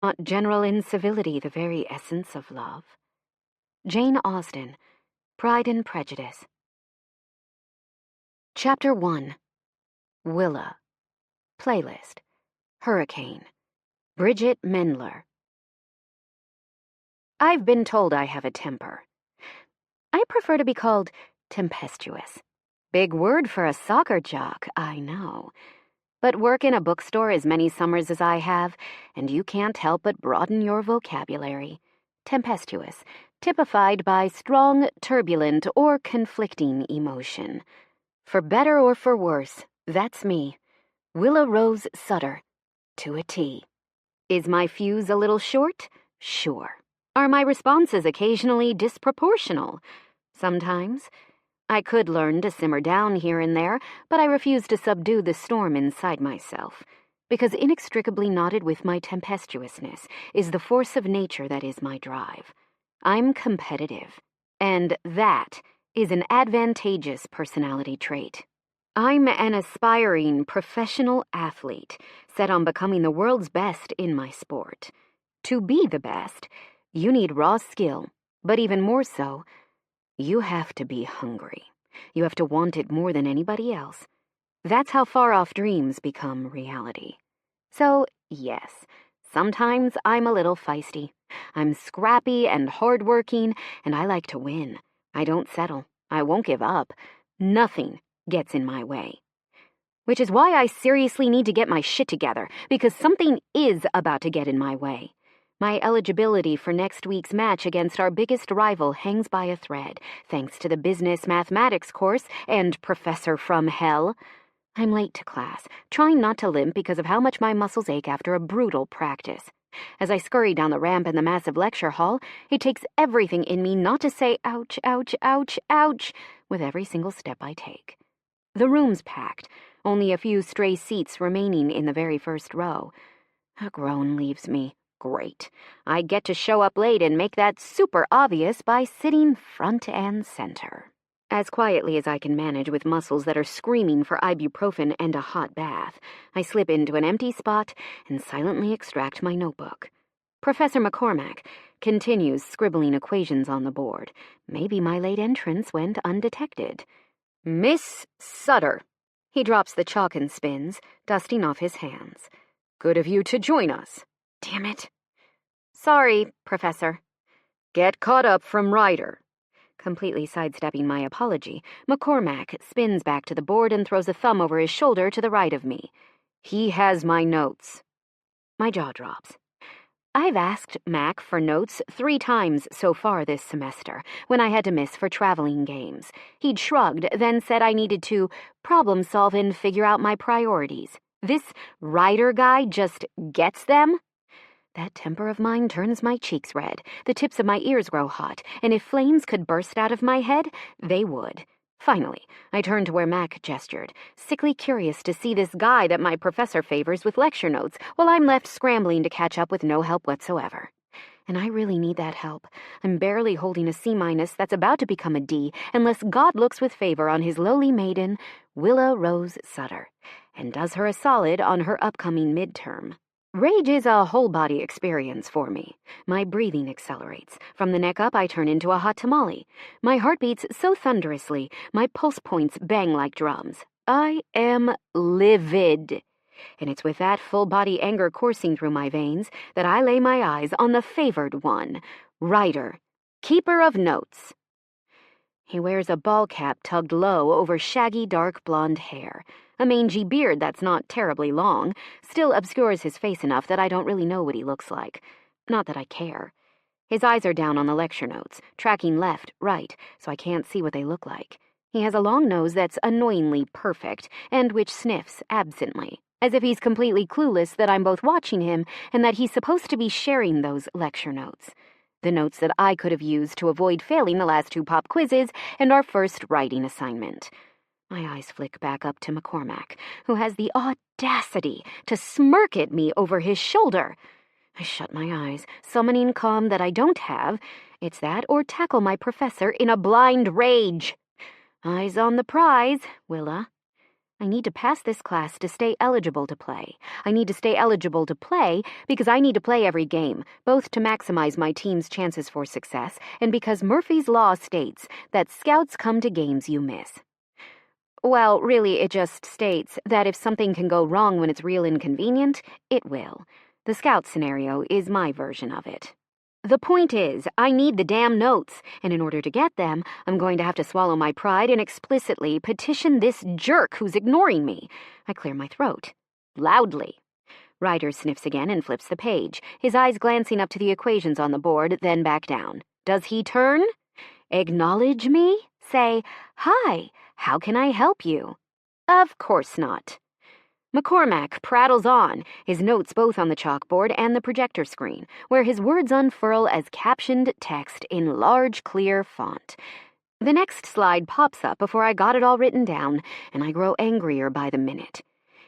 Not general incivility the very essence of love? Jane Austen, Pride and Prejudice. Chapter 1. Willa. Playlist. Hurricane. Bridget Mendler. I've been told I have a temper. I prefer to be called tempestuous. Big word for a soccer jock, I know. But work in a bookstore as many summers as I have, and you can't help but broaden your vocabulary. Tempestuous, typified by strong, turbulent, or conflicting emotion. For better or for worse, that's me. Willa Rose Sutter. To a T. Is my fuse a little short? Sure. Are my responses occasionally disproportional? Sometimes. I could learn to simmer down here and there, but I refuse to subdue the storm inside myself, because inextricably knotted with my tempestuousness is the force of nature that is my drive. I'm competitive, and that is an advantageous personality trait. I'm an aspiring professional athlete, set on becoming the world's best in my sport. To be the best, you need raw skill, but even more so, you have to be hungry. You have to want it more than anybody else. That's how far-off dreams become reality. So, yes, sometimes I'm a little feisty. I'm scrappy and hardworking, and I like to win. I don't settle. I won't give up. Nothing gets in my way. Which is why I seriously need to get my shit together, because something is about to get in my way. My eligibility for next week's match against our biggest rival hangs by a thread, thanks to the business mathematics course and Professor from Hell. I'm late to class, trying not to limp because of how much my muscles ache after a brutal practice. As I scurry down the ramp in the massive lecture hall, it takes everything in me not to say ouch, ouch, ouch, ouch with every single step I take. The room's packed, only a few stray seats remaining in the very first row. A groan leaves me. Great. I get to show up late and make that super obvious by sitting front and center. As quietly as I can manage with muscles that are screaming for ibuprofen and a hot bath, I slip into an empty spot and silently extract my notebook. Professor McCormack continues scribbling equations on the board. Maybe my late entrance went undetected. Miss Sutter. He drops the chalk and spins, dusting off his hands. Good of you to join us. Damn it. Sorry, Professor. Get caught up from Ryder. Completely sidestepping my apology, McCormack spins back to the board and throws a thumb over his shoulder to the right of me. He has my notes. My jaw drops. I've asked Mac for notes 3 times so far this semester, when I had to miss for traveling games. He'd shrugged, then said I needed to problem solve and figure out my priorities. This Ryder guy just gets them? That temper of mine turns my cheeks red, the tips of my ears grow hot, and if flames could burst out of my head, they would. Finally, I turned to where Mac gestured, sickly curious to see this guy that my professor favors with lecture notes, while I'm left scrambling to catch up with no help whatsoever. And I really need that help. I'm barely holding a C- that's about to become a D, unless God looks with favor on his lowly maiden, Willa Rose Sutter, and does her a solid on her upcoming midterm. Rage is a whole-body experience for me. My breathing accelerates. From the neck up, I turn into a hot tamale. My heart beats so thunderously, my pulse points bang like drums. I am livid. And it's with that full-body anger coursing through my veins that I lay my eyes on the favored one, Ryder, keeper of notes. He wears a ball cap tugged low over shaggy dark blonde hair. A mangy beard that's not terribly long still obscures his face enough that I don't really know what he looks like. Not that I care. His eyes are down on the lecture notes, tracking left, right, so I can't see what they look like. He has a long nose that's annoyingly perfect, and which sniffs absently, as if he's completely clueless that I'm both watching him and that he's supposed to be sharing those lecture notes. The notes that I could have used to avoid failing the last 2 pop quizzes and our first writing assignment. My eyes flick back up to McCormack, who has the audacity to smirk at me over his shoulder. I shut my eyes, summoning calm that I don't have. It's that or tackle my professor in a blind rage. Eyes on the prize, Willa. I need to pass this class to stay eligible to play. I need to stay eligible to play because I need to play every game, both to maximize my team's chances for success and because Murphy's Law states that scouts come to games you miss. Well, really, it just states that if something can go wrong when it's real inconvenient, it will. The scout scenario is my version of it. The point is, I need the damn notes, and in order to get them, I'm going to have to swallow my pride and explicitly petition this jerk who's ignoring me. I clear my throat. Loudly. Ryder sniffs again and flips the page, his eyes glancing up to the equations on the board, then back down. Does he turn? Acknowledge me? Say, "Hi, how can I help you?" Of course not. McCormack prattles on, his notes both on the chalkboard and the projector screen, where his words unfurl as captioned text in large, clear font. The next slide pops up before I got it all written down, and I grow angrier by the minute.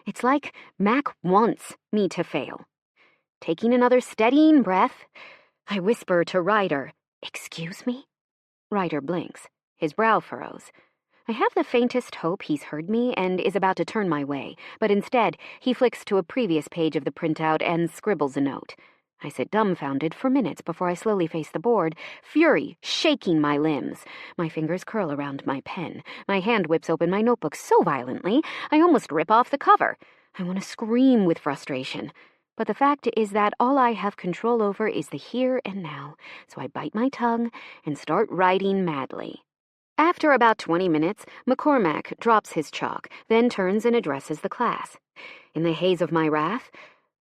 It's like Mac wants me to fail. Taking another steadying breath, I whisper to Ryder, "Excuse me?" Ryder blinks. His brow furrows. I have the faintest hope he's heard me and is about to turn my way, but instead he flicks to a previous page of the printout and scribbles a note. I sit dumbfounded for minutes before I slowly face the board, fury shaking my limbs. My fingers curl around my pen. My hand whips open my notebook so violently, I almost rip off the cover. I want to scream with frustration. But the fact is that all I have control over is the here and now, so I bite my tongue and start writing madly. After about 20 minutes, McCormack drops his chalk, then turns and addresses the class. In the haze of my wrath,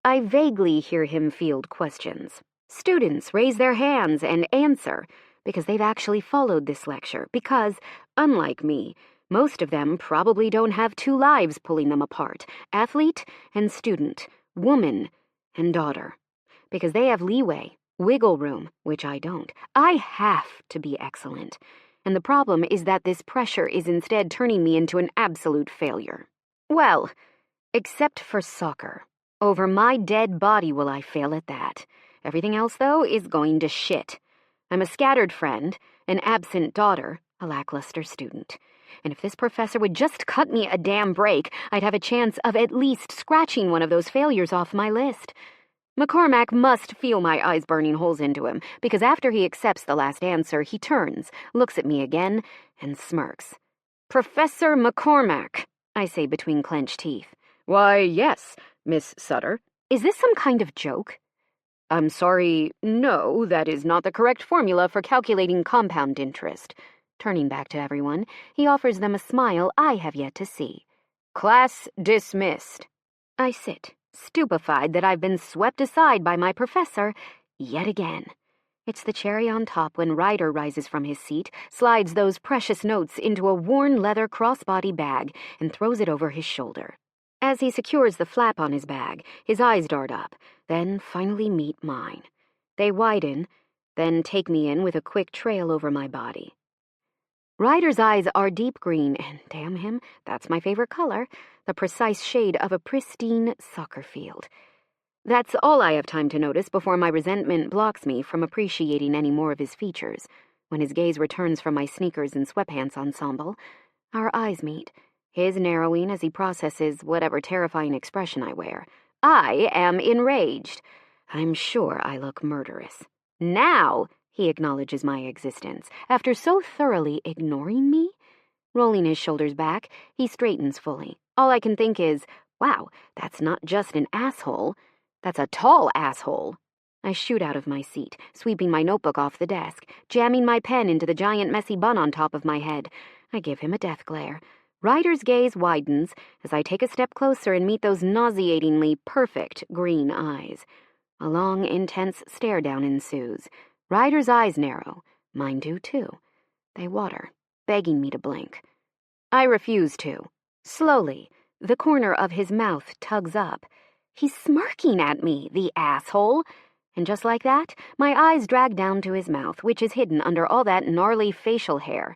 I vaguely hear him field questions. Students raise their hands and answer, because they've actually followed this lecture, because, unlike me, most of them probably don't have two lives pulling them apart, athlete and student, woman and daughter. Because they have leeway, wiggle room, which I don't. I have to be excellent. And the problem is that this pressure is instead turning me into an absolute failure. Well, except for soccer. Over my dead body will I fail at that. Everything else, though, is going to shit. I'm a scattered friend, an absent daughter, a lackluster student. And if this professor would just cut me a damn break, I'd have a chance of at least scratching one of those failures off my list. McCormack must feel my eyes burning holes into him, because after he accepts the last answer, he turns, looks at me again, and smirks. "Professor McCormack," I say between clenched teeth. "Why, yes, Miss Sutter." Is this some kind of joke? "I'm sorry, no, that is not the correct formula for calculating compound interest." Turning back to everyone, he offers them a smile I have yet to see. "Class dismissed." I sit, stupefied that I've been swept aside by my professor yet again. It's the cherry on top when Ryder rises from his seat, slides those precious notes into a worn leather crossbody bag, and throws it over his shoulder. As he secures the flap on his bag, his eyes dart up, then finally meet mine. They widen, then take me in with a quick trail over my body. Ryder's eyes are deep green, and damn him, that's my favorite color, the precise shade of a pristine soccer field. That's all I have time to notice before my resentment blocks me from appreciating any more of his features. When his gaze returns from my sneakers and sweatpants ensemble, our eyes meet, his narrowing as he processes whatever terrifying expression I wear. I am enraged. I'm sure I look murderous. Now he acknowledges my existence, after so thoroughly ignoring me. Rolling his shoulders back, he straightens fully. All I can think is, wow, that's not just an asshole. That's a tall asshole. I shoot out of my seat, sweeping my notebook off the desk, jamming my pen into the giant messy bun on top of my head. I give him a death glare. Ryder's gaze widens as I take a step closer and meet those nauseatingly perfect green eyes. A long, intense stare down ensues. Ryder's eyes narrow. Mine do, too. They water, begging me to blink. I refuse to. Slowly, the corner of his mouth tugs up. He's smirking at me, the asshole. And just like that, my eyes drag down to his mouth, which is hidden under all that gnarly facial hair.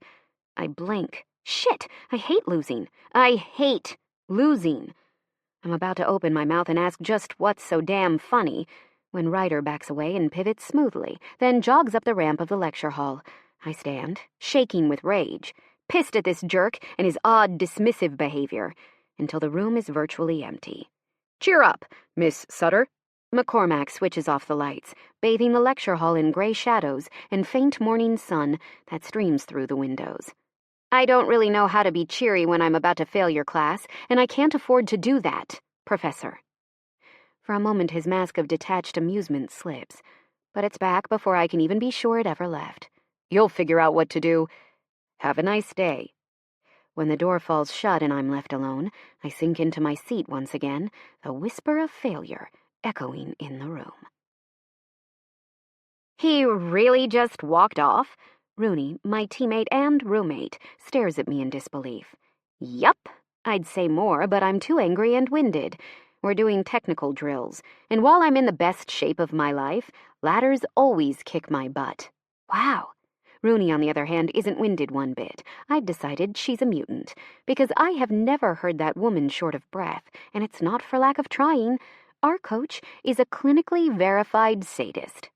I blink. Shit, I hate losing. I hate losing. I'm about to open my mouth and ask just what's so damn funny, when Ryder backs away and pivots smoothly, then jogs up the ramp of the lecture hall. I stand, shaking with rage, pissed at this jerk and his odd, dismissive behavior. until the room is virtually empty. "Cheer up, Miss Sutter." McCormack switches off the lights, bathing the lecture hall in gray shadows and faint morning sun that streams through the windows. "I don't really know how to be cheery when I'm about to fail your class, and I can't afford to do that, Professor." For a moment his mask of detached amusement slips, but it's back before I can even be sure it ever left. "You'll figure out what to do. Have a nice day." When the door falls shut and I'm left alone, I sink into my seat once again, the whisper of failure echoing in the room. "He really just walked off?" Rooney, my teammate and roommate, stares at me in disbelief. "Yup, I'd say more, but I'm too angry and winded. We're doing technical drills, and while I'm in the best shape of my life, ladders always kick my butt. Wow. Rooney, on the other hand, isn't winded one bit. I've decided she's a mutant, because I have never heard that woman short of breath, and it's not for lack of trying. Our coach is a clinically verified sadist.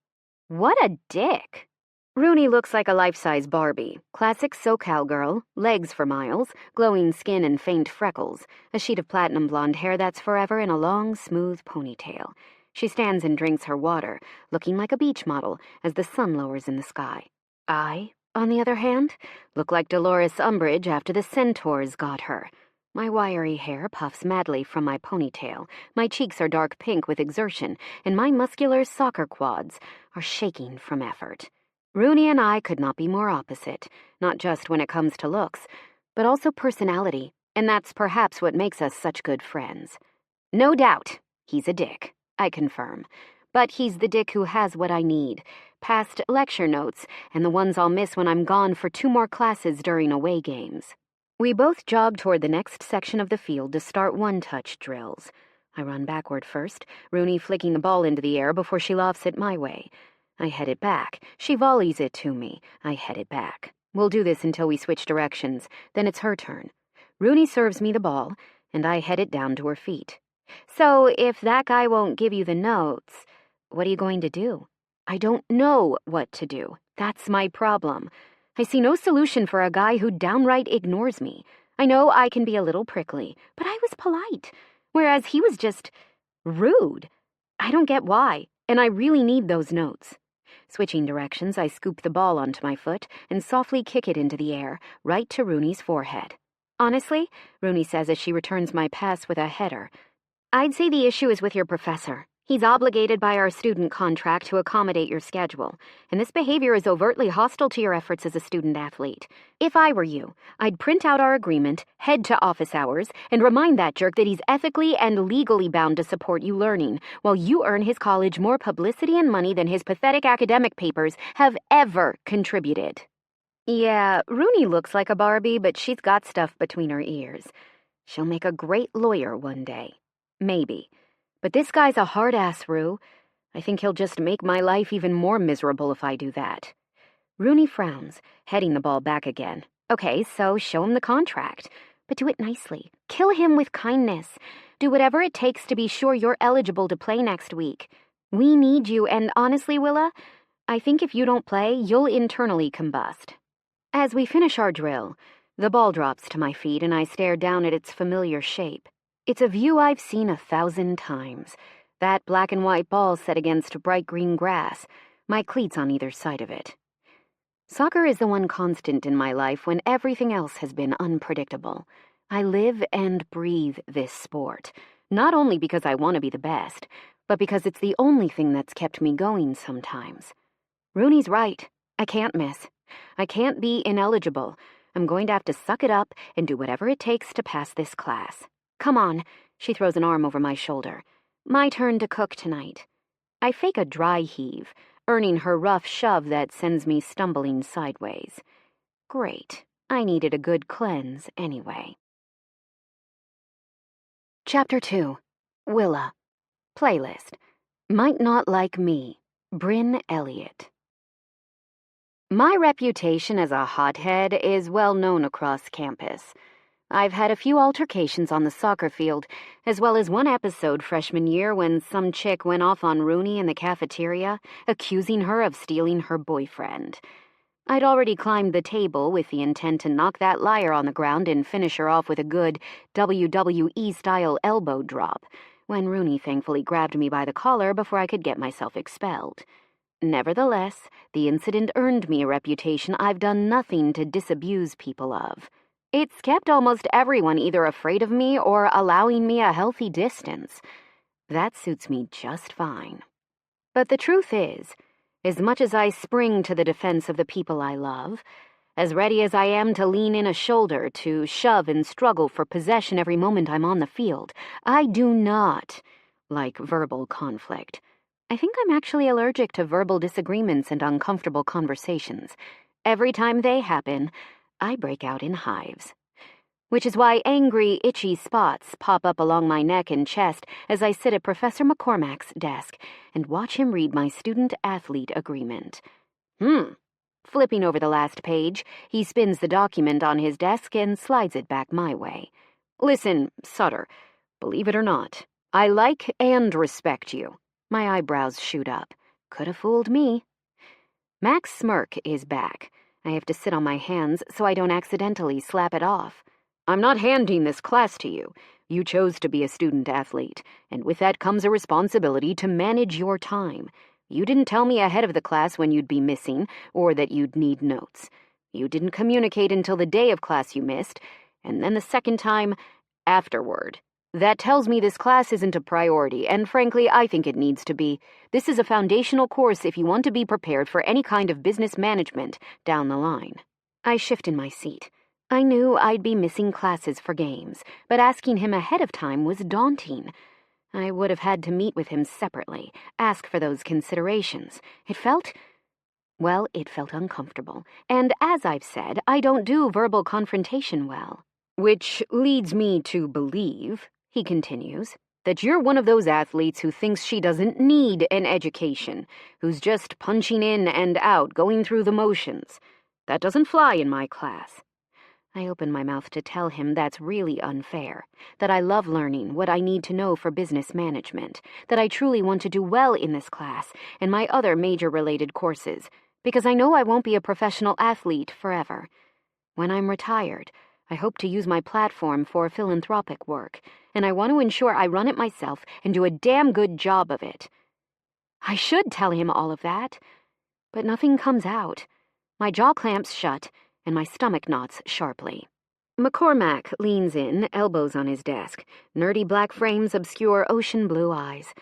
What a dick. Rooney looks like a life-size Barbie. Classic SoCal girl, legs for miles, glowing skin and faint freckles, a sheet of platinum blonde hair that's forever in a long, smooth ponytail. She stands and drinks her water, looking like a beach model as the sun lowers in the sky. I, on the other hand, look like Dolores Umbridge after the centaurs got her. My wiry hair puffs madly from my ponytail, my cheeks are dark pink with exertion, and my muscular soccer quads are shaking from effort. Rooney and I could not be more opposite, not just when it comes to looks, but also personality, and that's perhaps what makes us such good friends. No doubt, he's a dick, I confirm, but he's the dick who has what I need, past lecture notes, and the ones I'll miss when I'm gone for 2 more classes during away games. We both jog toward the next section of the field to start one-touch drills. I run backward first, Rooney flicking the ball into the air before she lofts it my way. I head it back. She volleys it to me. I head it back. We'll do this until we switch directions. Then it's her turn. Rooney serves me the ball, and I head it down to her feet. "So, if that guy won't give you the notes, what are you going to do?" I don't know what to do. That's my problem. I see no solution for a guy who downright ignores me. I know I can be a little prickly, but I was polite, whereas he was just rude. I don't get why, and I really need those notes. Switching directions, I scoop the ball onto my foot and softly kick it into the air, right to Rooney's forehead. "Honestly," Rooney says as she returns my pass with a header, "I'd say the issue is with your professor. He's obligated by our student contract to accommodate your schedule, and this behavior is overtly hostile to your efforts as a student-athlete. If I were you, I'd print out our agreement, head to office hours, and remind that jerk that he's ethically and legally bound to support you learning, while you earn his college more publicity and money than his pathetic academic papers have ever contributed." Yeah, Rooney looks like a Barbie, but she's got stuff between her ears. She'll make a great lawyer one day. Maybe. But this guy's a hard-ass, Rue. I think he'll just make my life even more miserable if I do that. Rooney frowns, heading the ball back again. Okay, so show him the contract. But do it nicely. Kill him with kindness. Do whatever it takes to be sure you're eligible to play next week. We need you, and honestly, Willa, I think if you don't play, you'll internally combust. As we finish our drill, the ball drops to my feet and I stare down at its familiar shape. It's a view I've seen 1,000 times. That black and white ball set against bright green grass, my cleats on either side of it. Soccer is the one constant in my life when everything else has been unpredictable. I live and breathe this sport, not only because I want to be the best, but because it's the only thing that's kept me going sometimes. Rooney's right. I can't miss. I can't be ineligible. I'm going to have to suck it up and do whatever it takes to pass this class. Come on, she throws an arm over my shoulder. My turn to cook tonight. I fake a dry heave, earning her rough shove that sends me stumbling sideways. Great, I needed a good cleanse anyway. Chapter 2. Willa. Playlist. Might Not Like Me. Bryn Elliott. My reputation as a hothead is well known across campus. I've had a few altercations on the soccer field, as well as one episode freshman year when some chick went off on Rooney in the cafeteria, accusing her of stealing her boyfriend. I'd already climbed the table with the intent to knock that liar on the ground and finish her off with a good WWE-style elbow drop, when Rooney thankfully grabbed me by the collar before I could get myself expelled. Nevertheless, the incident earned me a reputation I've done nothing to disabuse people of. It's kept almost everyone either afraid of me or allowing me a healthy distance. That suits me just fine. But the truth is, as much as I spring to the defense of the people I love, as ready as I am to lean in a shoulder to shove and struggle for possession every moment I'm on the field, I do not like verbal conflict. I think I'm actually allergic to verbal disagreements and uncomfortable conversations. Every time they happen, I break out in hives. Which is why angry, itchy spots pop up along my neck and chest as I sit at Professor McCormack's desk and watch him read my student-athlete agreement. Flipping over the last page, he spins the document on his desk and slides it back my way. Listen, Sutter, believe it or not, I like and respect you. My eyebrows shoot up. Could have fooled me. Mac's smirk is back. I have to sit on my hands so I don't accidentally slap it off. I'm not handing this class to you. You chose to be a student-athlete, and with that comes a responsibility to manage your time. You didn't tell me ahead of the class when you'd be missing, or that you'd need notes. You didn't communicate until the day of class you missed, and then the second time, afterward. That tells me this class isn't a priority, and frankly, I think it needs to be. This is a foundational course if you want to be prepared for any kind of business management down the line. I shift in my seat. I knew I'd be missing classes for games, but asking him ahead of time was daunting. I would have had to meet with him separately, ask for those considerations. It felt uncomfortable, and as I've said, I don't do verbal confrontation well. Which leads me to believe, he continues, that you're one of those athletes who thinks she doesn't need an education, who's just punching in and out, going through the motions. That doesn't fly in my class. I open my mouth to tell him that's really unfair, that I love learning what I need to know for business management, that I truly want to do well in this class and my other major-related courses, because I know I won't be a professional athlete forever. When I'm retired, I hope to use my platform for philanthropic work, and I want to ensure I run it myself and do a damn good job of it. I should tell him all of that, but nothing comes out. My jaw clamps shut, and my stomach knots sharply. McCormack leans in, elbows on his desk. Nerdy black frames obscure ocean blue eyes.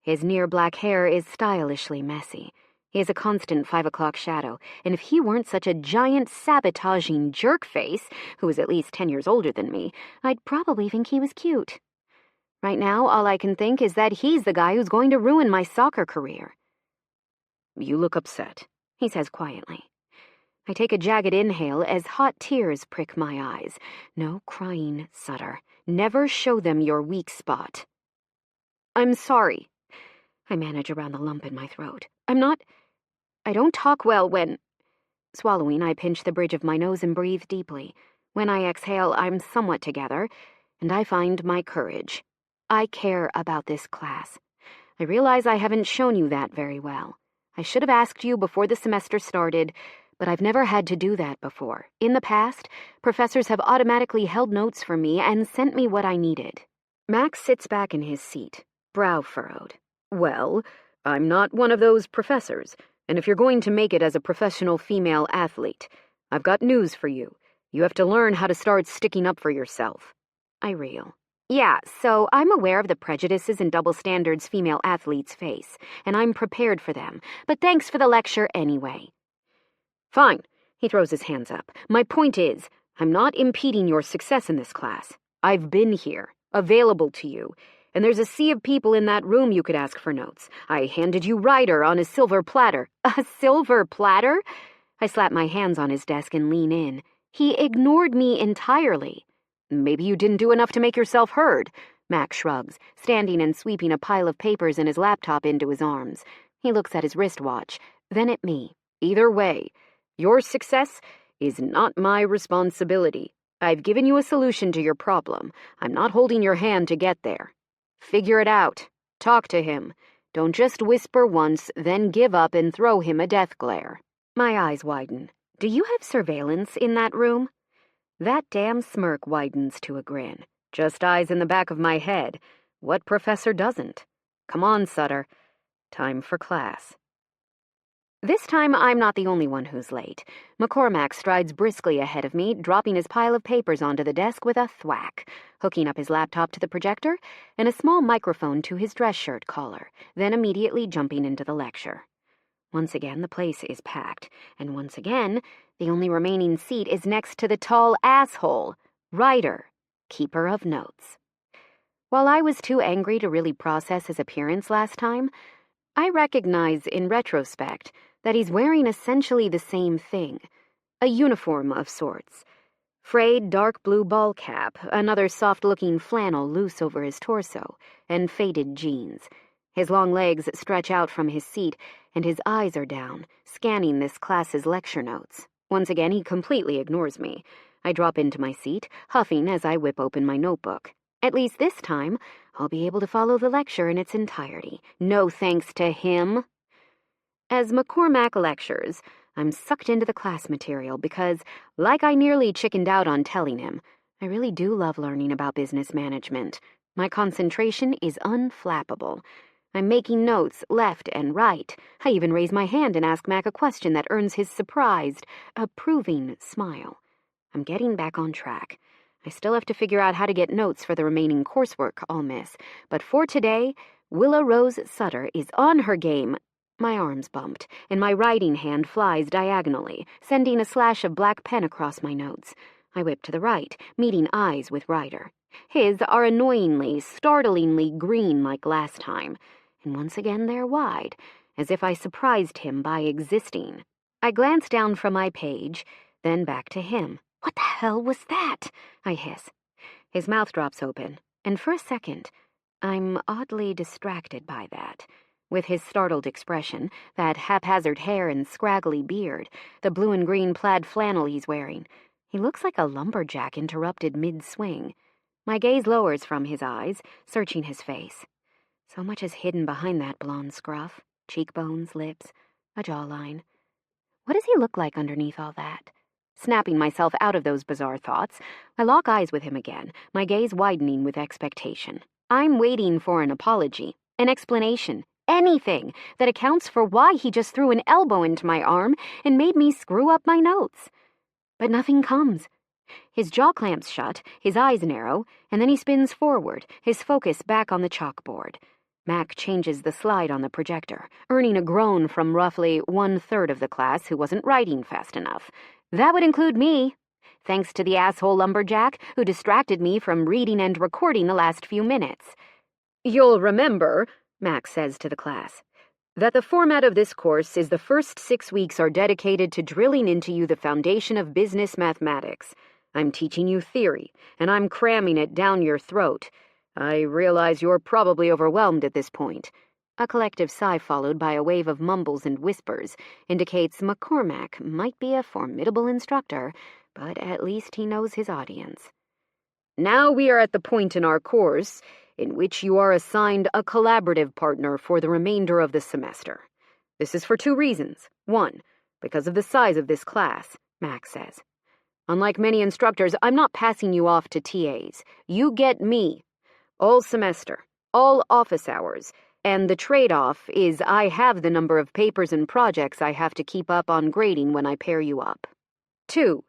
His near-black hair is stylishly messy. He is a constant 5 o'clock shadow, and if he weren't such a giant sabotaging jerk-face, who is at least 10 years older than me, I'd probably think he was cute. Right now, all I can think is that he's the guy who's going to ruin my soccer career. You look upset, he says quietly. I take a jagged inhale as hot tears prick my eyes. No crying, Sutter. Never show them your weak spot. I'm sorry. I manage around the lump in my throat. I don't talk well when... Swallowing, I pinch the bridge of my nose and breathe deeply. When I exhale, I'm somewhat together, and I find my courage. I care about this class. I realize I haven't shown you that very well. I should have asked you before the semester started, but I've never had to do that before. In the past, professors have automatically held notes for me and sent me what I needed. Max sits back in his seat, brow furrowed. Well, I'm not one of those professors, and if you're going to make it as a professional female athlete, I've got news for you. You have to learn how to start sticking up for yourself. I reel. Yeah, so I'm aware of the prejudices and double standards female athletes face, and I'm prepared for them, but thanks for the lecture anyway. Fine, he throws his hands up. My point is, I'm not impeding your success in this class. I've been here, available to you, and there's a sea of people in that room you could ask for notes. I handed you Ryder on a silver platter. A silver platter? I slap my hands on his desk and lean in. He ignored me entirely. Maybe you didn't do enough to make yourself heard, Mac shrugs, standing and sweeping a pile of papers and his laptop into his arms. He looks at his wristwatch, then at me. Either way, your success is not my responsibility. I've given you a solution to your problem. I'm not holding your hand to get there. Figure it out. Talk to him. Don't just whisper once, then give up and throw him a death glare. My eyes widen. Do you have surveillance in that room? That damn smirk widens to a grin. Just eyes in the back of my head. What professor doesn't? Come on, Sutter. Time for class. This time, I'm not the only one who's late. McCormack strides briskly ahead of me, dropping his pile of papers onto the desk with a thwack, hooking up his laptop to the projector and a small microphone to his dress shirt collar, then immediately jumping into the lecture. Once again, the place is packed, and once again, the only remaining seat is next to the tall asshole, Ryder, keeper of notes. While I was too angry to really process his appearance last time, I recognize in retrospect that he's wearing essentially the same thing, a uniform of sorts. Frayed dark blue ball cap, another soft-looking flannel loose over his torso, and faded jeans. His long legs stretch out from his seat, and his eyes are down, scanning this class's lecture notes. Once again, he completely ignores me. I drop into my seat, huffing as I whip open my notebook. At least this time, I'll be able to follow the lecture in its entirety. No thanks to him. As McCormack lectures, I'm sucked into the class material because, like I nearly chickened out on telling him, I really do love learning about business management. My concentration is unflappable. I'm making notes left and right. I even raise my hand and ask Mac a question that earns his surprised, approving smile. I'm getting back on track. I still have to figure out how to get notes for the remaining coursework I'll miss, but for today, Willa Rose Sutter is on her game. My arm's bumped, and my writing hand flies diagonally, sending a slash of black pen across my notes. I whip to the right, meeting eyes with Ryder. His are annoyingly, startlingly green like last time, and once again they're wide, as if I surprised him by existing. I glance down from my page, then back to him. "What the hell was that?" I hiss. His mouth drops open, and for a second, I'm oddly distracted by that. With his startled expression, that haphazard hair and scraggly beard, the blue and green plaid flannel he's wearing, he looks like a lumberjack interrupted mid-swing. My gaze lowers from his eyes, searching his face. So much is hidden behind that blonde scruff, cheekbones, lips, a jawline. What does he look like underneath all that? Snapping myself out of those bizarre thoughts, I lock eyes with him again, my gaze widening with expectation. I'm waiting for an apology, an explanation, anything that accounts for why he just threw an elbow into my arm and made me screw up my notes. But nothing comes. His jaw clamps shut, his eyes narrow, and then he spins forward, his focus back on the chalkboard. Mac changes the slide on the projector, earning a groan from roughly 1/3 of the class who wasn't writing fast enough. That would include me, thanks to the asshole lumberjack who distracted me from reading and recording the last few minutes. "You'll remember," Mac says to the class, "that the format of this course is the first 6 weeks are dedicated to drilling into you the foundation of business mathematics. I'm teaching you theory, and I'm cramming it down your throat. I realize you're probably overwhelmed at this point." A collective sigh followed by a wave of mumbles and whispers indicates McCormack might be a formidable instructor, but at least he knows his audience. "Now we are at the point in our course in which you are assigned a collaborative partner for the remainder of the semester. This is for 2 reasons. 1, because of the size of this class," Max says. "Unlike many instructors, I'm not passing you off to TAs. You get me. All semester, all office hours, and the trade-off is I have the number of papers and projects I have to keep up on grading when I pair you up. 2,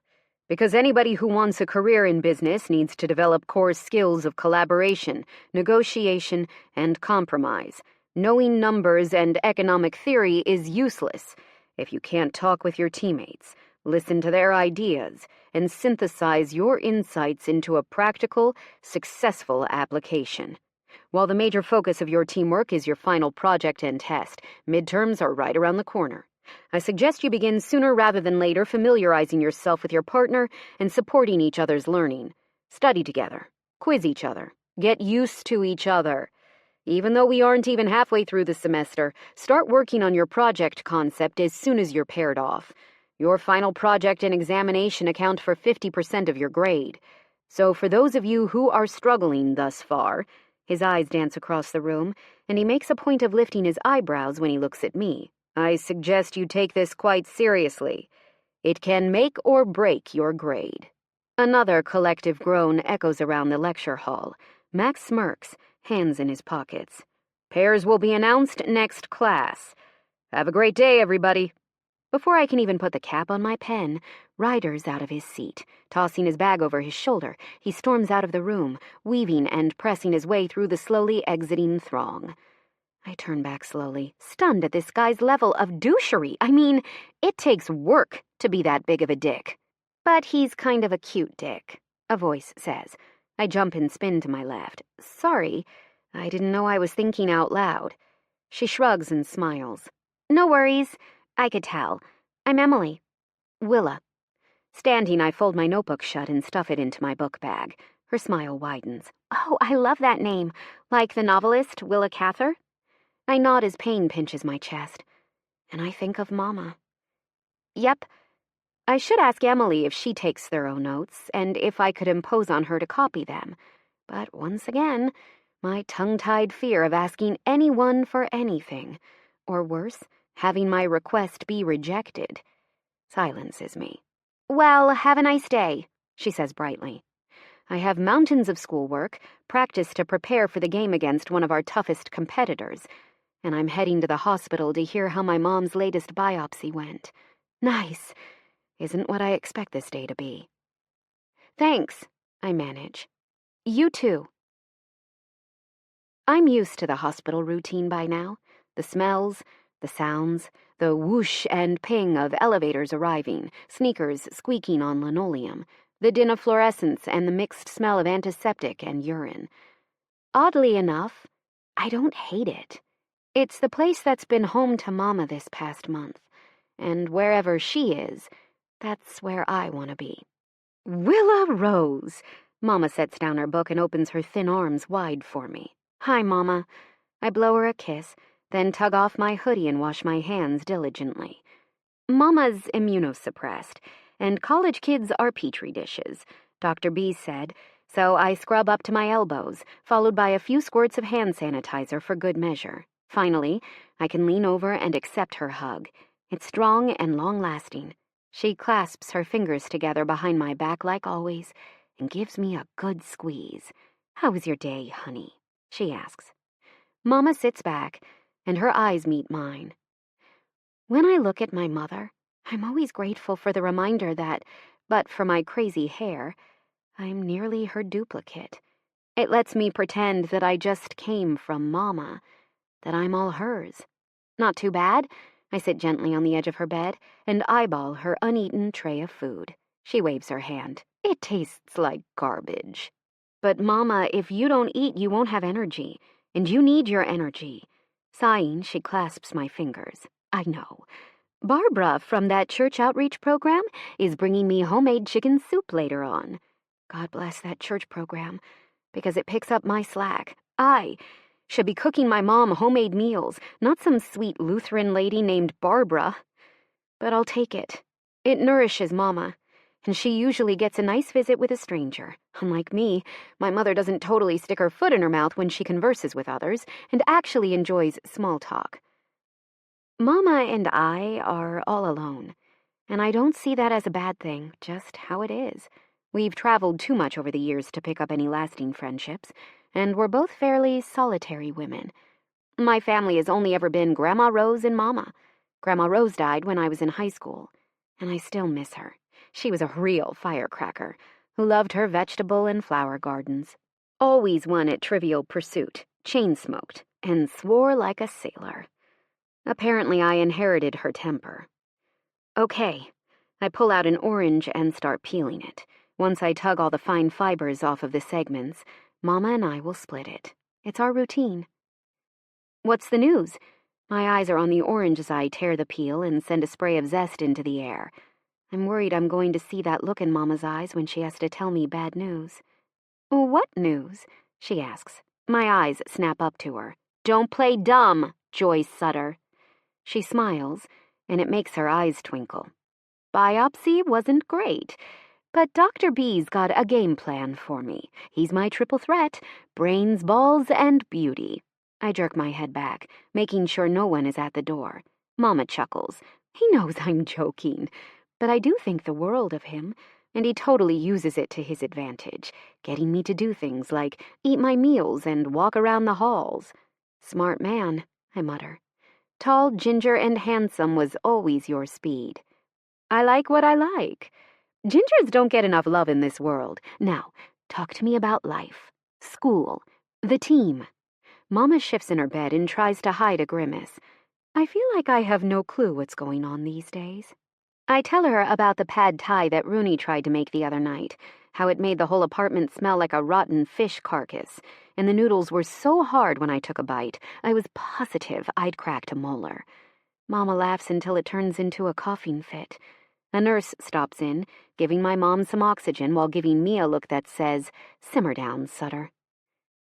because anybody who wants a career in business needs to develop core skills of collaboration, negotiation, and compromise. Knowing numbers and economic theory is useless if you can't talk with your teammates, listen to their ideas, and synthesize your insights into a practical, successful application. While the major focus of your teamwork is your final project and test, midterms are right around the corner. I suggest you begin sooner rather than later familiarizing yourself with your partner and supporting each other's learning. Study together. Quiz each other. Get used to each other. Even though we aren't even halfway through the semester, start working on your project concept as soon as you're paired off. Your final project and examination account for 50% of your grade. So for those of you who are struggling thus far," his eyes dance across the room, and he makes a point of lifting his eyebrows when he looks at me, "I suggest you take this quite seriously. It can make or break your grade. Another collective groan echoes around the lecture hall. Max smirks, hands in his pockets. Pairs will be announced next class. Have a great day, everybody. Before I can even put the cap on my pen, Ryder's out of his seat. Tossing his bag over his shoulder, he storms out of the room, weaving and pressing his way through the slowly exiting throng. I turn back slowly, stunned at this guy's level of douchery. I mean, it takes work to be that big of a dick. But he's kind of a cute dick, a voice says. I jump and spin to my left. Sorry, I didn't know I was thinking out loud. She shrugs and smiles. No worries. I could tell. I'm Emily. Willa. Standing, I fold my notebook shut and stuff it into my book bag. Her smile widens. Oh, I love that name. Like the novelist Willa Cather? I nod as pain pinches my chest. And I think of Mama. Yep. I should ask Emily if she takes thorough notes, and if I could impose on her to copy them. But once again, my tongue-tied fear of asking anyone for anything, or worse, having my request be rejected, silences me. Well, have a nice day, she says brightly. I have mountains of schoolwork, practice to prepare for the game against one of our toughest competitors, and I'm heading to the hospital to hear how my mom's latest biopsy went. Nice. Isn't what I expect this day to be. Thanks, I manage. You too. I'm used to the hospital routine by now. The smells, the sounds, the whoosh and ping of elevators arriving, sneakers squeaking on linoleum, the din of fluorescence and the mixed smell of antiseptic and urine. Oddly enough, I don't hate it. It's the place that's been home to Mama this past month, and wherever she is, that's where I want to be. Willa Rose! Mama sets down her book and opens her thin arms wide for me. Hi, Mama. I blow her a kiss, then tug off my hoodie and wash my hands diligently. Mama's immunosuppressed, and college kids are petri dishes, Dr. B said, so I scrub up to my elbows, followed by a few squirts of hand sanitizer for good measure. Finally, I can lean over and accept her hug. It's strong and long-lasting. She clasps her fingers together behind my back like always and gives me a good squeeze. How was your day, honey? She asks. Mama sits back, and her eyes meet mine. When I look at my mother, I'm always grateful for the reminder that, but for my crazy hair, I'm nearly her duplicate. It lets me pretend that I just came from Mama, that I'm all hers. Not too bad. I sit gently on the edge of her bed and eyeball her uneaten tray of food. She waves her hand. It tastes like garbage. But, Mama, if you don't eat, you won't have energy, and you need your energy. Sighing, she clasps my fingers. I know. Barbara from that church outreach program is bringing me homemade chicken soup later on. God bless that church program, because it picks up my slack. I should be cooking my mom homemade meals, not some sweet Lutheran lady named Barbara. But I'll take it. It nourishes Mama, and she usually gets a nice visit with a stranger. Unlike me, my mother doesn't totally stick her foot in her mouth when she converses with others, and actually enjoys small talk. Mama and I are all alone, and I don't see that as a bad thing, just how it is. We've traveled too much over the years to pick up any lasting friendships, and we're both fairly solitary women. My family has only ever been Grandma Rose and Mama. Grandma Rose died when I was in high school, and I still miss her. She was a real firecracker who loved her vegetable and flower gardens. Always won at Trivial Pursuit, chain-smoked, and swore like a sailor. Apparently, I inherited her temper. Okay, I pull out an orange and start peeling it. Once I tug all the fine fibers off of the segments, Mama and I will split it. It's our routine. What's the news? My eyes are on the orange as I tear the peel and send a spray of zest into the air. I'm worried I'm going to see that look in Mama's eyes when she has to tell me bad news. What news? She asks. My eyes snap up to her. Don't play dumb, Joyce Sutter. She smiles, and it makes her eyes twinkle. Biopsy wasn't great, but Dr. B's got a game plan for me. He's my triple threat, brains, balls, and beauty. I jerk my head back, making sure no one is at the door. Mama chuckles. He knows I'm joking. But I do think the world of him, and he totally uses it to his advantage, getting me to do things like eat my meals and walk around the halls. Smart man, I mutter. Tall, ginger, and handsome was always your speed. I like what I like. Gingers don't get enough love in this world. Now, talk to me about life, school, the team. Mama shifts in her bed and tries to hide a grimace. I feel like I have no clue what's going on these days. I tell her about the pad thai that Rooney tried to make the other night, how it made the whole apartment smell like a rotten fish carcass, and the noodles were so hard when I took a bite, I was positive I'd cracked a molar. Mama laughs until it turns into a coughing fit. A nurse stops in, giving my mom some oxygen while giving me a look that says, "Simmer down, Sutter."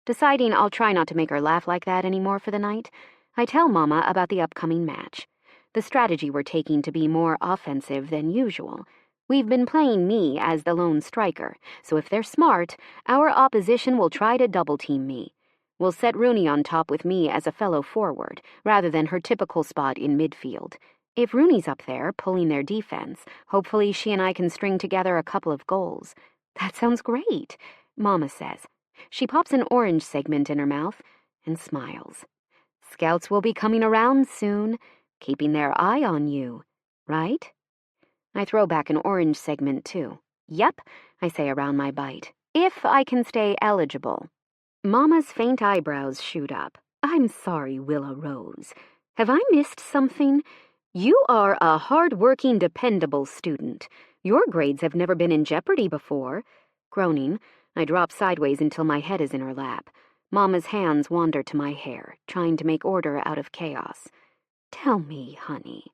Deciding I'll try not to make her laugh like that anymore for the night, I tell Mama about the upcoming match. The strategy we're taking to be more offensive than usual. We've been playing me as the lone striker, so if they're smart, our opposition will try to double-team me. We'll set Rooney on top with me as a fellow forward, rather than her typical spot in midfield. If Rooney's up there, pulling their defense, hopefully she and I can string together a couple of goals. That sounds great, Mama says. She pops an orange segment in her mouth and smiles. Scouts will be coming around soon, keeping their eye on you, right? I throw back an orange segment, too. Yep, I say around my bite. If I can stay eligible. Mama's faint eyebrows shoot up. I'm sorry, Willa Rose. Have I missed something? You are a hard-working, dependable student. Your grades have never been in jeopardy before. Groaning, I drop sideways until my head is in her lap. Mama's hands wander to my hair, trying to make order out of chaos. Tell me, honey.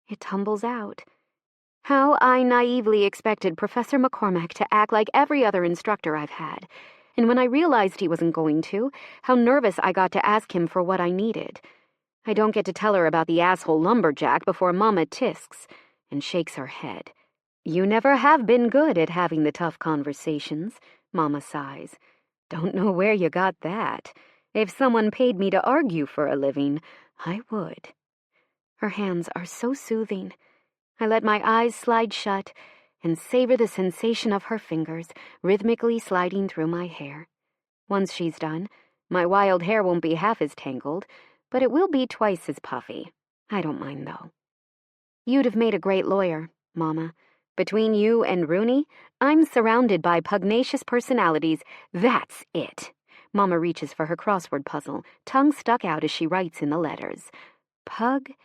It tumbles out. How I naively expected Professor McCormack to act like every other instructor I've had. And when I realized he wasn't going to, how nervous I got to ask him for what I needed. I don't get to tell her about the asshole lumberjack before Mama tisks and shakes her head. You never have been good at having the tough conversations, Mama sighs. Don't know where you got that. If someone paid me to argue for a living, I would. Her hands are so soothing. I let my eyes slide shut and savor the sensation of her fingers rhythmically sliding through my hair. Once she's done, my wild hair won't be half as tangled, but it will be twice as puffy. I don't mind, though. You'd have made a great lawyer, Mama. Between you and Rooney, I'm surrounded by pugnacious personalities. That's it. Mama reaches for her crossword puzzle, tongue stuck out as she writes in the letters. Pugnacious.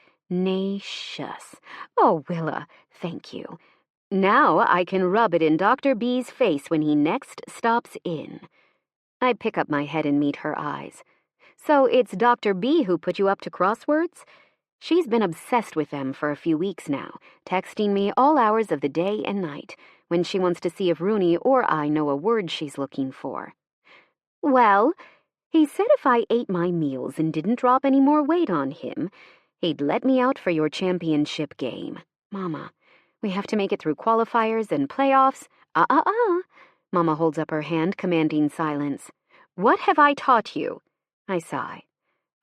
Oh, Willa, thank you. Now I can rub it in Dr. B's face when he next stops in. I pick up my head and meet her eyes. So it's Dr. B who put you up to crosswords? She's been obsessed with them for a few weeks now, texting me all hours of the day and night, when she wants to see if Rooney or I know a word she's looking for. Well, he said if I ate my meals and didn't drop any more weight on him, he'd let me out for your championship game. Mama, we have to make it through qualifiers and playoffs. Mama holds up her hand, commanding silence. What have I taught you? I sigh.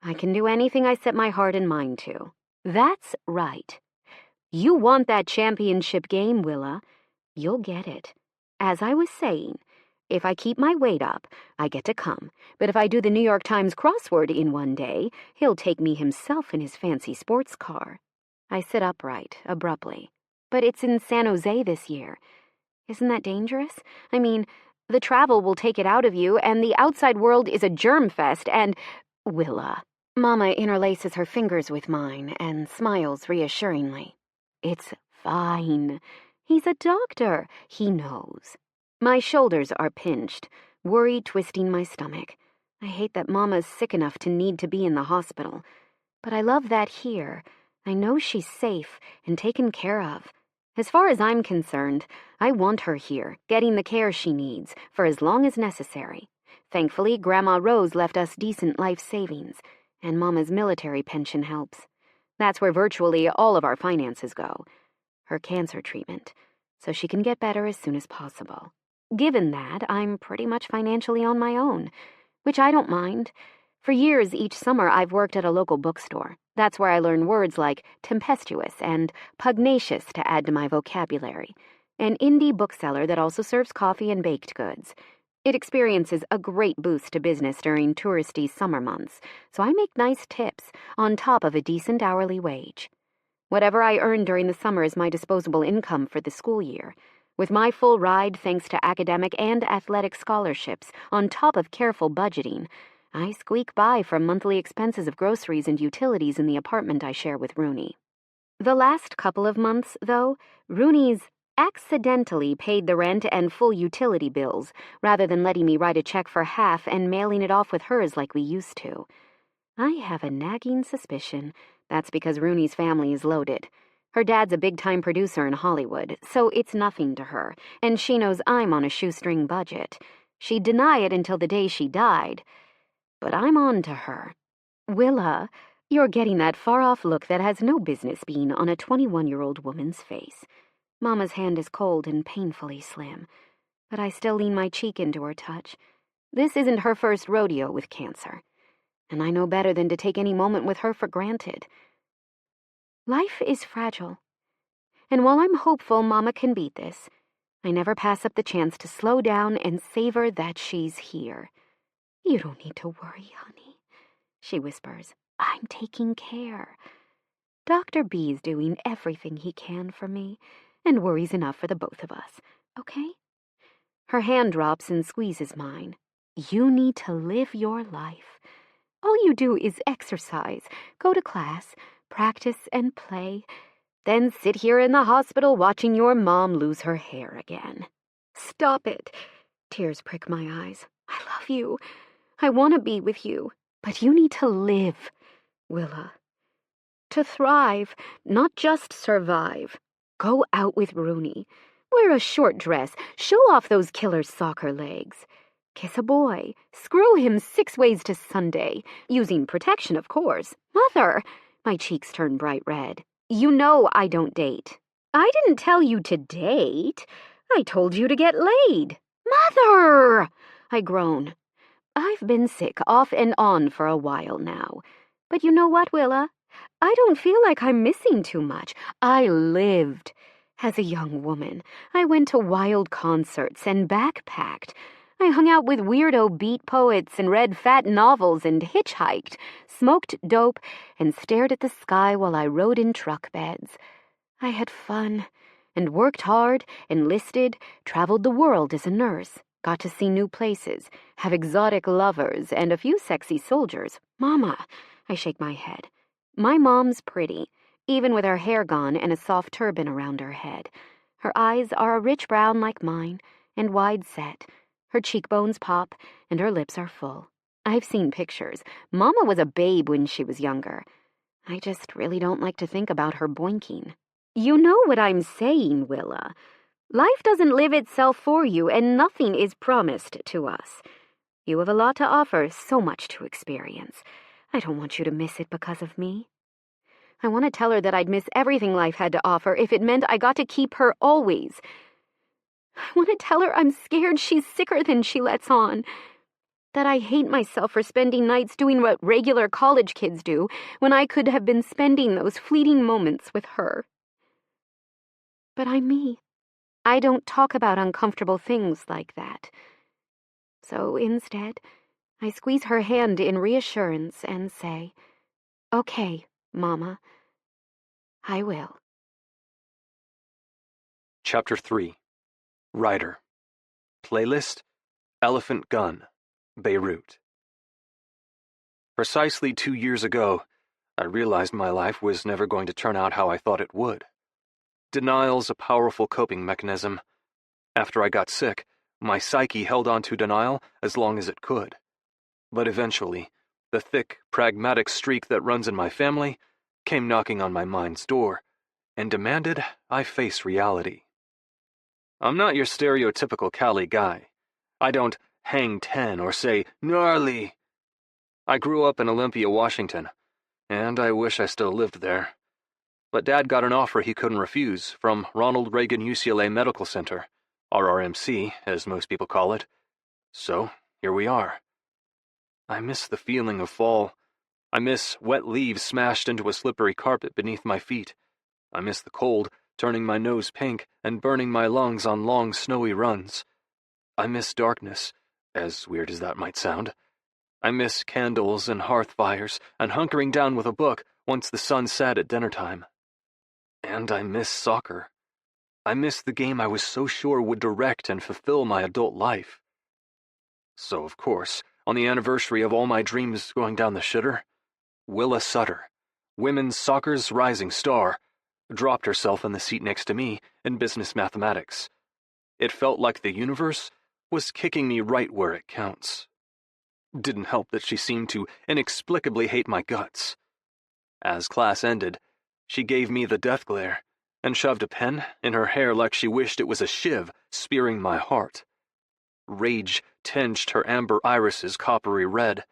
I can do anything I set my heart and mind to. That's right. You want that championship game, Willa. You'll get it. As I was saying, if I keep my weight up, I get to come. But if I do the New York Times crossword in one day, he'll take me himself in his fancy sports car. I sit upright, abruptly. But it's in San Jose this year. Isn't that dangerous? I mean, the travel will take it out of you, and the outside world is a germ fest, and... Willa. Mama interlaces her fingers with mine and smiles reassuringly. It's fine. He's a doctor. He knows. My shoulders are pinched, worry twisting my stomach. I hate that Mama's sick enough to need to be in the hospital. But I love that here. I know she's safe and taken care of. As far as I'm concerned, I want her here, getting the care she needs, for as long as necessary. Thankfully, Grandma Rose left us decent life savings, and Mama's military pension helps. That's where virtually all of our finances go. Her cancer treatment, so she can get better as soon as possible. Given that, I'm pretty much financially on my own, which I don't mind. For years, each summer, I've worked at a local bookstore. That's where I learn words like tempestuous and pugnacious to add to my vocabulary. An indie bookseller that also serves coffee and baked goods. It experiences a great boost to business during touristy summer months, so I make nice tips on top of a decent hourly wage. Whatever I earn during the summer is my disposable income for the school year. With my full ride thanks to academic and athletic scholarships, on top of careful budgeting, I squeak by for monthly expenses of groceries and utilities in the apartment I share with Rooney. The last couple of months, though, Rooney's accidentally paid the rent and full utility bills, rather than letting me write a check for half and mailing it off with hers like we used to. I have a nagging suspicion that's because Rooney's family is loaded. Her dad's a big-time producer in Hollywood, so it's nothing to her, and she knows I'm on a shoestring budget. She'd deny it until the day she died, but I'm on to her. Willa, you're getting that far-off look that has no business being on a 21-year-old woman's face. Mama's hand is cold and painfully slim, but I still lean my cheek into her touch. This isn't her first rodeo with cancer, and I know better than to take any moment with her for granted. Life is fragile, and while I'm hopeful Mama can beat this, I never pass up the chance to slow down and savor that she's here. You don't need to worry, honey, she whispers. I'm taking care. Dr. B's doing everything he can for me, and worries enough for the both of us, okay? Her hand drops and squeezes mine. You need to live your life. All you do is exercise, go to class, practice and play, then sit here in the hospital watching your mom lose her hair again. Stop it. Tears prick my eyes. I love you. I want to be with you, but you need to live, Willa. To thrive, not just survive. Go out with Rooney. Wear a short dress. Show off those killer soccer legs. Kiss a boy. Screw him 6 ways to Sunday. Using protection, of course. Mother! My cheeks turn bright red. You know I don't date. I didn't tell you to date. I told you to get laid. Mother! I groan. I've been sick off and on for a while now. But you know what, Willa? I don't feel like I'm missing too much. I lived. As a young woman, I went to wild concerts and backpacked. I hung out with weirdo beat poets and read fat novels and hitchhiked, smoked dope, and stared at the sky while I rode in truck beds. I had fun and worked hard, enlisted, traveled the world as a nurse, got to see new places, have exotic lovers, and a few sexy soldiers. Mama, I shake my head. My mom's pretty, even with her hair gone and a soft turban around her head. Her eyes are a rich brown like mine, and wide set. Her cheekbones pop, and her lips are full. I've seen pictures. Mama was a babe when she was younger. I just really don't like to think about her boinking. You know what I'm saying, Willa. Life doesn't live itself for you, and nothing is promised to us. You have a lot to offer, so much to experience. I don't want you to miss it because of me. I want to tell her that I'd miss everything life had to offer if it meant I got to keep her always. I want to tell her I'm scared she's sicker than she lets on. That I hate myself for spending nights doing what regular college kids do when I could have been spending those fleeting moments with her. But I'm me. I don't talk about uncomfortable things like that. So instead, I squeeze her hand in reassurance and say, Okay, Mama, I will. Chapter 3. Writer. Playlist, Elephant Gun, Beirut. Precisely 2 years ago, I realized my life was never going to turn out how I thought it would. Denial's a powerful coping mechanism. After I got sick, my psyche held on to denial as long as it could. But eventually, the thick, pragmatic streak that runs in my family came knocking on my mind's door and demanded I face reality. I'm not your stereotypical Cali guy. I don't hang 10 or say gnarly. I grew up in Olympia, Washington, and I wish I still lived there. But Dad got an offer he couldn't refuse from Ronald Reagan UCLA Medical Center, RRMC, as most people call it. So, here we are. I miss the feeling of fall. I miss wet leaves smashed into a slippery carpet beneath my feet. I miss the cold, turning my nose pink and burning my lungs on long, snowy runs. I miss darkness, as weird as that might sound. I miss candles and hearth fires and hunkering down with a book once the sun set at dinner time. And I miss soccer. I miss the game I was so sure would direct and fulfill my adult life. So, of course, on the anniversary of all my dreams going down the shitter, Willa Sutter, women's soccer's rising star, dropped herself in the seat next to me in business mathematics. It felt like the universe was kicking me right where it counts. Didn't help that she seemed to inexplicably hate my guts. As class ended, she gave me the death glare and shoved a pen in her hair like she wished it was a shiv spearing my heart. Rage tinged her amber irises coppery red,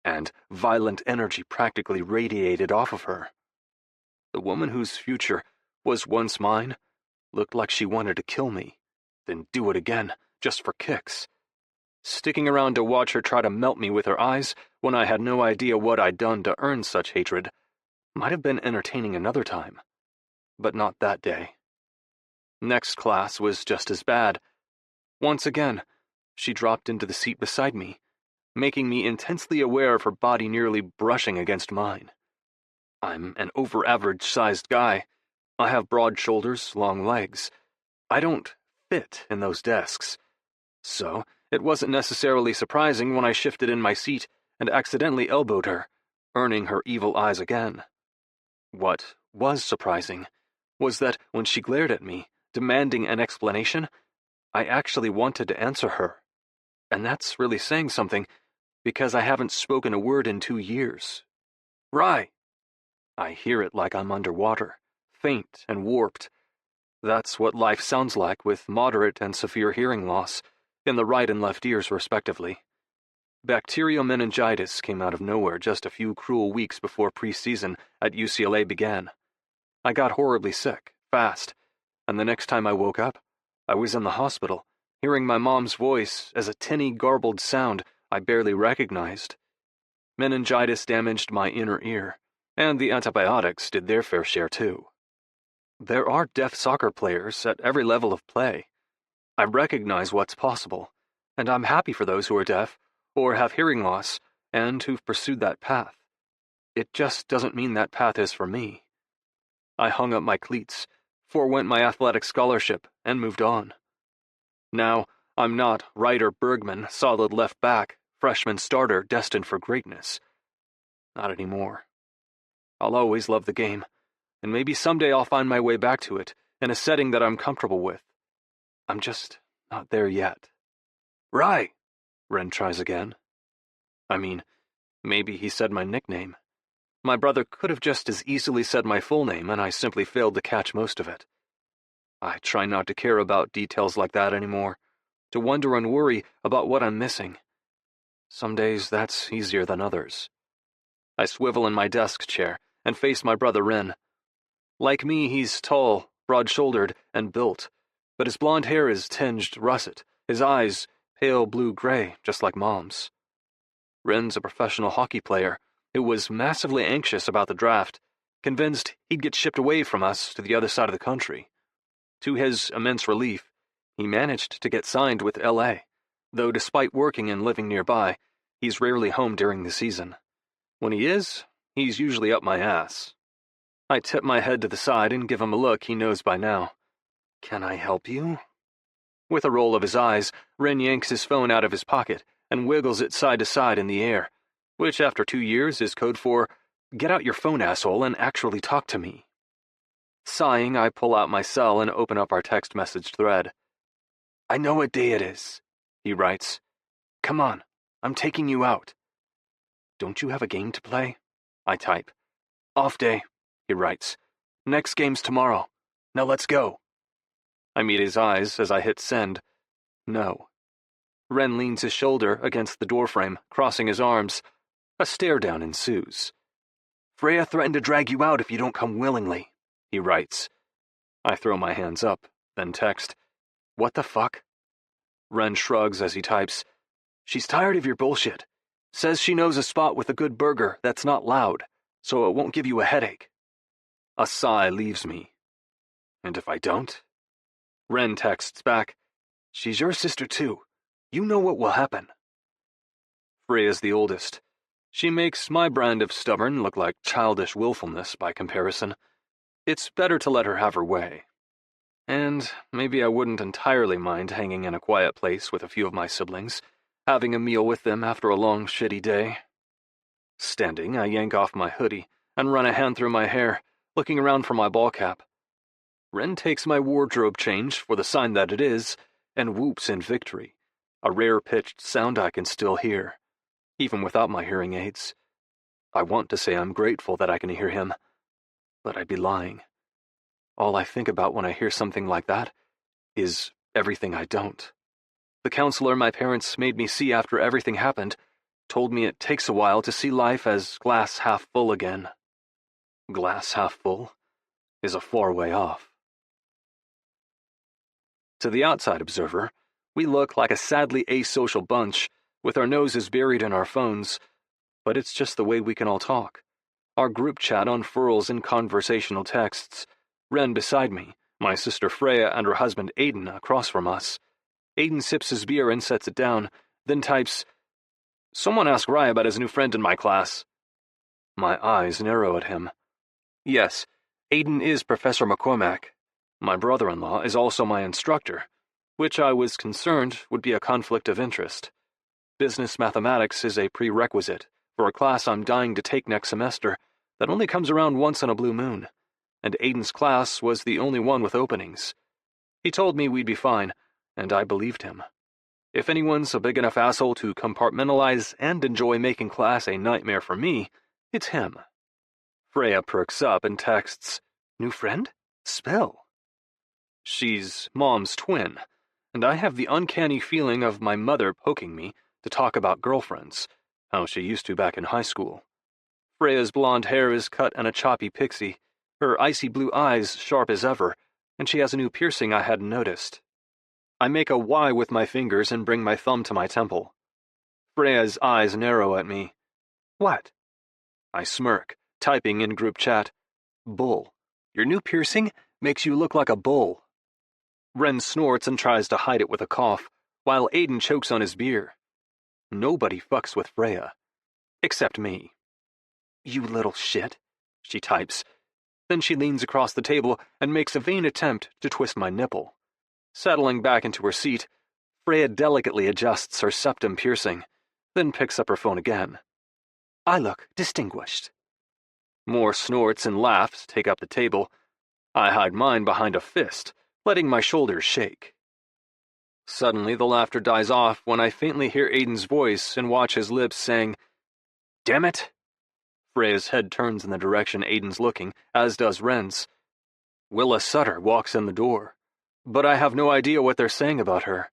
and violent energy practically radiated off of her. The woman whose future was once mine looked like she wanted to kill me, then do it again, just for kicks. Sticking around to watch her try to melt me with her eyes when I had no idea what I'd done to earn such hatred might have been entertaining another time, but not that day. Next class was just as bad. Once again, she dropped into the seat beside me, making me intensely aware of her body nearly brushing against mine. I'm an over-average-sized guy. I have broad shoulders, long legs. I don't fit in those desks. So, it wasn't necessarily surprising when I shifted in my seat and accidentally elbowed her, earning her evil eyes again. What was surprising was that when she glared at me, demanding an explanation, I actually wanted to answer her. And that's really saying something, because I haven't spoken a word in 2 years. Rye! I hear it like I'm underwater, faint and warped. That's what life sounds like with moderate and severe hearing loss, in the right and left ears respectively. Bacterial meningitis came out of nowhere just a few cruel weeks before preseason at UCLA began. I got horribly sick, fast, and the next time I woke up, I was in the hospital, hearing my mom's voice as a tinny, garbled sound I barely recognized. Meningitis damaged my inner ear, and the antibiotics did their fair share too. There are deaf soccer players at every level of play. I recognize what's possible, and I'm happy for those who are deaf or have hearing loss and who've pursued that path. It just doesn't mean that path is for me. I hung up my cleats, forewent my athletic scholarship, and moved on. Now, I'm not Ryder Bergman, solid left back, freshman starter destined for greatness. Not anymore. I'll always love the game, and maybe someday I'll find my way back to it in a setting that I'm comfortable with. I'm just not there yet. Rye! Ren tries again. I mean, maybe he said my nickname. My brother could have just as easily said my full name, and I simply failed to catch most of it. I try not to care about details like that anymore, to wonder and worry about what I'm missing. Some days that's easier than others. I swivel in my desk chair and face my brother Ren. Like me, he's tall, broad-shouldered, and built, but his blonde hair is tinged russet, his eyes pale blue-gray, just like Mom's. Ren's a professional hockey player who was massively anxious about the draft, convinced he'd get shipped away from us to the other side of the country. To his immense relief, he managed to get signed with LA, though despite working and living nearby, he's rarely home during the season. When he is, he's usually up my ass. I tip my head to the side and give him a look he knows by now. Can I help you? With a roll of his eyes, Ren yanks his phone out of his pocket and wiggles it side to side in the air, which after 2 years is code for, get out your phone, asshole, and actually talk to me. Sighing, I pull out my cell and open up our text message thread. I know what day it is, he writes. Come on, I'm taking you out. Don't you have a game to play? I type. Off day, he writes. Next game's tomorrow. Now let's go. I meet his eyes as I hit send. No. Ren leans his shoulder against the doorframe, crossing his arms. A stare-down ensues. Freya threatened to drag you out if you don't come willingly, he writes. I throw my hands up, then text. What the fuck? Ren shrugs as he types. She's tired of your bullshit. Says she knows a spot with a good burger that's not loud, so it won't give you a headache. A sigh leaves me. And if I don't? Ren texts back, she's your sister too. You know what will happen. Freya's the oldest. She makes my brand of stubborn look like childish willfulness by comparison. It's better to let her have her way. And maybe I wouldn't entirely mind hanging in a quiet place with a few of my siblings, having a meal with them after a long, shitty day. Standing, I yank off my hoodie and run a hand through my hair, looking around for my ball cap. Ren takes my wardrobe change for the sign that it is, and whoops in victory, a rare-pitched sound I can still hear, even without my hearing aids. I want to say I'm grateful that I can hear him, but I'd be lying. All I think about when I hear something like that is everything I don't. The counselor my parents made me see after everything happened told me it takes a while to see life as glass half full again. Glass half full is a far way off. To the outside observer, we look like a sadly asocial bunch, with our noses buried in our phones, but it's just the way we can all talk. Our group chat unfurls in conversational texts. Ren beside me, my sister Freya and her husband Aiden across from us. Aiden sips his beer and sets it down, then types, "Someone ask Rye about his new friend in my class." My eyes narrow at him. Yes, Aiden is Professor McCormack. My brother-in-law is also my instructor, which I was concerned would be a conflict of interest. Business mathematics is a prerequisite for a class I'm dying to take next semester that only comes around once in a blue moon, and Aiden's class was the only one with openings. He told me we'd be fine, and I believed him. If anyone's a big enough asshole to compartmentalize and enjoy making class a nightmare for me, it's him. Freya perks up and texts, "New friend? Spell." She's Mom's twin, and I have the uncanny feeling of my mother poking me to talk about girlfriends, how she used to back in high school. Freya's blonde hair is cut in a choppy pixie, her icy blue eyes sharp as ever, and she has a new piercing I hadn't noticed. I make a Y with my fingers and bring my thumb to my temple. Freya's eyes narrow at me. "What?" I smirk, typing in group chat, "Bull. Your new piercing makes you look like a bull." Ren snorts and tries to hide it with a cough, while Aiden chokes on his beer. Nobody fucks with Freya. Except me. "You little shit," she types. Then she leans across the table and makes a vain attempt to twist my nipple. Settling back into her seat, Freya delicately adjusts her septum piercing, then picks up her phone again. "I look distinguished." More snorts and laughs take up the table. I hide mine behind a fist, letting my shoulders shake. Suddenly the laughter dies off when I faintly hear Aiden's voice and watch his lips saying, "Damn it." Freya's head turns in the direction Aiden's looking, as does Ren's. Willa Sutter walks in the door, but I have no idea what they're saying about her.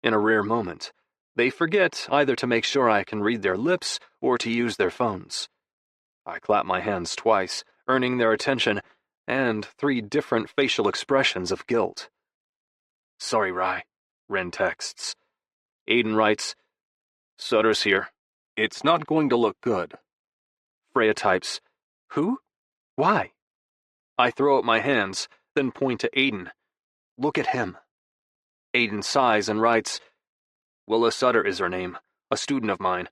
In a rare moment, they forget either to make sure I can read their lips or to use their phones. I clap my hands twice, earning their attention, and 3 different facial expressions of guilt. "Sorry, Rye," Ren texts. Aiden writes, "Sutter's here. It's not going to look good." Freya types, "Who? Why?" I throw up my hands, then point to Aiden. "Look at him." Aiden sighs and writes, "Willa Sutter is her name, a student of mine.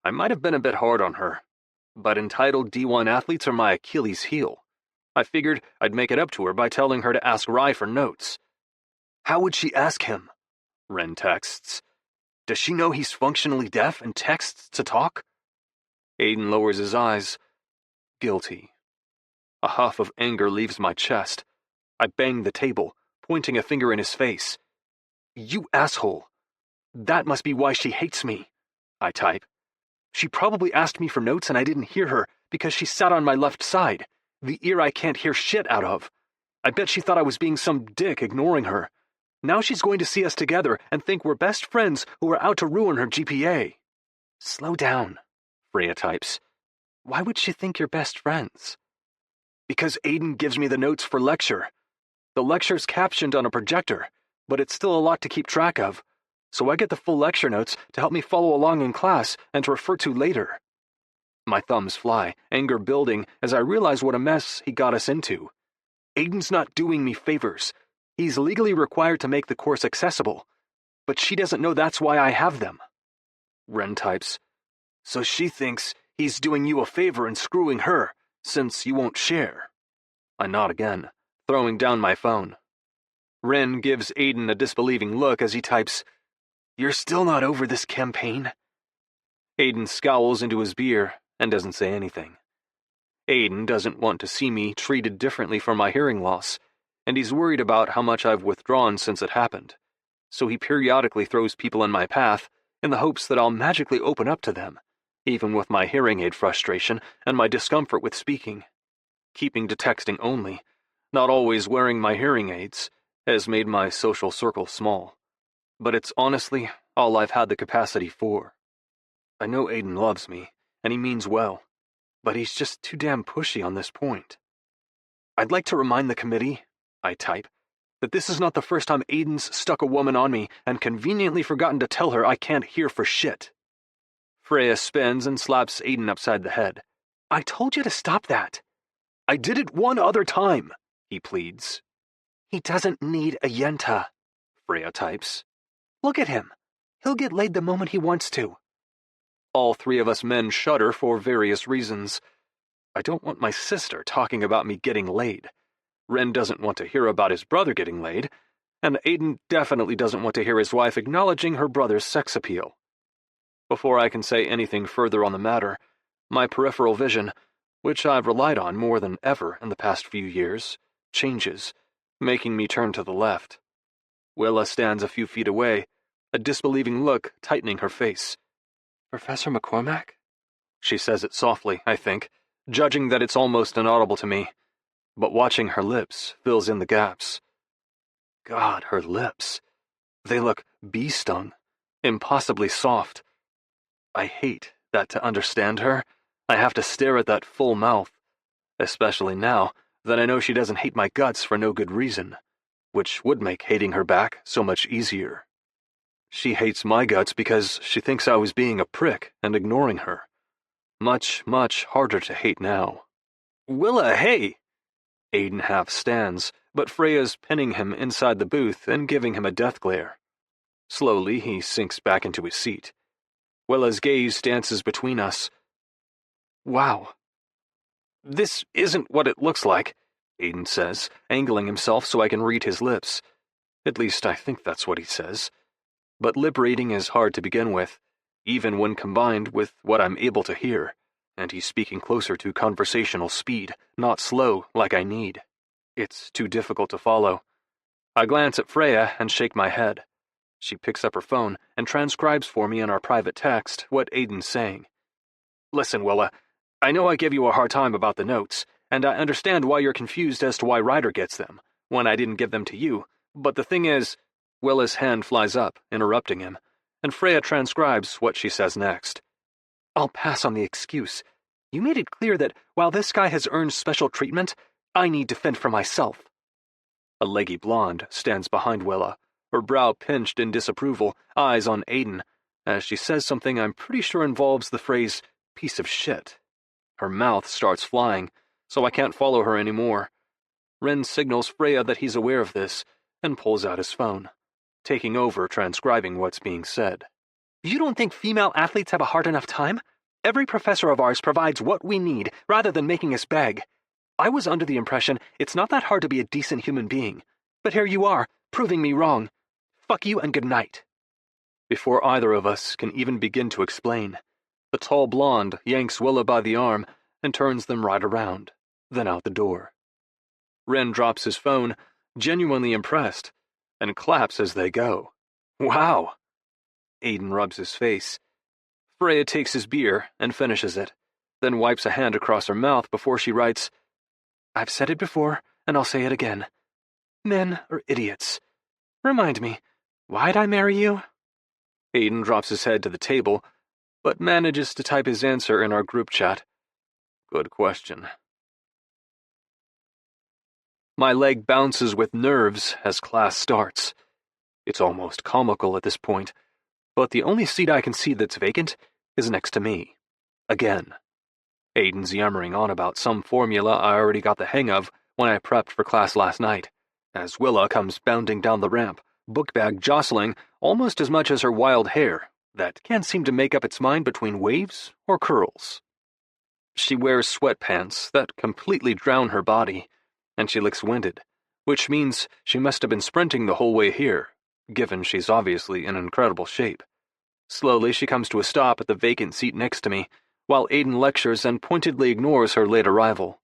I might have been a bit hard on her, but entitled D1 athletes are my Achilles heel. I figured I'd make it up to her by telling her to ask Rye for notes." "How would she ask him?" Ren texts. "Does she know he's functionally deaf and texts to talk?" Aiden lowers his eyes. Guilty. A huff of anger leaves my chest. I bang the table, pointing a finger in his face. "You asshole. That must be why she hates me," I type. "She probably asked me for notes and I didn't hear her because she sat on my left side, the ear I can't hear shit out of. I bet she thought I was being some dick ignoring her. Now she's going to see us together and think we're best friends who are out to ruin her GPA." "Slow down," Freya types. "Why would she think you're best friends?" "Because Aiden gives me the notes for lecture. The lecture's captioned on a projector, but it's still a lot to keep track of. so I get the full lecture notes to help me follow along in class and to refer to later. My thumbs fly, anger building as I realize what a mess he got us into. Aiden's not doing me favors. He's legally required to make the course accessible, but she doesn't know that's why I have them. Ren types, so she thinks he's doing you a favor and screwing her, since you won't share. I nod again, throwing down my phone. Ren gives Aiden a disbelieving look as he types, "You're still not over this campaign?" Aiden scowls into his beer and doesn't say anything. Aiden doesn't want to see me treated differently for my hearing loss, and he's worried about how much I've withdrawn since it happened, so he periodically throws people in my path in the hopes that I'll magically open up to them, even with my hearing aid frustration and my discomfort with speaking. Keeping to texting only, not always wearing my hearing aids, has made my social circle small, but it's honestly all I've had the capacity for. I know Aiden loves me, and he means well, but he's just too damn pushy on this point. I'd like to remind the committee, I type, that this is not the first time Aiden's stuck a woman on me and conveniently forgotten to tell her I can't hear for shit. Freya spins and slaps Aiden upside the head. I told you to stop that. I did it one other time, he pleads. He doesn't need a yenta, Freya types. Look at him. He'll get laid the moment he wants to. All three of us men shudder for various reasons. I don't want my sister talking about me getting laid. Ren doesn't want to hear about his brother getting laid, and Aiden definitely doesn't want to hear his wife acknowledging her brother's sex appeal. Before I can say anything further on the matter, my peripheral vision, which I've relied on more than ever in the past few years, changes, making me turn to the left. Willa stands a few feet away, a disbelieving look tightening her face. Professor McCormack? She says it softly, I think, judging that it's almost inaudible to me, but watching her lips fills in the gaps. God, her lips. They look bee-stung, impossibly soft. I hate that to understand her, I have to stare at that full mouth, especially now that I know she doesn't hate my guts for no good reason, which would make hating her back so much easier. She hates my guts because she thinks I was being a prick and ignoring her. Much, much harder to hate now. Willa, hey! Aiden half stands, but Freya's pinning him inside the booth and giving him a death glare. Slowly, he sinks back into his seat. Willa's gaze dances between us. Wow. This isn't what it looks like, Aiden says, angling himself so I can read his lips. At least I think that's what he says. But lip reading is hard to begin with, even when combined with what I'm able to hear, and he's speaking closer to conversational speed, not slow like I need. It's too difficult to follow. I glance at Freya and shake my head. She picks up her phone and transcribes for me in our private text what Aiden's saying. Listen, Willa, I know I give you a hard time about the notes, and I understand why you're confused as to why Ryder gets them, when I didn't give them to you, but the thing is... Willa's hand flies up, interrupting him, and Freya transcribes what she says next. I'll pass on the excuse. You made it clear that while this guy has earned special treatment, I need to fend for myself. A leggy blonde stands behind Willa, her brow pinched in disapproval, eyes on Aiden, as she says something I'm pretty sure involves the phrase, piece of shit. Her mouth starts flying, so I can't follow her anymore. Ren signals Freya that he's aware of this, and pulls out his phone, taking over transcribing what's being said. You don't think female athletes have a hard enough time? Every professor of ours provides what we need, rather than making us beg. I was under the impression it's not that hard to be a decent human being, but here you are, proving me wrong. Fuck you and good night. Before either of us can even begin to explain, the tall blonde yanks Willa by the arm and turns them right around, then out the door. Ren drops his phone, genuinely impressed, and claps as they go. Wow! Aiden rubs his face. Freya takes his beer and finishes it, then wipes a hand across her mouth before she writes, I've said it before, and I'll say it again. Men are idiots. Remind me, why'd I marry you? Aiden drops his head to the table, but manages to type his answer in our group chat. Good question. My leg bounces with nerves as class starts. It's almost comical at this point, but the only seat I can see that's vacant is next to me. Again. Aiden's yammering on about some formula I already got the hang of when I prepped for class last night, as Willa comes bounding down the ramp, book bag jostling almost as much as her wild hair that can't seem to make up its mind between waves or curls. She wears sweatpants that completely drown her body, and she looks winded, which means she must have been sprinting the whole way here, given she's obviously in incredible shape. Slowly she comes to a stop at the vacant seat next to me, while Aiden lectures and pointedly ignores her late arrival.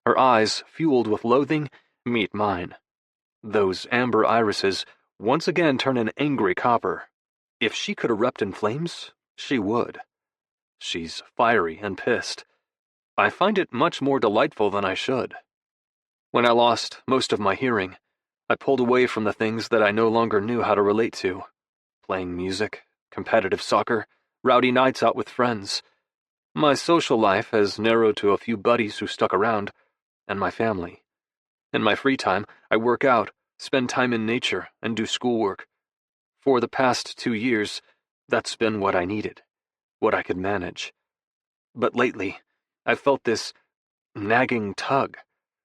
Her eyes, fueled with loathing, meet mine. Those amber irises once again turn an angry copper. If she could erupt in flames, she would. She's fiery and pissed. I find it much more delightful than I should. When I lost most of my hearing, I pulled away from the things that I no longer knew how to relate to. Playing music, competitive soccer, rowdy nights out with friends. My social life has narrowed to a few buddies who stuck around, and my family. In my free time, I work out, spend time in nature, and do schoolwork. For the past 2 years, that's been what I needed, what I could manage. But lately, I've felt this nagging tug,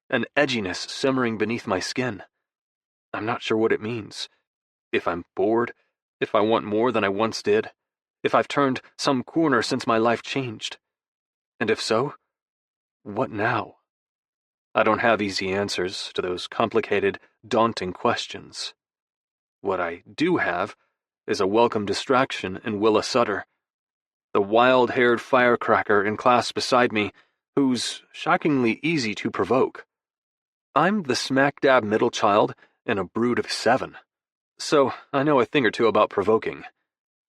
an edginess simmering beneath my skin. I'm not sure what it means. If I'm bored, if I want more than I once did, if I've turned some corner since my life changed. And if so, what now? I don't have easy answers to those complicated, daunting questions. What I do have is a welcome distraction in Willa Sutter, the wild-haired firecracker in class beside me, who's shockingly easy to provoke. I'm the smack-dab middle child in a brood of 7, so I know a thing or two about provoking.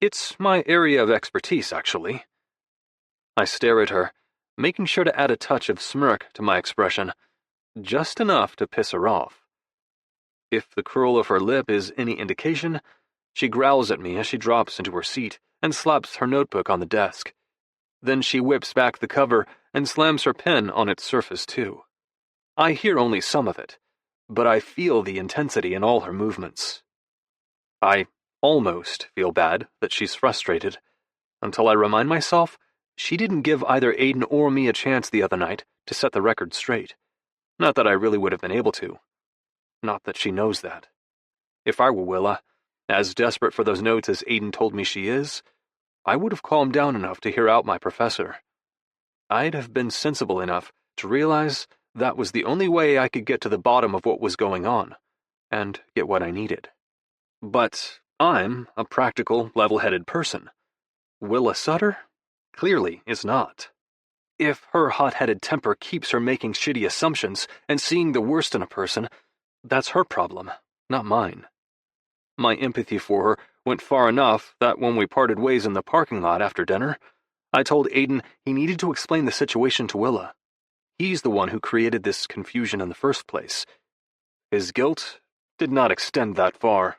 It's my area of expertise, actually. I stare at her, making sure to add a touch of smirk to my expression, just enough to piss her off. If the curl of her lip is any indication, she growls at me as she drops into her seat and slaps her notebook on the desk. Then she whips back the cover and slams her pen on its surface too. I hear only some of it, but I feel the intensity in all her movements. I almost feel bad that she's frustrated, until I remind myself she didn't give either Aiden or me a chance the other night to set the record straight. Not that I really would have been able to. Not that she knows that. If I were Willa, as desperate for those notes as Aiden told me she is, I would have calmed down enough to hear out my professor. I'd have been sensible enough to realize that was the only way I could get to the bottom of what was going on, and get what I needed. But I'm a practical, level-headed person. Willa Sutter clearly is not. If her hot-headed temper keeps her making shitty assumptions and seeing the worst in a person, that's her problem, not mine. My empathy for her went far enough that when we parted ways in the parking lot after dinner, I told Aiden he needed to explain the situation to Willa. He's the one who created this confusion in the first place. His guilt did not extend that far.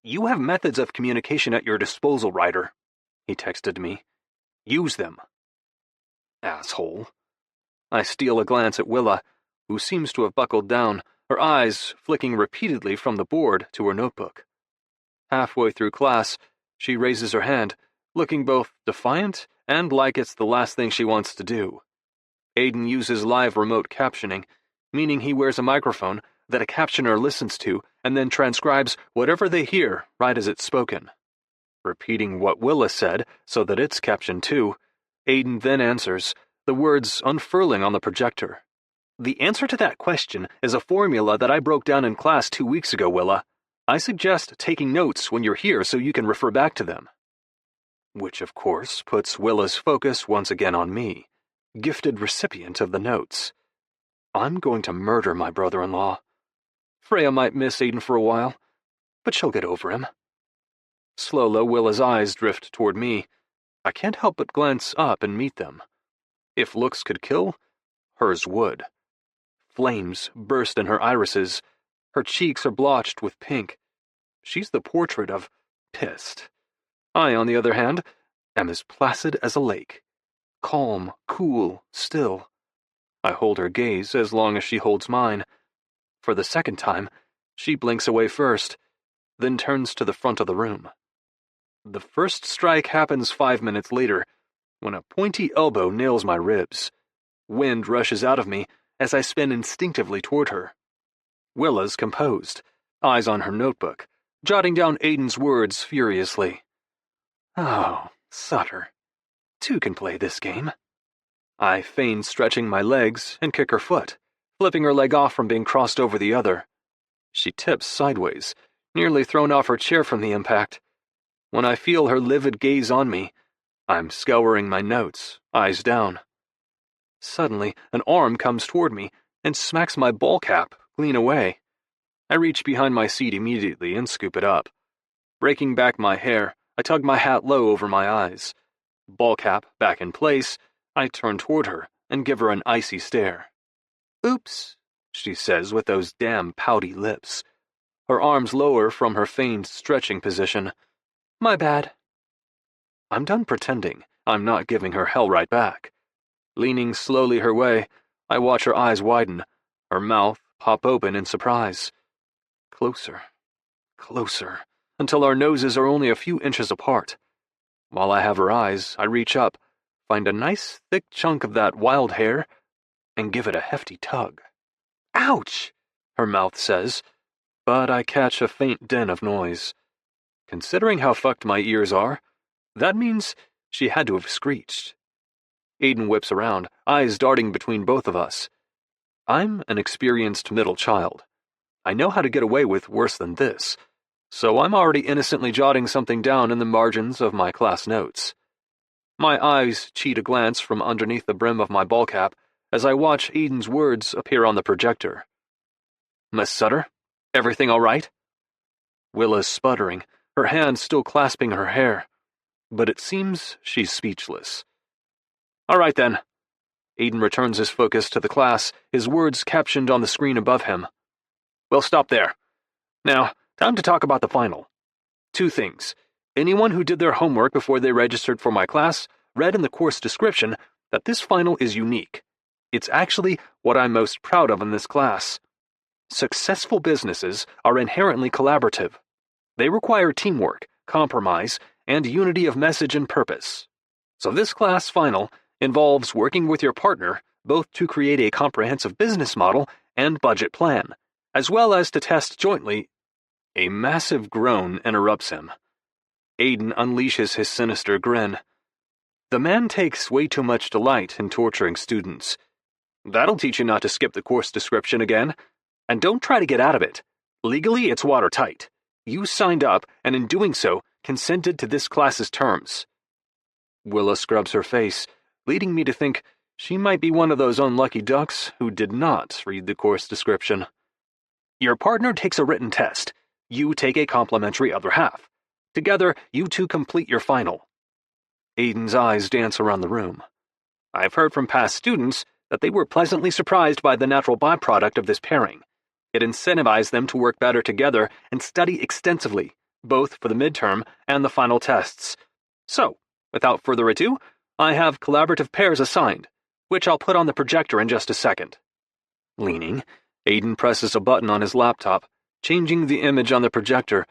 "You have methods of communication at your disposal, Ryder," he texted me. "Use them." Asshole. I steal a glance at Willa, who seems to have buckled down, her eyes flicking repeatedly from the board to her notebook. Halfway through class, she raises her hand, looking both defiant and like it's the last thing she wants to do. Aiden uses live remote captioning, meaning he wears a microphone that a captioner listens to and then transcribes whatever they hear right as it's spoken. Repeating what Willa said so that it's captioned too, Aiden then answers, the words unfurling on the projector. "The answer to that question is a formula that I broke down in class 2 weeks ago, Willa. I suggest taking notes when you're here so you can refer back to them." Which, of course, puts Willa's focus once again on me, gifted recipient of the notes. I'm going to murder my brother-in-law. Freya might miss Aiden for a while, but she'll get over him. Slowly, Willa's eyes drift toward me. I can't help but glance up and meet them. If looks could kill, hers would. Flames burst in her irises. Her cheeks are blotched with pink. She's the portrait of pissed. I, on the other hand, am as placid as a lake. Calm, cool, still. I hold her gaze as long as she holds mine. For the second time, she blinks away first, then turns to the front of the room. The first strike happens 5 minutes later, when a pointy elbow nails my ribs. Wind rushes out of me as I spin instinctively toward her. Willa's composed, eyes on her notebook, jotting down Aiden's words furiously. Oh, Sutter. Two can play this game. I feign stretching my legs and kick her foot, flipping her leg off from being crossed over the other. She tips sideways, nearly thrown off her chair from the impact. When I feel her livid gaze on me, I'm scouring my notes, eyes down. Suddenly, an arm comes toward me and smacks my ball cap clean away. I reach behind my seat immediately and scoop it up. Breaking back my hair, I tug my hat low over my eyes. Ball cap back in place, I turn toward her and give her an icy stare. Oops, she says with those damn pouty lips. Her arms lower from her feigned stretching position. My bad. I'm done pretending. I'm not giving her hell right back. Leaning slowly her way, I watch her eyes widen, her mouth pop open in surprise. Closer, closer, until our noses are only a few inches apart. While I have her eyes, I reach up, find a nice thick chunk of that wild hair, and give it a hefty tug. Ouch! Her mouth says, but I catch a faint din of noise. Considering how fucked my ears are, that means she had to have screeched. Aiden whips around, eyes darting between both of us. I'm an experienced middle child. I know how to get away with worse than this, so I'm already innocently jotting something down in the margins of my class notes. My eyes cheat a glance from underneath the brim of my ball cap as I watch Aiden's words appear on the projector. Miss Sutter, everything all right? Willa's sputtering, her hand still clasping her hair, but it seems she's speechless. All right then. Aiden returns his focus to the class, his words captioned on the screen above him. We'll stop there. Now, time to talk about the final. 2 things. Anyone who did their homework before they registered for my class read in the course description that this final is unique. It's actually what I'm most proud of in this class. Successful businesses are inherently collaborative. They require teamwork, compromise, and unity of message and purpose. So this class final involves working with your partner both to create a comprehensive business model and budget plan, as well as to test jointly. A massive groan interrupts him. Aiden unleashes his sinister grin. The man takes way too much delight in torturing students. That'll teach you not to skip the course description again. And don't try to get out of it. Legally, it's watertight. You signed up, and in doing so, consented to this class's terms. Willa scrubs her face, leading me to think she might be one of those unlucky ducks who did not read the course description. Your partner takes a written test. You take a complimentary other half. Together, you two complete your final. Aiden's eyes dance around the room. I've heard from past students that they were pleasantly surprised by the natural byproduct of this pairing. It incentivized them to work better together and study extensively, both for the midterm and the final tests. So, without further ado, I have collaborative pairs assigned, which I'll put on the projector in just a second. Leaning, Aiden presses a button on his laptop, changing the image on the projector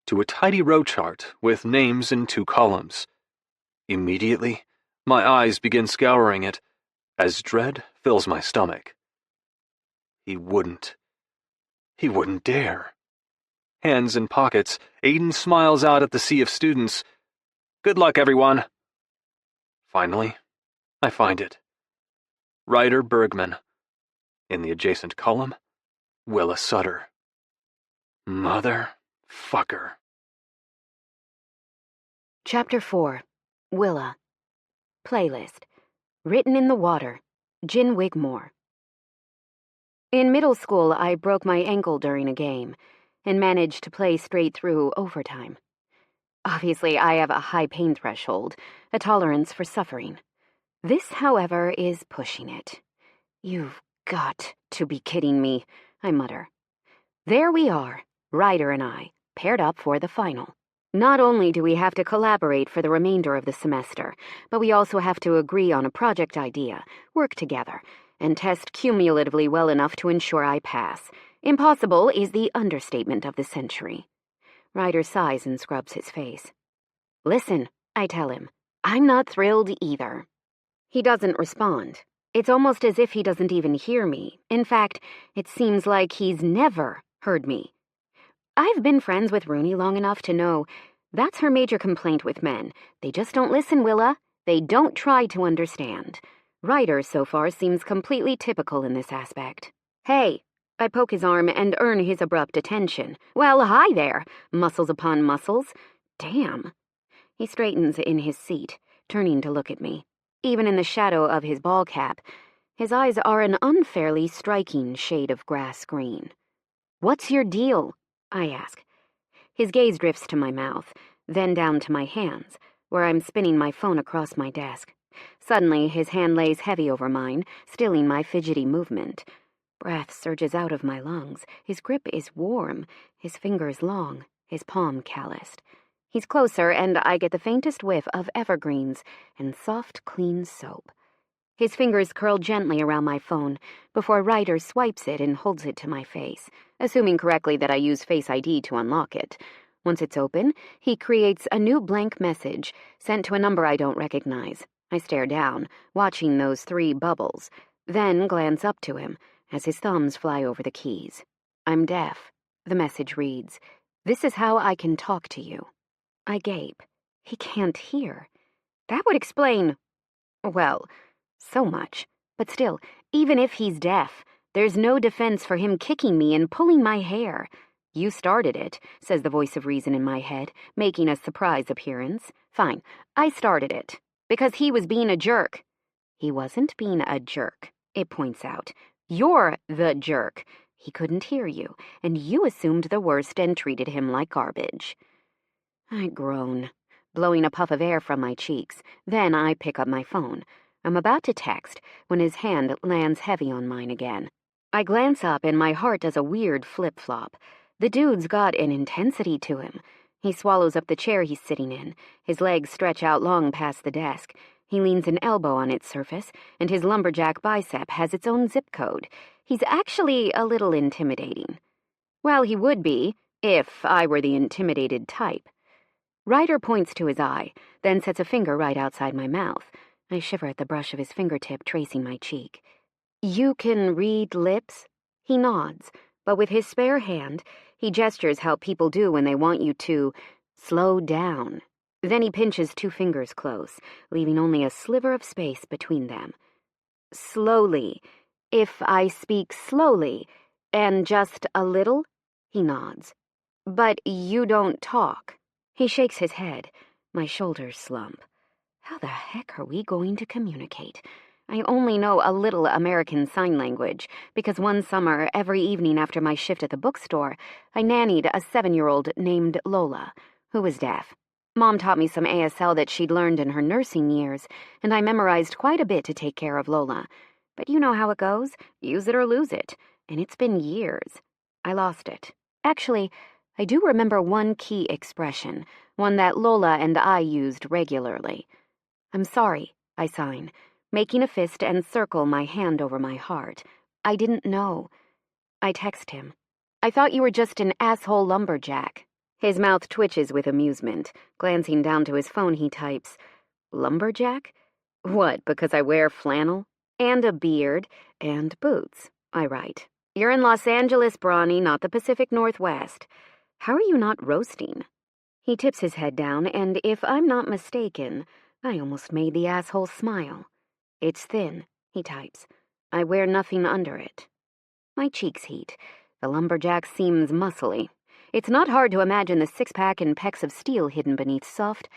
to a tidy row chart with names in 2 columns. Immediately, my eyes begin scouring it, as dread fills my stomach. He wouldn't dare. Hands in pockets, Aiden smiles out at the sea of students. Good luck, everyone. Finally, I find it. Ryder Bergman. In the adjacent column, Willa Sutter. Motherfucker. Chapter 4. Willa. Playlist. Written in the Water. Gin Wigmore. In middle school, I broke my ankle during a game and managed to play straight through overtime. Obviously, I have a high pain threshold, a tolerance for suffering. This, however, is pushing it. You've got to be kidding me, I mutter. There we are, Ryder and I, paired up for the final. Not only do we have to collaborate for the remainder of the semester, but we also have to agree on a project idea, work together, and test cumulatively well enough to ensure I pass. Impossible is the understatement of the century. Ryder sighs and scrubs his face. Listen, I tell him. I'm not thrilled either. He doesn't respond. It's almost as if he doesn't even hear me. In fact, it seems like he's never heard me. I've been friends with Rooney long enough to know that's her major complaint with men. They just don't listen, Willa. They don't try to understand. Ryder, so far, seems completely typical in this aspect. Hey, I poke his arm and earn his abrupt attention. Well, hi there, muscles upon muscles. Damn. He straightens in his seat, turning to look at me. Even in the shadow of his ball cap, his eyes are an unfairly striking shade of grass green. What's your deal? I ask. His gaze drifts to my mouth, then down to my hands, where I'm spinning my phone across my desk. Suddenly, his hand lays heavy over mine, stilling my fidgety movement. Breath surges out of my lungs. His grip is warm, his fingers long, his palm calloused. He's closer, and I get the faintest whiff of evergreens and soft, clean soap. His fingers curl gently around my phone before Ryder swipes it and holds it to my face, assuming correctly that I use Face ID to unlock it. Once it's open, he creates a new blank message sent to a number I don't recognize. I stare down, watching those 3 bubbles, then glance up to him as his thumbs fly over the keys. I'm deaf. The message reads, "This is how I can talk to you." I gape. He can't hear. That would explain, well, so much. But still, even if he's deaf, there's no defense for him kicking me and pulling my hair. You started it, says the voice of reason in my head, making a surprise appearance. Fine, I started it. Because he was being a jerk. He wasn't being a jerk, it points out. You're the jerk. He couldn't hear you, and you assumed the worst and treated him like garbage. I groan, blowing a puff of air from my cheeks. Then I pick up my phone. I'm about to text when his hand lands heavy on mine again. I glance up and my heart does a weird flip-flop. The dude's got an intensity to him. He swallows up the chair he's sitting in. His legs stretch out long past the desk. He leans an elbow on its surface, and his lumberjack bicep has its own zip code. He's actually a little intimidating. Well, he would be, if I were the intimidated type. Ryder points to his eye, then sets a finger right outside my mouth. I shiver at the brush of his fingertip tracing my cheek. You can read lips? He nods, but with his spare hand, he gestures how people do when they want you to slow down. Then he pinches 2 fingers close, leaving only a sliver of space between them. Slowly. If I speak slowly, and just a little? He nods. But you don't talk. He shakes his head. My shoulders slump. How the heck are we going to communicate? I only know a little American Sign Language, because one summer, every evening after my shift at the bookstore, I nannied a 7-year-old named Lola, who was deaf. Mom taught me some ASL that she'd learned in her nursing years, and I memorized quite a bit to take care of Lola. But you know how it goes. Use it or lose it. And it's been years. I lost it. Actually, I do remember one key expression, one that Lola and I used regularly. I'm sorry, I sign, making a fist and circle my hand over my heart. I didn't know. I text him. I thought you were just an asshole lumberjack. His mouth twitches with amusement. Glancing down to his phone, he types, Lumberjack? What, because I wear flannel? And a beard, and boots, I write. You're in Los Angeles, Brawny, not the Pacific Northwest. How are you not roasting? He tips his head down, and if I'm not mistaken, I almost made the asshole smile. It's thin, he types. I wear nothing under it. My cheeks heat. The lumberjack seems muscly. It's not hard to imagine the 6-pack and pecs of steel hidden beneath soft,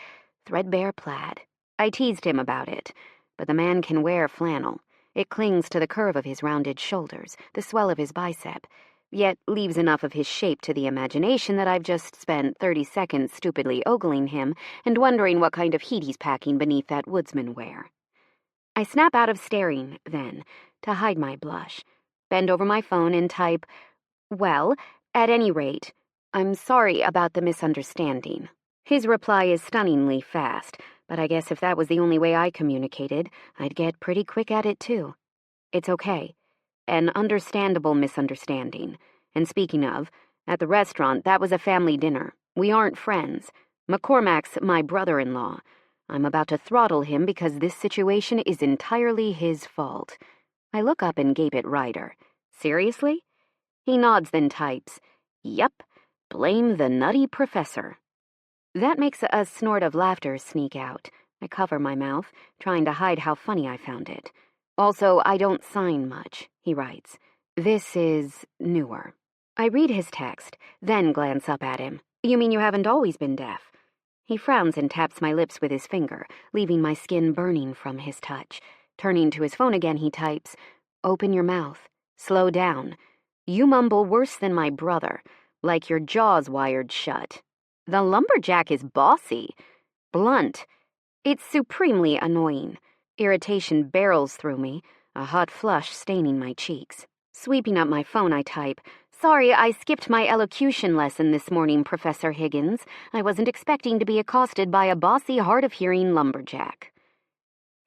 threadbare plaid. I teased him about it, but the man can wear flannel. It clings to the curve of his rounded shoulders, the swell of his bicep, yet leaves enough of his shape to the imagination that I've just spent 30 seconds stupidly ogling him and wondering what kind of heat he's packing beneath that woodsman wear. I snap out of staring, then, to hide my blush, bend over my phone and type, well, at any rate, I'm sorry about the misunderstanding. His reply is stunningly fast, but I guess if that was the only way I communicated, I'd get pretty quick at it too. It's okay. An understandable misunderstanding. And speaking of, at the restaurant, that was a family dinner. We aren't friends. McCormack's my brother-in-law. I'm about to throttle him because this situation is entirely his fault. I look up and gape at Ryder. Seriously? He nods, then types, "Yup, blame the nutty professor." That makes a snort of laughter sneak out. I cover my mouth, trying to hide how funny I found it. "Also, I don't sign much," he writes. "This is newer." I read his text, then glance up at him. "You mean you haven't always been deaf?" He frowns and taps my lips with his finger, leaving my skin burning from his touch. Turning to his phone again, he types, "Open your mouth. Slow down. You mumble worse than my brother, like your jaw's wired shut. The lumberjack is bossy. Blunt. It's supremely annoying. Irritation barrels through me, a hot flush staining my cheeks. Sweeping up my phone, I type, "Sorry, I skipped my elocution lesson this morning, Professor Higgins. I wasn't expecting to be accosted by a bossy, hard-of-hearing lumberjack."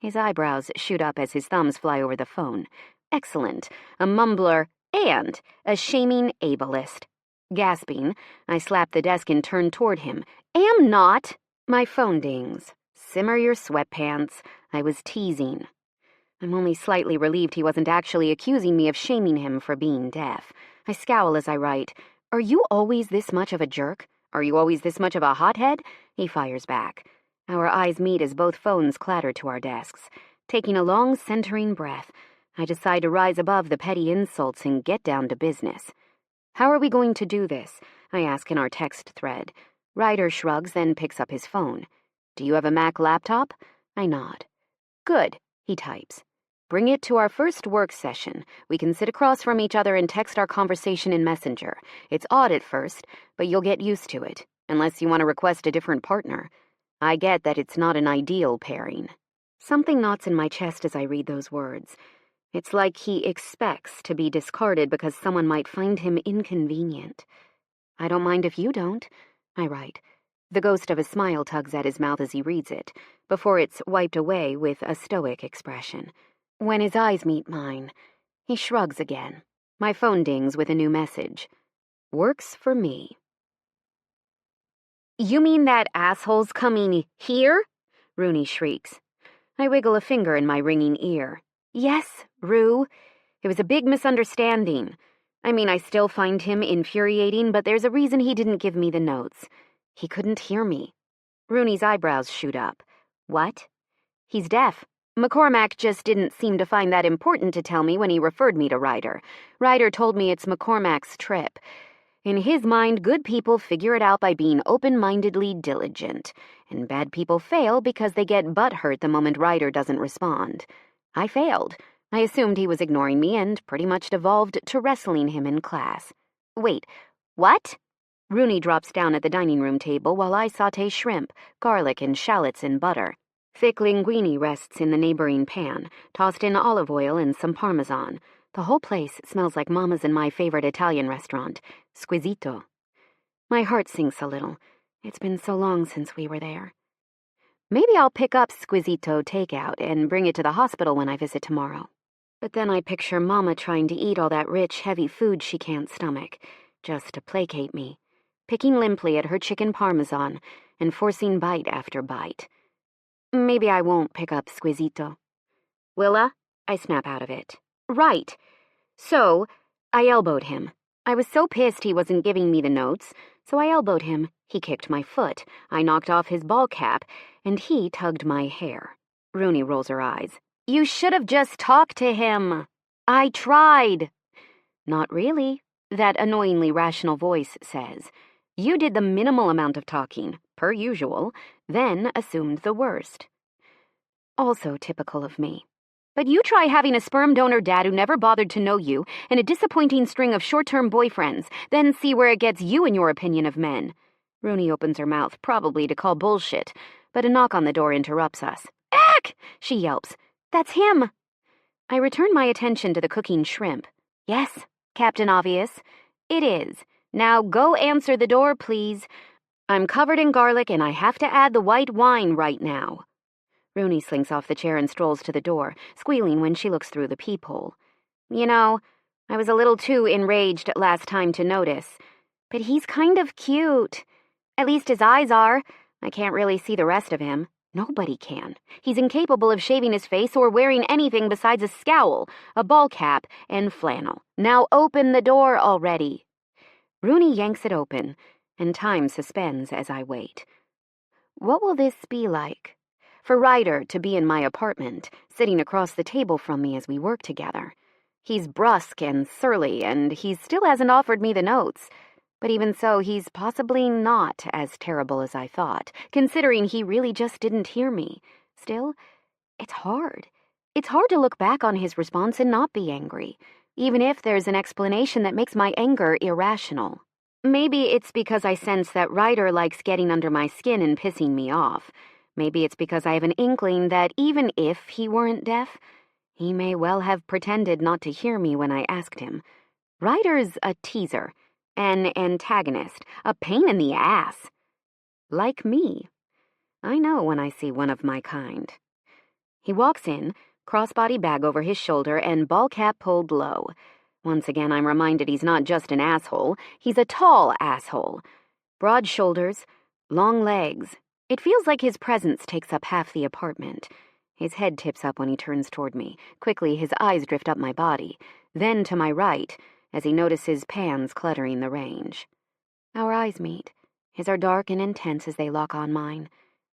His eyebrows shoot up as his thumbs fly over the phone. Excellent. A mumbler and a shaming ableist. Gasping, I slap the desk and turn toward him. "Am not." My phone dings. "Simmer your sweatpants." I was teasing. I'm only slightly relieved he wasn't actually accusing me of shaming him for being deaf. I scowl as I write, "Are you always this much of a jerk? Are you always this much of a hothead?" He fires back. Our eyes meet as both phones clatter to our desks. Taking a long, centering breath, I decide to rise above the petty insults and get down to business. "How are we going to do this?" I ask in our text thread. Ryder shrugs, then picks up his phone. "Do you have a Mac laptop?" I nod. "Good," he types. "Bring it to our first work session. We can sit across from each other and text our conversation in Messenger. It's odd at first, but you'll get used to it, unless you want to request a different partner. I get that it's not an ideal pairing." Something knots in my chest as I read those words. It's like he expects to be discarded because someone might find him inconvenient. "I don't mind if you don't," I write. The ghost of a smile tugs at his mouth as he reads it, before it's wiped away with a stoic expression. When his eyes meet mine, he shrugs again. My phone dings with a new message. "Works for me." "You mean that asshole's coming here?" Rooney shrieks. I wiggle a finger in my ringing ear. "Yes, Rue. It was a big misunderstanding. I mean, I still find him infuriating, but there's a reason he didn't give me the notes. He couldn't hear me." Rooney's eyebrows shoot up. "What?" "He's deaf. McCormack just didn't seem to find that important to tell me when he referred me to Ryder. Ryder told me it's McCormack's trip. In his mind, good people figure it out by being open-mindedly diligent, and bad people fail because they get butthurt the moment Ryder doesn't respond. I failed. I assumed he was ignoring me and pretty much devolved to wrestling him in class. Wait, what?" Rooney drops down at the dining room table while I saute shrimp, garlic, and shallots in butter. Thick linguine rests in the neighboring pan, tossed in olive oil and some Parmesan. The whole place smells like Mama's and my favorite Italian restaurant, Squisito. My heart sinks a little. It's been so long since we were there. Maybe I'll pick up Squisito takeout and bring it to the hospital when I visit tomorrow. But then I picture Mama trying to eat all that rich, heavy food she can't stomach, just to placate me, picking limply at her chicken Parmesan and forcing bite after bite. Maybe I won't pick up Squisito. "Willa?" I snap out of it. "Right. So, I elbowed him. I was so pissed he wasn't giving me the notes, so I elbowed him. He kicked my foot. I knocked off his ball cap, and he tugged my hair." Rooney rolls her eyes. "You should have just talked to him." "I tried." "Not really," that annoyingly rational voice says. "You did the minimal amount of talking, per usual, then assumed the worst." Also typical of me. "But you try having a sperm donor dad who never bothered to know you and a disappointing string of short-term boyfriends, then see where it gets you in your opinion of men." Rooney opens her mouth, probably to call bullshit, but a knock on the door interrupts us. "Ack!" she yelps. "That's him." I return my attention to the cooking shrimp. "Yes, Captain Obvious. It is. Now go answer the door, please. I'm covered in garlic and I have to add the white wine right now." Rooney slinks off the chair and strolls to the door, squealing when she looks through the peephole. "You know, I was a little too enraged last time to notice, but he's kind of cute. At least his eyes are. I can't really see the rest of him. Nobody can. He's incapable of shaving his face or wearing anything besides a scowl, a ball cap, and flannel. Now open the door already. Rooney yanks it open, and time suspends as I wait. What will this be like? For Ryder to be in my apartment, sitting across the table from me as we work together. He's brusque and surly, and he still hasn't offered me the notes. But even so, he's possibly not as terrible as I thought, considering he really just didn't hear me. Still, it's hard. It's hard to look back on his response and not be angry, even if there's an explanation that makes my anger irrational. Maybe it's because I sense that Ryder likes getting under my skin and pissing me off. Maybe it's because I have an inkling that even if he weren't deaf, he may well have pretended not to hear me when I asked him. Ryder's a teaser, an antagonist, a pain in the ass. Like me. I know when I see one of my kind. He walks in, crossbody bag over his shoulder and ball cap pulled low. Once again, I'm reminded he's not just an asshole, he's a tall asshole. Broad shoulders, long legs. It feels like his presence takes up half the apartment. His head tips up when he turns toward me. Quickly, his eyes drift up my body, then to my right, as he notices pans cluttering the range. Our eyes meet. His are dark and intense as they lock on mine.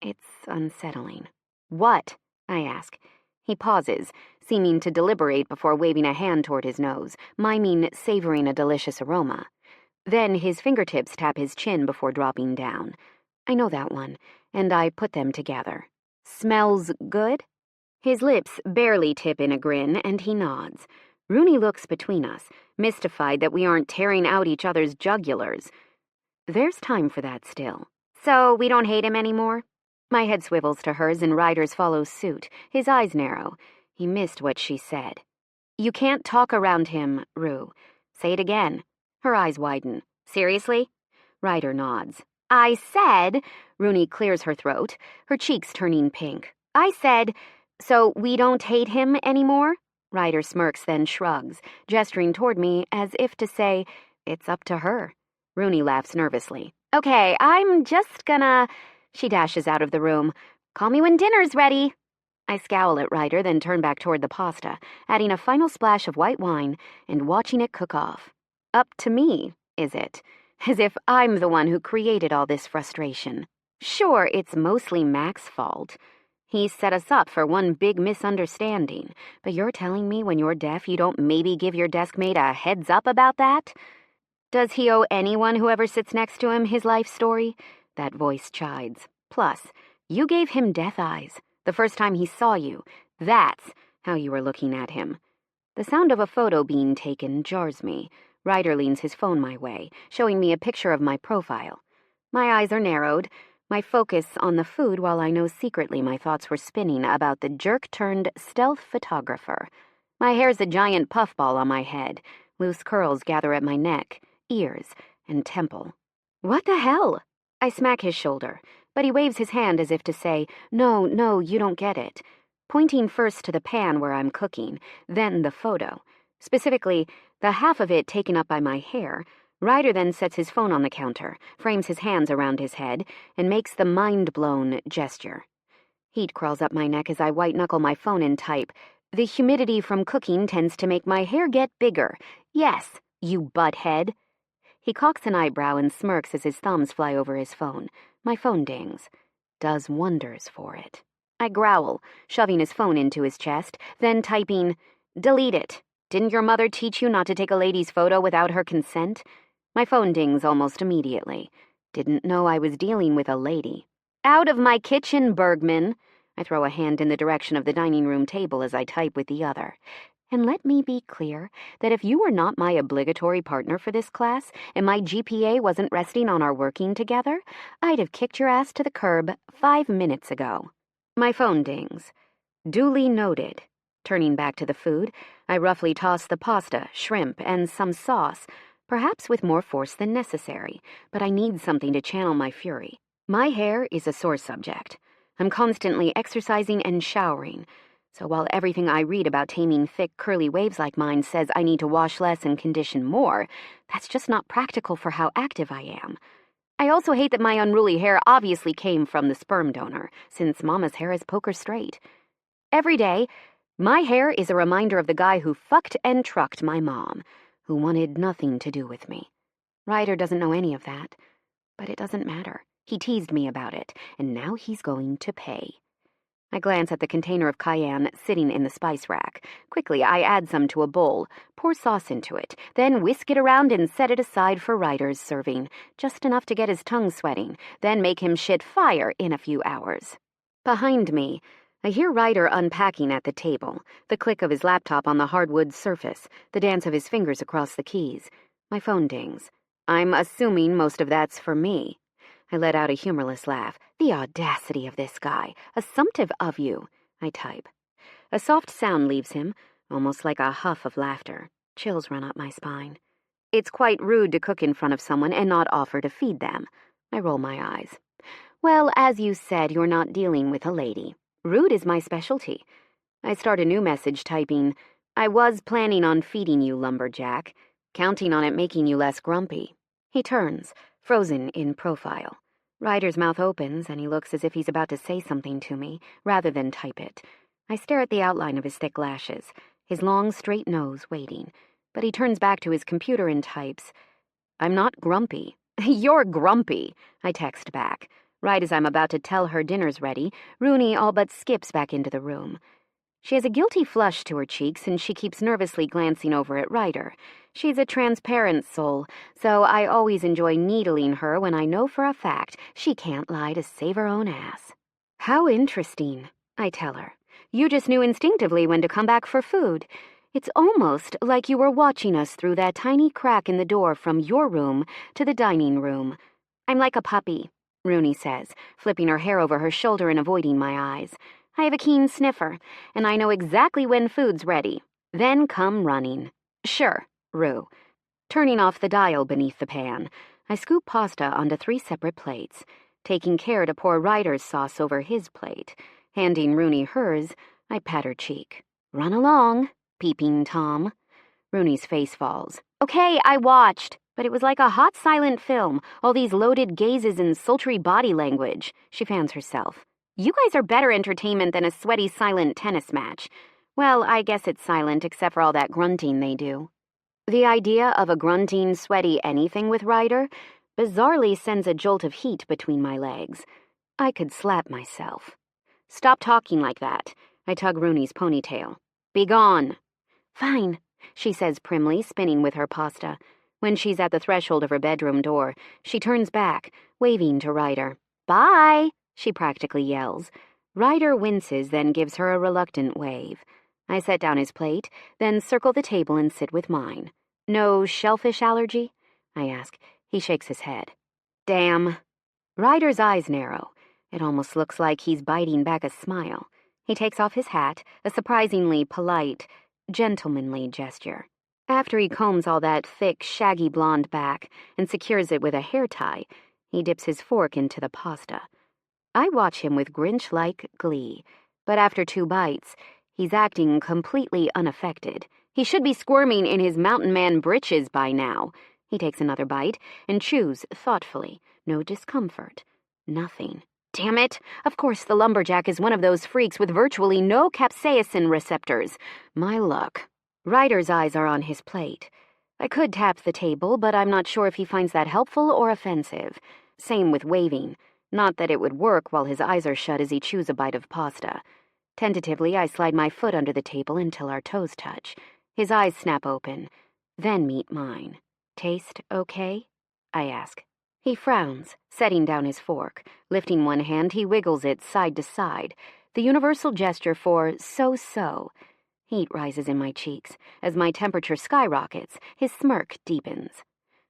It's unsettling. What? I ask. He pauses, seeming to deliberate before waving a hand toward his nose, miming savoring a delicious aroma. Then his fingertips tap his chin before dropping down. I know that one, and I put them together. Smells good? His lips barely tip in a grin, and he nods. Rooney looks between us, mystified that we aren't tearing out each other's jugulars. There's time for that still. So we don't hate him anymore? My head swivels to hers and Ryder's follows suit, his eyes narrow. He missed what she said. You can't talk around him, Rue. Say it again. Her eyes widen. Seriously? Ryder nods. I said, Rooney clears her throat, her cheeks turning pink. I said, so we don't hate him anymore? Ryder smirks, then shrugs, gesturing toward me as if to say, it's up to her. Rooney laughs nervously. Okay, I'm just gonna... She dashes out of the room. Call me when dinner's ready. I scowl at Ryder, then turn back toward the pasta, adding a final splash of white wine and watching it cook off. Up to me, is it? As if I'm the one who created all this frustration. Sure, it's mostly Mac's fault. He set us up for one big misunderstanding, but you're telling me when you're deaf you don't maybe give your desk mate a heads up about that? Does he owe anyone who ever sits next to him his life story? That voice chides. Plus, you gave him death eyes the first time he saw you. That's how you were looking at him. The sound of a photo being taken jars me. Ryder leans his phone my way, showing me a picture of my profile. My eyes are narrowed, my focus on the food while I know secretly my thoughts were spinning about the jerk-turned stealth photographer. My hair's a giant puffball on my head. Loose curls gather at my neck, ears, and temple. What the hell? I smack his shoulder, but he waves his hand as if to say, no, you don't get it. Pointing first to the pan where I'm cooking, then the photo. Specifically, the half of it taken up by my hair. Ryder then sets his phone on the counter, frames his hands around his head, and makes the mind-blown gesture. Heat crawls up my neck as I white-knuckle my phone and type, the humidity from cooking tends to make my hair get bigger. Yes, you butthead. He cocks an eyebrow and smirks as his thumbs fly over his phone. My phone dings. Does wonders for it. I growl, shoving his phone into his chest, then typing, delete it. Didn't your mother teach you not to take a lady's photo without her consent? My phone dings almost immediately. Didn't know I was dealing with a lady. Out of my kitchen, Bergman. I throw a hand in the direction of the dining room table as I type with the other. And let me be clear that if you were not my obligatory partner for this class, and my GPA wasn't resting on our working together, I'd have kicked your ass to the curb 5 minutes ago. My phone dings. Duly noted. Turning back to the food, I roughly toss the pasta, shrimp, and some sauce, perhaps with more force than necessary, but I need something to channel my fury. My hair is a sore subject. I'm constantly exercising and showering, so while everything I read about taming thick, curly waves like mine says I need to wash less and condition more, that's just not practical for how active I am. I also hate that my unruly hair obviously came from the sperm donor, since Mama's hair is poker straight. Every day, my hair is a reminder of the guy who fucked and trucked my mom, who wanted nothing to do with me. Ryder doesn't know any of that, but it doesn't matter. He teased me about it, and now he's going to pay. I glance at the container of cayenne sitting in the spice rack. Quickly, I add some to a bowl, pour sauce into it, then whisk it around and set it aside for Ryder's serving, just enough to get his tongue sweating, then make him shit fire in a few hours. Behind me, I hear Ryder unpacking at the table, the click of his laptop on the hardwood surface, the dance of his fingers across the keys. My phone dings. I'm assuming most of that's for me. I let out a humorless laugh. The audacity of this guy. Assumptive of you, I type. A soft sound leaves him, almost like a huff of laughter. Chills run up my spine. It's quite rude to cook in front of someone and not offer to feed them. I roll my eyes. Well, as you said, you're not dealing with a lady. Rude is my specialty. I start a new message typing, I was planning on feeding you, lumberjack, counting on it making you less grumpy. He turns, frozen in profile. Ryder's mouth opens, and he looks as if he's about to say something to me, rather than type it. I stare at the outline of his thick lashes, his long, straight nose waiting, but he turns back to his computer and types, I'm not grumpy. You're grumpy, I text back. Right as I'm about to tell her dinner's ready, Rooney all but skips back into the room. She has a guilty flush to her cheeks, and she keeps nervously glancing over at Ryder. She's a transparent soul, so I always enjoy needling her when I know for a fact she can't lie to save her own ass. How interesting, I tell her. You just knew instinctively when to come back for food. It's almost like you were watching us through that tiny crack in the door from your room to the dining room. I'm like a puppy, Rooney says, flipping her hair over her shoulder and avoiding my eyes. I have a keen sniffer, and I know exactly when food's ready. Then come running. Sure, Rue. Turning off the dial beneath the pan, I scoop pasta onto 3 separate plates, taking care to pour Ryder's sauce over his plate. Handing Rooney hers, I pat her cheek. Run along, peeping Tom. Rooney's face falls. Okay, I watched, but it was like a hot silent film, all these loaded gazes and sultry body language. She fans herself. You guys are better entertainment than a sweaty, silent tennis match. Well, I guess it's silent except for all that grunting they do. The idea of a grunting, sweaty anything with Ryder bizarrely sends a jolt of heat between my legs. I could slap myself. Stop talking like that. I tug Rooney's ponytail. Be gone. Fine, she says primly, spinning with her pasta. When she's at the threshold of her bedroom door, she turns back, waving to Ryder. Bye, she practically yells. Ryder winces, then gives her a reluctant wave. I set down his plate, then circle the table and sit with mine. No shellfish allergy? I ask. He shakes his head. Damn. Ryder's eyes narrow. It almost looks like he's biting back a smile. He takes off his hat, a surprisingly polite, gentlemanly gesture. After he combs all that thick, shaggy blonde back and secures it with a hair tie, he dips his fork into the pasta. I watch him with Grinch-like glee, but after 2 bites, he's acting completely unaffected. He should be squirming in his mountain man britches by now. He takes another bite and chews thoughtfully. No discomfort. Nothing. Damn it! Of course the lumberjack is one of those freaks with virtually no capsaicin receptors. My luck. Ryder's eyes are on his plate. I could tap the table, but I'm not sure if he finds that helpful or offensive. Same with waving. Not that it would work while his eyes are shut as he chews a bite of pasta. Tentatively, I slide my foot under the table until our toes touch. His eyes snap open, then meet mine. Taste okay? I ask. He frowns, setting down his fork. Lifting one hand, he wiggles it side to side, the universal gesture for so-so. Heat rises in my cheeks. As my temperature skyrockets, his smirk deepens.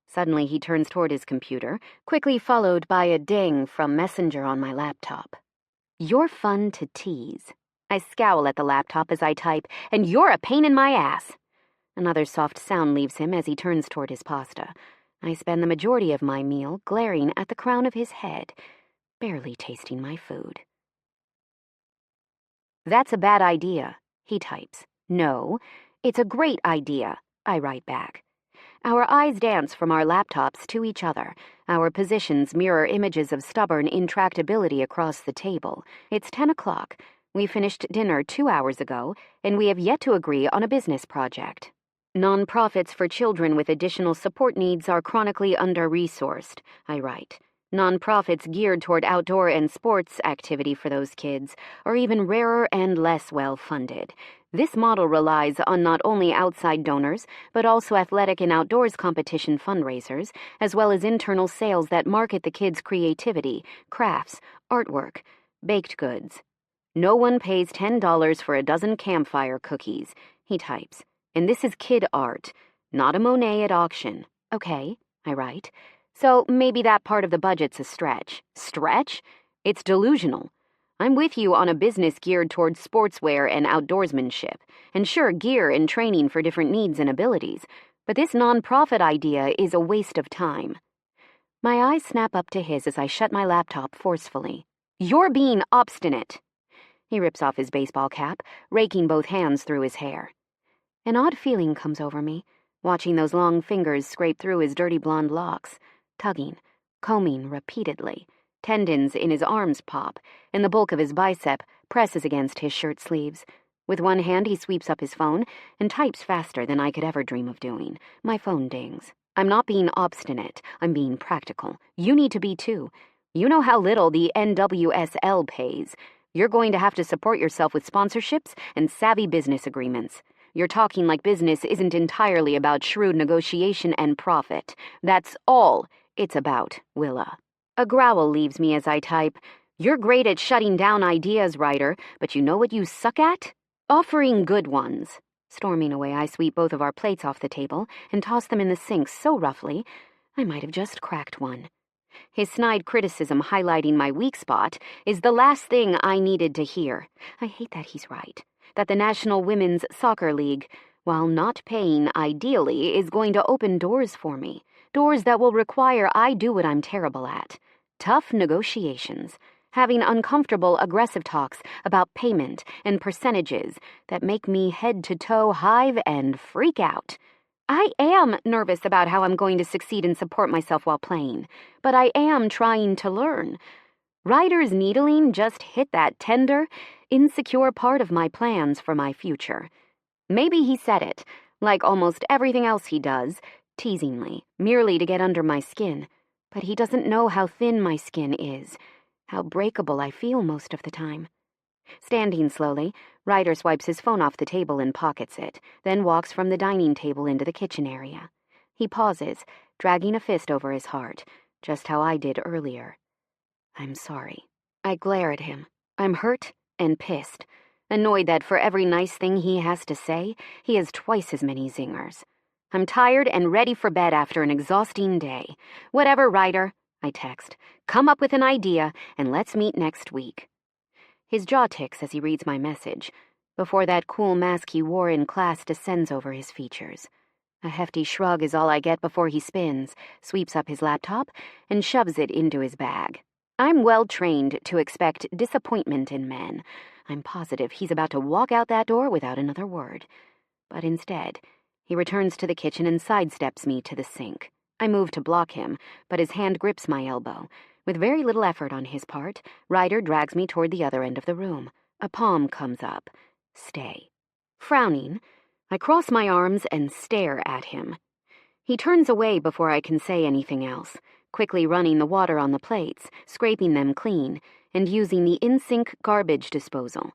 Suddenly, he turns toward his computer, quickly followed by a ding from Messenger on my laptop. You're fun to tease. I scowl at the laptop as I type, and you're a pain in my ass. Another soft sound leaves him as he turns toward his pasta. I spend the majority of my meal glaring at the crown of his head, barely tasting my food. That's a bad idea, he types. No, it's a great idea, I write back. Our eyes dance from our laptops to each other. Our positions mirror images of stubborn intractability across the table. It's 10 o'clock. We finished dinner 2 hours ago, and we have yet to agree on a business project. Nonprofits for children with additional support needs are chronically under-resourced, I write. Nonprofits geared toward outdoor and sports activity for those kids are even rarer and less well-funded. This model relies on not only outside donors, but also athletic and outdoors competition fundraisers, as well as internal sales that market the kids' creativity, crafts, artwork, baked goods. No one pays $10 for a dozen campfire cookies, he types. And this is kid art, not a Monet at auction. Okay, I write. So maybe that part of the budget's a stretch. Stretch? It's delusional. I'm with you on a business geared towards sportswear and outdoorsmanship, and sure, gear and training for different needs and abilities, but this nonprofit idea is a waste of time. My eyes snap up to his as I shut my laptop forcefully. You're being obstinate. He rips off his baseball cap, raking both hands through his hair. An odd feeling comes over me, watching those long fingers scrape through his dirty blonde locks, tugging, combing repeatedly. Tendons in his arms pop, and the bulk of his bicep presses against his shirt sleeves. With one hand, he sweeps up his phone and types faster than I could ever dream of doing. My phone dings. I'm not being obstinate. I'm being practical. You need to be too. You know how little the NWSL pays. You're going to have to support yourself with sponsorships and savvy business agreements. You're talking like business isn't entirely about shrewd negotiation and profit. That's all it's about, Willa. A growl leaves me as I type, You're great at shutting down ideas, writer, but you know what you suck at? Offering good ones. Storming away, I sweep both of our plates off the table and toss them in the sink so roughly, I might have just cracked one. His snide criticism highlighting my weak spot is the last thing I needed to hear. I hate that he's right. That the National Women's Soccer League, while not paying ideally, is going to open doors for me. Doors that will require I do what I'm terrible at. Tough negotiations. Having uncomfortable, aggressive talks about payment and percentages that make me head-to-toe hive and freak out. I am nervous about how I'm going to succeed and support myself while playing, but I am trying to learn. Ryder's needling just hit that tender, insecure part of my plans for my future. Maybe he said it, like almost everything else he does, teasingly, merely to get under my skin, but he doesn't know how thin my skin is, how breakable I feel most of the time. Standing slowly, Ryder swipes his phone off the table and pockets it, then walks from the dining table into the kitchen area. He pauses, dragging a fist over his heart, just how I did earlier. I'm sorry. I glare at him. I'm hurt and pissed, annoyed that for every nice thing he has to say, he has twice as many zingers. I'm tired and ready for bed after an exhausting day. Whatever, Ryder, I text. Come up with an idea, and let's meet next week. His jaw ticks as he reads my message, before that cool mask he wore in class descends over his features. A hefty shrug is all I get before he spins, sweeps up his laptop, and shoves it into his bag. I'm well trained to expect disappointment in men. I'm positive he's about to walk out that door without another word. But instead, he returns to the kitchen and sidesteps me to the sink. I move to block him, but his hand grips my elbow. With very little effort on his part, Ryder drags me toward the other end of the room. A palm comes up. Stay. Frowning, I cross my arms and stare at him. He turns away before I can say anything else, quickly running the water on the plates, scraping them clean, and using the in-sink garbage disposal.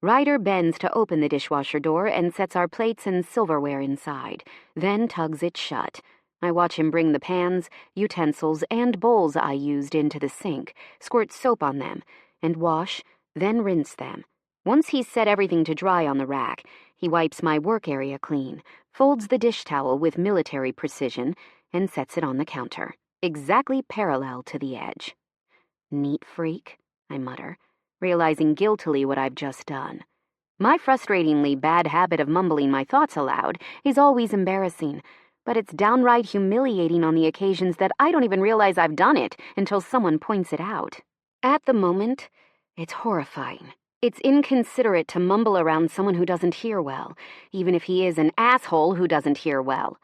Ryder bends to open the dishwasher door and sets our plates and silverware inside, then tugs it shut. I watch him bring the pans, utensils, and bowls I used into the sink, squirt soap on them, and wash, then rinse them. Once he's set everything to dry on the rack, he wipes my work area clean, folds the dish towel with military precision, and sets it on the counter, exactly parallel to the edge. Neat freak, I mutter, realizing guiltily what I've just done. My frustratingly bad habit of mumbling my thoughts aloud is always embarrassing, but it's downright humiliating on the occasions that I don't even realize I've done it until someone points it out. At the moment, it's horrifying. It's inconsiderate to mumble around someone who doesn't hear well, even if he is an asshole who doesn't hear well.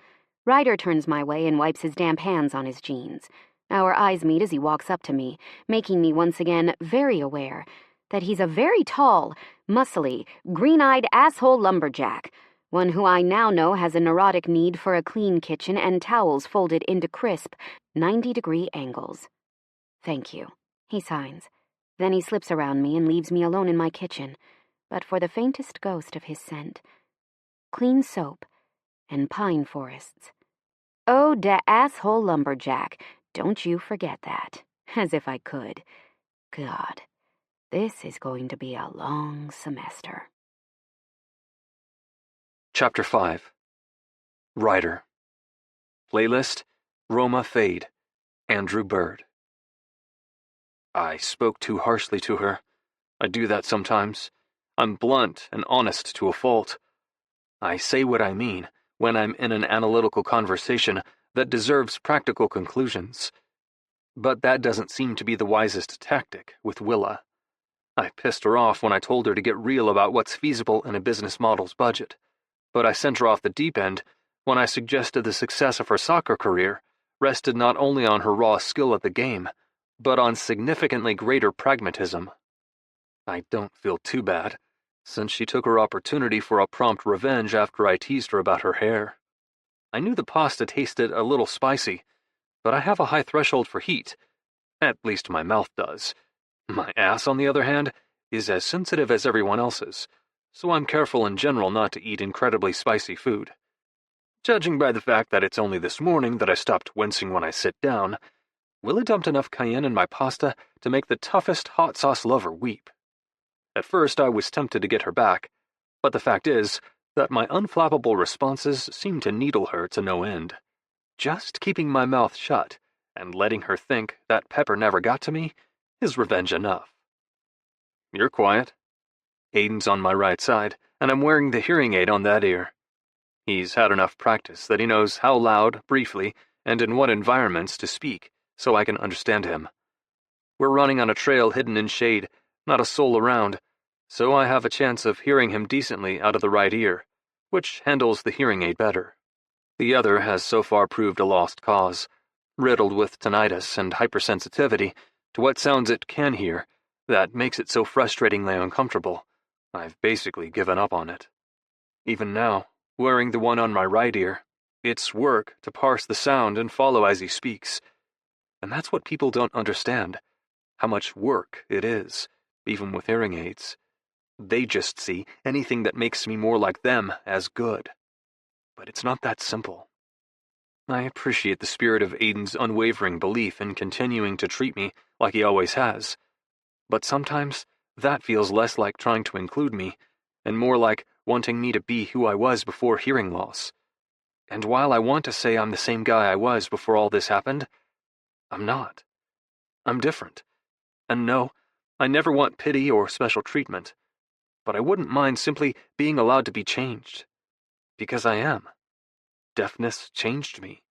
Ryder turns my way and wipes his damp hands on his jeans. Our eyes meet as he walks up to me, making me once again very aware that he's a very tall, muscly, green-eyed asshole lumberjack, one who I now know has a neurotic need for a clean kitchen and towels folded into crisp, 90-degree angles. "Thank you," he signs. Then he slips around me and leaves me alone in my kitchen, but for the faintest ghost of his scent. Clean soap and pine forests. Oh, da asshole lumberjack, don't you forget that. As if I could. God, this is going to be a long semester. Chapter 5. Writer. Playlist, Roma Fade, Andrew Bird. I spoke too harshly to her. I do that sometimes. I'm blunt and honest to a fault. I say what I mean when I'm in an analytical conversation that deserves practical conclusions. But that doesn't seem to be the wisest tactic with Willa. I pissed her off when I told her to get real about what's feasible in a business model's budget, but I sent her off the deep end when I suggested the success of her soccer career rested not only on her raw skill at the game, but on significantly greater pragmatism. I don't feel too bad, since she took her opportunity for a prompt revenge after I teased her about her hair. I knew the pasta tasted a little spicy, but I have a high threshold for heat. At least my mouth does. My ass, on the other hand, is as sensitive as everyone else's, so I'm careful in general not to eat incredibly spicy food. Judging by the fact that it's only this morning that I stopped wincing when I sit down, Willa dumped enough cayenne in my pasta to make the toughest hot sauce lover weep. At first I was tempted to get her back, but the fact is that my unflappable responses seemed to needle her to no end. Just keeping my mouth shut and letting her think that pepper never got to me is revenge enough. You're quiet. Aiden's on my right side, and I'm wearing the hearing aid on that ear. He's had enough practice that he knows how loud, briefly, and in what environments to speak, so I can understand him. We're running on a trail hidden in shade, not a soul around, so I have a chance of hearing him decently out of the right ear, which handles the hearing aid better. The other has so far proved a lost cause, riddled with tinnitus and hypersensitivity to what sounds it can hear that makes it so frustratingly uncomfortable. I've basically given up on it. Even now, wearing the one on my right ear, it's work to parse the sound and follow as he speaks. And that's what people don't understand, how much work it is, even with hearing aids. They just see anything that makes me more like them as good. But it's not that simple. I appreciate the spirit of Aiden's unwavering belief in continuing to treat me like he always has, but sometimes that feels less like trying to include me, and more like wanting me to be who I was before hearing loss. And while I want to say I'm the same guy I was before all this happened, I'm not. I'm different. And no, I never want pity or special treatment, but I wouldn't mind simply being allowed to be changed. Because I am. Deafness changed me,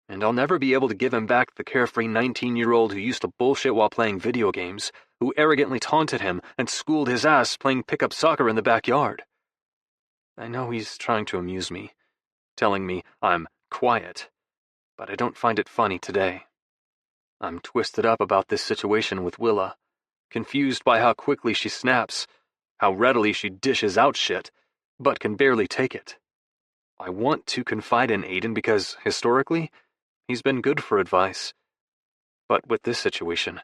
and I'll never be able to give him back the carefree 19-year-old who used to bullshit while playing video games, who arrogantly taunted him and schooled his ass playing pickup soccer in the backyard. I know he's trying to amuse me, telling me I'm quiet, but I don't find it funny today. I'm twisted up about this situation with Willa, confused by how quickly she snaps, how readily she dishes out shit, but can barely take it. I want to confide in Aiden because, historically, he's been good for advice. But with this situation,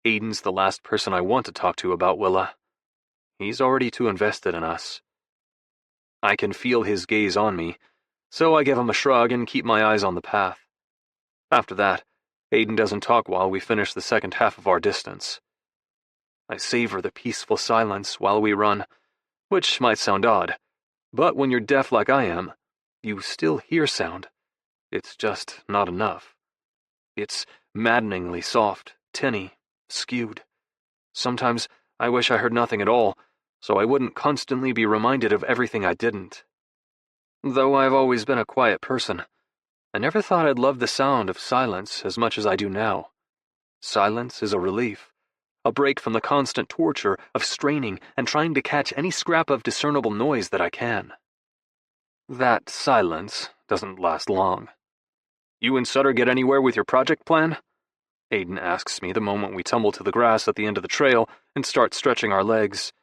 Aiden's the last person I want to talk to about Willa. He's already too invested in us. I can feel his gaze on me, so I give him a shrug and keep my eyes on the path. After that, Aiden doesn't talk while we finish the second half of our distance. I savor the peaceful silence while we run, which might sound odd, but when you're deaf like I am, you still hear sound. It's just not enough. It's maddeningly soft, tinny, skewed. Sometimes I wish I heard nothing at all, so I wouldn't constantly be reminded of everything I didn't. Though I've always been a quiet person, I never thought I'd love the sound of silence as much as I do now. Silence is a relief, a break from the constant torture of straining and trying to catch any scrap of discernible noise that I can. That silence doesn't last long. You and Sutter get anywhere with your project plan? Aiden asks me the moment we tumble to the grass at the end of the trail and start stretching our legs.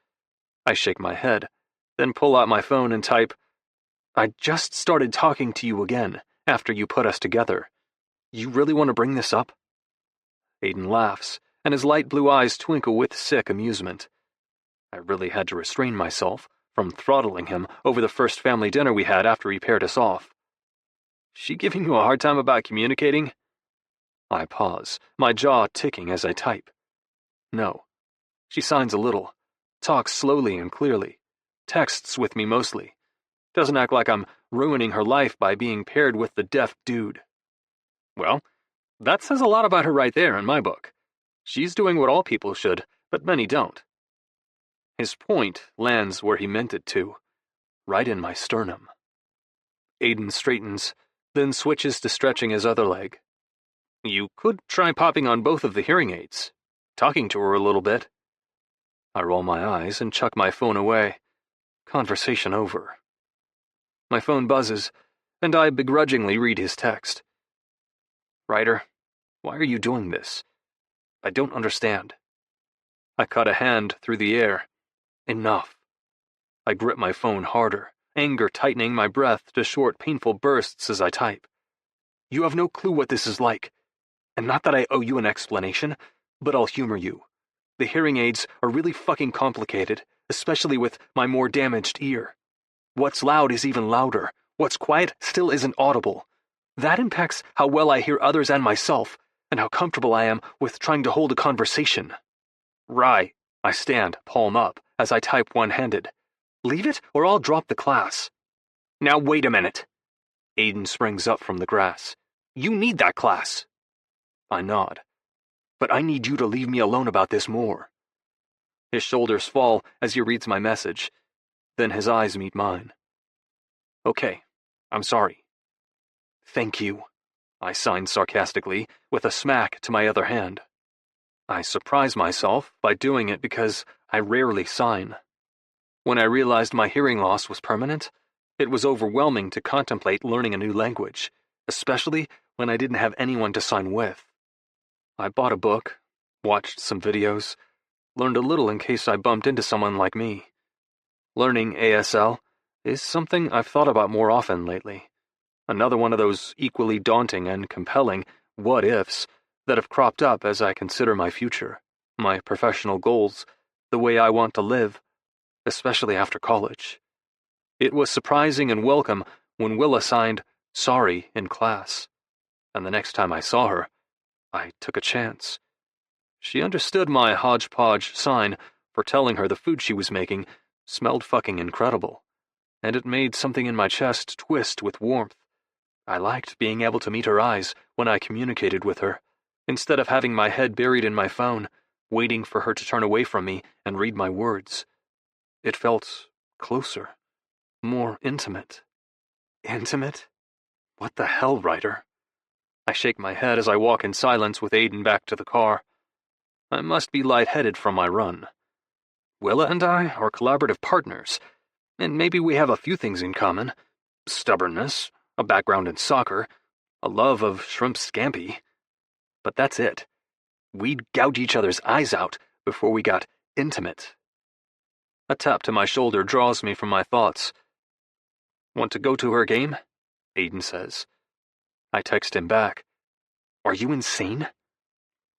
I shake my head, then pull out my phone and type, I just started talking to you again after you put us together. You really want to bring this up? Aiden laughs, and his light blue eyes twinkle with sick amusement. I really had to restrain myself from throttling him over the first family dinner we had after he paired us off. She giving you a hard time about communicating? I pause, my jaw ticking as I type. No. She signs a little, talks slowly and clearly, texts with me mostly. Doesn't act like I'm ruining her life by being paired with the deaf dude. Well, that says a lot about her right there in my book. She's doing what all people should, but many don't. His point lands where he meant it to, right in my sternum. Aiden straightens, then switches to stretching his other leg. You could try popping on both of the hearing aids, talking to her a little bit. I roll my eyes and chuck my phone away. Conversation over. My phone buzzes, and I begrudgingly read his text. Ryder, why are you doing this? I don't understand. I cut a hand through the air. Enough. I grip my phone harder, anger tightening my breath to short, painful bursts as I type. You have no clue what this is like. And not that I owe you an explanation, but I'll humor you. The hearing aids are really fucking complicated, especially with my more damaged ear. What's loud is even louder. What's quiet still isn't audible. That impacts how well I hear others and myself, and how comfortable I am with trying to hold a conversation. Rye, I stand, palm up, as I type one-handed. Leave it, or I'll drop the class. Now wait a minute. Aiden springs up from the grass. You need that class. I nod. But I need you to leave me alone about this more. His shoulders fall as he reads my message. Then his eyes meet mine. Okay, I'm sorry. Thank you, I sign sarcastically, with a smack to my other hand. I surprise myself by doing it because I rarely sign. When I realized my hearing loss was permanent, it was overwhelming to contemplate learning a new language, especially when I didn't have anyone to sign with. I bought a book, watched some videos, learned a little in case I bumped into someone like me. Learning ASL is something I've thought about more often lately. Another one of those equally daunting and compelling what-ifs that have cropped up as I consider my future, my professional goals, the way I want to live, especially after college. It was surprising and welcome when Willa signed sorry in class, and the next time I saw her, I took a chance. She understood my hodgepodge sign for telling her the food she was making smelled fucking incredible, and it made something in my chest twist with warmth. I liked being able to meet her eyes when I communicated with her, instead of having my head buried in my phone, waiting for her to turn away from me and read my words. It felt closer, more intimate. Intimate? What the hell, Ryder? I shake my head as I walk in silence with Aiden back to the car. I must be lightheaded from my run. Willa and I are collaborative partners, and maybe we have a few things in common. Stubbornness, a background in soccer, a love of shrimp scampi. But that's it. We'd gouge each other's eyes out before we got intimate. A tap to my shoulder draws me from my thoughts. Want to go to her game? Aiden says. I text him back. Are you insane?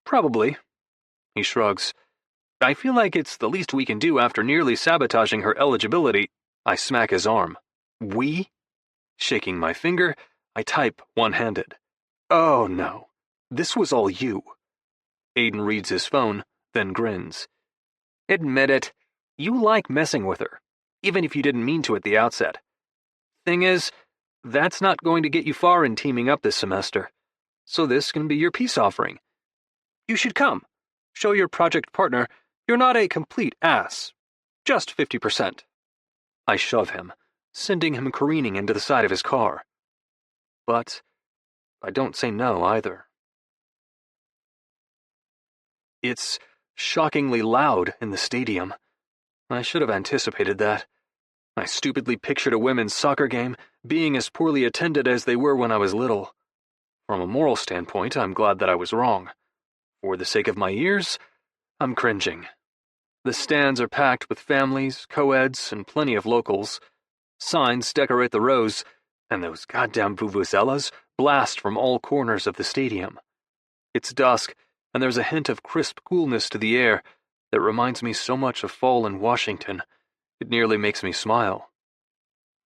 Probably. He shrugs. I feel like it's the least we can do after nearly sabotaging her eligibility. I smack his arm. We? Shaking my finger, I type one-handed. Oh no, this was all you. Aiden reads his phone, then grins. Admit it, you like messing with her, even if you didn't mean to at the outset. Thing is, that's not going to get you far in teaming up this semester, so this can be your peace offering. You should come. Show your project partner you're not a complete ass. Just 50%. I shove him, sending him careening into the side of his car. But I don't say no either. It's shockingly loud in the stadium. I should have anticipated that. I stupidly pictured a women's soccer game being as poorly attended as they were when I was little. From a moral standpoint, I'm glad that I was wrong. For the sake of my ears, I'm cringing. The stands are packed with families, co-eds, and plenty of locals. Signs decorate the rows, and those goddamn vuvuzelas blast from all corners of the stadium. It's dusk, and there's a hint of crisp coolness to the air that reminds me so much of fall in Washington, it nearly makes me smile.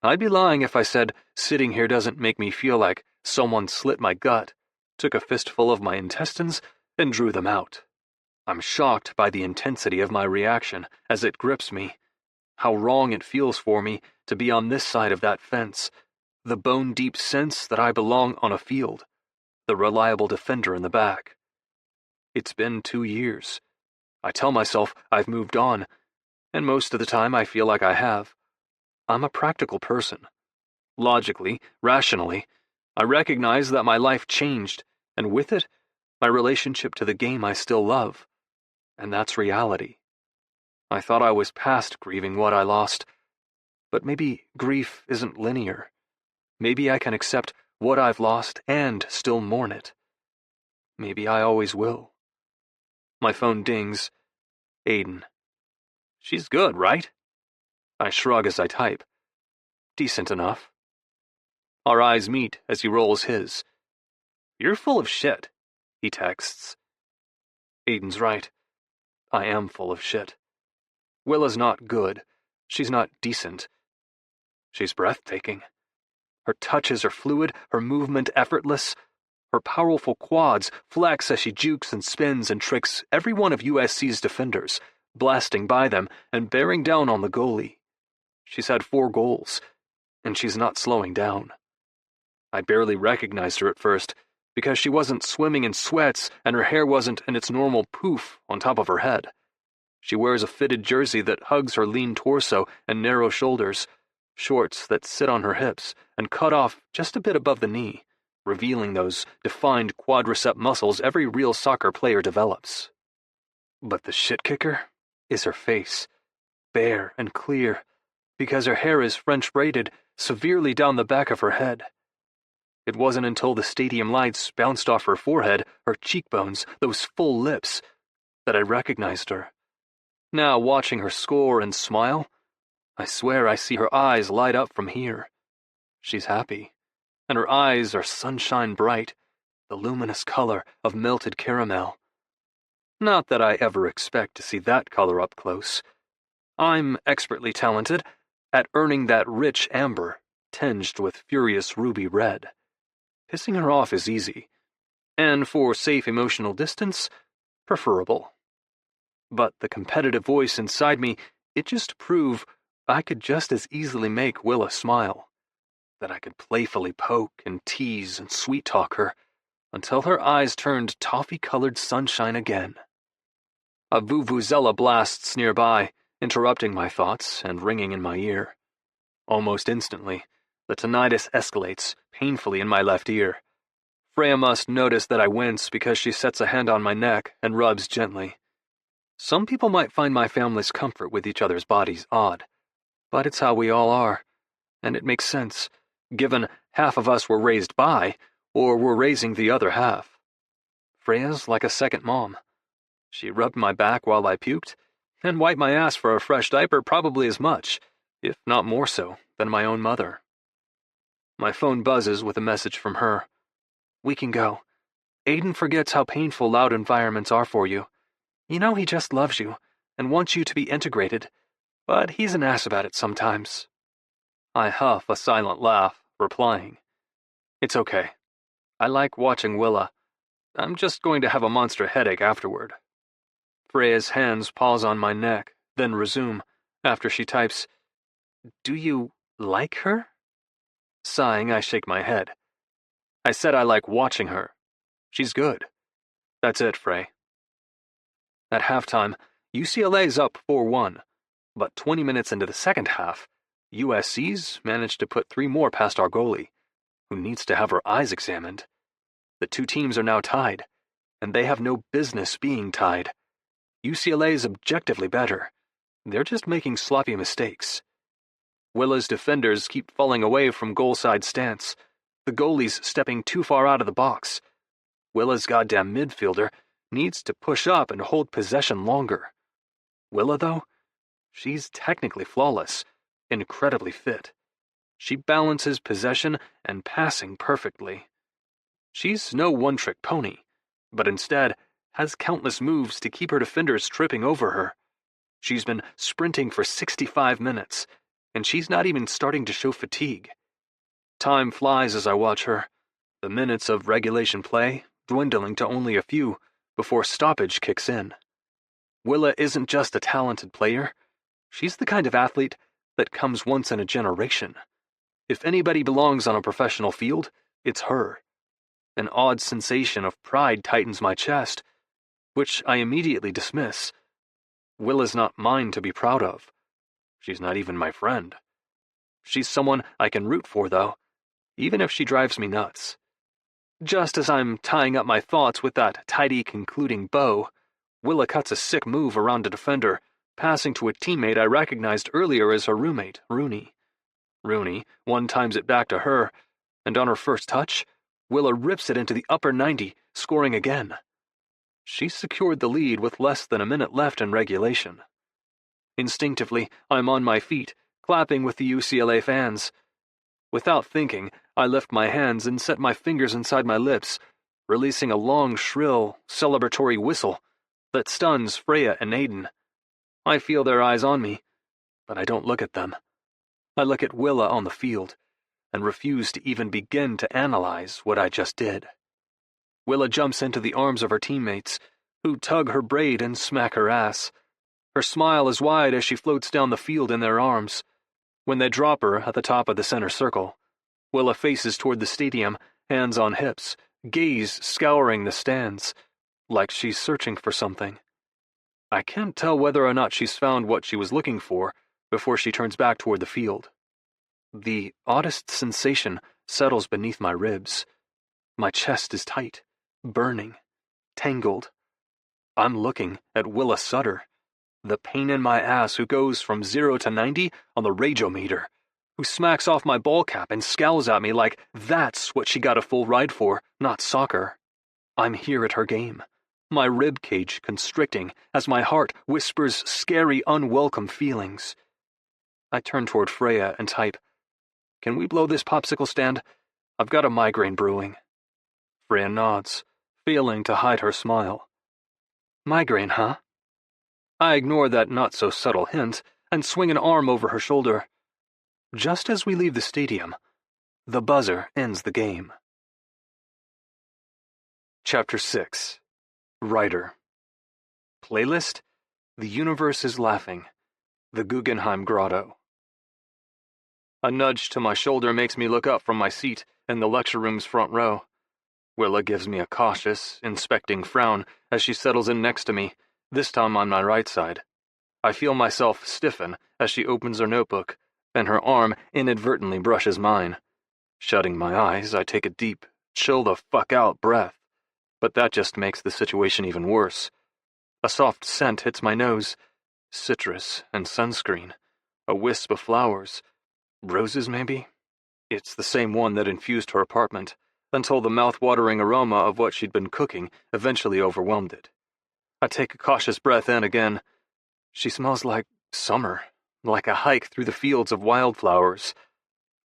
I'd be lying if I said sitting here doesn't make me feel like someone slit my gut, took a fistful of my intestines, and drew them out. I'm shocked by the intensity of my reaction as it grips me. How wrong it feels for me to be on this side of that fence, the bone-deep sense that I belong on a field, the reliable defender in the back. It's been 2 years. I tell myself I've moved on, and most of the time I feel like I have. I'm a practical person. Logically, rationally, I recognize that my life changed, and with it, my relationship to the game I still love. And that's reality. I thought I was past grieving what I lost, but maybe grief isn't linear. Maybe I can accept what I've lost and still mourn it. Maybe I always will. My phone dings. Aiden. She's good, right? I shrug as I type. Decent enough. Our eyes meet as he rolls his. You're full of shit, he texts. Aiden's right. I am full of shit. Willa's not good. She's not decent. She's breathtaking. Her touches are fluid, her movement effortless. Her powerful quads flex as she jukes and spins and tricks every one of USC's defenders, blasting by them and bearing down on the goalie. She's had 4 goals, and she's not slowing down. I barely recognized her at first, because she wasn't swimming in sweats and her hair wasn't in its normal poof on top of her head. She wears a fitted jersey that hugs her lean torso and narrow shoulders, shorts that sit on her hips and cut off just a bit above the knee, revealing those defined quadricep muscles every real soccer player develops. But the shit kicker is her face, bare and clear, because her hair is French braided severely down the back of her head. It wasn't until the stadium lights bounced off her forehead, her cheekbones, those full lips, that I recognized her. Now, watching her score and smile, I swear I see her eyes light up from here. She's happy, and her eyes are sunshine bright, the luminous color of melted caramel. Not that I ever expect to see that color up close. I'm expertly talented at earning that rich amber, tinged with furious ruby red. Pissing her off is easy, and for safe emotional distance, preferable. But the competitive voice inside me, it just proved I could just as easily make Willa smile, that I could playfully poke and tease and sweet-talk her, until her eyes turned toffee-colored sunshine again. A vuvuzela blasts nearby, interrupting my thoughts and ringing in my ear. Almost instantly, the tinnitus escalates, painfully in my left ear. Freya must notice that I wince because she sets a hand on my neck and rubs gently. Some people might find my family's comfort with each other's bodies odd, but it's how we all are, and it makes sense, given half of us were raised by, or were raising the other half. Freya's like a second mom. She rubbed my back while I puked, and wiped my ass for a fresh diaper probably as much, if not more so, than my own mother. My phone buzzes with a message from her. We can go. Aiden forgets how painful loud environments are for you. You know he just loves you, and wants you to be integrated, but he's an ass about it sometimes. I huff a silent laugh, replying, It's okay. I like watching Willa. I'm just going to have a monster headache afterward. Freya's hands pause on my neck, then resume, after she types, Do you like her? Sighing, I shake my head. I said I like watching her. She's good. That's it, Frey. At halftime, UCLA's up 4-1, but 20 minutes into the second half, USC's managed to put 3 more past our goalie, who needs to have her eyes examined. The 2 teams are now tied, and they have no business being tied. UCLA is objectively better. They're just making sloppy mistakes. Willa's defenders keep falling away from goal-side stance. The goalie's stepping too far out of the box. Willa's goddamn midfielder needs to push up and hold possession longer. Willa, though, she's technically flawless, incredibly fit. She balances possession and passing perfectly. She's no one-trick pony, but instead has countless moves to keep her defenders tripping over her. She's been sprinting for 65 minutes, and she's not even starting to show fatigue. Time flies as I watch her, the minutes of regulation play dwindling to only a few before stoppage kicks in. Willa isn't just a talented player, she's the kind of athlete that comes once in a generation. If anybody belongs on a professional field, it's her. An odd sensation of pride tightens my chest, which I immediately dismiss. Willa's not mine to be proud of. She's not even my friend. She's someone I can root for, though, even if she drives me nuts. Just as I'm tying up my thoughts with that tidy concluding bow, Willa cuts a sick move around a defender, passing to a teammate I recognized earlier as her roommate, Rooney. Rooney one-times it back to her, and on her first touch, Willa rips it into the upper 90, scoring again. She secured the lead with less than a minute left in regulation. Instinctively, I'm on my feet, clapping with the UCLA fans. Without thinking, I lift my hands and set my fingers inside my lips, releasing a long, shrill, celebratory whistle that stuns Freya and Aiden. I feel their eyes on me, but I don't look at them. I look at Willa on the field, and refuse to even begin to analyze what I just did. Willa jumps into the arms of her teammates, who tug her braid and smack her ass. Her smile is wide as she floats down the field in their arms. When they drop her at the top of the center circle, Willa faces toward the stadium, hands on hips, gaze scouring the stands, like she's searching for something. I can't tell whether or not she's found what she was looking for before she turns back toward the field. The oddest sensation settles beneath my ribs. My chest is tight, burning, tangled. I'm looking at Willa Sutter, the pain in my ass who goes from 0 to 90 on the rageometer, who smacks off my ball cap and scowls at me like that's what she got a full ride for, not soccer. I'm here at her game, my rib cage constricting as my heart whispers scary, unwelcome feelings. I turn toward Freya and type, "Can we blow this popsicle stand? I've got a migraine brewing." Freya nods, failing to hide her smile. "Migraine, huh?" I ignore that not-so-subtle hint and swing an arm over her shoulder. Just as we leave the stadium, the buzzer ends the game. Chapter 6. Writer. Playlist: The Universe is Laughing. The Guggenheim Grotto. A nudge to my shoulder makes me look up from my seat in the lecture room's front row. Willa gives me a cautious, inspecting frown as she settles in next to me, this time on my right side. I feel myself stiffen as she opens her notebook, and her arm inadvertently brushes mine. Shutting my eyes, I take a deep, chill the fuck out breath, but that just makes the situation even worse. A soft scent hits my nose, citrus and sunscreen, a wisp of flowers. Roses, maybe? It's the same one that infused her apartment, until the mouth-watering aroma of what she'd been cooking eventually overwhelmed it. I take a cautious breath in again. She smells like summer, like a hike through the fields of wildflowers.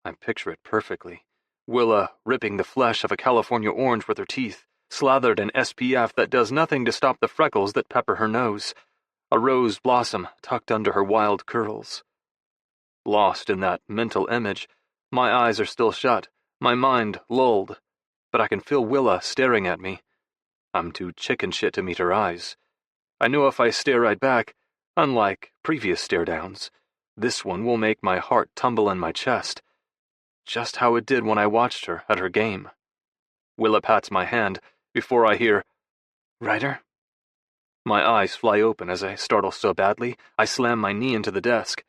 I picture it perfectly. Willa ripping the flesh of a California orange with her teeth, slathered in SPF that does nothing to stop the freckles that pepper her nose, a rose blossom tucked under her wild curls. Lost in that mental image, my eyes are still shut, my mind lulled, but I can feel Willa staring at me. I'm too chicken shit to meet her eyes. I know if I stare right back, unlike previous stare-downs, this one will make my heart tumble in my chest, just how it did when I watched her at her game. Willa pats my hand before I hear, "Writer?" My eyes fly open as I startle so badly, I slam my knee into the desk.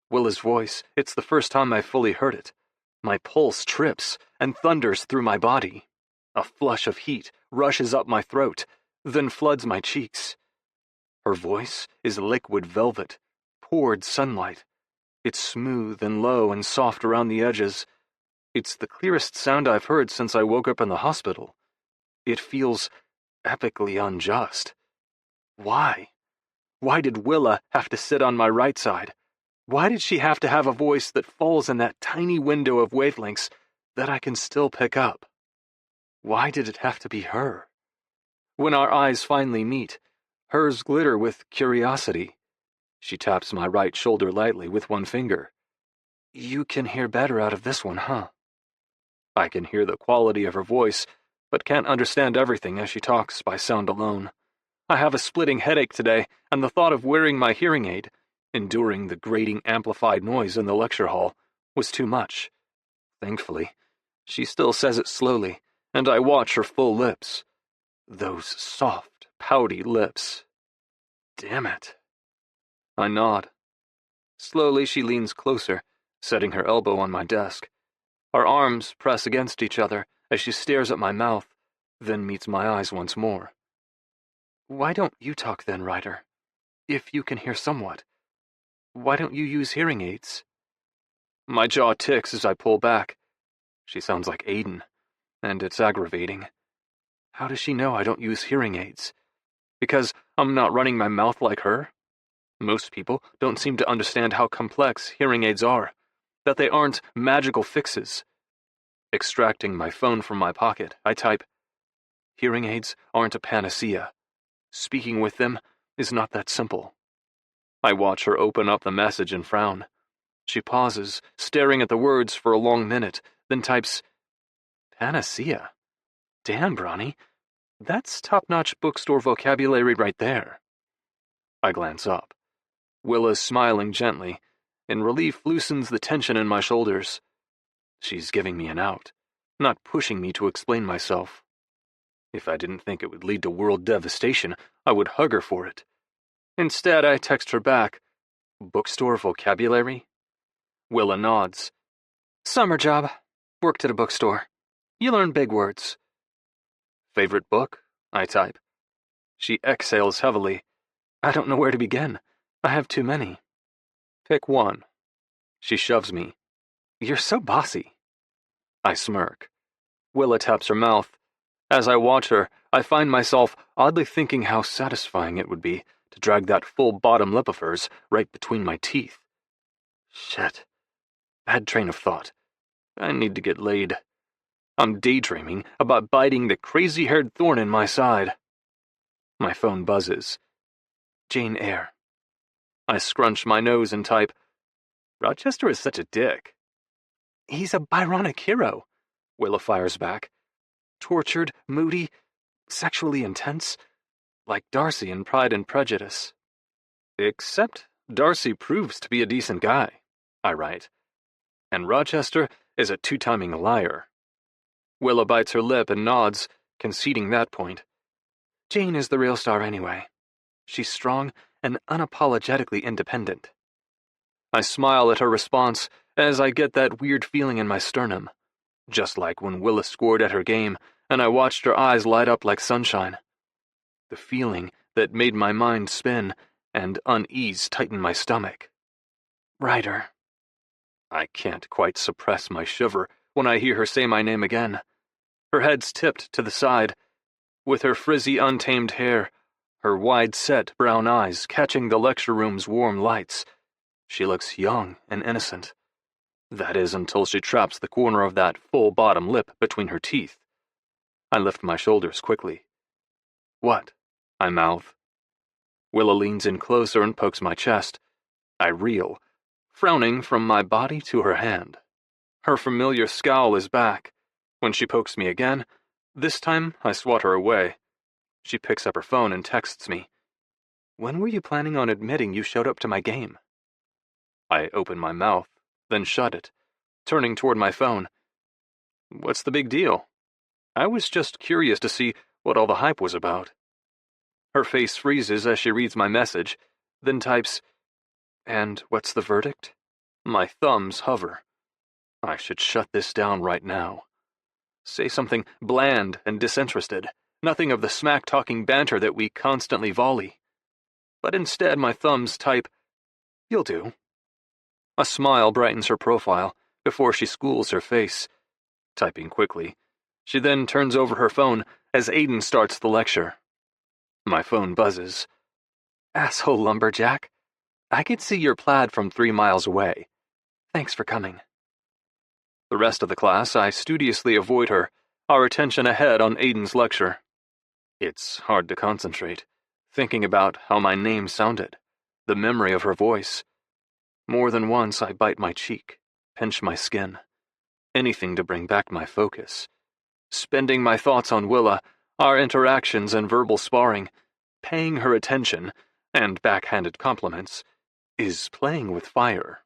Willa's voice, it's the first time I've fully heard it. My pulse trips and thunders through my body. A flush of heat rushes up my throat, then floods my cheeks. Her voice is liquid velvet, poured sunlight. It's smooth and low and soft around the edges, It's the clearest sound I've heard since I woke up in the hospital. It feels epically unjust. Why? Why did Willa have to sit on my right side? Why did she have to have a voice that falls in that tiny window of wavelengths that I can still pick up? Why did it have to be her? When our eyes finally meet, hers glitter with curiosity. She taps my right shoulder lightly with one finger. You can hear better out of this one, huh? I can hear the quality of her voice, but can't understand everything as she talks by sound alone. I have a splitting headache today, and the thought of wearing my hearing aid, enduring the grating amplified noise in the lecture hall, was too much. Thankfully, she still says it slowly, and I watch her full lips. Those soft, pouty lips. Damn it. I nod. Slowly she leans closer, setting her elbow on my desk. Our arms press against each other as she stares at my mouth, then meets my eyes once more. Why don't you talk then, Ryder? If you can hear somewhat. Why don't you use hearing aids? My jaw ticks as I pull back. She sounds like Aiden, and it's aggravating. How does she know I don't use hearing aids? Because I'm not running my mouth like her? Most people don't seem to understand how complex hearing aids are, that they aren't magical fixes. Extracting my phone from my pocket, I type, hearing aids aren't a panacea. Speaking with them is not that simple. I watch her open up the message and frown. She pauses, staring at the words for a long minute, then types, panacea? Damn, Bronny, that's top-notch bookstore vocabulary right there. I glance up. Willa's smiling gently, and relief loosens the tension in my shoulders. She's giving me an out, not pushing me to explain myself. If I didn't think it would lead to world devastation, I would hug her for it. Instead, I text her back, bookstore vocabulary? Willa nods. Summer job. Worked at a bookstore. You learn big words. Favorite book? I type. She exhales heavily. I don't know where to begin. I have too many. Pick one. She shoves me. You're so bossy. I smirk. Willa taps her mouth. As I watch her, I find myself oddly thinking how satisfying it would be to drag that full bottom lip of hers right between my teeth. Shit. Bad train of thought. I need to get laid. I'm daydreaming about biting the crazy-haired thorn in my side. My phone buzzes. Jane Eyre. I scrunch my nose and type, Rochester is such a dick. He's a Byronic hero, Willa fires back. Tortured, moody, sexually intense, like Darcy in Pride and Prejudice. Except Darcy proves to be a decent guy, I write. And Rochester is a two-timing liar. Willa bites her lip and nods, conceding that point. Jane is the real star anyway. She's strong and unapologetically independent. I smile at her response as I get that weird feeling in my sternum, just like when Willa scored at her game and I watched her eyes light up like sunshine. The feeling that made my mind spin and unease tighten my stomach. Ryder. I can't quite suppress my shiver when I hear her say my name again. Her head's tipped to the side, with her frizzy, untamed hair, her wide-set brown eyes catching the lecture room's warm lights. She looks young and innocent. That is until she traps the corner of that full bottom lip between her teeth. I lift my shoulders quickly. What? I mouth. Willa leans in closer and pokes my chest. I reel, frowning from my body to her hand. Her familiar scowl is back. When she pokes me again, this time I swat her away. She picks up her phone and texts me. When were you planning on admitting you showed up to my game? I open my mouth, then shut it, turning toward my phone. What's the big deal? I was just curious to see what all the hype was about. Her face freezes as she reads my message, then types, And what's the verdict? My thumbs hover. I should shut this down right now. Say something bland and disinterested, nothing of the smack-talking banter that we constantly volley. But instead my thumbs type, You'll do. A smile brightens her profile before she schools her face, typing quickly. She then turns over her phone as Aiden starts the lecture. My phone buzzes. Asshole lumberjack. I could see your plaid from 3 miles away. Thanks for coming. The rest of the class, I studiously avoid her, our attention ahead on Aiden's lecture. It's hard to concentrate, thinking about how my name sounded, the memory of her voice. More than once I bite my cheek, pinch my skin, anything to bring back my focus. Spending my thoughts on Willa, our interactions and verbal sparring, paying her attention, and backhanded compliments, is playing with fire.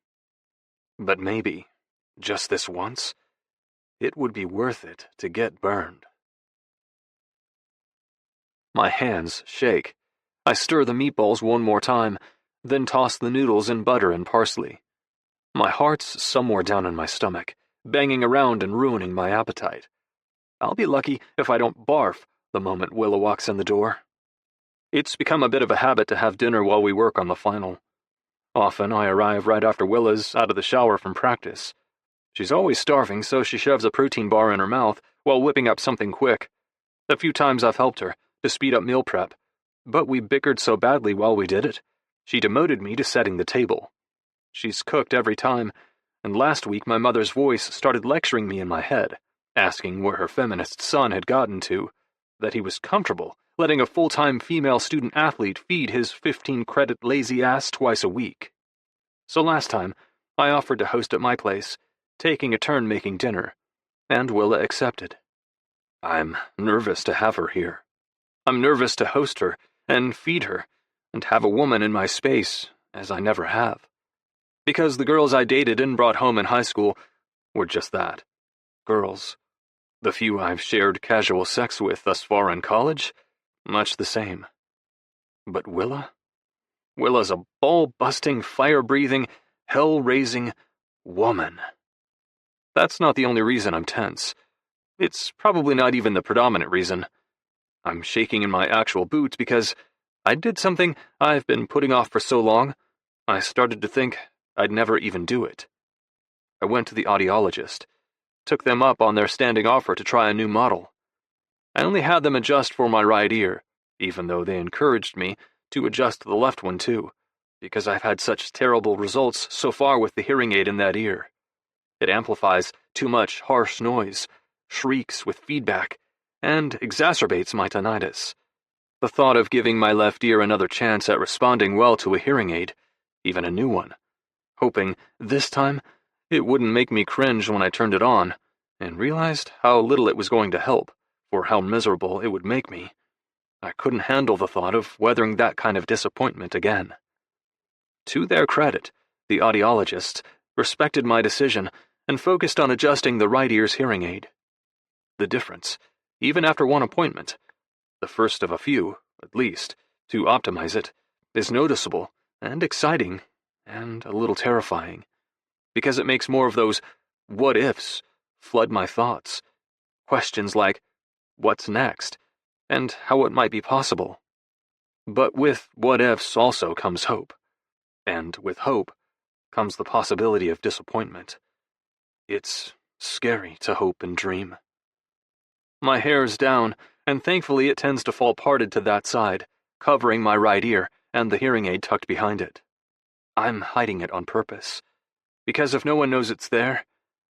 But maybe, just this once, it would be worth it to get burned. My hands shake. I stir the meatballs one more time, then toss the noodles in butter and parsley. My heart's somewhere down in my stomach, banging around and ruining my appetite. I'll be lucky if I don't barf the moment Willa walks in the door. It's become a bit of a habit to have dinner while we work on the final. Often I arrive right after Willa's out of the shower from practice. She's always starving, so she shoves a protein bar in her mouth while whipping up something quick. A few times I've helped her to speed up meal prep, but we bickered so badly while we did it, she demoted me to setting the table. She's cooked every time, and last week my mother's voice started lecturing me in my head, asking where her feminist son had gotten to, that he was comfortable letting a full-time female student-athlete feed his 15-credit lazy ass twice a week. So last time, I offered to host at my place, taking a turn making dinner, and Willa accepted. I'm nervous to have her here. I'm nervous to host her and feed her and have a woman in my space, as I never have. Because the girls I dated and brought home in high school were just that, girls. The few I've shared casual sex with thus far in college, much the same. But Willa? Willa's a ball-busting, fire-breathing, hell-raising woman. That's not the only reason I'm tense. It's probably not even the predominant reason. I'm shaking in my actual boots because I did something I've been putting off for so long, I started to think I'd never even do it. I went to the audiologist, took them up on their standing offer to try a new model. I only had them adjust for my right ear, even though they encouraged me to adjust the left one too, because I've had such terrible results so far with the hearing aid in that ear. It amplifies too much harsh noise, shrieks with feedback, and exacerbates my tinnitus. The thought of giving my left ear another chance at responding well to a hearing aid, even a new one, hoping this time it wouldn't make me cringe when I turned it on, and realized how little it was going to help, for how miserable it would make me. I couldn't handle the thought of weathering that kind of disappointment again. To their credit, the audiologists respected my decision and focused on adjusting the right ear's hearing aid. The difference, even after one appointment, the first of a few, at least, to optimize it, is noticeable and exciting and a little terrifying, because it makes more of those what-ifs flood my thoughts. Questions like, what's next, and how it might be possible. But with what-ifs also comes hope, and with hope comes the possibility of disappointment. It's scary to hope and dream. My hair's down, and thankfully it tends to fall parted to that side, covering my right ear and the hearing aid tucked behind it. I'm hiding it on purpose, because if no one knows it's there,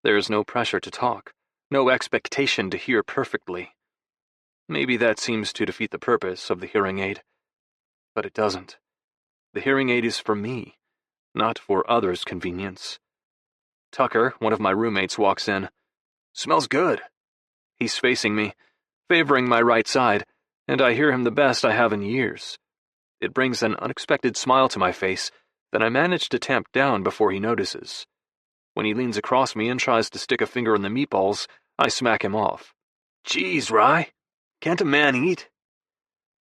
there's no pressure to talk, no expectation to hear perfectly. Maybe that seems to defeat the purpose of the hearing aid, but it doesn't. The hearing aid is for me, not for others' convenience. Tucker, one of my roommates, walks in. Smells good. He's facing me, favoring my right side, and I hear him the best I have in years. It brings an unexpected smile to my face that I manage to tamp down before he notices. When he leans across me and tries to stick a finger in the meatballs, I smack him off. Jeez, Rye, can't a man eat?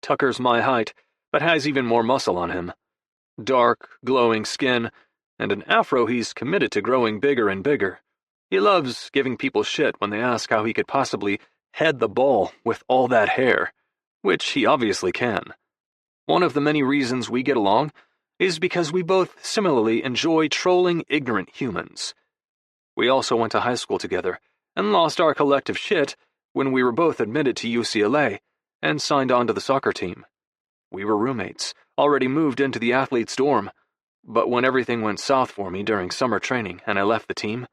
Tucker's my height, but has even more muscle on him. Dark, glowing skin, and an afro he's committed to growing bigger and bigger. He loves giving people shit when they ask how he could possibly head the ball with all that hair, which he obviously can. One of the many reasons we get along is because we both similarly enjoy trolling ignorant humans. We also went to high school together, and lost our collective shit when we were both admitted to UCLA and signed on to the soccer team. We were roommates, already moved into the athlete's dorm, but when everything went south for me during summer training and I left the team,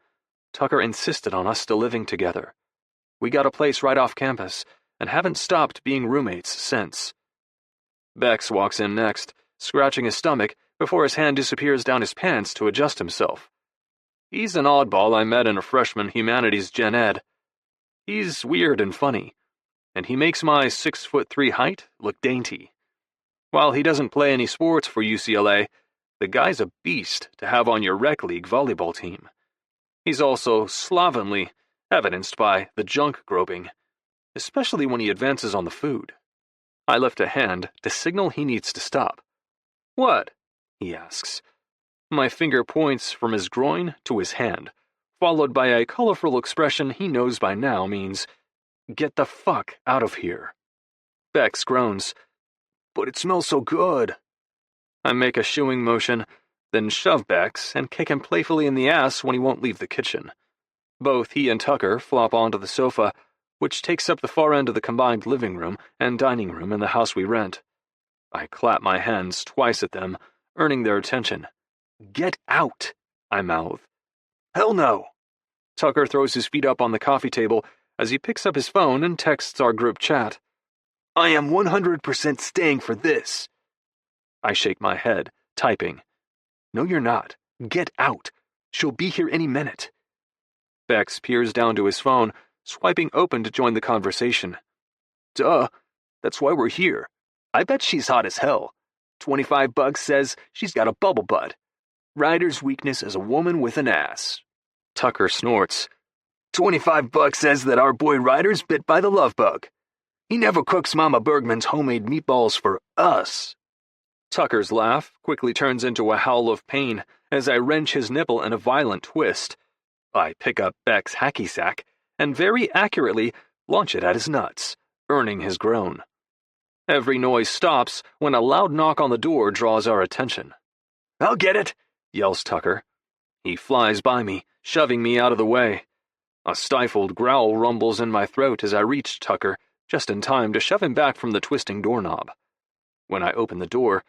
Tucker insisted on us still living together. We got a place right off campus and haven't stopped being roommates since. Bex walks in next, scratching his stomach before his hand disappears down his pants to adjust himself. He's an oddball I met in a freshman humanities gen ed. He's weird and funny, and he makes my 6'3" height look dainty. While he doesn't play any sports for UCLA, the guy's a beast to have on your rec league volleyball team. He's also slovenly, evidenced by the junk groping, especially when he advances on the food. I lift a hand to signal he needs to stop. "What?" he asks. My finger points from his groin to his hand, followed by a colorful expression he knows by now means, "Get the fuck out of here." Bex groans, "But it smells so good." I make a shooing motion, then shove Bex and kick him playfully in the ass when he won't leave the kitchen. Both he and Tucker flop onto the sofa, which takes up the far end of the combined living room and dining room in the house we rent. I clap my hands twice at them, earning their attention. "Get out," I mouth. "Hell no." Tucker throws his feet up on the coffee table as he picks up his phone and texts our group chat. "I am 100% staying for this." I shake my head, typing. "No, you're not. Get out. She'll be here any minute." Bex peers down to his phone, swiping open to join the conversation. "Duh. That's why we're here. I bet she's hot as hell. $25 says she's got a bubble butt. Ryder's weakness is a woman with an ass." Tucker snorts. $25 says that our boy Ryder's bit by the love bug. He never cooks Mama Bergman's homemade meatballs for us." Tucker's laugh quickly turns into a howl of pain as I wrench his nipple in a violent twist. I pick up Beck's hacky sack and very accurately launch it at his nuts, earning his groan. Every noise stops when a loud knock on the door draws our attention. "I'll get it," yells Tucker. He flies by me, shoving me out of the way. A stifled growl rumbles in my throat as I reach Tucker, just in time to shove him back from the twisting doorknob. When I open the door,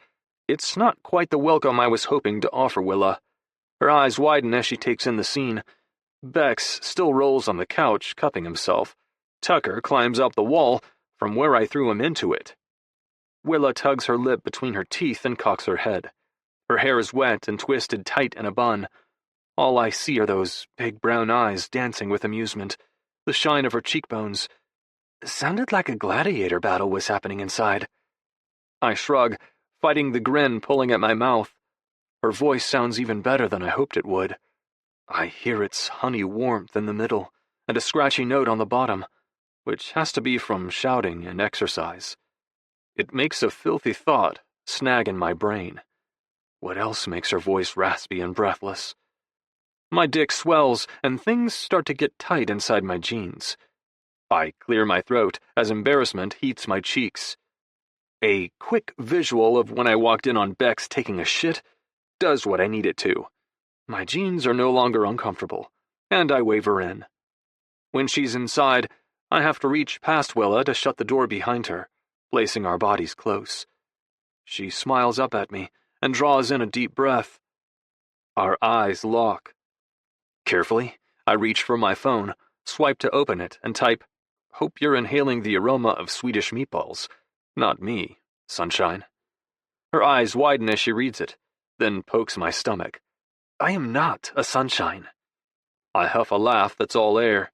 it's not quite the welcome I was hoping to offer Willa. Her eyes widen as she takes in the scene. Bex still rolls on the couch, cupping himself. Tucker climbs up the wall from where I threw him into it. Willa tugs her lip between her teeth and cocks her head. Her hair is wet and twisted tight in a bun. All I see are those big brown eyes dancing with amusement, the shine of her cheekbones. Sounded like a gladiator battle was happening inside. I shrug, fighting the grin pulling at my mouth. Her voice sounds even better than I hoped it would. I hear its honey warmth in the middle, and a scratchy note on the bottom, which has to be from shouting and exercise. It makes a filthy thought snag in my brain. What else makes her voice raspy and breathless? My dick swells, and things start to get tight inside my jeans. I clear my throat as embarrassment heats my cheeks. A quick visual of when I walked in on Bex taking a shit does what I need it to. My jeans are no longer uncomfortable, and I wave her in. When she's inside, I have to reach past Willa to shut the door behind her, placing our bodies close. She smiles up at me and draws in a deep breath. Our eyes lock. Carefully, I reach for my phone, swipe to open it, and type, "Hope you're inhaling the aroma of Swedish meatballs. Not me, sunshine." Her eyes widen as she reads it, then pokes my stomach. I am not a sunshine. I huff a laugh that's all air.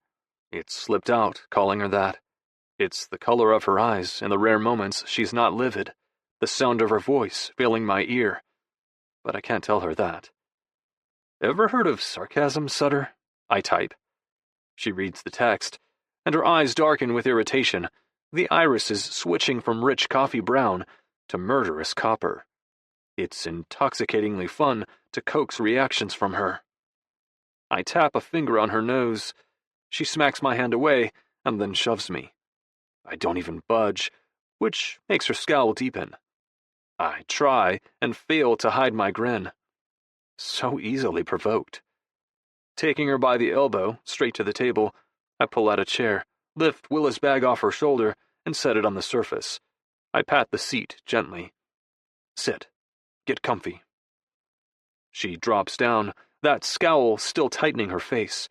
It slipped out, calling her that. It's the color of her eyes in the rare moments she's not livid, the sound of her voice filling my ear. But I can't tell her that. Ever heard of sarcasm, Sutter? I type. She reads the text, and her eyes darken with irritation, the irises switching from rich coffee brown to murderous copper. It's intoxicatingly fun to coax reactions from her. I tap a finger on her nose. She smacks my hand away and then shoves me. I don't even budge, which makes her scowl deepen. I try and fail to hide my grin. So easily provoked. Taking her by the elbow, straight to the table, I pull out a chair, lift Willa's bag off her shoulder, and set it on the surface. I pat the seat gently. Sit. Get comfy. She drops down, that scowl still tightening her face.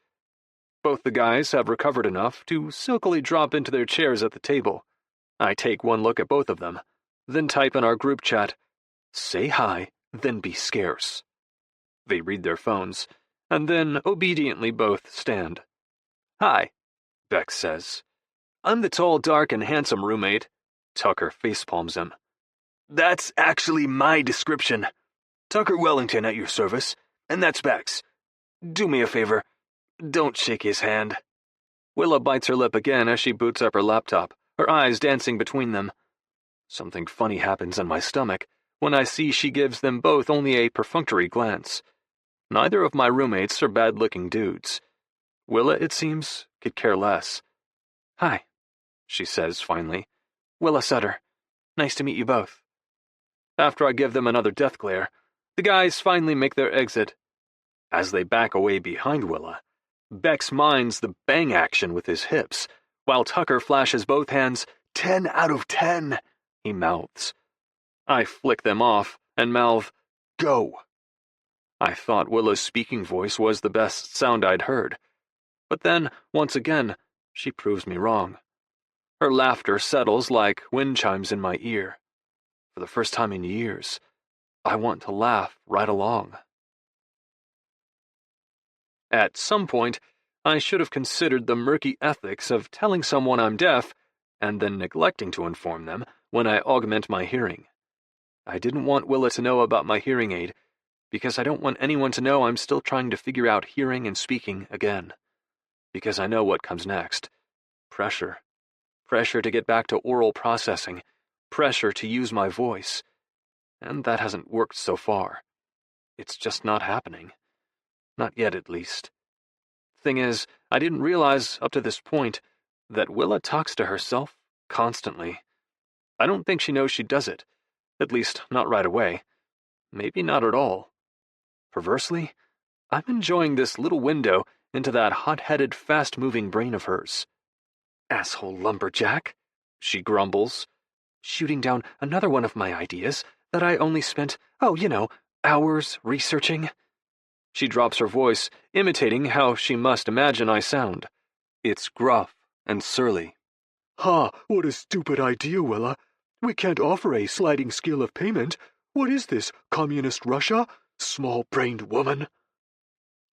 Both the guys have recovered enough to silkily drop into their chairs at the table. I take one look at both of them, then type in our group chat, "Say hi, then be scarce." They read their phones, and then obediently both stand. "Hi," Bex says. "I'm the tall, dark, and handsome roommate." Tucker facepalms him. "That's actually my description. Tucker Wellington at your service, and that's Bex. Do me a favor, don't shake his hand." Willa bites her lip again as she boots up her laptop, her eyes dancing between them. Something funny happens in my stomach when I see she gives them both only a perfunctory glance. Neither of my roommates are bad-looking dudes. Willa, it seems, could care less. "Hi," she says finally. "Willa Sutter. Nice to meet you both." After I give them another death glare, the guys finally make their exit. As they back away behind Willa, Bex minds the bang action with his hips, while Tucker flashes both hands. 10 out of 10, he mouths. I flick them off and mouth, "Go." I thought Willa's speaking voice was the best sound I'd heard. But then, once again, she proves me wrong. Her laughter settles like wind chimes in my ear. For the first time in years, I want to laugh right along. At some point, I should have considered the murky ethics of telling someone I'm deaf and then neglecting to inform them when I augment my hearing. I didn't want Willa to know about my hearing aid, because I don't want anyone to know I'm still trying to figure out hearing and speaking again. Because I know what comes next. Pressure. Pressure to get back to oral processing. Pressure to use my voice. And that hasn't worked so far. It's just not happening. Not yet, at least. Thing is, I didn't realize up to this point that Willa talks to herself constantly. I don't think she knows she does it. At least, not right away. Maybe not at all. Perversely, I'm enjoying this little window into that hot-headed, fast-moving brain of hers. "Asshole lumberjack," she grumbles, shooting down another one of my ideas that I only spent, hours researching. She drops her voice, imitating how she must imagine I sound. It's gruff and surly. What a stupid idea, Willa. We can't offer a sliding scale of payment. What is this, communist Russia? Small-brained woman."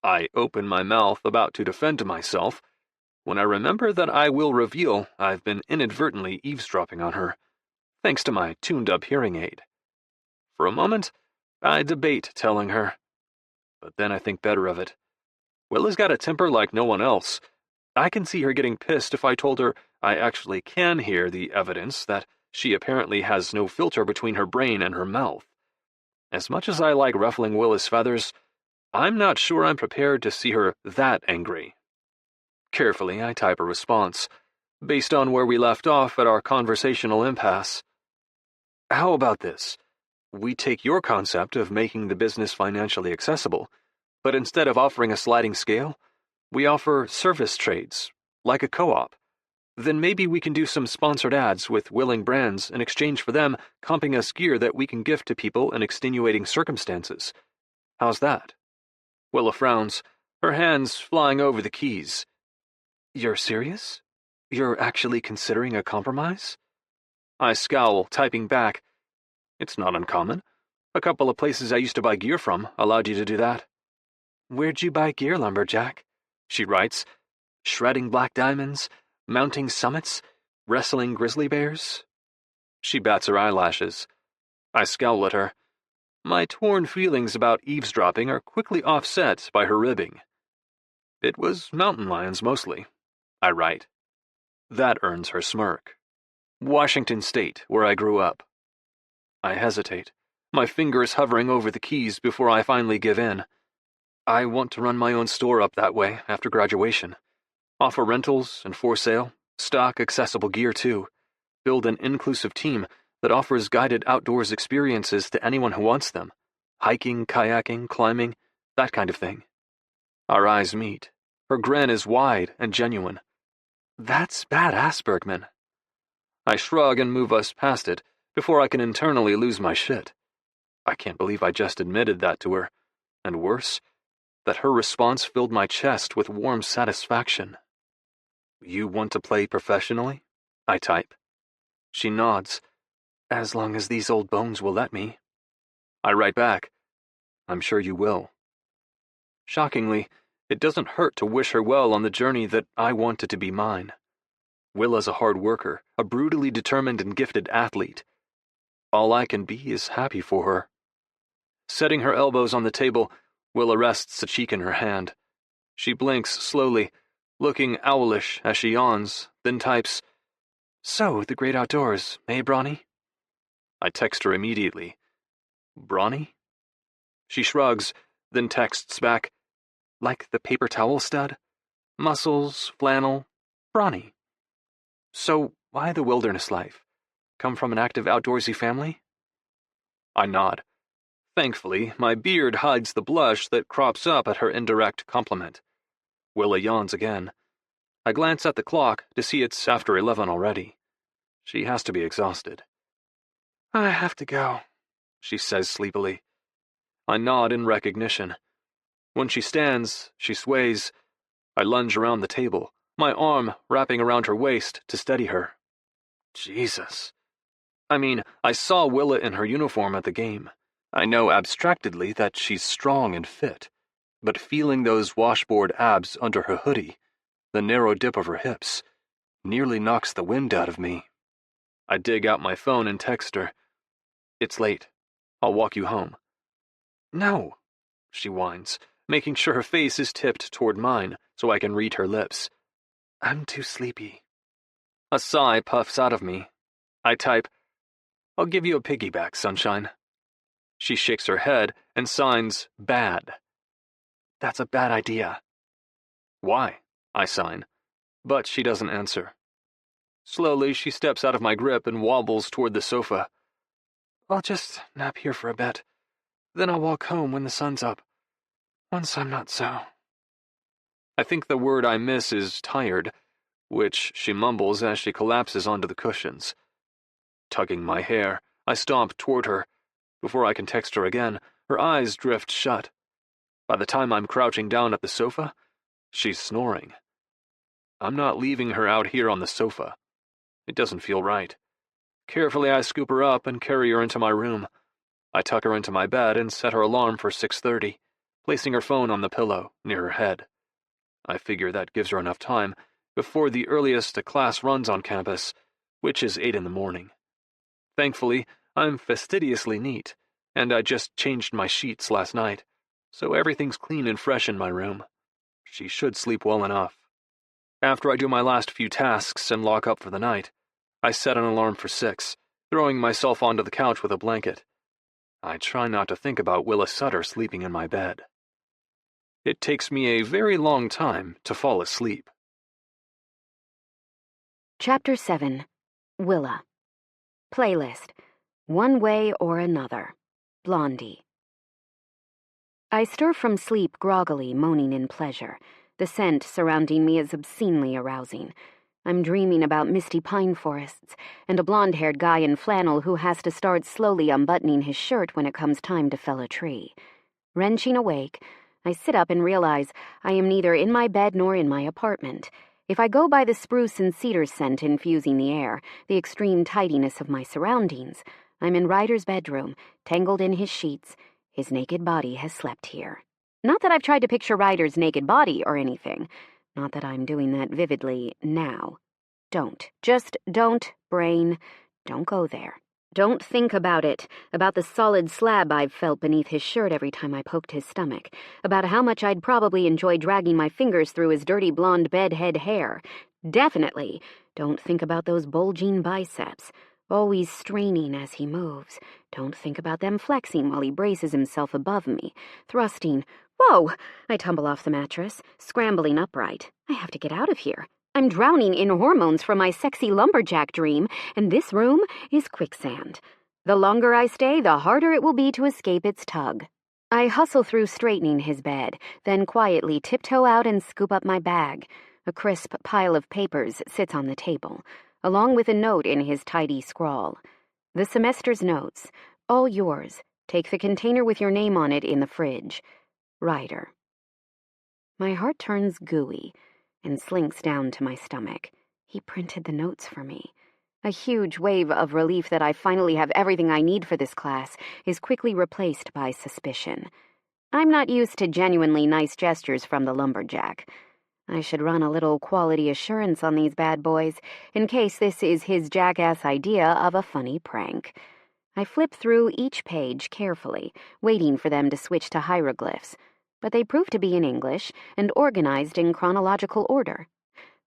I open my mouth about to defend myself, when I remember that I will reveal I've been inadvertently eavesdropping on her, thanks to my tuned-up hearing aid. For a moment, I debate telling her, but then I think better of it. Willa's got a temper like no one else. I can see her getting pissed if I told her I actually can hear the evidence that she apparently has no filter between her brain and her mouth. As much as I like ruffling Willa's feathers, I'm not sure I'm prepared to see her that angry. Carefully, I type a response, based on where we left off at our conversational impasse. "How about this? We take your concept of making the business financially accessible, but instead of offering a sliding scale, we offer service trades, like a co-op. Then maybe we can do some sponsored ads with willing brands in exchange for them comping us gear that we can gift to people in extenuating circumstances. How's that?" Willa frowns, her hands flying over the keys. "You're serious? You're actually considering a compromise?" I scowl, typing back. "It's not uncommon. A couple of places I used to buy gear from allowed you to do that." "Where'd you buy gear, lumberjack?" she writes. "Shredding black diamonds, mounting summits, wrestling grizzly bears?" She bats her eyelashes. I scowl at her. My torn feelings about eavesdropping are quickly offset by her ribbing. "It was mountain lions mostly," I write. That earns her smirk. "Washington State, where I grew up." I hesitate, my fingers hovering over the keys before I finally give in. I want to run my own store up that way after graduation. Offer rentals and for sale, stock accessible gear too. Build an inclusive team that offers guided outdoors experiences to anyone who wants them. Hiking, kayaking, climbing, that kind of thing. Our eyes meet. Her grin is wide and genuine. That's badass, Bergman. I shrug and move us past it before I can internally lose my shit. I can't believe I just admitted that to her, and worse, that her response filled my chest with warm satisfaction. You want to play professionally? I type. She nods. As long as these old bones will let me. I write back. I'm sure you will. Shockingly, it doesn't hurt to wish her well on the journey that I wanted to be mine. Willa's a hard worker, a brutally determined and gifted athlete. All I can be is happy for her. Setting her elbows on the table, Willa rests a cheek in her hand. She blinks slowly, looking owlish as she yawns, then types, So, the great outdoors, eh, Bronny? I text her immediately. Bronny? She shrugs, then texts back, Like the paper towel stud? Muscles, flannel, Bronny. So, why the wilderness life? Come from an active outdoorsy family? I nod. Thankfully, my beard hides the blush that crops up at her indirect compliment. Willa yawns again. I glance at the clock to see it's after 11 already. She has to be exhausted. I have to go, she says sleepily. I nod in recognition. When she stands, she sways. I lunge around the table, my arm wrapping around her waist to steady her. Jesus. I mean, I saw Willa in her uniform at the game. I know abstractedly that she's strong and fit, but feeling those washboard abs under her hoodie, the narrow dip of her hips, nearly knocks the wind out of me. I dig out my phone and text her. It's late. I'll walk you home. No, she whines, making sure her face is tipped toward mine so I can read her lips. I'm too sleepy. A sigh puffs out of me. I type, I'll give you a piggyback, sunshine. She shakes her head and signs bad. That's a bad idea. Why? I sign, but she doesn't answer. Slowly, she steps out of my grip and wobbles toward the sofa. I'll just nap here for a bit. Then I'll walk home when the sun's up. Once I'm not so. I think the word I miss is tired, which she mumbles as she collapses onto the cushions. Tugging my hair, I stomp toward her. Before I can text her again, her eyes drift shut. By the time I'm crouching down at the sofa, she's snoring. I'm not leaving her out here on the sofa. It doesn't feel right. Carefully, I scoop her up and carry her into my room. I tuck her into my bed and set her alarm for 6:30, placing her phone on the pillow near her head. I figure that gives her enough time before the earliest a class runs on campus, which is 8 in the morning. Thankfully, I'm fastidiously neat, and I just changed my sheets last night, so everything's clean and fresh in my room. She should sleep well enough. After I do my last few tasks and lock up for the night, I set an alarm for 6, throwing myself onto the couch with a blanket. I try not to think about Willa Sutter sleeping in my bed. It takes me a very long time to fall asleep. Chapter 7. Willa. Playlist. One Way or Another. Blondie. I stir from sleep groggily, moaning in pleasure. The scent surrounding me is obscenely arousing. I'm dreaming about misty pine forests and a blonde-haired guy in flannel who has to start slowly unbuttoning his shirt when it comes time to fell a tree. Wrenching awake, I sit up and realize I am neither in my bed nor in my apartment. If I go by the spruce and cedar scent infusing the air, the extreme tidiness of my surroundings, I'm in Ryder's bedroom, tangled in his sheets. His naked body has slept here. Not that I've tried to picture Ryder's naked body or anything. Not that I'm doing that vividly now. Don't. Just don't, brain. Don't go there. Don't think about it, about the solid slab I've felt beneath his shirt every time I poked his stomach, about how much I'd probably enjoy dragging my fingers through his dirty blonde bedhead hair. Definitely don't think about those bulging biceps, always straining as he moves. Don't think about them flexing while he braces himself above me, thrusting. Whoa! I tumble off the mattress, scrambling upright. I have to get out of here. I'm drowning in hormones from my sexy lumberjack dream, and this room is quicksand. The longer I stay, the harder it will be to escape its tug. I hustle through straightening his bed, then quietly tiptoe out and scoop up my bag. A crisp pile of papers sits on the table, along with a note in his tidy scrawl. The semester's notes, all yours. Take the container with your name on it in the fridge. Ryder. My heart turns gooey and slinks down to my stomach. He printed the notes for me. A huge wave of relief that I finally have everything I need for this class is quickly replaced by suspicion. I'm not used to genuinely nice gestures from the lumberjack. I should run a little quality assurance on these bad boys, in case this is his jackass idea of a funny prank. I flip through each page carefully, waiting for them to switch to hieroglyphs, but they prove to be in English and organized in chronological order.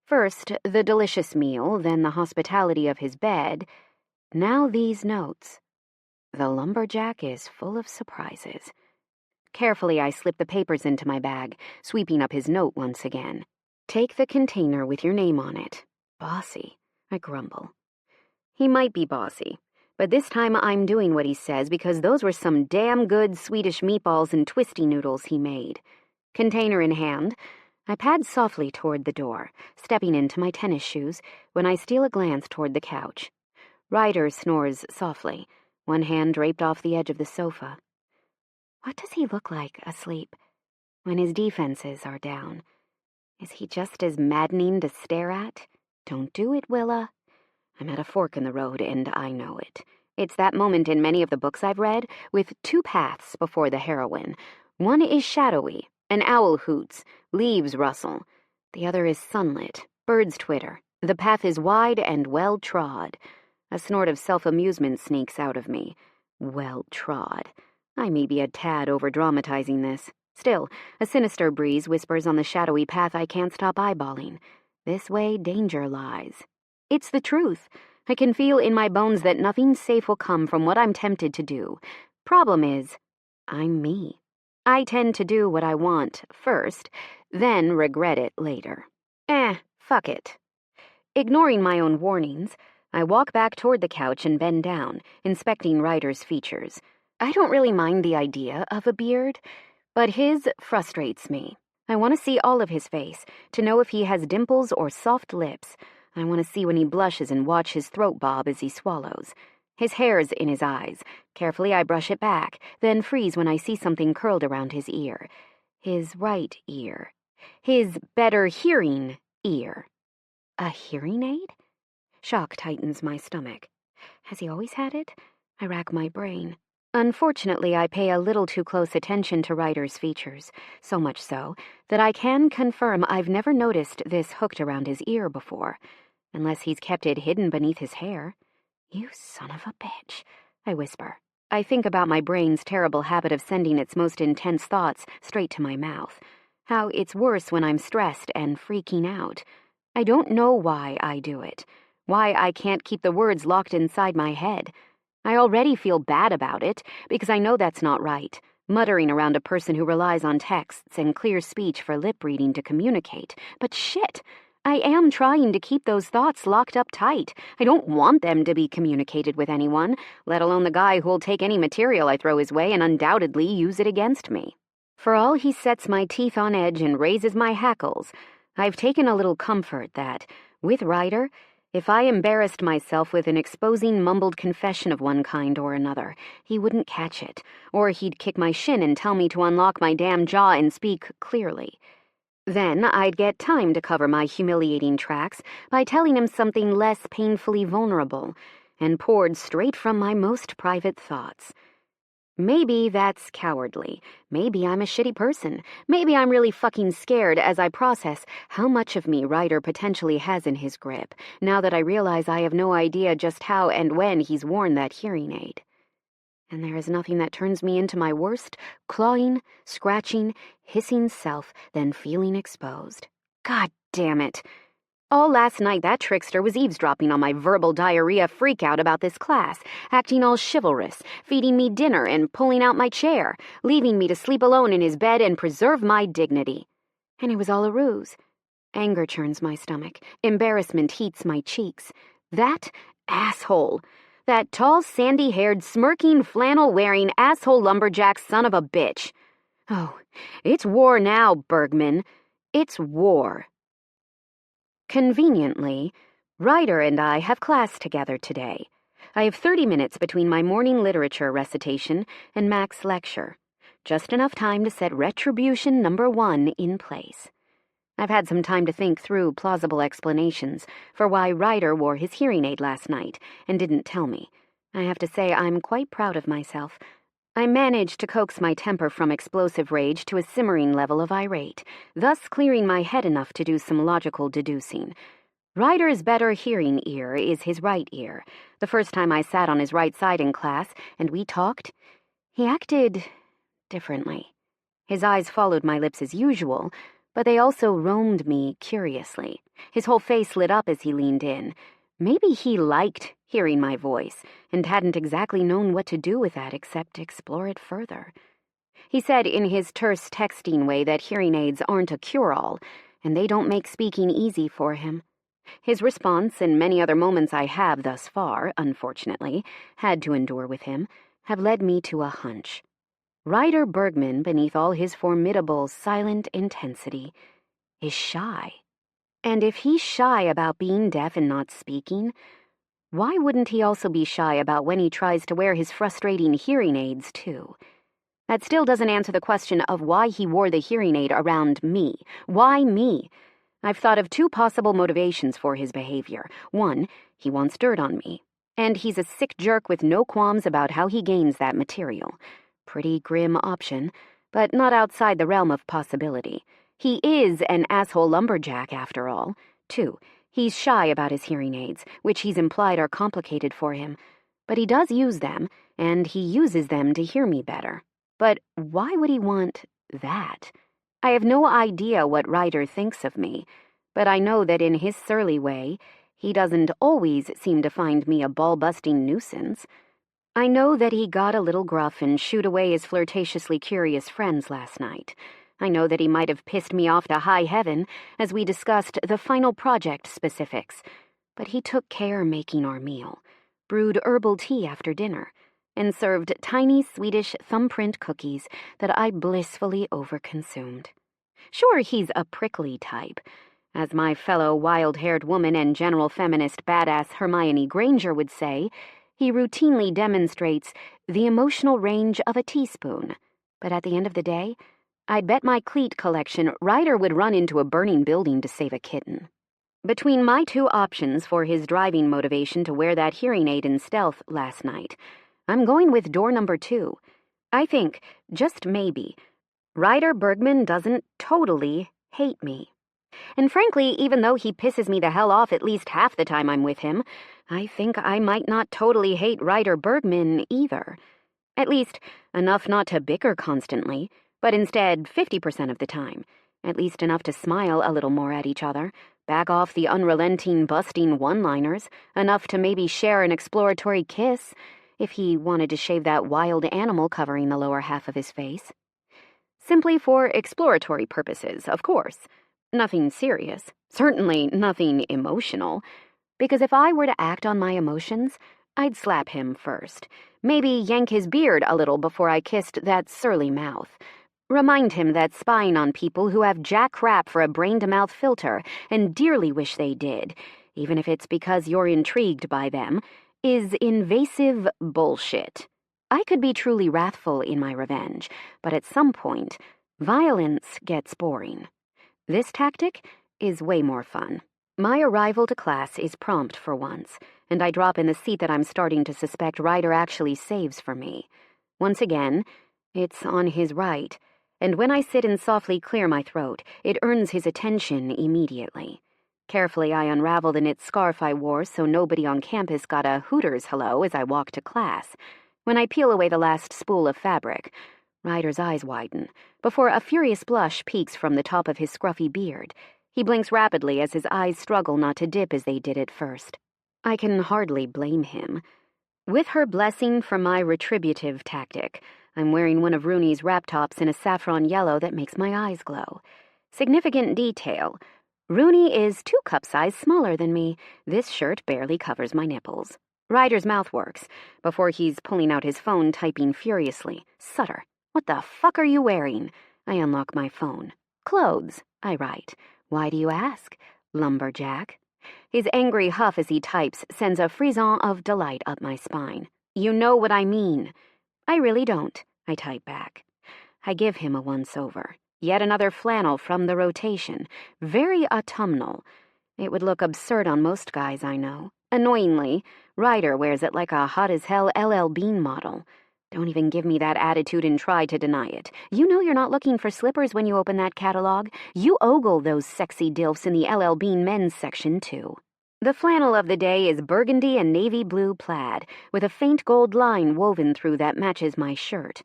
First, the delicious meal, then the hospitality of his bed. Now these notes. The lumberjack is full of surprises. Carefully, I slip the papers into my bag, sweeping up his note once again. Take the container with your name on it. Bossy, I grumble. He might be bossy, but this time I'm doing what he says because those were some damn good Swedish meatballs and twisty noodles he made. Container in hand, I pad softly toward the door, stepping into my tennis shoes, when I steal a glance toward the couch. Ryder snores softly, one hand draped off the edge of the sofa. What does he look like asleep, when his defenses are down? Is he just as maddening to stare at? Don't do it, Willa. I'm at a fork in the road, and I know it. It's that moment in many of the books I've read, with two paths before the heroine. One is shadowy, an owl hoots, leaves rustle. The other is sunlit, birds twitter. The path is wide and well-trod. A snort of self-amusement sneaks out of me. Well-trod. I may be a tad over-dramatizing this. Still, a sinister breeze whispers on the shadowy path I can't stop eyeballing. This way danger lies. It's the truth. I can feel in my bones that nothing safe will come from what I'm tempted to do. Problem is, I'm me. I tend to do what I want first, then regret it later. Fuck it. Ignoring my own warnings, I walk back toward the couch and bend down, inspecting Ryder's features. I don't really mind the idea of a beard, but his frustrates me. I want to see all of his face, to know if he has dimples or soft lips. I want to see when he blushes and watch his throat bob as he swallows. His hair's in his eyes. Carefully I brush it back, then freeze when I see something curled around his ear. His right ear. His better hearing ear. A hearing aid? Shock tightens my stomach. Has he always had it? I rack my brain. Unfortunately, I pay a little too close attention to Ryder's features, so much so that I can confirm I've never noticed this hooked around his ear before, unless he's kept it hidden beneath his hair. You son of a bitch, I whisper. I think about my brain's terrible habit of sending its most intense thoughts straight to my mouth, how it's worse when I'm stressed and freaking out. I don't know why I do it, why I can't keep the words locked inside my head. I already feel bad about it, because I know that's not right, muttering around a person who relies on texts and clear speech for lip reading to communicate. But shit, I am trying to keep those thoughts locked up tight. I don't want them to be communicated with anyone, let alone the guy who'll take any material I throw his way and undoubtedly use it against me. For all he sets my teeth on edge and raises my hackles, I've taken a little comfort that, with Ryder, if I embarrassed myself with an exposing mumbled confession of one kind or another, he wouldn't catch it, or he'd kick my shin and tell me to unlock my damn jaw and speak clearly. Then I'd get time to cover my humiliating tracks by telling him something less painfully vulnerable, and poured straight from my most private thoughts. Maybe that's cowardly. Maybe I'm a shitty person. Maybe I'm really fucking scared as I process how much of me Ryder potentially has in his grip, now that I realize I have no idea just how and when he's worn that hearing aid. And there is nothing that turns me into my worst, clawing, scratching, hissing self than feeling exposed. God damn it. All last night that trickster was eavesdropping on my verbal diarrhea freakout about this class, acting all chivalrous, feeding me dinner and pulling out my chair, leaving me to sleep alone in his bed and preserve my dignity. And it was all a ruse. Anger churns my stomach. Embarrassment heats my cheeks. That asshole. That tall, sandy-haired, smirking, flannel-wearing, asshole lumberjack son of a bitch. Oh, it's war now, Bergman. It's war. Conveniently, Ryder and I have class together today. I have 30 minutes between my morning literature recitation and Mac's lecture. Just enough time to set retribution number 1 in place. I've had some time to think through plausible explanations for why Ryder wore his hearing aid last night and didn't tell me. I have to say I'm quite proud of myself. I managed to coax my temper from explosive rage to a simmering level of irate, thus clearing my head enough to do some logical deducing. Ryder's better hearing ear is his right ear. The first time I sat on his right side in class and we talked, he acted differently. His eyes followed my lips as usual, but they also roamed me curiously. His whole face lit up as he leaned in. Maybe he liked hearing my voice and hadn't exactly known what to do with that except explore it further. He said in his terse texting way that hearing aids aren't a cure-all, and they don't make speaking easy for him. His response and many other moments I have thus far, unfortunately, had to endure with him, have led me to a hunch. Ryder Bergman, beneath all his formidable, silent intensity, is shy. And if he's shy about being deaf and not speaking, why wouldn't he also be shy about when he tries to wear his frustrating hearing aids, too? That still doesn't answer the question of why he wore the hearing aid around me. Why me? I've thought of 2 possible motivations for his behavior. 1, he wants dirt on me. And he's a sick jerk with no qualms about how he gains that material. Pretty grim option, but not outside the realm of possibility. He is an asshole lumberjack, after all. 2, he's shy about his hearing aids, which he's implied are complicated for him. But he does use them, and he uses them to hear me better. But why would he want that? I have no idea what Ryder thinks of me, but I know that in his surly way, he doesn't always seem to find me a ball-busting nuisance. I know that he got a little gruff and shooed away his flirtatiously curious friends last night. I know that he might have pissed me off to high heaven as we discussed the final project specifics, but he took care making our meal, brewed herbal tea after dinner, and served tiny Swedish thumbprint cookies that I blissfully overconsumed. Sure, he's a prickly type. As my fellow wild-haired woman and general feminist badass Hermione Granger would say, he routinely demonstrates the emotional range of a teaspoon. But at the end of the day, I'd bet my cleat collection Ryder would run into a burning building to save a kitten. Between my 2 options for his driving motivation to wear that hearing aid in stealth last night, I'm going with door number 2. I think, just maybe, Ryder Bergman doesn't totally hate me. And frankly, even though he pisses me the hell off at least half the time I'm with him, I think I might not totally hate Ryder Bergman either. At least, enough not to bicker constantly, but instead 50% of the time. At least enough to smile a little more at each other, back off the unrelenting, busting one-liners, enough to maybe share an exploratory kiss, if he wanted to shave that wild animal covering the lower half of his face. Simply for exploratory purposes, of course. Nothing serious. Certainly nothing emotional. Because if I were to act on my emotions, I'd slap him first. Maybe yank his beard a little before I kissed that surly mouth. Remind him that spying on people who have jack crap for a brain-to-mouth filter and dearly wish they did, even if it's because you're intrigued by them, is invasive bullshit. I could be truly wrathful in my revenge, but at some point, violence gets boring. This tactic is way more fun. My arrival to class is prompt for once, and I drop in the seat that I'm starting to suspect Ryder actually saves for me. Once again, it's on his right, and when I sit and softly clear my throat, it earns his attention immediately. Carefully, I unravel the knit scarf I wore so nobody on campus got a Hooters hello as I walk to class. When I peel away the last spool of fabric, Ryder's eyes widen, before a furious blush peeks from the top of his scruffy beard. He blinks rapidly as his eyes struggle not to dip as they did at first. I can hardly blame him. With her blessing for my retributive tactic, I'm wearing one of Rooney's wrap tops in a saffron yellow that makes my eyes glow. Significant detail. Rooney is 2 cup size smaller than me. This shirt barely covers my nipples. Ryder's mouth works, before he's pulling out his phone, typing furiously. Sutter, what the fuck are you wearing? I unlock my phone. Clothes, I write. Why do you ask? lumberjack. His angry huff as he types sends a frisson of delight up my spine. You know what I mean. I really don't, I type back. I give him a once-over. Yet another flannel from the rotation. Very autumnal. It would look absurd on most guys I know. Annoyingly, Ryder wears it like a hot-as-hell LL Bean model. Don't even give me that attitude and try to deny it. You know you're not looking for slippers when you open that catalog. You ogle those sexy dilfs in the LL Bean men's section, too. The flannel of the day is burgundy and navy blue plaid, with a faint gold line woven through that matches my shirt.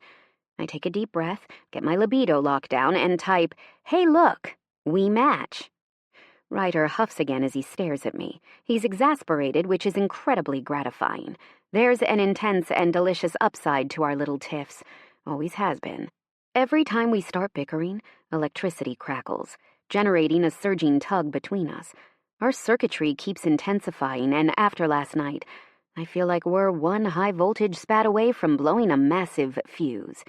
I take a deep breath, get my libido locked down, and type, "Hey, look, we match." Ryder huffs again as he stares at me. He's exasperated, which is incredibly gratifying. There's an intense and delicious upside to our little tiffs. Always has been. Every time we start bickering, electricity crackles, generating a surging tug between us. Our circuitry keeps intensifying, and after last night, I feel like we're one high-voltage spat away from blowing a massive fuse.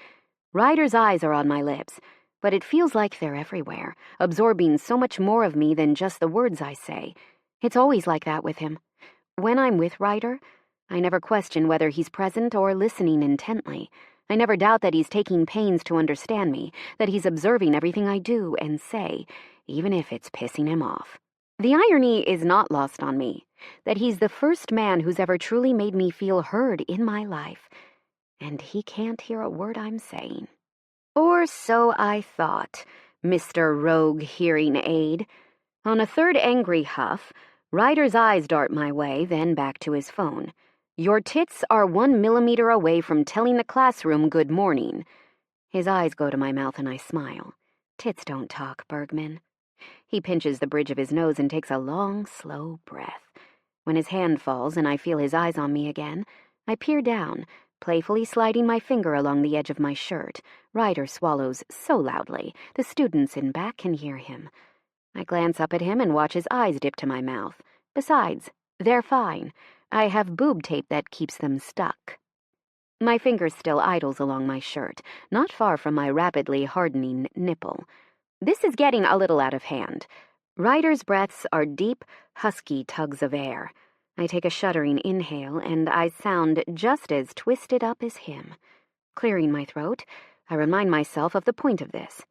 Ryder's eyes are on my lips, but it feels like they're everywhere, absorbing so much more of me than just the words I say. It's always like that with him. When I'm with Ryder, I never question whether he's present or listening intently. I never doubt that he's taking pains to understand me, that he's observing everything I do and say, even if it's pissing him off. The irony is not lost on me, that he's the first man who's ever truly made me feel heard in my life, and he can't hear a word I'm saying. Or so I thought, Mr. Rogue Hearing Aid. On a third angry huff, Ryder's eyes dart my way, then back to his phone. Your tits are 1 millimeter away from telling the classroom good morning. His eyes go to my mouth and I smile. Tits don't talk, Bergman. He pinches the bridge of his nose and takes a long, slow breath. When his hand falls and I feel his eyes on me again, I peer down, playfully sliding my finger along the edge of my shirt. Ryder swallows so loudly, the students in back can hear him. I glance up at him and watch his eyes dip to my mouth. Besides, they're fine. I have boob tape that keeps them stuck. My finger still idles along my shirt, not far from my rapidly hardening nipple. This is getting a little out of hand. Ryder's breaths are deep, husky tugs of air. I take a shuddering inhale, and I sound just as twisted up as him. Clearing my throat, I remind myself of the point of this.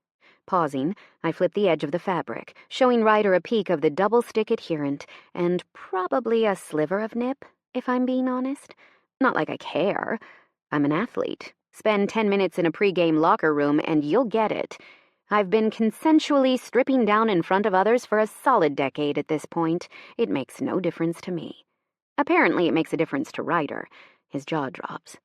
Pausing, I flip the edge of the fabric, showing Ryder a peek of the double-stick adherent, and probably a sliver of nip, if I'm being honest. Not like I care. I'm an athlete. Spend 10 minutes in a pre-game locker room, and you'll get it. I've been consensually stripping down in front of others for a solid decade at this point. It makes no difference to me. Apparently it makes a difference to Ryder. His jaw drops.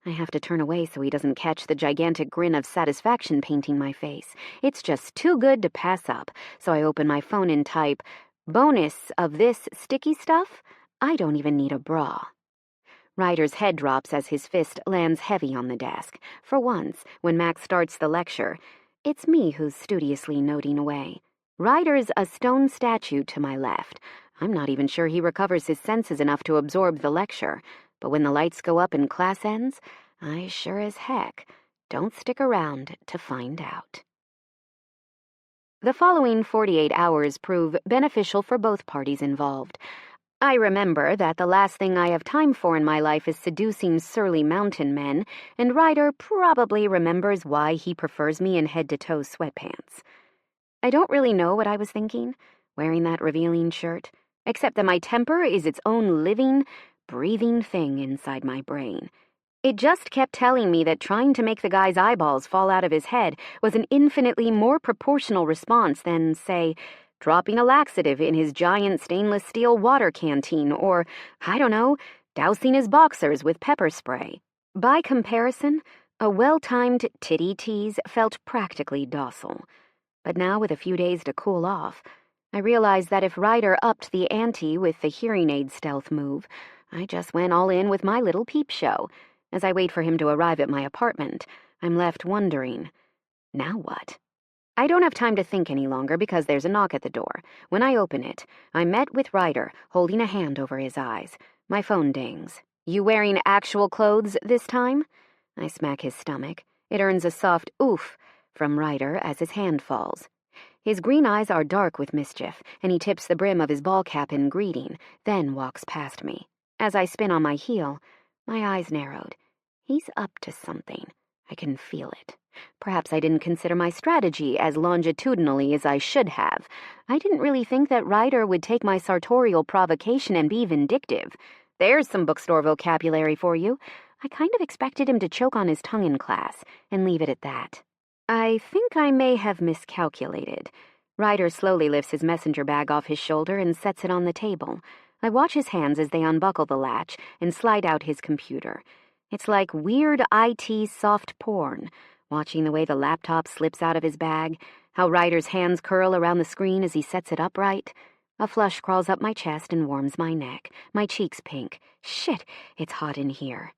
I have to turn away so he doesn't catch the gigantic grin of satisfaction painting my face. It's just too good to pass up, so I open my phone and type, "Bonus of this sticky stuff? I don't even need a bra." Ryder's head drops as his fist lands heavy on the desk. For once, when Max starts the lecture, it's me who's studiously noting away. Ryder's a stone statue to my left. I'm not even sure he recovers his senses enough to absorb the lecture. But when the lights go up and class ends, I sure as heck don't stick around to find out. The following 48 hours prove beneficial for both parties involved. I remember that the last thing I have time for in my life is seducing surly mountain men, and Ryder probably remembers why he prefers me in head-to-toe sweatpants. I don't really know what I was thinking, wearing that revealing shirt, except that my temper is its own living, breathing thing inside my brain. It just kept telling me that trying to make the guy's eyeballs fall out of his head was an infinitely more proportional response than, say, dropping a laxative in his giant stainless steel water canteen or, I don't know, dousing his boxers with pepper spray. By comparison, a well-timed titty tease felt practically docile. But now, with a few days to cool off, I realized that if Ryder upped the ante with the hearing aid stealth move, I just went all in with my little peep show. As I wait for him to arrive at my apartment, I'm left wondering, now what? I don't have time to think any longer because there's a knock at the door. When I open it, I'm met with Ryder, holding a hand over his eyes. My phone dings. You wearing actual clothes this time? I smack his stomach. It earns a soft oof from Ryder as his hand falls. His green eyes are dark with mischief, and he tips the brim of his ball cap in greeting, then walks past me. As I spin on my heel, my eyes narrowed. He's up to something. I can feel it. Perhaps I didn't consider my strategy as longitudinally as I should have. I didn't really think that Ryder would take my sartorial provocation and be vindictive. There's some bookstore vocabulary for you. I kind of expected him to choke on his tongue in class and leave it at that. I think I may have miscalculated. Ryder slowly lifts his messenger bag off his shoulder and sets it on the table. I watch his hands as they unbuckle the latch and slide out his computer. It's like weird IT soft porn, watching the way the laptop slips out of his bag, how Ryder's hands curl around the screen as he sets it upright. A flush crawls up my chest and warms my neck, my cheeks pink. Shit, it's hot in here.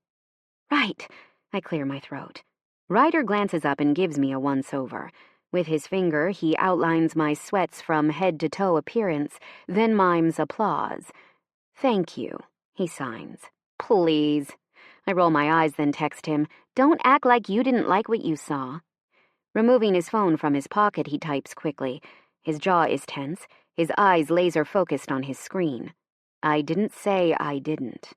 Right, I clear my throat. Ryder glances up and gives me a once-over. With his finger, he outlines my sweats from head-to-toe appearance, then mimes applause. Thank you, he signs. Please. I roll my eyes, then text him, don't act like you didn't like what you saw. Removing his phone from his pocket, he types quickly. His jaw is tense, his eyes laser-focused on his screen. I didn't say I didn't.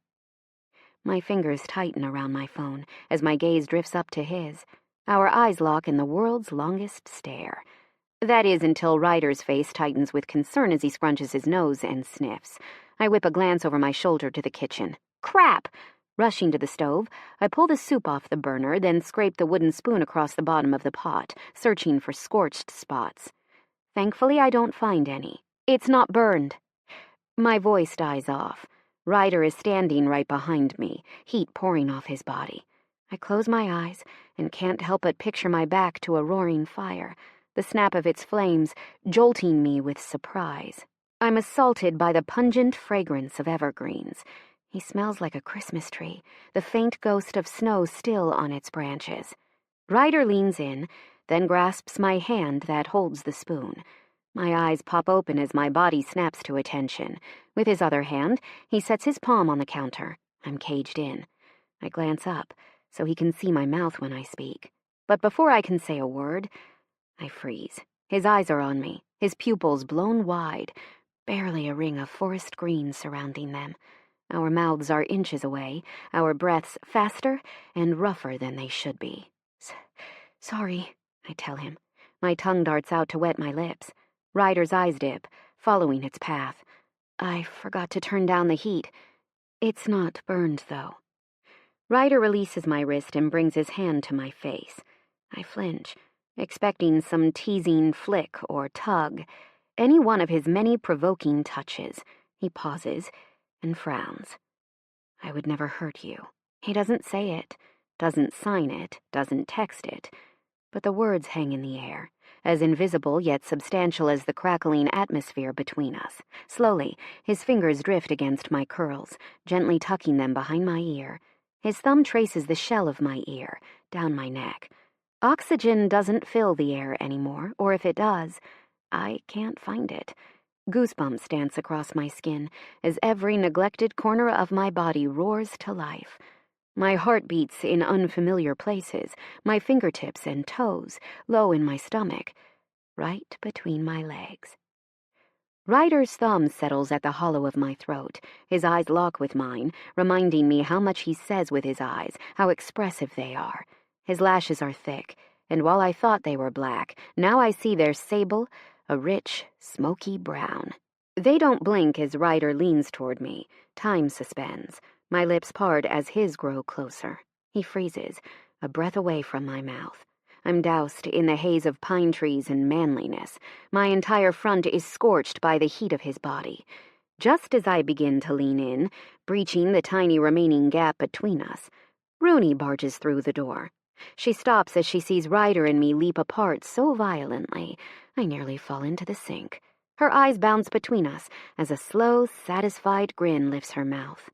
My fingers tighten around my phone as my gaze drifts up to his. Our eyes lock in the world's longest stare. That is until Ryder's face tightens with concern as he scrunches his nose and sniffs. I whip a glance over my shoulder to the kitchen. Crap! Rushing to the stove, I pull the soup off the burner, then scrape the wooden spoon across the bottom of the pot, searching for scorched spots. Thankfully, I don't find any. It's not burned. My voice dies off. Ryder is standing right behind me, heat pouring off his body. I close my eyes and can't help but picture my back to a roaring fire, the snap of its flames jolting me with surprise. I'm assaulted by the pungent fragrance of evergreens. He smells like a Christmas tree, the faint ghost of snow still on its branches. Ryder leans in, then grasps my hand that holds the spoon. My eyes pop open as my body snaps to attention. With his other hand, he sets his palm on the counter. I'm caged in. I glance up, so he can see my mouth when I speak. But before I can say a word, I freeze. His eyes are on me, his pupils blown wide, barely a ring of forest green surrounding them. Our mouths are inches away, our breaths faster and rougher than they should be. Sorry, I tell him. My tongue darts out to wet my lips. Ryder's eyes dip, following its path. I forgot to turn down the heat. It's not burned, though. Ryder releases my wrist and brings his hand to my face. I flinch, expecting some teasing flick or tug, any one of his many provoking touches. He pauses and frowns. I would never hurt you. He doesn't say it, doesn't sign it, doesn't text it, but the words hang in the air, as invisible yet substantial as the crackling atmosphere between us. Slowly, his fingers drift against my curls, gently tucking them behind my ear. His thumb traces the shell of my ear, down my neck. Oxygen doesn't fill the air anymore, or if it does, I can't find it. Goosebumps dance across my skin as every neglected corner of my body roars to life. My heart beats in unfamiliar places, my fingertips and toes, low in my stomach, right between my legs. Ryder's thumb settles at the hollow of my throat. His eyes lock with mine, reminding me how much he says with his eyes, how expressive they are. His lashes are thick, and while I thought they were black, now I see they're sable, a rich, smoky brown. They don't blink as Ryder leans toward me. Time suspends. My lips part as his grow closer. He freezes, a breath away from my mouth. I'm doused in the haze of pine trees and manliness. My entire front is scorched by the heat of his body. Just as I begin to lean in, breaching the tiny remaining gap between us, Rooney barges through the door. She stops as she sees Ryder and me leap apart so violently, I nearly fall into the sink. Her eyes bounce between us as a slow, satisfied grin lifts her mouth.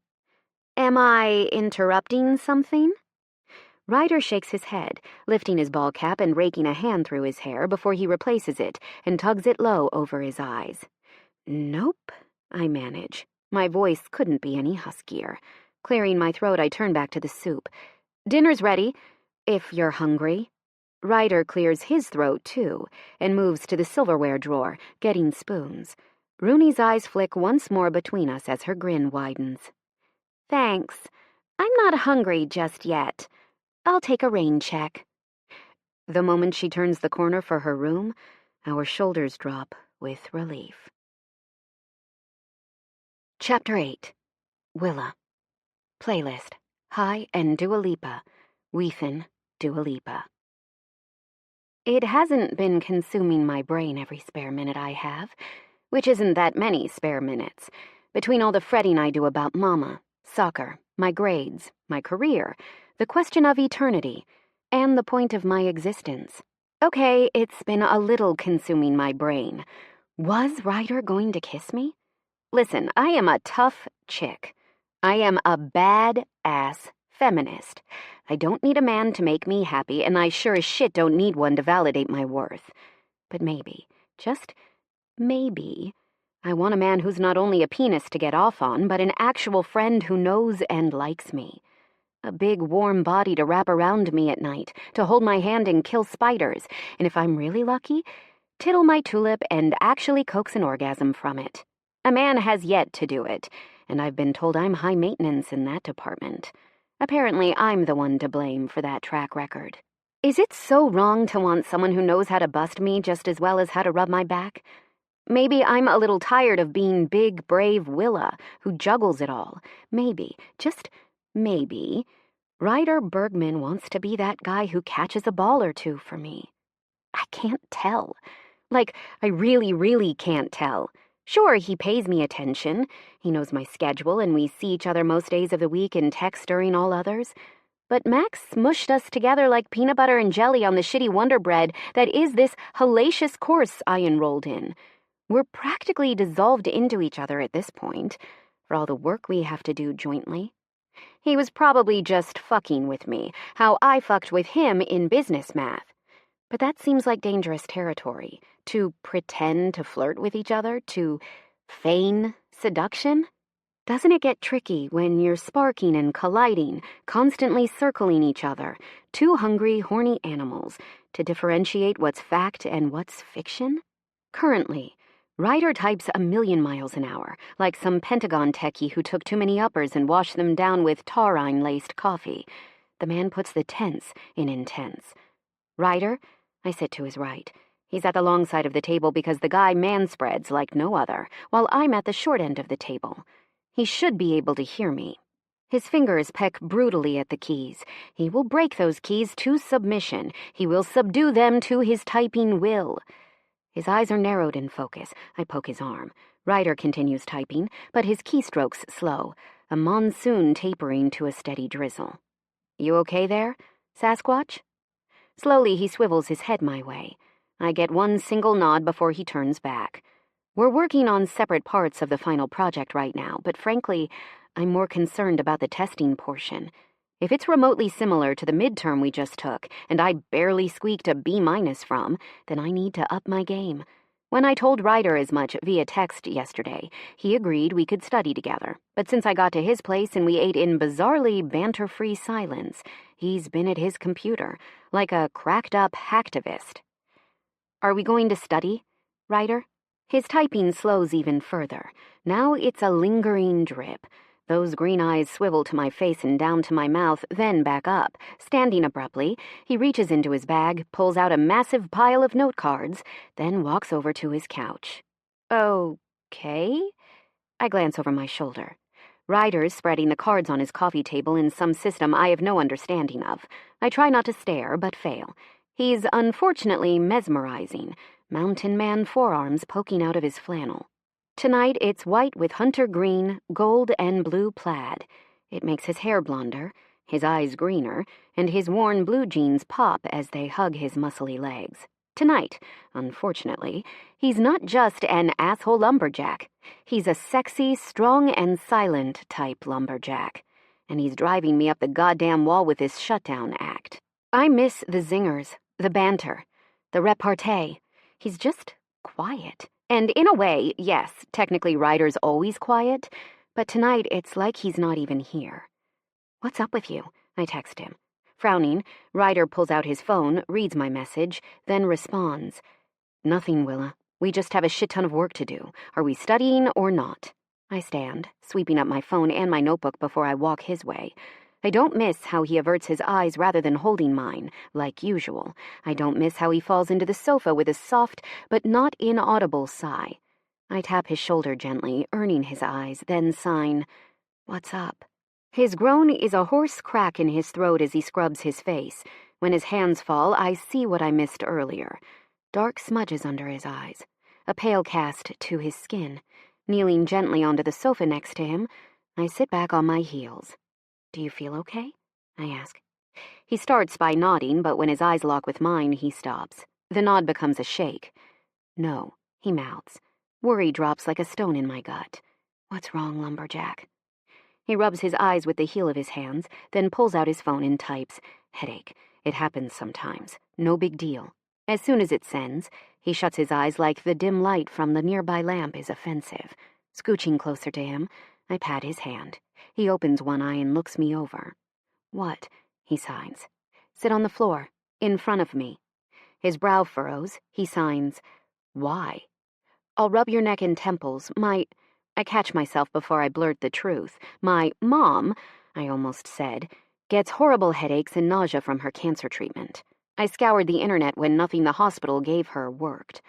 Am I interrupting something? Ryder shakes his head, lifting his ball cap and raking a hand through his hair before he replaces it and tugs it low over his eyes. Nope, I manage. My voice couldn't be any huskier. Clearing my throat, I turn back to the soup. Dinner's ready, if you're hungry. Ryder clears his throat, too, and moves to the silverware drawer, getting spoons. Rooney's eyes flick once more between us as her grin widens. Thanks. I'm not hungry just yet. I'll take a rain check. The moment she turns the corner for her room, our shoulders drop with relief. Chapter 8. Willa. Playlist. Hi and Dua Lipa. Weethin, Dua Lipa. It hasn't been consuming my brain every spare minute I have, which isn't that many spare minutes, between all the fretting I do about Mama, soccer, my grades, my career, the question of eternity, and the point of my existence. Okay, it's been a little consuming my brain. Was Ryder going to kiss me? Listen, I am a tough chick. I am a bad-ass feminist. I don't need a man to make me happy, and I sure as shit don't need one to validate my worth. But maybe, just maybe, I want a man who's not only a penis to get off on, but an actual friend who knows and likes me. A big, warm body to wrap around me at night, to hold my hand and kill spiders, and if I'm really lucky, tittle my tulip and actually coax an orgasm from it. A man has yet to do it, and I've been told I'm high maintenance in that department. Apparently, I'm the one to blame for that track record. Is it so wrong to want someone who knows how to bust me just as well as how to rub my back? Maybe I'm a little tired of being big, brave Willa, who juggles it all. Maybe, just maybe, Ryder Bergman wants to be that guy who catches a ball or two for me. I can't tell. Like, I really, really can't tell. Sure, he pays me attention. He knows my schedule, and we see each other most days of the week and text during all others. But Max smushed us together like peanut butter and jelly on the shitty Wonder Bread that is this hellacious course I enrolled in. We're practically dissolved into each other at this point, for all the work we have to do jointly. He was probably just fucking with me, how I fucked with him in business math. But that seems like dangerous territory. To pretend to flirt with each other, to feign seduction? Doesn't it get tricky when you're sparking and colliding, constantly circling each other, two hungry, horny animals, to differentiate what's fact and what's fiction? Currently, Ryder types 1,000,000 miles an hour, like some Pentagon techie who took too many uppers and washed them down with taurine-laced coffee. The man puts the tense in intense. Ryder? I sit to his right. He's at the long side of the table because the guy manspreads like no other, while I'm at the short end of the table. He should be able to hear me. His fingers peck brutally at the keys. He will break those keys to submission. He will subdue them to his typing will. His eyes are narrowed in focus. I poke his arm. Ryder continues typing, but his keystrokes slow, a monsoon tapering to a steady drizzle. You okay there, Sasquatch? Slowly he swivels his head my way. I get one single nod before he turns back. We're working on separate parts of the final project right now, but frankly, I'm more concerned about the testing portion. If it's remotely similar to the midterm we just took, and I barely squeaked a B- from, then I need to up my game. When I told Ryder as much via text yesterday, he agreed we could study together. But since I got to his place and we ate in bizarrely banter-free silence, he's been at his computer, like a cracked-up hacktivist. Are we going to study, Ryder? His typing slows even further. Now it's a lingering drip. Those green eyes swivel to my face and down to my mouth, then back up. Standing abruptly, he reaches into his bag, pulls out a massive pile of note cards, then walks over to his couch. Okay? I glance over my shoulder. Ryder's spreading the cards on his coffee table in some system I have no understanding of. I try not to stare, but fail. He's unfortunately mesmerizing, mountain man forearms poking out of his flannel. Tonight it's white with hunter green, gold, and blue plaid. It makes his hair blonder, his eyes greener, and his worn blue jeans pop as they hug his muscly legs. Tonight, unfortunately, he's not just an asshole lumberjack. He's a sexy, strong, and silent type lumberjack. And he's driving me up the goddamn wall with this shutdown act. I miss the zingers, the banter, the repartee. He's just quiet. And in a way, yes, technically Ryder's always quiet, but tonight it's like he's not even here. What's up with you? I text him. Frowning, Ryder pulls out his phone, reads my message, then responds. Nothing, Willa. We just have a shit ton of work to do. Are we studying or not? I stand, sweeping up my phone and my notebook before I walk his way. I don't miss how he averts his eyes rather than holding mine, like usual. I don't miss how he falls into the sofa with a soft but not inaudible sigh. I tap his shoulder gently, earning his eyes, then sign, "What's up?" His groan is a hoarse crack in his throat as he scrubs his face. When his hands fall, I see what I missed earlier. Dark smudges under his eyes, a pale cast to his skin. Kneeling gently onto the sofa next to him, I sit back on my heels. "Do you feel okay?" I ask. He starts by nodding, but when his eyes lock with mine, he stops. The nod becomes a shake. "No," he mouths. Worry drops like a stone in my gut. "What's wrong, lumberjack?" He rubs his eyes with the heel of his hands, then pulls out his phone and types, "Headache. It happens sometimes. No big deal." As soon as it sends, he shuts his eyes like the dim light from the nearby lamp is offensive. Scooching closer to him, I pat his hand. He opens one eye and looks me over. "What?" he signs. "Sit on the floor, in front of me." His brow furrows. He signs, "Why?" "I'll rub your neck and temples. I catch myself before I blurt the truth. My mom, I almost said, gets horrible headaches and nausea from her cancer treatment. I scoured the internet when nothing the hospital gave her worked.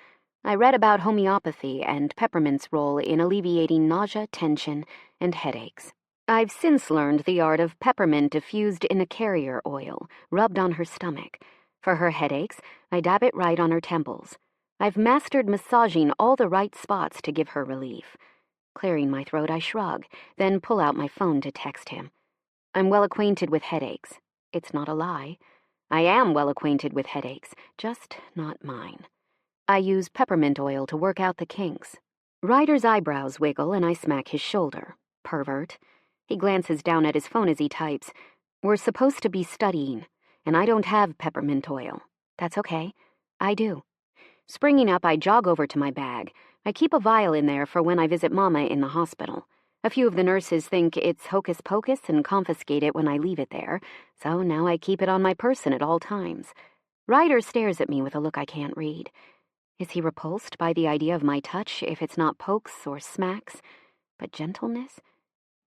I read about homeopathy and peppermint's role in alleviating nausea, tension, and headaches. I've since learned the art of peppermint diffused in a carrier oil, rubbed on her stomach. For her headaches, I dab it right on her temples. I've mastered massaging all the right spots to give her relief." Clearing my throat, I shrug, then pull out my phone to text him. "I'm well acquainted with headaches. It's not a lie. I am well acquainted with headaches, just not mine. I use peppermint oil to work out the kinks." Ryder's eyebrows wiggle and I smack his shoulder. Pervert. He glances down at his phone as he types, "We're supposed to be studying, and I don't have peppermint oil." "That's okay. I do." Springing up, I jog over to my bag. I keep a vial in there for when I visit Mama in the hospital. A few of the nurses think it's hocus pocus and confiscate it when I leave it there, so now I keep it on my person at all times. Ryder stares at me with a look I can't read. Is he repulsed by the idea of my touch if it's not pokes or smacks, but gentleness?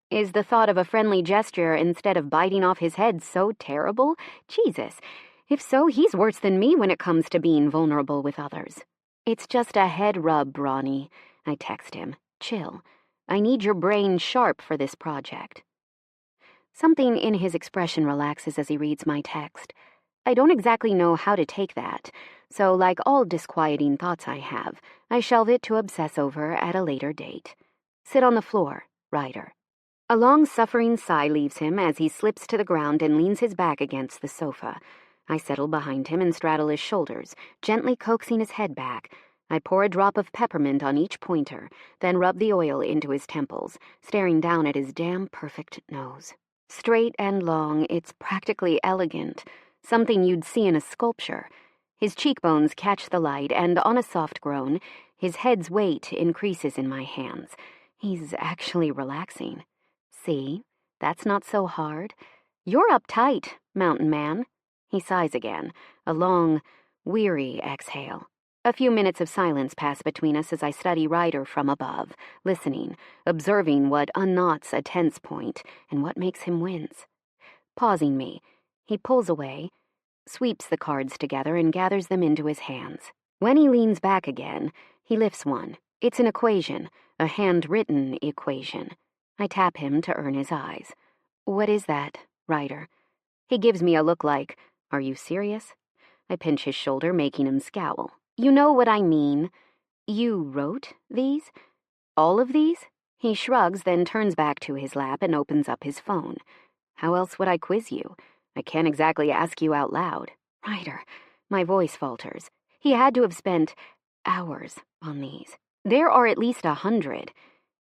Is the thought of a friendly gesture instead of biting off his head so terrible? Jesus, if so, he's worse than me when it comes to being vulnerable with others. "It's just a head rub, Ronnie," I text him. "Chill. I need your brain sharp for this project." Something in his expression relaxes as he reads my text. I don't exactly know how to take that, so like all disquieting thoughts I have, I shelve it to obsess over at a later date. "Sit on the floor, Ryder." A long suffering sigh leaves him as he slips to the ground and leans his back against the sofa. I settle behind him and straddle his shoulders, gently coaxing his head back. I pour a drop of peppermint on each pointer, then rub the oil into his temples, staring down at his damn perfect nose. Straight and long, it's practically elegant, something you'd see in a sculpture. His cheekbones catch the light, and on a soft groan, his head's weight increases in my hands. He's actually relaxing. "See? That's not so hard. You're uptight, mountain man." He sighs again, a long, weary exhale. A few minutes of silence pass between us as I study Ryder from above, listening, observing what unknots a tense point and what makes him wince. Pausing me, he pulls away, sweeps the cards together and gathers them into his hands. When he leans back again, he lifts one. It's an equation, a handwritten equation. I tap him to earn his eyes. "What is that, Ryder?" He gives me a look like, "Are you serious?" I pinch his shoulder, making him scowl. "You know what I mean. You wrote these? All of these?" He shrugs, then turns back to his lap and opens up his phone. "How else would I quiz you? I can't exactly ask you out loud." "Ryder," my voice falters. He had to have spent hours on these. "There are at least 100.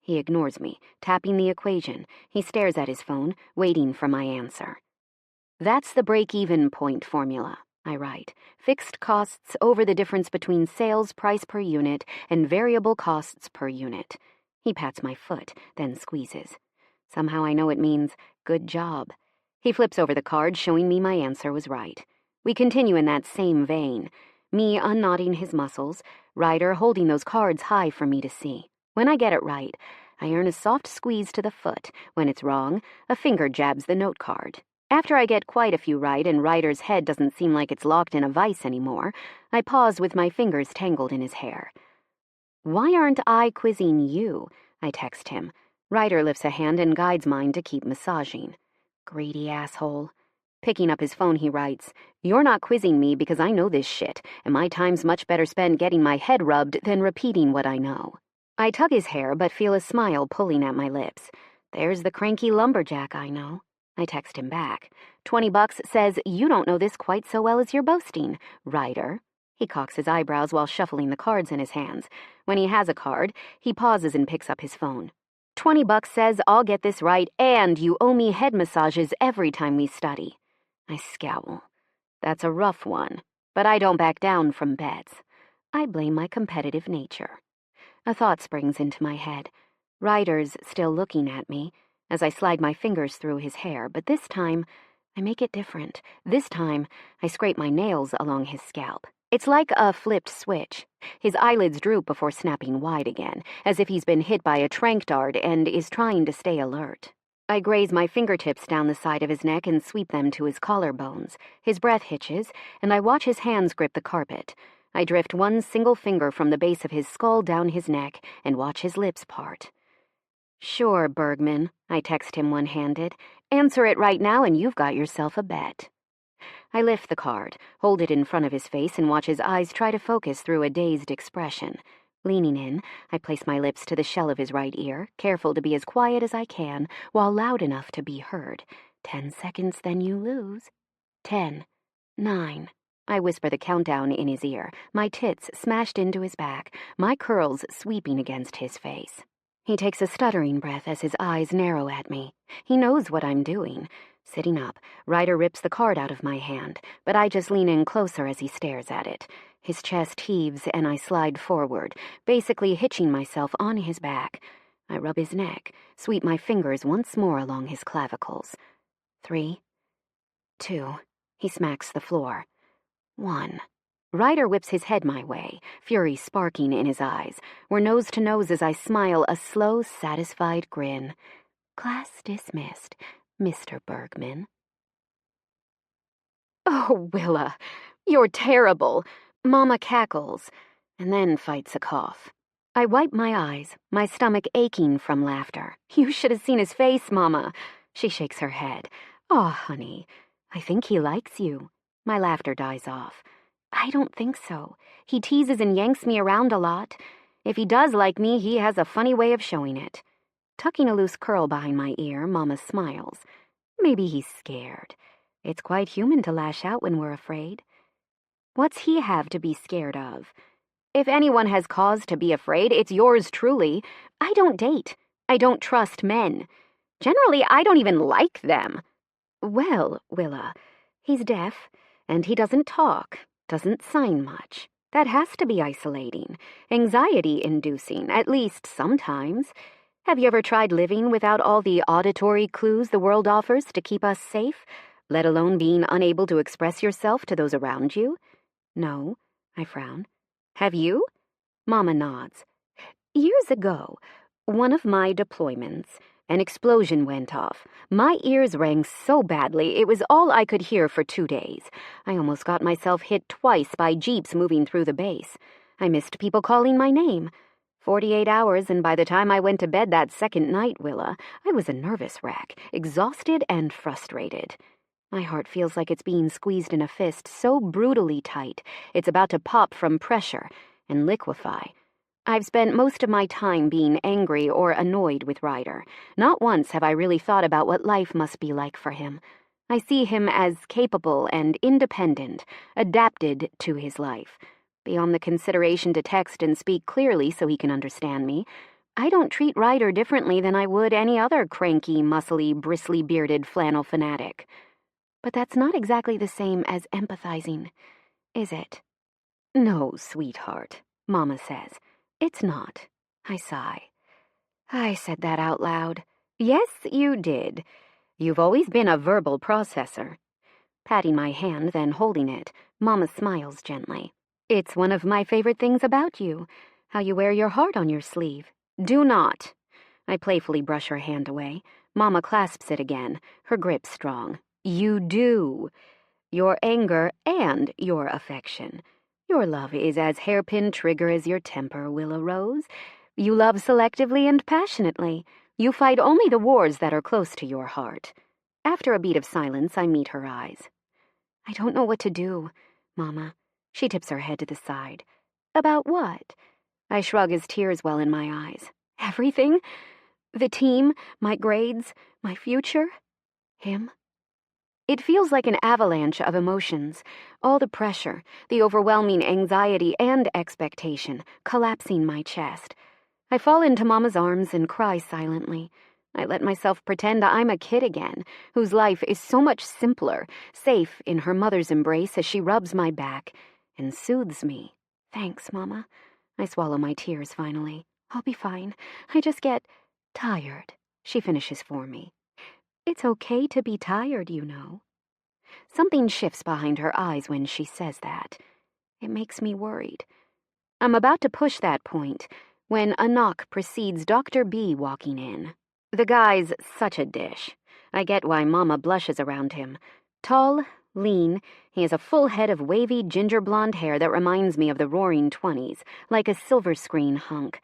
He ignores me, tapping the equation. He stares at his phone, waiting for my answer. "That's the break-even point formula," I write. "Fixed costs over the difference between sales price per unit and variable costs per unit." He pats my foot, then squeezes. Somehow I know it means, "Good job." He flips over the card, showing me my answer was right. We continue in that same vein, me unknotting his muscles, Ryder holding those cards high for me to see. When I get it right, I earn a soft squeeze to the foot. When it's wrong, a finger jabs the note card. After I get quite a few right and Ryder's head doesn't seem like it's locked in a vice anymore, I pause with my fingers tangled in his hair. "Why aren't I quizzing you?" I text him. Ryder lifts a hand and guides mine to keep massaging. Greedy asshole. Picking up his phone, he writes, "You're not quizzing me because I know this shit, and my time's much better spent getting my head rubbed than repeating what I know." I tug his hair but feel a smile pulling at my lips. There's the cranky lumberjack I know. I text him back. $20 says, "You don't know this quite so well as you're boasting, Ryder." He cocks his eyebrows while shuffling the cards in his hands. When he has a card, he pauses and picks up his phone. $20 says, "I'll get this right, and you owe me head massages every time we study." I scowl. That's a rough one, but I don't back down from bets. I blame my competitive nature. A thought springs into my head. Ryder's still looking at me as I slide my fingers through his hair, but this time I make it different. This time I scrape my nails along his scalp. It's like a flipped switch. His eyelids droop before snapping wide again, as if he's been hit by a tranq dart and is trying to stay alert. I graze my fingertips down the side of his neck and sweep them to his collarbones. His breath hitches, and I watch his hands grip the carpet. I drift one single finger from the base of his skull down his neck and watch his lips part. "Sure, Bergman," I text him one-handed. "Answer it right now and you've got yourself a bet." I lift the card, hold it in front of his face, and watch his eyes try to focus through a dazed expression. Leaning in, I place my lips to the shell of his right ear, careful to be as quiet as I can, while loud enough to be heard. 10 seconds, then you lose. 10, 9. I whisper the countdown in his ear, my tits smashed into his back, my curls sweeping against his face. He takes a stuttering breath as his eyes narrow at me. He knows what I'm doing. Sitting up, Ryder rips the card out of my hand, but I just lean in closer as he stares at it. His chest heaves and I slide forward, basically hitching myself on his back. I rub his neck, sweep my fingers once more along his clavicles. 3, 2, he smacks the floor. 1. Ryder whips his head my way, fury sparking in his eyes. We're nose to nose as I smile a slow, satisfied grin. "Class dismissed, Mr. Bergman." "Oh, Willa, you're terrible." Mama cackles, and then fights a cough. I wipe my eyes, my stomach aching from laughter. "You should have seen his face, Mama." She shakes her head. "Aw, honey, I think he likes you." My laughter dies off. "I don't think so. He teases and yanks me around a lot. If he does like me, he has a funny way of showing it." Tucking a loose curl behind my ear, Mama smiles. "Maybe he's scared. It's quite human to lash out when we're afraid." "What's he have to be scared of?" "If anyone has cause to be afraid, it's yours truly. I don't date. I don't trust men. Generally, I don't even like them." "Well, Willa, he's deaf, and he doesn't talk, doesn't sign much. That has to be isolating, anxiety-inducing, at least sometimes. Have you ever tried living without all the auditory clues the world offers to keep us safe, let alone being unable to express yourself to those around you?" "No," I frown. "Have you?" Mama nods. "Years ago, one of my deployments, an explosion went off. My ears rang so badly it was all I could hear for 2 days. I almost got myself hit twice by jeeps moving through the base. I missed people calling my name. 48 hours, and by the time I went to bed that second night, Willa, I was a nervous wreck, exhausted and frustrated. My heart feels like it's being squeezed in a fist so brutally tight it's about to pop from pressure and liquefy. I've spent most of my time being angry or annoyed with Ryder. Not once have I really thought about what life must be like for him. I see him as capable and independent, adapted to his life. Beyond the consideration to text and speak clearly so he can understand me, I don't treat Ryder differently than I would any other cranky, muscly, bristly-bearded flannel fanatic. But that's not exactly the same as empathizing, is it? "No, sweetheart," Mama says. "It's not." I sigh. I said that out loud. "Yes, you did. You've always been a verbal processor. Patting my hand, then holding it, Mama smiles gently. It's one of my favorite things about you, how you wear your heart on your sleeve. Do not. I playfully brush her hand away. Mama clasps it again, her grip strong. You do. Your anger and your affection. Your love is as hairpin trigger as your temper, Willow Rose. You love selectively and passionately. You fight only the wars that are close to your heart. After a beat of silence, I meet her eyes. I don't know what to do, Mama. She tips her head to the side. About what? I shrug as tears well in my eyes. Everything? The team, my grades, my future, him. It feels like an avalanche of emotions, all the pressure, the overwhelming anxiety and expectation, collapsing my chest. I fall into Mama's arms and cry silently. I let myself pretend I'm a kid again, whose life is so much simpler, safe in her mother's embrace as she rubs my back and soothes me. Thanks, Mama. I swallow my tears finally. I'll be fine. I just get tired, she finishes for me. It's okay to be tired, you know. Something shifts behind her eyes when she says that. It makes me worried. I'm about to push that point when a knock precedes Dr. B walking in. The guy's such a dish. I get why Mama blushes around him. Tall, lean, he has a full head of wavy ginger blonde hair that reminds me of the Roaring '20s, like a silver screen hunk.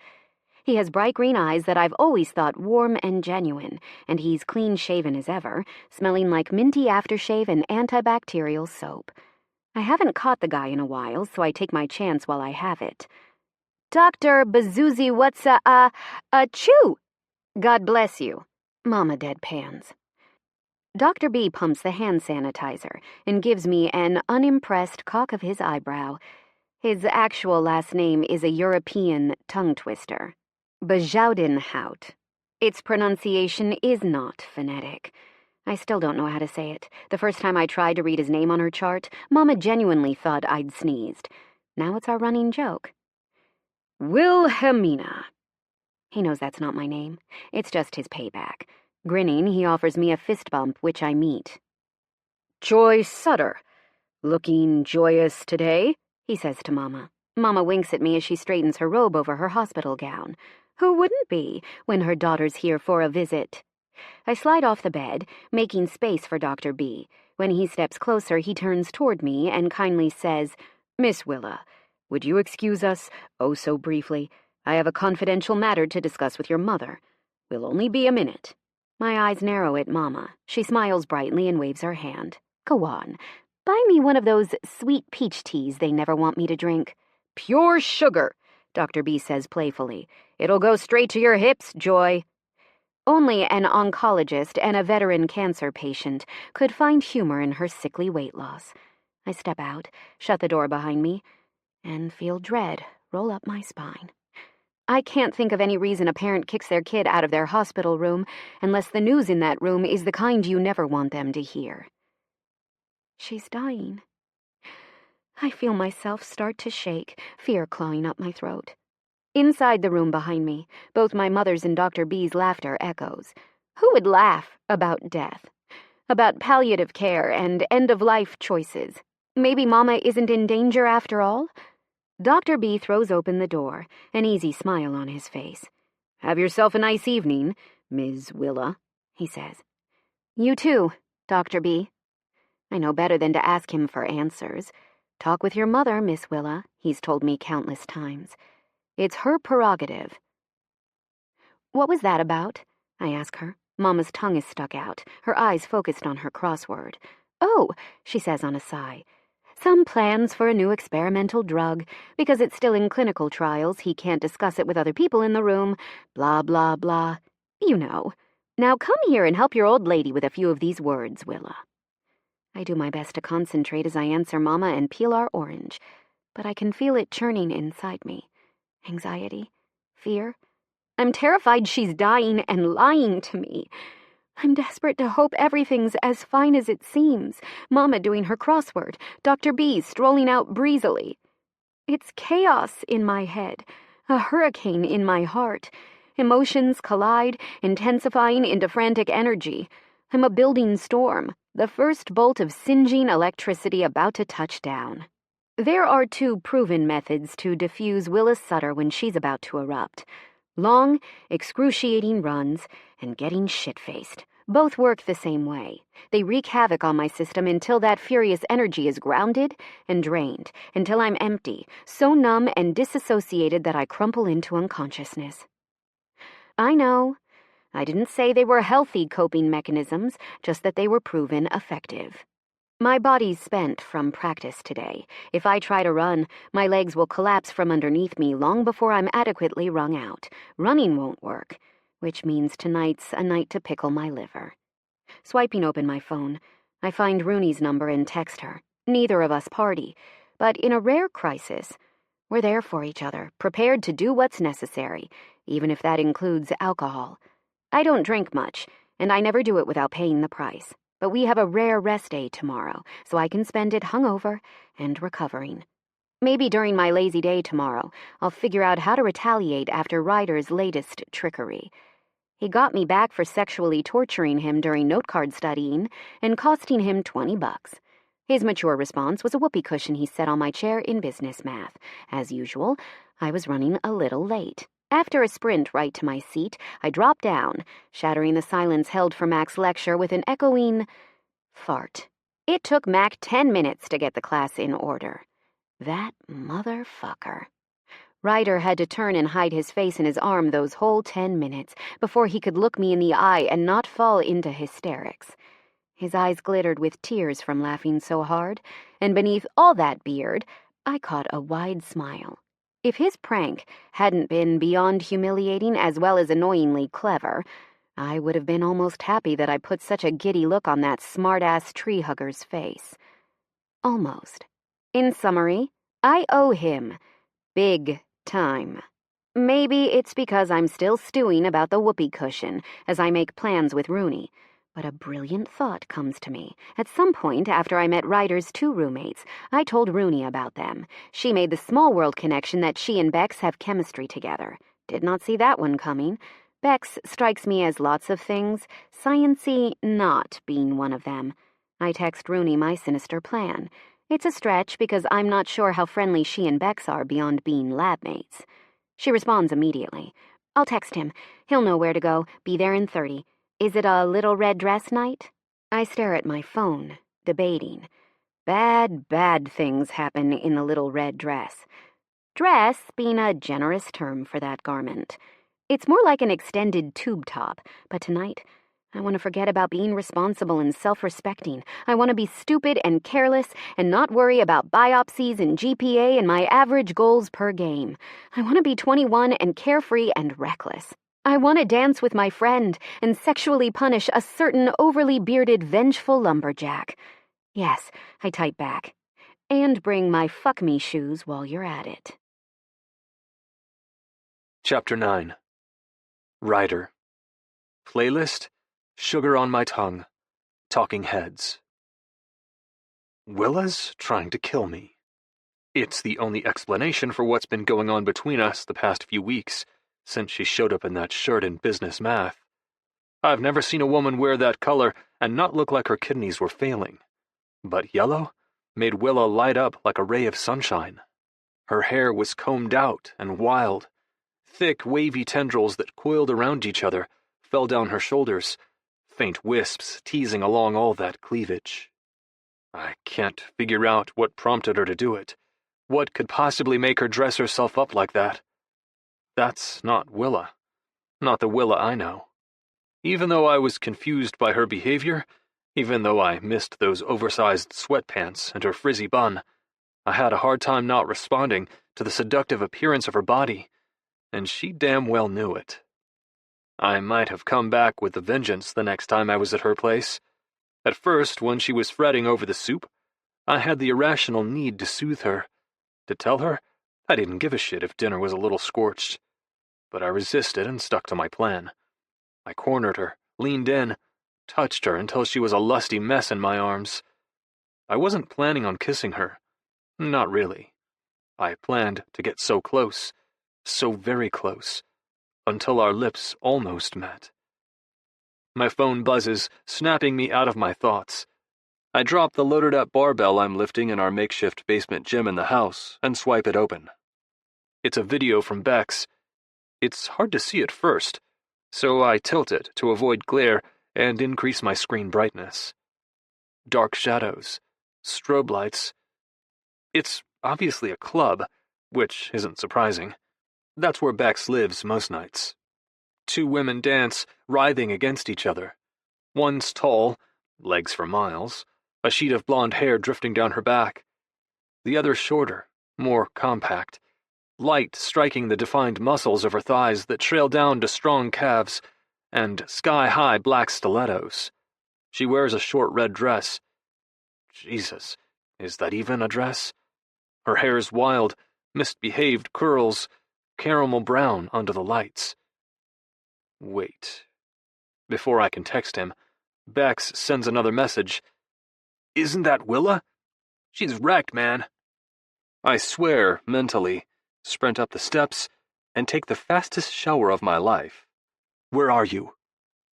He has bright green eyes that I've always thought warm and genuine, and he's clean-shaven as ever, smelling like minty aftershave and antibacterial soap. I haven't caught the guy in a while, so I take my chance while I have it. Dr. Bazoozi, what's chew? God bless you. Mama deadpans. Dr. B pumps the hand sanitizer and gives me an unimpressed cock of his eyebrow. His actual last name is a European tongue-twister. Bajoudenhout. Its pronunciation is not phonetic. I still don't know how to say it. The first time I tried to read his name on her chart, Mama genuinely thought I'd sneezed. Now it's our running joke. Wilhelmina. He knows that's not my name. It's just his payback. Grinning, he offers me a fist bump, which I meet. Joy Sutter. Looking joyous today, he says to Mama. Mama winks at me as she straightens her robe over her hospital gown. Who wouldn't be when her daughter's here for a visit? I slide off the bed, making space for Dr. B. When he steps closer, he turns toward me and kindly says, Miss Willa, would you excuse us, oh so briefly? I have a confidential matter to discuss with your mother. Will only be a minute. My eyes narrow at Mama. She smiles brightly and waves her hand. Go on. Buy me one of those sweet peach teas they never want me to drink. Pure sugar, Dr. B says playfully. It'll go straight to your hips, Joy. Only an oncologist and a veteran cancer patient could find humor in her sickly weight loss. I step out, shut the door behind me, and feel dread roll up my spine. I can't think of any reason a parent kicks their kid out of their hospital room unless the news in that room is the kind you never want them to hear. She's dying. I feel myself start to shake, fear clawing up my throat. Inside the room behind me, both my mother's and Dr. B's laughter echoes. Who would laugh about death? About palliative care and end-of-life choices? Maybe Mama isn't in danger after all? Dr. B throws open the door, an easy smile on his face. Have yourself a nice evening, Ms. Willa, he says. You too, Dr. B. I know better than to ask him for answers. Talk with your mother, Miss Willa, he's told me countless times. It's her prerogative. What was that about? I ask her. Mama's tongue is stuck out, her eyes focused on her crossword. Oh, she says on a sigh. Some plans for a new experimental drug. Because it's still in clinical trials, he can't discuss it with other people in the room. Blah, blah, blah. You know. Now come here and help your old lady with a few of these words, Willa. I do my best to concentrate as I answer Mama and peel our orange, but I can feel it churning inside me. Anxiety, fear. I'm terrified she's dying and lying to me. I'm desperate to hope everything's as fine as it seems. Mama doing her crossword, Dr. B strolling out breezily. It's chaos in my head, a hurricane in my heart. Emotions collide, intensifying into frantic energy. I'm a building storm, the first bolt of singeing electricity about to touch down. There are two proven methods to diffuse Willis Sutter when she's about to erupt. Long, excruciating runs and getting shit-faced. Both work the same way. They wreak havoc on my system until that furious energy is grounded and drained, until I'm empty, so numb and disassociated that I crumple into unconsciousness. I know. I didn't say they were healthy coping mechanisms, just that they were proven effective. My body's spent from practice today. If I try to run, my legs will collapse from underneath me long before I'm adequately wrung out. Running won't work, which means tonight's a night to pickle my liver. Swiping open my phone, I find Rooney's number and text her. Neither of us party, but in a rare crisis, we're there for each other, prepared to do what's necessary, even if that includes alcohol. I don't drink much, and I never do it without paying the price. But we have a rare rest day tomorrow, so I can spend it hungover and recovering. Maybe during my lazy day tomorrow, I'll figure out how to retaliate after Ryder's latest trickery. He got me back for sexually torturing him during note card studying and costing him $20. His mature response was a whoopee cushion he set on my chair in business math. As usual, I was running a little late. After a sprint right to my seat, I dropped down, shattering the silence held for Mac's lecture with an echoing fart. It took Mac 10 minutes to get the class in order. That motherfucker. Ryder had to turn and hide his face in his arm those whole 10 minutes before he could look me in the eye and not fall into hysterics. His eyes glittered with tears from laughing so hard, and beneath all that beard, I caught a wide smile. If his prank hadn't been beyond humiliating as well as annoyingly clever, I would have been almost happy that I put such a giddy look on that smart-ass tree-hugger's face. Almost. In summary, I owe him. Big time. Maybe it's because I'm still stewing about the whoopee cushion as I make plans with Rooney. But a brilliant thought comes to me. At some point after I met Ryder's two roommates, I told Rooney about them. She made the small world connection that she and Bex have chemistry together. Did not see that one coming. Bex strikes me as lots of things, science-y not being one of them. I text Rooney my sinister plan. It's a stretch because I'm not sure how friendly she and Bex are beyond being lab mates. She responds immediately. I'll text him. He'll know where to go. Be there in 30. Is it a little red dress night? I stare at my phone, debating. Bad things happen in the little red dress. Dress being a generous term for that garment. It's more like an extended tube top, but tonight, I want to forget about being responsible and self-respecting. I want to be stupid and careless and not worry about biopsies and GPA and my average goals per game. I want to be 21 and carefree and reckless. I want to dance with my friend and sexually punish a certain overly bearded, vengeful lumberjack. Yes, I type back. And bring my fuck-me shoes while you're at it. Chapter 9. Ryder. Playlist, Sugar on My Tongue, Talking Heads. Willa's trying to kill me. It's the only explanation for what's been going on between us the past few weeks, since she showed up in that shirt in business math. I've never seen a woman wear that color and not look like her kidneys were failing. But yellow made Willa light up like a ray of sunshine. Her hair was combed out and wild. Thick, wavy tendrils that coiled around each other fell down her shoulders, faint wisps teasing along all that cleavage. I can't figure out what prompted her to do it. What could possibly make her dress herself up like that? That's not Willa. Not the Willa I know. Even though I was confused by her behavior, even though I missed those oversized sweatpants and her frizzy bun, I had a hard time not responding to the seductive appearance of her body, and she damn well knew it. I might have come back with a vengeance the next time I was at her place. At first, when she was fretting over the soup, I had the irrational need to soothe her, to tell her I didn't give a shit if dinner was a little scorched. But I resisted and stuck to my plan. I cornered her, leaned in, touched her until she was a lusty mess in my arms. I wasn't planning on kissing her. Not really. I planned to get so close, so very close, until our lips almost met. My phone buzzes, snapping me out of my thoughts. I drop the loaded-up barbell I'm lifting in our makeshift basement gym in the house and swipe it open. It's a video from Bex. It's hard to see at first, so I tilt it to avoid glare and increase my screen brightness. Dark shadows, strobe lights. It's obviously a club, which isn't surprising. That's where Bex lives most nights. Two women dance, writhing against each other. One's tall, legs for miles, a sheet of blonde hair drifting down her back. The other shorter, more compact, light striking the defined muscles of her thighs that trail down to strong calves, and sky-high black stilettos. She wears a short red dress. Jesus, is that even a dress? Her hair's wild, misbehaved curls, caramel brown under the lights. Wait. Before I can text him, Bex sends another message. Isn't that Willa? She's wrecked, man. I swear, mentally, sprint up the steps, and take the fastest shower of my life. Where are you?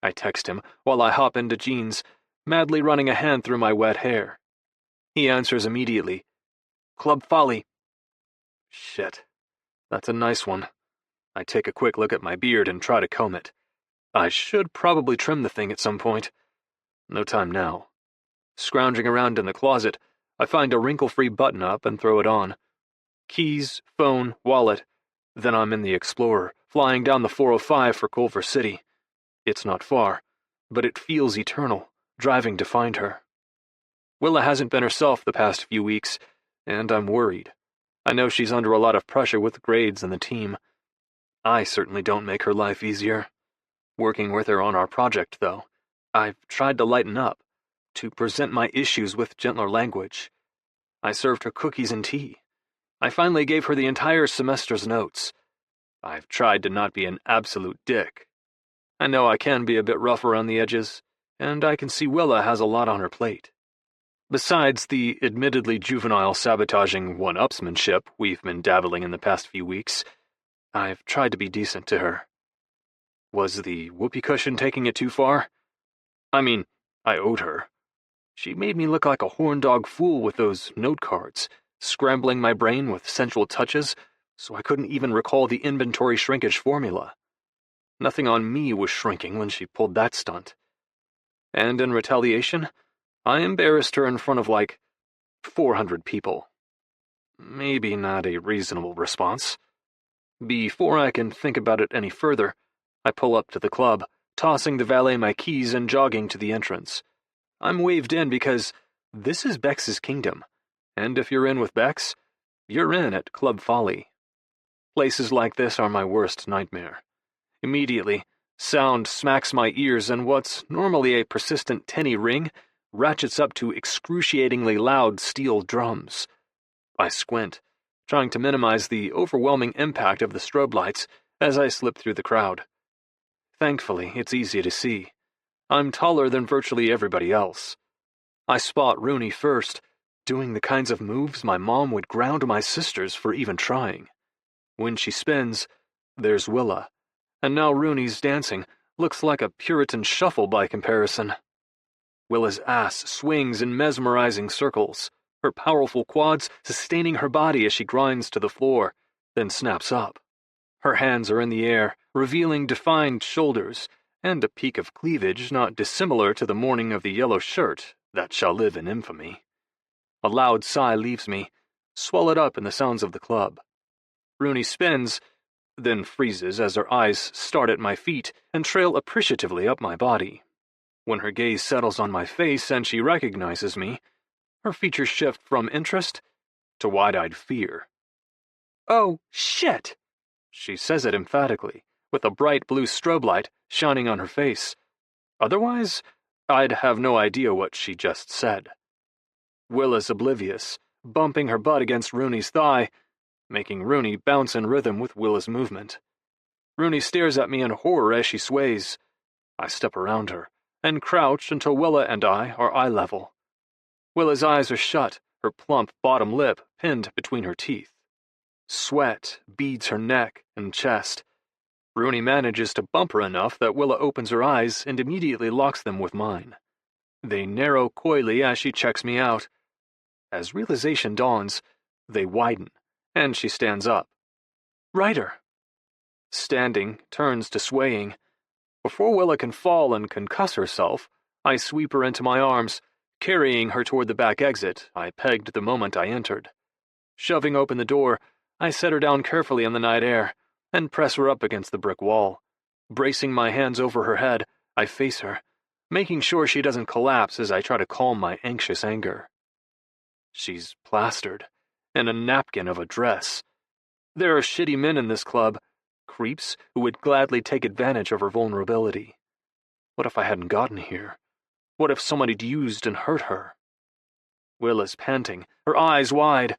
I text him while I hop into jeans, madly running a hand through my wet hair. He answers immediately. Club Folly. Shit. That's a nice one. I take a quick look at my beard and try to comb it. I should probably trim the thing at some point. No time now. Scrounging around in the closet, I find a wrinkle-free button-up and throw it on. Keys, phone, wallet. Then I'm in the Explorer, flying down the 405 for Culver City. It's not far, but it feels eternal, driving to find her. Willa hasn't been herself the past few weeks, and I'm worried. I know she's under a lot of pressure with grades and the team. I certainly don't make her life easier. Working with her on our project, though, I've tried to lighten up, to present my issues with gentler language. I served her cookies and tea. I finally gave her the entire semester's notes. I've tried to not be an absolute dick. I know I can be a bit rough around the edges, and I can see Willa has a lot on her plate. Besides the admittedly juvenile sabotaging one-upsmanship we've been dabbling in the past few weeks, I've tried to be decent to her. Was the whoopee cushion taking it too far? I mean, I owed her. She made me look like a horn-dog fool with those note cards, scrambling my brain with sensual touches so I couldn't even recall the inventory shrinkage formula. Nothing on me was shrinking when she pulled that stunt. And in retaliation, I embarrassed her in front of 400 people. Maybe not a reasonable response. Before I can think about it any further, I pull up to the club, tossing the valet my keys and jogging to the entrance. I'm waved in because this is Bex's kingdom, and if you're in with Bex, you're in at Club Folly. Places like this are my worst nightmare. Immediately, sound smacks my ears and what's normally a persistent tinny ring ratchets up to excruciatingly loud steel drums. I squint, trying to minimize the overwhelming impact of the strobe lights as I slip through the crowd. Thankfully, it's easy to see. I'm taller than virtually everybody else. I spot Rooney first, doing the kinds of moves my mom would ground my sisters for even trying. When she spins, there's Willa, and now Rooney's dancing looks like a Puritan shuffle by comparison. Willa's ass swings in mesmerizing circles, her powerful quads sustaining her body as she grinds to the floor, then snaps up. Her hands are in the air, revealing defined shoulders, and a peak of cleavage not dissimilar to the morning of the yellow shirt that shall live in infamy. A loud sigh leaves me, swallowed up in the sounds of the club. Rooney spins, then freezes as her eyes start at my feet and trail appreciatively up my body. When her gaze settles on my face and she recognizes me, her features shift from interest to wide-eyed fear. "Oh, shit!" She says it emphatically, with a bright blue strobe light shining on her face. Otherwise, I'd have no idea what she just said. Willa's oblivious, bumping her butt against Rooney's thigh, making Rooney bounce in rhythm with Willa's movement. Rooney stares at me in horror as she sways. I step around her and crouch until Willa and I are eye level. Willa's eyes are shut, her plump bottom lip pinned between her teeth. Sweat beads her neck and chest. Rooney manages to bump her enough that Willa opens her eyes and immediately locks them with mine. They narrow coyly as she checks me out. As realization dawns, they widen, and she stands up. Ryder! Standing, turns to swaying. Before Willa can fall and concuss herself, I sweep her into my arms, carrying her toward the back exit I pegged the moment I entered. Shoving open the door, I set her down carefully in the night air, and press her up against the brick wall. Bracing my hands over her head, I face her, making sure she doesn't collapse as I try to calm my anxious anger. She's plastered, in a napkin of a dress. There are shitty men in this club, creeps who would gladly take advantage of her vulnerability. What if I hadn't gotten here? What if someone had used and hurt her? Willa's panting, her eyes wide.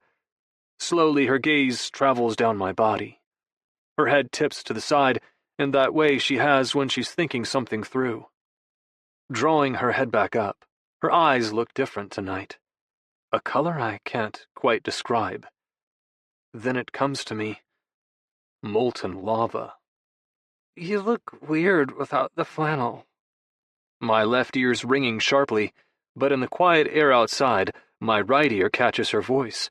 Slowly her gaze travels down my body. Her head tips to the side in that way she has when she's thinking something through. Drawing her head back up, her eyes look different tonight. A color I can't quite describe. Then it comes to me. Molten lava. You look weird without the flannel. My left ear's ringing sharply, but in the quiet air outside, my right ear catches her voice,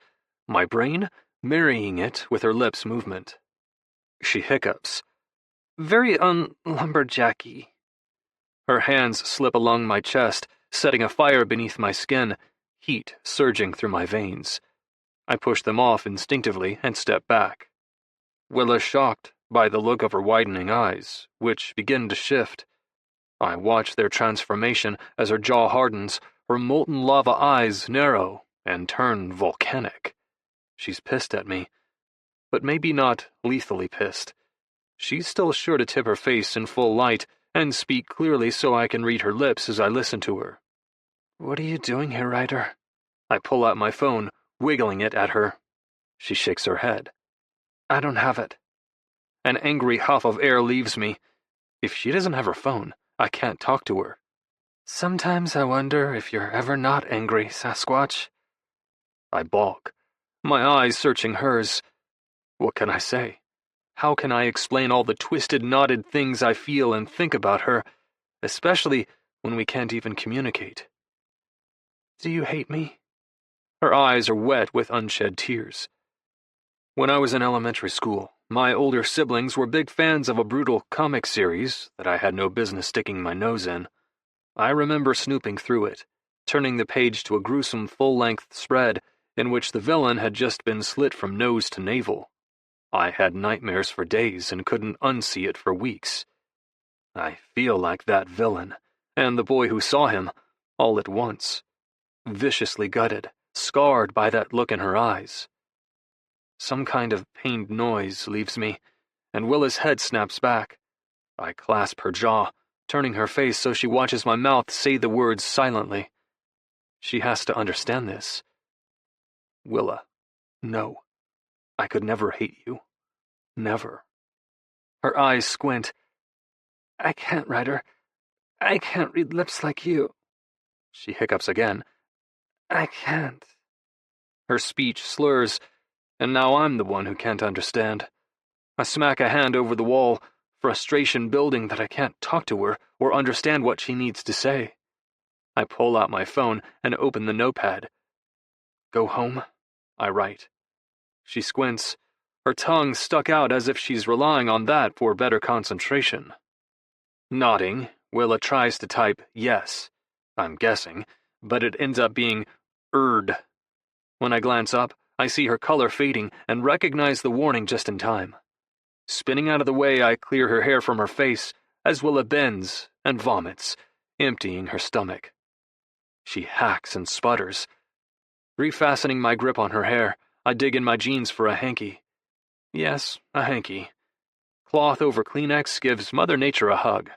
my brain marrying it with her lips' movement. She hiccups. Very lumberjacky. Her hands slip along my chest, setting a fire beneath my skin, heat surging through my veins. I push them off instinctively and step back. Willa's shocked by the look of her widening eyes, which begin to shift. I watch their transformation as her jaw hardens, her molten lava eyes narrow and turn volcanic. She's pissed at me, but maybe not lethally pissed. She's still sure to tip her face in full light and speak clearly so I can read her lips as I listen to her. What are you doing here, Ryder? I pull out my phone, wiggling it at her. She shakes her head. I don't have it. An angry huff of air leaves me. If she doesn't have her phone, I can't talk to her. Sometimes I wonder if you're ever not angry, Sasquatch. I balk, my eyes searching hers. What can I say? How can I explain all the twisted, knotted things I feel and think about her, especially when we can't even communicate? Do you hate me? Her eyes are wet with unshed tears. When I was in elementary school, my older siblings were big fans of a brutal comic series that I had no business sticking my nose in. I remember snooping through it, turning the page to a gruesome full-length spread in which the villain had just been slit from nose to navel. I had nightmares for days and couldn't unsee it for weeks. I feel like that villain, and the boy who saw him, all at once. Viciously gutted, scarred by that look in her eyes. Some kind of pained noise leaves me, and Willa's head snaps back. I clasp her jaw, turning her face so she watches my mouth say the words silently. She has to understand this. Willa, no. I could never hate you. Never. Her eyes squint. I can't, Ryder. I can't read lips like you. She hiccups again. I can't. Her speech slurs, and now I'm the one who can't understand. I smack a hand over the wall, frustration building that I can't talk to her or understand what she needs to say. I pull out my phone and open the notepad. Go home, I write. She squints, her tongue stuck out as if she's relying on that for better concentration. Nodding, Willa tries to type yes, I'm guessing, but it ends up being "erd." When I glance up, I see her color fading and recognize the warning just in time. Spinning out of the way, I clear her hair from her face as Willa bends and vomits, emptying her stomach. She hacks and sputters. Refastening my grip on her hair, I dig in my jeans for a hanky. Yes, a hanky. Cloth over Kleenex gives Mother Nature a hug.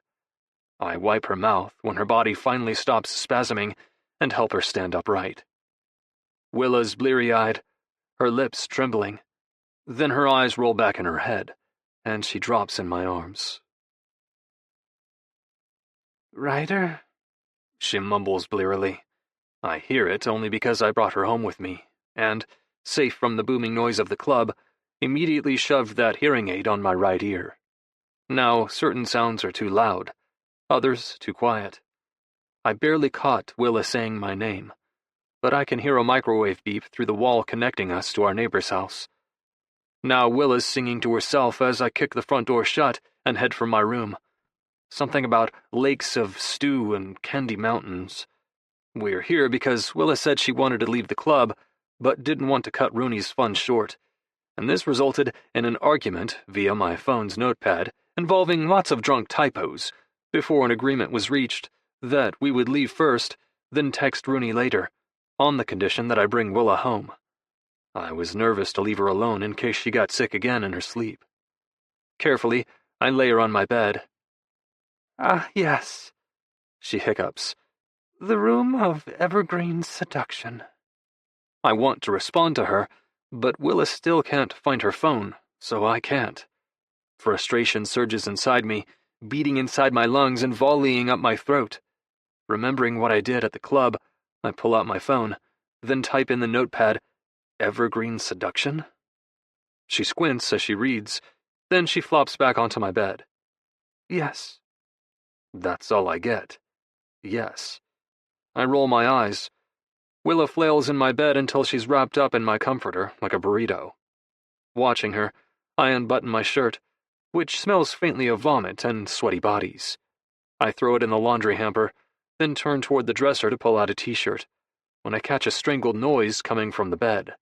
I wipe her mouth when her body finally stops spasming and help her stand upright. Willa's bleary-eyed, her lips trembling. Then her eyes roll back in her head, and she drops in my arms. Ryder? She mumbles blearily. I hear it only because I brought her home with me, and, safe from the booming noise of the club, immediately shoved that hearing aid on my right ear. Now, certain sounds are too loud, others too quiet. I barely caught Willa saying my name, but I can hear a microwave beep through the wall connecting us to our neighbor's house. Now Willa's singing to herself as I kick the front door shut and head for my room. Something about lakes of stew and candy mountains. We're here because Willa said she wanted to leave the club, but didn't want to cut Rooney's fun short, and this resulted in an argument via my phone's notepad involving lots of drunk typos before an agreement was reached that we would leave first, then text Rooney later, on the condition that I bring Willa home. I was nervous to leave her alone in case she got sick again in her sleep. Carefully, I lay her on my bed. Yes, she hiccups. The room of evergreen seduction. I want to respond to her, but Willa still can't find her phone, so I can't. Frustration surges inside me, beating inside my lungs and volleying up my throat. Remembering what I did at the club, I pull out my phone, then type in the notepad, "Evergreen seduction?" She squints as she reads, then she flops back onto my bed. Yes. That's all I get. Yes. I roll my eyes. Willa flails in my bed until she's wrapped up in my comforter like a burrito. Watching her, I unbutton my shirt, which smells faintly of vomit and sweaty bodies. I throw it in the laundry hamper, then turn toward the dresser to pull out a t-shirt, when I catch a strangled noise coming from the bed.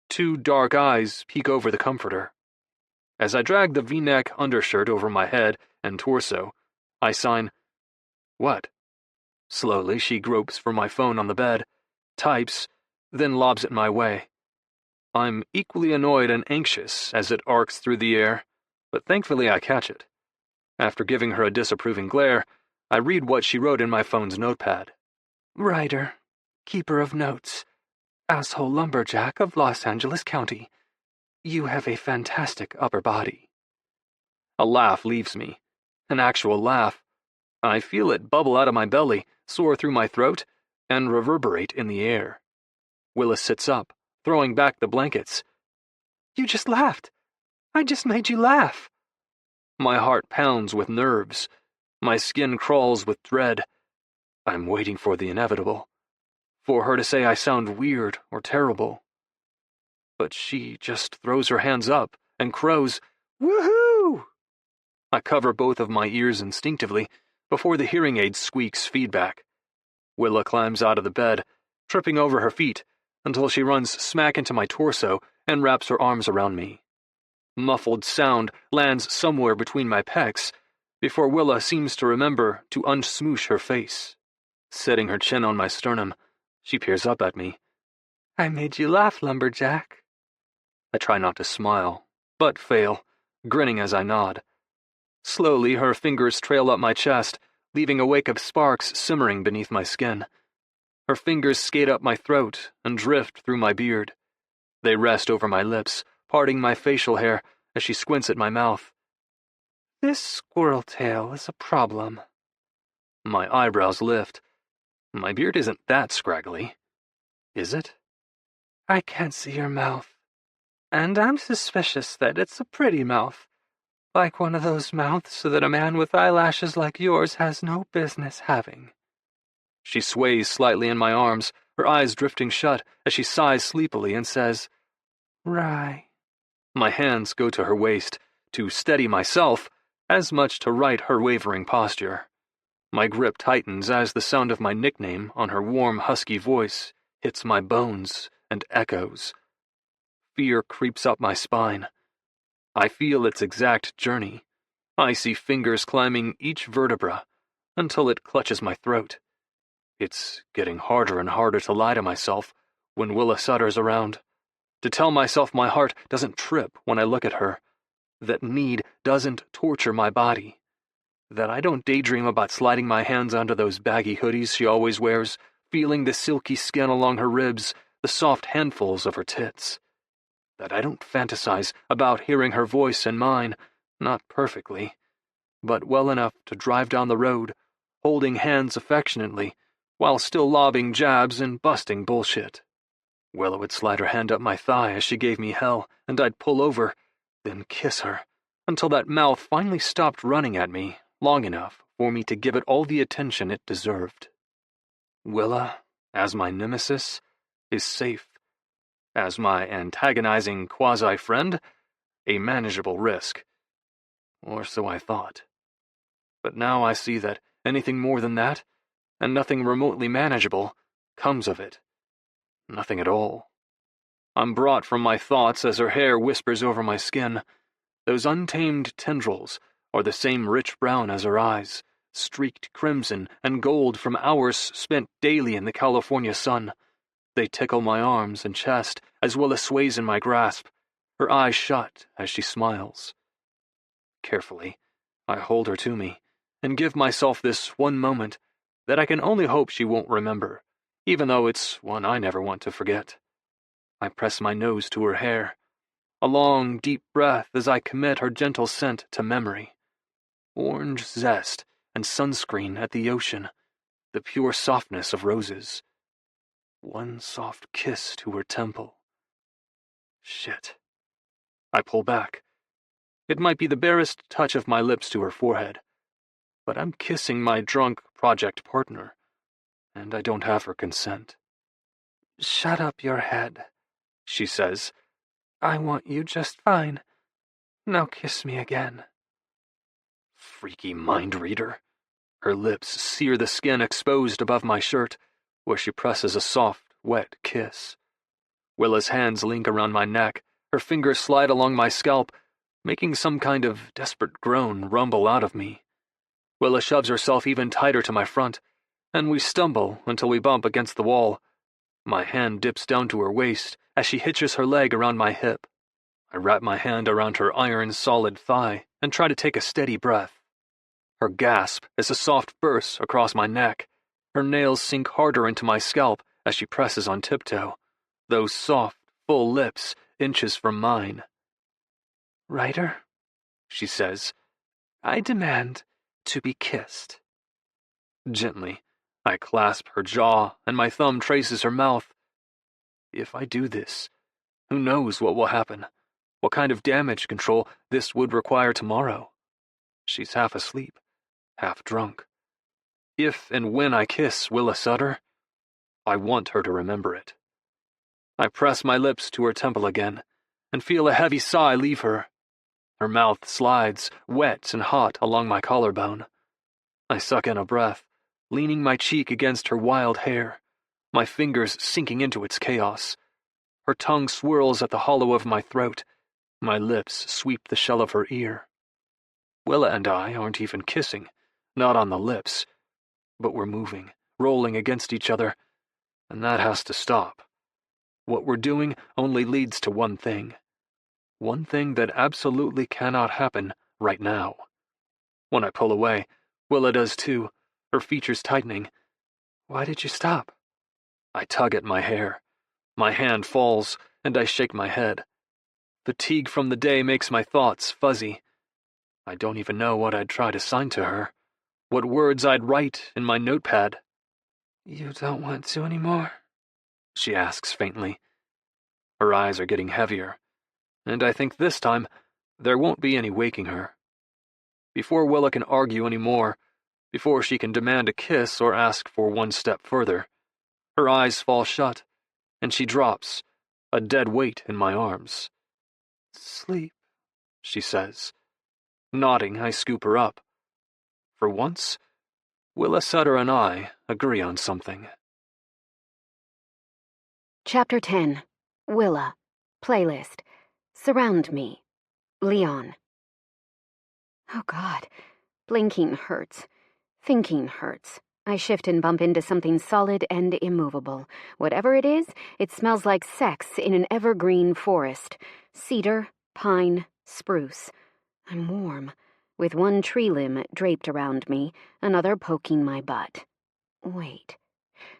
Two dark eyes peek over the comforter. As I drag the V-neck undershirt over my head and torso, I sign, "What?" Slowly, she gropes for my phone on the bed, types, then lobs it my way. I'm equally annoyed and anxious as it arcs through the air, but thankfully I catch it. After giving her a disapproving glare, I read what she wrote in my phone's notepad. Writer, keeper of notes, asshole lumberjack of Los Angeles County. You have a fantastic upper body. A laugh leaves me. An actual laugh. I feel it bubble out of my belly, soar through my throat, and reverberate in the air. Willa sits up, throwing back the blankets. You just laughed. I just made you laugh. My heart pounds with nerves. My skin crawls with dread. I'm waiting for the inevitable. For her to say I sound weird or terrible. But she just throws her hands up and crows, "Woohoo!" I cover both of my ears instinctively before the hearing aid squeaks feedback. Willa climbs out of the bed, tripping over her feet until she runs smack into my torso and wraps her arms around me. Muffled sound lands somewhere between my pecs before Willa seems to remember to unsmoosh her face. Setting her chin on my sternum, she peers up at me. I made you laugh, lumberjack. I try not to smile, but fail, grinning as I nod. Slowly, her fingers trail up my chest, leaving a wake of sparks simmering beneath my skin. Her fingers skate up my throat and drift through my beard. They rest over my lips, parting my facial hair as she squints at my mouth. This squirrel tail is a problem. My eyebrows lift. My beard isn't that scraggly. Is it? I can't see your mouth. And I'm suspicious that it's a pretty mouth. Like one of those mouths that a man with eyelashes like yours has no business having. She sways slightly in my arms, her eyes drifting shut as she sighs sleepily and says, "Rye." My hands go to her waist, to steady myself, as much to right her wavering posture. My grip tightens as the sound of my nickname on her warm, husky voice hits my bones and echoes. Fear creeps up my spine. I feel its exact journey. I see fingers climbing each vertebra until it clutches my throat. It's getting harder and harder to lie to myself when Willa Sutter's around, to tell myself my heart doesn't trip when I look at her, that need doesn't torture my body, that I don't daydream about sliding my hands onto those baggy hoodies she always wears, feeling the silky skin along her ribs, the soft handfuls of her tits, that I don't fantasize about hearing her voice and mine, not perfectly, but well enough to drive down the road, holding hands affectionately, while still lobbing jabs and busting bullshit. Willa would slide her hand up my thigh as she gave me hell, and I'd pull over, then kiss her, until that mouth finally stopped running at me long enough for me to give it all the attention it deserved. Willa, as my nemesis, is safe. As my antagonizing quasi-friend, a manageable risk. Or so I thought. But now I see that anything more than that, and nothing remotely manageable, comes of it. Nothing at all. I'm brought from my thoughts as her hair whispers over my skin. Those untamed tendrils are the same rich brown as her eyes, streaked crimson and gold from hours spent daily in the California sun. They tickle my arms and chest, as well as sways in my grasp, her eyes shut as she smiles. Carefully, I hold her to me, and give myself this one moment that I can only hope she won't remember, even though it's one I never want to forget. I press my nose to her hair, a long, deep breath as I commit her gentle scent to memory. Orange zest and sunscreen at the ocean, the pure softness of roses. One soft kiss to her temple. Shit. I pull back. It might be the barest touch of my lips to her forehead, but I'm kissing my drunk project partner, and I don't have her consent. Shut up your head, she says. I want you just fine. Now kiss me again. Freaky mind reader. Her lips sear the skin exposed above my shirt, where she presses a soft, wet kiss. Willa's hands link around my neck, her fingers slide along my scalp, making some kind of desperate groan rumble out of me. Willa shoves herself even tighter to my front, and we stumble until we bump against the wall. My hand dips down to her waist as she hitches her leg around my hip. I wrap my hand around her iron-solid thigh and try to take a steady breath. Her gasp is a soft burst across my neck. Her nails sink harder into my scalp as she presses on tiptoe, those soft, full lips inches from mine. Ryder, she says, I demand to be kissed. Gently, I clasp her jaw and my thumb traces her mouth. If I do this, who knows what will happen, what kind of damage control this would require tomorrow. She's half asleep, half drunk. If and when I kiss Willa Sutter, I want her to remember it. I press my lips to her temple again, and feel a heavy sigh leave her. Her mouth slides, wet and hot, along my collarbone. I suck in a breath, leaning my cheek against her wild hair, my fingers sinking into its chaos. Her tongue swirls at the hollow of my throat. My lips sweep the shell of her ear. Willa and I aren't even kissing, not on the lips, but we're moving, rolling against each other, and that has to stop. What we're doing only leads to one thing that absolutely cannot happen right now. When I pull away, Willa does too, her features tightening. Why did you stop? I tug at my hair. My hand falls, and I shake my head. Fatigue from the day makes my thoughts fuzzy. I don't even know what I'd try to sign to her, what words I'd write in my notepad. You don't want to anymore? She asks faintly. Her eyes are getting heavier, and I think this time there won't be any waking her. Before Willa can argue any more, before she can demand a kiss or ask for one step further, her eyes fall shut, and she drops, a dead weight in my arms. Sleep, she says. Nodding, I scoop her up. For once, Willa Sutter and I agree on something. Chapter 10. Willa. Playlist. Surround Me. Leon. Oh, God. Blinking hurts. Thinking hurts. I shift and bump into something solid and immovable. Whatever it is, it smells like sex in an evergreen forest. Cedar, pine, spruce. I'm warm, with one tree limb draped around me, another poking my butt. Wait.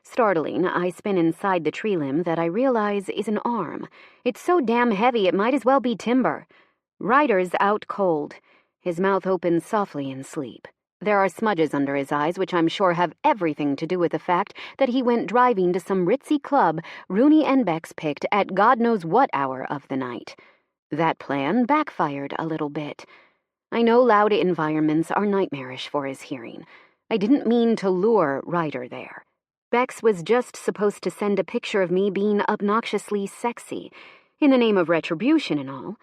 Startling, I spin inside the tree limb that I realize is an arm. It's so damn heavy it might as well be timber. Ryder's out cold. His mouth opens softly in sleep. There are smudges under his eyes, which I'm sure have everything to do with the fact that he went driving to some ritzy club Rooney and Bex picked at God knows what hour of the night. That plan backfired a little bit. I know loud environments are nightmarish for his hearing. I didn't mean to lure Ryder there. Bex was just supposed to send a picture of me being obnoxiously sexy, in the name of retribution and all.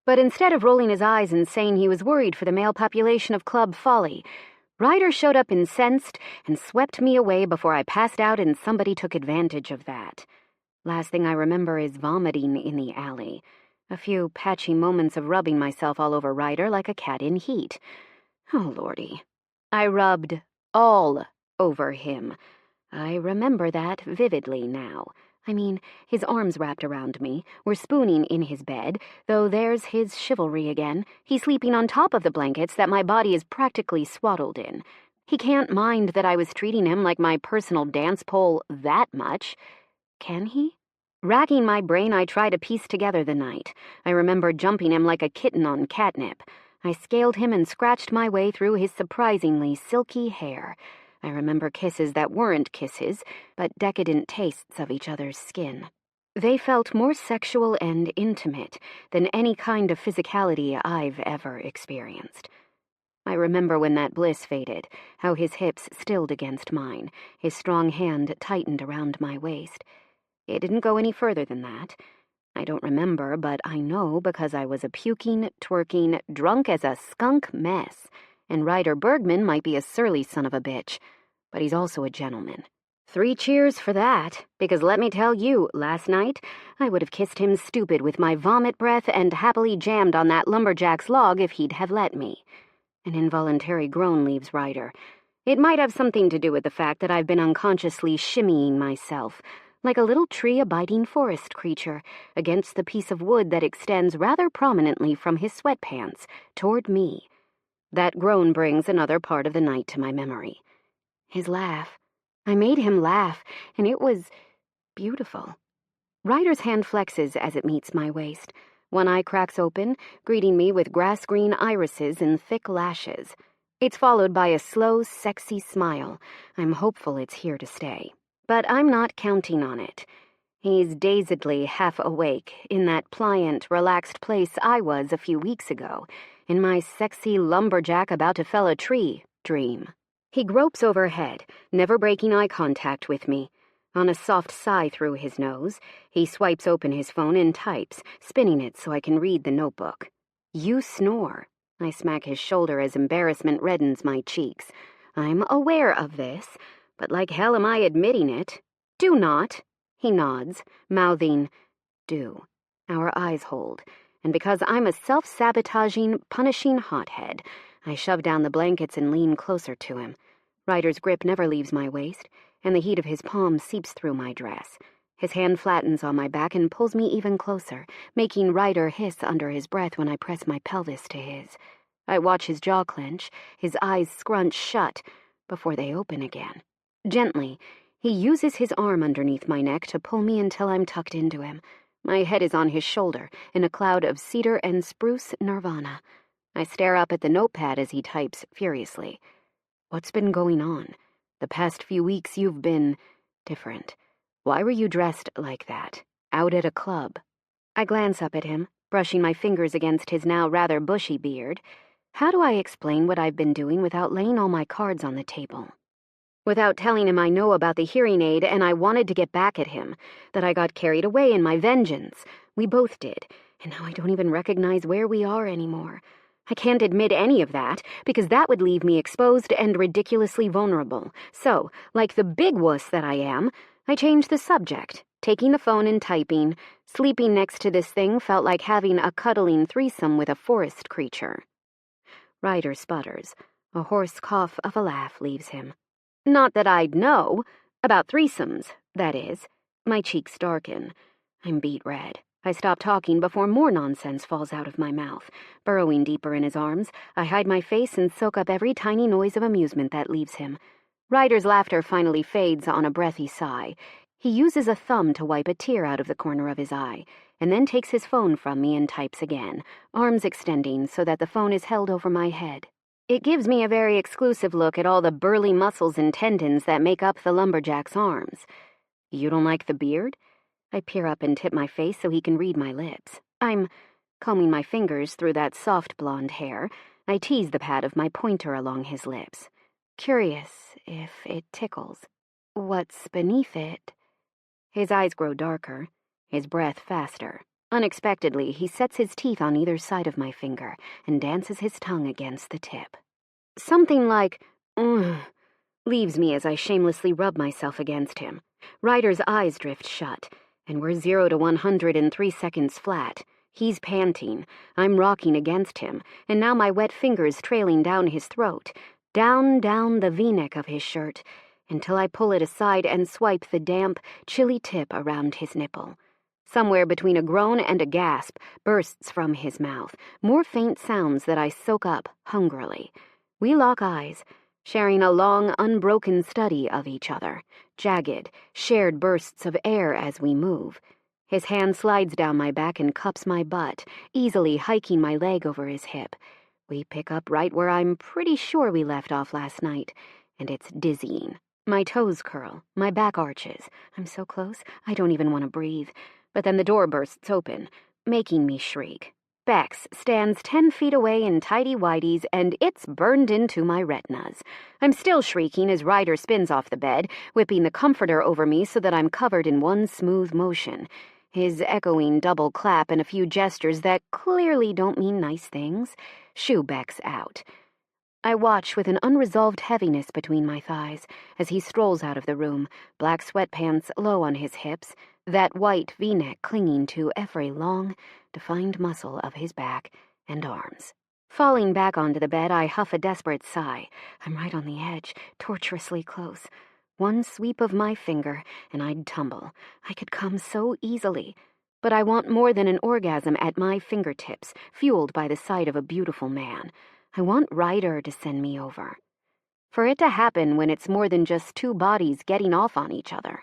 But instead of rolling his eyes and saying he was worried for the male population of Club Folly, Ryder showed up incensed and swept me away before I passed out, and somebody took advantage of that. Last thing I remember is vomiting in the alley. A few patchy moments of rubbing myself all over Ryder like a cat in heat. Oh, Lordy. I rubbed all over him. I remember that vividly now. I mean, his arms wrapped around me, we're spooning in his bed, though there's his chivalry again. He's sleeping on top of the blankets that my body is practically swaddled in. He can't mind that I was treating him like my personal dance pole that much. Can he? Racking my brain, I try to piece together the night. I remember jumping him like a kitten on catnip. I scaled him and scratched my way through his surprisingly silky hair. I remember kisses that weren't kisses, but decadent tastes of each other's skin. They felt more sexual and intimate than any kind of physicality I've ever experienced. I remember when that bliss faded, how his hips stilled against mine, his strong hand tightened around my waist. It didn't go any further than that. I don't remember, but I know because I was a puking, twerking, drunk as a skunk mess, and Ryder Bergman might be a surly son of a bitch, but he's also a gentleman. 3 cheers for that, because let me tell you, last night, I would have kissed him stupid with my vomit breath and happily jammed on that lumberjack's log if he'd have let me. An involuntary groan leaves Ryder. It might have something to do with the fact that I've been unconsciously shimmying myself, like a little tree-abiding forest creature, against the piece of wood that extends rather prominently from his sweatpants toward me. That groan brings another part of the night to my memory. His laugh. I made him laugh, and it was beautiful. Ryder's hand flexes as it meets my waist. One eye cracks open, greeting me with grass-green irises and thick lashes. It's followed by a slow, sexy smile. I'm hopeful it's here to stay. But I'm not counting on it. He's dazedly half awake in that pliant, relaxed place I was a few weeks ago, in my sexy lumberjack about to fell a tree dream. He gropes overhead, never breaking eye contact with me. On a soft sigh through his nose, he swipes open his phone and types, spinning it so I can read the notebook. You snore. I smack his shoulder as embarrassment reddens my cheeks. I'm aware of this, but like hell am I admitting it. Do not. He nods, mouthing, do. Our eyes hold, and because I'm a self-sabotaging, punishing hothead, I shove down the blankets and lean closer to him. Ryder's grip never leaves my waist, and the heat of his palm seeps through my dress. His hand flattens on my back and pulls me even closer, making Ryder hiss under his breath when I press my pelvis to his. I watch his jaw clench, his eyes scrunch shut, before they open again. Gently, he uses his arm underneath my neck to pull me until I'm tucked into him. My head is on his shoulder, in a cloud of cedar and spruce nirvana. I stare up at the notepad as he types furiously. What's been going on? The past few weeks you've been different. Why were you dressed like that? Out at a club? I glance up at him, brushing my fingers against his now rather bushy beard. How do I explain what I've been doing without laying all my cards on the table? Without telling him I know about the hearing aid and I wanted to get back at him, that I got carried away in my vengeance. We both did, and now I don't even recognize where we are anymore. I can't admit any of that, because that would leave me exposed and ridiculously vulnerable. So, like the big wuss that I am, I changed the subject, taking the phone and typing. Sleeping next to this thing felt like having a cuddling threesome with a forest creature. Ryder sputters. A hoarse cough of a laugh leaves him. Not that I'd know. About threesomes, that is. My cheeks darken. I'm beet red. I stop talking before more nonsense falls out of my mouth. Burrowing deeper in his arms, I hide my face and soak up every tiny noise of amusement that leaves him. Ryder's laughter finally fades on a breathy sigh. He uses a thumb to wipe a tear out of the corner of his eye, and then takes his phone from me and types again, arms extending so that the phone is held over my head. It gives me a very exclusive look at all the burly muscles and tendons that make up the lumberjack's arms. You don't like the beard? I peer up and tip my face so he can read my lips. I'm combing my fingers through that soft blonde hair. I tease the pad of my pointer along his lips, curious if it tickles. What's beneath it? His eyes grow darker, his breath faster. Unexpectedly, he sets his teeth on either side of my finger and dances his tongue against the tip. Something like, ugh, leaves me as I shamelessly rub myself against him. Ryder's eyes drift shut, and we're 0 to 100 in 3 seconds flat. He's panting, I'm rocking against him, and now my wet fingers trailing down his throat, down the V-neck of his shirt, until I pull it aside and swipe the damp, chilly tip around his nipple. Somewhere between a groan and a gasp bursts from his mouth, more faint sounds that I soak up hungrily. We lock eyes, sharing a long, unbroken study of each other, jagged, shared bursts of air as we move. His hand slides down my back and cups my butt, easily hiking my leg over his hip. We pick up right where I'm pretty sure we left off last night, and it's dizzying. My toes curl, my back arches. I'm so close, I don't even want to breathe. But then the door bursts open, making me shriek. Bex stands 10 feet away in tighty-whities, and it's burned into my retinas. I'm still shrieking as Ryder spins off the bed, whipping the comforter over me so that I'm covered in one smooth motion. His echoing double clap and a few gestures that clearly don't mean nice things shoo Bex out. I watch with an unresolved heaviness between my thighs as he strolls out of the room, black sweatpants low on his hips, that white V-neck clinging to every long, defined muscle of his back and arms. Falling back onto the bed, I huff a desperate sigh. I'm right on the edge, torturously close. One sweep of my finger, and I'd tumble. I could come so easily. But I want more than an orgasm at my fingertips, fueled by the sight of a beautiful man. I want Ryder to send me over. For it to happen when it's more than just two bodies getting off on each other.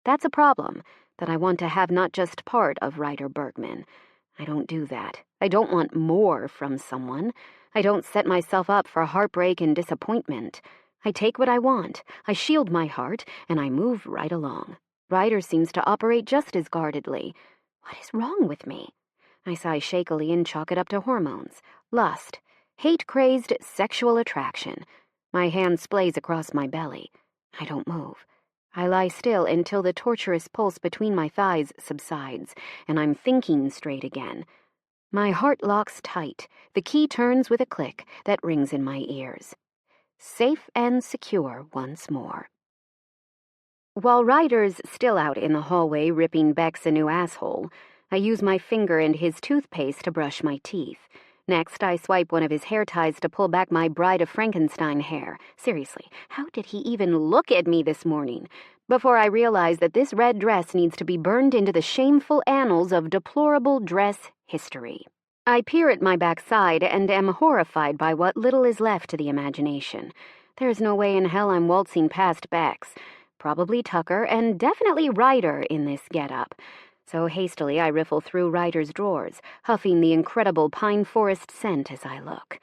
That's a problem that I want to have not just part of Ryder Bergman. I don't do that. I don't want more from someone. I don't set myself up for heartbreak and disappointment. I take what I want, I shield my heart, and I move right along. Ryder seems to operate just as guardedly. What is wrong with me? I sigh shakily and chalk it up to hormones, lust, hate-crazed sexual attraction. My hand splays across my belly. I don't move. I lie still until the torturous pulse between my thighs subsides, and I'm thinking straight again. My heart locks tight. The key turns with a click that rings in my ears. Safe and secure once more. While Ryder's still out in the hallway ripping Bex a new asshole, I use my finger and his toothpaste to brush my teeth. Next, I swipe one of his hair ties to pull back my Bride of Frankenstein hair. Seriously, how did he even look at me this morning? Before I realize that this red dress needs to be burned into the shameful annals of deplorable dress history. I peer at my backside and am horrified by what little is left to the imagination. There's no way in hell I'm waltzing past Bex. Probably Tucker, and definitely Ryder in this getup. So hastily I riffle through Ryder's drawers, huffing the incredible pine forest scent as I look.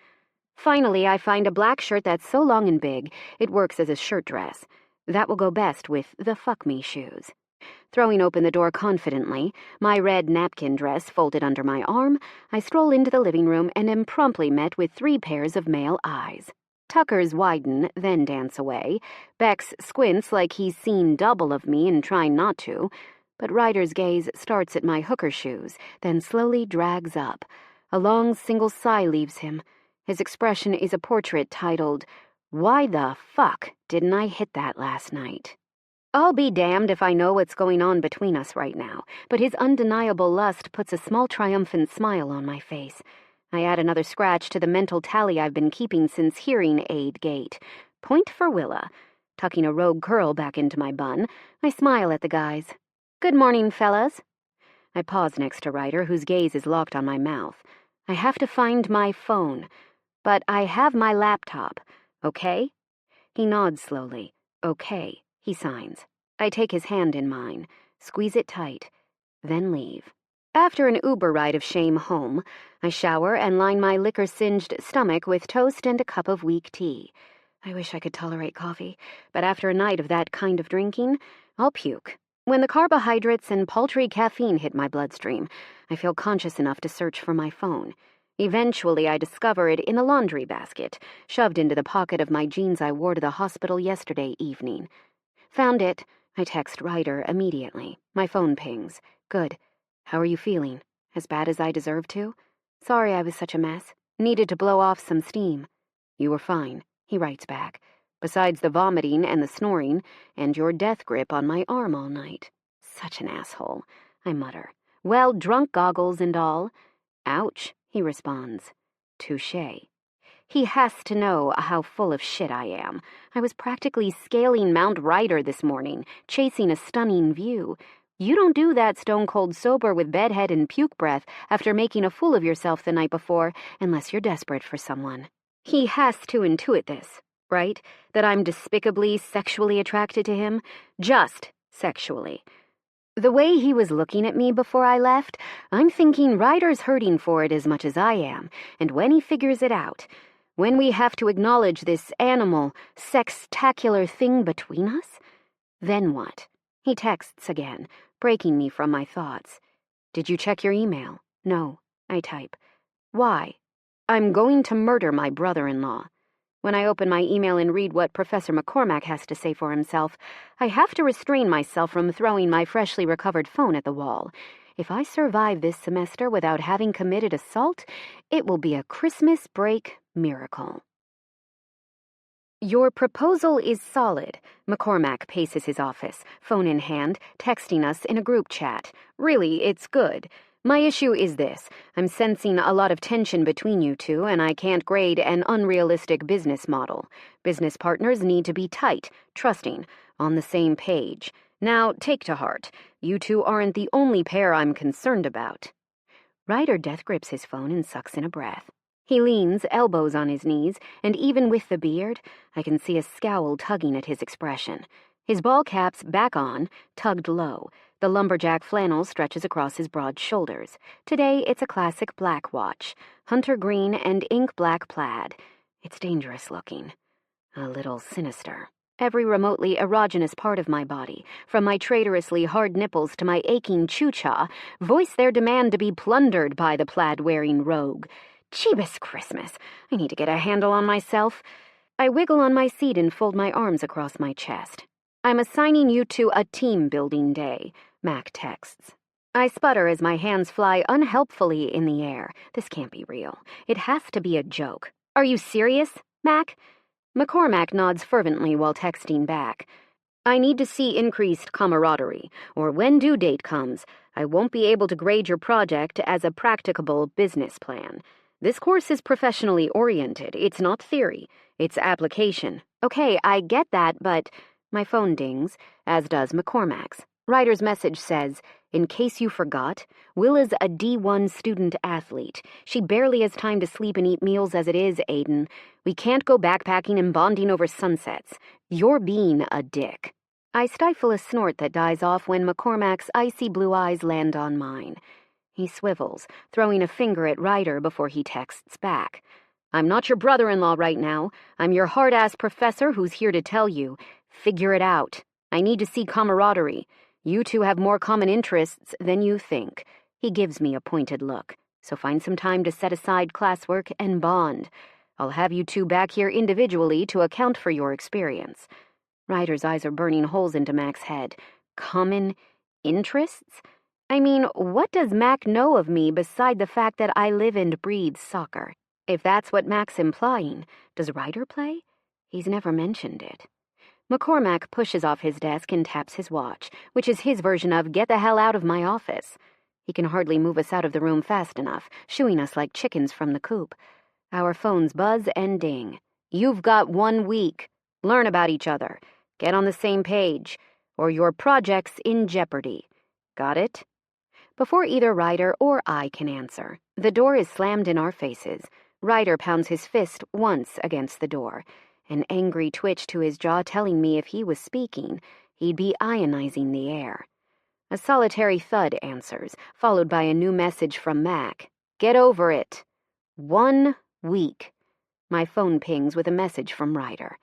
Finally, I find a black shirt that's so long and big, it works as a shirt dress. That will go best with the fuck me shoes. Throwing open the door confidently, my red napkin dress folded under my arm, I stroll into the living room and am promptly met with 3 pairs of male eyes. Tucker's widen, then dance away. Bex squints like he's seen double of me and trying not to. But Ryder's gaze starts at my hooker shoes, then slowly drags up. A long single sigh leaves him. His expression is a portrait titled, "Why the fuck didn't I hit that last night?" I'll be damned if I know what's going on between us right now, but his undeniable lust puts a small triumphant smile on my face. I add another scratch to the mental tally I've been keeping since hearing Aid Gate. Point for Willa. Tucking a rogue curl back into my bun, I smile at the guys. "Good morning, fellas." I pause next to Ryder, whose gaze is locked on my mouth. I have to find my phone, but I have my laptop. Okay? He nods slowly. Okay, he signs. I take his hand in mine, squeeze it tight, then leave. After an Uber ride of shame home, I shower and line my liquor-singed stomach with toast and a cup of weak tea. I wish I could tolerate coffee, but after a night of that kind of drinking, I'll puke. When the carbohydrates and paltry caffeine hit my bloodstream, I feel conscious enough to search for my phone. Eventually, I discover it in the laundry basket, shoved into the pocket of my jeans I wore to the hospital yesterday evening. Found it. I text Ryder immediately. My phone pings. Good. How are you feeling? As bad as I deserve to? Sorry I was such a mess. Needed to blow off some steam. You were fine, he writes back. Besides the vomiting and the snoring, and your death grip on my arm all night. Such an asshole, I mutter. Well, drunk goggles and all. Ouch, he responds. Touché. He has to know how full of shit I am. I was practically scaling Mount Ryder this morning, chasing a stunning view. You don't do that stone-cold sober with bedhead and puke breath after making a fool of yourself the night before, unless you're desperate for someone. He has to intuit this, right? That I'm despicably sexually attracted to him? Just sexually. The way he was looking at me before I left, I'm thinking Ryder's hurting for it as much as I am, and when he figures it out, when we have to acknowledge this animal, sextacular thing between us, then what? He texts again, breaking me from my thoughts. Did you check your email? No, I type. Why? I'm going to murder my brother-in-law. When I open my email and read what Professor McCormack has to say for himself, I have to restrain myself from throwing my freshly recovered phone at the wall. If I survive this semester without having committed assault, it will be a Christmas break miracle. Your proposal is solid. McCormack paces his office, phone in hand, texting us in a group chat. Really, it's good. My issue is this. I'm sensing a lot of tension between you two, and I can't grade an unrealistic business model. Business partners need to be tight, trusting, on the same page. Now, take to heart. You two aren't the only pair I'm concerned about. Ryder death grips his phone and sucks in a breath. He leans, elbows on his knees, and even with the beard, I can see a scowl tugging at his expression. His ball cap's back on, tugged low. The lumberjack flannel stretches across his broad shoulders. Today, it's a classic black watch, hunter green and ink black plaid. It's dangerous looking. A little sinister. Every remotely erogenous part of my body, from my traitorously hard nipples to my aching choo-cha, voice their demand to be plundered by the plaid-wearing rogue. Jeebus Christmas, I need to get a handle on myself. I wiggle on my seat and fold my arms across my chest. I'm assigning you to a team-building day, Mac texts. I sputter as my hands fly unhelpfully in the air. This can't be real. It has to be a joke. Are you serious, Mac? McCormack nods fervently while texting back. I need to see increased camaraderie, or when due date comes, I won't be able to grade your project as a practicable business plan. This course is professionally oriented. It's not theory. It's application. Okay, I get that, but... My phone dings, as does McCormack's. Ryder's message says, in case you forgot, Willa's a D1 student-athlete. She barely has time to sleep and eat meals as it is, Aiden. We can't go backpacking and bonding over sunsets. You're being a dick. I stifle a snort that dies off when McCormack's icy blue eyes land on mine. He swivels, throwing a finger at Ryder before he texts back. I'm not your brother-in-law right now. I'm your hard-ass professor who's here to tell you. Figure it out. I need to see camaraderie. You two have more common interests than you think. He gives me a pointed look. So find some time to set aside classwork and bond. I'll have you two back here individually to account for your experience. Ryder's eyes are burning holes into Mac's head. Common interests? I mean, what does Mac know of me beside the fact that I live and breathe soccer? If that's what Mac's implying, does Ryder play? He's never mentioned it. McCormack pushes off his desk and taps his watch, which is his version of get the hell out of my office. He can hardly move us out of the room fast enough, shooing us like chickens from the coop. Our phones buzz and ding. You've got 1 week. Learn about each other. Get on the same page, or your project's in jeopardy. Got it? Before either Ryder or I can answer, the door is slammed in our faces. Ryder pounds his fist once against the door, an angry twitch to his jaw telling me if he was speaking, he'd be ionizing the air. A solitary thud answers, followed by a new message from Mac. Get over it. 1 week. My phone pings with a message from Ryder.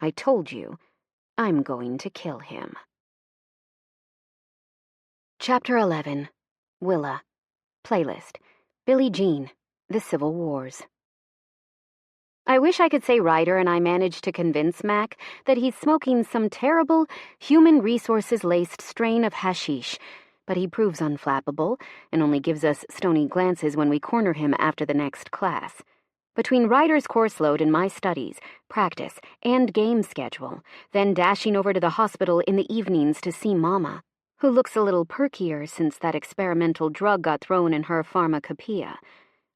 I told you, I'm going to kill him. Chapter 11. Willa. Playlist. Billie Jean. the Civil Wars. I wish I could say Ryder and I managed to convince Mac that he's smoking some terrible, human resources-laced strain of hashish, but he proves unflappable and only gives us stony glances when we corner him after the next class. Between Ryder's course load and my studies, practice, and game schedule, then dashing over to the hospital in the evenings to see Mama, who looks a little perkier since that experimental drug got thrown in her pharmacopoeia,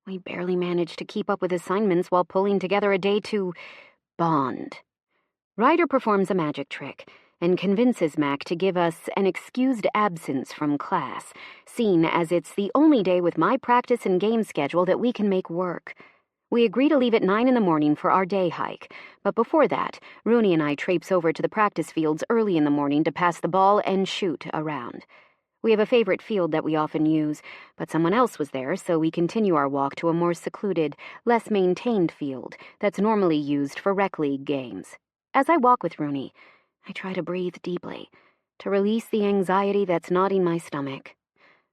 we barely managed to keep up with assignments while pulling together a day to bond. Ryder performs a magic trick and convinces Mac to give us an excused absence from class, seeing as it's the only day with my practice and game schedule that we can make work. We agree to leave at 9 in the morning for our day hike, but before that, Rooney and I traipse over to the practice fields early in the morning to pass the ball and shoot around. We have a favorite field that we often use, but someone else was there, so we continue our walk to a more secluded, less maintained field that's normally used for rec league games. As I walk with Rooney, I try to breathe deeply, to release the anxiety that's knotting my stomach.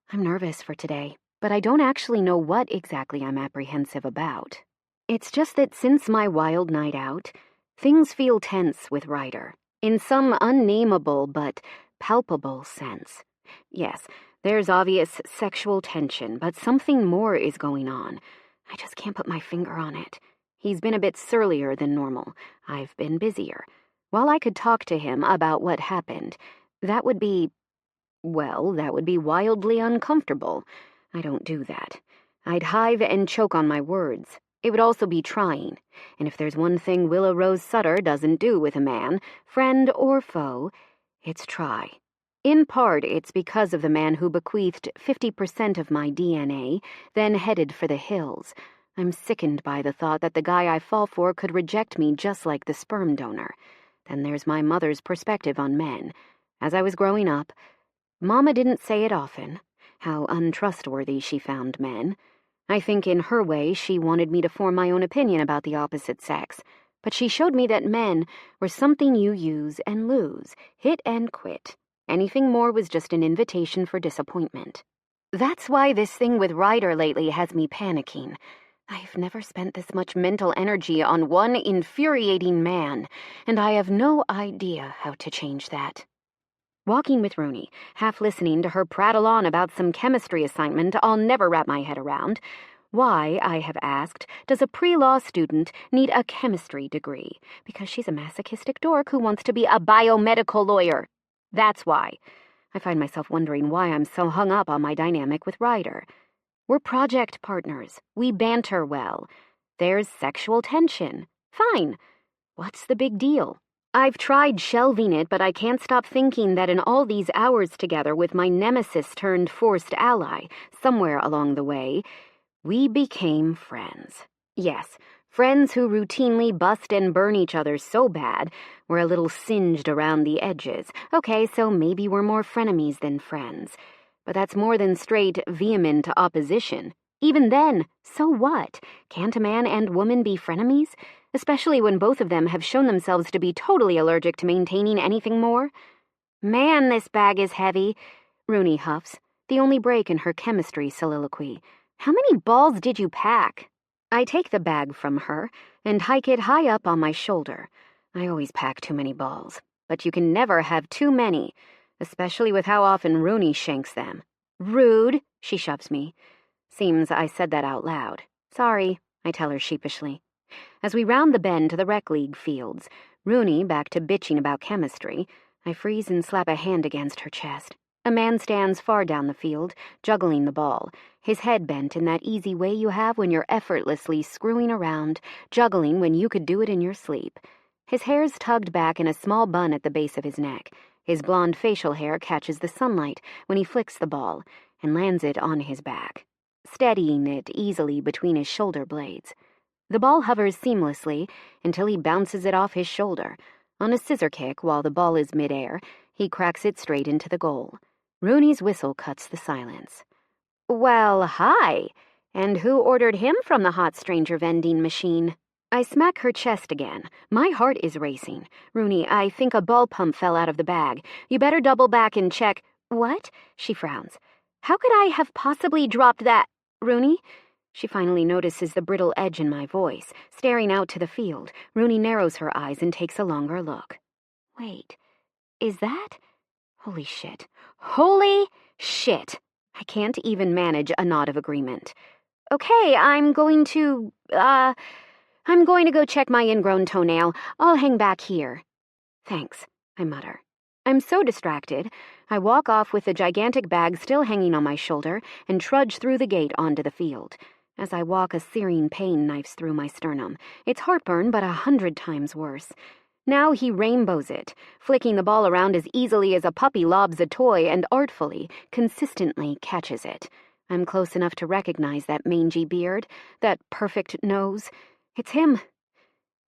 I'm nervous for today, but I don't actually know what exactly I'm apprehensive about. It's just that since my wild night out, things feel tense with Ryder, in some unnameable but palpable sense. Yes, there's obvious sexual tension, but something more is going on. I just can't put my finger on it. He's been a bit surlier than normal. I've been busier. While I could talk to him about what happened, that would be wildly uncomfortable. I don't do that. I'd hive and choke on my words. It would also be trying, and if there's one thing Willow Rose Sutter doesn't do with a man, friend or foe, it's try. In part, it's because of the man who bequeathed 50% of my DNA, then headed for the hills. I'm sickened by the thought that the guy I fall for could reject me just like the sperm donor. Then there's my mother's perspective on men. As I was growing up, Mama didn't say it often, how untrustworthy she found men. I think in her way she wanted me to form my own opinion about the opposite sex, but she showed me that men were something you use and lose, hit and quit. Anything more was just an invitation for disappointment. That's why this thing with Ryder lately has me panicking. I've never spent this much mental energy on one infuriating man, and I have no idea how to change that. Walking with Rooney, half listening to her prattle on about some chemistry assignment I'll never wrap my head around. Why, I have asked, does a pre-law student need a chemistry degree? Because she's a masochistic dork who wants to be a biomedical lawyer. That's why. I find myself wondering why I'm so hung up on my dynamic with Ryder. We're project partners. We banter well. There's sexual tension. Fine. What's the big deal? I've tried shelving it, but I can't stop thinking that in all these hours together with my nemesis-turned-forced ally, somewhere along the way, we became friends. Yes, friends who routinely bust and burn each other so bad we're a little singed around the edges. Okay, so maybe we're more frenemies than friends. But that's more than straight, vehement opposition. Even then, so what? Can't a man and woman be frenemies? Especially when both of them have shown themselves to be totally allergic to maintaining anything more? Man, this bag is heavy, Rooney huffs, the only break in her chemistry soliloquy. How many balls did you pack? I take the bag from her and hike it high up on my shoulder. I always pack too many balls, but you can never have too many, especially with how often Rooney shanks them. Rude, she shoves me. Seems I said that out loud. Sorry, I tell her sheepishly. As we round the bend to the rec league fields, Rooney back to bitching about chemistry, I freeze and slap a hand against her chest. A man stands far down the field, juggling the ball, his head bent in that easy way you have when you're effortlessly screwing around, juggling when you could do it in your sleep. His hair's tugged back in a small bun at the base of his neck. His blonde facial hair catches the sunlight when he flicks the ball and lands it on his back, steadying it easily between his shoulder blades. The ball hovers seamlessly until he bounces it off his shoulder. On a scissor kick, while the ball is midair, he cracks it straight into the goal. Rooney's whistle cuts the silence. Well, hi. And who ordered him from the hot stranger vending machine? I smack her chest again. My heart is racing. Rooney, I think a ball pump fell out of the bag. You better double back and check. What? She frowns. How could I have possibly dropped that? Rooney? She finally notices the brittle edge in my voice. Staring out to the field, Rooney narrows her eyes and takes a longer look. Wait, is that? Holy shit. Holy shit! I can't even manage a nod of agreement. Okay, I'm going to go check my ingrown toenail. I'll hang back here. Thanks, I mutter. I'm so distracted, I walk off with the gigantic bag still hanging on my shoulder and trudge through the gate onto the field. As I walk, a searing pain knifes through my sternum. It's heartburn, but 100 times worse. Now he rainbows it, flicking the ball around as easily as a puppy lobs a toy and artfully, consistently catches it. I'm close enough to recognize that mangy beard, that perfect nose. It's him.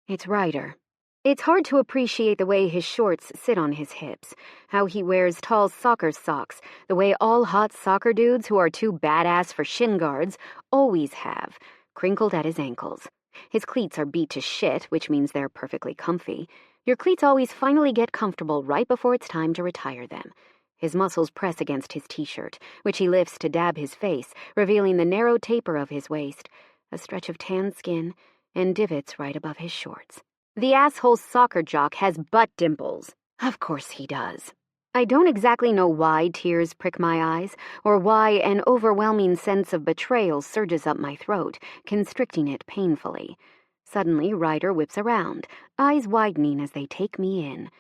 It's Ryder. It's hard to appreciate the way his shorts sit on his hips, how he wears tall soccer socks, the way all hot soccer dudes who are too badass for shin guards always have, crinkled at his ankles. His cleats are beat to shit, which means they're perfectly comfy. Your cleats always finally get comfortable right before it's time to retire them. His muscles press against his t-shirt, which he lifts to dab his face, revealing the narrow taper of his waist, a stretch of tan skin, and divots right above his shorts. The asshole soccer jock has butt dimples. Of course he does. I don't exactly know why tears prick my eyes, or why an overwhelming sense of betrayal surges up my throat, constricting it painfully. Suddenly, Ryder whips around, eyes widening as they take me in.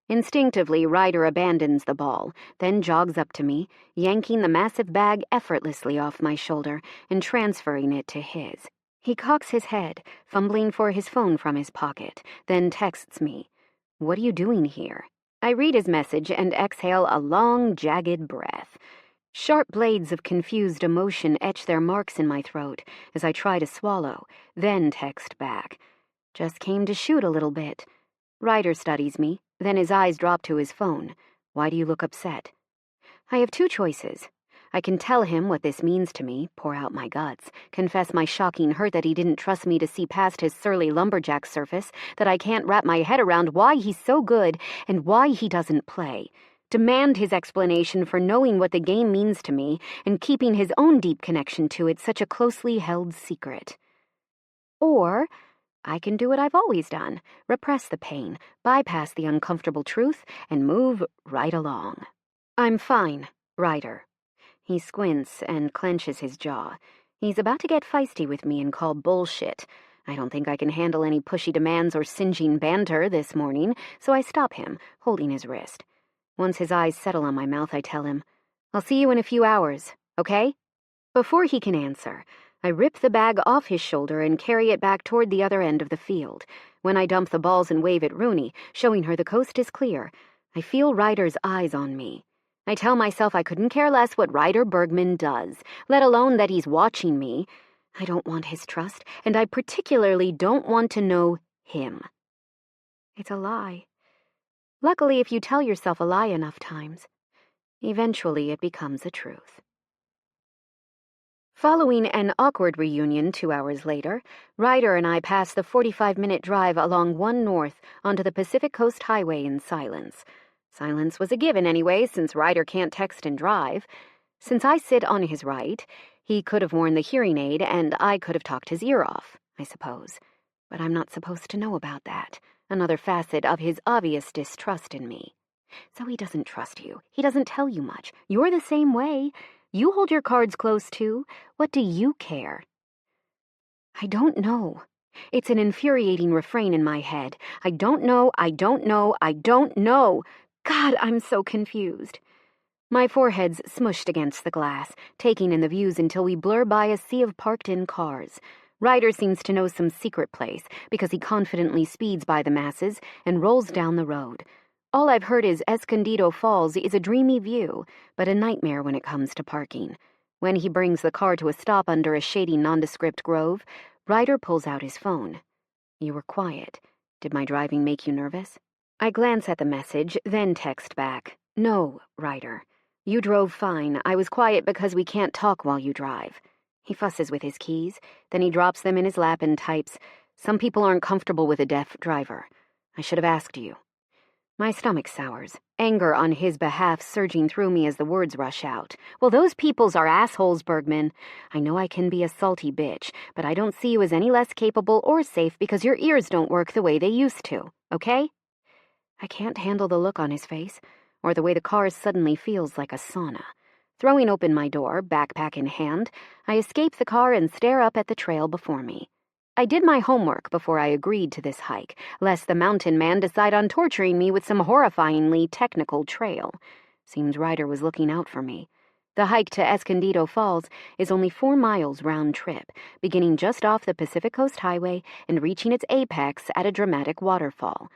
Instinctively, Ryder abandons the ball, then jogs up to me, yanking the massive bag effortlessly off my shoulder and transferring it to his. He cocks his head, fumbling for his phone from his pocket, then texts me, "What are you doing here?" I read his message and exhale a long, jagged breath. Sharp blades of confused emotion etch their marks in my throat as I try to swallow, then text back. Just came to shoot a little bit. Ryder studies me, then his eyes drop to his phone. Why do you look upset? I have two choices. I can tell him what this means to me, pour out my guts, confess my shocking hurt that he didn't trust me to see past his surly lumberjack surface, that I can't wrap my head around why he's so good and why he doesn't play. Demand his explanation for knowing what the game means to me and keeping his own deep connection to it such a closely held secret. Or I can do what I've always done, repress the pain, bypass the uncomfortable truth, and move right along. I'm fine, Ryder. He squints and clenches his jaw. He's about to get feisty with me and call bullshit. I don't think I can handle any pushy demands or singeing banter this morning, so I stop him, holding his wrist. Once his eyes settle on my mouth, I tell him, "I'll see you in a few hours, okay?" Before he can answer, I rip the bag off his shoulder and carry it back toward the other end of the field. When I dump the balls and wave at Rooney, showing her the coast is clear, I feel Ryder's eyes on me. I tell myself I couldn't care less what Ryder Bergman does, let alone that he's watching me. I don't want his trust, and I particularly don't want to know him. It's a lie. Luckily, if you tell yourself a lie enough times, eventually it becomes a truth. Following an awkward reunion 2 hours later, Ryder and I pass the 45-minute drive along 1 North onto the Pacific Coast Highway in silence. Silence was a given anyway, since Ryder can't text and drive. Since I sit on his right, he could have worn the hearing aid and I could have talked his ear off, I suppose. But I'm not supposed to know about that. Another facet of his obvious distrust in me. So he doesn't trust you. He doesn't tell you much. You're the same way. You hold your cards close, too. What do you care? I don't know. It's an infuriating refrain in my head. I don't know, I don't know, I don't know. God, I'm so confused. My forehead's smushed against the glass, taking in the views until we blur by a sea of parked-in cars. Ryder seems to know some secret place because he confidently speeds by the masses and rolls down the road. All I've heard is Escondido Falls is a dreamy view, but a nightmare when it comes to parking. When he brings the car to a stop under a shady nondescript grove, Ryder pulls out his phone. You were quiet. Did my driving make you nervous? I glance at the message, then text back. No, Ryder. You drove fine. I was quiet because we can't talk while you drive. He fusses with his keys, then he drops them in his lap and types, "Some people aren't comfortable with a deaf driver. I should have asked you." My stomach sours. anger on his behalf surging through me as the words rush out. Well, those peoples are assholes, Bergman. I know I can be a salty bitch, but I don't see you as any less capable or safe because your ears don't work the way they used to, okay? I can't handle the look on his face, or the way the car suddenly feels like a sauna. Throwing open my door, backpack in hand, I escape the car and stare up at the trail before me. I did my homework before I agreed to this hike, lest the mountain man decide on torturing me with some horrifyingly technical trail. Seems Ryder was looking out for me. The hike to Escondido Falls is only 4 miles round trip, beginning just off the Pacific Coast Highway and reaching its apex at a dramatic waterfall.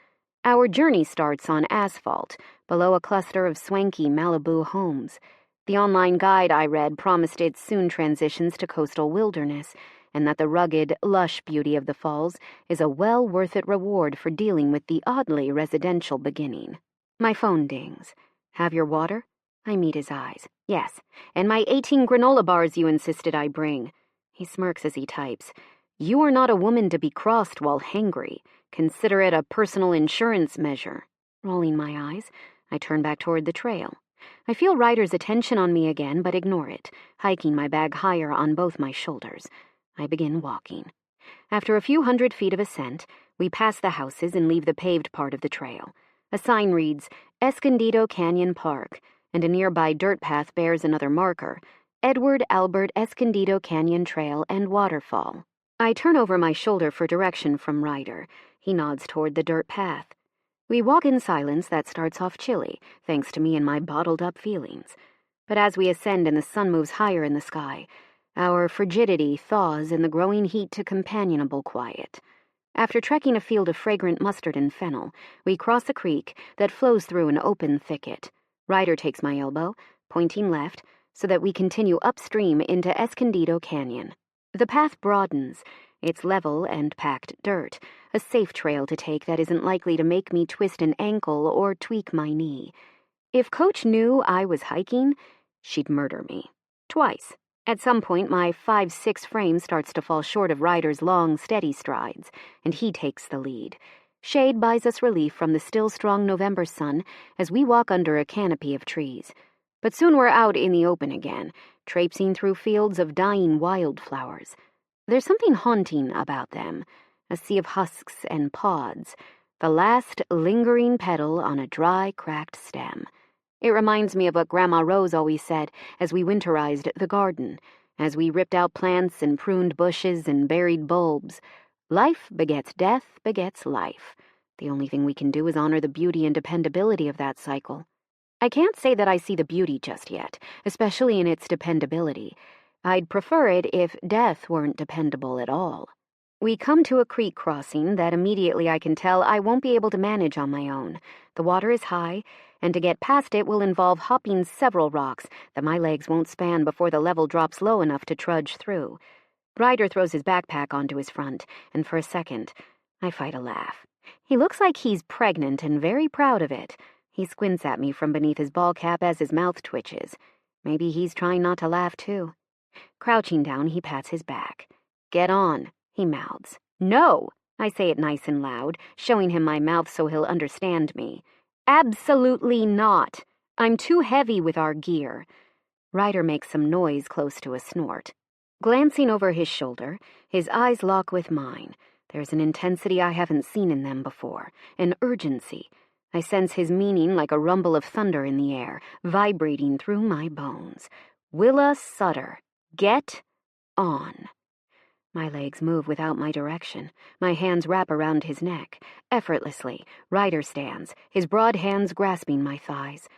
Our journey starts on asphalt, below a cluster of swanky Malibu homes. The online guide I read promised it soon transitions to coastal wilderness, and that the rugged, lush beauty of the falls is a well-worth-it reward for dealing with the oddly residential beginning. My phone dings. Have your water? I meet his eyes. Yes, and my 18 granola bars you insisted I bring. He smirks as he types. You are not a woman to be crossed while hangry. Consider it a personal insurance measure. Rolling my eyes, I turn back toward the trail. I feel Ryder's attention on me again, but ignore it, hiking my bag higher on both my shoulders. I begin walking. After a few hundred feet of ascent, we pass the houses and leave the paved part of the trail. A sign reads, Escondido Canyon Park, and a nearby dirt path bears another marker, Edward Albert Escondido Canyon Trail and Waterfall. I turn over my shoulder for direction from Ryder. He nods toward the dirt path. We walk in silence that starts off chilly, thanks to me and my bottled-up feelings. But as we ascend and the sun moves higher in the sky, our frigidity thaws in the growing heat to companionable quiet. After trekking a field of fragrant mustard and fennel, we cross a creek that flows through an open thicket. Ryder takes my elbow, pointing left, so that we continue upstream into Escondido Canyon. The path broadens. It's level and packed dirt, a safe trail to take that isn't likely to make me twist an ankle or tweak my knee. If Coach knew I was hiking, she'd murder me. Twice. At some point, my 5'6" frame starts to fall short of Ryder's long, steady strides, and he takes the lead. Shade buys us relief from the still strong November sun as we walk under a canopy of trees. But soon we're out in the open again, traipsing through fields of dying wildflowers. There's something haunting about them, a sea of husks and pods, the last lingering petal on a dry, cracked stem. It reminds me of what Grandma Rose always said as we winterized the garden, as we ripped out plants and pruned bushes and buried bulbs. Life begets death begets life. The only thing we can do is honor the beauty and dependability of that cycle. I can't say that I see the beauty just yet, especially in its dependability. I'd prefer it if death weren't dependable at all. We come to a creek crossing that immediately I can tell I won't be able to manage on my own. The water is high, and to get past it will involve hopping several rocks that my legs won't span before the level drops low enough to trudge through. Ryder throws his backpack onto his front, and for a second, I fight a laugh. He looks like he's pregnant and very proud of it. He squints at me from beneath his ball cap as his mouth twitches. Maybe he's trying not to laugh, too. Crouching down, he pats his back. Get on, he mouths. No, I say it nice and loud, showing him my mouth so he'll understand me. Absolutely not. I'm too heavy with our gear. Ryder makes some noise close to a snort. Glancing over his shoulder, his eyes lock with mine. There's an intensity I haven't seen in them before, an urgency. I sense his meaning like a rumble of thunder in the air, vibrating through my bones. Willa Sutter, get on. My legs move without my direction. My hands wrap around his neck. Effortlessly, Ryder stands, his broad hands grasping my thighs.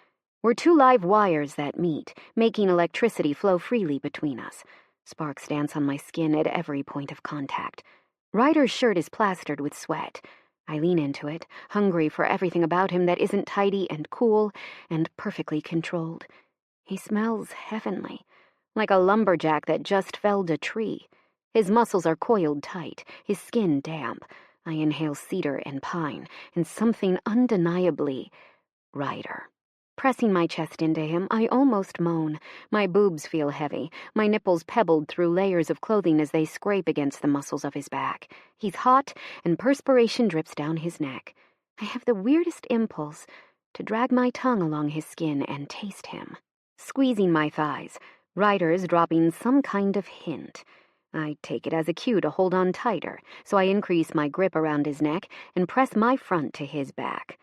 We're 2 live wires that meet, making electricity flow freely between us. Sparks dance on my skin at every point of contact. Ryder's shirt is plastered with sweat. I lean into it, hungry for everything about him that isn't tidy and cool and perfectly controlled. He smells heavenly, like a lumberjack that just felled a tree. His muscles are coiled tight, his skin damp. I inhale cedar and pine, and something undeniably Ryder. Pressing my chest into him, I almost moan. My boobs feel heavy, my nipples pebbled through layers of clothing as they scrape against the muscles of his back. He's hot, and perspiration drips down his neck. I have the weirdest impulse to drag my tongue along his skin and taste him. Squeezing my thighs, Ryder's dropping some kind of hint. I take it as a cue to hold on tighter, so I increase my grip around his neck and press my front to his back.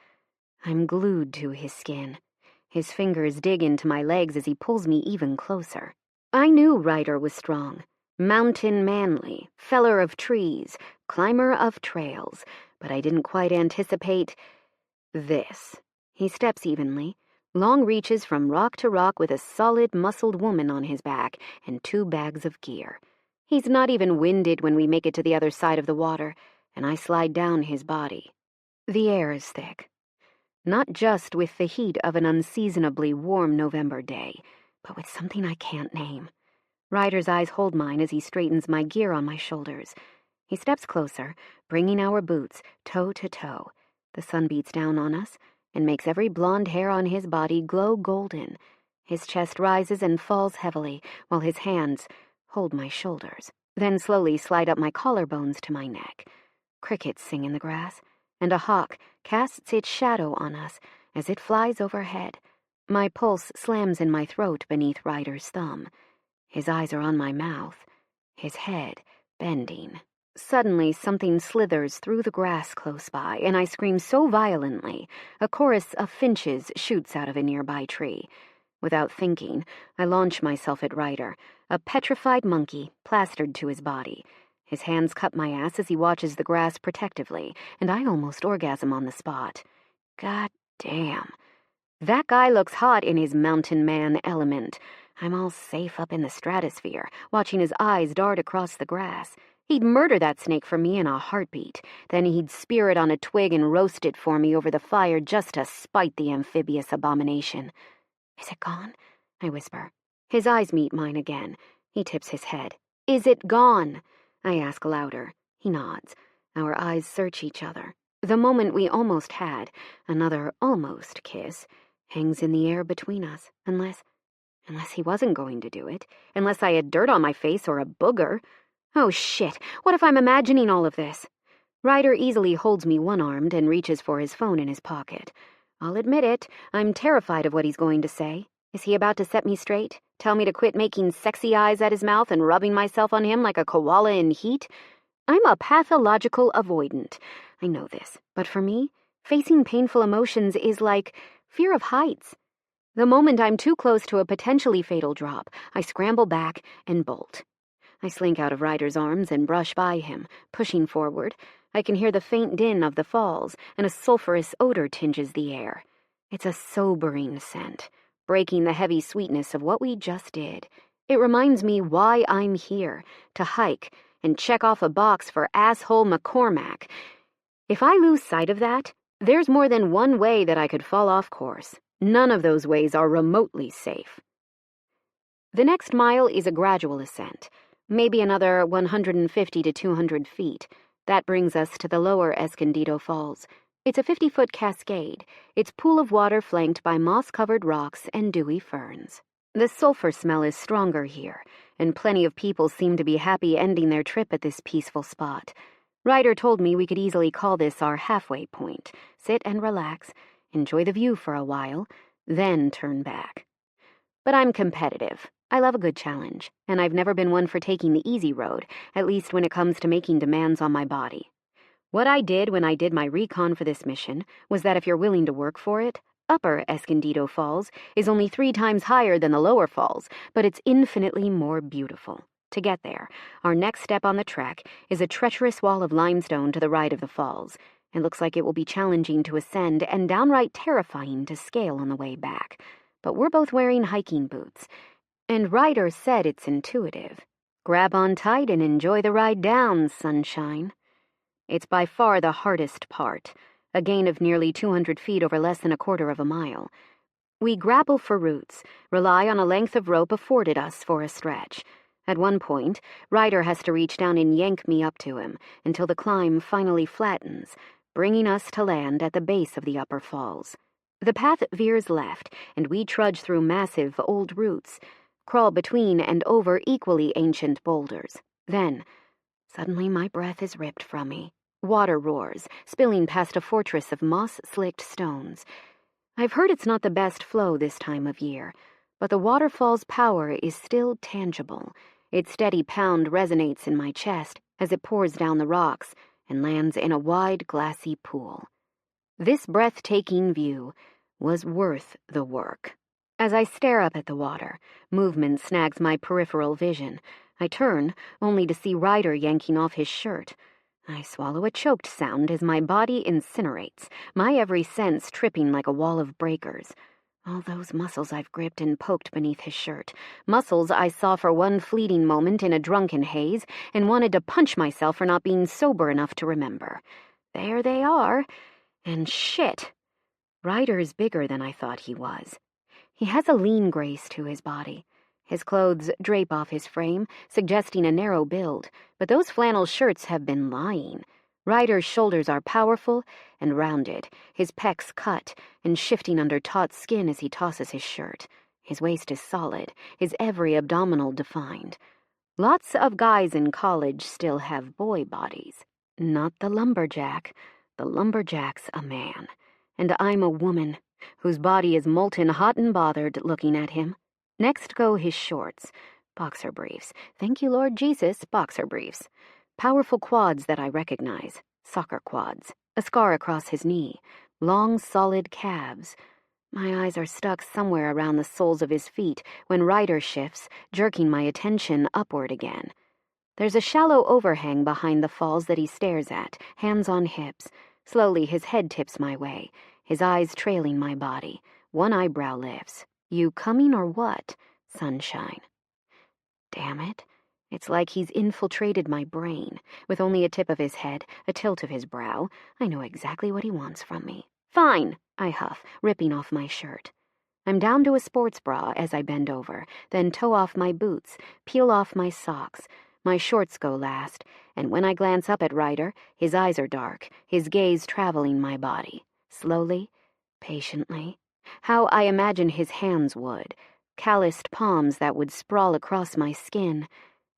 I'm glued to his skin. His fingers dig into my legs as he pulls me even closer. I knew Ryder was strong, mountain manly, feller of trees, climber of trails, but I didn't quite anticipate this. He steps evenly, long reaches from rock to rock with a solid, muscled woman on his back and 2 bags of gear. He's not even winded when we make it to the other side of the water, and I slide down his body. The air is thick. Not just with the heat of an unseasonably warm November day, but with something I can't name. Ryder's eyes hold mine as he straightens my gear on my shoulders. He steps closer, bringing our boots toe to toe. The sun beats down on us and makes every blonde hair on his body glow golden. His chest rises and falls heavily, while his hands hold my shoulders, then slowly slide up my collarbones to my neck. Crickets sing in the grass, and a hawk casts its shadow on us as it flies overhead. My pulse slams in my throat beneath Ryder's thumb. His eyes are on my mouth, his head bending. Suddenly, something slithers through the grass close by, and I scream so violently, a chorus of finches shoots out of a nearby tree. Without thinking, I launch myself at Ryder, a petrified monkey plastered to his body. His hands cup my ass as he watches the grass protectively, and I almost orgasm on the spot. God damn. That guy looks hot in his mountain man element. I'm all safe up in the stratosphere, watching his eyes dart across the grass. He'd murder that snake for me in a heartbeat. Then he'd spear it on a twig and roast it for me over the fire just to spite the amphibious abomination. Is it gone? I whisper. His eyes meet mine again. He tips his head. Is it gone? I ask louder. He nods. Our eyes search each other. The moment we almost had, another almost kiss, hangs in the air between us, unless he wasn't going to do it, unless I had dirt on my face or a booger. Oh shit, what if I'm imagining all of this? Ryder easily holds me one-armed and reaches for his phone in his pocket. I'll admit it, I'm terrified of what he's going to say. Is he about to set me straight? Tell me to quit making sexy eyes at his mouth and rubbing myself on him like a koala in heat? I'm a pathological avoidant. I know this, but for me, facing painful emotions is like fear of heights. The moment I'm too close to a potentially fatal drop, I scramble back and bolt. I slink out of Ryder's arms and brush by him, pushing forward. I can hear the faint din of the falls, and a sulphurous odor tinges the air. It's a sobering scent, breaking the heavy sweetness of what we just did. It reminds me why I'm here, to hike and check off a box for asshole McCormack. If I lose sight of that, there's more than one way that I could fall off course. None of those ways are remotely safe. The next mile is a gradual ascent, maybe another 150 to 200 feet. That brings us to the lower Escondido Falls. It's a 50-foot cascade, its pool of water flanked by moss-covered rocks and dewy ferns. The sulfur smell is stronger here, and plenty of people seem to be happy ending their trip at this peaceful spot. Ryder told me we could easily call this our halfway point. Sit and relax, enjoy the view for a while, then turn back. But I'm competitive. I love a good challenge, and I've never been one for taking the easy road, at least when it comes to making demands on my body. What I did when I did my recon for this mission was that if you're willing to work for it, Upper Escondido Falls is only 3 times higher than the lower falls, but it's infinitely more beautiful. To get there, our next step on the trek is a treacherous wall of limestone to the right of the falls. It looks like it will be challenging to ascend and downright terrifying to scale on the way back. But we're both wearing hiking boots, and Ryder said it's intuitive. Grab on tight and enjoy the ride down, sunshine. It's by far the hardest part, a gain of nearly 200 feet over less than a quarter of a mile. We grapple for roots, rely on a length of rope afforded us for a stretch. At one point, Ryder has to reach down and yank me up to him until the climb finally flattens, bringing us to land at the base of the upper falls. The path veers left, and we trudge through massive old roots, crawl between and over equally ancient boulders. Then, suddenly my breath is ripped from me. Water roars, spilling past a fortress of moss-slicked stones. I've heard it's not the best flow this time of year, but the waterfall's power is still tangible. Its steady pound resonates in my chest as it pours down the rocks and lands in a wide, glassy pool. This breathtaking view was worth the work. As I stare up at the water, movement snags my peripheral vision. I turn, only to see Ryder yanking off his shirt. I swallow a choked sound as my body incinerates, my every sense tripping like a wall of breakers. All those muscles I've gripped and poked beneath his shirt, muscles I saw for one fleeting moment in a drunken haze and wanted to punch myself for not being sober enough to remember. There they are. And shit, Ryder's bigger than I thought he was. He has a lean grace to his body. His clothes drape off his frame, suggesting a narrow build, but those flannel shirts have been lying. Ryder's shoulders are powerful and rounded, his pecs cut and shifting under taut skin as he tosses his shirt. His waist is solid, his every abdominal defined. Lots of guys in college still have boy bodies. Not the lumberjack. The lumberjack's a man. And I'm a woman, whose body is molten hot and bothered looking at him. Next go his shorts. Boxer briefs. Thank you, Lord Jesus, boxer briefs. Powerful quads that I recognize. Soccer quads. A scar across his knee. Long, solid calves. My eyes are stuck somewhere around the soles of his feet when Ryder shifts, jerking my attention upward again. There's a shallow overhang behind the falls that he stares at, hands on hips. Slowly his head tips my way, his eyes trailing my body. One eyebrow lifts. You coming or what, sunshine? Damn it. It's like he's infiltrated my brain. With only a tip of his head, a tilt of his brow, I know exactly what he wants from me. Fine, I huff, ripping off my shirt. I'm down to a sports bra as I bend over, then toe off my boots, peel off my socks. My shorts go last, and when I glance up at Ryder, his eyes are dark, his gaze traveling my body. Slowly, patiently. How I imagine his hands would. Calloused palms that would sprawl across my skin,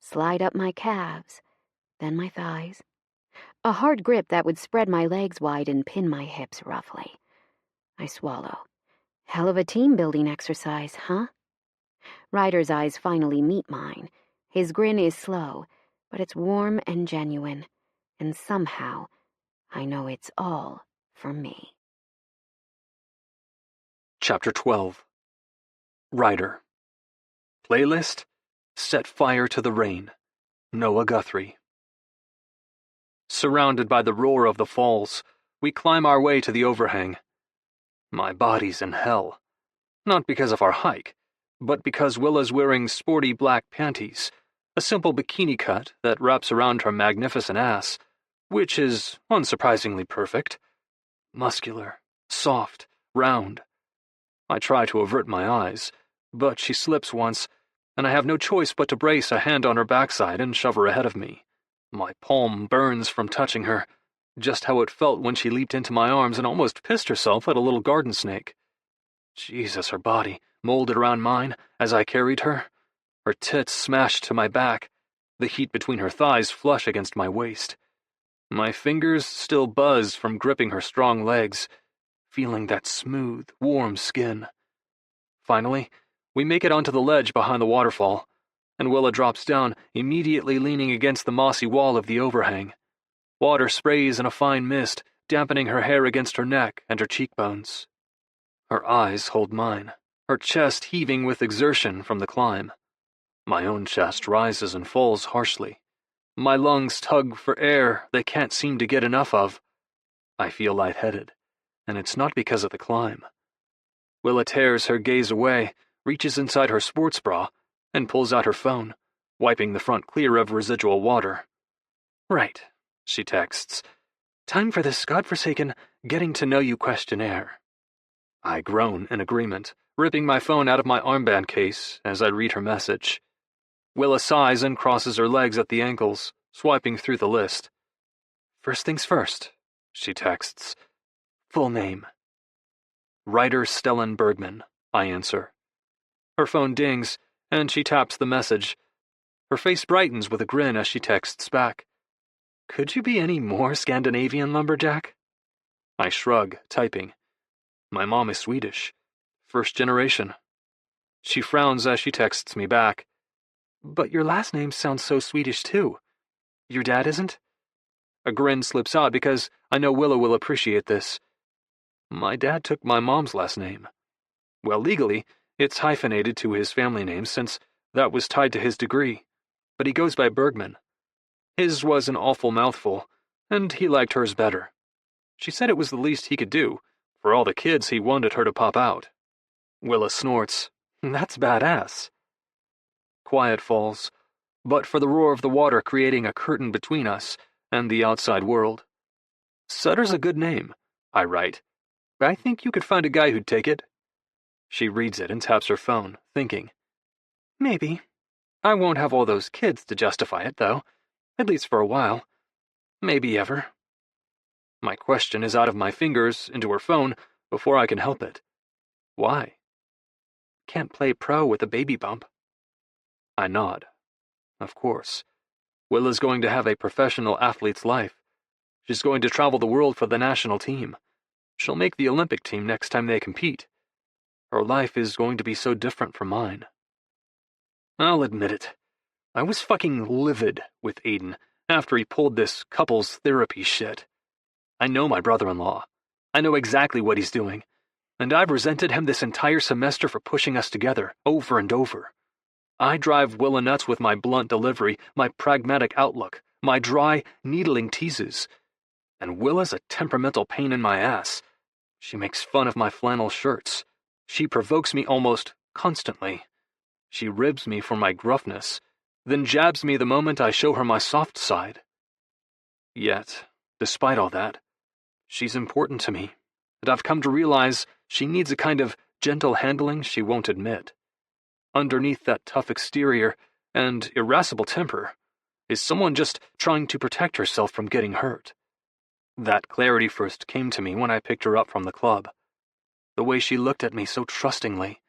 slide up my calves, then my thighs. A hard grip that would spread my legs wide and pin my hips roughly. I swallow. Hell of a team-building exercise, huh? Ryder's eyes finally meet mine. His grin is slow, but it's warm and genuine, and somehow I know it's all for me. Chapter 12. Ryder. Playlist: Set Fire to the Rain. Noah Guthrie. Surrounded by the roar of the falls, we climb our way to the overhang. My body's in hell. Not because of our hike, but because Willa's wearing sporty black panties, a simple bikini cut that wraps around her magnificent ass, which is unsurprisingly perfect. Muscular, soft, round. I try to avert my eyes, but she slips once, and I have no choice but to brace a hand on her backside and shove her ahead of me. My palm burns from touching her, just how it felt when she leaped into my arms and almost pissed herself at a little garden snake. Jesus, her body, molded around mine as I carried her. Her tits smashed to my back, the heat between her thighs flush against my waist. My fingers still buzz from gripping her strong legs, feeling that smooth, warm skin. Finally, we make it onto the ledge behind the waterfall, and Willa drops down, immediately leaning against the mossy wall of the overhang. Water sprays in a fine mist, dampening her hair against her neck and her cheekbones. Her eyes hold mine, her chest heaving with exertion from the climb. My own chest rises and falls harshly. My lungs tug for air they can't seem to get enough of. I feel lightheaded, and it's not because of the climb. Willa tears her gaze away, reaches inside her sports bra, and pulls out her phone, wiping the front clear of residual water. Right, she texts. Time for this godforsaken getting-to-know-you questionnaire. I groan in agreement, ripping my phone out of my armband case as I read her message. Willa sighs and crosses her legs at the ankles, swiping through the list. First things first, she texts. Full name. Ryder Stellan Bergman, I answer. Her phone dings, and she taps the message. Her face brightens with a grin as she texts back. Could you be any more Scandinavian, lumberjack? I shrug, typing. My mom is Swedish. First generation. She frowns as she texts me back. But your last name sounds so Swedish, too. Your dad isn't? A grin slips out because I know Willow will appreciate this. My dad took my mom's last name. Well, legally, it's hyphenated to his family name since that was tied to his degree, but he goes by Bergman. His was an awful mouthful, and he liked hers better. She said it was the least he could do. For all the kids, he wanted her to pop out. Willa snorts. That's badass. Quiet falls, but for the roar of the water creating a curtain between us and the outside world. Sutter's a good name, I write. I think you could find a guy who'd take it. She reads it and taps her phone, thinking. Maybe. I won't have all those kids to justify it, though. At least for a while. Maybe ever. My question is out of my fingers into her phone before I can help it. Why? Can't play pro with a baby bump. I nod. Of course. Willa's going to have a professional athlete's life. She's going to travel the world for the national team. She'll make the Olympic team next time they compete. Her life is going to be so different from mine. I'll admit it. I was fucking livid with Aiden after he pulled this couples therapy shit. I know my brother-in-law. I know exactly what he's doing. And I've resented him this entire semester for pushing us together, over and over. I drive Willa nuts with my blunt delivery, my pragmatic outlook, my dry, needling teases. And Willa's a temperamental pain in my ass. She makes fun of my flannel shirts. She provokes me almost constantly. She ribs me for my gruffness, then jabs me the moment I show her my soft side. Yet, despite all that, she's important to me, and I've come to realize she needs a kind of gentle handling she won't admit. Underneath that tough exterior and irascible temper is someone just trying to protect herself from getting hurt. That clarity first came to me when I picked her up from the club. The way she looked at me so trustingly,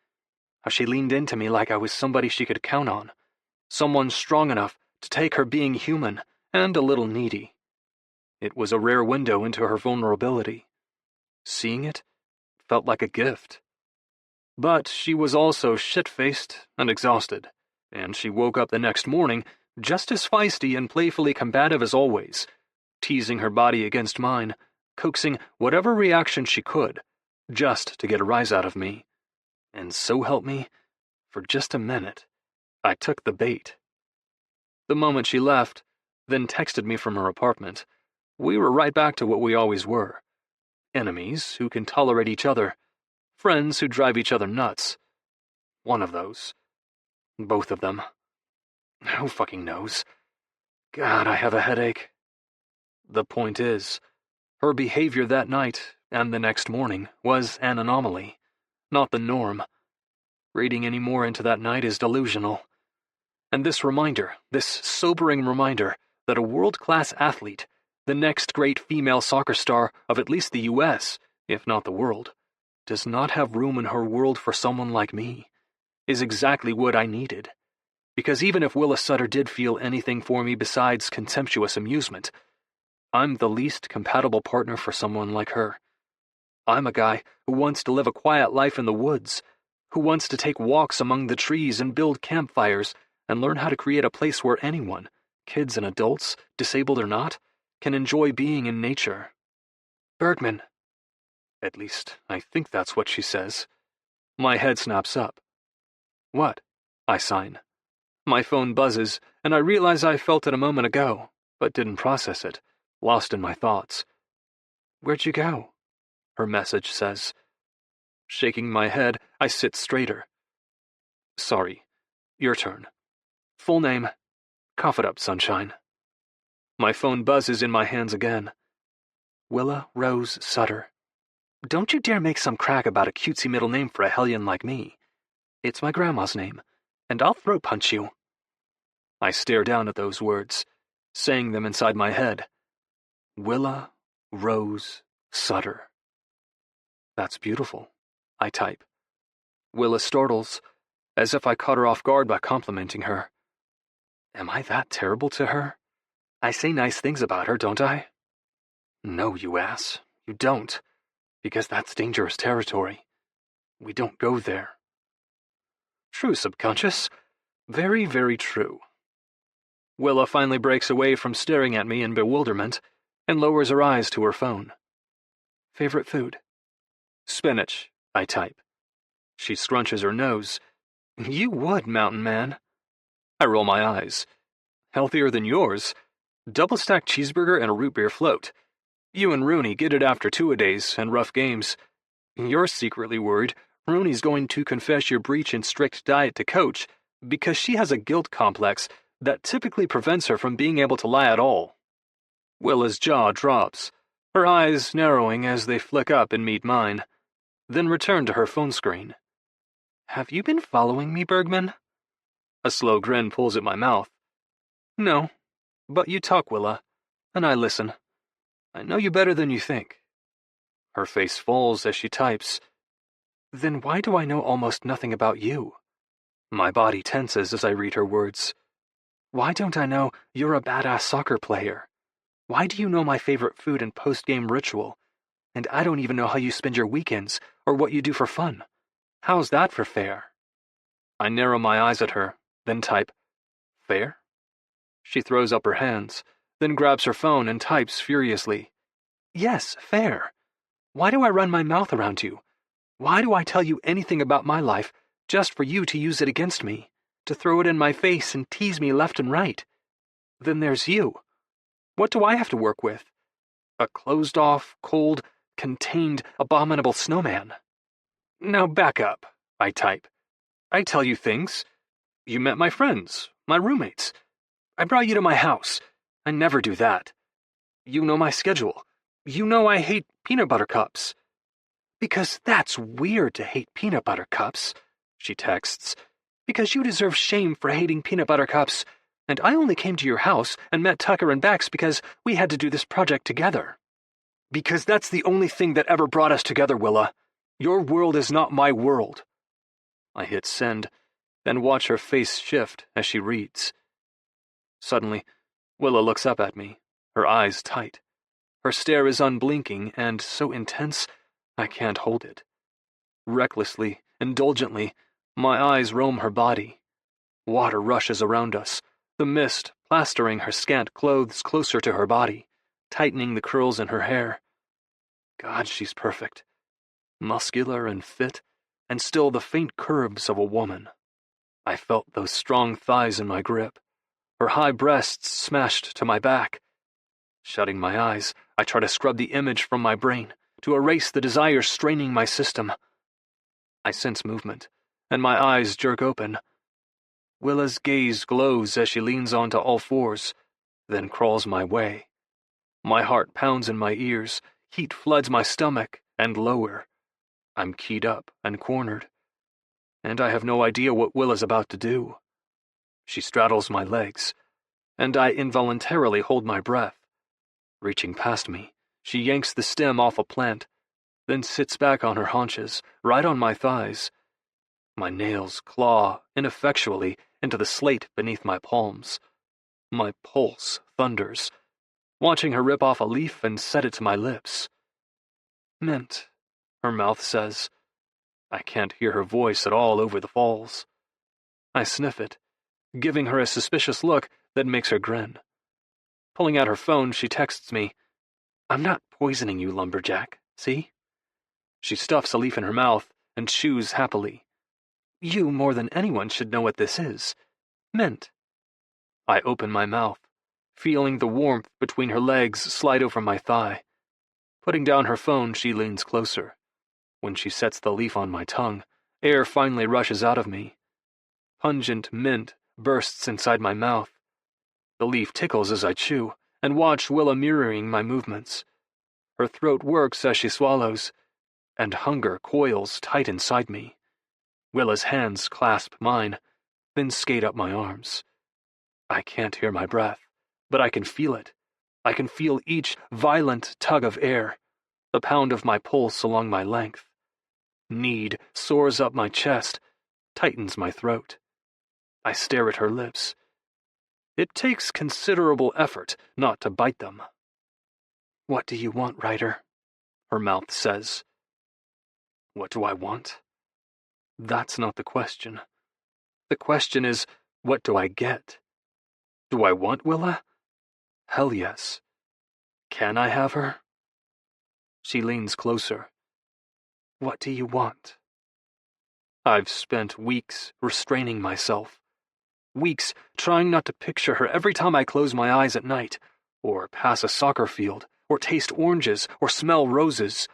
how she leaned into me like I was somebody she could count on, someone strong enough to take her being human and a little needy. It was a rare window into her vulnerability. Seeing it felt like a gift. But she was also shit-faced and exhausted, and she woke up the next morning just as feisty and playfully combative as always, teasing her body against mine, coaxing whatever reaction she could, just to get a rise out of me. And so help me, for just a minute, I took the bait. The moment she left, then texted me from her apartment, we were right back to what we always were. Enemies who can tolerate each other. Friends who drive each other nuts. One of those. Both of them. Who fucking knows? God, I have a headache. The point is, her behavior that night and the next morning was an anomaly, not the norm. Reading any more into that night is delusional. And this reminder, this sobering reminder, that a world-class athlete, the next great female soccer star of at least the US, if not the world, does not have room in her world for someone like me, is exactly what I needed. Because even if Willa Sutter did feel anything for me besides contemptuous amusement, I'm the least compatible partner for someone like her. I'm a guy who wants to live a quiet life in the woods, who wants to take walks among the trees and build campfires and learn how to create a place where anyone, kids and adults, disabled or not, can enjoy being in nature. Bergman. At least, I think that's what she says. My head snaps up. What? I sign. My phone buzzes, and I realize I felt it a moment ago, but didn't process it, lost in my thoughts. Where'd you go? Her message says. Shaking my head, I sit straighter. Sorry. Your turn. Full name. Cough it up, sunshine. My phone buzzes in my hands again. Willa Rose Sutter. Don't you dare make some crack about a cutesy middle name for a hellion like me. It's my grandma's name, and I'll throat punch you. I stare down at those words, saying them inside my head. Willa Rose Sutter. That's beautiful, I type. Willa startles, as if I caught her off guard by complimenting her. Am I that terrible to her? I say nice things about her, don't I? No, you ass, you don't. because that's dangerous territory. We don't go there. True, subconscious. Very, very true. Willa finally breaks away from staring at me in bewilderment and lowers her eyes to her phone. Favorite food? Spinach, I type. She scrunches her nose. You would, mountain man. I roll my eyes. Healthier than yours. Double-stacked cheeseburger and a root beer float. You and Rooney get it after two-a-days and rough games. You're secretly worried Rooney's going to confess your breach in strict diet to Coach because she has a guilt complex that typically prevents her from being able to lie at all. Willa's jaw drops, her eyes narrowing as they flick up and meet mine, then return to her phone screen. Have you been following me, Bergman? A slow grin pulls at my mouth. No, but you talk, Willa, and I listen. I know you better than you think. Her face falls as she types. Then why do I know almost nothing about you? My body tenses as I read her words. Why don't I know you're a badass soccer player? Why do you know my favorite food and post-game ritual? And I don't even know how you spend your weekends or what you do for fun. How's that for fair? I narrow my eyes at her, then type, fair? She throws up her hands, then grabs her phone and types furiously. Yes, fair. Why do I run my mouth around you? Why do I tell you anything about my life just for you to use it against me, to throw it in my face and tease me left and right? Then there's you. What do I have to work with? A closed-off, cold, contained, abominable snowman. Now back up, I type. I tell you things. You met my friends, my roommates. I brought you to my house. I never do that. You know my schedule. You know I hate peanut butter cups. Because that's weird to hate peanut butter cups, she texts. Because you deserve shame for hating peanut butter cups, and I only came to your house and met Tucker and Bex because we had to do this project together. Because that's the only thing that ever brought us together, Willa. Your world is not my world. I hit send, then watch her face shift as she reads. Suddenly, Willa looks up at me, her eyes tight. Her stare is unblinking and so intense, I can't hold it. Recklessly, indulgently, my eyes roam her body. Water rushes around us, the mist plastering her scant clothes closer to her body, tightening the curls in her hair. God, she's perfect. Muscular and fit, and still the faint curves of a woman. I felt those strong thighs in my grip, her high breasts smashed to my back. Shutting my eyes, I try to scrub the image from my brain, to erase the desire straining my system. I sense movement, and my eyes jerk open. Willa's gaze glows as she leans onto all fours, then crawls my way. My heart pounds in my ears, heat floods my stomach, and lower. I'm keyed up and cornered, and I have no idea what Willa's about to do. She straddles my legs, and I involuntarily hold my breath. Reaching past me, she yanks the stem off a plant, then sits back on her haunches, right on my thighs. My nails claw ineffectually into the slate beneath my palms. My pulse thunders, watching her rip off a leaf and set it to my lips. Mint, her mouth says. I can't hear her voice at all over the falls. I sniff it, giving her a suspicious look that makes her grin. Pulling out her phone, she texts me, I'm not poisoning you, lumberjack, see? She stuffs a leaf in her mouth and chews happily. You, more than anyone, should know what this is. Mint. I open my mouth, feeling the warmth between her legs slide over my thigh. Putting down her phone, she leans closer. When she sets the leaf on my tongue, air finally rushes out of me. Pungent mint bursts inside my mouth. The leaf tickles as I chew, and watch Willa mirroring my movements. Her throat works as she swallows, and hunger coils tight inside me. Willa's hands clasp mine, then skate up my arms. I can't hear my breath, but I can feel it. I can feel each violent tug of air, the pound of my pulse along my length. Need soars up my chest, tightens my throat. I stare at her lips. It takes considerable effort not to bite them. What do you want, Ryder? Her mouth says. What do I want? That's not the question. The question is, what do I get? Do I want Willa? Hell yes. Can I have her? She leans closer. What do you want? I've spent weeks restraining myself. Weeks trying not to picture her every time I close my eyes at night, or pass a soccer field, or taste oranges, or smell roses.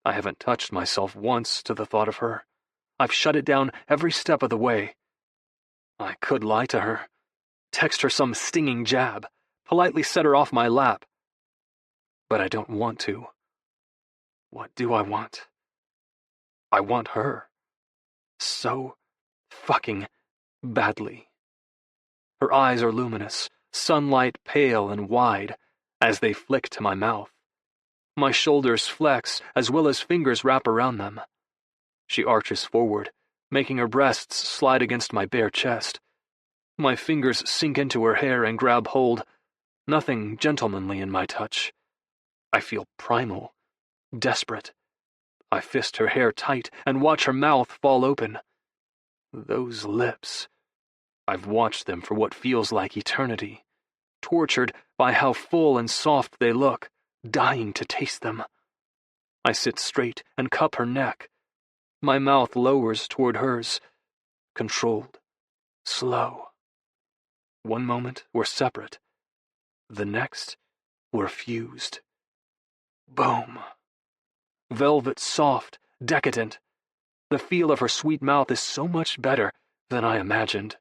I haven't touched myself once to the thought of her. I've shut it down every step of the way. I could lie to her, text her some stinging jab, politely set her off my lap. But I don't want to. What do I want? I want her. So fucking badly. Her eyes are luminous, sunlight pale and wide, as they flick to my mouth. My shoulders flex as Willa's fingers wrap around them. She arches forward, making her breasts slide against my bare chest. My fingers sink into her hair and grab hold, nothing gentlemanly in my touch. I feel primal, desperate. I fist her hair tight and watch her mouth fall open. Those lips. I've watched them for what feels like eternity, tortured by how full and soft they look, dying to taste them. I sit straight and cup her neck. My mouth lowers toward hers, controlled, slow. One moment we're separate. The next, we're fused. Boom. Velvet soft, decadent. The feel of her sweet mouth is so much better than I imagined.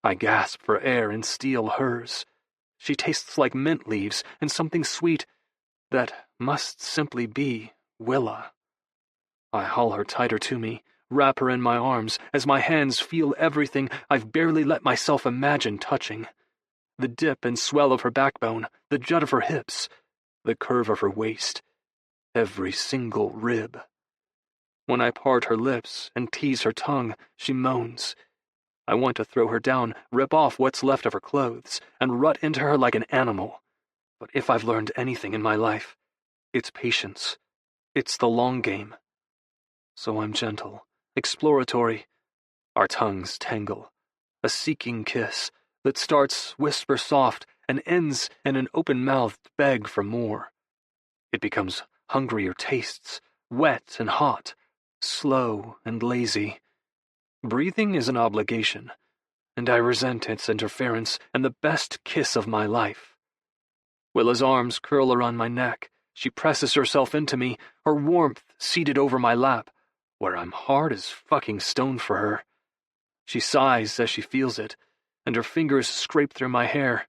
I gasp for air and steal hers. She tastes like mint leaves and something sweet that must simply be Willa. I haul her tighter to me, wrap her in my arms as my hands feel everything I've barely let myself imagine touching. The dip and swell of her backbone, the jut of her hips, the curve of her waist, every single rib. When I part her lips and tease her tongue, she moans. I want to throw her down, rip off what's left of her clothes, and rut into her like an animal. But if I've learned anything in my life, it's patience. It's the long game. So I'm gentle, exploratory. Our tongues tangle. A seeking kiss that starts whisper soft and ends in an open-mouthed beg for more. It becomes hungrier tastes, wet and hot, slow and lazy. Breathing is an obligation, and I resent its interference and the best kiss of my life. Willa's arms curl around my neck. She presses herself into me, her warmth seated over my lap, where I'm hard as fucking stone for her. She sighs as she feels it, and her fingers scrape through my hair.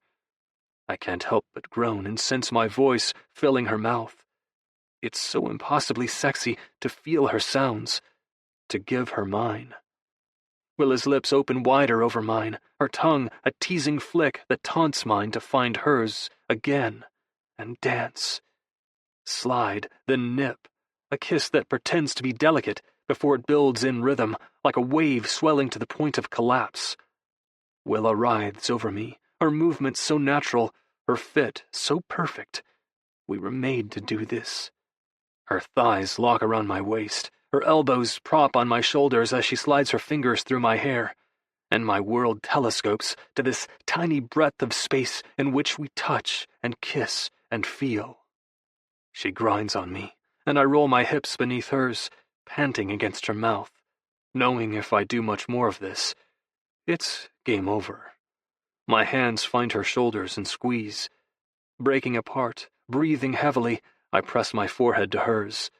I can't help but groan and sense my voice filling her mouth. It's so impossibly sexy to feel her sounds, to give her mine. Willa's lips open wider over mine, her tongue a teasing flick that taunts mine to find hers again and dance. Slide, then nip, a kiss that pretends to be delicate before it builds in rhythm like a wave swelling to the point of collapse. Willa writhes over me, her movements so natural, her fit so perfect. We were made to do this. Her thighs lock around my waist, her elbows prop on my shoulders as she slides her fingers through my hair, and my world telescopes to this tiny breadth of space in which we touch and kiss and feel. She grinds on me, and I roll my hips beneath hers, panting against her mouth, knowing if I do much more of this, it's game over. My hands find her shoulders and squeeze. Breaking apart, breathing heavily, I press my forehead to hers.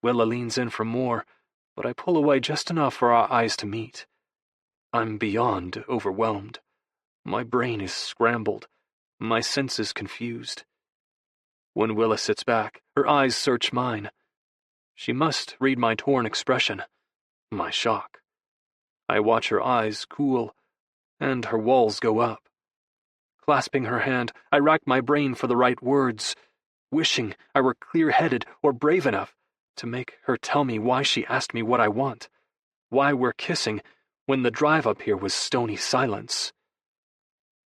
Willa leans in for more, but I pull away just enough for our eyes to meet. I'm beyond overwhelmed. My brain is scrambled, my senses confused. When Willa sits back, her eyes search mine. She must read my torn expression, my shock. I watch her eyes cool, and her walls go up. Clasping her hand, I rack my brain for the right words, wishing I were clear-headed or brave enough to make her tell me why she asked me what I want, why we're kissing when the drive up here was stony silence.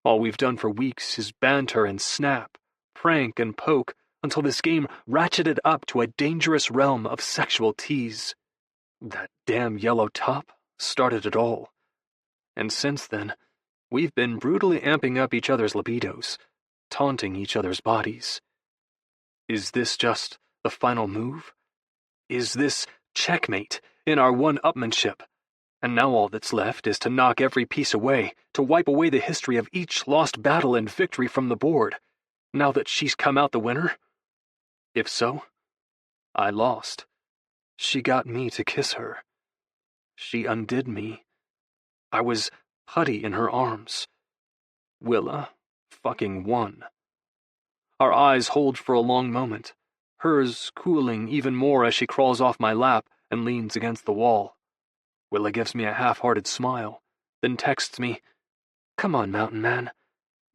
All we've done for weeks is banter and snap, prank and poke until this game ratcheted up to a dangerous realm of sexual tease. That damn yellow top started it all. And since then, we've been brutally amping up each other's libidos, taunting each other's bodies. Is this just the final move? Is this checkmate in our one-upmanship? And now all that's left is to knock every piece away, to wipe away the history of each lost battle and victory from the board, now that she's come out the winner? If so, I lost. She got me to kiss her. She undid me. I was putty in her arms. Willa fucking won. Our eyes hold for a long moment, hers cooling even more as she crawls off my lap and leans against the wall. Willa gives me a half-hearted smile, then texts me, "Come on, Mountain Man.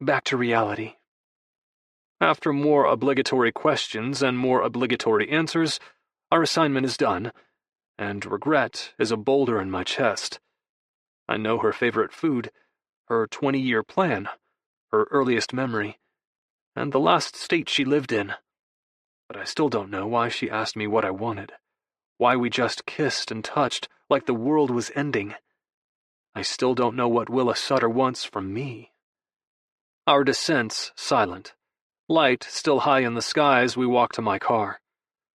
Back to reality." After more obligatory questions and more obligatory answers, our assignment is done, and regret is a boulder in my chest. I know her favorite food, her 20-year plan, her earliest memory, and the last state she lived in. But I still don't know why she asked me what I wanted, why we just kissed and touched like the world was ending. I still don't know what Willa Sutter wants from me. Our descent's silent. Light still high in the sky as we walk to my car.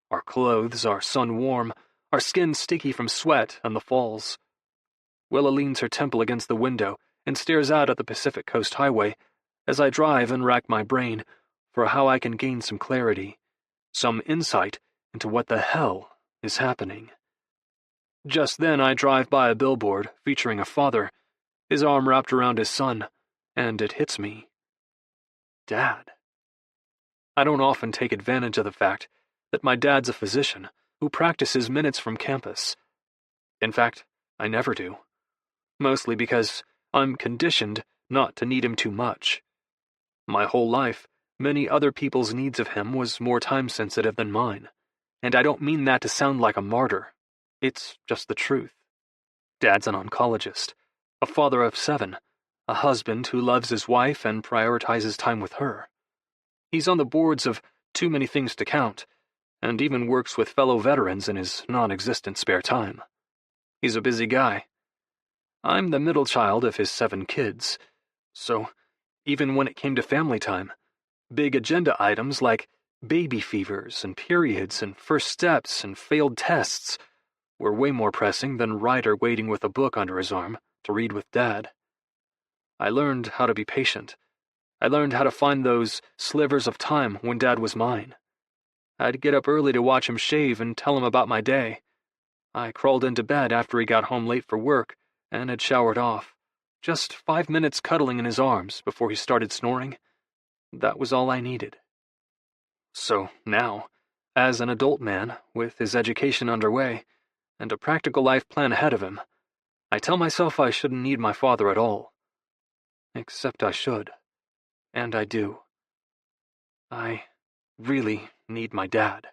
Our clothes are sun-warm, our skin sticky from sweat and the falls. Willa leans her temple against the window and stares out at the Pacific Coast Highway as I drive and rack my brain for how I can gain some clarity, some insight into what the hell is happening. Just then I drive by a billboard featuring a father, his arm wrapped around his son, and it hits me. Dad. I don't often take advantage of the fact that my dad's a physician who practices minutes from campus. In fact, I never do. Mostly because I'm conditioned not to need him too much. My whole life, many other people's needs of him was more time-sensitive than mine, and I don't mean that to sound like a martyr. It's just the truth. Dad's an oncologist, a father of 7, a husband who loves his wife and prioritizes time with her. He's on the boards of too many things to count, and even works with fellow veterans in his non-existent spare time. He's a busy guy. I'm the middle child of his 7 kids, so even when it came to family time, big agenda items like baby fevers and periods and first steps and failed tests were way more pressing than Ryder waiting with a book under his arm to read with Dad. I learned how to be patient. I learned how to find those slivers of time when Dad was mine. I'd get up early to watch him shave and tell him about my day. I crawled into bed after he got home late for work and had showered off. Just 5 minutes cuddling in his arms before he started snoring. That was all I needed. So now, as an adult man, with his education underway, and a practical life plan ahead of him, I tell myself I shouldn't need my father at all. Except I should. And I do. I really need my dad.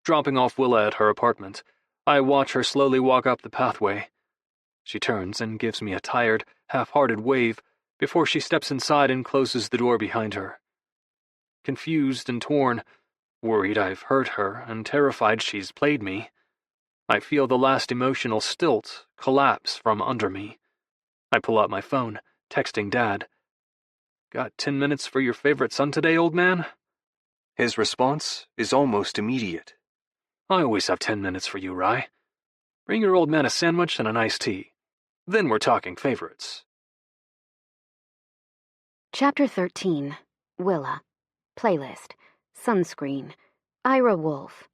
Dropping off Willa at her apartment, I watch her slowly walk up the pathway. She turns and gives me a tired, half-hearted wave before she steps inside and closes the door behind her. Confused and torn, worried I've hurt her and terrified she's played me, I feel the last emotional stilt collapse from under me. I pull out my phone, texting Dad. "Got 10 minutes for your favorite son today, old man?" His response is almost immediate. "I always have 10 minutes for you, Rye. Bring your old man a sandwich and an iced tea. Then we're talking favorites." Chapter 13. Willa. Playlist. Sunscreen. Ira Wolf.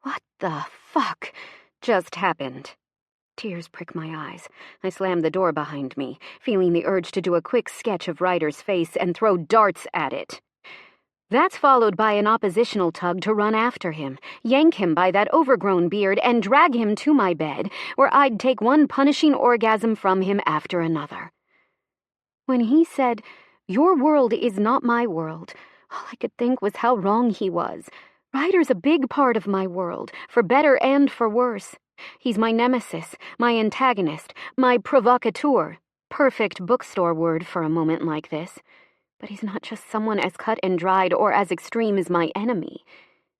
What the fuck just happened? Tears prick my eyes. I slam the door behind me, feeling the urge to do a quick sketch of Ryder's face and throw darts at it. That's followed by an oppositional tug to run after him, yank him by that overgrown beard, and drag him to my bed, where I'd take one punishing orgasm from him after another. When he said, "Your world is not my world," all I could think was how wrong he was. Ryder's a big part of my world, for better and for worse. He's my nemesis, my antagonist, my provocateur. Perfect bookstore word for a moment like this. But he's not just someone as cut and dried or as extreme as my enemy.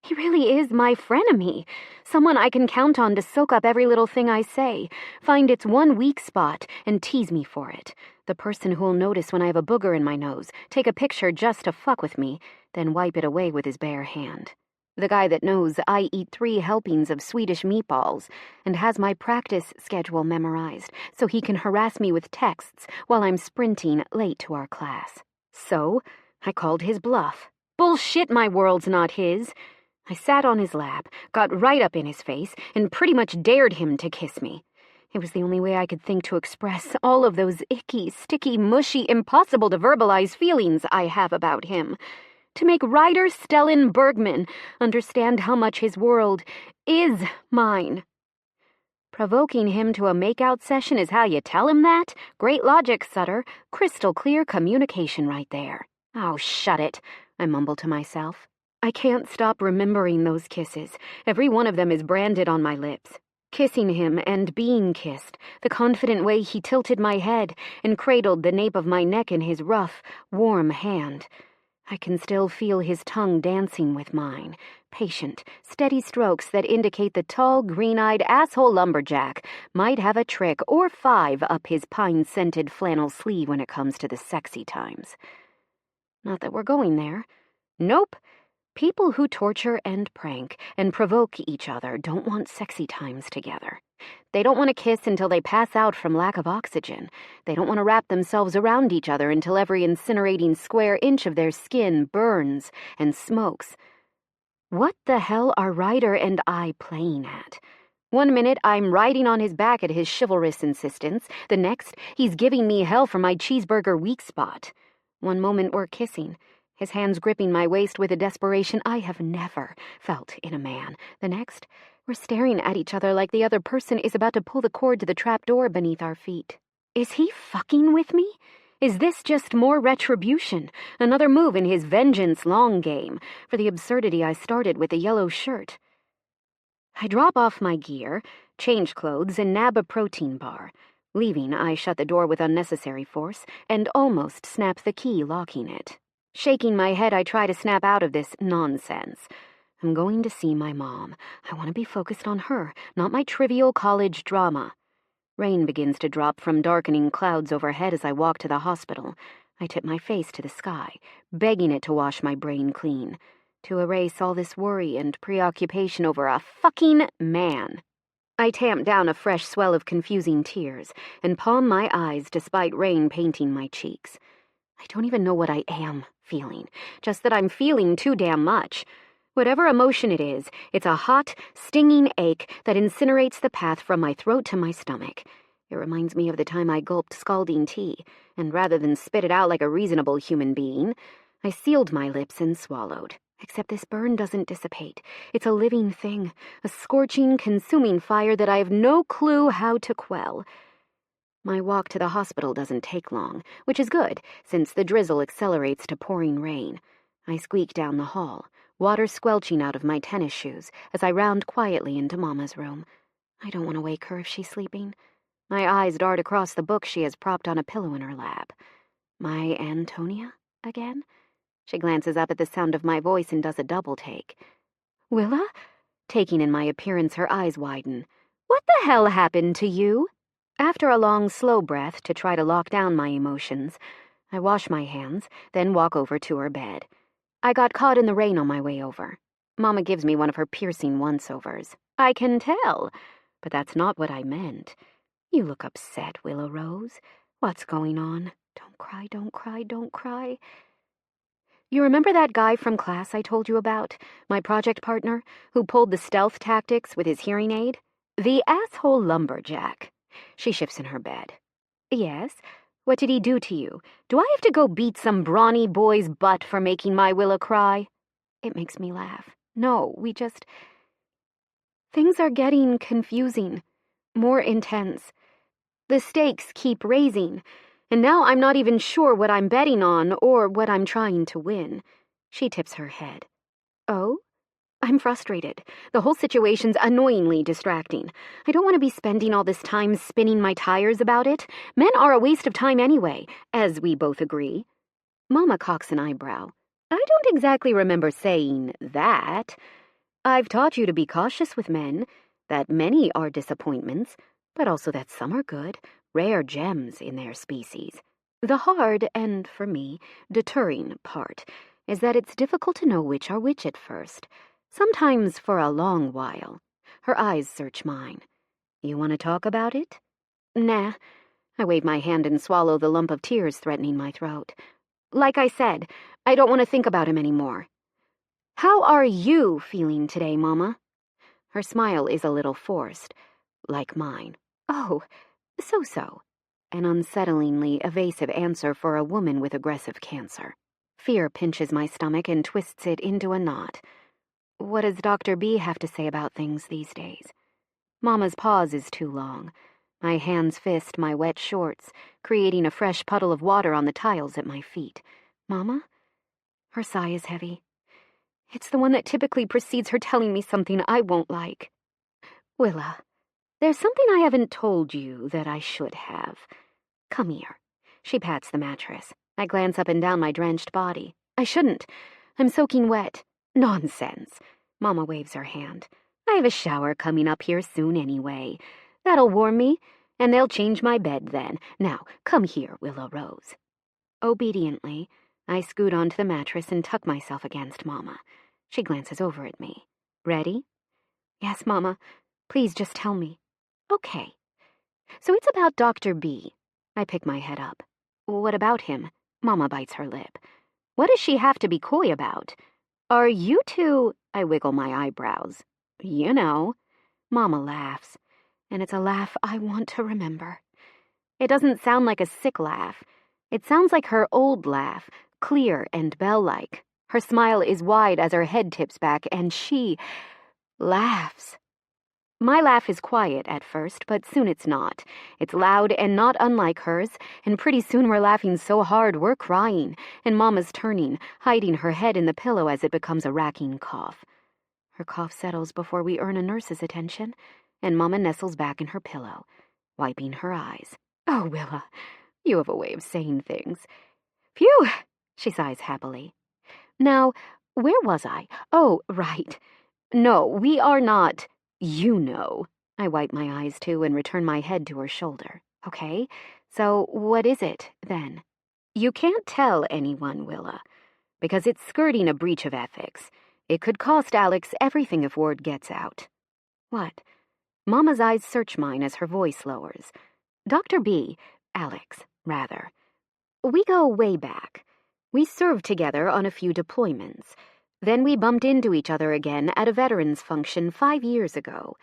He really is my frenemy, someone I can count on to soak up every little thing I say, find its one weak spot, and tease me for it. The person who'll notice when I have a booger in my nose, take a picture just to fuck with me, then wipe it away with his bare hand. The guy that knows I eat 3 helpings of Swedish meatballs and has my practice schedule memorized so he can harass me with texts while I'm sprinting late to our class. So, I called his bluff. Bullshit, my world's not his. I sat on his lap, got right up in his face, and pretty much dared him to kiss me. It was the only way I could think to express all of those icky, sticky, mushy, impossible to verbalize feelings I have about him. To make Ryder Stellan Bergman understand how much his world is mine. Provoking him to a make-out session is how you tell him that? Great logic, Sutter. Crystal clear communication right there. Oh, shut it, I mumble to myself. I can't stop remembering those kisses. Every one of them is branded on my lips. Kissing him and being kissed, the confident way he tilted my head and cradled the nape of my neck in his rough, warm hand. I can still feel his tongue dancing with mine, patient, steady strokes that indicate the tall, green-eyed asshole lumberjack might have a trick or 5 up his pine-scented flannel sleeve when it comes to the sexy times. Not that we're going there. Nope. People who torture and prank and provoke each other don't want sexy times together. They don't want to kiss until they pass out from lack of oxygen. They don't want to wrap themselves around each other until every incinerating square inch of their skin burns and smokes. What the hell are Ryder and I playing at? One minute I'm riding on his back at his chivalrous insistence. The next, he's giving me hell for my cheeseburger weak spot. One moment we're kissing, his hands gripping my waist with a desperation I have never felt in a man. The next, we're staring at each other like the other person is about to pull the cord to the trapdoor beneath our feet. Is he fucking with me? Is this just more retribution, another move in his vengeance long game, for the absurdity I started with the yellow shirt? I drop off my gear, change clothes, and nab a protein bar. Leaving, I shut the door with unnecessary force and almost snap the key locking it. Shaking my head, I try to snap out of this nonsense. I'm going to see my mom. I want to be focused on her, not my trivial college drama. Rain begins to drop from darkening clouds overhead as I walk to the hospital. I tip my face to the sky, begging it to wash my brain clean, to erase all this worry and preoccupation over a fucking man. I tamp down a fresh swell of confusing tears and palm my eyes despite rain painting my cheeks. I don't even know what I am feeling, just that I'm feeling too damn much. Whatever emotion it is, it's a hot, stinging ache that incinerates the path from my throat to my stomach. It reminds me of the time I gulped scalding tea, and rather than spit it out like a reasonable human being, I sealed my lips and swallowed. Except this burn doesn't dissipate. It's a living thing, a scorching, consuming fire that I have no clue how to quell. My walk to the hospital doesn't take long, which is good, since the drizzle accelerates to pouring rain. I squeak down the hall, water squelching out of my tennis shoes as I round quietly into Mama's room. I don't want to wake her if she's sleeping. My eyes dart across the book she has propped on a pillow in her lap. My Antonia again? She glances up at the sound of my voice and does a double take. Willa? Taking in my appearance, her eyes widen. What the hell happened to you? After a long, slow breath to try to lock down my emotions, I wash my hands, then walk over to her bed. I got caught in the rain on my way over. Mama gives me one of her piercing once-overs. I can tell, but that's not what I meant. You look upset, Willow Rose. What's going on? Don't cry, don't cry, don't cry. You remember that guy from class I told you about, my project partner, who pulled the stealth tactics with his hearing aid? The asshole lumberjack. She shifts in her bed. Yes? What did he do to you? Do I have to go beat some brawny boy's butt for making my Willa cry? It makes me laugh. No, we just... Things are getting confusing, more intense. The stakes keep raising, and now I'm not even sure what I'm betting on or what I'm trying to win. She tips her head. Oh? I'm frustrated. The whole situation's annoyingly distracting. I don't want to be spending all this time spinning my tires about it. Men are a waste of time anyway, as we both agree. Mama cocks an eyebrow. I don't exactly remember saying that. I've taught you to be cautious with men, that many are disappointments, but also that some are good, rare gems in their species. The hard, and for me, deterring part is that it's difficult to know which are which at first, sometimes for a long while. Her eyes search mine. You want to talk about it? Nah. I wave my hand and swallow the lump of tears threatening my throat. Like I said, I don't want to think about him anymore. How are you feeling today, Mama? Her smile is a little forced, like mine. Oh, so-so. An unsettlingly evasive answer for a woman with aggressive cancer. Fear pinches my stomach and twists it into a knot. What does Dr. B have to say about things these days? Mama's pause is too long. My hands fist my wet shorts, creating a fresh puddle of water on the tiles at my feet. Mama? Her sigh is heavy. It's the one that typically precedes her telling me something I won't like. Willa, there's something I haven't told you that I should have. Come here. She pats the mattress. I glance up and down my drenched body. I shouldn't. I'm soaking wet. Nonsense. Mama waves her hand. I have a shower coming up here soon anyway. That'll warm me, and they'll change my bed then. Now, come here, Willow Rose. Obediently, I scoot onto the mattress and tuck myself against Mama. She glances over at me. Ready? Yes, Mama. Please just tell me. Okay. So it's about Dr. B. I pick my head up. What about him? Mama bites her lip. What does she have to be coy about? Are you two... I wiggle my eyebrows. You know. Mama laughs, and it's a laugh I want to remember. It doesn't sound like a sick laugh. It sounds like her old laugh, clear and bell-like. Her smile is wide as her head tips back, and she laughs. My laugh is quiet at first, but soon it's not. It's loud and not unlike hers, and pretty soon we're laughing so hard we're crying, and Mama's turning, hiding her head in the pillow as it becomes a racking cough. Her cough settles before we earn a nurse's attention, and Mama nestles back in her pillow, wiping her eyes. Oh, Willa, you have a way of saying things. Phew, she sighs happily. Now, where was I? Oh, right. No, we are not... You know. I wipe my eyes, too, and return my head to her shoulder. Okay, so what is it, then? You can't tell anyone, Willa, because it's skirting a breach of ethics. It could cost Alex everything if word gets out. What? Mama's eyes search mine as her voice lowers. Dr. B, Alex, rather. We go way back. We served together on a few deployments. Then we bumped into each other again at a veterans function 5 years ago.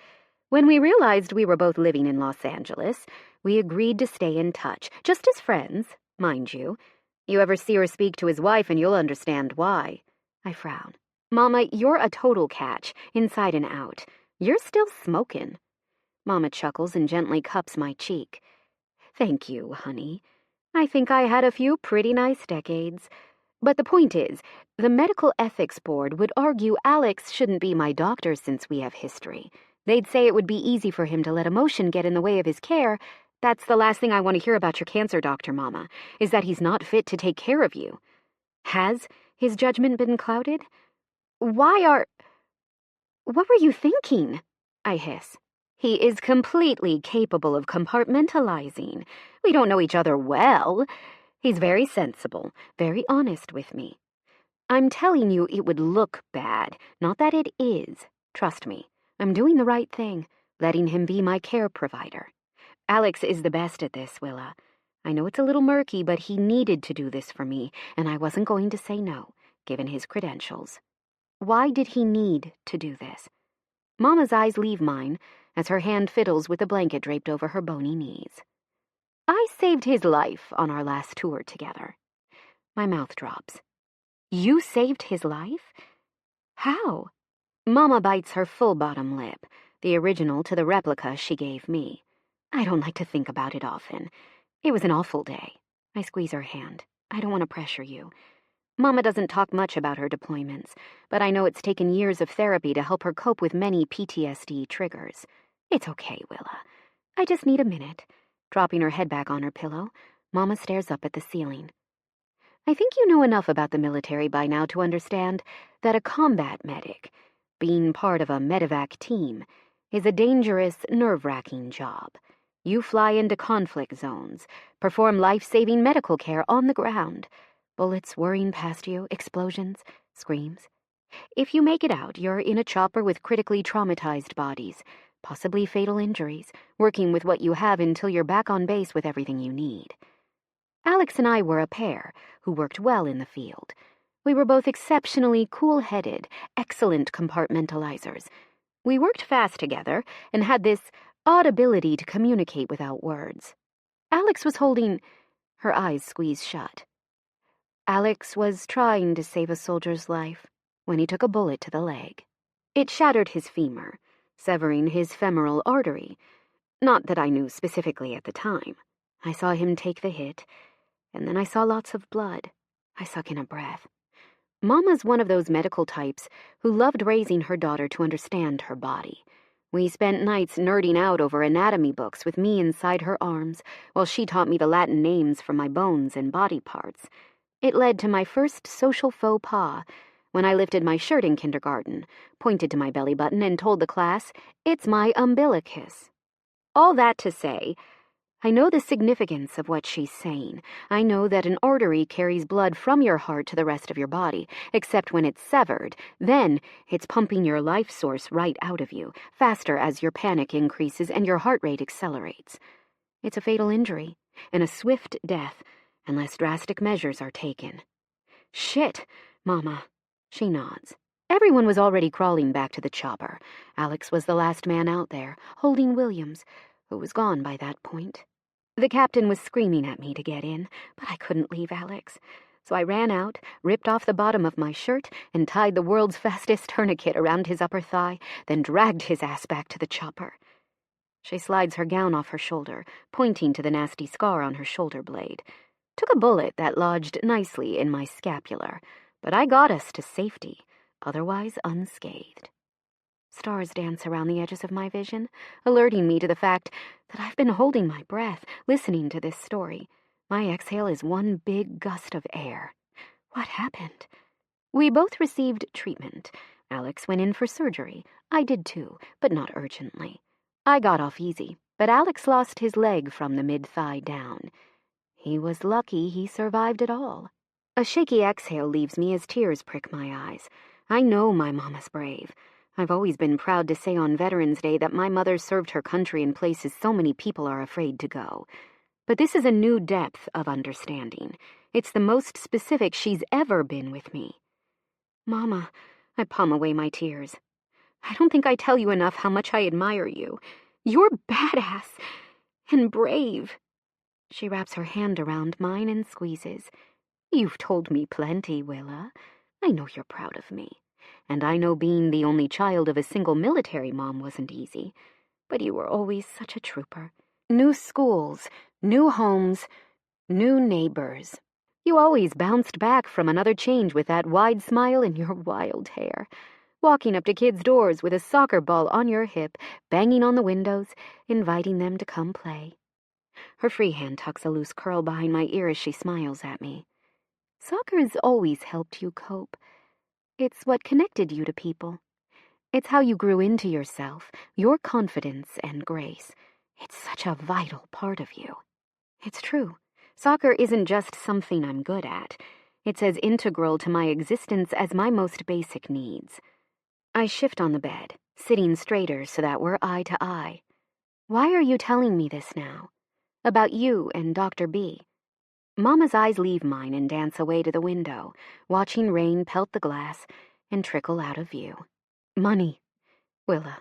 When we realized we were both living in Los Angeles, we agreed to stay in touch, just as friends, mind you. You ever see or speak to his wife and you'll understand why. I frown. Mama, you're a total catch, inside and out. You're still smoking. Mama chuckles and gently cups my cheek. Thank you, honey. I think I had a few pretty nice decades. But the point is, the Medical Ethics Board would argue Alex shouldn't be my doctor since we have history. They'd say it would be easy for him to let emotion get in the way of his care. That's the last thing I want to hear about your cancer doctor, Mama, is that he's not fit to take care of you. Has his judgment been clouded? What were you thinking? I hiss. He is completely capable of compartmentalizing. We don't know each other well. He's very sensible, very honest with me. I'm telling you it would look bad, not that it is. Trust me, I'm doing the right thing, letting him be my care provider. Alex is the best at this, Willa. I know it's a little murky, but he needed to do this for me, and I wasn't going to say no, given his credentials. Why did he need to do this? Mama's eyes leave mine as her hand fiddles with the blanket draped over her bony knees. I saved his life on our last tour together. My mouth drops. You saved his life? How? Mama bites her full bottom lip, the original to the replica she gave me. I don't like to think about it often. It was an awful day. I squeeze her hand. I don't want to pressure you. Mama doesn't talk much about her deployments, but I know it's taken years of therapy to help her cope with many PTSD triggers. It's okay, Willa. I just need a minute. Dropping her head back on her pillow, Mama stares up at the ceiling. I think you know enough about the military by now to understand that a combat medic, being part of a medevac team, is a dangerous, nerve-wracking job. You fly into conflict zones, perform life-saving medical care on the ground, bullets whirring past you, explosions, screams. If you make it out, you're in a chopper with critically traumatized bodies, possibly fatal injuries, working with what you have until you're back on base with everything you need. Alex and I were a pair who worked well in the field. We were both exceptionally cool-headed, excellent compartmentalizers. We worked fast together and had this odd ability to communicate without words. Alex was holding... Her eyes squeezed shut. Alex was trying to save a soldier's life when he took a bullet to the leg. It shattered his femur, severing his femoral artery. Not that I knew specifically at the time. I saw him take the hit, and then I saw lots of blood. I suck in a breath. Mama's one of those medical types who loved raising her daughter to understand her body. We spent nights nerding out over anatomy books with me inside her arms, while she taught me the Latin names for my bones and body parts. It led to my first social faux pas, when I lifted my shirt in kindergarten, pointed to my belly button, and told the class, "It's my umbilicus." All that to say, I know the significance of what she's saying. I know that an artery carries blood from your heart to the rest of your body, except when it's severed. Then it's pumping your life source right out of you, faster as your panic increases and your heart rate accelerates. It's a fatal injury, and a swift death, unless drastic measures are taken. Shit, Mama. She nods. Everyone was already crawling back to the chopper. Alex was the last man out there, holding Williams, who was gone by that point. The captain was screaming at me to get in, but I couldn't leave Alex. So I ran out, ripped off the bottom of my shirt, and tied the world's fastest tourniquet around his upper thigh, then dragged his ass back to the chopper. She slides her gown off her shoulder, pointing to the nasty scar on her shoulder blade. Took a bullet that lodged nicely in my scapular, but I got us to safety, otherwise unscathed. Stars dance around the edges of my vision, alerting me to the fact that I've been holding my breath, listening to this story. My exhale is one big gust of air. What happened? We both received treatment. Alex went in for surgery. I did too, but not urgently. I got off easy, but Alex lost his leg from the mid-thigh down. He was lucky he survived it all. A shaky exhale leaves me as tears prick my eyes. I know my mama's brave. I've always been proud to say on Veterans Day that my mother served her country in places so many people are afraid to go. But this is a new depth of understanding. It's the most specific she's ever been with me. Mama, I palm away my tears. I don't think I tell you enough how much I admire you. You're badass and brave. She wraps her hand around mine and squeezes. You've told me plenty, Willa. I know you're proud of me. And I know being the only child of a single military mom wasn't easy. But you were always such a trooper. New schools, new homes, new neighbors. You always bounced back from another change with that wide smile in your wild hair. Walking up to kids' doors with a soccer ball on your hip, banging on the windows, inviting them to come play. Her free hand tucks a loose curl behind my ear as she smiles at me. Soccer's always helped you cope. It's what connected you to people. It's how you grew into yourself, your confidence and grace. It's such a vital part of you. It's true. Soccer isn't just something I'm good at. It's as integral to my existence as my most basic needs. I shift on the bed, sitting straighter so that we're eye to eye. Why are you telling me this now? About you and Dr. B. Mama's eyes leave mine and dance away to the window, watching rain pelt the glass and trickle out of view. Money. Willa.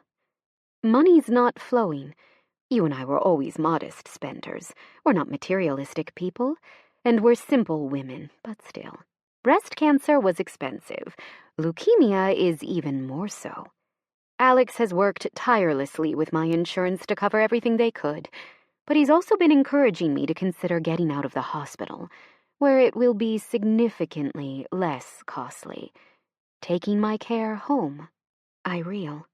Money's not flowing. You and I were always modest spenders. We're not materialistic people, and we're simple women, but still. Breast cancer was expensive. Leukemia is even more so. Alex has worked tirelessly with my insurance to cover everything they could, but he's also been encouraging me to consider getting out of the hospital, where it will be significantly less costly. Taking my care home. I reel.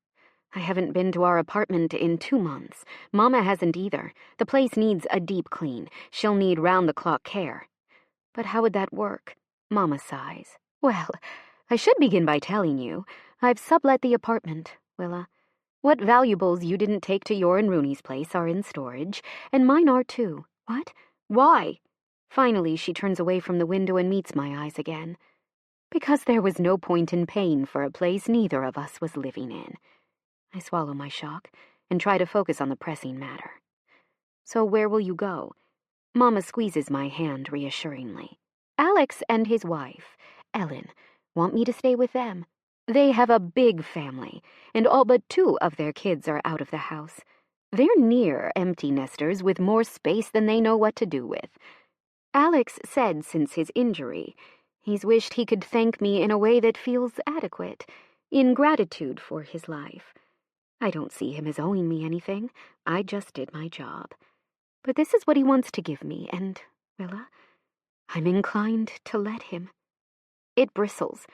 I haven't been to our apartment in 2 months. Mama hasn't either. The place needs a deep clean. She'll need round-the-clock care. But how would that work? Mama sighs. Well, I should begin by telling you, I've sublet the apartment, Willa. What valuables you didn't take to your and Rooney's place are in storage, and mine are too. What? Why? Finally, she turns away from the window and meets my eyes again. Because there was no point in paying for a place neither of us was living in. I swallow my shock and try to focus on the pressing matter. So where will you go? Mama squeezes my hand reassuringly. Alex and his wife, Ellen, want me to stay with them. They have a big family, and all but 2 of their kids are out of the house. They're near empty nesters with more space than they know what to do with. Alex said since his injury, he's wished he could thank me in a way that feels adequate, in gratitude for his life. I don't see him as owing me anything. I just did my job. But this is what he wants to give me, and, Willa, I'm inclined to let him. It bristles.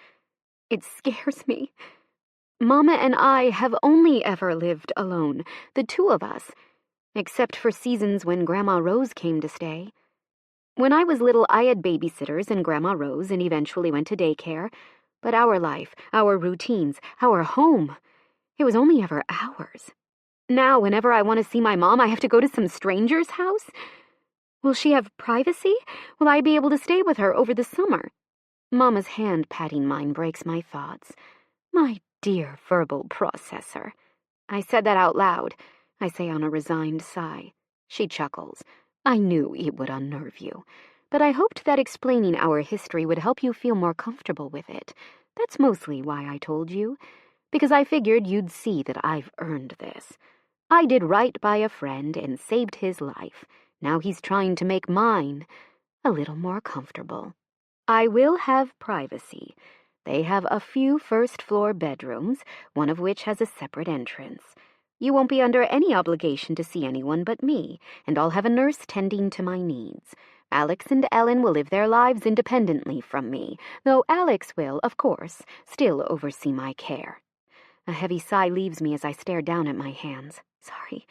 It scares me. Mama and I have only ever lived alone, the 2 of us, except for seasons when Grandma Rose came to stay. When I was little, I had babysitters and Grandma Rose and eventually went to daycare. But our life, our routines, our home, it was only ever ours. Now, whenever I want to see my mom, I have to go to some stranger's house? Will she have privacy? Will I be able to stay with her over the summer? Mama's hand patting mine breaks my thoughts. My dear verbal processor. I said that out loud. I say on a resigned sigh. She chuckles. I knew it would unnerve you, but I hoped that explaining our history would help you feel more comfortable with it. That's mostly why I told you, because I figured you'd see that I've earned this. I did right by a friend and saved his life. Now he's trying to make mine a little more comfortable. I will have privacy. They have a few first-floor bedrooms, one of which has a separate entrance. You won't be under any obligation to see anyone but me, and I'll have a nurse tending to my needs. Alex and Ellen will live their lives independently from me, though Alex will, of course, still oversee my care. A heavy sigh leaves me as I stare down at my hands. Sorry.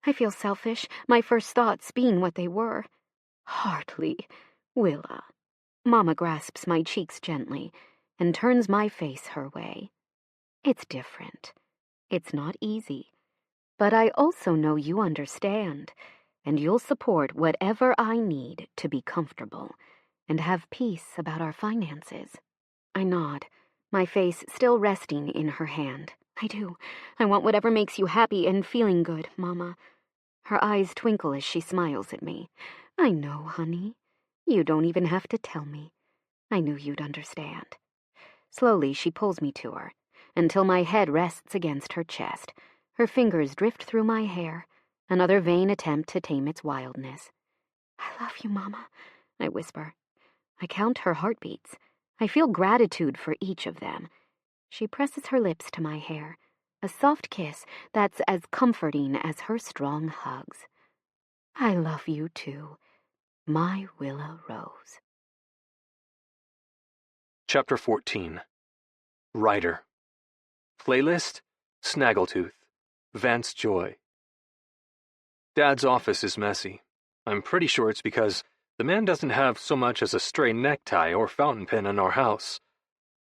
I feel selfish, my first thoughts being what they were. Hardly, Willa. Mama grasps my cheeks gently and turns my face her way. It's different. It's not easy. But I also know you understand, and you'll support whatever I need to be comfortable and have peace about our finances. I nod, my face still resting in her hand. I do. I want whatever makes you happy and feeling good, Mama. Her eyes twinkle as she smiles at me. I know, honey. You don't even have to tell me. I knew you'd understand. Slowly, she pulls me to her, until my head rests against her chest. Her fingers drift through my hair, another vain attempt to tame its wildness. I love you, Mama, I whisper. I count her heartbeats. I feel gratitude for each of them. She presses her lips to my hair, a soft kiss that's as comforting as her strong hugs. I love you, too, my Willa Rose. Chapter 14. Writer. Playlist, Snaggletooth, Vance Joy. Dad's office is messy. I'm pretty sure it's because the man doesn't have so much as a stray necktie or fountain pen in our house.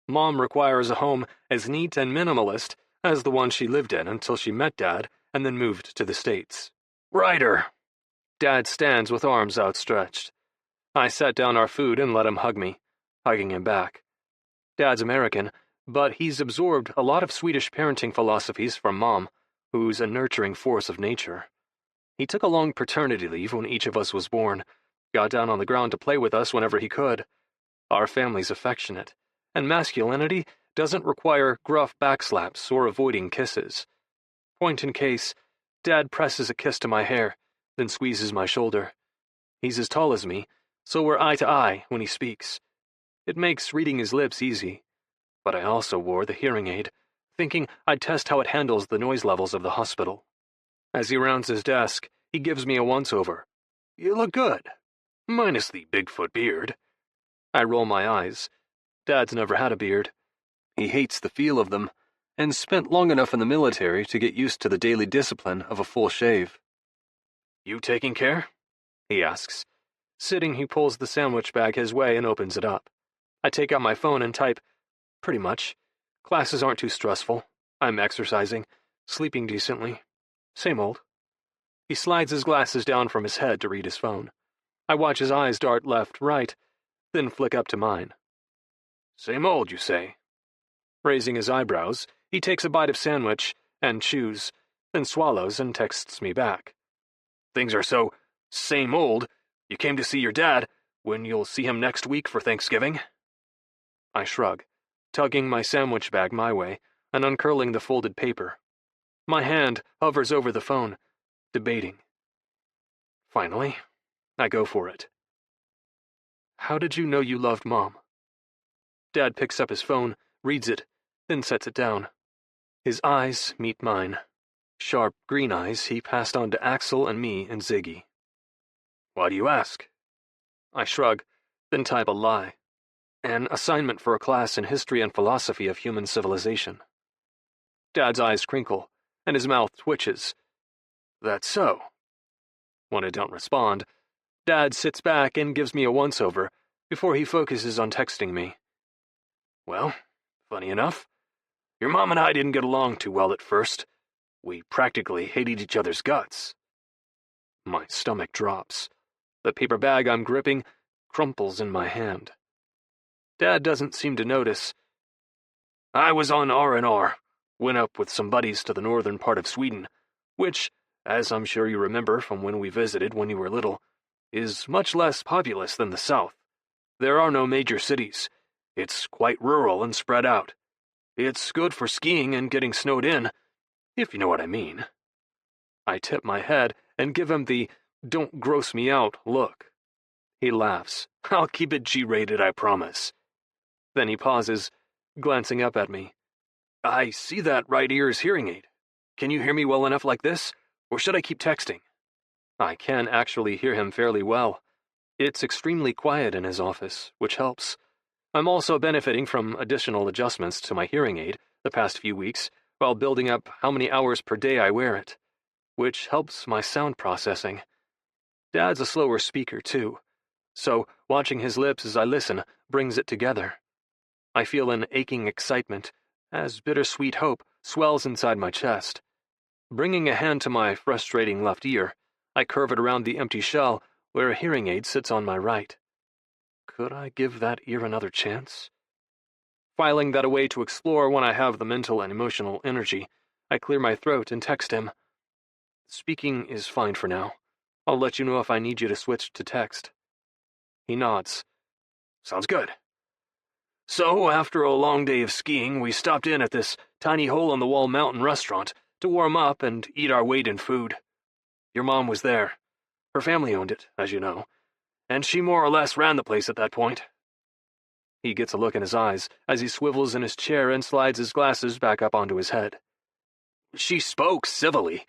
Mom requires a home as neat and minimalist as the one she lived in until she met Dad and then moved to the States. Writer. Dad stands with arms outstretched. I set down our food and let him hug me, hugging him back. Dad's American, but he's absorbed a lot of Swedish parenting philosophies from Mom, who's a nurturing force of nature. He took a long paternity leave when each of us was born, got down on the ground to play with us whenever he could. Our family's affectionate, and masculinity doesn't require gruff backslaps or avoiding kisses. Point in case, Dad presses a kiss to my hair, then squeezes my shoulder. He's as tall as me, so we're eye to eye when he speaks. It makes reading his lips easy, but I also wore the hearing aid, thinking I'd test how it handles the noise levels of the hospital. As he rounds his desk, he gives me a once-over. You look good, minus the Bigfoot beard. I roll my eyes. Dad's never had a beard. He hates the feel of them, and spent long enough in the military to get used to the daily discipline of a full shave. You taking care? He asks. Sitting, he pulls the sandwich bag his way and opens it up. I take out my phone and type, pretty much. Classes aren't too stressful. I'm exercising, sleeping decently. Same old. He slides his glasses down from his head to read his phone. I watch his eyes dart left, right, then flick up to mine. Same old, you say? Raising his eyebrows, he takes a bite of sandwich and chews, then swallows and texts me back. Things are so same old, you came to see your dad when you'll see him next week for Thanksgiving? I shrug, tugging my sandwich bag my way and uncurling the folded paper. My hand hovers over the phone, debating. Finally, I go for it. How did you know you loved Mom? Dad picks up his phone, reads it, then sets it down. His eyes meet mine. Sharp green eyes he passed on to Axel and me and Ziggy. Why do you ask? I shrug, then type a lie. An assignment for a class in history and philosophy of human civilization. Dad's eyes crinkle, and his mouth twitches. That's so. When I don't respond, Dad sits back and gives me a once-over before he focuses on texting me. Well, funny enough, your mom and I didn't get along too well at first. We practically hated each other's guts. My stomach drops. The paper bag I'm gripping crumples in my hand. Dad doesn't seem to notice. I was on R&R, went up with some buddies to the northern part of Sweden, which, as I'm sure you remember from when we visited when you were little, is much less populous than the south. There are no major cities. It's quite rural and spread out. It's good for skiing and getting snowed in, if you know what I mean. I tip my head and give him the don't gross me out look. He laughs. I'll keep it G-rated, I promise. Then he pauses, glancing up at me. I see that right ear's hearing aid. Can you hear me well enough like this, or should I keep texting? I can actually hear him fairly well. It's extremely quiet in his office, which helps. I'm also benefiting from additional adjustments to my hearing aid the past few weeks while building up how many hours per day I wear it, which helps my sound processing. Dad's a slower speaker, too, so watching his lips as I listen brings it together. I feel an aching excitement as bittersweet hope swells inside my chest. Bringing a hand to my frustrating left ear, I curve it around the empty shell where a hearing aid sits on my right. Could I give that ear another chance? Filing that away to explore when I have the mental and emotional energy, I clear my throat and text him. Speaking is fine for now. I'll let you know if I need you to switch to text. He nods. Sounds good. So, after a long day of skiing, we stopped in at this tiny hole-in-the-wall mountain restaurant to warm up and eat our weight in food. Your mom was there. Her family owned it, as you know, and she more or less ran the place at that point. He gets a look in his eyes as he swivels in his chair and slides his glasses back up onto his head. She spoke civilly,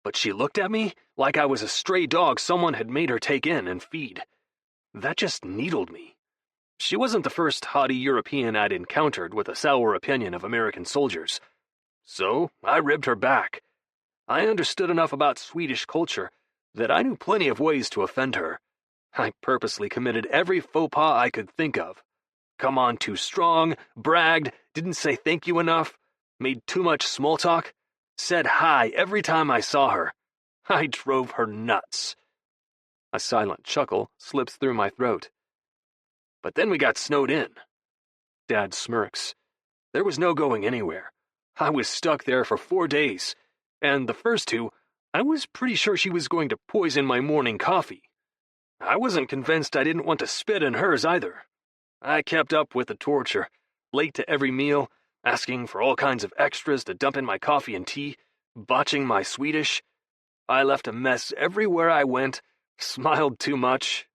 but she looked at me like I was a stray dog someone had made her take in and feed. That just needled me. She wasn't the first haughty European I'd encountered with a sour opinion of American soldiers. So I ribbed her back. I understood enough about Swedish culture that I knew plenty of ways to offend her. I purposely committed every faux pas I could think of. Come on too strong, bragged, didn't say thank you enough, made too much small talk, said hi every time I saw her. I drove her nuts. A silent chuckle slips through my throat. But then we got snowed in. Dad smirks. There was no going anywhere. I was stuck there for 4 days, and the first 2, I was pretty sure she was going to poison my morning coffee. I wasn't convinced I didn't want to spit in hers either. I kept up with the torture, late to every meal, asking for all kinds of extras to dump in my coffee and tea, botching my Swedish. I left a mess everywhere I went, smiled too much.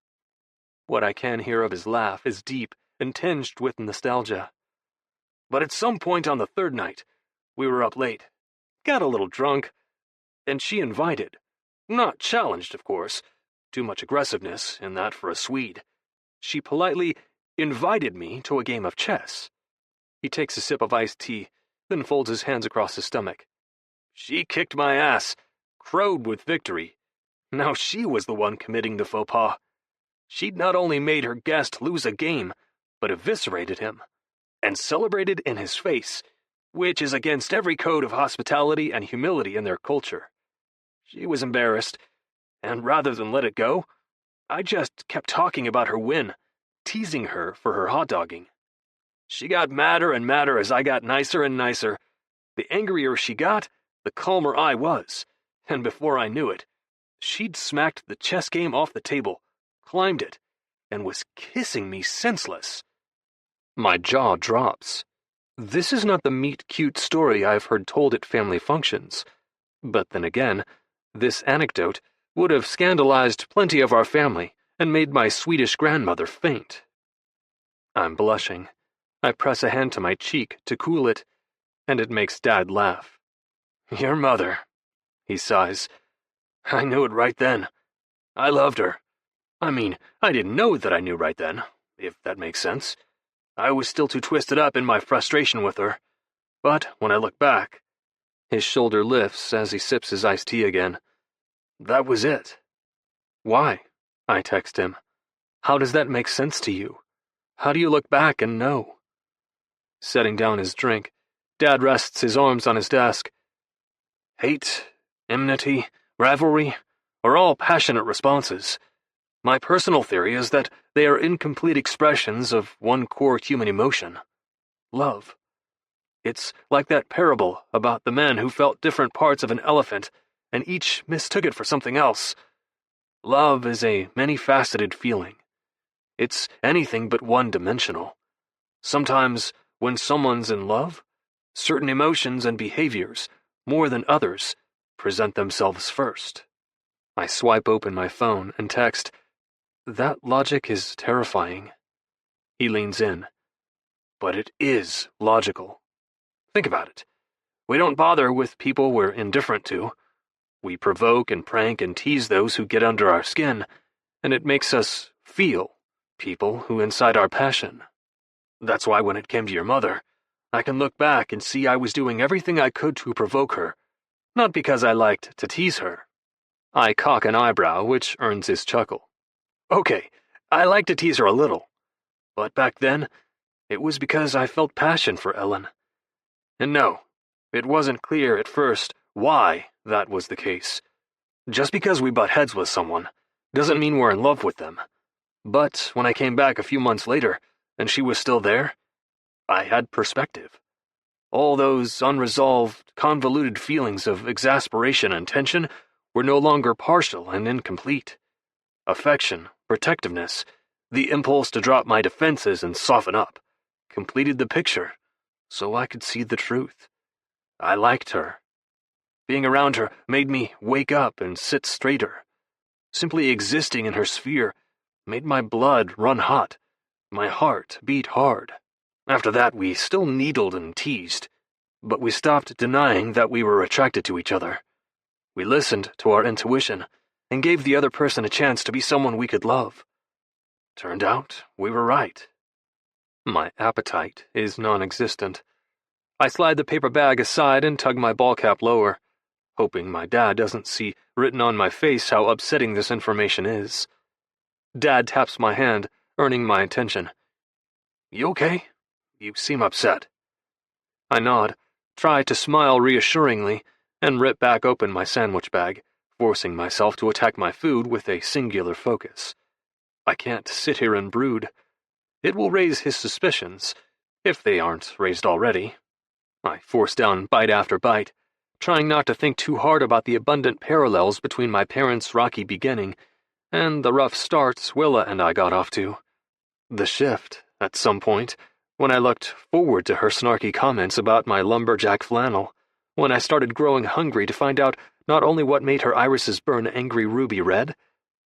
What I can hear of his laugh is deep and tinged with nostalgia. But at some point on the 3rd night, we were up late, got a little drunk, and she invited. Not challenged, of course. Too much aggressiveness in that for a Swede. She politely invited me to a game of chess. He takes a sip of iced tea, then folds his hands across his stomach. She kicked my ass, crowed with victory. Now she was the one committing the faux pas. She'd not only made her guest lose a game, but eviscerated him, and celebrated in his face, which is against every code of hospitality and humility in their culture. She was embarrassed, and rather than let it go, I just kept talking about her win, teasing her for her hot dogging. She got madder and madder as I got nicer and nicer. The angrier she got, the calmer I was, and before I knew it, she'd smacked the chess game off the table, climbed it, and was kissing me senseless. My jaw drops. This is not the meet-cute story I've heard told at family functions. But then again, this anecdote would have scandalized plenty of our family and made my Swedish grandmother faint. I'm blushing. I press a hand to my cheek to cool it, and it makes Dad laugh. Your mother, he sighs. I knew it right then. I loved her. I mean, I didn't know that I knew right then, if that makes sense. I was still too twisted up in my frustration with her. But when I look back, his shoulder lifts as he sips his iced tea again. That was it. Why? I text him. How does that make sense to you? How do you look back and know? Setting down his drink, Dad rests his arms on his desk. Hate, enmity, rivalry are all passionate responses. My personal theory is that they are incomplete expressions of one core human emotion: love. It's like that parable about the men who felt different parts of an elephant and each mistook it for something else. Love is a many-faceted feeling. It's anything but one-dimensional. Sometimes, when someone's in love, certain emotions and behaviors, more than others, present themselves first. I swipe open my phone and text, That logic is terrifying. He leans in. But it is logical. Think about it. We don't bother with people we're indifferent to. We provoke and prank and tease those who get under our skin, and it makes us feel people who incite our passion. That's why when it came to your mother, I can look back and see I was doing everything I could to provoke her, not because I liked to tease her. I cock an eyebrow, which earns his chuckle. Okay, I like to tease her a little, but back then, it was because I felt passion for Ellen. And no, it wasn't clear at first why that was the case. Just because we butt heads with someone doesn't mean we're in love with them. But when I came back a few months later, and she was still there, I had perspective. All those unresolved, convoluted feelings of exasperation and tension were no longer partial and incomplete. Affection, protectiveness, the impulse to drop my defenses and soften up, completed the picture, so I could see the truth. I liked her. Being around her made me wake up and sit straighter. Simply existing in her sphere made my blood run hot, my heart beat hard. After that, we still needled and teased, but we stopped denying that we were attracted to each other. We listened to our intuition and gave the other person a chance to be someone we could love. Turned out we were right. My appetite is non-existent. I slide the paper bag aside and tug my ball cap lower, hoping my dad doesn't see written on my face how upsetting this information is. Dad taps my hand, earning my attention. You okay? You seem upset. I nod, try to smile reassuringly, and rip back open my sandwich bag, forcing myself to attack my food with a singular focus. I can't sit here and brood. It will raise his suspicions, if they aren't raised already. I force down bite after bite, trying not to think too hard about the abundant parallels between my parents' rocky beginning and the rough starts Willa and I got off to. The shift, at some point, when I looked forward to her snarky comments about my lumberjack flannel, when I started growing hungry to find out not only what made her irises burn angry ruby red,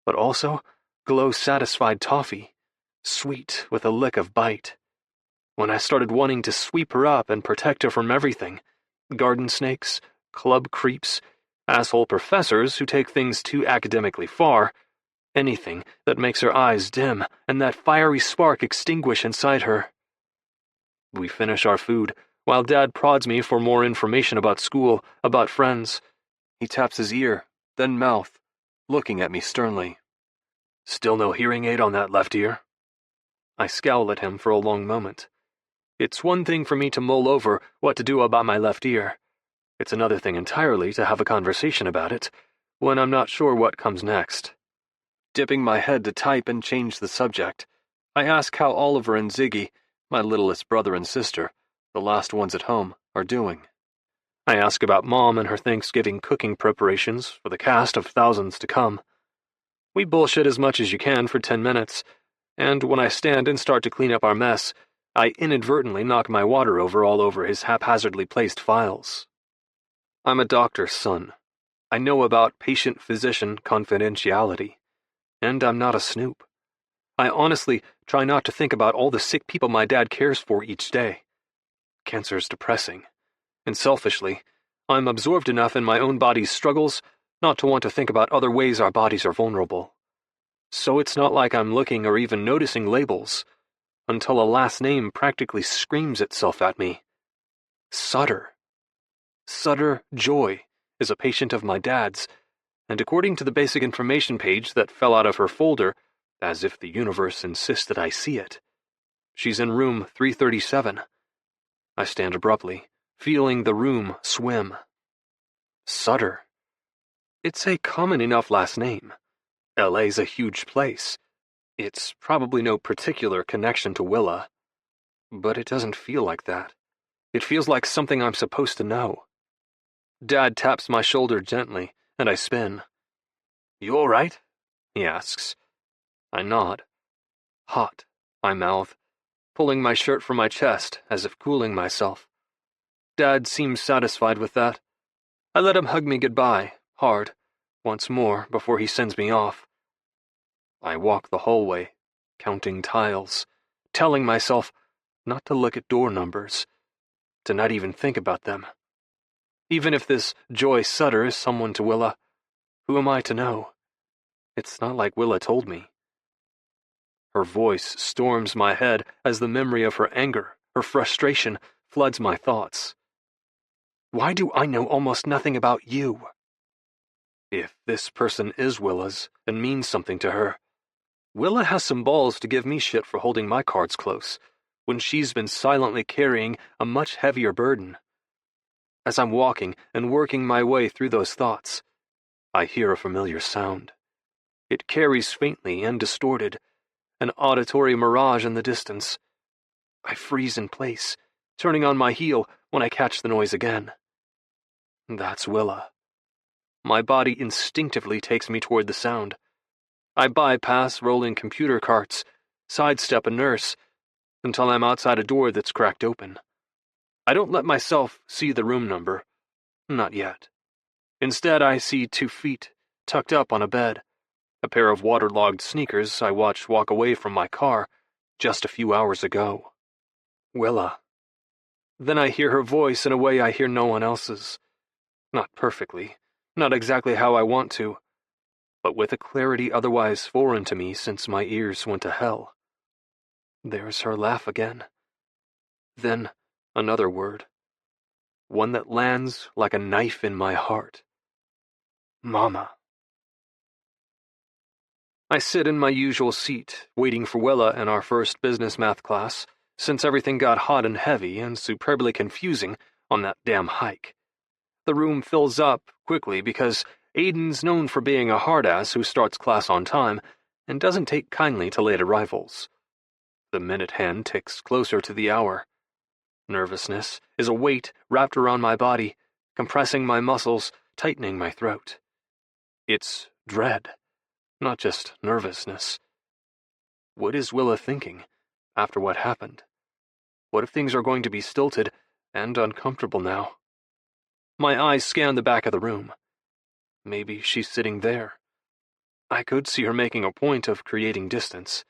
but also glow satisfied toffee, sweet with a lick of bite. When I started wanting to sweep her up and protect her from everything, garden snakes, club creeps, asshole professors who take things too academically far, anything that makes her eyes dim and that fiery spark extinguish inside her. We finish our food, while Dad prods me for more information about school, about friends. He taps his ear, then mouth, looking at me sternly. Still no hearing aid on that left ear? I scowl at him for a long moment. It's one thing for me to mull over what to do about my left ear. It's another thing entirely to have a conversation about it when I'm not sure what comes next. Dipping my head to type and change the subject, I ask how Oliver and Ziggy, my littlest brother and sister, the last ones at home, are doing. I ask about Mom and her Thanksgiving cooking preparations for the cast of thousands to come. We bullshit as much as you can for 10 minutes, and when I stand and start to clean up our mess, I inadvertently knock my water all over his haphazardly placed files. I'm a doctor's son. I know about patient-physician confidentiality, and I'm not a snoop. I honestly try not to think about all the sick people my dad cares for each day. Cancer's depressing, and selfishly, I'm absorbed enough in my own body's struggles not to want to think about other ways our bodies are vulnerable. So it's not like I'm looking or even noticing labels, until a last name practically screams itself at me. Sutter. Sutter Joy is a patient of my dad's, and according to the basic information page that fell out of her folder, as if the universe insisted I see it, she's in room 337. I stand abruptly, feeling the room swim. Sutter. It's a common enough last name. LA's a huge place. It's probably no particular connection to Willa. But it doesn't feel like that. It feels like something I'm supposed to know. Dad taps my shoulder gently, and I spin. You all right? He asks. I nod. Hot, I mouth, pulling my shirt from my chest as if cooling myself. Dad seems satisfied with that. I let him hug me goodbye, hard, once more before he sends me off. I walk the hallway, counting tiles, telling myself not to look at door numbers, to not even think about them. Even if this Joy Sutter is someone to Willa, who am I to know? It's not like Willa told me. Her voice storms my head as the memory of her anger, her frustration, floods my thoughts. Why do I know almost nothing about you? If this person is Willa's and means something to her, Willa has some balls to give me shit for holding my cards close, when she's been silently carrying a much heavier burden. As I'm walking and working my way through those thoughts, I hear a familiar sound. It carries faintly and distorted, an auditory mirage in the distance. I freeze in place, turning on my heel when I catch the noise again. That's Willa. My body instinctively takes me toward the sound. I bypass rolling computer carts, sidestep a nurse, until I'm outside a door that's cracked open. I don't let myself see the room number. Not yet. Instead, I see 2 feet, tucked up on a bed, a pair of waterlogged sneakers I watched walk away from my car just a few hours ago. Willa. Then I hear her voice in a way I hear no one else's. Not perfectly, not exactly how I want to, but with a clarity otherwise foreign to me since my ears went to hell. There's her laugh again. Then another word. One that lands like a knife in my heart. Mama. I sit in my usual seat, waiting for Willa in our first business math class, since everything got hot and heavy and superbly confusing on that damn hike. The room fills up quickly because Aiden's known for being a hard-ass who starts class on time and doesn't take kindly to late arrivals. The minute hand ticks closer to the hour. Nervousness is a weight wrapped around my body, compressing my muscles, tightening my throat. It's dread, not just nervousness. What is Willa thinking after what happened? What if things are going to be stilted and uncomfortable now? My eyes scan the back of the room. Maybe she's sitting there. I could see her making a point of creating distance.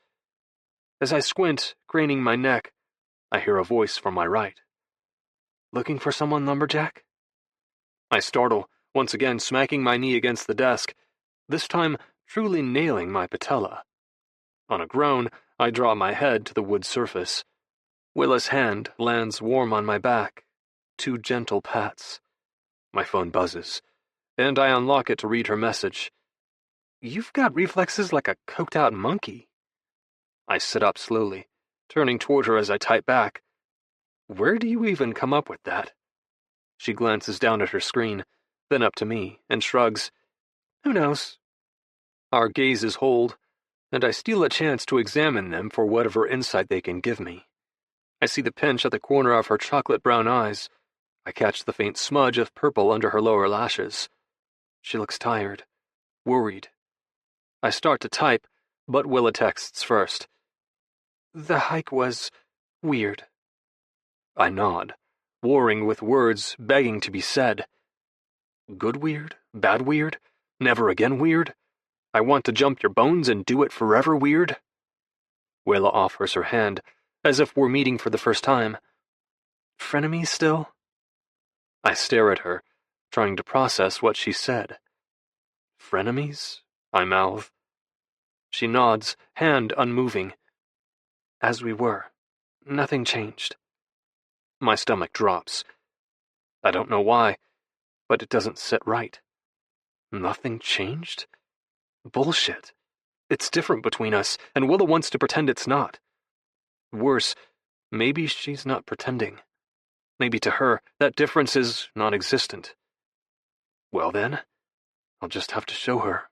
As I squint, craning my neck, I hear a voice from my right. Looking for someone, lumberjack? I startle, once again smacking my knee against the desk, this time truly nailing my patella. On a groan, I draw my head to the wood surface. Willa's hand lands warm on my back. 2 gentle pats. My phone buzzes, and I unlock it to read her message. You've got reflexes like a coked-out monkey. I sit up slowly, turning toward her as I type back. Where do you even come up with that? She glances down at her screen, then up to me, and shrugs. Who knows? Our gazes hold, and I steal a chance to examine them for whatever insight they can give me. I see the pinch at the corner of her chocolate-brown eyes. I catch the faint smudge of purple under her lower lashes. She looks tired, worried. I start to type, but Willa texts first. The hike was weird. I nod, warring with words begging to be said. Good weird? Bad weird? Never again weird? I want to jump your bones and do it forever weird? Willa offers her hand, as if we're meeting for the first time. Frenemies still? I stare at her, trying to process what she said. Frenemies? I mouth. She nods, hand unmoving. As we were. Nothing changed. My stomach drops. I don't know why, but it doesn't sit right. Nothing changed? Bullshit. It's different between us, and Willa wants to pretend it's not. Worse, maybe she's not pretending. Maybe to her, that difference is non-existent. Well then, I'll just have to show her.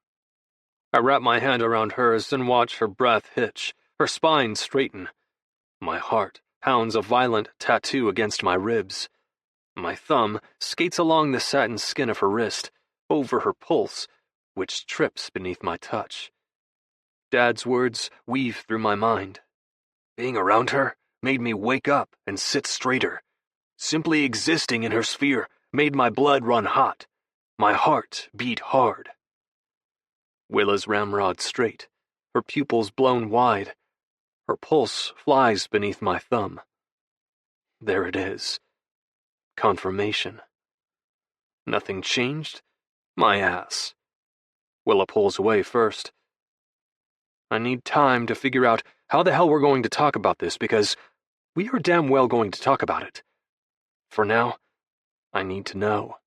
I wrap my hand around hers and watch her breath hitch, her spine straighten. My heart pounds a violent tattoo against my ribs. My thumb skates along the satin skin of her wrist, over her pulse, which trips beneath my touch. Dad's words weave through my mind. Being around her made me wake up and sit straighter. Simply existing in her sphere made my blood run hot. My heart beat hard. Willa's ramrod straight, her pupils blown wide. Her pulse flies beneath my thumb. There it is. Confirmation. Nothing changed? My ass. Willa pulls away first. I need time to figure out how the hell we're going to talk about this, because we are damn well going to talk about it. For now, I need to know.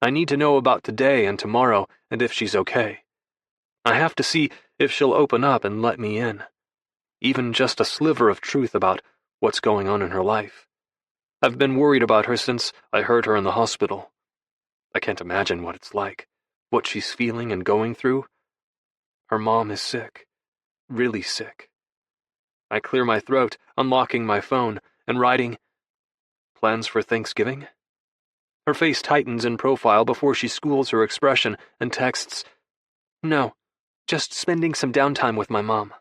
I need to know about today and tomorrow, and if she's okay. I have to see if she'll open up and let me in. Even just a sliver of truth about what's going on in her life. I've been worried about her since I heard her in the hospital. I can't imagine what it's like, what she's feeling and going through. Her mom is sick. Really sick. I clear my throat, unlocking my phone, and writing, "Plans for Thanksgiving?" Her face tightens in profile before she schools her expression and texts, "No, just spending some downtime with my mom."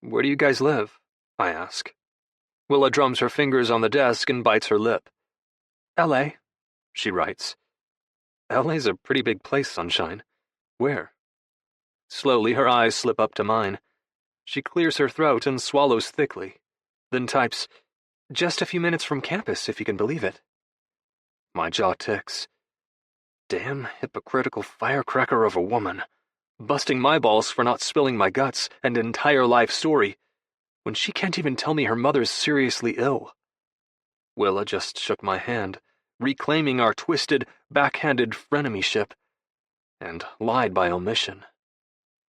"Where do you guys live?" I ask. Willa drums her fingers on the desk and bites her lip. "LA," she writes. "LA's a pretty big place, sunshine. Where?" Slowly her eyes slip up to mine. She clears her throat and swallows thickly, then types, "Just a few minutes from campus, if you can believe it." My jaw ticks. Damn hypocritical firecracker of a woman, busting my balls for not spilling my guts and entire life story, when she can't even tell me her mother's seriously ill. Willa just shook my hand, reclaiming our twisted, backhanded frenemyship, and lied by omission.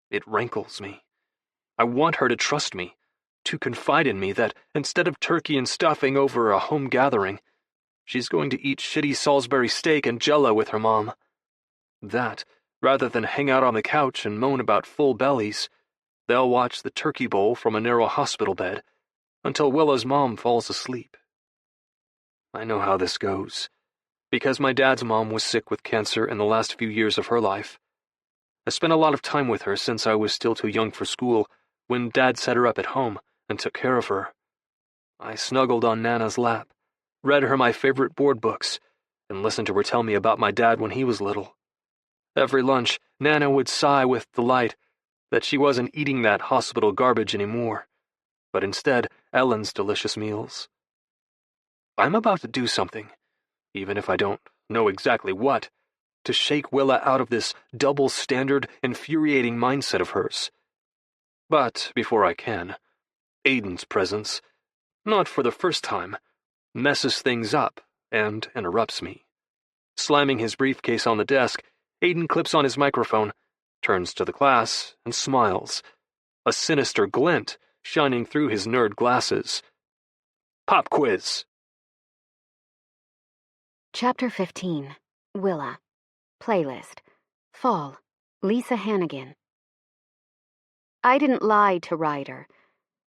It rankles me. I want her to trust me, to confide in me that instead of turkey and stuffing over a home gathering, she's going to eat shitty Salisbury steak and Jell-O with her mom. That, rather than hang out on the couch and moan about full bellies, they'll watch the turkey bowl from a narrow hospital bed until Willa's mom falls asleep. I know how this goes, because my dad's mom was sick with cancer in the last few years of her life. I spent a lot of time with her since I was still too young for school, when Dad set her up at home and took care of her. I snuggled on Nana's lap, read her my favorite board books, and listened to her tell me about my dad when he was little. Every lunch, Nana would sigh with delight that she wasn't eating that hospital garbage anymore, but instead Ellen's delicious meals. I'm about to do something, even if I don't know exactly what, to shake Willa out of this double-standard, infuriating mindset of hers. But before I can, Aiden's presence, not for the first time, messes things up and interrupts me. Slamming his briefcase on the desk, Aiden clips on his microphone, turns to the class, and smiles. A sinister glint shining through his nerd glasses. Pop quiz. Chapter 15. Willa. Playlist. Fall. Lisa Hannigan. I didn't lie to Ryder,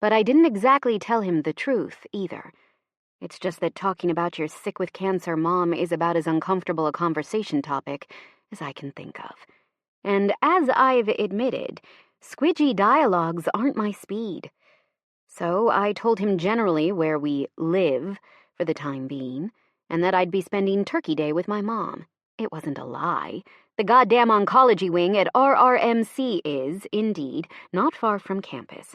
but I didn't exactly tell him the truth, either. It's just that talking about your sick with cancer mom is about as uncomfortable a conversation topic as I can think of. And as I've admitted, squidgy dialogues aren't my speed. So I told him generally where we live for the time being, and that I'd be spending Turkey Day with my mom. It wasn't a lie. The goddamn oncology wing at RRMC is, indeed, not far from campus.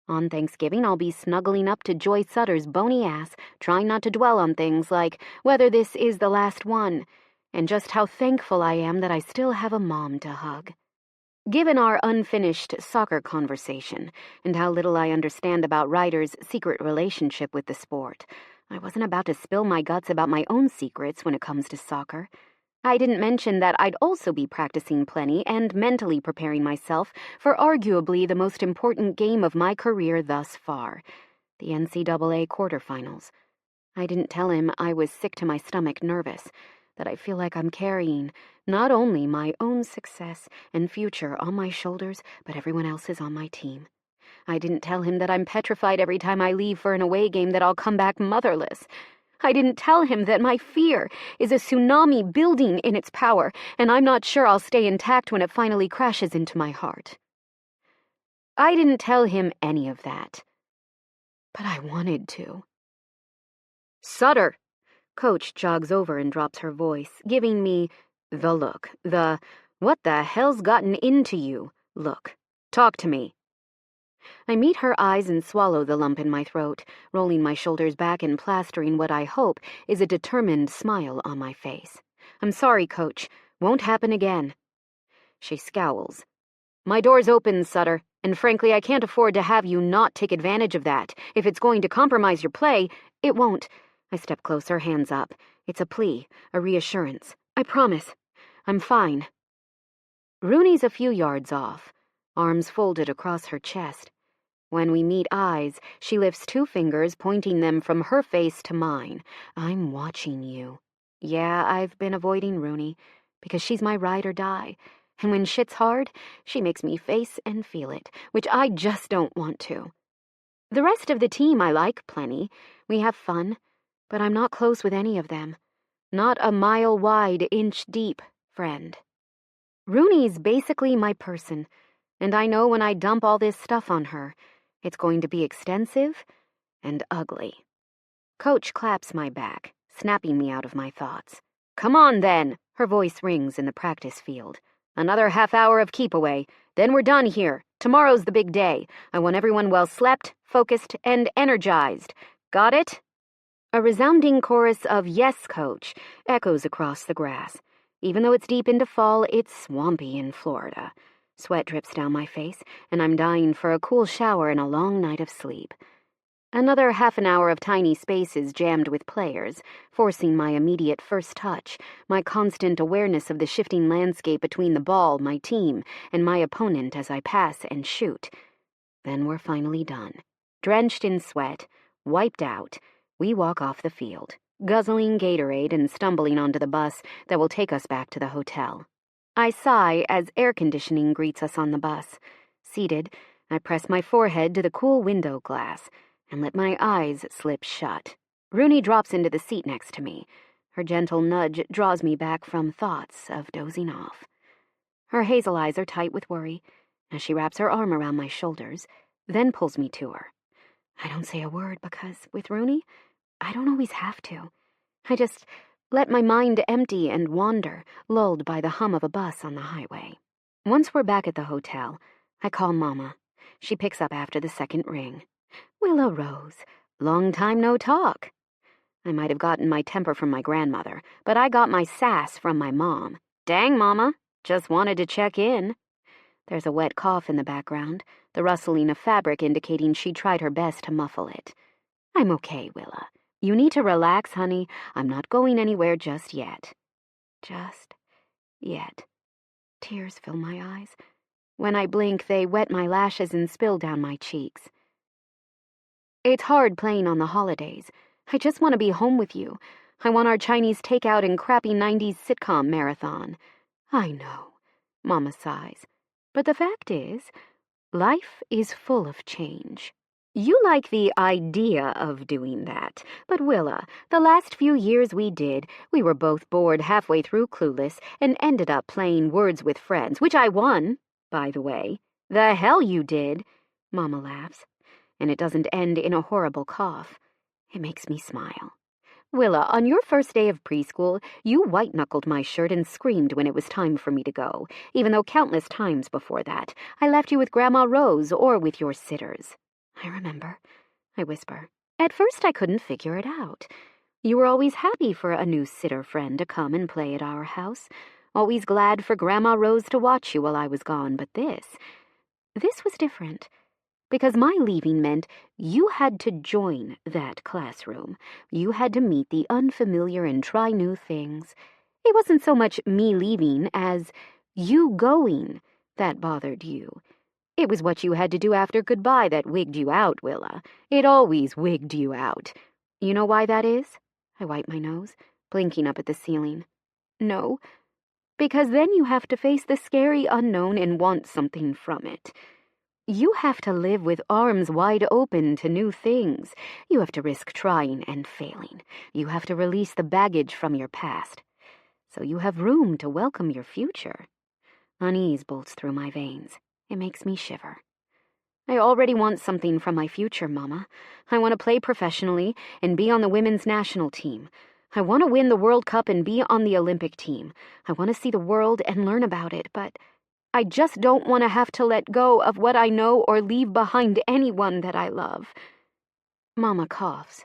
On Thanksgiving, I'll be snuggling up to Joy Sutter's bony ass, trying not to dwell on things like whether this is the last one, and just how thankful I am that I still have a mom to hug. Given our unfinished soccer conversation, and how little I understand about Ryder's secret relationship with the sport, I wasn't about to spill my guts about my own secrets when it comes to soccer. I didn't mention that I'd also be practicing plenty and mentally preparing myself for arguably the most important game of my career thus far, the NCAA quarterfinals. I didn't tell him I was sick to my stomach nervous, that I feel like I'm carrying not only my own success and future on my shoulders, but everyone else's on my team. I didn't tell him that I'm petrified every time I leave for an away game that I'll come back motherless. I didn't tell him that my fear is a tsunami building in its power, and I'm not sure I'll stay intact when it finally crashes into my heart. I didn't tell him any of that, but I wanted to. Sutter! Coach jogs over and drops her voice, giving me the look, the what the hell's gotten into you look. Talk to me. I meet her eyes and swallow the lump in my throat, rolling my shoulders back and plastering what I hope is a determined smile on my face. I'm sorry, Coach. Won't happen again. She scowls. My door's open, Sutter, and frankly I can't afford to have you not take advantage of that. If it's going to compromise your play, it won't. I step closer, hands up. It's a plea, a reassurance. I promise. I'm fine. Rooney's a few yards off, arms folded across her chest. When we meet eyes, she lifts 2 fingers, pointing them from her face to mine. I'm watching you. Yeah, I've been avoiding Rooney, because she's my ride or die. And when shit's hard, she makes me face and feel it, which I just don't want to. The rest of the team I like plenty. We have fun, but I'm not close with any of them. Not a mile wide, inch deep friend. Rooney's basically my person, and I know when I dump all this stuff on her, it's going to be extensive and ugly. Coach claps my back, snapping me out of my thoughts. Come on, then, her voice rings in the practice field. Another half hour of keep away, then we're done here. Tomorrow's the big day. I want everyone well slept, focused, and energized. Got it? A resounding chorus of "Yes, Coach" echoes across the grass. Even though it's deep into fall, it's swampy in Florida. Sweat drips down my face, and I'm dying for a cool shower and a long night of sleep. Another half an hour of tiny spaces jammed with players, forcing my immediate first touch, my constant awareness of the shifting landscape between the ball, my team, and my opponent as I pass and shoot. Then we're finally done. Drenched in sweat, wiped out, we walk off the field, guzzling Gatorade and stumbling onto the bus that will take us back to the hotel. I sigh as air conditioning greets us on the bus. Seated, I press my forehead to the cool window glass and let my eyes slip shut. Rooney drops into the seat next to me. Her gentle nudge draws me back from thoughts of dozing off. Her hazel eyes are tight with worry as she wraps her arm around my shoulders, then pulls me to her. I don't say a word because, with Rooney, I don't always have to. I just let my mind empty and wander, lulled by the hum of a bus on the highway. Once we're back at the hotel, I call Mama. She picks up after the second ring. Willow Rose, long time no talk. I might have gotten my temper from my grandmother, but I got my sass from my mom. Dang, Mama, just wanted to check in. There's a wet cough in the background, the rustling of fabric indicating she tried her best to muffle it. I'm okay, Willa. You need to relax, honey. I'm not going anywhere just yet. Just yet. Tears fill my eyes. When I blink, they wet my lashes and spill down my cheeks. It's hard playing on the holidays. I just want to be home with you. I want our Chinese takeout and crappy 90s sitcom marathon. I know, Mama sighs. But the fact is, life is full of change. You like the idea of doing that, but Willa, the last few years we were both bored halfway through Clueless and ended up playing Words with Friends, which I won, by the way. The hell you did, Mama laughs, and it doesn't end in a horrible cough. It makes me smile. Willa, on your first day of preschool, you white-knuckled my shirt and screamed when it was time for me to go, even though countless times before that I left you with Grandma Rose or with your sitters. I remember, I whisper. At first I couldn't figure it out. You were always happy for a new sitter friend to come and play at our house, always glad for Grandma Rose to watch you while I was gone, but this was different. Because my leaving meant you had to join that classroom. You had to meet the unfamiliar and try new things. It wasn't so much me leaving as you going that bothered you. It was what you had to do after goodbye that wigged you out, Willa. It always wigged you out. You know why that is? I wipe my nose, blinking up at the ceiling. No, because then you have to face the scary unknown and want something from it. You have to live with arms wide open to new things. You have to risk trying and failing. You have to release the baggage from your past. So you have room to welcome your future. Unease bolts through my veins. It makes me shiver. I already want something from my future, Mama. I want to play professionally and be on the women's national team. I want to win the World Cup and be on the Olympic team. I want to see the world and learn about it, but I just don't want to have to let go of what I know or leave behind anyone that I love. Mama coughs.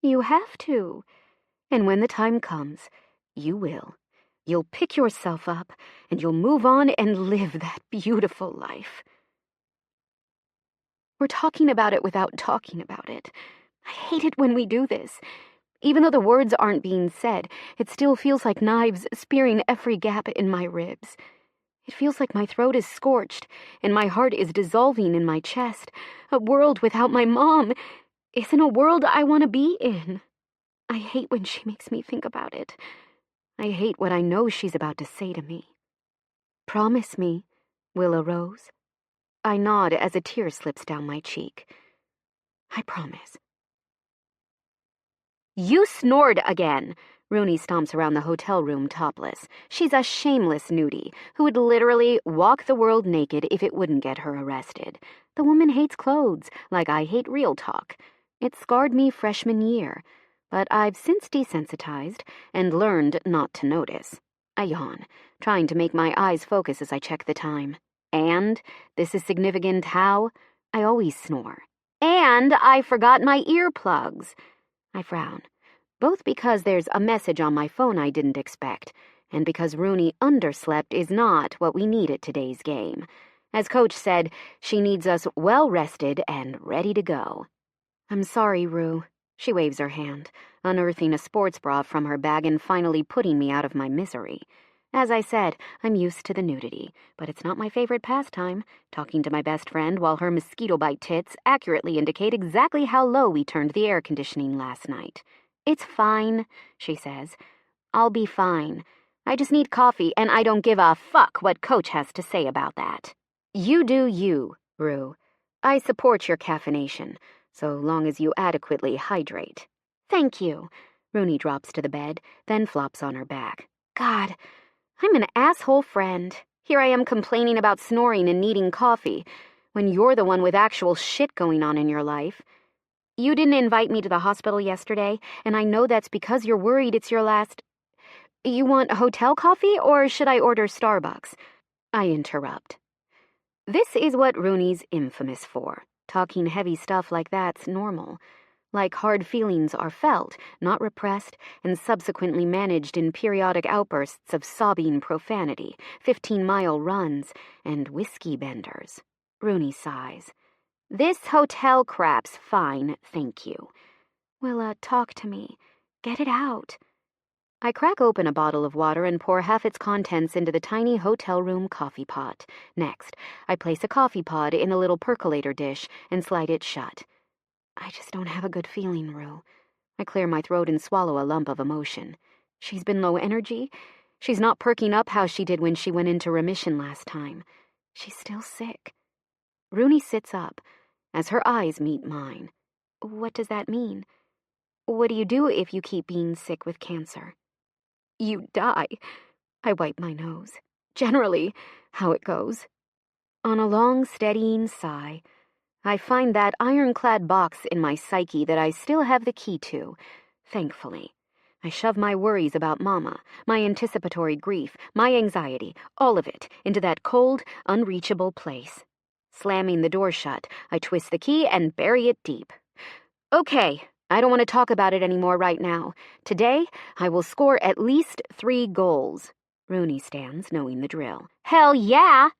You have to. And when the time comes, you will. You'll pick yourself up, and you'll move on and live that beautiful life. We're talking about it without talking about it. I hate it when we do this. Even though the words aren't being said, it still feels like knives spearing every gap in my ribs. It feels like my throat is scorched, and my heart is dissolving in my chest. A world without my mom isn't a world I want to be in. I hate when she makes me think about it. I hate what I know she's about to say to me. Promise me, Willa Rose. I nod as a tear slips down my cheek. I promise. You snored again. Rooney stomps around the hotel room topless. She's a shameless nudie who would literally walk the world naked if it wouldn't get her arrested. The woman hates clothes, like I hate real talk. It scarred me freshman year, but I've since desensitized and learned not to notice. I yawn, trying to make my eyes focus as I check the time. And, this is significant how, I always snore. And I forgot my earplugs. I frown, both because there's a message on my phone I didn't expect, and because Rooney underslept is not what we need at today's game. As Coach said, she needs us well-rested and ready to go. I'm sorry, Rue. She waves her hand, unearthing a sports bra from her bag and finally putting me out of my misery. As I said, I'm used to the nudity, but it's not my favorite pastime, talking to my best friend while her mosquito bite tits accurately indicate exactly how low we turned the air conditioning last night. It's fine, she says. I'll be fine. I just need coffee, and I don't give a fuck what Coach has to say about that. You do you, Rue. I support your caffeination, so long as you adequately hydrate. Thank you. Rooney drops to the bed, then flops on her back. God, I'm an asshole friend. Here I am complaining about snoring and needing coffee, when you're the one with actual shit going on in your life. You didn't invite me to the hospital yesterday, and I know that's because you're worried it's your last... You want hotel coffee, or should I order Starbucks? I interrupt. This is what Rooney's infamous for. Talking heavy stuff like that's normal. Like hard feelings are felt, not repressed, and subsequently managed in periodic outbursts of sobbing profanity, 15-mile runs, and whiskey benders. Rooney sighs. This hotel crap's fine, thank you. Willa, talk to me. Get it out. I crack open a bottle of water and pour half its contents into the tiny hotel room coffee pot. Next, I place a coffee pod in a little percolator dish and slide it shut. I just don't have a good feeling, Rue. I clear my throat and swallow a lump of emotion. She's been low energy. She's not perking up how she did when she went into remission last time. She's still sick. Rooney sits up as her eyes meet mine. What does that mean? What do you do if you keep being sick with cancer? You die. I wipe my nose. Generally, how it goes. On a long, steadying sigh, I find that ironclad box in my psyche that I still have the key to, thankfully. I shove my worries about Mama, my anticipatory grief, my anxiety, all of it, into that cold, unreachable place. Slamming the door shut, I twist the key and bury it deep. Okay, I don't want to talk about it anymore right now. Today, I will score at least 3 goals. Rooney stands, knowing the drill. Hell yeah!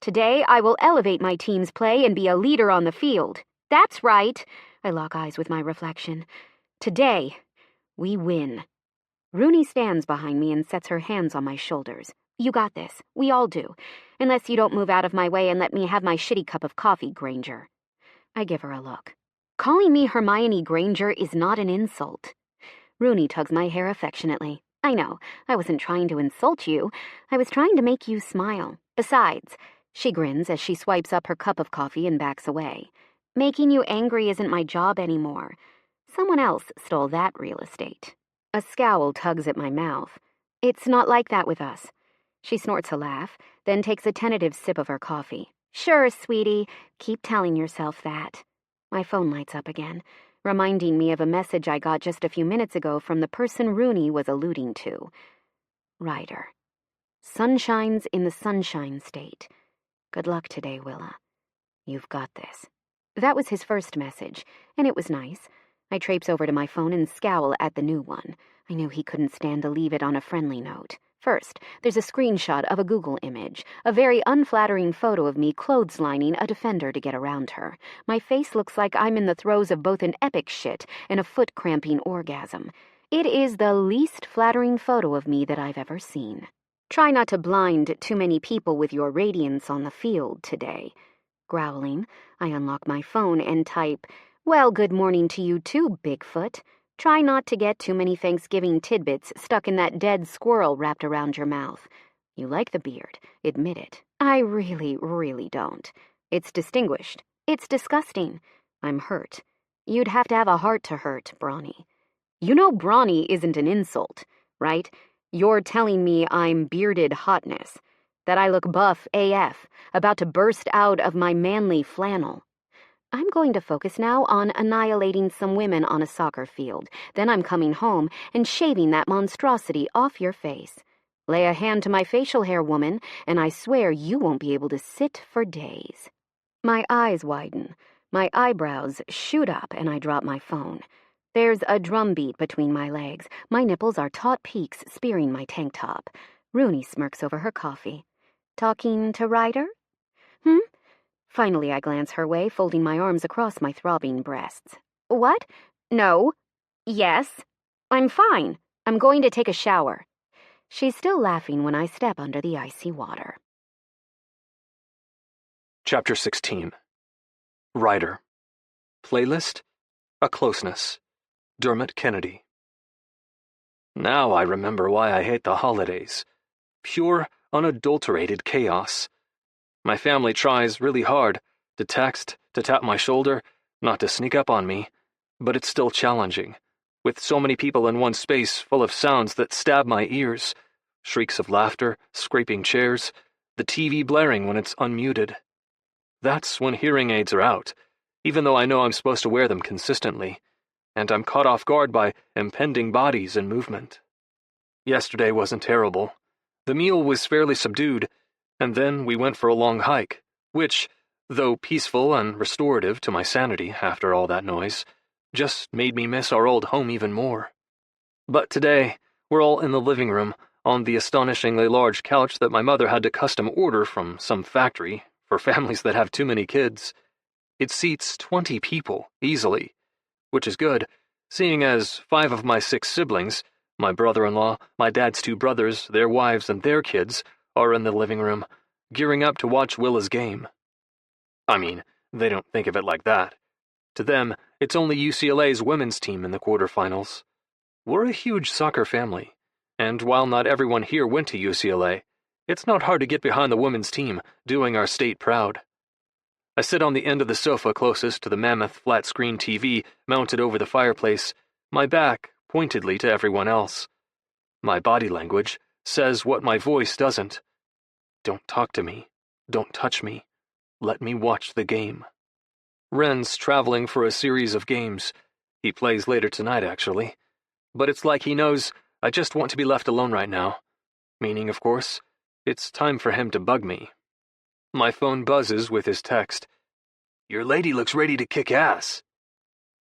Today, I will elevate my team's play and be a leader on the field. That's right. I lock eyes with my reflection. Today, we win. Rooney stands behind me and sets her hands on my shoulders. You got this. We all do. Unless you don't move out of my way and let me have my shitty cup of coffee, Granger. I give her a look. Calling me Hermione Granger is not an insult. Rooney tugs my hair affectionately. I know. I wasn't trying to insult you. I was trying to make you smile. Besides, she grins as she swipes up her cup of coffee and backs away. Making you angry isn't my job anymore. Someone else stole that real estate. A scowl tugs at my mouth. It's not like that with us. She snorts a laugh, then takes a tentative sip of her coffee. Sure, sweetie. Keep telling yourself that. My phone lights up again, reminding me of a message I got just a few minutes ago from the person Rooney was alluding to. Ryder. Sunshine's in the Sunshine State. Good luck today, Willa. You've got this. That was his first message, and it was nice. I traipse over to my phone and scowl at the new one. I knew he couldn't stand to leave it on a friendly note. First, there's a screenshot of a Google image, a very unflattering photo of me clotheslining a defender to get around her. My face looks like I'm in the throes of both an epic shit and a foot-cramping orgasm. It is the least flattering photo of me that I've ever seen. Try not to blind too many people with your radiance on the field today. Growling, I unlock my phone and type, well, good morning to you too, Bigfoot. Try not to get too many Thanksgiving tidbits stuck in that dead squirrel wrapped around your mouth. You like the beard, admit it. I really, really don't. It's distinguished. It's disgusting. I'm hurt. You'd have to have a heart to hurt, Brawny. You know brawny isn't an insult, right? You're telling me I'm bearded hotness, that I look buff AF, about to burst out of my manly flannel. I'm going to focus now on annihilating some women on a soccer field. Then I'm coming home and shaving that monstrosity off your face. Lay a hand to my facial hair, woman, and I swear you won't be able to sit for days. My eyes widen. My eyebrows shoot up, and I drop my phone. There's a drumbeat between my legs. My nipples are taut peaks spearing my tank top. Rooney smirks over her coffee. Talking to Ryder? Finally, I glance her way, folding my arms across my throbbing breasts. What? No. Yes. I'm fine. I'm going to take a shower. She's still laughing when I step under the icy water. Chapter 16. Ryder. Playlist? A Closeness. Dermot Kennedy. Now I remember why I hate the holidays. Pure, unadulterated chaos. My family tries really hard to text, to tap my shoulder, not to sneak up on me, but it's still challenging, with so many people in one space full of sounds that stab my ears, shrieks of laughter, scraping chairs, the TV blaring when it's unmuted. That's when hearing aids are out, even though I know I'm supposed to wear them consistently, and I'm caught off guard by impending bodies and movement. Yesterday wasn't terrible. The meal was fairly subdued, and then we went for a long hike, which, though peaceful and restorative to my sanity after all that noise, just made me miss our old home even more. But today, we're all in the living room, on the astonishingly large couch that my mother had to custom order from some factory for families that have too many kids. It seats 20 people, easily, which is good, seeing as 5 of my 6 siblings, my brother-in-law, my dad's 2 brothers, their wives, and their kids, are in the living room, gearing up to watch Willa's game. I mean, they don't think of it like that. To them, It's only UCLA's women's team in the quarterfinals. We're a huge soccer family, and while not everyone here went to UCLA, it's not hard to get behind the women's team, doing our state proud. I sit on the end of the sofa closest to the mammoth flat-screen TV mounted over the fireplace, my back pointedly to everyone else. My body language says what my voice doesn't. Don't talk to me. Don't touch me. Let me watch the game. Ren's traveling for a series of games. He plays later tonight, actually. But it's like he knows I just want to be left alone right now. Meaning, of course, it's time for him to bug me. My phone buzzes with his text. "Your lady looks ready to kick ass."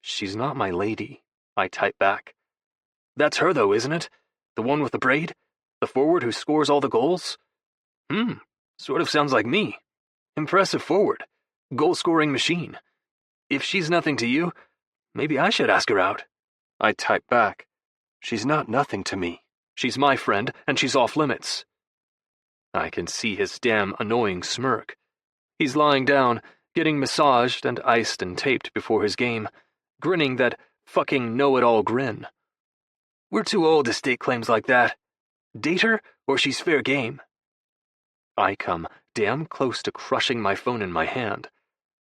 "She's not my lady," I type back. "That's her, though, isn't it? The one with the braid? The forward who scores all the goals?" Sort of sounds like me. Impressive forward. Goal-scoring machine. If she's nothing to you, maybe I should ask her out." I type back. "She's not nothing to me. She's my friend, and she's off limits." I can see his damn annoying smirk. He's lying down, getting massaged and iced and taped before his game, grinning that fucking know-it-all grin. "We're too old to stake claims like that. Date her, or she's fair game." I come damn close to crushing my phone in my hand,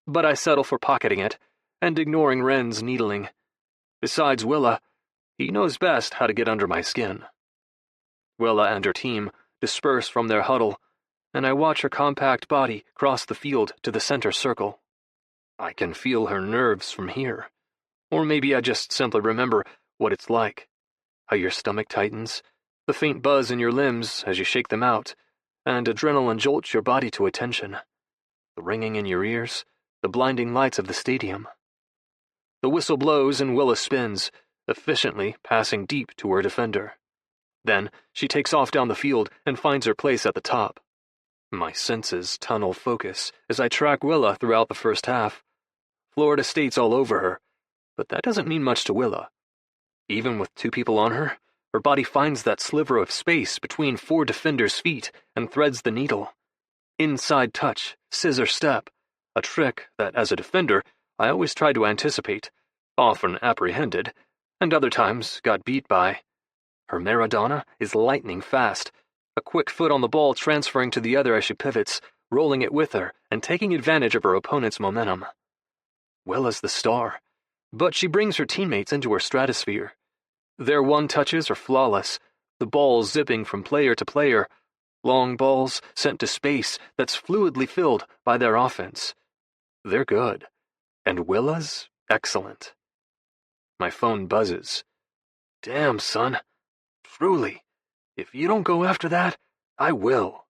but I settle for pocketing it and ignoring Ren's needling. Besides Willa, he knows best how to get under my skin. Willa and her team disperse from their huddle, and I watch her compact body cross the field to the center circle. I can feel her nerves from here. Or maybe I just simply remember what it's like. How your stomach tightens, the faint buzz in your limbs as you shake them out, and adrenaline jolts your body to attention. The ringing in your ears, the blinding lights of the stadium. The whistle blows and Willa spins, efficiently passing deep to her defender. Then she takes off down the field and finds her place at the top. My senses tunnel focus as I track Willa throughout the first half. Florida State's all over her, but that doesn't mean much to Willa. Even with two people on her, her body finds that sliver of space between four defenders' feet and threads the needle. Inside touch, scissor step, a trick that, as a defender, I always tried to anticipate, often apprehended, and other times got beat by. Her Maradona is lightning fast, a quick foot on the ball transferring to the other as she pivots, rolling it with her and taking advantage of her opponent's momentum. Willa's the star, but she brings her teammates into her stratosphere. Their one-touches are flawless, the ball zipping from player to player, long balls sent to space that's fluidly filled by their offense. They're good, and Willa's excellent. My phone buzzes. "Damn, son. Truly. If you don't go after that, I will."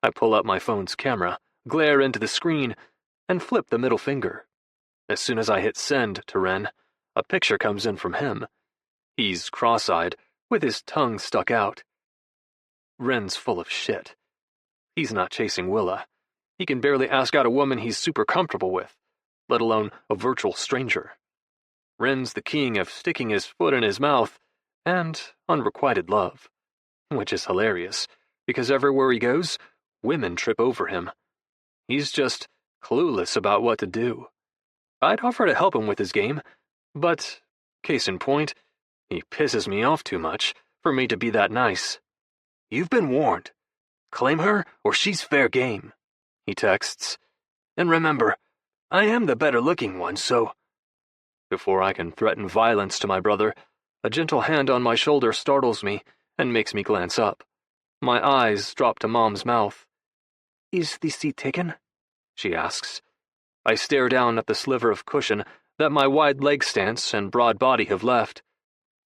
I pull up my phone's camera, glare into the screen, and flip the middle finger. As soon as I hit send to Ren, a picture comes in from him. He's cross-eyed, with his tongue stuck out. Ren's full of shit. He's not chasing Willa. He can barely ask out a woman he's super comfortable with, let alone a virtual stranger. Ren's the king of sticking his foot in his mouth and unrequited love. Which is hilarious, because everywhere he goes, women trip over him. He's just clueless about what to do. I'd offer to help him with his game, but, case in point, he pisses me off too much for me to be that nice. "You've been warned. Claim her or she's fair game," he texts. "And remember, I am the better-looking one, so—" Before I can threaten violence to my brother, a gentle hand on my shoulder startles me and makes me glance up. My eyes drop to Mom's mouth. "Is the seat taken?" she asks. I stare down at the sliver of cushion that my wide leg stance and broad body have left.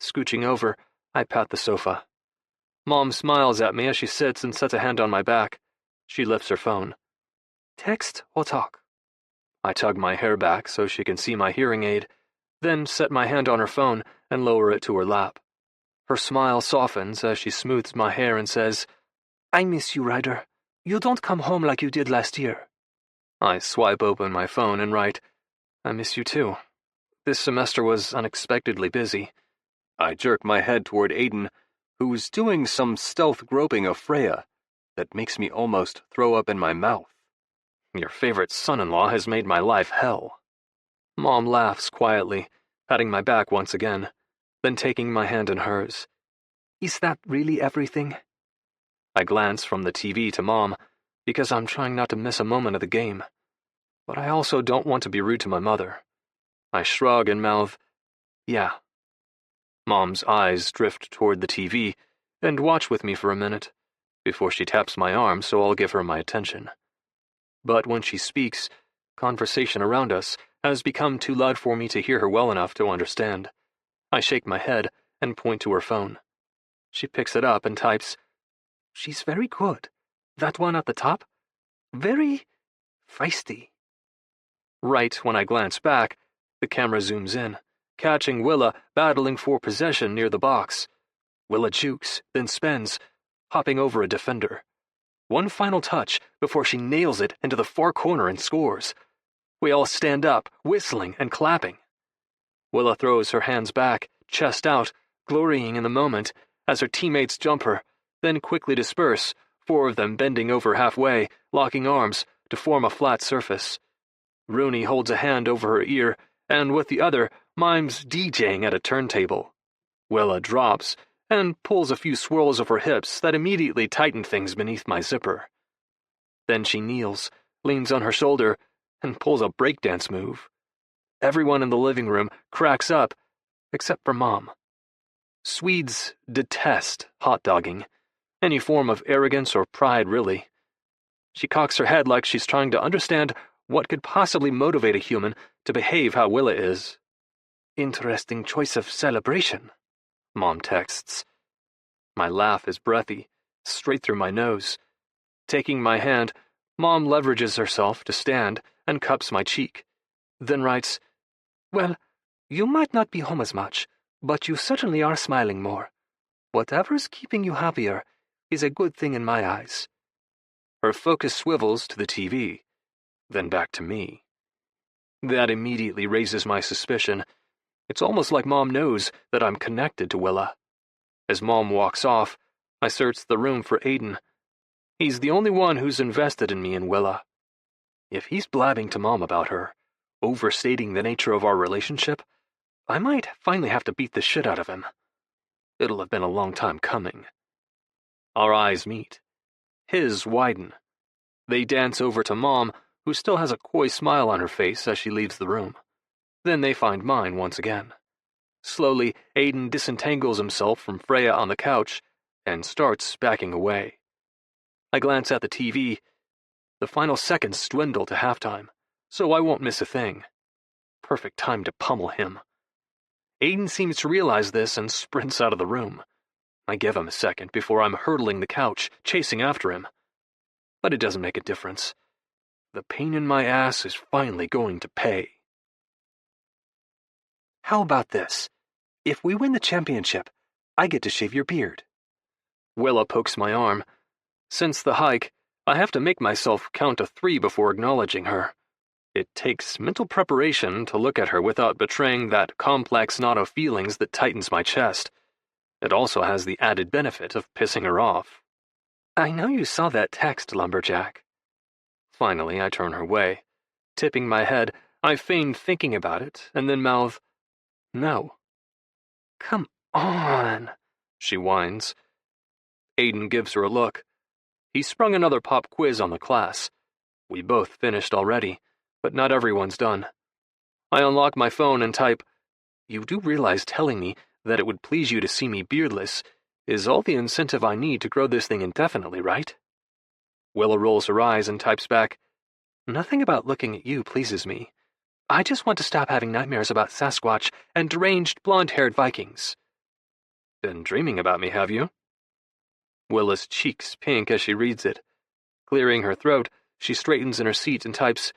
Scooching over, I pat the sofa. Mom smiles at me as she sits and sets a hand on my back. She lifts her phone. "Text or talk?" I tug my hair back so she can see my hearing aid, then set my hand on her phone and lower it to her lap. Her smile softens as she smooths my hair and says, "I miss you, Ryder. You don't come home like you did last year." I swipe open my phone and write, "I miss you too. This semester was unexpectedly busy." I jerk my head toward Aiden, who's doing some stealth groping of Freya that makes me almost throw up in my mouth. Your favorite son-in-law has made my life hell. Mom laughs quietly, patting my back once again, then taking my hand in hers. Is that really everything? I glance from the TV to Mom, because I'm trying not to miss a moment of the game. But I also don't want to be rude to my mother. I shrug and mouth, yeah. Mom's eyes drift toward the TV and watch with me for a minute, before she taps my arm so I'll give her my attention. But when she speaks, conversation around us has become too loud for me to hear her well enough to understand. I shake my head and point to her phone. She picks it up and types, She's very good. That one at the top? Very feisty. Right when I glance back, the camera zooms in, catching Willa battling for possession near the box. Willa jukes, then spins, hopping over a defender. One final touch before she nails it into the far corner and scores. We all stand up, whistling and clapping. Willa throws her hands back, chest out, glorying in the moment as her teammates jump her, then quickly disperse, 4 of them bending over halfway, locking arms to form a flat surface. Rooney holds a hand over her ear, and with the other, mimes DJing at a turntable. Willa drops and pulls a few swirls of her hips that immediately tighten things beneath my zipper. Then she kneels, leans on her shoulder, and pulls a breakdance move. Everyone in the living room cracks up, except for Mom. Swedes detest hot dogging, any form of arrogance or pride, really. She cocks her head like she's trying to understand what could possibly motivate a human to behave how Willa is. Interesting choice of celebration, Mom texts. My laugh is breathy, straight through my nose. Taking my hand, Mom leverages herself to stand and cups my cheek, then writes, Well, you might not be home as much, but you certainly are smiling more. Whatever's keeping you happier is a good thing in my eyes. Her focus swivels to the TV, then back to me. That immediately raises my suspicion. It's almost like Mom knows that I'm connected to Willa. As Mom walks off, I search the room for Aiden. He's the only one who's invested in me and Willa. If he's blabbing to Mom about her, overstating the nature of our relationship, I might finally have to beat the shit out of him. It'll have been a long time coming. Our eyes meet. His widen. They dance over to Mom, who still has a coy smile on her face as she leaves the room. Then they find mine once again. Slowly, Aiden disentangles himself from Freya on the couch and starts backing away. I glance at the TV. The final seconds dwindle to halftime, so I won't miss a thing. Perfect time to pummel him. Aiden seems to realize this and sprints out of the room. I give him a second before I'm hurdling the couch, chasing after him. But it doesn't make a difference. The pain in my ass is finally going to pay. How about this? If we win the championship, I get to shave your beard. Willa pokes my arm. Since the hike, I have to make myself count to 3 before acknowledging her. It takes mental preparation to look at her without betraying that complex knot of feelings that tightens my chest. It also has the added benefit of pissing her off. I know you saw that text, Lumberjack. Finally, I turn her way. Tipping my head, I feign thinking about it, and then mouth, no. Come on, she whines. Aiden gives her a look. He sprung another pop quiz on the class. We both finished already, but not everyone's done. I unlock my phone and type, You do realize telling me that it would please you to see me beardless is all the incentive I need to grow this thing indefinitely, right? Willa rolls her eyes and types back, Nothing about looking at you pleases me. I just want to stop having nightmares about Sasquatch and deranged blonde-haired Vikings. Been dreaming about me, have you? Willa's cheeks pink as she reads it. Clearing her throat, she straightens in her seat and types,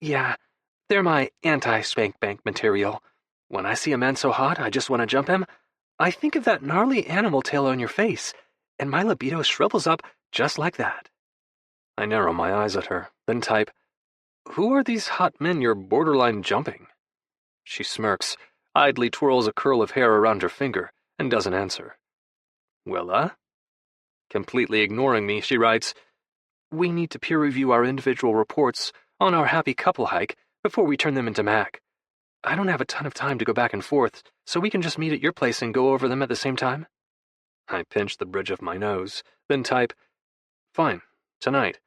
Yeah, they're my anti-spank bank material. When I see a man so hot I just want to jump him, I think of that gnarly animal tail on your face, and my libido shrivels up just like that. I narrow my eyes at her, then type, Who are these hot men you're borderline jumping? She smirks, idly twirls a curl of hair around her finger, and doesn't answer. Willa? Completely ignoring me, she writes, We need to peer review our individual reports on our happy couple hike before we turn them into Mac. I don't have a ton of time to go back and forth, so we can just meet at your place and go over them at the same time? I pinch the bridge of my nose, then type, fine, tonight.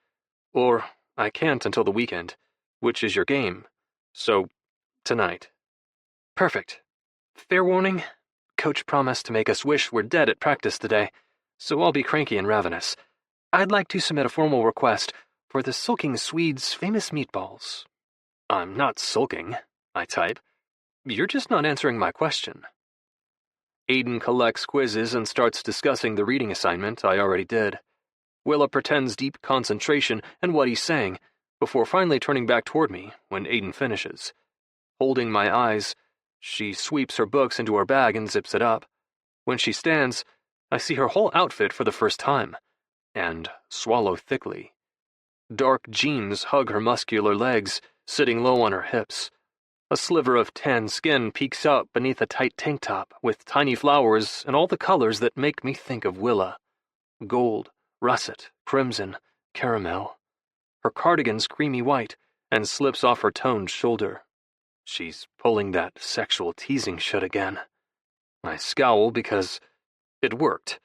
Or I can't until the weekend, which is your game. So, tonight. Perfect. Fair warning, Coach promised to make us wish we're dead at practice today, so I'll be cranky and ravenous. I'd like to submit a formal request for the sulking Swede's famous meatballs. I'm not sulking, I type. You're just not answering my question. Aiden collects quizzes and starts discussing the reading assignment I already did. Willa pretends deep concentration in what he's saying before finally turning back toward me when Aiden finishes. Holding my eyes, she sweeps her books into her bag and zips it up. When she stands, I see her whole outfit for the first time, and swallow thickly. Dark jeans hug her muscular legs, sitting low on her hips. A sliver of tan skin peeks out beneath a tight tank top with tiny flowers and all the colors that make me think of Willa. Gold, russet, crimson, caramel. Her cardigan's creamy white and slips off her toned shoulder. She's pulling that sexual teasing shit again. I scowl because it worked.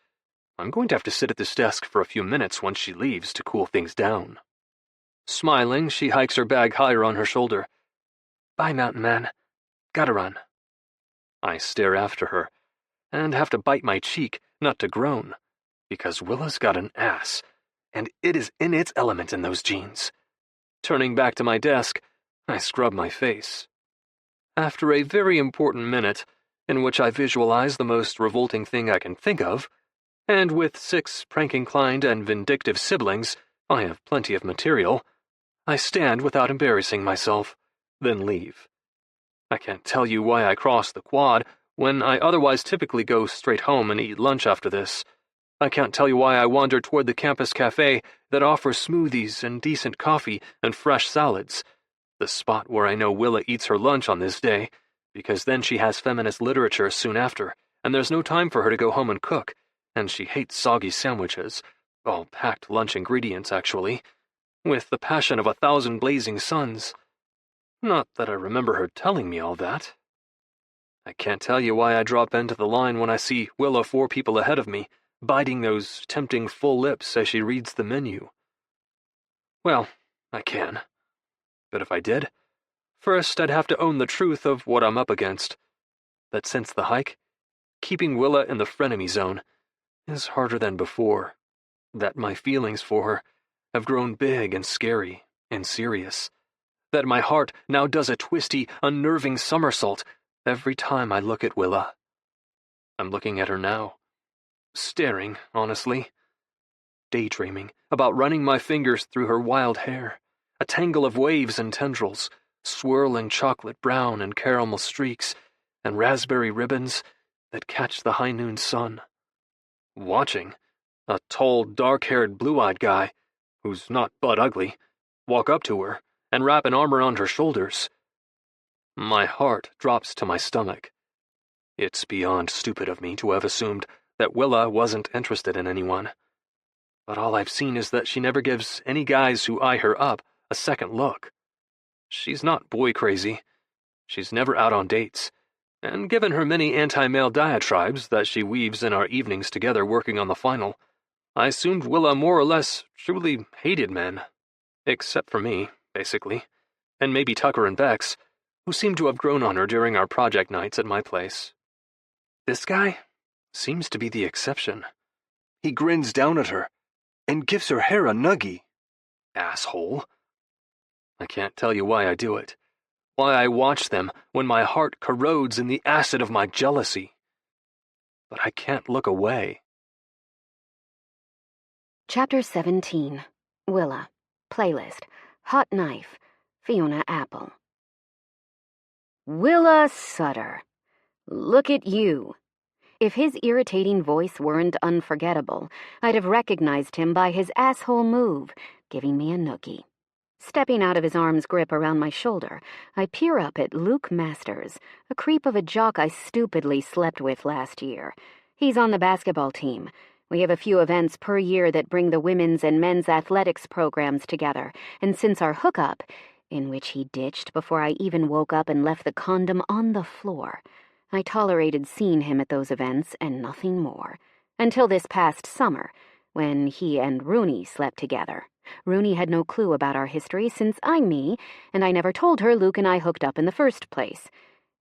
I'm going to have to sit at this desk for a few minutes once she leaves to cool things down. Smiling, she hikes her bag higher on her shoulder. Bye, mountain man. Gotta run. I stare after her, and have to bite my cheek not to groan, because Willa's got an ass, and it is in its element in those jeans. Turning back to my desk, I scrub my face. After a very important minute, in which I visualize the most revolting thing I can think of, and with 6 prank-inclined and vindictive siblings, I have plenty of material, I stand without embarrassing myself, then leave. I can't tell you why I crossed the quad when I otherwise typically go straight home and eat lunch after this. I can't tell you why I wandered toward the campus cafe that offers smoothies and decent coffee and fresh salads, the spot where I know Willa eats her lunch on this day, because then she has feminist literature soon after, and there's no time for her to go home and cook, and she hates soggy sandwiches, all packed lunch ingredients, actually, with the passion of 1,000 blazing suns. Not that I remember her telling me all that. I can't tell you why I drop into the line when I see Willa 4 people ahead of me, biting those tempting full lips as she reads the menu. Well, I can. But if I did, first I'd have to own the truth of what I'm up against. That since the hike, keeping Willa in the frenemy zone is harder than before. That my feelings for her have grown big and scary and serious. That my heart now does a twisty, unnerving somersault every time I look at Willa. I'm looking at her now. Staring, honestly. Daydreaming about running my fingers through her wild hair. A tangle of waves and tendrils, swirling chocolate brown and caramel streaks, and raspberry ribbons that catch the high noon sun. Watching a tall, dark-haired, blue-eyed guy, who's not butt ugly, walk up to her and wrap an arm around her shoulders. My heart drops to my stomach. It's beyond stupid of me to have assumed that Willa wasn't interested in anyone. But all I've seen is that she never gives any guys who eye her up a second look. She's not boy crazy. She's never out on dates. And given her many anti-male diatribes that she weaves in our evenings together working on the final, I assumed Willa more or less truly hated men. Except for me, basically. And maybe Tucker and Bex, who seem to have grown on her during our project nights at my place. This guy seems to be the exception. He grins down at her and gives her hair a nuggie. Asshole. I can't tell you why I do it. Why I watch them when my heart corrodes in the acid of my jealousy. But I can't look away. Chapter 17. Willa. Playlist. Hot Knife. Fiona Apple. Willa Sutter. Look at you. If his irritating voice weren't unforgettable, I'd have recognized him by his asshole move, giving me a noogie. Stepping out of his arm's grip around my shoulder, I peer up at Luke Masters, a creep of a jock I stupidly slept with last year. He's on the basketball team. We have a few events per year that bring the women's and men's athletics programs together, and since our hookup, in which he ditched before I even woke up and left the condom on the floor. I tolerated seeing him at those events and nothing more, until this past summer, when he and Rooney slept together. Rooney had no clue about our history since I'm me, and I never told her Luke and I hooked up in the first place.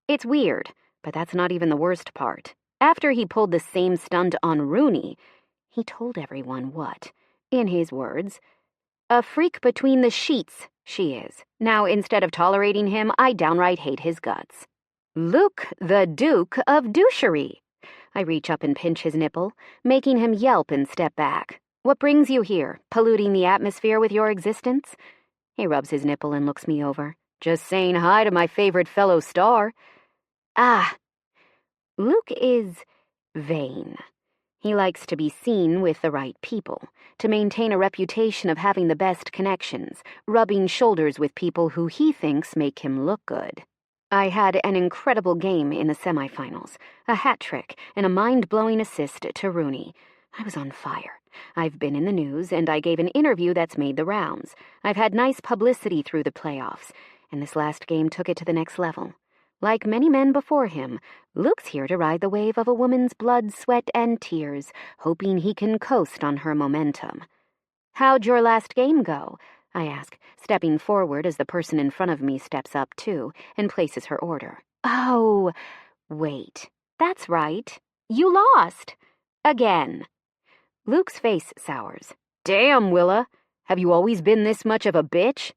It's weird, but that's not even the worst part. After he pulled the same stunt on Rooney, he told everyone what, in his words, "A freak between the sheets, she is. Now, instead of tolerating him, I downright hate his guts." Luke, the Duke of Douchery. I reach up and pinch his nipple, making him yelp and step back. "What brings you here, polluting the atmosphere with your existence?" He rubs his nipple and looks me over. "Just saying hi to my favorite fellow star." Ah. Luke is vain. He likes to be seen with the right people, to maintain a reputation of having the best connections, rubbing shoulders with people who he thinks make him look good. I had an incredible game in the semifinals, a hat trick and a mind-blowing assist to Rooney. I was on fire. I've been in the news, and I gave an interview that's made the rounds. I've had nice publicity through the playoffs, and this last game took it to the next level. Like many men before him, Luke's here to ride the wave of a woman's blood, sweat, and tears, hoping he can coast on her momentum. "How'd your last game go?" I ask, stepping forward as the person in front of me steps up too and places her order. "Oh, wait. That's right. You lost. Again." Luke's face sours. "Damn, Willa. Have you always been this much of a bitch?"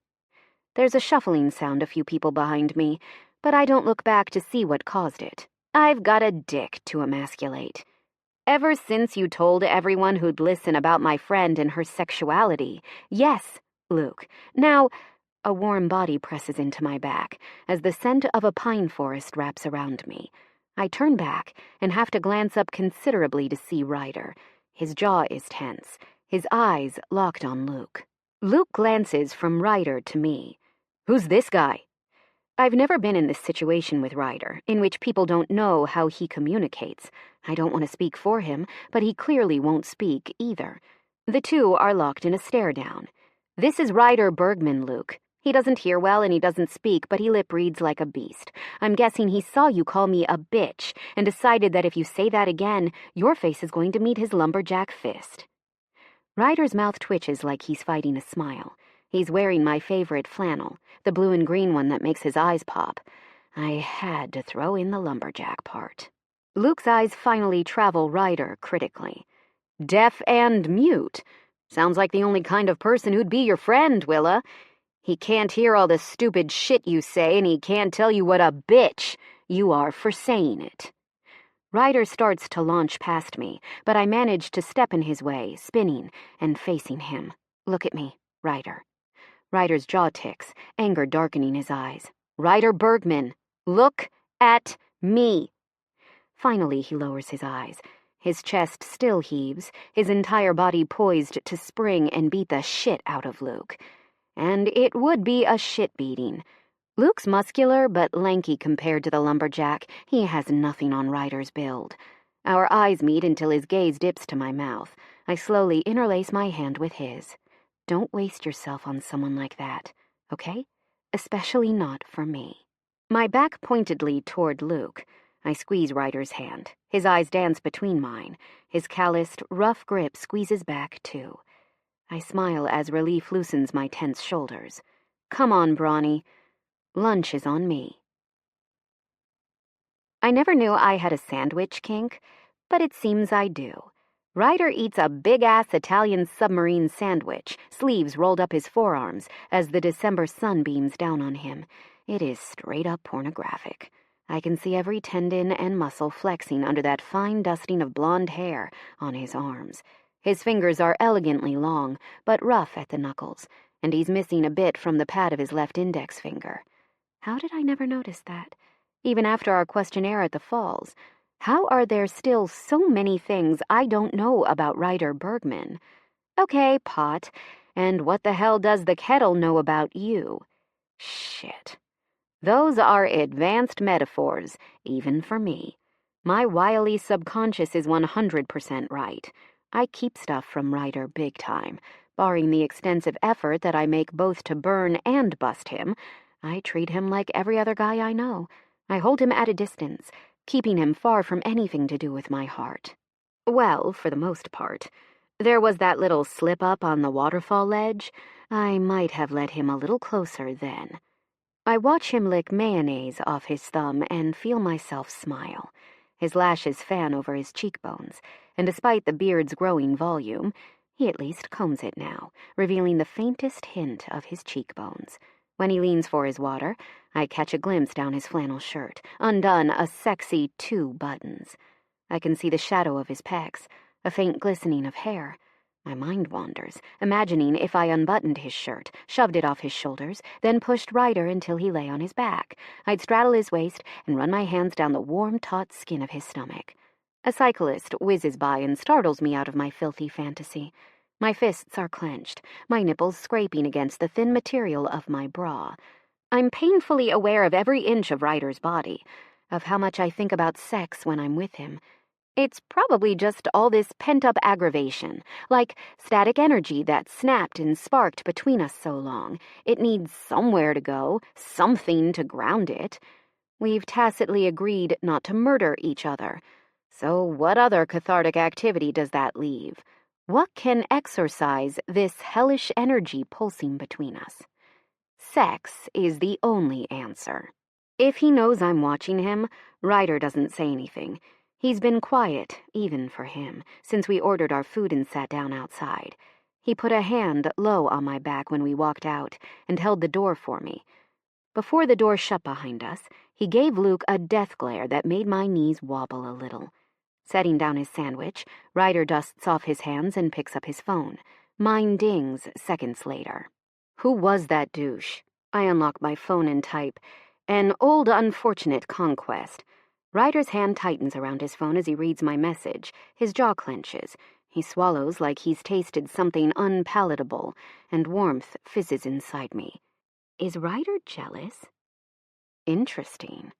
There's a shuffling sound a few people behind me, but I don't look back to see what caused it. I've got a dick to emasculate. "Ever since you told everyone who'd listen about my friend and her sexuality. Yes, Luke. Now," a warm body presses into my back as the scent of a pine forest wraps around me. I turn back and have to glance up considerably to see Ryder. His jaw is tense, his eyes locked on Luke. Luke glances from Ryder to me. "Who's this guy?" I've never been in this situation with Ryder, in which people don't know how he communicates. I don't want to speak for him, but he clearly won't speak either. The two are locked in a stare-down. "This is Ryder Bergman, Luke. He doesn't hear well and he doesn't speak, but he lip-reads like a beast. I'm guessing he saw you call me a bitch and decided that if you say that again, your face is going to meet his lumberjack fist." Ryder's mouth twitches like he's fighting a smile. He's wearing my favorite flannel, the blue and green one that makes his eyes pop. I had to throw in the lumberjack part. Luke's eyes finally travel Ryder critically. "Deaf and mute. Sounds like the only kind of person who'd be your friend, Willa. He can't hear all the stupid shit you say, and he can't tell you what a bitch you are for saying it." Ryder starts to launch past me, but I manage to step in his way, spinning and facing him. "Look at me, Ryder." Ryder's jaw ticks, anger darkening his eyes. "Ryder Bergman, look at me." Finally, he lowers his eyes. His chest still heaves, his entire body poised to spring and beat the shit out of Luke. And it would be a shit beating. Luke's muscular but lanky compared to the lumberjack. He has nothing on Ryder's build. Our eyes meet until his gaze dips to my mouth. I slowly interlace my hand with his. Don't waste yourself on someone like that, okay? Especially not for me. My back pointedly toward Luke. I squeeze Ryder's hand. His eyes dance between mine. His calloused, rough grip squeezes back, too. I smile as relief loosens my tense shoulders. "Come on, Brawny. Lunch is on me." I never knew I had a sandwich kink, but it seems I do. Ryder eats a big-ass Italian submarine sandwich, sleeves rolled up his forearms as the December sun beams down on him. It is straight-up pornographic. I can see every tendon and muscle flexing under that fine dusting of blonde hair on his arms. His fingers are elegantly long, but rough at the knuckles, and he's missing a bit from the pad of his left index finger. How did I never notice that? Even after our questionnaire at the falls, how are there still so many things I don't know about Ryder Bergman? Okay, pot, and what the hell does the kettle know about you? Shit. Those are advanced metaphors, even for me. My wily subconscious is 100% right. I keep stuff from Ryder big time. Barring the extensive effort that I make both to burn and bust him, I treat him like every other guy I know. I hold him at a distance, keeping him far from anything to do with my heart. Well, for the most part. There was that little slip-up on the waterfall ledge. I might have let him a little closer then. I watch him lick mayonnaise off his thumb and feel myself smile. His lashes fan over his cheekbones, and despite the beard's growing volume, he at least combs it now, revealing the faintest hint of his cheekbones. When he leans for his water, I catch a glimpse down his flannel shirt, undone a sexy 2 buttons. I can see the shadow of his pecs, a faint glistening of hair. My mind wanders, imagining if I unbuttoned his shirt, shoved it off his shoulders, then pushed Ryder until he lay on his back. I'd straddle his waist and run my hands down the warm, taut skin of his stomach. A cyclist whizzes by and startles me out of my filthy fantasy. My fists are clenched, my nipples scraping against the thin material of my bra. I'm painfully aware of every inch of Ryder's body, of how much I think about sex when I'm with him. It's probably just all this pent-up aggravation, like static energy that snapped and sparked between us so long. It needs somewhere to go, something to ground it. We've tacitly agreed not to murder each other. So what other cathartic activity does that leave? What can exorcise this hellish energy pulsing between us? Sex is the only answer. If he knows I'm watching him, Ryder doesn't say anything. He's been quiet, even for him, since we ordered our food and sat down outside. He put a hand low on my back when we walked out and held the door for me. Before the door shut behind us, he gave Luke a death glare that made my knees wobble a little. Setting down his sandwich, Ryder dusts off his hands and picks up his phone. Mine dings seconds later. Who was that douche? I unlock my phone and type, "An old unfortunate conquest." Ryder's hand tightens around his phone as he reads my message. His jaw clenches. He swallows like he's tasted something unpalatable, and warmth fizzes inside me. Is Ryder jealous? Interesting.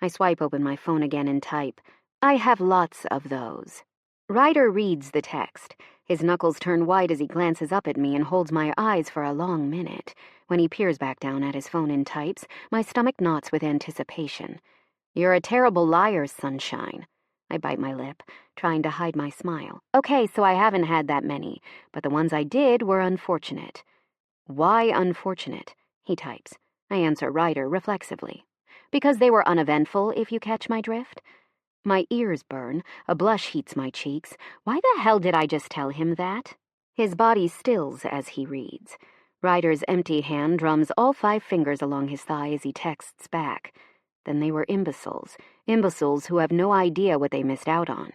I swipe open my phone again and type, "I have lots of those." Ryder reads the text. His knuckles turn white as he glances up at me and holds my eyes for a long minute. When he peers back down at his phone and types, my stomach knots with anticipation. "You're a terrible liar, sunshine." I bite my lip, trying to hide my smile. Okay, so I haven't had that many, but the ones I did were unfortunate. "Why unfortunate?" he types. I answer Ryder reflexively. "Because they were uneventful, if you catch my drift." My ears burn, a blush heats my cheeks. Why the hell did I just tell him that? His body stills as he reads. Ryder's empty hand drums all 5 fingers along his thigh as he texts back. Then they were imbeciles who have no idea what they missed out on.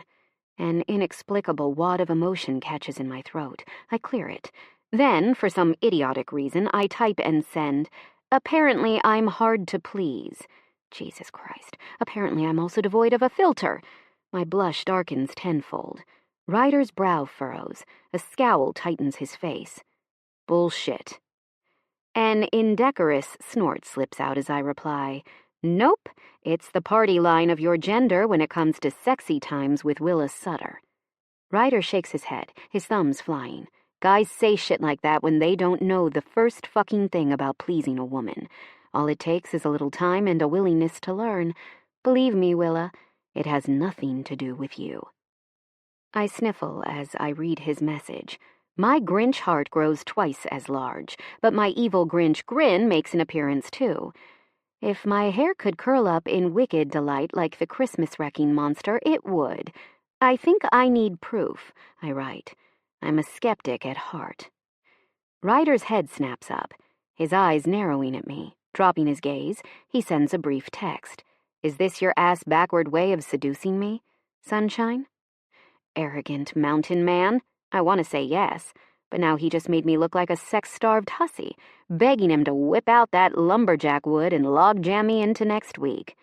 An inexplicable wad of emotion catches in my throat. I clear it. Then, for some idiotic reason, I type and send, "Apparently I'm hard to please." Jesus Christ, apparently I'm also devoid of a filter. My blush darkens tenfold. Ryder's brow furrows. A scowl tightens his face. Bullshit. An indecorous snort slips out as I reply, "Nope, it's the party line of your gender when it comes to sexy times with Willis Sutter." Ryder shakes his head, his thumbs flying. Guys say shit like that when they don't know the first fucking thing about pleasing a woman. All it takes is a little time and a willingness to learn. Believe me, Willa, it has nothing to do with you. I sniffle as I read his message. My Grinch heart grows twice as large, but my evil Grinch grin makes an appearance too. If my hair could curl up in wicked delight like the Christmas-wrecking monster, it would. "I think I need proof," I write. I'm a skeptic at heart. Ryder's head snaps up, his eyes narrowing at me. Dropping his gaze, he sends a brief text. "Is this your ass-backward way of seducing me, sunshine?" Arrogant mountain man. I want to say yes, but now he just made me look like a sex-starved hussy, begging him to whip out that lumberjack wood and log-jam me into next week.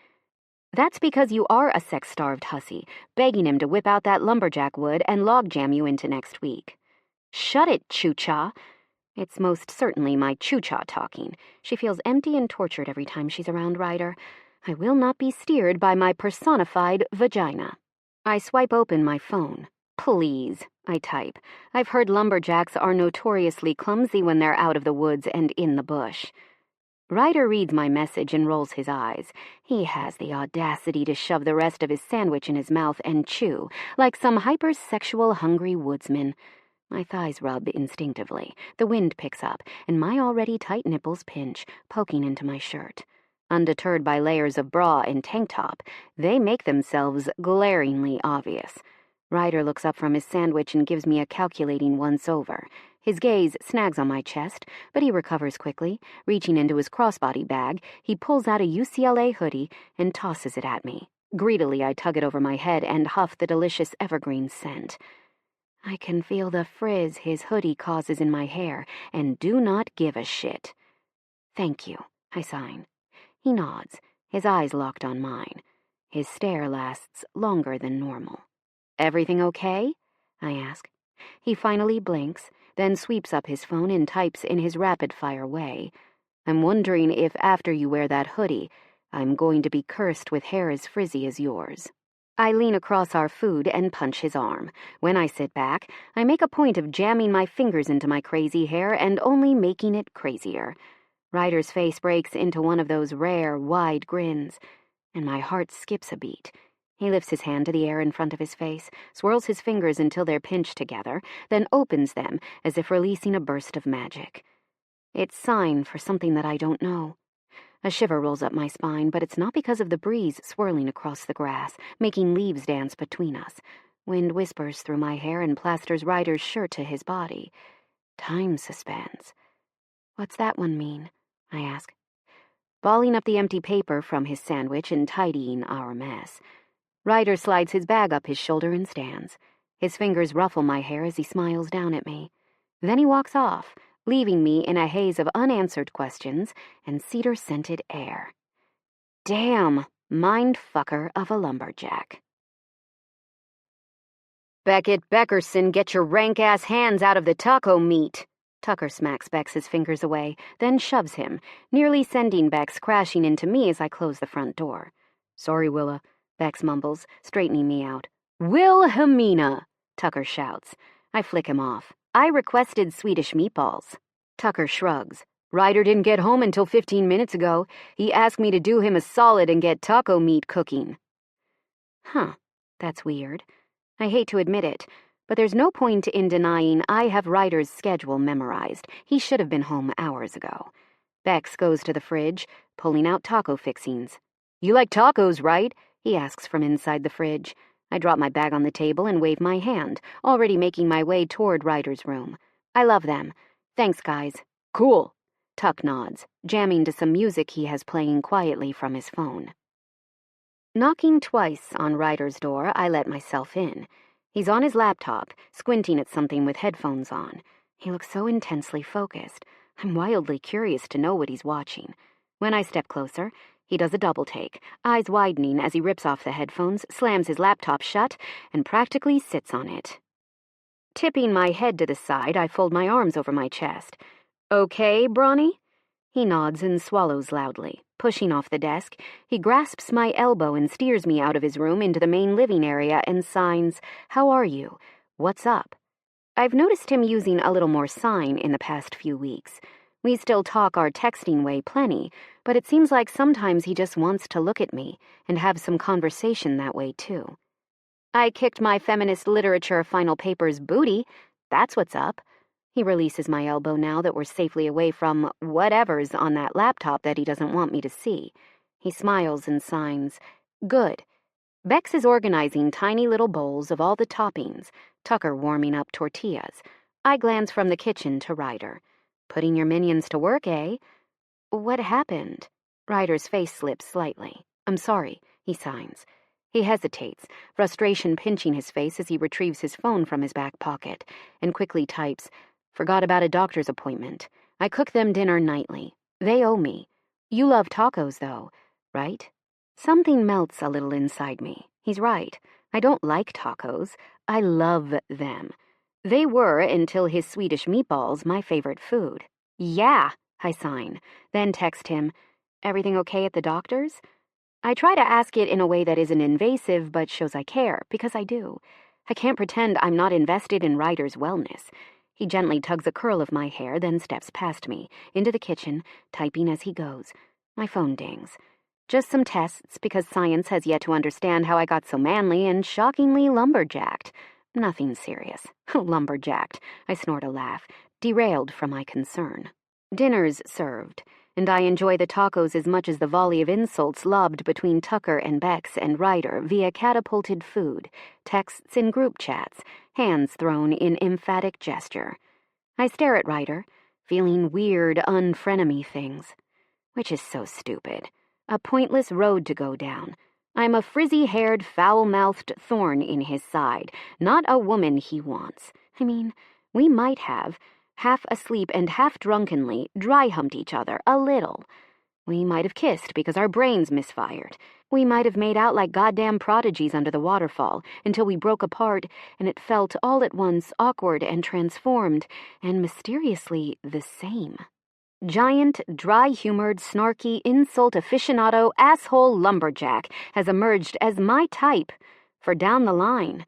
That's because you are a sex-starved hussy, begging him to whip out that lumberjack wood and log-jam you into next week. Shut it, Choo-Cha. It's most certainly my Choo-Cha talking. She feels empty and tortured every time she's around Ryder. I will not be steered by my personified vagina. I swipe open my phone. Please, I type. I've heard lumberjacks are notoriously clumsy when they're out of the woods and in the bush. Ryder reads my message and rolls his eyes. He has the audacity to shove the rest of his sandwich in his mouth and chew, like some hypersexual hungry woodsman. My thighs rub instinctively. The wind picks up, and my already tight nipples pinch, poking into my shirt. Undeterred by layers of bra and tank top, they make themselves glaringly obvious. Ryder looks up from his sandwich and gives me a calculating once-over. His gaze snags on my chest, but he recovers quickly. Reaching into his crossbody bag, he pulls out a UCLA hoodie and tosses it at me. Greedily, I tug it over my head and huff the delicious evergreen scent. I can feel the frizz his hoodie causes in my hair and do not give a shit. Thank you, I sign. He nods, his eyes locked on mine. His stare lasts longer than normal. Everything okay? I ask. He finally blinks, then sweeps up his phone and types in his rapid-fire way. I'm wondering if after you wear that hoodie, I'm going to be cursed with hair as frizzy as yours. I lean across our food and punch his arm. When I sit back, I make a point of jamming my fingers into my crazy hair and only making it crazier. Ryder's face breaks into one of those rare, wide grins, and my heart skips a beat. He lifts his hand to the air in front of his face, swirls his fingers until they're pinched together, then opens them as if releasing a burst of magic. It's sign for something that I don't know. A shiver rolls up my spine, but it's not because of the breeze swirling across the grass, making leaves dance between us. Wind whispers through my hair and plasters Ryder's shirt to his body. Time suspends. What's that one mean? I ask. Balling up the empty paper from his sandwich and tidying our mess. Ryder slides his bag up his shoulder and stands. His fingers ruffle my hair as he smiles down at me. Then he walks off, leaving me in a haze of unanswered questions and cedar-scented air. Damn mind-fucker of a lumberjack. Beckett Beckerson, get your rank-ass hands out of the taco meat. Tucker smacks Bex' fingers away, then shoves him, nearly sending Bex crashing into me as I close the front door. Sorry, Willa, Bex mumbles, straightening me out. Wilhelmina, Tucker shouts. I flick him off. I requested Swedish meatballs. Tucker shrugs. Ryder didn't get home until 15 minutes ago. He asked me to do him a solid and get taco meat cooking. Huh, that's weird. I hate to admit it, but there's no point in denying I have Ryder's schedule memorized. He should have been home hours ago. Bex goes to the fridge, pulling out taco fixings. You like tacos, right? He asks from inside the fridge. I drop my bag on the table and wave my hand, already making my way toward Ryder's room. I love them. Thanks, guys. Cool. Tuck nods, jamming to some music he has playing quietly from his phone. Knocking twice on Ryder's door, I let myself in. He's on his laptop, squinting at something with headphones on. He looks so intensely focused. I'm wildly curious to know what he's watching. When I step closer, he does a double take, eyes widening as he rips off the headphones, slams his laptop shut, and practically sits on it. Tipping my head to the side, I fold my arms over my chest. Okay, Bronny? He nods and swallows loudly. Pushing off the desk, he grasps my elbow and steers me out of his room into the main living area and signs, How are you? What's up? I've noticed him using a little more sign in the past few weeks. We still talk our texting way plenty, but it seems like sometimes he just wants to look at me and have some conversation that way, too. I kicked my feminist literature final paper's booty. That's what's up. He releases my elbow now that we're safely away from whatever's on that laptop that he doesn't want me to see. He smiles and signs, Good. Bex is organizing tiny little bowls of all the toppings, Tucker warming up tortillas. I glance from the kitchen to Ryder. Putting your minions to work, eh? What happened? Ryder's face slips slightly. I'm sorry, he signs. He hesitates, frustration pinching his face as he retrieves his phone from his back pocket, and quickly types, Forgot about a doctor's appointment. I cook them dinner nightly. They owe me. You love tacos, though, right? Something melts a little inside me. He's right. I don't like tacos. I love them. They were, until his Swedish meatballs, my favorite food. Yeah, I sign, then text him, Everything okay at the doctor's? I try to ask it in a way that isn't invasive but shows I care, because I do. I can't pretend I'm not invested in Ryder's wellness. He gently tugs a curl of my hair, then steps past me, into the kitchen, typing as he goes. My phone dings. Just some tests, because science has yet to understand how I got so manly and shockingly lumberjacked. Nothing serious. Lumberjacked. I snort a laugh, derailed from my concern. Dinner's served, and I enjoy the tacos as much as the volley of insults lobbed between Tucker and Bex and Ryder via catapulted food, texts in group chats, hands thrown in emphatic gesture. I stare at Ryder, feeling weird, unfrenemy things. Which is so stupid. A pointless road to go down. I'm a frizzy-haired, foul-mouthed thorn in his side, not a woman he wants. I mean, we might have, half asleep and half drunkenly, dry-humped each other a little. We might have kissed because our brains misfired. We might have made out like goddamn prodigies under the waterfall until we broke apart and it felt all at once awkward and transformed and mysteriously the same. Giant, dry-humored, snarky, insult aficionado, asshole lumberjack has emerged as my type for down the line.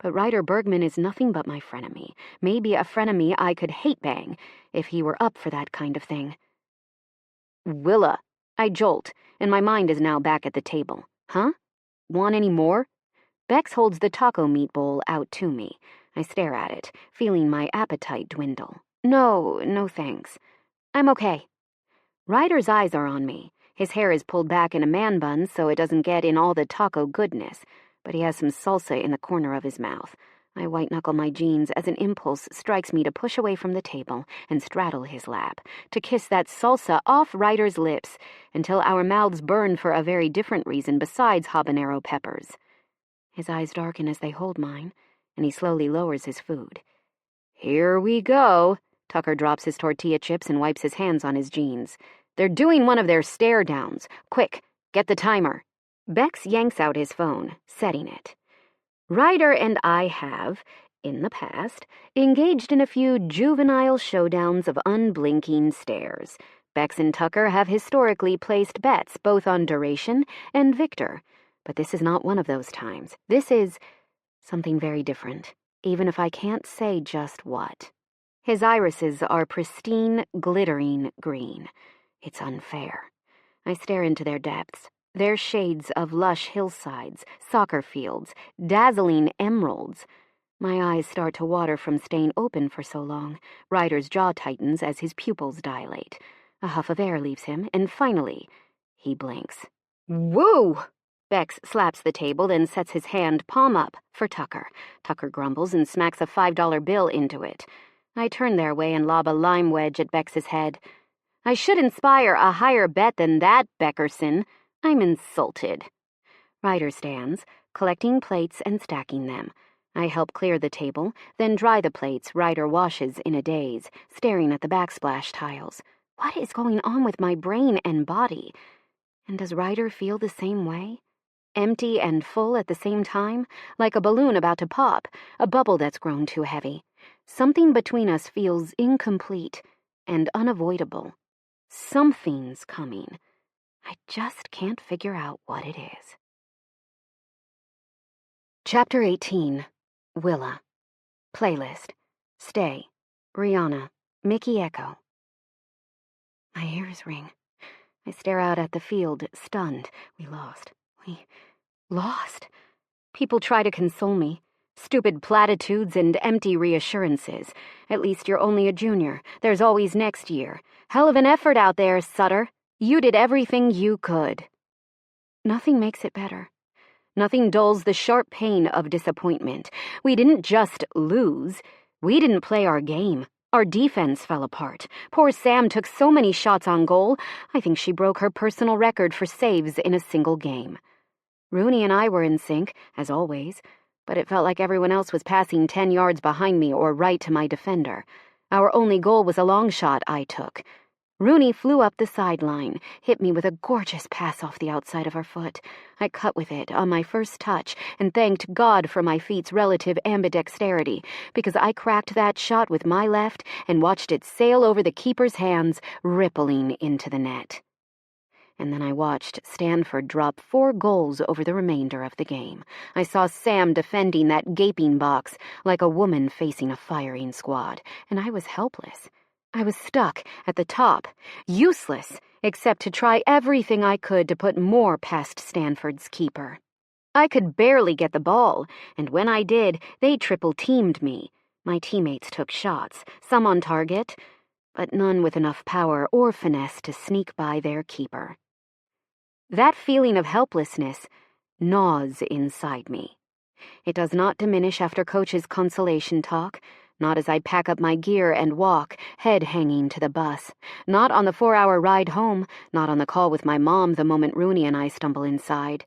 But Ryder Bergman is nothing but my frenemy, maybe a frenemy I could hate bang if he were up for that kind of thing. Willa, I jolt, and my mind is now back at the table. Huh? Want any more? Bex holds the taco meat bowl out to me. I stare at it, feeling my appetite dwindle. No thanks. I'm okay. Ryder's eyes are on me. His hair is pulled back in a man bun so it doesn't get in all the taco goodness, but he has some salsa in the corner of his mouth. I white-knuckle my jeans as an impulse strikes me to push away from the table and straddle his lap, to kiss that salsa off Ryder's lips until our mouths burn for a very different reason besides habanero peppers. His eyes darken as they hold mine, and he slowly lowers his food. Here we go. Tucker drops his tortilla chips and wipes his hands on his jeans. They're doing one of their stare-downs. Quick, get the timer. Bex yanks out his phone, setting it. Ryder and I have, in the past, engaged in a few juvenile showdowns of unblinking stares. Bex and Tucker have historically placed bets both on duration and victor. But this is not one of those times. This is something very different, even if I can't say just what. His irises are pristine, glittering green. It's unfair. I stare into their depths. Their shades of lush hillsides, soccer fields, dazzling emeralds. My eyes start to water from staying open for so long. Ryder's jaw tightens as his pupils dilate. A huff of air leaves him, and finally, he blinks. Woo! Bex slaps the table, then sets his hand palm up for Tucker. Tucker grumbles and smacks a $5 bill into it. I turn their way and lob a lime wedge at Bex's head. I should inspire a higher bet than that, Beckerson. I'm insulted. Ryder stands, collecting plates and stacking them. I help clear the table, then dry the plates Ryder washes in a daze, staring at the backsplash tiles. What is going on with my brain and body? And does Ryder feel the same way? Empty and full at the same time, like a balloon about to pop, a bubble that's grown too heavy. Something between us feels incomplete and unavoidable. Something's coming. I just can't figure out what it is. Chapter 18. Willa. Playlist. Stay. Rihanna. Mickey Echo. My ears ring. I stare out at the field, stunned. We lost. People try to console me. Stupid platitudes and empty reassurances. At least you're only a junior. There's always next year. Hell of an effort out there, Sutter. You did everything you could. Nothing makes it better. Nothing dulls the sharp pain of disappointment. We didn't just lose. We didn't play our game. Our defense fell apart. Poor Sam took so many shots on goal, I think she broke her personal record for saves in a single game. Rooney and I were in sync, as always, but it felt like everyone else was passing 10 yards behind me or right to my defender. Our only goal was a long shot I took. Rooney flew up the sideline, hit me with a gorgeous pass off the outside of her foot. I cut with it on my first touch and thanked God for my feet's relative ambidexterity, because I cracked that shot with my left and watched it sail over the keeper's hands, rippling into the net. And then I watched Stanford drop 4 goals over the remainder of the game. I saw Sam defending that gaping box like a woman facing a firing squad, and I was helpless. I was stuck at the top, useless, except to try everything I could to put more past Stanford's keeper. I could barely get the ball, and when I did, they triple-teamed me. My teammates took shots, some on target, but none with enough power or finesse to sneak by their keeper. That feeling of helplessness gnaws inside me. It does not diminish after Coach's consolation talk, not as I pack up my gear and walk, head hanging to the bus, not on the 4-hour ride home, not on the call with my mom the moment Rooney and I stumble inside.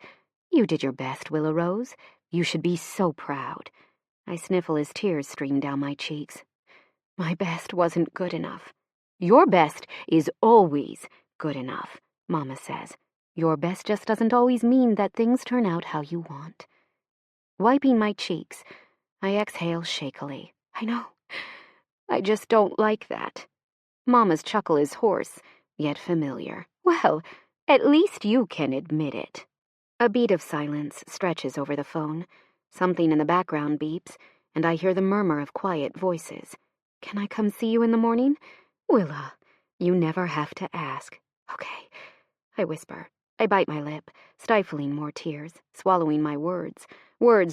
You did your best, Willow Rose. You should be so proud. I sniffle as tears stream down my cheeks. My best wasn't good enough. Your best is always good enough, Mama says. Your best just doesn't always mean that things turn out how you want. Wiping my cheeks, I exhale shakily. I know. I just don't like that. Mama's chuckle is hoarse, yet familiar. Well, at least you can admit it. A beat of silence stretches over the phone. Something in the background beeps, and I hear the murmur of quiet voices. Can I come see you in the morning? Willa, you never have to ask. Okay, I whisper. I bite my lip, stifling more tears, swallowing my words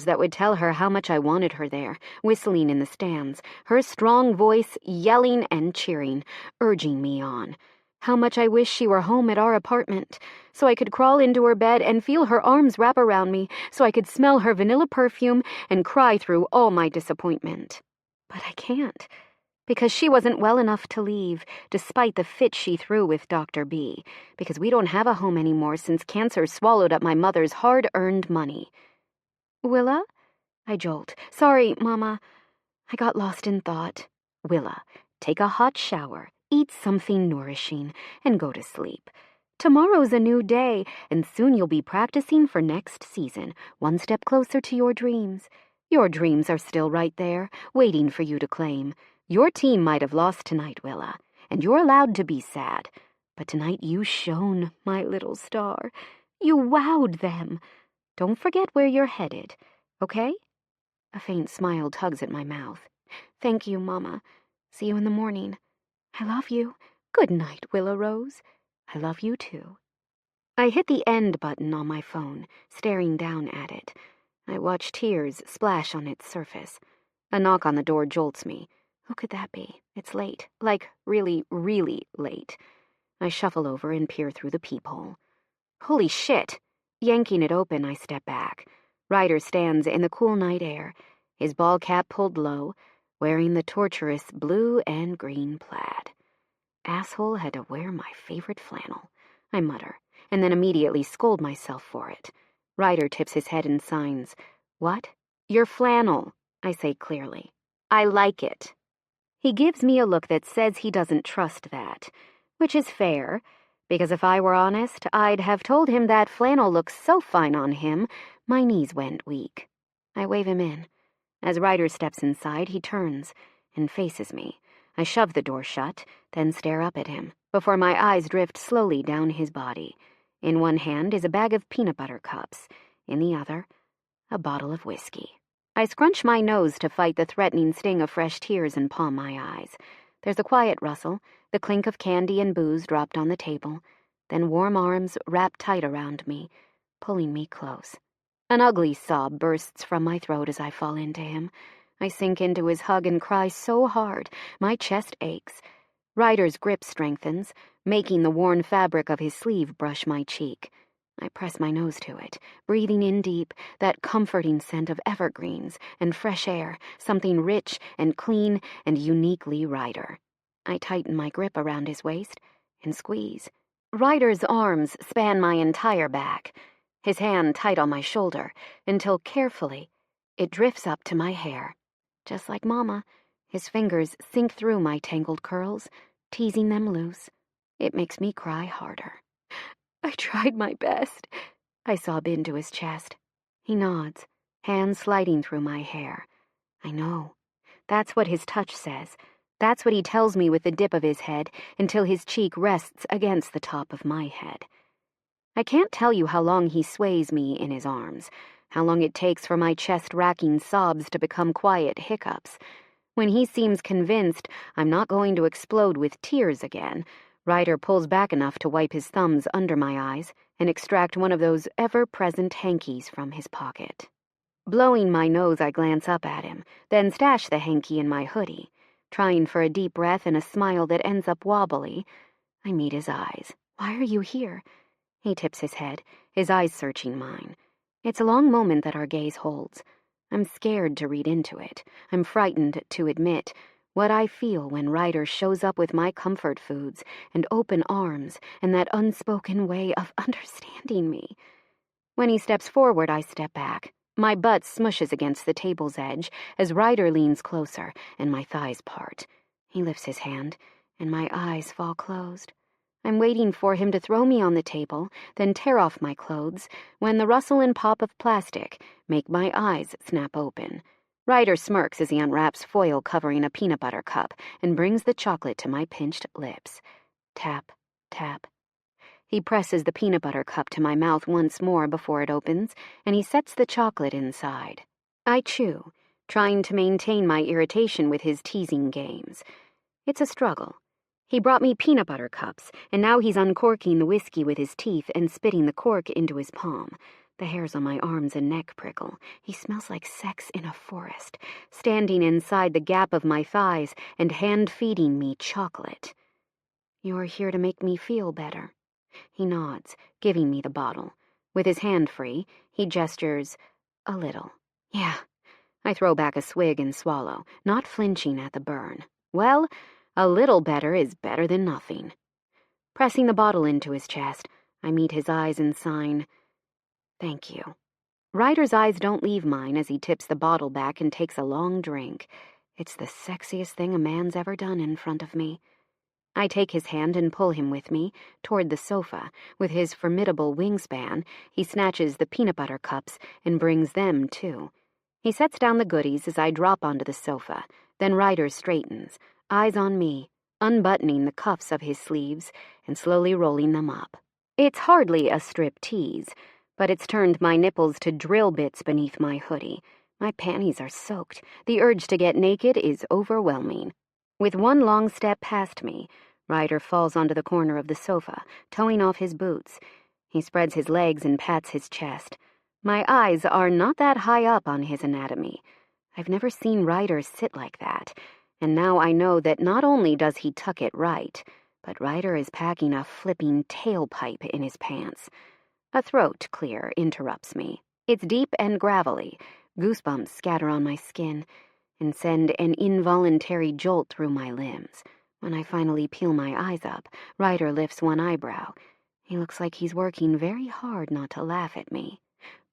that would tell her how much I wanted her there, whistling in the stands, her strong voice yelling and cheering, urging me on. How much I wish she were home at our apartment, so I could crawl into her bed and feel her arms wrap around me, so I could smell her vanilla perfume and cry through all my disappointment. But I can't, because she wasn't well enough to leave, despite the fit she threw with Dr. B, because we don't have a home anymore since cancer swallowed up my mother's hard-earned money. Willa? I jolt. Sorry, Mama. I got lost in thought. Willa, take a hot shower, eat something nourishing, and go to sleep. Tomorrow's a new day, and soon you'll be practicing for next season, one step closer to your dreams. Your dreams are still right there, waiting for you to claim. Your team might have lost tonight, Willa, and you're allowed to be sad. But tonight you shone, my little star. You wowed them. Don't forget where you're headed, okay? A faint smile tugs at my mouth. Thank you, Mama. See you in the morning. I love you. Good night, Willow Rose. I love you too. I hit the end button on my phone, staring down at it. I watch tears splash on its surface. A knock on the door jolts me. Who could that be? It's late. Like, really, really late. I shuffle over and peer through the peephole. Holy shit! Yanking it open, I step back. Ryder stands in the cool night air, his ball cap pulled low, wearing the torturous blue and green plaid. Asshole had to wear my favorite flannel, I mutter, and then immediately scold myself for it. Ryder tips his head and signs. What? Your flannel, I say clearly. I like it. He gives me a look that says he doesn't trust that, which is fair, because if I were honest, I'd have told him that flannel looks so fine on him, my knees went weak. I wave him in. As Ryder steps inside, he turns and faces me. I shove the door shut, then stare up at him, before my eyes drift slowly down his body. In one hand is a bag of peanut butter cups, in the other, a bottle of whiskey. I scrunch my nose to fight the threatening sting of fresh tears and palm my eyes. There's a quiet rustle, the clink of candy and booze dropped on the table, then warm arms wrap tight around me, pulling me close. An ugly sob bursts from my throat as I fall into him. I sink into his hug and cry so hard, my chest aches. Ryder's grip strengthens, making the worn fabric of his sleeve brush my cheek. I press my nose to it, breathing in deep, that comforting scent of evergreens and fresh air, something rich and clean and uniquely Ryder. I tighten my grip around his waist and squeeze. Ryder's arms span my entire back, his hand tight on my shoulder, until carefully it drifts up to my hair. Just like Mama, his fingers sink through my tangled curls, teasing them loose. It makes me cry harder. I tried my best, I sob into his chest. He nods, hands sliding through my hair. I know. That's what his touch says. That's what he tells me with the dip of his head until his cheek rests against the top of my head. I can't tell you how long he sways me in his arms, how long it takes for my chest-racking sobs to become quiet hiccups. When he seems convinced I'm not going to explode with tears again, Ryder pulls back enough to wipe his thumbs under my eyes and extract one of those ever-present hankies from his pocket. Blowing my nose, I glance up at him, then stash the hanky in my hoodie. Trying for a deep breath and a smile that ends up wobbly, I meet his eyes. "Why are you here?" He tips his head, his eyes searching mine. It's a long moment that our gaze holds. I'm scared to read into it. I'm frightened to admit what I feel when Ryder shows up with my comfort foods and open arms and that unspoken way of understanding me. When he steps forward, I step back. My butt smushes against the table's edge as Ryder leans closer and my thighs part. He lifts his hand, and my eyes fall closed. I'm waiting for him to throw me on the table, then tear off my clothes, when the rustle and pop of plastic make my eyes snap open. Ryder smirks as he unwraps foil covering a peanut butter cup and brings the chocolate to my pinched lips. Tap, tap. He presses the peanut butter cup to my mouth once more before it opens, and he sets the chocolate inside. I chew, trying to maintain my irritation with his teasing games. It's a struggle. He brought me peanut butter cups, and now he's uncorking the whiskey with his teeth and spitting the cork into his palm. The hairs on my arms and neck prickle. He smells like sex in a forest, standing inside the gap of my thighs and hand-feeding me chocolate. "You're here to make me feel better." He nods, giving me the bottle. With his hand free, he gestures a little. "Yeah." I throw back a swig and swallow, not flinching at the burn. Well, a little better is better than nothing. Pressing the bottle into his chest, I meet his eyes and sign, "Thank you." Ryder's eyes don't leave mine as he tips the bottle back and takes a long drink. It's the sexiest thing a man's ever done in front of me. I take his hand and pull him with me toward the sofa. With his formidable wingspan, he snatches the peanut butter cups and brings them, too. He sets down the goodies as I drop onto the sofa. Then Ryder straightens, eyes on me, unbuttoning the cuffs of his sleeves and slowly rolling them up. It's hardly a strip tease, but it's turned my nipples to drill bits beneath my hoodie. My panties are soaked. The urge to get naked is overwhelming. With one long step past me, Ryder falls onto the corner of the sofa, toeing off his boots. He spreads his legs and pats his chest. My eyes are not that high up on his anatomy. I've never seen Ryder sit like that, and now I know that not only does he tuck it right, but Ryder is packing a flipping tailpipe in his pants. A throat clear interrupts me. It's deep and gravelly. Goosebumps scatter on my skin and send an involuntary jolt through my limbs. When I finally peel my eyes up, Ryder lifts one eyebrow. He looks like he's working very hard not to laugh at me.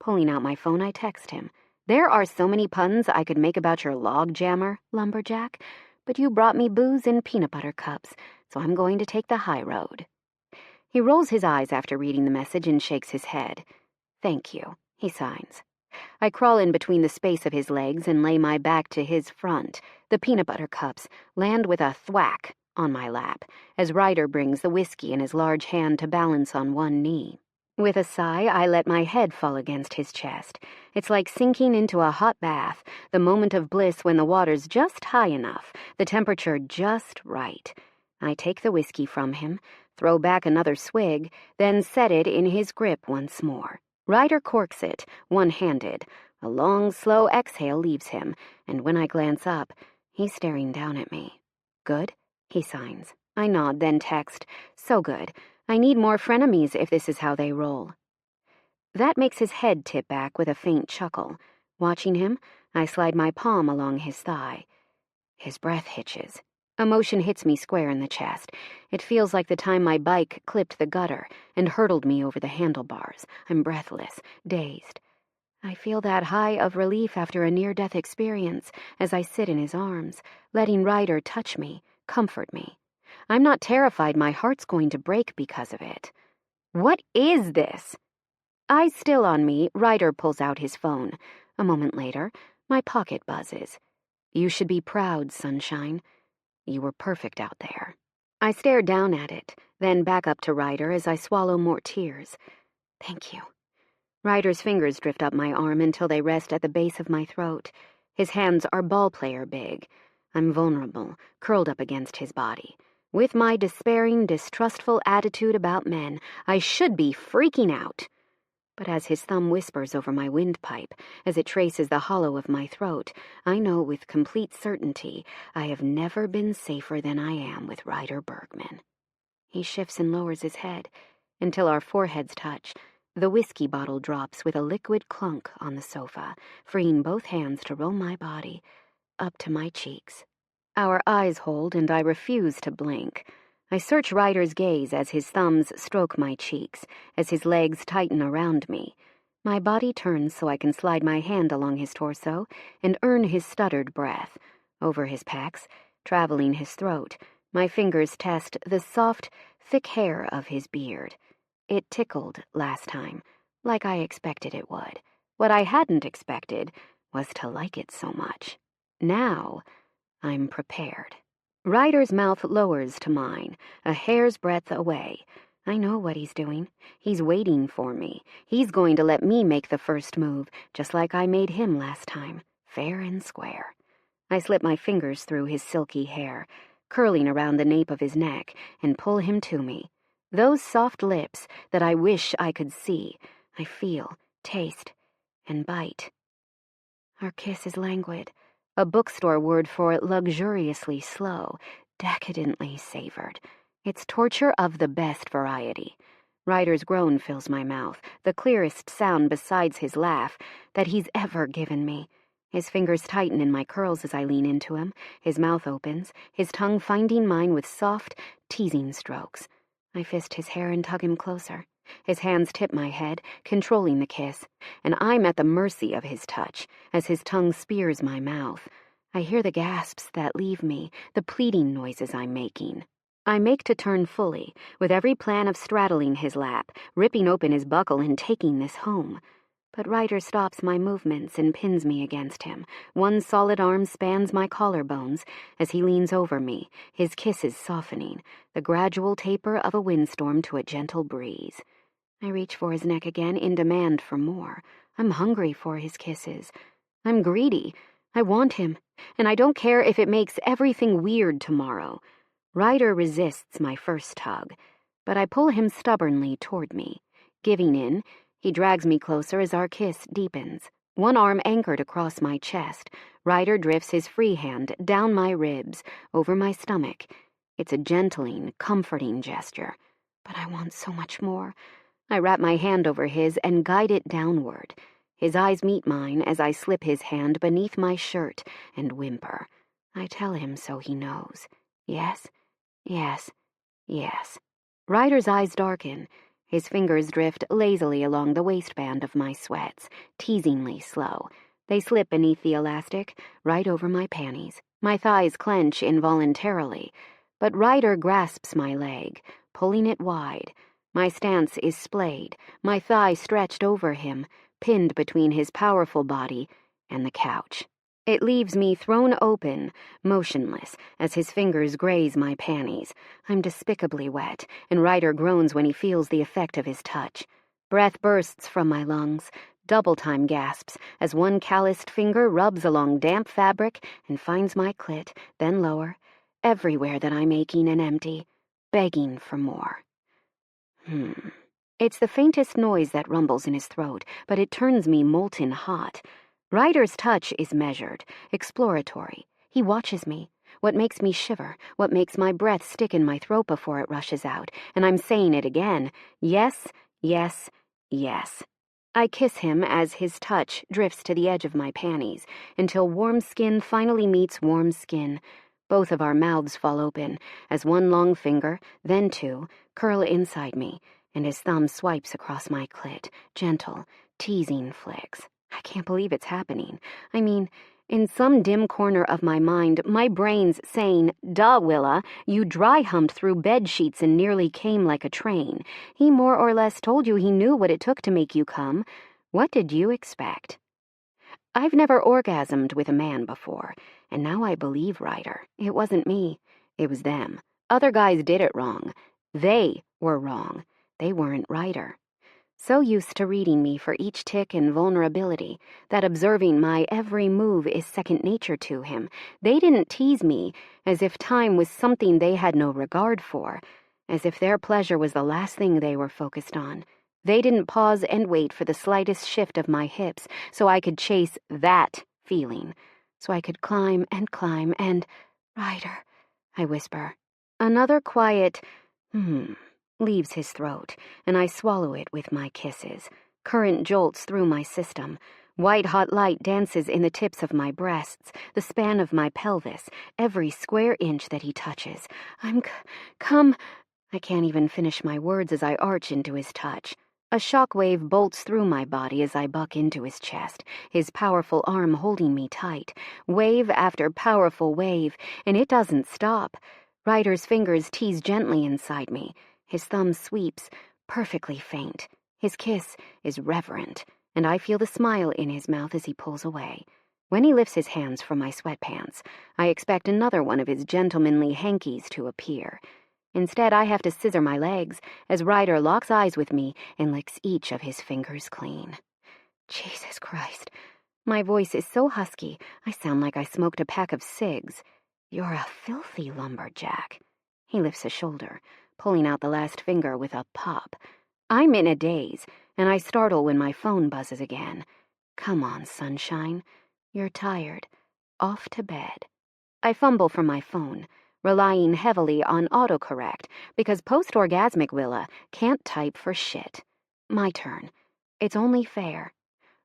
Pulling out my phone, I text him. "There are so many puns I could make about your log jammer, lumberjack, but you brought me booze and peanut butter cups, so I'm going to take the high road." He rolls his eyes after reading the message and shakes his head. "Thank you," he signs. I crawl in between the space of his legs and lay my back to his front. The peanut butter cups land with a thwack on my lap as Ryder brings the whiskey in his large hand to balance on one knee. With a sigh, I let my head fall against his chest. It's like sinking into a hot bath, the moment of bliss when the water's just high enough, the temperature just right. I take the whiskey from him, throw back another swig, then set it in his grip once more. Ryder corks it, one-handed. A long, slow exhale leaves him, and when I glance up, he's staring down at me. "Good?" he signs. I nod, then text, "So good. I need more frenemies if this is how they roll." That makes his head tip back with a faint chuckle. Watching him, I slide my palm along his thigh. His breath hitches. Emotion hits me square in the chest. It feels like the time my bike clipped the gutter and hurtled me over the handlebars. I'm breathless, dazed. I feel that high of relief after a near-death experience as I sit in his arms, letting Ryder touch me, comfort me. I'm not terrified my heart's going to break because of it. What is this? Eyes still on me, Ryder pulls out his phone. A moment later, my pocket buzzes. "You should be proud, sunshine. You were perfect out there." I stare down at it, then back up to Ryder as I swallow more tears. Thank you. Ryder's fingers drift up my arm until they rest at the base of my throat. His hands are ball-player big. I'm vulnerable, curled up against his body. With my despairing, distrustful attitude about men, I should be freaking out. But as his thumb whispers over my windpipe, as it traces the hollow of my throat, I know with complete certainty I have never been safer than I am with Ryder Bergman. He shifts and lowers his head until our foreheads touch. The whiskey bottle drops with a liquid clunk on the sofa, freeing both hands to roll my body up to my cheeks. Our eyes hold, and I refuse to blink. I search Ryder's gaze as his thumbs stroke my cheeks, as his legs tighten around me. My body turns so I can slide my hand along his torso and earn his stuttered breath. Over his pecs, traveling his throat, my fingers test the soft, thick hair of his beard. It tickled last time, like I expected it would. What I hadn't expected was to like it so much. Now, I'm prepared. Ryder's mouth lowers to mine, a hair's breadth away. I know what he's doing. He's waiting for me. He's going to let me make the first move, just like I made him last time, fair and square. I slip my fingers through his silky hair, curling around the nape of his neck, and pull him to me. Those soft lips that I wish I could see, I feel, taste, and bite. Our kiss is languid, a bookstore word for luxuriously slow, decadently savored. It's torture of the best variety. Ryder's groan fills my mouth, the clearest sound besides his laugh that he's ever given me. His fingers tighten in my curls as I lean into him. His mouth opens, his tongue finding mine with soft, teasing strokes. I fist his hair and tug him closer. His hands tip my head, controlling the kiss, and I'm at the mercy of his touch as his tongue spears my mouth. I hear the gasps that leave me, the pleading noises I'm making. I make to turn fully, with every plan of straddling his lap, ripping open his buckle and taking this home. But Ryder stops my movements and pins me against him. One solid arm spans my collarbones as he leans over me, his kisses softening, the gradual taper of a windstorm to a gentle breeze. I reach for his neck again in demand for more. I'm hungry for his kisses. I'm greedy. I want him, and I don't care if it makes everything weird tomorrow. Ryder resists my first tug, but I pull him stubbornly toward me. Giving in, he drags me closer as our kiss deepens. One arm anchored across my chest, Ryder drifts his free hand down my ribs, over my stomach. It's a gentling, comforting gesture, but I want so much more. I wrap my hand over his and guide it downward. His eyes meet mine as I slip his hand beneath my shirt and whimper. I tell him so he knows. Yes, yes, yes. Ryder's eyes darken. His fingers drift lazily along the waistband of my sweats, teasingly slow. They slip beneath the elastic, right over my panties. My thighs clench involuntarily, but Ryder grasps my leg, pulling it wide. My stance is splayed, my thigh stretched over him, pinned between his powerful body and the couch. It leaves me thrown open, motionless, as his fingers graze my panties. I'm despicably wet, and Ryder groans when he feels the effect of his touch. Breath bursts from my lungs, double-time gasps, as one calloused finger rubs along damp fabric and finds my clit, then lower, everywhere that I'm aching and empty, begging for more. It's the faintest noise that rumbles in his throat, but it turns me molten hot. Ryder's touch is measured, exploratory. He watches me. What makes me shiver, what makes my breath stick in my throat before it rushes out, and I'm saying it again. Yes, yes, yes. I kiss him as his touch drifts to the edge of my panties, until warm skin finally meets warm skin. Both of our mouths fall open, as one long finger, then two, curl inside me, and his thumb swipes across my clit, gentle, teasing flicks. I can't believe it's happening. I mean, in some dim corner of my mind, my brain's saying, "Duh, Willa, you dry-humped through bed sheets and nearly came like a train. He more or less told you he knew what it took to make you come. What did you expect?" I've never orgasmed with a man before, and now I believe Ryder. It wasn't me. It was them. Other guys did it wrong. They were wrong. They weren't Ryder. So used to reading me for each tick and vulnerability that observing my every move is second nature to him, they didn't tease me as if time was something they had no regard for, as if their pleasure was the last thing they were focused on. They didn't pause and wait for the slightest shift of my hips so I could chase that feeling, so I could climb and, Ryder, I whisper. Another quiet, leaves his throat, and I swallow it with my kisses. Current jolts through my system. White-hot light dances in the tips of my breasts, the span of my pelvis, every square inch that he touches. Come. I can't even finish my words as I arch into his touch. A shockwave bolts through my body as I buck into his chest, his powerful arm holding me tight. Wave after powerful wave, and it doesn't stop. Ryder's fingers tease gently inside me. His thumb sweeps, perfectly faint. His kiss is reverent, and I feel the smile in his mouth as he pulls away. When he lifts his hands from my sweatpants, I expect another one of his gentlemanly hankies to appear. Instead, I have to scissor my legs as Ryder locks eyes with me and licks each of his fingers clean. Jesus Christ. My voice is so husky, I sound like I smoked a pack of cigs. You're a filthy lumberjack. He lifts a shoulder, pulling out the last finger with a pop. I'm in a daze, and I startle when my phone buzzes again. Come on, sunshine. You're tired. Off to bed. I fumble for my phone, relying heavily on autocorrect because post-orgasmic Willa can't type for shit. My turn. It's only fair.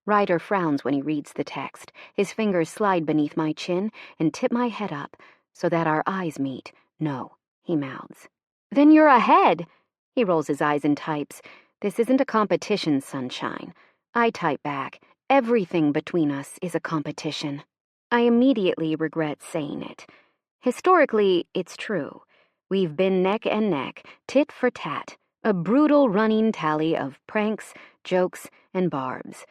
Ryder frowns when he reads the text. His fingers slide beneath my chin and tip my head up so that our eyes meet. No, he mouths. Then you're ahead. He rolls his eyes and types. This isn't a competition, sunshine. I type back. Everything between us is a competition. I immediately regret saying it. Historically, it's true. We've been neck and neck, tit for tat, a brutal running tally of pranks, jokes, and barbs,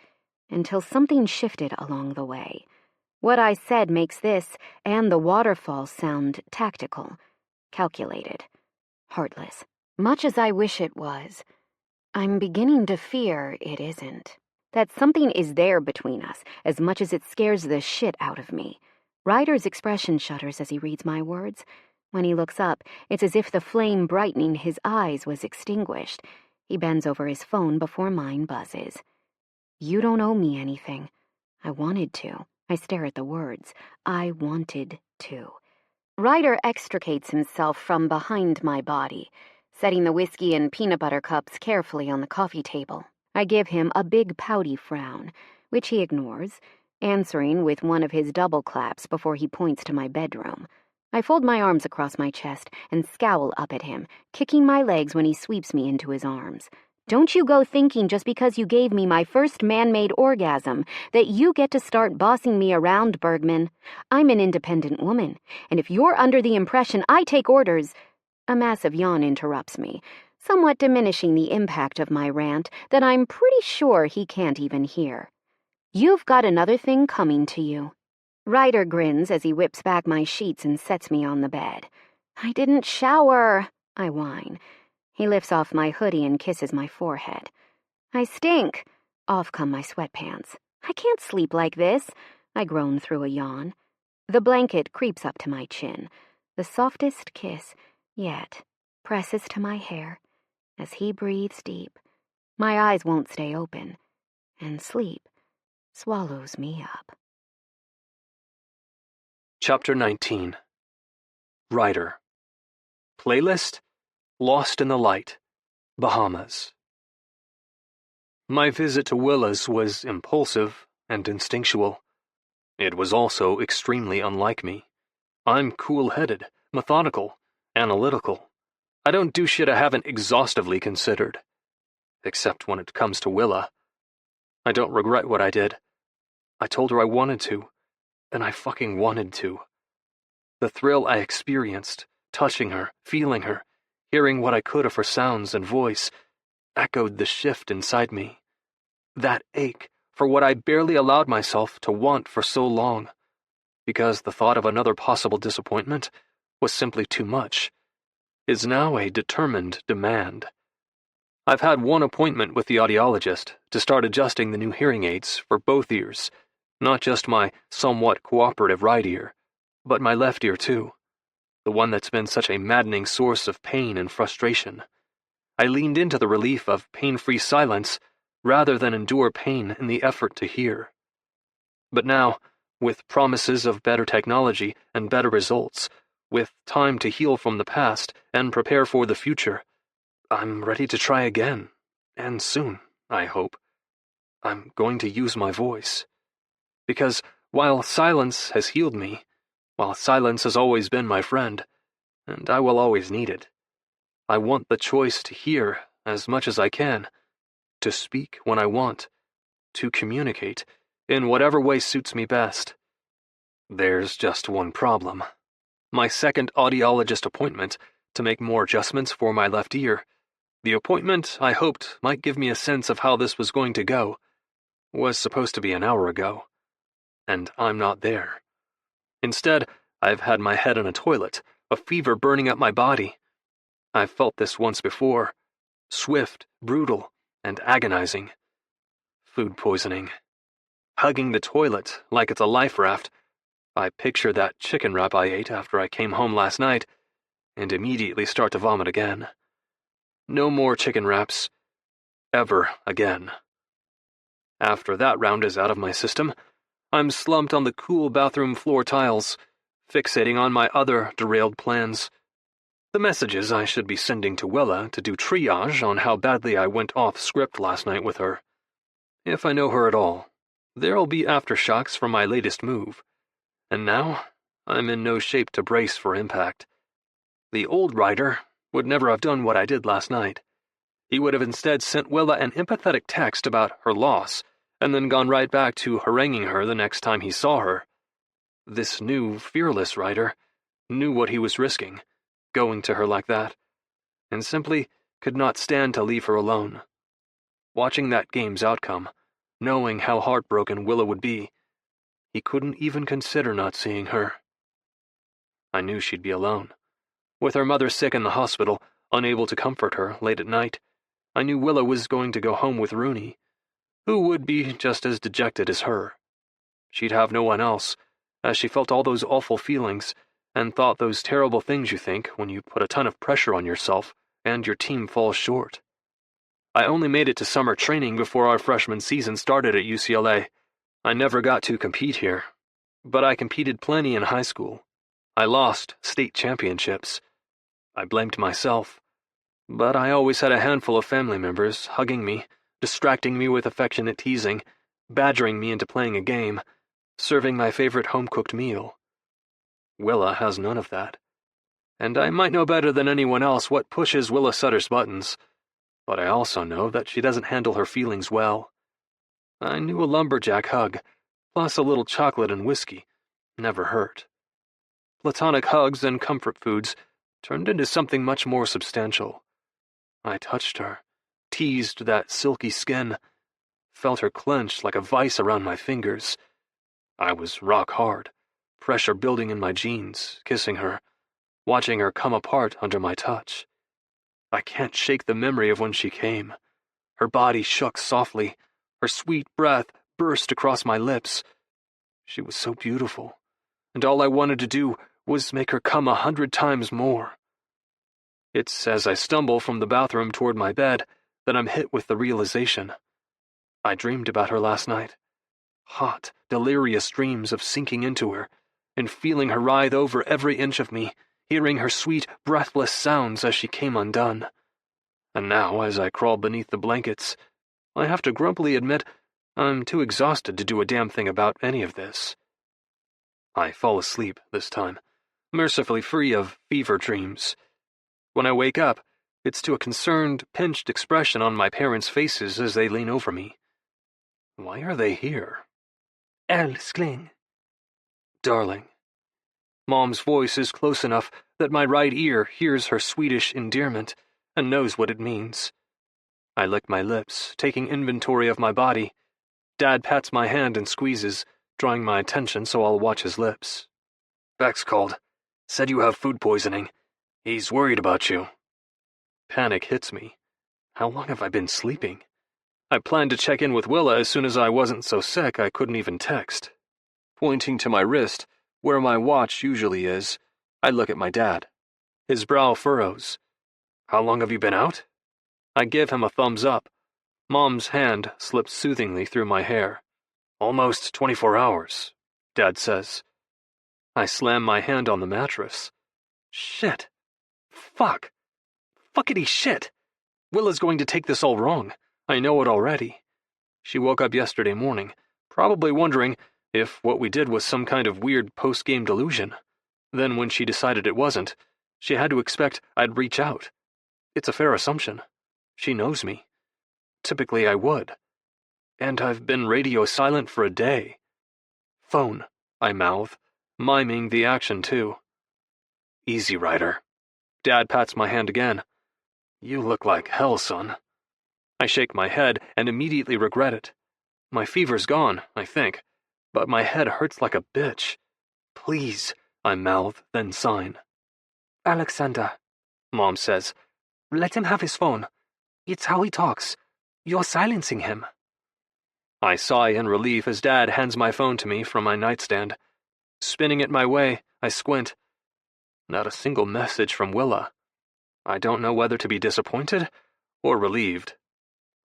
until something shifted along the way. What I said makes this and the waterfall sound tactical, calculated, heartless. Much as I wish it was, I'm beginning to fear it isn't. That something is there between us as much as it scares the shit out of me. Ryder's expression shudders as he reads my words. When he looks up, it's as if the flame brightening his eyes was extinguished. He bends over his phone before mine buzzes. You don't owe me anything. I wanted to. I stare at the words. I wanted to. Ryder extricates himself from behind my body, setting the whiskey and peanut butter cups carefully on the coffee table. I give him a big pouty frown, which he ignores, answering with one of his double claps before he points to my bedroom. I fold my arms across my chest and scowl up at him, kicking my legs when he sweeps me into his arms. Don't you go thinking just because you gave me my first man-made orgasm that you get to start bossing me around, Bergman. I'm an independent woman, and if you're under the impression I take orders... A massive yawn interrupts me, somewhat diminishing the impact of my rant that I'm pretty sure he can't even hear. You've got another thing coming to you. Ryder grins as he whips back my sheets and sets me on the bed. I didn't shower, I whine. He lifts off my hoodie and kisses my forehead. I stink. Off come my sweatpants. I can't sleep like this, I groan through a yawn. The blanket creeps up to my chin. The softest kiss yet presses to my hair as he breathes deep. My eyes won't stay open, and sleep swallows me up. Chapter 19. Ryder. Playlist: Lost in the Light, Bahamas. My visit to Willa's was impulsive and instinctual. It was also extremely unlike me. I'm cool-headed, methodical, analytical. I don't do shit I haven't exhaustively considered. Except when it comes to Willa. I don't regret what I did. I told her I wanted to, and I fucking wanted to. The thrill I experienced, touching her, feeling her, hearing what I could of her sounds and voice, echoed the shift inside me. That ache for what I barely allowed myself to want for so long, because the thought of another possible disappointment was simply too much, is now a determined demand. I've had one appointment with the audiologist to start adjusting the new hearing aids for both ears, not just my somewhat cooperative right ear, but my left ear too, the one that's been such a maddening source of pain and frustration. I leaned into the relief of pain-free silence rather than endure pain in the effort to hear. But now, with promises of better technology and better results, with time to heal from the past and prepare for the future, I'm ready to try again, and soon, I hope. I'm going to use my voice. Because while silence has healed me, while silence has always been my friend, and I will always need it, I want the choice to hear as much as I can, to speak when I want, to communicate in whatever way suits me best. There's just one problem. My second audiologist appointment to make more adjustments for my left ear, the appointment I hoped might give me a sense of how this was going to go, was supposed to be an hour ago, and I'm not there. Instead, I've had my head in a toilet, a fever burning up my body. I've felt this once before, swift, brutal, and agonizing. Food poisoning. Hugging the toilet like it's a life raft, I picture that chicken wrap I ate after I came home last night, and immediately start to vomit again. No more chicken wraps. Ever again. After that round is out of my system, I'm slumped on the cool bathroom floor tiles, fixating on my other derailed plans. The messages I should be sending to Willa to do triage on how badly I went off script last night with her. If I know her at all, there'll be aftershocks from my latest move. And now, I'm in no shape to brace for impact. The old writer would never have done what I did last night. He would have instead sent Willa an empathetic text about her loss, and then gone right back to haranguing her the next time he saw her. This new, fearless writer knew what he was risking, going to her like that, and simply could not stand to leave her alone. Watching that game's outcome, knowing how heartbroken Willa would be, he couldn't even consider not seeing her. I knew she'd be alone. With her mother sick in the hospital, unable to comfort her late at night, I knew Willa was going to go home with Rooney, who would be just as dejected as her. She'd have no one else, as she felt all those awful feelings, and thought those terrible things you think when you put a ton of pressure on yourself and your team falls short. I only made it to summer training before our freshman season started at UCLA. I never got to compete here, but I competed plenty in high school. I lost state championships. I blamed myself, but I always had a handful of family members hugging me, distracting me with affectionate teasing, badgering me into playing a game, serving my favorite home-cooked meal. Willa has none of that, and I might know better than anyone else what pushes Willa Sutter's buttons, but I also know that she doesn't handle her feelings well. I knew a lumberjack hug, plus a little chocolate and whiskey, never hurt. Platonic hugs and comfort foods turned into something much more substantial. I touched her, teased that silky skin, felt her clench like a vice around my fingers. I was rock hard, pressure building in my jeans, kissing her, watching her come apart under my touch. I can't shake the memory of when she came. Her body shook softly, her sweet breath burst across my lips. She was so beautiful, and all I wanted to do was make her come 100 times more. It's as I stumble from the bathroom toward my bed that I'm hit with the realization. I dreamed about her last night. Hot, delirious dreams of sinking into her, and feeling her writhe over every inch of me, hearing her sweet, breathless sounds as she came undone. And now, as I crawl beneath the blankets, I have to grumpily admit I'm too exhausted to do a damn thing about any of this. I fall asleep this time, mercifully free of fever dreams. When I wake up, it's to a concerned, pinched expression on my parents' faces as they lean over me. Why are they here? Älskling. Darling. Mom's voice is close enough that my right ear hears her Swedish endearment and knows what it means. I lick my lips, taking inventory of my body. Dad pats my hand and squeezes, drawing my attention so I'll watch his lips. Beck's called. Said you have food poisoning. He's worried about you. Panic hits me. How long have I been sleeping? I planned to check in with Willa as soon as I wasn't so sick I couldn't even text. Pointing to my wrist, where my watch usually is, I look at my dad. His brow furrows. How long have you been out? I give him a thumbs up. Mom's hand slips soothingly through my hair. Almost 24 hours, Dad says. I slam my hand on the mattress. Shit. Fuck. Fuckity shit. Willa's going to take this all wrong. I know it already. She woke up yesterday morning, probably wondering if what we did was some kind of weird post-game delusion. Then when she decided it wasn't, she had to expect I'd reach out. It's a fair assumption. She knows me. Typically I would. And I've been radio silent for a day. Phone, I mouth, miming the action too. Easy, Ryder. Dad pats my hand again. You look like hell, son. I shake my head and immediately regret it. My fever's gone, I think, but my head hurts like a bitch. Please, I mouth, then sign. Alexander, Mom says, let him have his phone. It's how he talks. You're silencing him. I sigh in relief as Dad hands my phone to me from my nightstand. Spinning it my way, I squint. Not a single message from Willa. I don't know whether to be disappointed or relieved.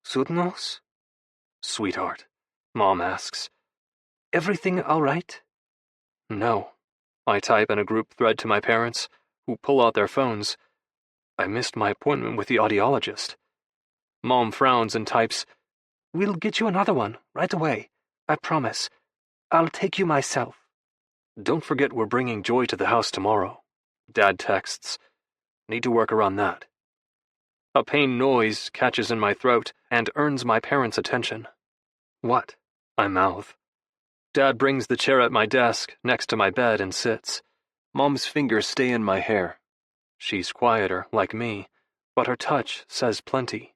Sudnos? Sweetheart, Mom asks. Everything all right? No. I type in a group thread to my parents, who pull out their phones. I missed my appointment with the audiologist. Mom frowns and types, We'll get you another one, right away. I promise. I'll take you myself. Don't forget we're bringing Joy to the house tomorrow. Dad texts. Need to work around that. A pain noise catches in my throat and earns my parents' attention. What? I mouth. Dad brings the chair at my desk next to my bed and sits. Mom's fingers stay in my hair. She's quieter, like me, but her touch says plenty.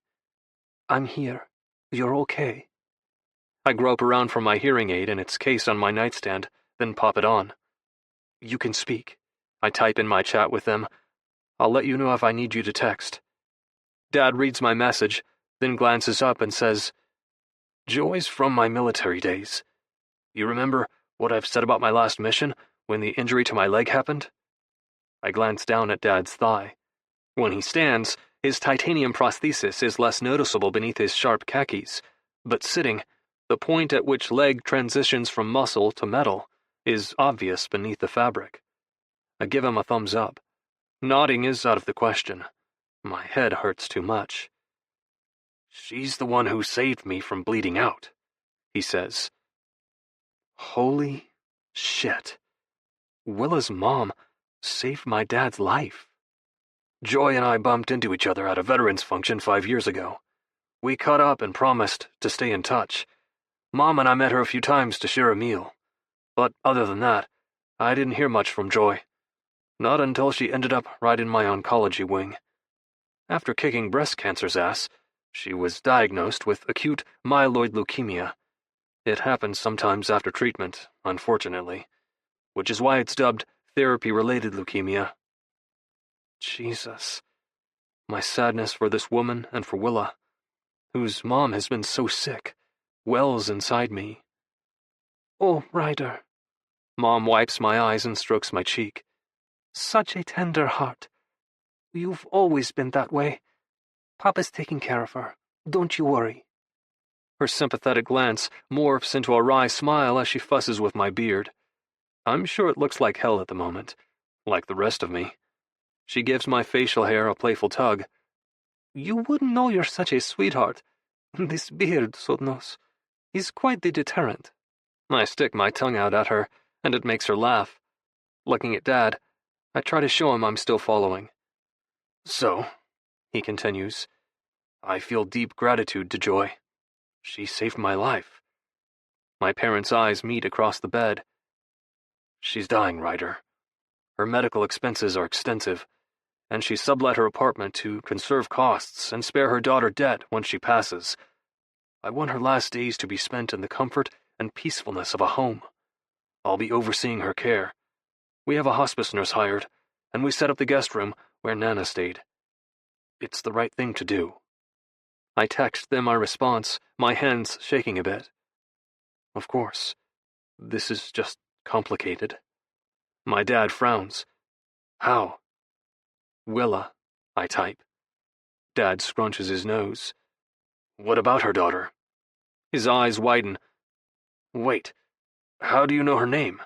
I'm here. You're okay. I grope around for my hearing aid in its case on my nightstand, then pop it on. You can speak. I type in my chat with them. I'll let you know if I need you to text. Dad reads my message, then glances up and says, Joy's from my military days. You remember what I've said about my last mission when the injury to my leg happened? I glance down at Dad's thigh. When he stands, his titanium prosthesis is less noticeable beneath his sharp khakis, but sitting, the point at which leg transitions from muscle to metal is obvious beneath the fabric. I give him a thumbs up. Nodding is out of the question. My head hurts too much. She's the one who saved me from bleeding out, he says. Holy shit. Willa's mom saved my dad's life. Joy and I bumped into each other at a veterans function 5 years ago. We caught up and promised to stay in touch. Mom and I met her a few times to share a meal. But other than that, I didn't hear much from Joy. Not until she ended up right in my oncology wing. After kicking breast cancer's ass, she was diagnosed with acute myeloid leukemia. It happens sometimes after treatment, unfortunately, which is why it's dubbed therapy-related leukemia. Jesus. My sadness for this woman and for Willa, whose mom has been so sick, wells inside me. Oh, Ryder. Mom wipes my eyes and strokes my cheek. Such a tender heart. You've always been that way. Papa's taking care of her. Don't you worry. Her sympathetic glance morphs into a wry smile as she fusses with my beard. I'm sure it looks like hell at the moment, like the rest of me. She gives my facial hair a playful tug. You wouldn't know you're such a sweetheart. This beard, Sodnos, is quite the deterrent. I stick my tongue out at her, and it makes her laugh. Looking at Dad, I try to show him I'm still following. So, he continues, I feel deep gratitude to Joy. She saved my life. My parents' eyes meet across the bed. She's dying, Ryder. Her medical expenses are extensive, and she sublet her apartment to conserve costs and spare her daughter debt once she passes. I want her last days to be spent in the comfort and peacefulness of a home. I'll be overseeing her care. We have a hospice nurse hired, and we set up the guest room where Nana stayed. It's the right thing to do. I text them my response, my hands shaking a bit. Of course. This is just complicated. My dad frowns. How? Willa, I type. Dad scrunches his nose. What about her daughter? His eyes widen. Wait, how do you know her name?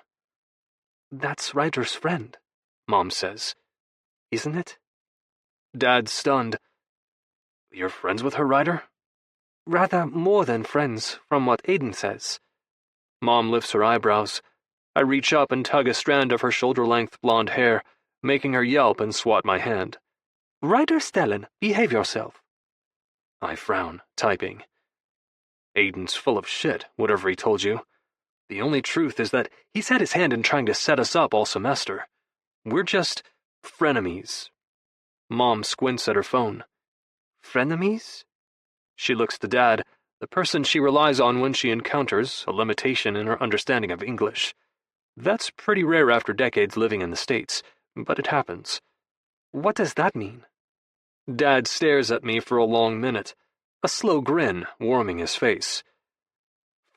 That's Ryder's friend, Mom says. Isn't it? Dad's stunned. You're friends with her, Ryder? Rather more than friends, from what Aiden says. Mom lifts her eyebrows. I reach up and tug a strand of her shoulder-length blonde hair, making her yelp and swat my hand. Ryder Stellan, behave yourself. I frown, typing. Aiden's full of shit, whatever he told you. The only truth is that he's had his hand in trying to set us up all semester. We're just frenemies. Mom squints at her phone. Frenemies? She looks to Dad, the person she relies on when she encounters a limitation in her understanding of English. That's pretty rare after decades living in the States, but it happens. What does that mean? Dad stares at me for a long minute, a slow grin warming his face.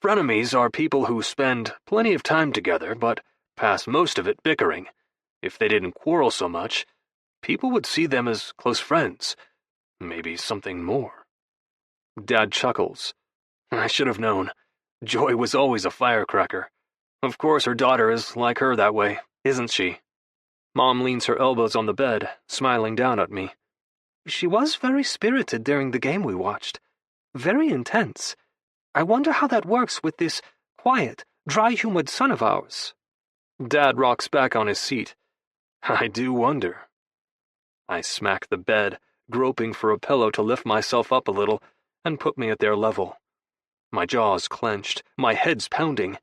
Frenemies are people who spend plenty of time together, but pass most of it bickering. If they didn't quarrel so much, people would see them as close friends, maybe something more. Dad chuckles. I should have known. Joy was always a firecracker. Of course her daughter is like her that way, isn't she? Mom leans her elbows on the bed, smiling down at me. She was very spirited during the game we watched. Very intense. I wonder how that works with this quiet, dry, humid son of ours. Dad rocks back on his seat. I do wonder. I smack the bed, groping for a pillow to lift myself up a little and put me at their level. My jaw's clenched, my head's pounding,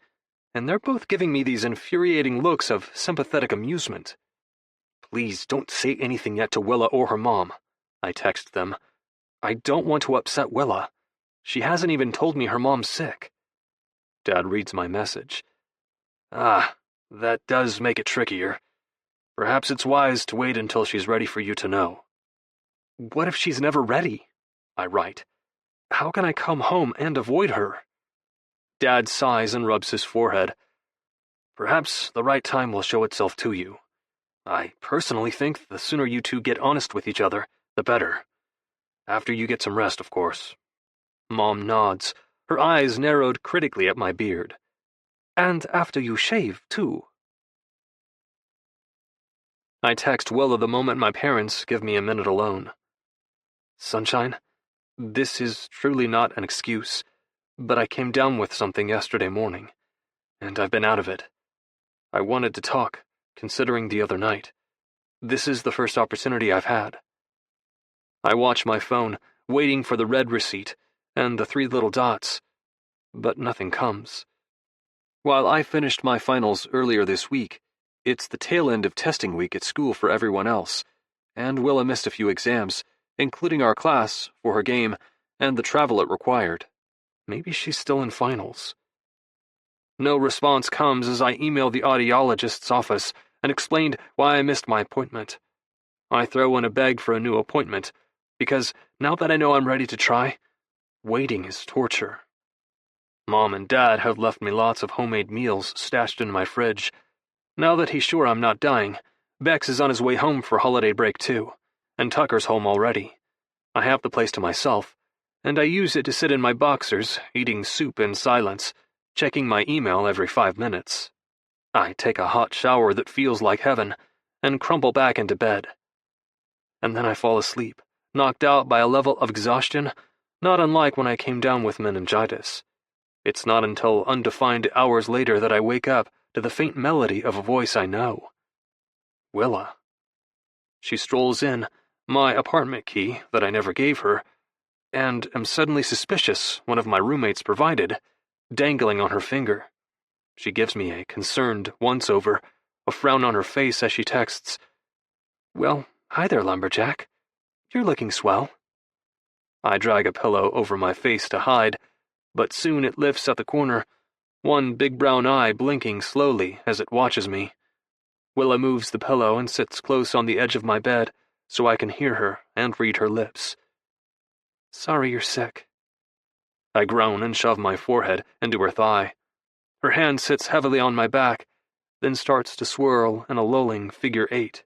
and they're both giving me these infuriating looks of sympathetic amusement. Please don't say anything yet to Willa or her mom, I text them. I don't want to upset Willa. She hasn't even told me her mom's sick. Dad reads my message. That does make it trickier. Perhaps it's wise to wait until she's ready for you to know. What if she's never ready? I write. How can I come home and avoid her? Dad sighs and rubs his forehead. Perhaps the right time will show itself to you. I personally think the sooner you two get honest with each other, the better. After you get some rest, of course. Mom nods, her eyes narrowed critically at my beard. And after you shave, too. I text Willa the moment my parents give me a minute alone. Sunshine, this is truly not an excuse, but I came down with something yesterday morning, and I've been out of it. I wanted to talk, considering the other night. This is the first opportunity I've had. I watch my phone, waiting for the red receipt and the 3 little dots, but nothing comes. While I finished my finals earlier this week, it's the tail end of testing week at school for everyone else, and Willa missed a few exams, including our class for her game and the travel it required. Maybe she's still in finals. No response comes as I email the audiologist's office and explained why I missed my appointment. I throw in a beg for a new appointment, because now that I know I'm ready to try, waiting is torture. Mom and Dad have left me lots of homemade meals stashed in my fridge. Now that he's sure I'm not dying, Bex is on his way home for holiday break too, and Tucker's home already. I have the place to myself, and I use it to sit in my boxers, eating soup in silence, checking my email every 5 minutes. I take a hot shower that feels like heaven, and crumple back into bed. And then I fall asleep, knocked out by a level of exhaustion not unlike when I came down with meningitis. It's not until undefined hours later that I wake up to the faint melody of a voice I know. Willa. She strolls in, my apartment key that I never gave her, and am suddenly suspicious one of my roommates provided, dangling on her finger. She gives me a concerned once-over, a frown on her face as she texts, Well, hi there, lumberjack. You're looking swell. I drag a pillow over my face to hide, but soon it lifts at the corner, one big brown eye blinking slowly as it watches me. Willa moves the pillow and sits close on the edge of my bed so I can hear her and read her lips. Sorry you're sick. I groan and shove my forehead into her thigh. Her hand sits heavily on my back, then starts to swirl in a lulling figure 8.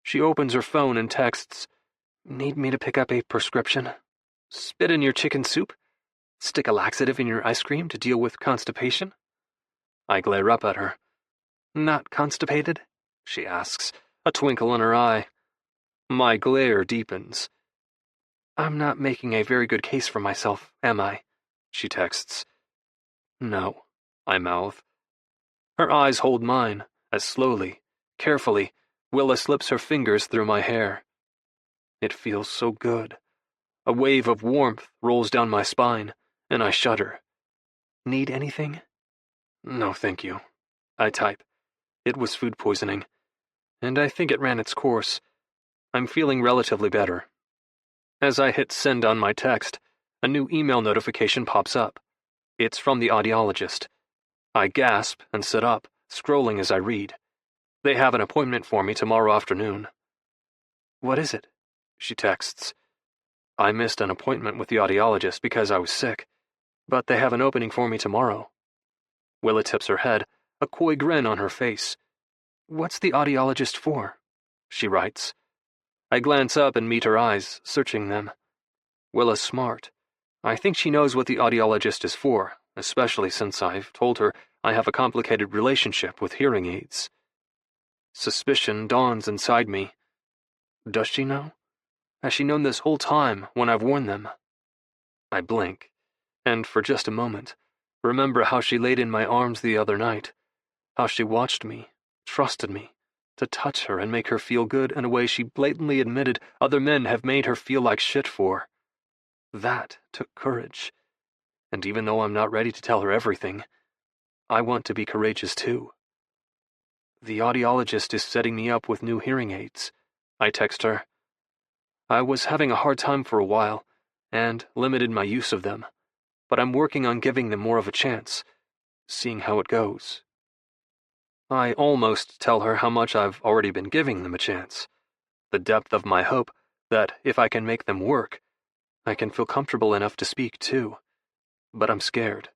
She opens her phone and texts, Need me to pick up a prescription? Spit in your chicken soup? Stick a laxative in your ice cream to deal with constipation? I glare up at her. Not constipated? She asks, a twinkle in her eye. My glare deepens. I'm not making a very good case for myself, am I? She texts. No, I mouth. Her eyes hold mine, as slowly, carefully, Willa slips her fingers through my hair. It feels so good. A wave of warmth rolls down my spine, and I shudder. Need anything? No, thank you. I type. It was food poisoning, and I think it ran its course. I'm feeling relatively better. As I hit send on my text, a new email notification pops up. It's from the audiologist. I gasp and sit up, scrolling as I read. They have an appointment for me tomorrow afternoon. What is it? She texts. I missed an appointment with the audiologist because I was sick, but they have an opening for me tomorrow. Willa tips her head, a coy grin on her face. What's the audiologist for? She writes. I glance up and meet her eyes, searching them. Willa's smart. I think she knows what the audiologist is for, especially since I've told her I have a complicated relationship with hearing aids. Suspicion dawns inside me. Does she know? Has she known this whole time when I've worn them? I blink, and for just a moment, remember how she laid in my arms the other night, how she watched me, trusted me, to touch her and make her feel good in a way she blatantly admitted other men have made her feel like shit for. That took courage, and even though I'm not ready to tell her everything, I want to be courageous too. The audiologist is setting me up with new hearing aids. I text her. I was having a hard time for a while, and limited my use of them, but I'm working on giving them more of a chance, seeing how it goes. I almost tell her how much I've already been giving them a chance, the depth of my hope that if I can make them work, I can feel comfortable enough to speak too. But I'm scared.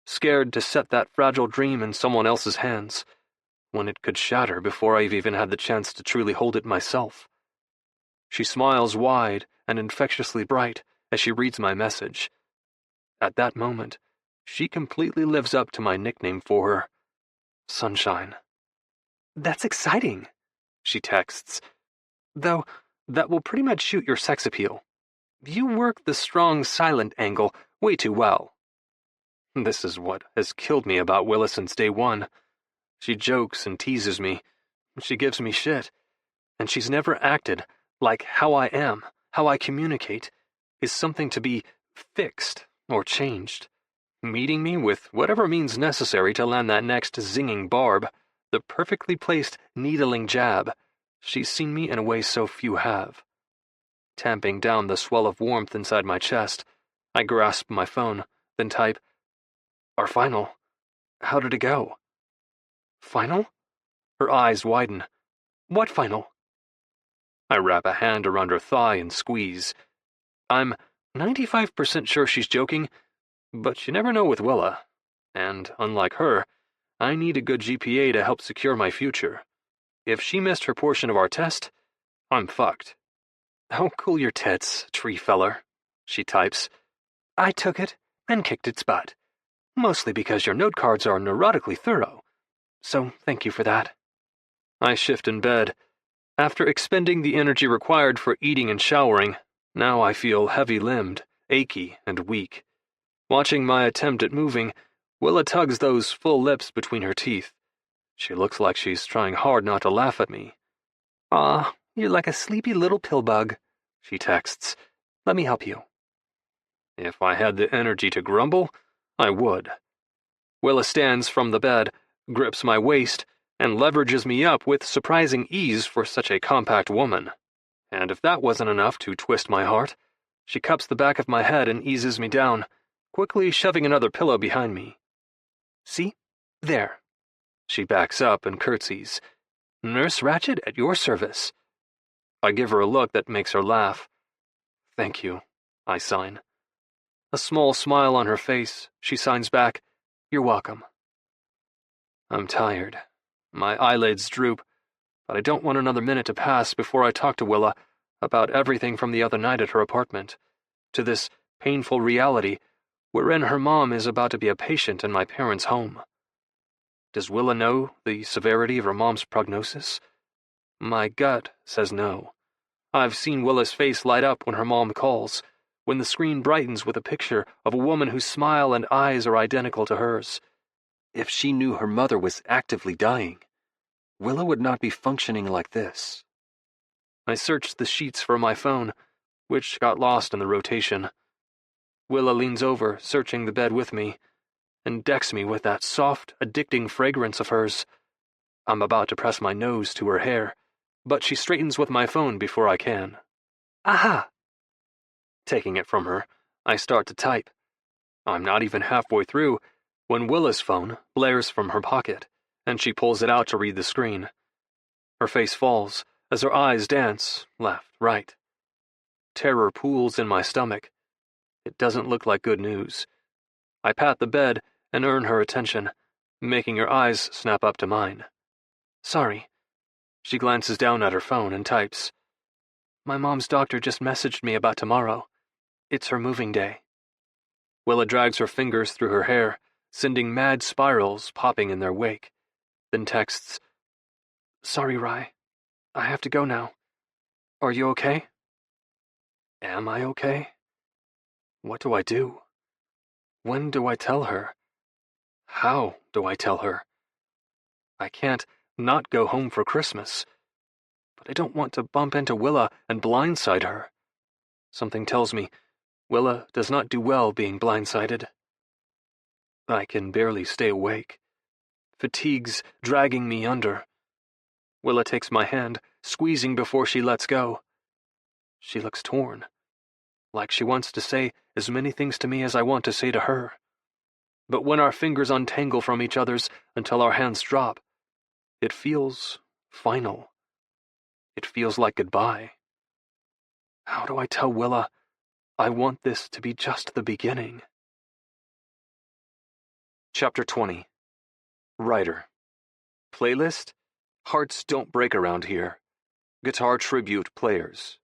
Scared to set that fragile dream in someone else's hands, when it could shatter before I've even had the chance to truly hold it myself. She smiles wide and infectiously bright as she reads my message. At that moment, she completely lives up to my nickname for her, Sunshine. That's exciting, she texts. Though, that will pretty much shoot your sex appeal. You work the strong, silent angle way too well. This is what has killed me about Willa since day one. She jokes and teases me. She gives me shit. And she's never acted like how I am, how I communicate, is something to be fixed or changed. Meeting me with whatever means necessary to land that next zinging barb, the perfectly placed needling jab, she's seen me in a way so few have. Tamping down the swell of warmth inside my chest, I grasp my phone, then type, Our final. How did it go? Final? Her eyes widen. What final? I wrap a hand around her thigh and squeeze. I'm 95% sure she's joking, but you never know with Willa. And, unlike her, I need a good GPA to help secure my future. If she missed her portion of our test, I'm fucked. Oh, cool your tits, tree feller, she types. I took it and kicked its butt. Mostly because your note cards are neurotically thorough. So thank you for that. I shift in bed. After expending the energy required for eating and showering, now I feel heavy-limbed, achy, and weak. Watching my attempt at moving, Willa tugs those full lips between her teeth. She looks like she's trying hard not to laugh at me. Aw, you're like a sleepy little pill bug, she texts. Let me help you. If I had the energy to grumble, I would. Willa stands from the bed, grips my waist, and leverages me up with surprising ease for such a compact woman. And if that wasn't enough to twist my heart, she cups the back of my head and eases me down, quickly shoving another pillow behind me. See? There. She backs up and curtsies. Nurse Ratched at your service. I give her a look that makes her laugh. Thank you. I sign. A small smile on her face, she signs back, "You're welcome." I'm tired. My eyelids droop, but I don't want another minute to pass before I talk to Willa about everything from the other night at her apartment, to this painful reality wherein her mom is about to be a patient in my parents' home. Does Willa know the severity of her mom's prognosis? My gut says no. I've seen Willa's face light up when her mom calls, when the screen brightens with a picture of a woman whose smile and eyes are identical to hers. If she knew her mother was actively dying, Willa would not be functioning like this. I searched the sheets for my phone, which got lost in the rotation. Willa leans over, searching the bed with me, and decks me with that soft, addicting fragrance of hers. I'm about to press my nose to her hair, but she straightens with my phone before I can. Aha! Taking it from her, I start to type. I'm not even halfway through when Willa's phone blares from her pocket, and she pulls it out to read the screen. Her face falls as her eyes dance left, right. Terror pools in my stomach. It doesn't look like good news. I pat the bed and earn her attention, making her eyes snap up to mine. Sorry. She glances down at her phone and types. My mom's doctor just messaged me about tomorrow. It's her moving day. Willa drags her fingers through her hair, sending mad spirals popping in their wake, then texts, Sorry, Rye. I have to go now. Are you okay? Am I okay? What do I do? When do I tell her? How do I tell her? I can't not go home for Christmas, but I don't want to bump into Willa and blindside her. Something tells me Willa does not do well being blindsided. I can barely stay awake. Fatigue's dragging me under. Willa takes my hand, squeezing before she lets go. She looks torn, like she wants to say as many things to me as I want to say to her. But when our fingers untangle from each other's until our hands drop, it feels final. It feels like goodbye. How do I tell Willa I want this to be just the beginning? Chapter 20. Writer. Playlist: Hearts Don't Break Around Here. Guitar Tribute Players.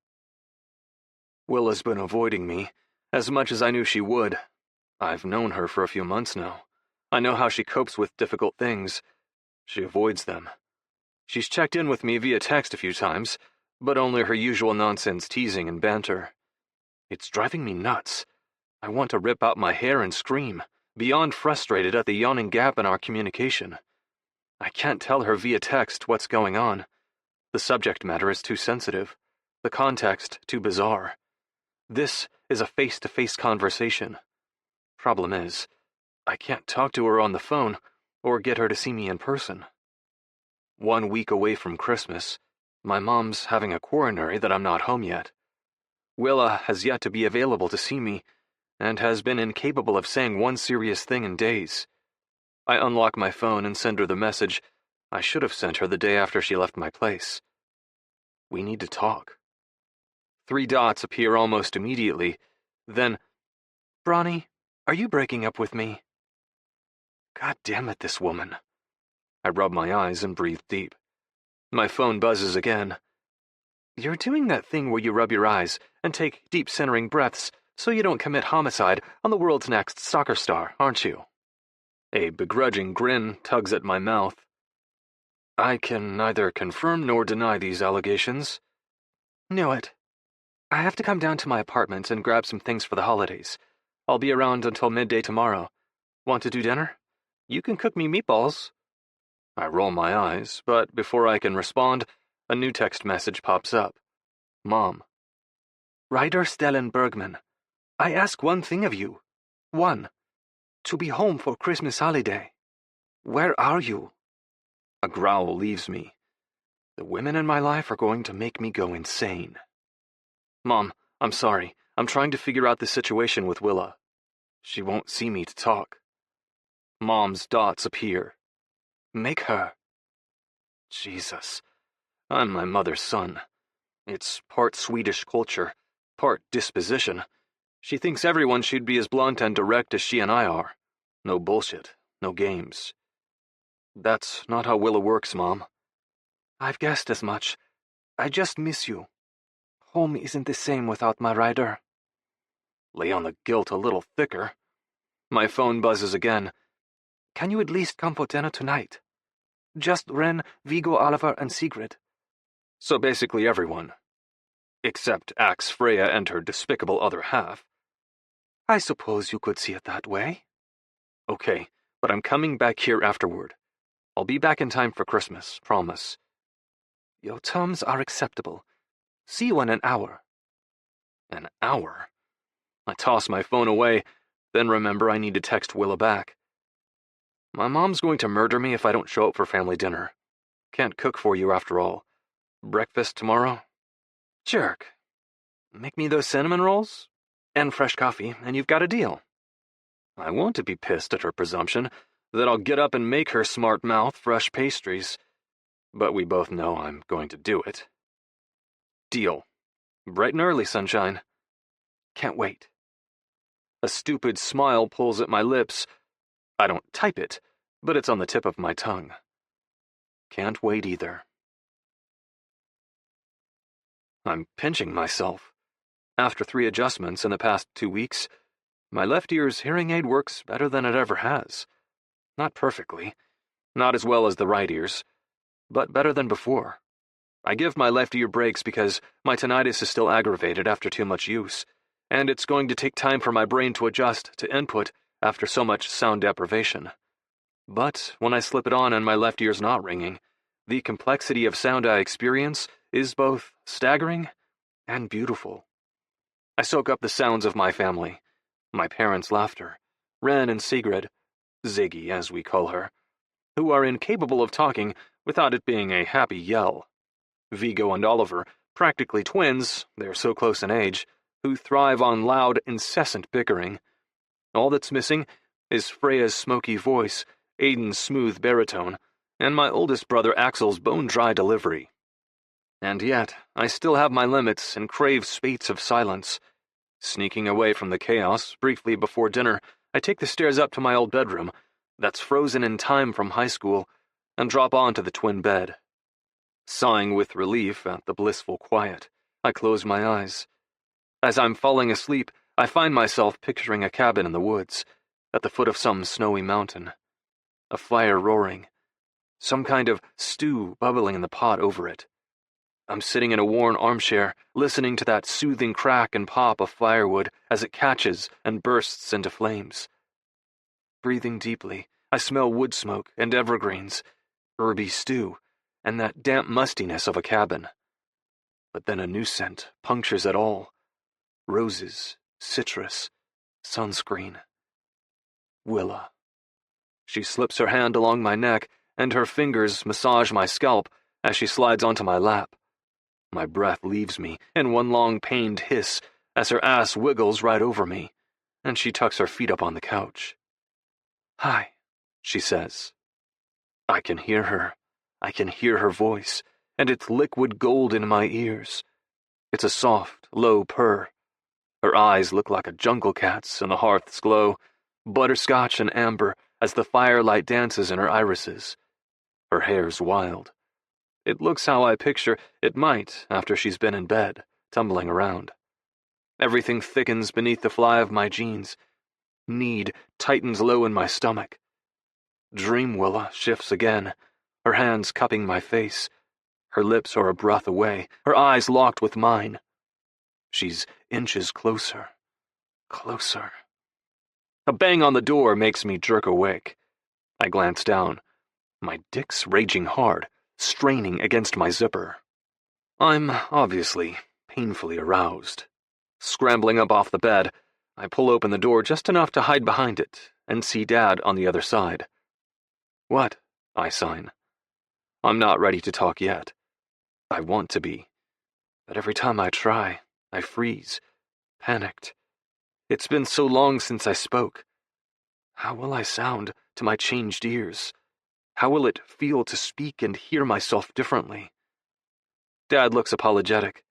Willa's been avoiding me, as much as I knew she would. I've known her for a few months now. I know how she copes with difficult things. She avoids them. She's checked in with me via text a few times, but only her usual nonsense teasing and banter. It's driving me nuts. I want to rip out my hair and scream, beyond frustrated at the yawning gap in our communication. I can't tell her via text what's going on. The subject matter is too sensitive, the context too bizarre. This is a face-to-face conversation. Problem is, I can't talk to her on the phone or get her to see me in person. 1 week away from Christmas, my mom's having a coronary that I'm not home yet. Willa has yet to be available to see me, and has been incapable of saying one serious thing in days. I unlock my phone and send her the message I should have sent her the day after she left my place. We need to talk. 3 dots appear almost immediately. Then, Bronny, are you breaking up with me? God damn it, this woman. I rub my eyes and breathe deep. My phone buzzes again. You're doing that thing where you rub your eyes and take deep centering breaths so you don't commit homicide on the world's next soccer star, aren't you? A begrudging grin tugs at my mouth. I can neither confirm nor deny these allegations. Knew it. I have to come down to my apartment and grab some things for the holidays. I'll be around until midday tomorrow. Want to do dinner? You can cook me meatballs. I roll my eyes, but before I can respond, a new text message pops up. Mom. Writer Stellan Bergman, I ask one thing of you. 1. To be home for Christmas holiday. Where are you? A growl leaves me. The women in my life are going to make me go insane. Mom, I'm sorry. I'm trying to figure out the situation with Willa. She won't see me to talk. Mom's dots appear. Make her. Jesus. I'm my mother's son. It's part Swedish culture, part disposition. She thinks everyone should be as blunt and direct as she and I are. No bullshit, no games. That's not how Willa works, Mom. I've guessed as much. I just miss you. Home isn't the same without my rider. Lay on the guilt a little thicker. My phone buzzes again. Can you at least come for dinner tonight? Just Ren, Vigo, Oliver, and Sigrid. So basically everyone. Except Axe Freya and her despicable other half. I suppose you could see it that way. Okay, but I'm coming back here afterward. I'll be back in time for Christmas, promise. Your terms are acceptable. See you in an hour. An hour? I toss my phone away, then remember I need to text Willa back. My mom's going to murder me if I don't show up for family dinner. Can't cook for you after all. Breakfast tomorrow? Jerk. Make me those cinnamon rolls and fresh coffee, and you've got a deal. I want to be pissed at her presumption that I'll get up and make her smart mouth fresh pastries, but we both know I'm going to do it. Deal. Bright and early, sunshine. Can't wait. A stupid smile pulls at my lips. I don't type it, but it's on the tip of my tongue. Can't wait either. I'm pinching myself. After 3 adjustments in the past 2 weeks, my left ear's hearing aid works better than it ever has. Not perfectly, not as well as the right ear's, but better than before. I give my left ear breaks because my tinnitus is still aggravated after too much use, and it's going to take time for my brain to adjust to input after so much sound deprivation. But when I slip it on and my left ear's not ringing, the complexity of sound I experience is both staggering and beautiful. I soak up the sounds of my family, my parents' laughter, Ren and Sigrid, Ziggy as we call her, who are incapable of talking without it being a happy yell. Vigo and Oliver, practically twins, they're so close in age, who thrive on loud, incessant bickering. All that's missing is Freya's smoky voice, Aiden's smooth baritone, and my oldest brother Axel's bone-dry delivery. And yet, I still have my limits and crave spates of silence. Sneaking away from the chaos, briefly before dinner, I take the stairs up to my old bedroom, that's frozen in time from high school, and drop onto the twin bed. Sighing with relief at the blissful quiet, I close my eyes. As I'm falling asleep, I find myself picturing a cabin in the woods, at the foot of some snowy mountain. A fire roaring, some kind of stew bubbling in the pot over it. I'm sitting in a worn armchair, listening to that soothing crack and pop of firewood as it catches and bursts into flames. Breathing deeply, I smell wood smoke and evergreens, herby stew, and that damp mustiness of a cabin. But then a new scent punctures it all. Roses, citrus, sunscreen. Willa. She slips her hand along my neck, and her fingers massage my scalp as she slides onto my lap. My breath leaves me in one long pained hiss as her ass wiggles right over me, and she tucks her feet up on the couch. "Hi," she says. I can hear her. I can hear her voice, and it's liquid gold in my ears. It's a soft, low purr. Her eyes look like a jungle cat's in the hearth's glow, butterscotch and amber as the firelight dances in her irises. Her hair's wild. It looks how I picture it might after she's been in bed, tumbling around. Everything thickens beneath the fly of my jeans. Need tightens low in my stomach. Dream Willa shifts again, her hands cupping my face. Her lips are a breath away, her eyes locked with mine. She's inches closer. Closer. A bang on the door makes me jerk awake. I glance down. My dick's raging hard, straining against my zipper. I'm obviously painfully aroused. Scrambling up off the bed, I pull open the door just enough to hide behind it and see Dad on the other side. "What?" I sign. I'm not ready to talk yet. I want to be. But every time I try, I freeze, panicked. It's been so long since I spoke. How will I sound to my changed ears? How will it feel to speak and hear myself differently? Dad looks apologetic.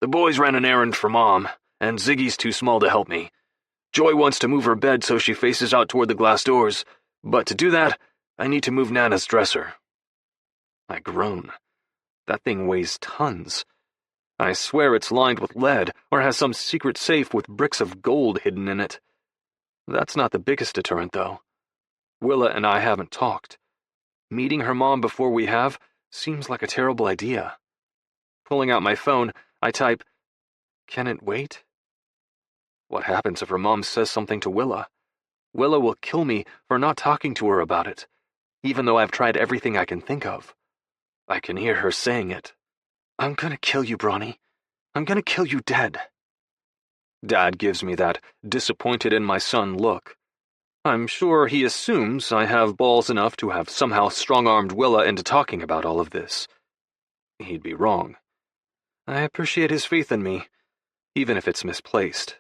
"The boys ran an errand for Mom. and Ziggy's too small to help me. Joy wants to move her bed so she faces out toward the glass doors, but to do that, I need to move Nana's dresser. I groan. That thing weighs tons. I swear it's lined with lead or has some secret safe with bricks of gold hidden in it. That's not the biggest deterrent, though. Willa and I haven't talked. Meeting her mom before we have seems like a terrible idea. Pulling out my phone, I type, "Can it wait?" What happens if her mom says something to Willa? Willa will kill me for not talking to her about it, even though I've tried everything I can think of. I can hear her saying it. "I'm gonna kill you, Bronny. I'm gonna kill you dead." Dad gives me that disappointed in my son look. I'm sure he assumes I have balls enough to have somehow strong-armed Willa into talking about all of this. He'd be wrong. I appreciate his faith in me, even if it's misplaced.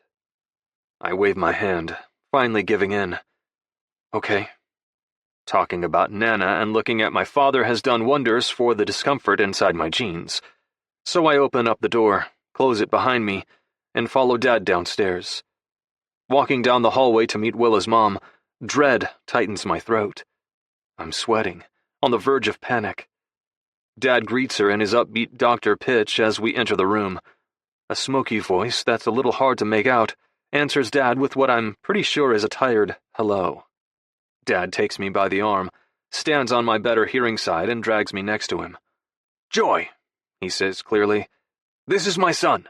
I wave my hand, finally giving in. Okay. Talking about Nana and looking at my father has done wonders for the discomfort inside my jeans. So I open up the door, close it behind me, and follow Dad downstairs. Walking down the hallway to meet Willa's mom, dread tightens my throat. I'm sweating, on the verge of panic. Dad greets her in his upbeat doctor pitch as we enter the room. A smoky voice that's a little hard to make out answers Dad with what I'm pretty sure is a tired hello. Dad takes me by the arm, stands on my better hearing side, and drags me next to him. "Joy," he says clearly, "this is my son.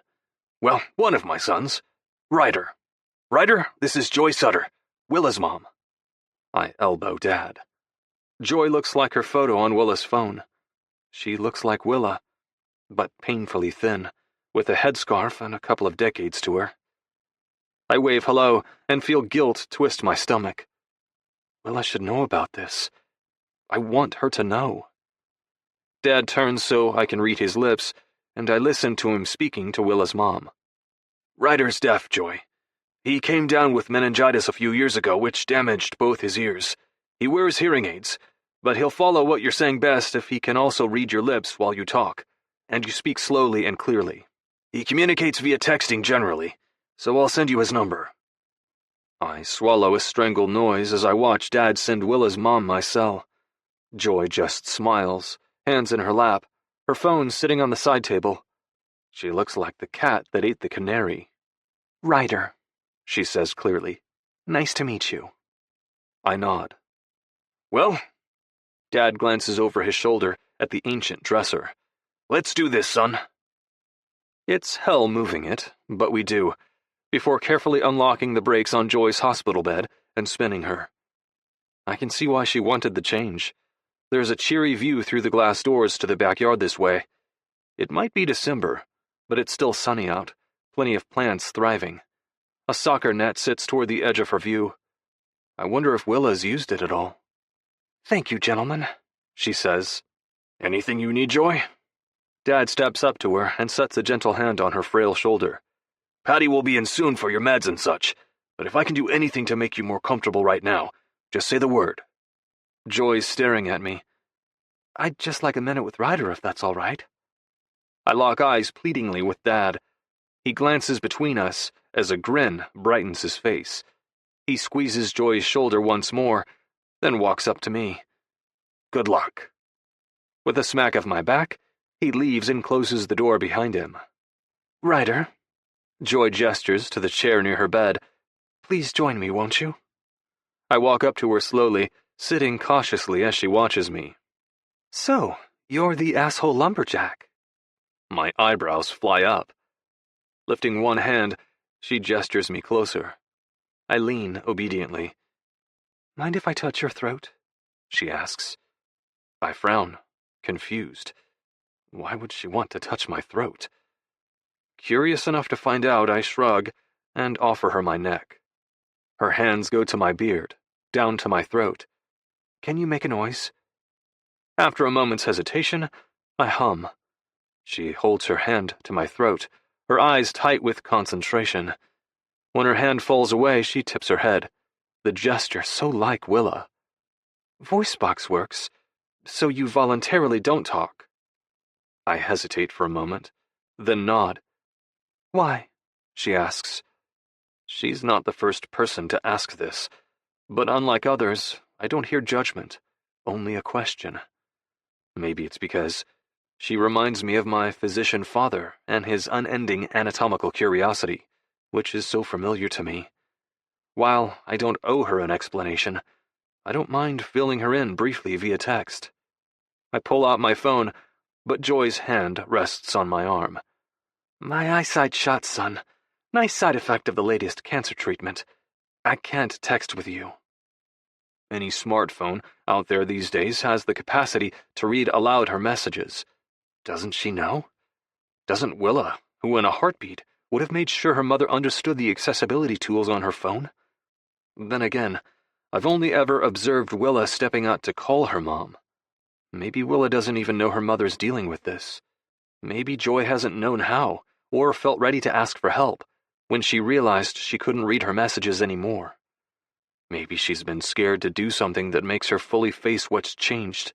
Well, one of my sons. Ryder. Ryder, this is Joy Sutter, Willa's mom." I elbow Dad. Joy looks like her photo on Willa's phone. She looks like Willa, but painfully thin, with a headscarf and a couple of decades to her. I wave hello and feel guilt twist my stomach. Willa should know about this. I want her to know. Dad turns so I can read his lips, and I listen to him speaking to Willa's mom. "Ryder's deaf, Joy. He came down with meningitis a few years ago, which damaged both his ears. He wears hearing aids, but he'll follow what you're saying best if he can also read your lips while you talk, and you speak slowly and clearly. He communicates via texting generally, so I'll send you his number." I swallow a strangled noise as I watch Dad send Willa's mom my cell. Joy just smiles, hands in her lap, her phone sitting on the side table. She looks like the cat that ate the canary. "Ryder," she says clearly. "Nice to meet you." I nod. "Well," Dad glances over his shoulder at the ancient dresser. "Let's do this, son." It's hell moving it, but we do, before carefully unlocking the brakes on Joy's hospital bed and spinning her. I can see why she wanted the change. There's a cheery view through the glass doors to the backyard this way. It might be December, but it's still sunny out, plenty of plants thriving. A soccer net sits toward the edge of her view. I wonder if Willa's used it at all. "Thank you, gentlemen," she says. "Anything you need, Joy?" Dad steps up to her and sets a gentle hand on her frail shoulder. "Patty will be in soon for your meds and such, but if I can do anything to make you more comfortable right now, just say the word." Joy's staring at me. "I'd just like a minute with Ryder if that's all right." I lock eyes pleadingly with Dad. He glances between us as a grin brightens his face. He squeezes Joy's shoulder once more, then walks up to me. "Good luck." With a smack of my back, he leaves and closes the door behind him. "Ryder," Joy gestures to the chair near her bed. "Please join me, won't you?" I walk up to her slowly, sitting cautiously as she watches me. "So, you're the asshole lumberjack." My eyebrows fly up. Lifting one hand, she gestures me closer. I lean obediently. "Mind if I touch your throat?" she asks. I frown, confused. Why would she want to touch my throat? Curious enough to find out, I shrug and offer her my neck. Her hands go to my beard, down to my throat. "Can you make a noise?" After a moment's hesitation, I hum. She holds her hand to my throat, her eyes tight with concentration. When her hand falls away, she tips her head, the gesture so like Willa. "Voice box works, so you voluntarily don't talk." I hesitate for a moment, then nod. "Why? she asks. She's not the first person to ask this, but unlike others, I don't hear judgment, only a question. Maybe it's because she reminds me of my physician father and his unending anatomical curiosity, which is so familiar to me. While I don't owe her an explanation, I don't mind filling her in briefly via text. I pull out my phone, but Joy's hand rests on my arm. My eyesight shot, son. Nice side effect of the latest cancer treatment. I can't text with you. Any smartphone out there these days has the capacity to read aloud her messages. Doesn't she know? Doesn't Willa, who in a heartbeat would have made sure her mother understood the accessibility tools on her phone? Then again, I've only ever observed Willa stepping out to call her mom. Maybe Willa doesn't even know her mother's dealing with this. Maybe Joy hasn't known how, or felt ready to ask for help, when she realized she couldn't read her messages anymore. Maybe she's been scared to do something that makes her fully face what's changed.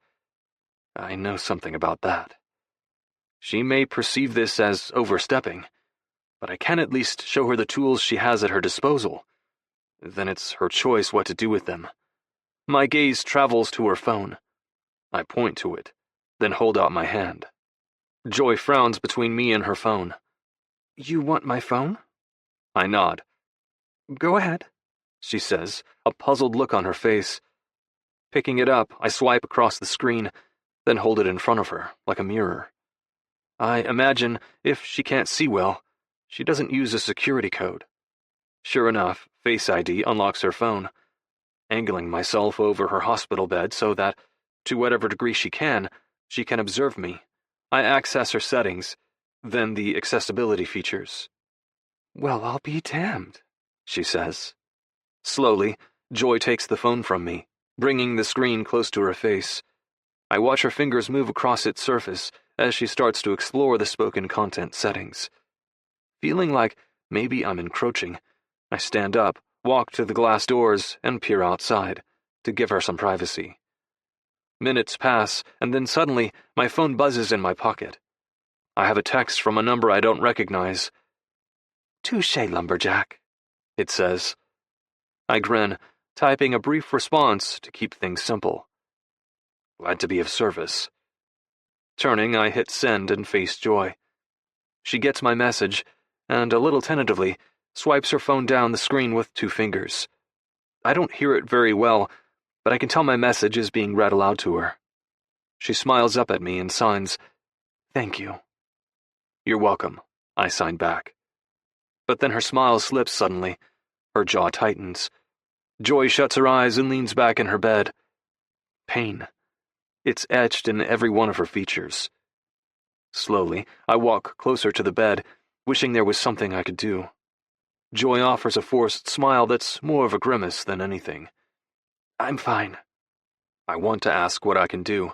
I know something about that. She may perceive this as overstepping, but I can at least show her the tools she has at her disposal. Then it's her choice what to do with them. My gaze travels to her phone. I point to it, then hold out my hand. Joy frowns between me and her phone. You want my phone? I nod. Go ahead, she says, a puzzled look on her face. Picking it up, I swipe across the screen, then hold it in front of her, like a mirror. I imagine, if she can't see well, she doesn't use a security code. Sure enough, Face ID unlocks her phone. Angling myself over her hospital bed so that, to whatever degree she can observe me, I access her settings, then the accessibility features. Well, I'll be damned, she says. Slowly, Joy takes the phone from me, bringing the screen close to her face. I watch her fingers move across its surface as she starts to explore the spoken content settings. Feeling like maybe I'm encroaching, I stand up, walk to the glass doors, and peer outside, to give her some privacy. Minutes pass, and then suddenly, my phone buzzes in my pocket. I have a text from a number I don't recognize. Touché, lumberjack, it says. I grin, typing a brief response to keep things simple. Glad to be of service. Turning, I hit send and face Joy. She gets my message, and a little tentatively, swipes her phone down the screen with 2 fingers. I don't hear it very well, but I can tell my message is being read aloud to her. She smiles up at me and signs, Thank you. You're welcome, I sign back. But then her smile slips suddenly. Her jaw tightens. Joy shuts her eyes and leans back in her bed. Pain. It's etched in every one of her features. Slowly, I walk closer to the bed, wishing there was something I could do. Joy offers a forced smile that's more of a grimace than anything. I'm fine. I want to ask what I can do,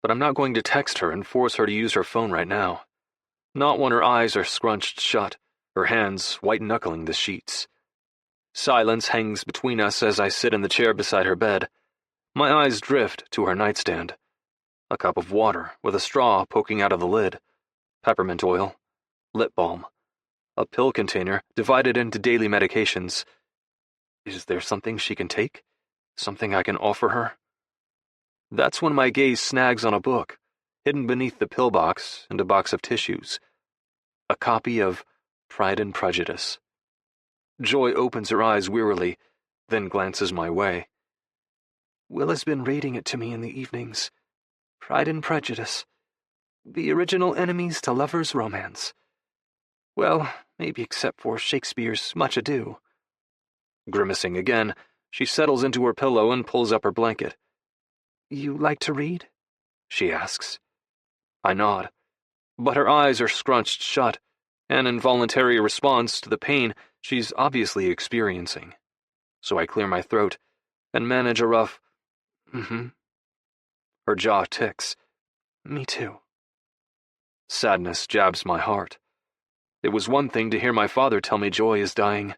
but I'm not going to text her and force her to use her phone right now. Not when her eyes are scrunched shut, her hands white-knuckling the sheets. Silence hangs between us as I sit in the chair beside her bed. My eyes drift to her nightstand. A cup of water with a straw poking out of the lid, peppermint oil, lip balm, a pill container divided into daily medications. Is there something she can take? Something I can offer her? That's when my gaze snags on a book, hidden beneath the pill box and a box of tissues. A copy of Pride and Prejudice. Joy opens her eyes wearily, then glances my way. Willa's been reading it to me in the evenings. Pride and Prejudice. The original enemies to lovers' romance. Well, maybe except for Shakespeare's Much Ado. Grimacing again, she settles into her pillow and pulls up her blanket. You like to read? She asks. I nod, but her eyes are scrunched shut, an involuntary response to the pain she's obviously experiencing. So I clear my throat and manage a rough, Her jaw ticks. Me too. Sadness jabs my heart. It was one thing to hear my father tell me Joy is dying.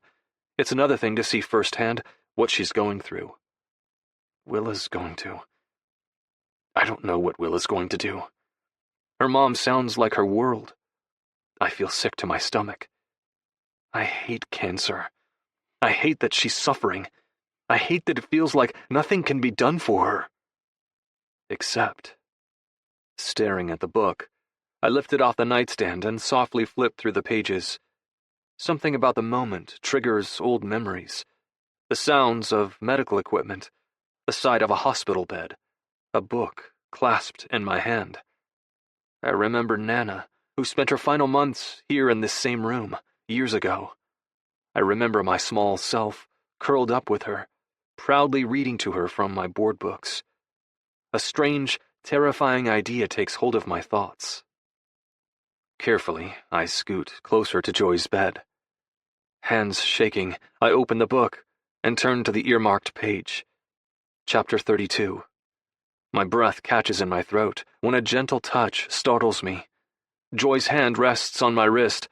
It's another thing to see firsthand what she's going through. Willa's going to. I don't know what Willa's going to do. Her mom sounds like her world. I feel sick to my stomach. I hate cancer. I hate that she's suffering. I hate that it feels like nothing can be done for her. Except, staring at the book, I lifted off the nightstand and softly flipped through the pages. Something about the moment triggers old memories. The sounds of medical equipment, the sight of a hospital bed, a book clasped in my hand. I remember Nana, who spent her final months here in this same room, years ago. I remember my small self, curled up with her, proudly reading to her from my board books. A strange, terrifying idea takes hold of my thoughts. Carefully, I scoot closer to Joy's bed. Hands shaking, I open the book and turn to the earmarked page. Chapter 32. My breath catches in my throat when a gentle touch startles me. Joy's hand rests on my wrist,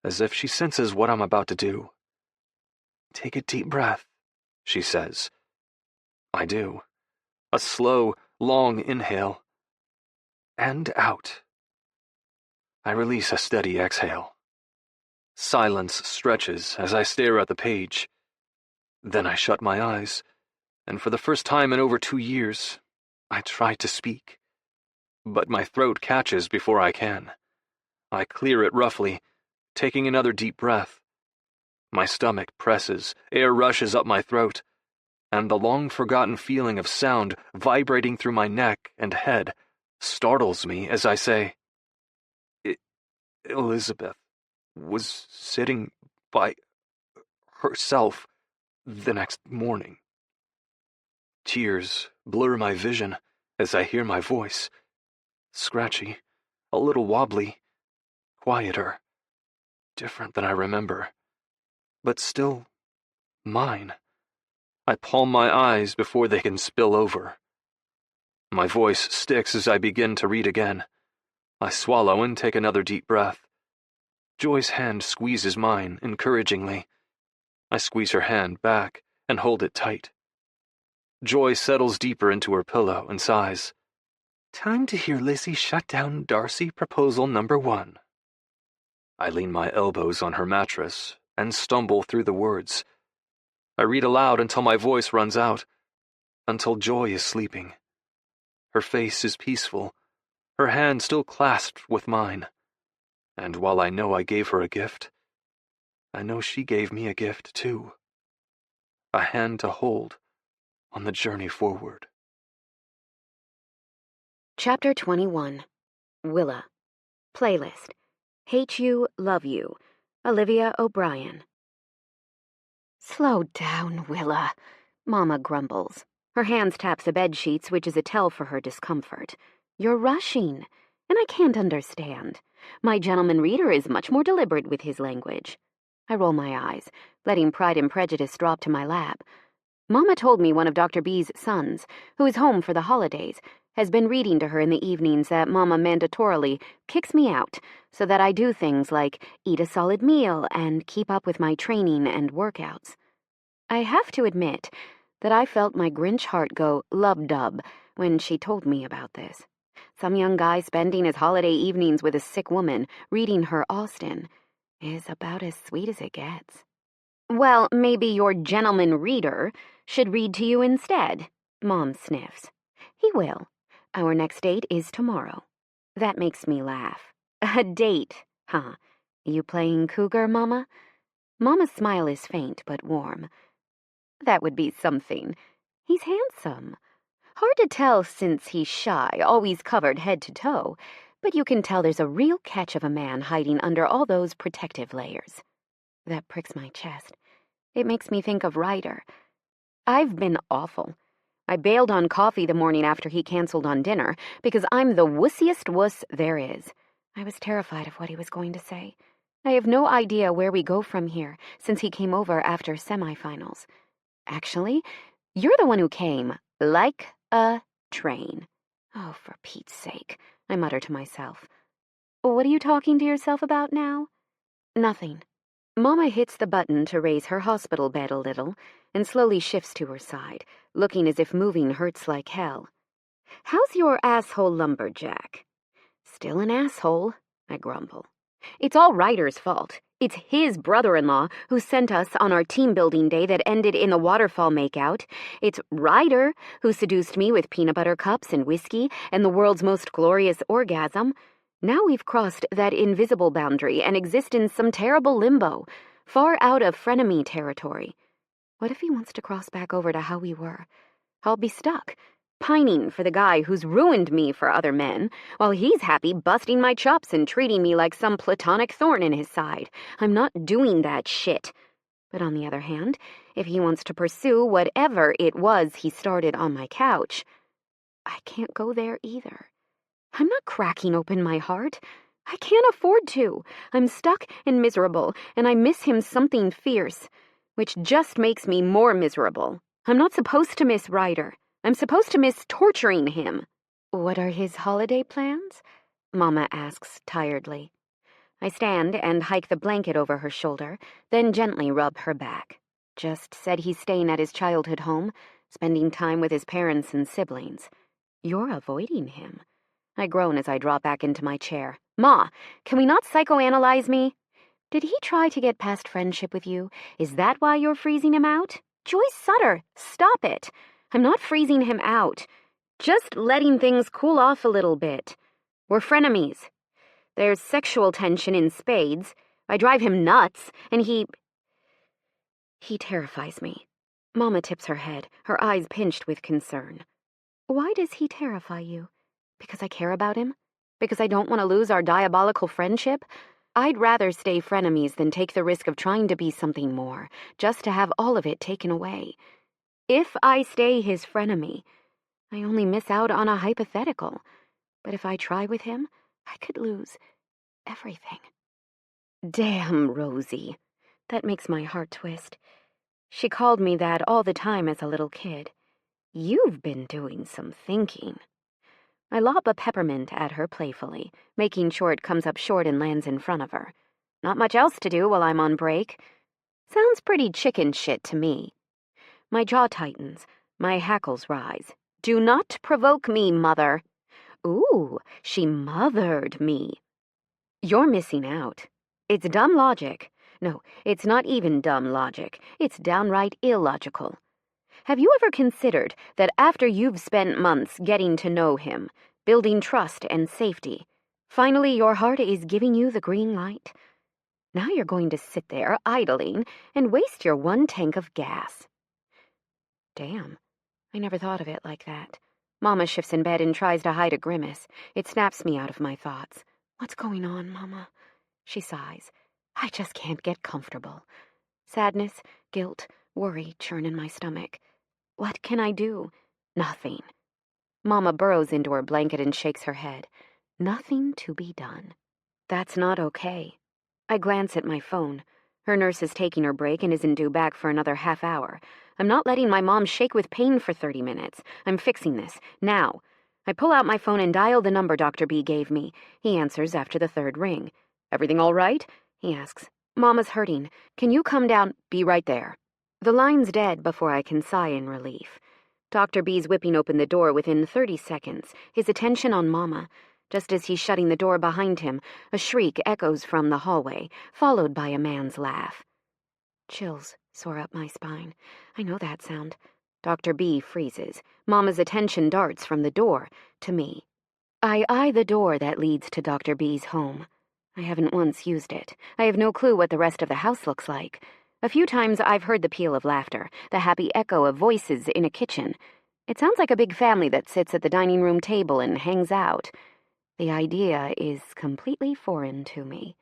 as if she senses what I'm about to do. "Take a deep breath," she says. I do. A slow, long inhale. And out. I release a steady exhale. Silence stretches as I stare at the page. Then I shut my eyes, and for the first time in over 2 years, I try to speak. But my throat catches before I can. I clear it roughly, taking another deep breath. My stomach presses, air rushes up my throat, and the long-forgotten feeling of sound vibrating through my neck and head startles me as I say, Elizabeth was sitting by herself the next morning. Tears blur my vision as I hear my voice, scratchy, a little wobbly, quieter, different than I remember, but still mine. I palm my eyes before they can spill over. My voice sticks as I begin to read again. I swallow and take another deep breath. Joy's hand squeezes mine encouragingly. I squeeze her hand back and hold it tight. Joy settles deeper into her pillow and sighs. "Time to hear Lizzie shut down Darcy proposal number 1. I lean my elbows on her mattress and stumble through the words. I read aloud until my voice runs out, until Joy is sleeping. Her face is peaceful, her hand still clasped with mine. And while I know I gave her a gift, I know she gave me a gift too. A hand to hold on the journey forward. Chapter 21. Willa. Playlist. Hate You, Love You. Olivia O'Brien. "Slow down, Willa," Mama grumbles. Her hands tap the bed sheets, which is a tell for her discomfort. "You're rushing, and I can't understand. My gentleman reader is much more deliberate with his language." I roll my eyes, letting Pride and Prejudice drop to my lap. Mama told me one of Dr. B's sons, who is home for the holidays, has been reading to her in the evenings that Mama mandatorily kicks me out so that I do things like eat a solid meal and keep up with my training and workouts. I have to admit that I felt my Grinch heart go lub-dub when she told me about this. Some young guy spending his holiday evenings with a sick woman reading her Austen is about as sweet as it gets. "Well, maybe your gentleman reader should read to you instead," Mom sniffs. "He will. Our next date is tomorrow." That makes me laugh. "A date, huh? You playing cougar, Mama?" Mama's smile is faint but warm. "That would be something. He's handsome. Hard to tell since he's shy, always covered head to toe, but you can tell there's a real catch of a man hiding under all those protective layers." That pricks my chest. It makes me think of Ryder. I've been awful. I bailed on coffee the morning after he canceled on dinner because I'm the wussiest wuss there is. I was terrified of what he was going to say. I have no idea where we go from here since he came over after semifinals. Actually, you're the one who came, like a train. Oh, for Pete's sake, I mutter to myself. What are you talking to yourself about now? Nothing. Mama hits the button to raise her hospital bed a little and slowly shifts to her side, looking as if moving hurts like hell. "How's your asshole lumberjack?" "Still an asshole," I grumble. "It's all Ryder's fault. It's his brother-in-law who sent us on our team-building day that ended in the waterfall makeout. It's Ryder who seduced me with peanut butter cups and whiskey and the world's most glorious orgasm. Now we've crossed that invisible boundary and exist in some terrible limbo, far out of frenemy territory. What if he wants to cross back over to how we were? I'll be stuck, pining for the guy who's ruined me for other men, while he's happy busting my chops and treating me like some platonic thorn in his side. I'm not doing that shit. But on the other hand, if he wants to pursue whatever it was he started on my couch, I can't go there either. I'm not cracking open my heart. I can't afford to. I'm stuck and miserable, and I miss him something fierce, which just makes me more miserable. I'm not supposed to miss Ryder. I'm supposed to miss torturing him. What are his holiday plans? Mama asks tiredly. I stand and hike the blanket over her shoulder, then gently rub her back. Just said he's staying at his childhood home, spending time with his parents and siblings. You're avoiding him. I groan as I drop back into my chair. Ma, can we not psychoanalyze me? Did he try to get past friendship with you? Is that why you're freezing him out? Joyce Sutter, stop it. I'm not freezing him out. Just letting things cool off a little bit. We're frenemies. There's sexual tension in spades. I drive him nuts, and he terrifies me. Mama tips her head, her eyes pinched with concern. Why does he terrify you? Because I care about him? Because I don't want to lose our diabolical friendship? I'd rather stay frenemies than take the risk of trying to be something more, just to have all of it taken away. If I stay his frenemy, I only miss out on a hypothetical. But if I try with him, I could lose everything. Damn, Rosie. That makes my heart twist. She called me that all the time as a little kid. You've been doing some thinking. I lob a peppermint at her playfully, making sure it comes up short and lands in front of her. Not much else to do while I'm on break. Sounds pretty chicken shit to me. My jaw tightens, my hackles rise. Do not provoke me, mother. Ooh, she mothered me. You're missing out. It's dumb logic. No, it's not even dumb logic. It's downright illogical. Have you ever considered that after you've spent months getting to know him, building trust and safety, finally your heart is giving you the green light? Now you're going to sit there idling and waste your one tank of gas. Damn, I never thought of it like that. Mama shifts in bed and tries to hide a grimace. It snaps me out of my thoughts. What's going on, Mama? She sighs. I just can't get comfortable. Sadness, guilt, worry churn in my stomach. What can I do? Nothing. Mama burrows into her blanket and shakes her head. Nothing to be done. That's not okay. I glance at my phone. Her nurse is taking her break and isn't due back for another half hour. I'm not letting my mom shake with pain for 30 minutes. I'm fixing this, now. I pull out my phone and dial the number Dr. B gave me. He answers after the third ring. Everything all right? He asks. Mama's hurting. Can you come down? Be right there. The line's dead before I can sigh in relief. Dr. B's whipping open the door within 30 seconds, his attention on Mama. Just as he's shutting the door behind him, a shriek echoes from the hallway, followed by a man's laugh. Chills soar up my spine. I know that sound. Dr. B freezes. Mama's attention darts from the door to me. I eye the door that leads to Dr. B's home. I haven't once used it. I have no clue what the rest of the house looks like. A few times I've heard the peal of laughter, the happy echo of voices in a kitchen. It sounds like a big family that sits at the dining room table and hangs out. The idea is completely foreign to me.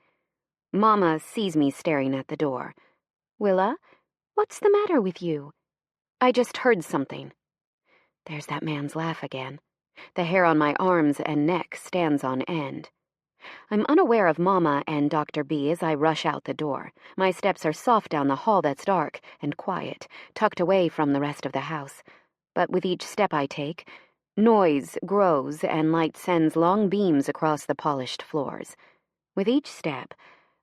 Mama sees me staring at the door. Willa, what's the matter with you? I just heard something. There's that man's laugh again. The hair on my arms and neck stands on end. I'm unaware of Mama and Dr. B as I rush out the door. My steps are soft down the hall that's dark and quiet, tucked away from the rest of the house. But with each step I take, noise grows and light sends long beams across the polished floors. With each step,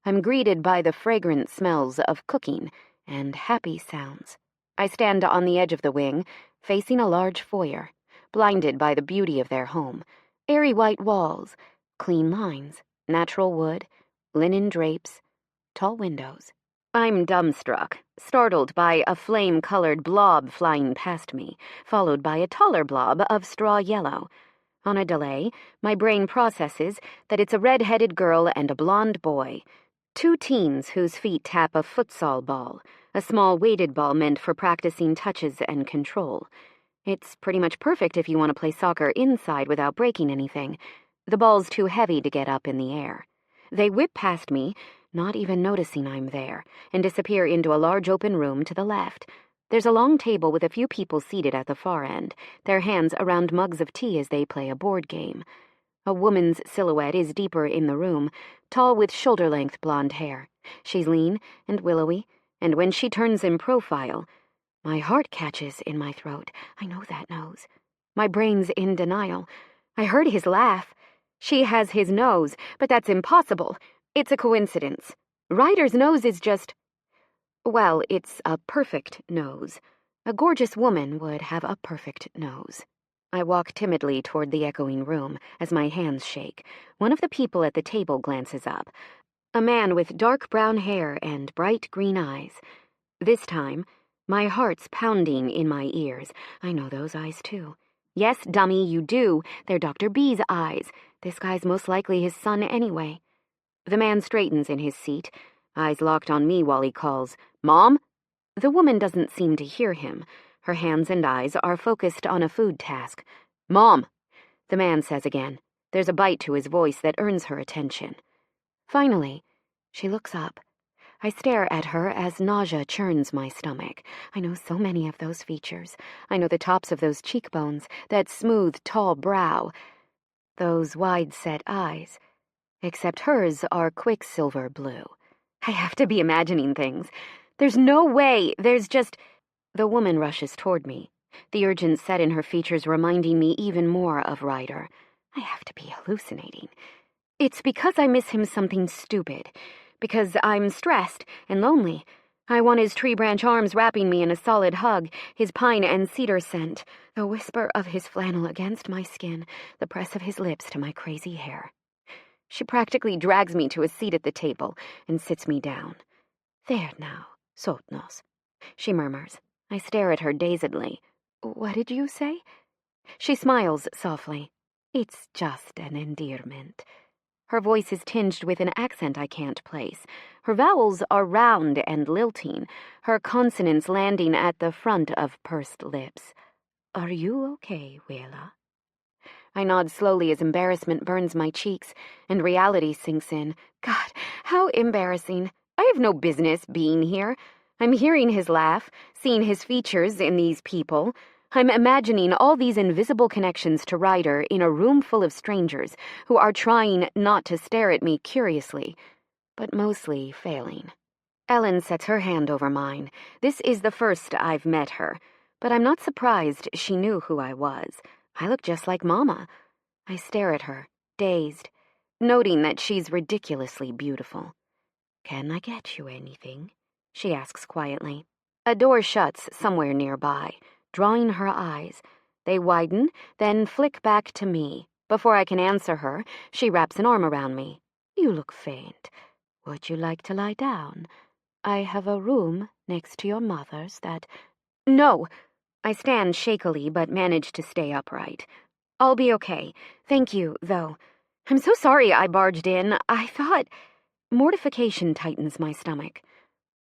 I'm greeted by the fragrant smells of cooking and happy sounds. I stand on the edge of the wing, facing a large foyer, blinded by the beauty of their home. Airy white walls, clean lines, natural wood, linen drapes. tall windows. I'm dumbstruck, startled by a flame-colored blob flying past me, followed by a taller blob of straw yellow. On a delay, my brain processes that it's a red-headed girl and a blonde boy. Two teens whose feet tap a futsal ball, a small weighted ball meant for practicing touches and control. It's pretty much perfect if you want to play soccer inside without breaking anything. The ball's too heavy to get up in the air. They whip past me, not even noticing I'm there, and disappear into a large open room to the left. There's a long table with a few people seated at the far end, their hands around mugs of tea as they play a board game. A woman's silhouette is deeper in the room, tall with shoulder-length blonde hair. She's lean and willowy, and when she turns in profile, my heart catches in my throat. I know that nose. My brain's in denial. I heard his laugh. She has his nose, but that's impossible. It's a coincidence. Ryder's nose is just... well, it's a perfect nose. A gorgeous woman would have a perfect nose. I walk timidly toward the echoing room as my hands shake. One of the people at the table glances up. A man with dark brown hair and bright green eyes. This time, my heart's pounding in my ears. I know those eyes, too. Yes, dummy, you do. They're Dr. B's eyes. This guy's most likely his son anyway. The man straightens in his seat, eyes locked on me while he calls, "Mom?" The woman doesn't seem to hear him. Her hands and eyes are focused on a food task. "Mom," the man says again. There's a bite to his voice that earns her attention. Finally, she looks up. I stare at her as nausea churns my stomach. I know so many of those features. I know the tops of those cheekbones, that smooth, tall brow, those wide-set eyes. Except hers are quicksilver blue. I have to be imagining things. There's no way. There's just... The woman rushes toward me, the urgent set in her features reminding me even more of Ryder. I have to be hallucinating. It's because I miss him something stupid. Because I'm stressed and lonely. I want his tree branch arms wrapping me in a solid hug, his pine and cedar scent, the whisper of his flannel against my skin, the press of his lips to my crazy hair. She practically drags me to a seat at the table and sits me down. "There now, Sotnos," she murmurs. I stare at her dazedly. "What did you say?" She smiles softly. "It's just an endearment." Her voice is tinged with an accent I can't place. Her vowels are round and lilting, her consonants landing at the front of pursed lips. "Are you okay, Willa?" I nod slowly as embarrassment burns my cheeks, and reality sinks in. God, how embarrassing. I have no business being here. I'm hearing his laugh, seeing his features in these people. I'm imagining all these invisible connections to Ryder in a room full of strangers who are trying not to stare at me curiously, but mostly failing. Ellen sets her hand over mine. This is the first I've met her, but I'm not surprised she knew who I was. I look just like Mama. I stare at her, dazed, noting that she's ridiculously beautiful. "Can I get you anything?" she asks quietly. A door shuts somewhere nearby, drawing her eyes. They widen, then flick back to me. Before I can answer her, she wraps an arm around me. "You look faint. Would you like to lie down? I have a room next to your mother's that—" "No!" I stand shakily but manage to stay upright. "I'll be okay. Thank you, though. I'm so sorry I barged in. I thought—" Mortification tightens my stomach.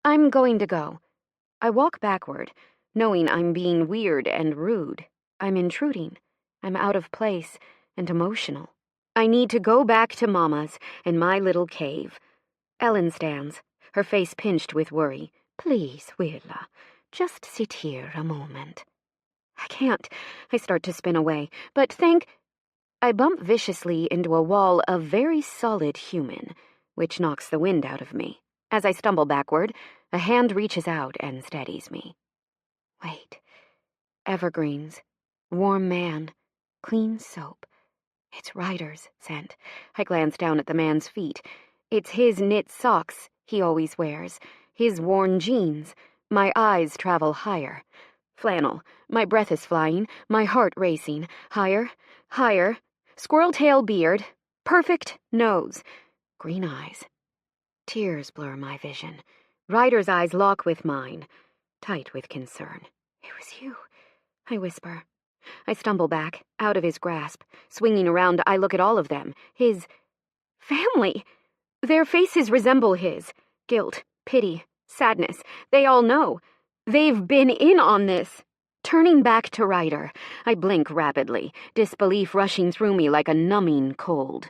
"I'm going to go." I walk backward, knowing I'm being weird and rude. I'm intruding. I'm out of place and emotional. I need to go back to Mama's and my little cave. Ellen stands, her face pinched with worry. "Please, Willa, just sit here a moment." I can't. I start to spin away, but I bump viciously into a wall of very solid human, which knocks the wind out of me. As I stumble backward, a hand reaches out and steadies me. Wait. Evergreens. Warm man. Clean soap. It's Ryder's scent. I glance down at the man's feet. It's his knit socks he always wears, his worn jeans. My eyes travel higher. Flannel. My breath is flying, my heart racing. Higher, higher. Squirrel tail beard. Perfect nose. Green eyes. Tears blur my vision. Ryder's eyes lock with mine, tight with concern. It was you, I whisper. I stumble back, out of his grasp. Swinging around, I look at all of them. His family. Their faces resemble his. Guilt, pity, sadness. They all know. They've been in on this. Turning back to Ryder, I blink rapidly, disbelief rushing through me like a numbing cold.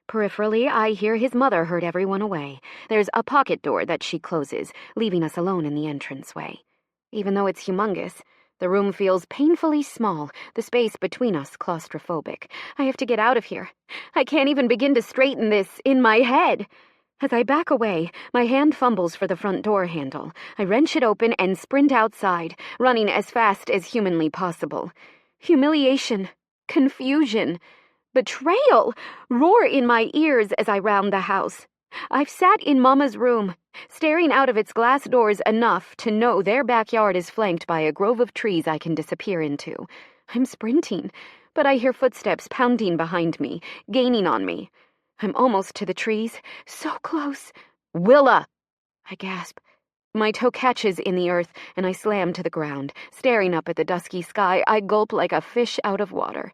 Peripherally, I hear his mother herd everyone away. There's a pocket door that she closes, leaving us alone in the entranceway. Even though it's humongous, the room feels painfully small, the space between us claustrophobic. I have to get out of here. I can't even begin to straighten this in my head. As I back away, my hand fumbles for the front door handle. I wrench it open and sprint outside, running as fast as humanly possible. Humiliation, confusion, betrayal roar in my ears as I round the house. I've sat in Mama's room, staring out of its glass doors enough to know their backyard is flanked by a grove of trees I can disappear into. I'm sprinting, but I hear footsteps pounding behind me, gaining on me. I'm almost to the trees, so close. Willa! I gasp. My toe catches in the earth, and I slam to the ground. Staring up at the dusky sky, I gulp like a fish out of water.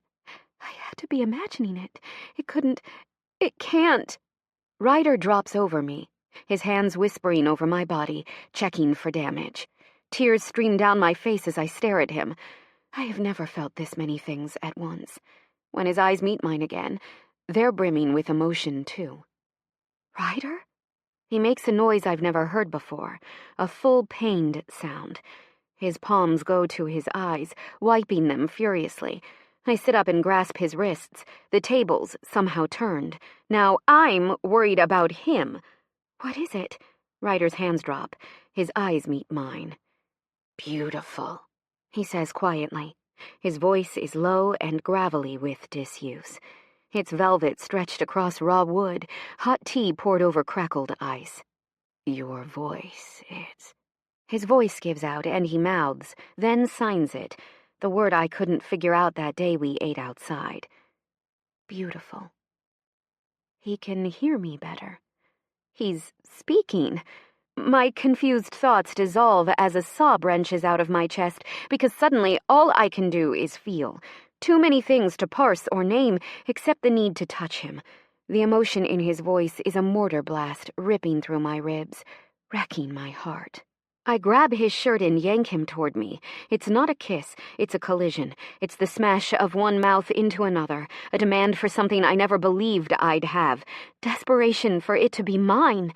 I had to be imagining it. It can't. Ryder drops over me, his hands whispering over my body, checking for damage. Tears stream down my face as I stare at him. I have never felt this many things at once. When his eyes meet mine again, they're brimming with emotion, too. Ryder? He makes a noise I've never heard before, a full pained sound. His palms go to his eyes, wiping them furiously. I sit up and grasp his wrists. The tables somehow turned. Now I'm worried about him. What is it? Ryder's hands drop. His eyes meet mine. Beautiful, he says quietly. His voice is low and gravelly with disuse. It's velvet stretched across raw wood, hot tea poured over crackled ice. Your voice, it's... His voice gives out, and he mouths, then signs it, the word I couldn't figure out that day we ate outside. Beautiful. He can hear me better. He's speaking. My confused thoughts dissolve as a sob wrenches out of my chest, because suddenly all I can do is feel. Too many things to parse or name, except the need to touch him. The emotion in his voice is a mortar blast ripping through my ribs, wrecking my heart. I grab his shirt and yank him toward me. It's not a kiss, it's a collision. It's the smash of one mouth into another, a demand for something I never believed I'd have, desperation for it to be mine.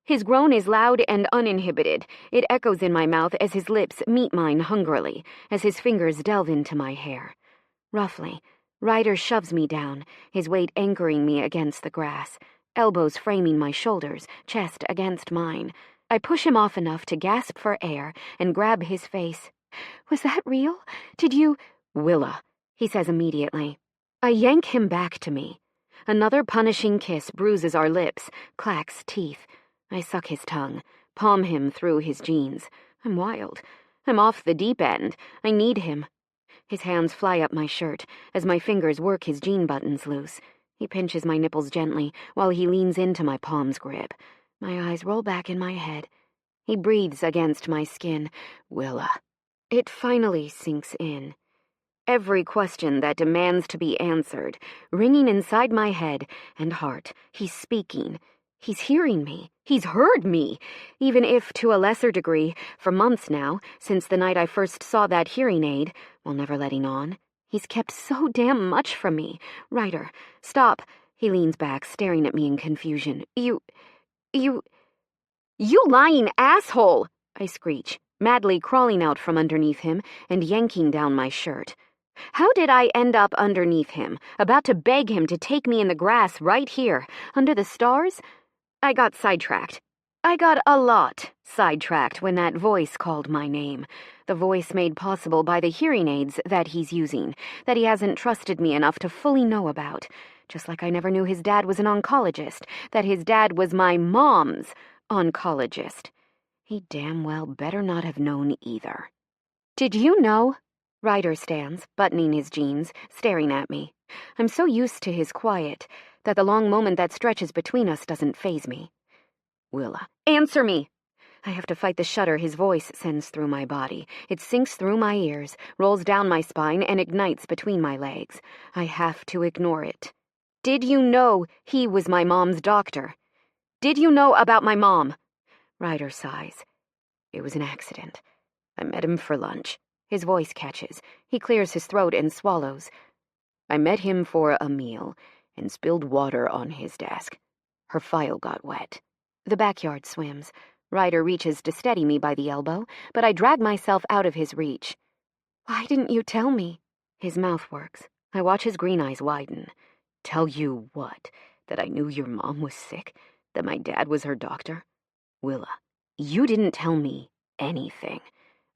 His groan is loud and uninhibited. It echoes in my mouth as his lips meet mine hungrily, as his fingers delve into my hair. Roughly, Ryder shoves me down, his weight anchoring me against the grass, elbows framing my shoulders, chest against mine. I push him off enough to gasp for air and grab his face. Was that real? Did you... Willa, he says immediately. I yank him back to me. Another punishing kiss bruises our lips, clacks teeth. I suck his tongue, palm him through his jeans. I'm wild. I'm off the deep end. I need him. His hands fly up my shirt as my fingers work his jean buttons loose. He pinches my nipples gently while he leans into my palm's grip. My eyes roll back in my head. He breathes against my skin. Willa. It finally sinks in. Every question that demands to be answered, ringing inside my head and heart. He's speaking. He's hearing me. He's heard me, even if to a lesser degree, for months now, since the night I first saw that hearing aid, while never letting on. He's kept so damn much from me. Ryder, stop. He leans back, staring at me in confusion. You lying asshole! I screech, madly crawling out from underneath him and yanking down my shirt. How did I end up underneath him, about to beg him to take me in the grass right here, under the stars? I got sidetracked. I got a lot sidetracked when that voice called my name. The voice made possible by the hearing aids that he's using, that he hasn't trusted me enough to fully know about. Just like I never knew his dad was an oncologist, that his dad was my mom's oncologist. He damn well better not have known either. Did you know? Ryder stands, buttoning his jeans, staring at me. I'm so used to his quiet that the long moment that stretches between us doesn't faze me. Willa, answer me! I have to fight the shudder his voice sends through my body. It sinks through my ears, rolls down my spine, and ignites between my legs. I have to ignore it. Did you know he was my mom's doctor? Did you know about my mom? Ryder sighs. It was an accident. I met him for lunch. His voice catches. He clears his throat and swallows. I met him for a meal and spilled water on his desk. Her file got wet. The backyard swims. Ryder reaches to steady me by the elbow, but I drag myself out of his reach. Why didn't you tell me? His mouth works. I watch his green eyes widen. Tell you what? That I knew your mom was sick? That my dad was her doctor? Willa, you didn't tell me anything.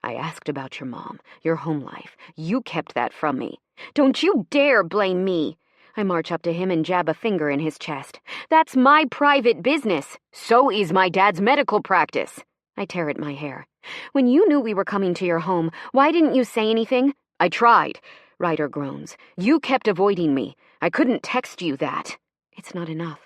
I asked about your mom, your home life. You kept that from me. Don't you dare blame me. I march up to him and jab a finger in his chest. That's my private business. So is my dad's medical practice. I tear at my hair. When you knew we were coming to your home, why didn't you say anything? I tried. Ryder groans. You kept avoiding me. I couldn't text you that. It's not enough.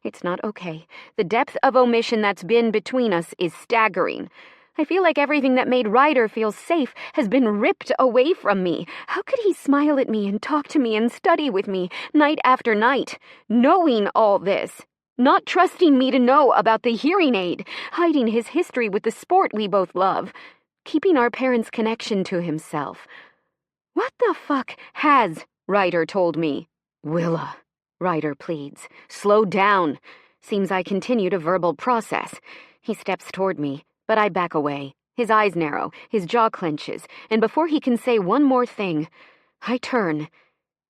It's not okay. The depth of omission that's been between us is staggering. I feel like everything that made Ryder feel safe has been ripped away from me. How could he smile at me and talk to me and study with me night after night, knowing all this? Not trusting me to know about the hearing aid, hiding his history with the sport we both love, keeping our parents' connection to himself. What the fuck has Ryder told me? Willa, Ryder pleads. Slow down. Seems I continue to verbal process. He steps toward me, but I back away. His eyes narrow, his jaw clenches, and before he can say one more thing, I turn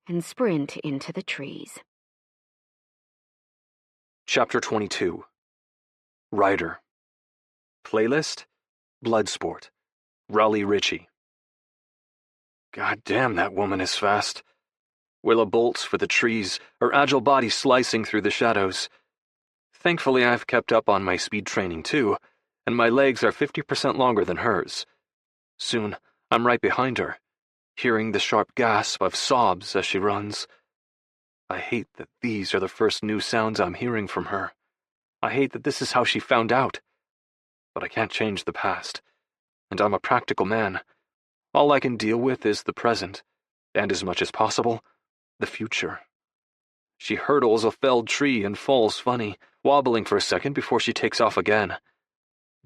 and sprint into the trees. Chapter 22. Ryder. Playlist? Bloodsport. Raleigh Ritchie. God damn, that woman is fast. Willa bolts for the trees, her agile body slicing through the shadows. Thankfully, I've kept up on my speed training too, and my legs are 50% longer than hers. Soon, I'm right behind her, hearing the sharp gasp of sobs as she runs. I hate that these are the first new sounds I'm hearing from her. I hate that this is how she found out. But I can't change the past, and I'm a practical man. All I can deal with is the present, and as much as possible, the future. She hurdles a felled tree and falls funny, wobbling for a second before she takes off again.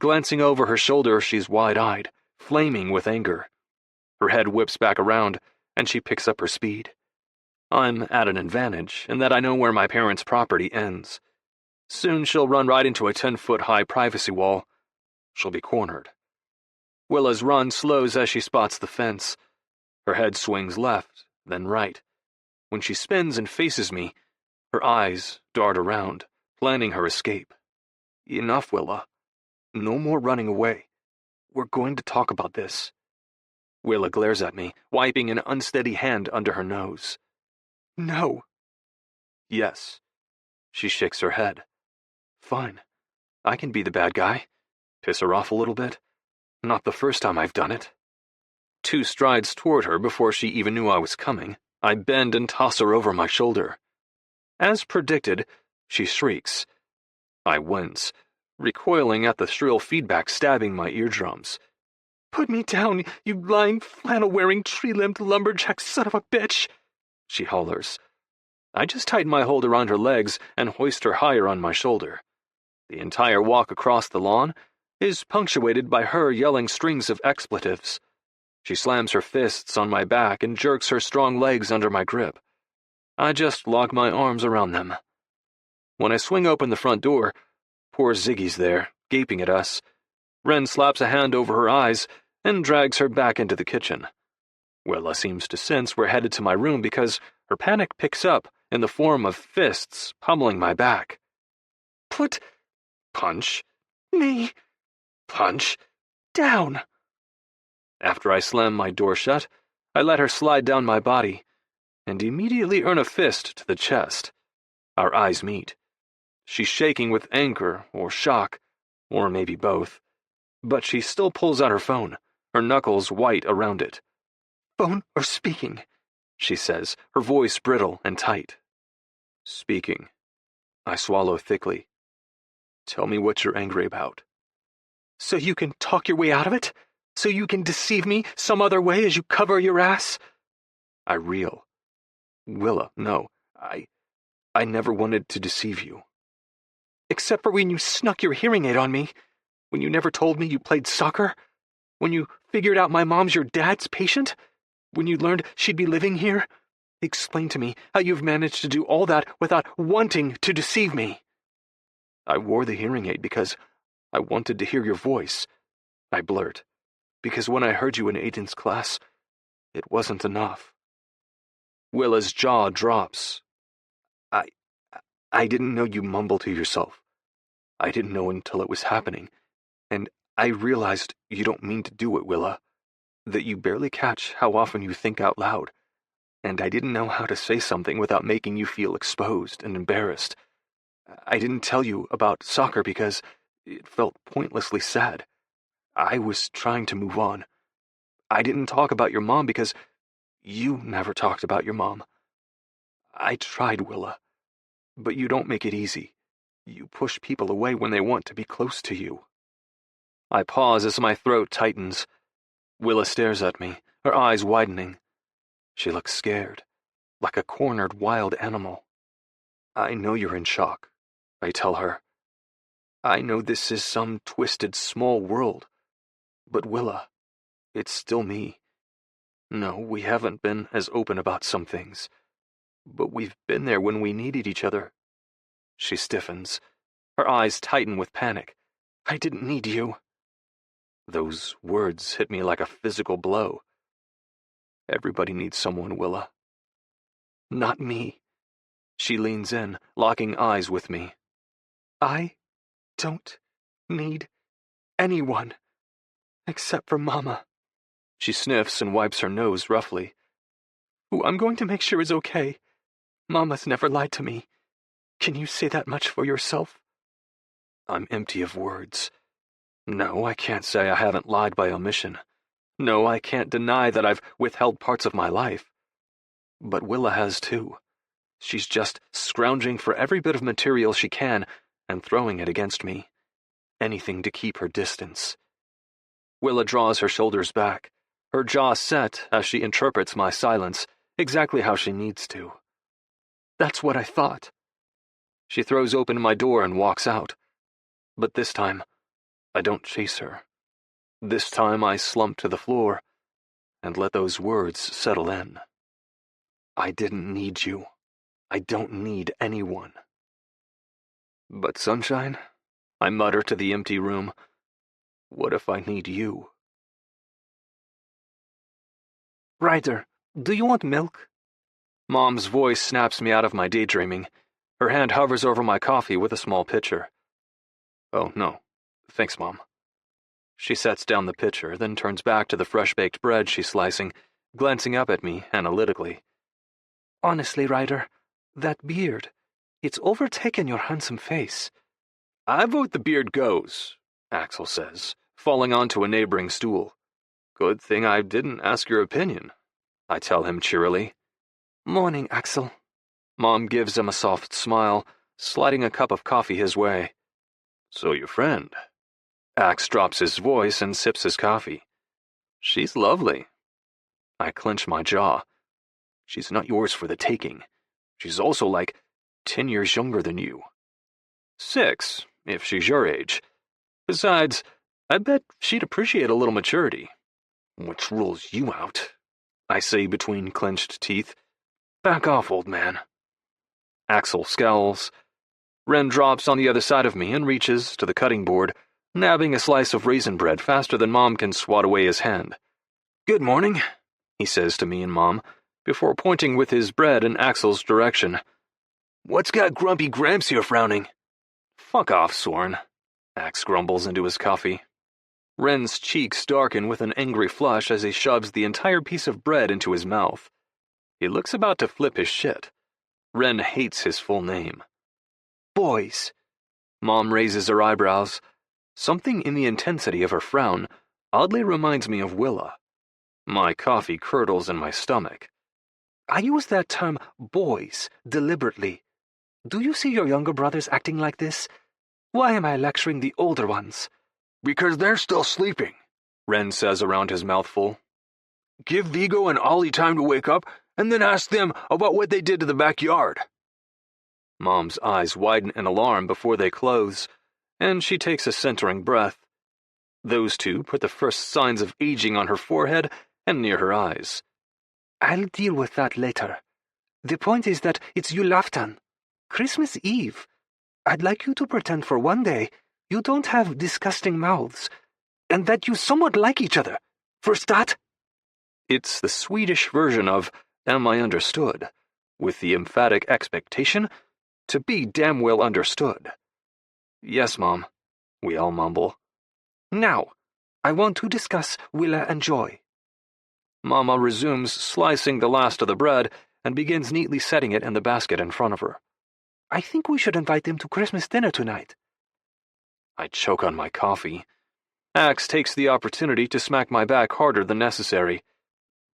Glancing over her shoulder, she's wide-eyed, flaming with anger. Her head whips back around, and she picks up her speed. I'm at an advantage, in that I know where my parents' property ends. Soon she'll run right into a 10-foot-high privacy wall. She'll be cornered. Willa's run slows as she spots the fence. Her head swings left, then right. When she spins and faces me, her eyes dart around, planning her escape. Enough, Willa. No more running away. We're going to talk about this. Willa glares at me, wiping an unsteady hand under her nose. No. Yes. She shakes her head. Fine. I can be the bad guy. Piss her off a little bit. Not the first time I've done it. 2 strides toward her before she even knew I was coming. I bend and toss her over my shoulder. As predicted, she shrieks. I wince, recoiling at the shrill feedback stabbing my eardrums. Put me down, you lying, flannel-wearing, tree-limbed lumberjack son of a bitch, she hollers. I just tighten my hold around her legs and hoist her higher on my shoulder. The entire walk across the lawn is punctuated by her yelling strings of expletives. She slams her fists on my back and jerks her strong legs under my grip. I just lock my arms around them. When I swing open the front door, poor Ziggy's there, gaping at us. Wren slaps a hand over her eyes and drags her back into the kitchen. Willa seems to sense we're headed to my room because her panic picks up in the form of fists pummeling my back. Punch. Me. Punch. Down. After I slam my door shut, I let her slide down my body and immediately earn a fist to the chest. Our eyes meet. She's shaking with anger or shock, or maybe both, but she still pulls out her phone, her knuckles white around it. Phone or speaking, she says, her voice brittle and tight. Speaking. I swallow thickly. Tell me what you're angry about. So you can talk your way out of it? So you can deceive me some other way as you cover your ass? I reel. Willa, no, I never wanted to deceive you. Except for when you snuck your hearing aid on me. When you never told me you played soccer. When you figured out my mom's your dad's patient. When you learned she'd be living here. Explain to me how you've managed to do all that without wanting to deceive me. I wore the hearing aid because I wanted to hear your voice, I blurt, because when I heard you in Aiden's class, it wasn't enough. Willa's jaw drops. I didn't know you mumble to yourself. I didn't know until it was happening, and I realized you don't mean to do it, Willa, that you barely catch how often you think out loud, and I didn't know how to say something without making you feel exposed and embarrassed. I didn't tell you about soccer because it felt pointlessly sad. I was trying to move on. I didn't talk about your mom because you never talked about your mom. I tried, Willa, but you don't make it easy. You push people away when they want to be close to you. I pause as my throat tightens. Willa stares at me, her eyes widening. She looks scared, like a cornered wild animal. I know you're in shock, I tell her. I know this is some twisted small world, but Willa, it's still me. No, we haven't been as open about some things, but we've been there when we needed each other. She stiffens. Her eyes tighten with panic. I didn't need you. Those words hit me like a physical blow. Everybody needs someone, Willa. Not me. She leans in, locking eyes with me. I don't need anyone, except for Mama. She sniffs and wipes her nose roughly. Who I'm going to make sure is okay. Mama's never lied to me. Can you say that much for yourself? I'm empty of words. No, I can't say I haven't lied by omission. No, I can't deny that I've withheld parts of my life. But Willa has too. She's just scrounging for every bit of material she can and throwing it against me. Anything to keep her distance. Willa draws her shoulders back, her jaw set as she interprets my silence exactly how she needs to. That's what I thought. She throws open my door and walks out. But this time, I don't chase her. This time I slump to the floor and let those words settle in. I didn't need you. I don't need anyone. But sunshine, I mutter to the empty room, what if I need you? Ryder, do you want milk? Mom's voice snaps me out of my daydreaming. Her hand hovers over my coffee with a small pitcher. Oh, no. Thanks, Mom. She sets down the pitcher, then turns back to the fresh-baked bread she's slicing, glancing up at me analytically. Honestly, Ryder, that beard, it's overtaken your handsome face. I vote the beard goes, Axel says, falling onto a neighboring stool. Good thing I didn't ask your opinion, I tell him cheerily. Morning, Axel. Mom gives him a soft smile, sliding a cup of coffee his way. So your friend. Ax drops his voice and sips his coffee. She's lovely. I clench my jaw. She's not yours for the taking. She's also like 10 years younger than you. 6, if she's your age. Besides, I bet she'd appreciate a little maturity. Which rules you out, I say between clenched teeth. Back off, old man. Axel scowls. Ren drops on the other side of me and reaches to the cutting board, nabbing a slice of raisin bread faster than Mom can swat away his hand. Good morning, he says to me and Mom, before pointing with his bread in Axel's direction. What's got Grumpy Gramps here frowning? Fuck off, Soren, Ax grumbles into his coffee. Ren's cheeks darken with an angry flush as he shoves the entire piece of bread into his mouth. He looks about to flip his shit. Ren hates his full name. Boys. Mom raises her eyebrows. Something in the intensity of her frown oddly reminds me of Willa. My coffee curdles in my stomach. I use that term boys deliberately. Do you see your younger brothers acting like this? Why am I lecturing the older ones? Because they're still sleeping, Ren says around his mouthful. Give Vigo and Ollie time to wake up, and then ask them about what they did to the backyard. Mom's eyes widen in alarm before they close, and she takes a centering breath. Those two put the first signs of aging on her forehead and near her eyes. I'll deal with that later. The point is that it's Julaftan, Christmas Eve. I'd like you to pretend for one day you don't have disgusting mouths, and that you somewhat like each other. Förstått? It's the Swedish version of Am I Understood, with the emphatic expectation to be damn well understood. Yes, Mom, we all mumble. Now, I want to discuss Willa and Joy. Mama resumes slicing the last of the bread and begins neatly setting it in the basket in front of her. I think we should invite them to Christmas dinner tonight. I choke on my coffee. Axe takes the opportunity to smack my back harder than necessary.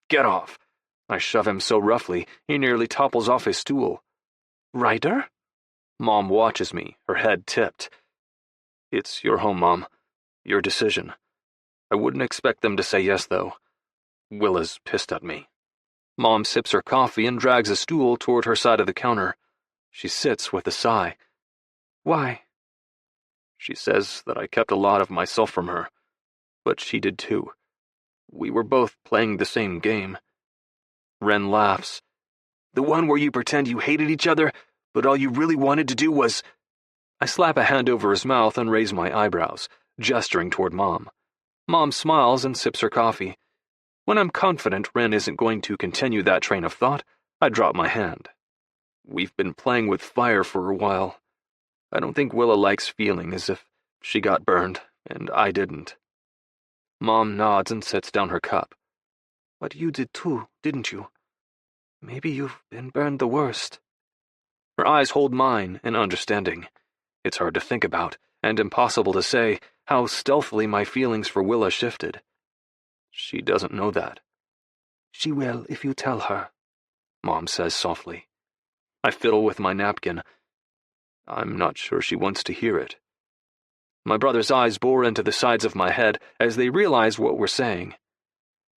Get off! I shove him so roughly he nearly topples off his stool. Ryder? Mom watches me, her head tipped. It's your home, Mom. Your decision. I wouldn't expect them to say yes, though. Willa's pissed at me. Mom sips her coffee and drags a stool toward her side of the counter. She sits with a sigh. Why? She says that I kept a lot of myself from her, but she did too. We were both playing the same game. Ren laughs. The one where you pretend you hated each other, but all you really wanted to do was... I slap a hand over his mouth and raise my eyebrows, gesturing toward Mom. Mom smiles and sips her coffee. When I'm confident Ren isn't going to continue that train of thought, I drop my hand. We've been playing with fire for a while. I don't think Willa likes feeling as if she got burned, and I didn't. Mom nods and sets down her cup. But you did too, didn't you? Maybe you've been burned the worst. Her eyes hold mine in understanding. It's hard to think about, and impossible to say, how stealthily my feelings for Willa shifted. She doesn't know that. She will if you tell her, Mom says softly. I fiddle with my napkin. I'm not sure she wants to hear it. My brother's eyes bore into the sides of my head as they realize what we're saying.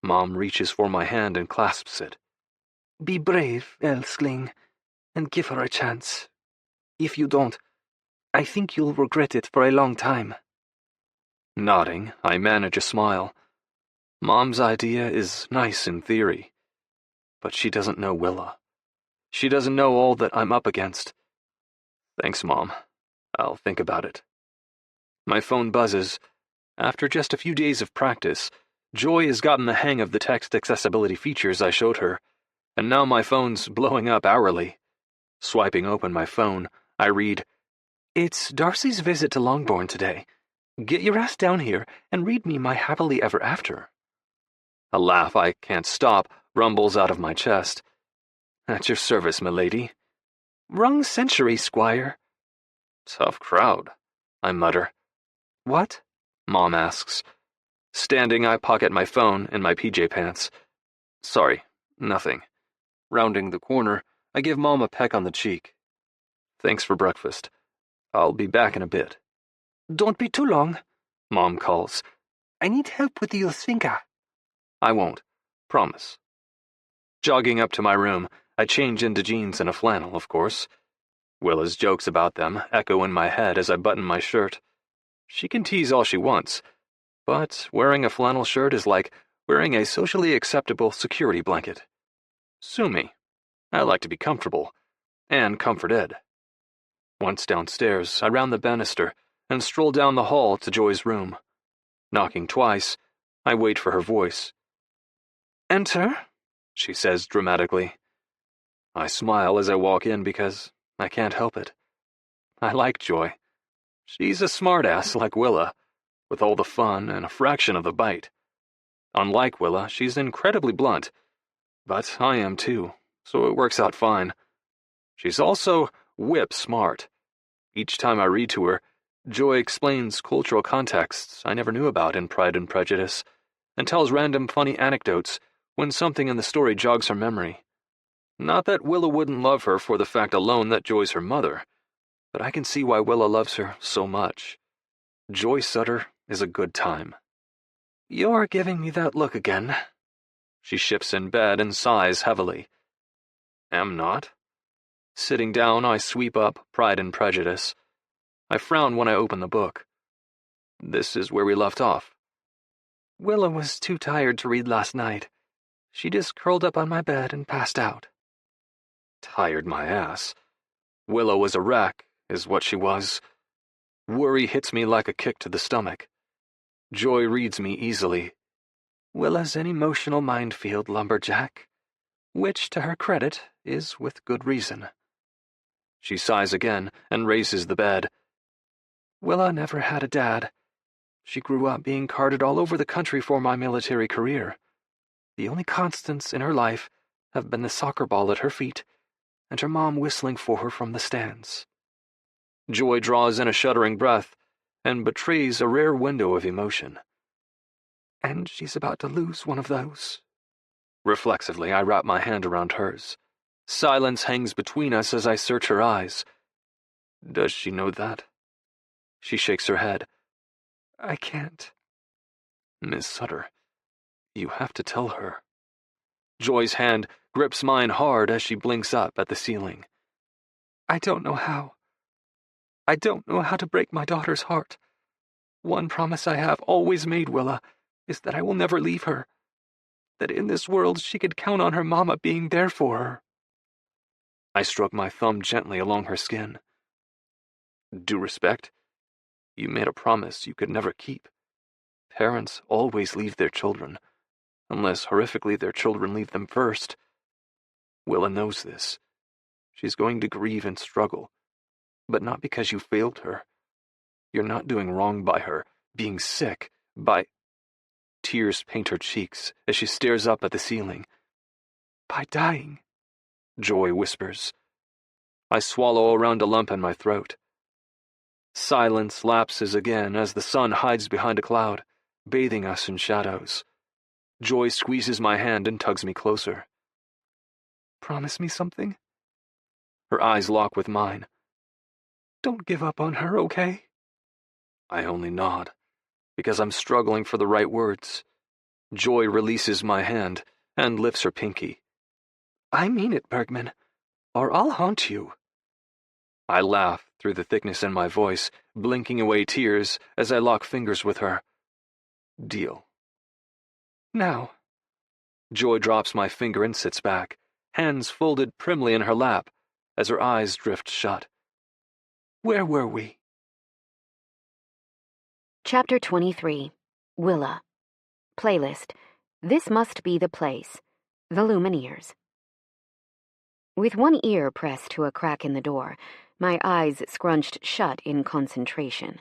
Mom reaches for my hand and clasps it. Be brave, Elskling, and give her a chance. If you don't, I think you'll regret it for a long time. Nodding, I manage a smile. Mom's idea is nice in theory, but she doesn't know Willa. She doesn't know all that I'm up against. Thanks, Mom. I'll think about it. My phone buzzes. After just a few days of practice, Joy has gotten the hang of the text accessibility features I showed her, and now my phone's blowing up hourly. Swiping open my phone, I read, It's Darcy's visit to Longbourn today. Get your ass down here and read me my happily ever after. A laugh I can't stop rumbles out of my chest. At your service, milady. Wrong century, Squire. Tough crowd, I mutter. What? Mom asks. Standing, I pocket my phone in my PJ pants. Sorry, nothing. Rounding the corner, I give Mom a peck on the cheek. Thanks for breakfast. I'll be back in a bit. Don't be too long, Mom calls. I need help with the Yothinka. I won't. Promise. Jogging up to my room, I change into jeans and a flannel, of course. Willa's jokes about them echo in my head as I button my shirt. She can tease all she wants, but wearing a flannel shirt is like wearing a socially acceptable security blanket. Sue me. I like to be comfortable, and comforted. Once downstairs, I round the banister and stroll down the hall to Joy's room. Knocking twice, I wait for her voice. Enter, she says dramatically. I smile as I walk in because I can't help it. I like Joy. She's a smartass like Willa, with all the fun and a fraction of the bite. Unlike Willa, she's incredibly blunt, but I am too, so it works out fine. She's also whip smart. Each time I read to her, Joy explains cultural contexts I never knew about in Pride and Prejudice, and tells random funny anecdotes when something in the story jogs her memory. Not that Willa wouldn't love her for the fact alone that Joy's her mother. but I can see why Willa loves her so much. Joy Sutter is a good time. You're giving me that look again. She shifts in bed and sighs heavily. Am not? Sitting down, I sweep up Pride and Prejudice. I frown when I open the book. This is where we left off. Willa was too tired to read last night. She just curled up on my bed and passed out. Tired my ass. Willa was a wreck, is what she was. Worry hits me like a kick to the stomach. Joy reads me easily. Willa's an emotional minefield, lumberjack, which, to her credit, is with good reason. She sighs again and raises the bed. Willa never had a dad. She grew up being carted all over the country for my military career. The only constants in her life have been the soccer ball at her feet and her mom whistling for her from the stands. Joy draws in a shuddering breath and betrays a rare window of emotion. And she's about to lose one of those. Reflexively, I wrap my hand around hers. Silence hangs between us as I search her eyes. Does she know that? She shakes her head. I can't. Miss Sutter, you have to tell her. Joy's hand grips mine hard as she blinks up at the ceiling. I don't know how. I don't know how to break my daughter's heart. One promise I have always made Willa is that I will never leave her. That in this world she could count on her mama being there for her. I stroke my thumb gently along her skin. Due respect, you made a promise you could never keep. Parents always leave their children, unless horrifically their children leave them first. Willa knows this. She's going to grieve and struggle, but not because you failed her. You're not doing wrong by her, being sick, by... Tears paint her cheeks as she stares up at the ceiling. By dying, Joy whispers. I swallow around a lump in my throat. Silence lapses again as the sun hides behind a cloud, bathing us in shadows. Joy squeezes my hand and tugs me closer. Promise me something? Her eyes lock with mine. Don't give up on her, okay? I only nod, because I'm struggling for the right words. Joy releases my hand and lifts her pinky. I mean it, Bergman, or I'll haunt you. I laugh through the thickness in my voice, blinking away tears as I lock fingers with her. Deal. Now. Joy drops my finger and sits back, hands folded primly in her lap, as her eyes drift shut. Where were we? Chapter 23. Willa. Playlist. This must be the place. The Lumineers. With one ear pressed to a crack in the door, my eyes scrunched shut in concentration.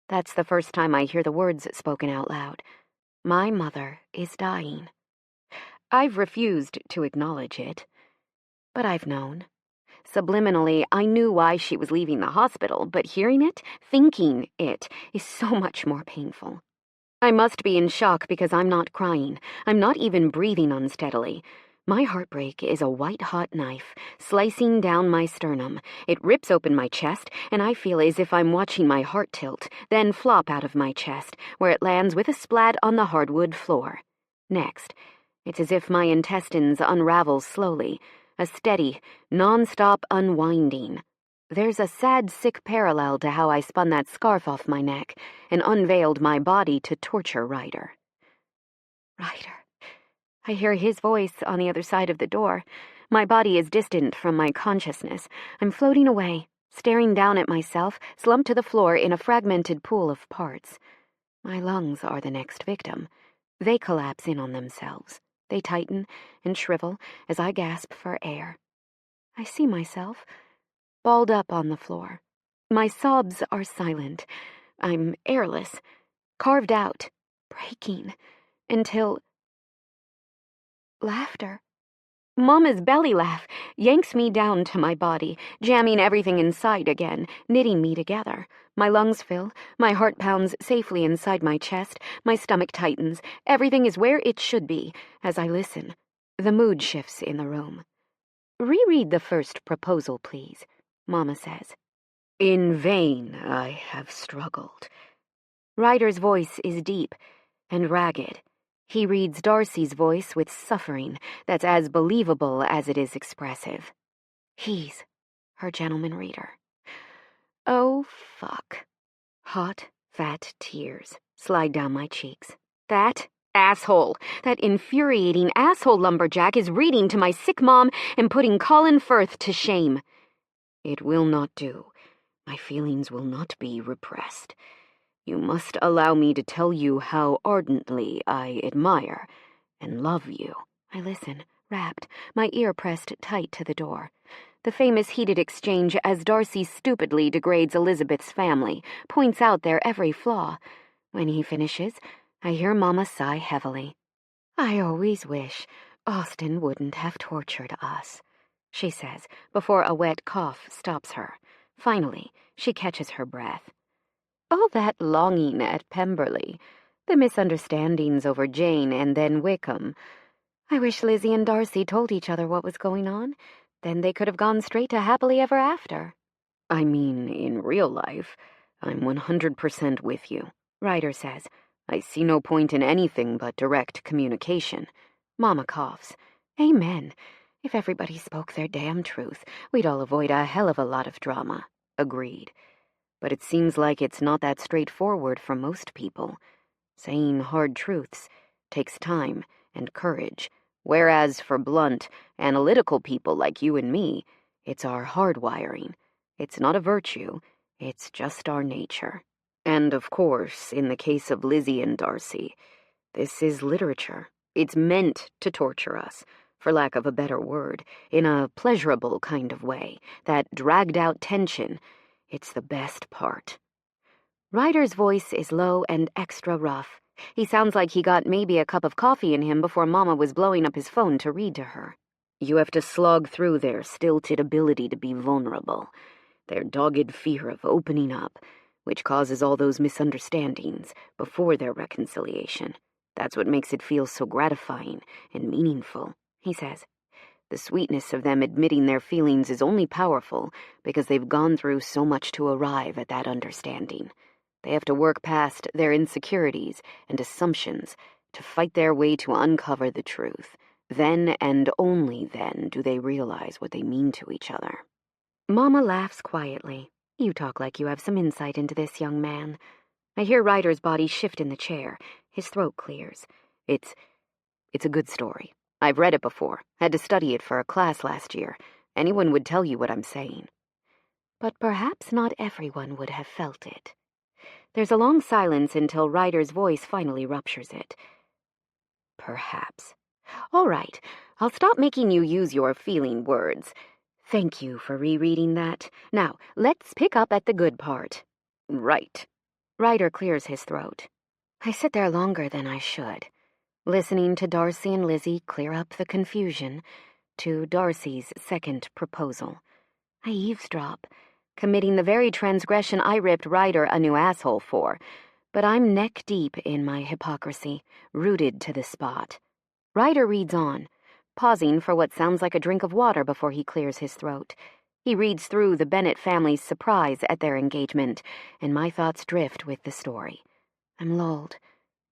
That's the first time I hear the words spoken out loud. My mother is dying. I've refused to acknowledge it, but I've known. Subliminally, I knew why she was leaving the hospital, but hearing it, thinking it, is so much more painful. I must be in shock because I'm not crying. I'm not even breathing unsteadily. My heartbreak is a white-hot knife, slicing down my sternum. It rips open my chest, and I feel as if I'm watching my heart tilt, then flop out of my chest, where it lands with a splat on the hardwood floor. Next, it's as if my intestines unravel slowly, a steady, non-stop unwinding. There's a sad, sick parallel to how I spun that scarf off my neck and unveiled my body to torture Ryder. Ryder. I hear his voice on the other side of the door. My body is distant from my consciousness. I'm floating away, staring down at myself, slumped to the floor in a fragmented pool of parts. My lungs are the next victim. They collapse in on themselves. They tighten and shrivel as I gasp for air. I see myself, balled up on the floor. My sobs are silent. I'm airless, carved out, breaking, until... laughter. Mama's belly laugh yanks me down to my body, jamming everything inside again, knitting me together. My lungs fill, my heart pounds safely inside my chest, my stomach tightens. Everything is where it should be. As I listen, the mood shifts in the room. "Reread the first proposal, please," Mama says. In vain I have struggled. Ryder's voice is deep and ragged. He reads Darcy's voice with suffering that's as believable as it is expressive. He's her gentleman reader. Oh, fuck. Hot, fat tears slide down my cheeks. That asshole, that infuriating asshole lumberjack is reading to my sick mom and putting Colin Firth to shame. It will not do. My feelings will not be repressed. You must allow me to tell you how ardently I admire and love you. I listen, rapt, my ear pressed tight to the door. The famous heated exchange as Darcy stupidly degrades Elizabeth's family, points out their every flaw. When he finishes, I hear Mama sigh heavily. I always wish Austin wouldn't have tortured us, she says, before a wet cough stops her. Finally, she catches her breath. All that longing at Pemberley, the misunderstandings over Jane and then Wickham. I wish Lizzie and Darcy told each other what was going on. Then they could have gone straight to happily ever after. I mean, in real life, I'm 100% with you, Ryder says. I see no point in anything but direct communication. Mama coughs. Amen. If everybody spoke their damn truth, we'd all avoid a hell of a lot of drama. Agreed. But it seems like it's not that straightforward for most people. Saying hard truths takes time and courage, whereas for blunt, analytical people like you and me, it's our hardwiring. It's not a virtue, it's just our nature. And of course, in the case of Lizzie and Darcy, this is literature. It's meant to torture us, for lack of a better word, in a pleasurable kind of way, that dragged-out tension. It's the best part. Ryder's voice is low and extra rough. He sounds like he got maybe a cup of coffee in him before Mama was blowing up his phone to read to her. You have to slog through their stilted ability to be vulnerable, their dogged fear of opening up, which causes all those misunderstandings before their reconciliation. That's what makes it feel so gratifying and meaningful, he says. The sweetness of them admitting their feelings is only powerful because they've gone through so much to arrive at that understanding. They have to work past their insecurities and assumptions to fight their way to uncover the truth. Then and only then do they realize what they mean to each other. Mama laughs quietly. You talk like you have some insight into this, young man. I hear Ryder's body shift in the chair. His throat clears. It's a good story. I've read it before, had to study it for a class last year. Anyone would tell you what I'm saying. But perhaps not everyone would have felt it. There's a long silence until Ryder's voice finally ruptures it. Perhaps. All right, I'll stop making you use your feeling words. Thank you for rereading that. Now, let's pick up at the good part. Right. Ryder clears his throat. I sit there longer than I should, listening to Darcy and Lizzie clear up the confusion, to Darcy's second proposal. I eavesdrop, committing the very transgression I ripped Ryder a new asshole for, but I'm neck-deep in my hypocrisy, rooted to the spot. Ryder reads on, pausing for what sounds like a drink of water before he clears his throat. He reads through the Bennett family's surprise at their engagement, and my thoughts drift with the story. I'm lulled,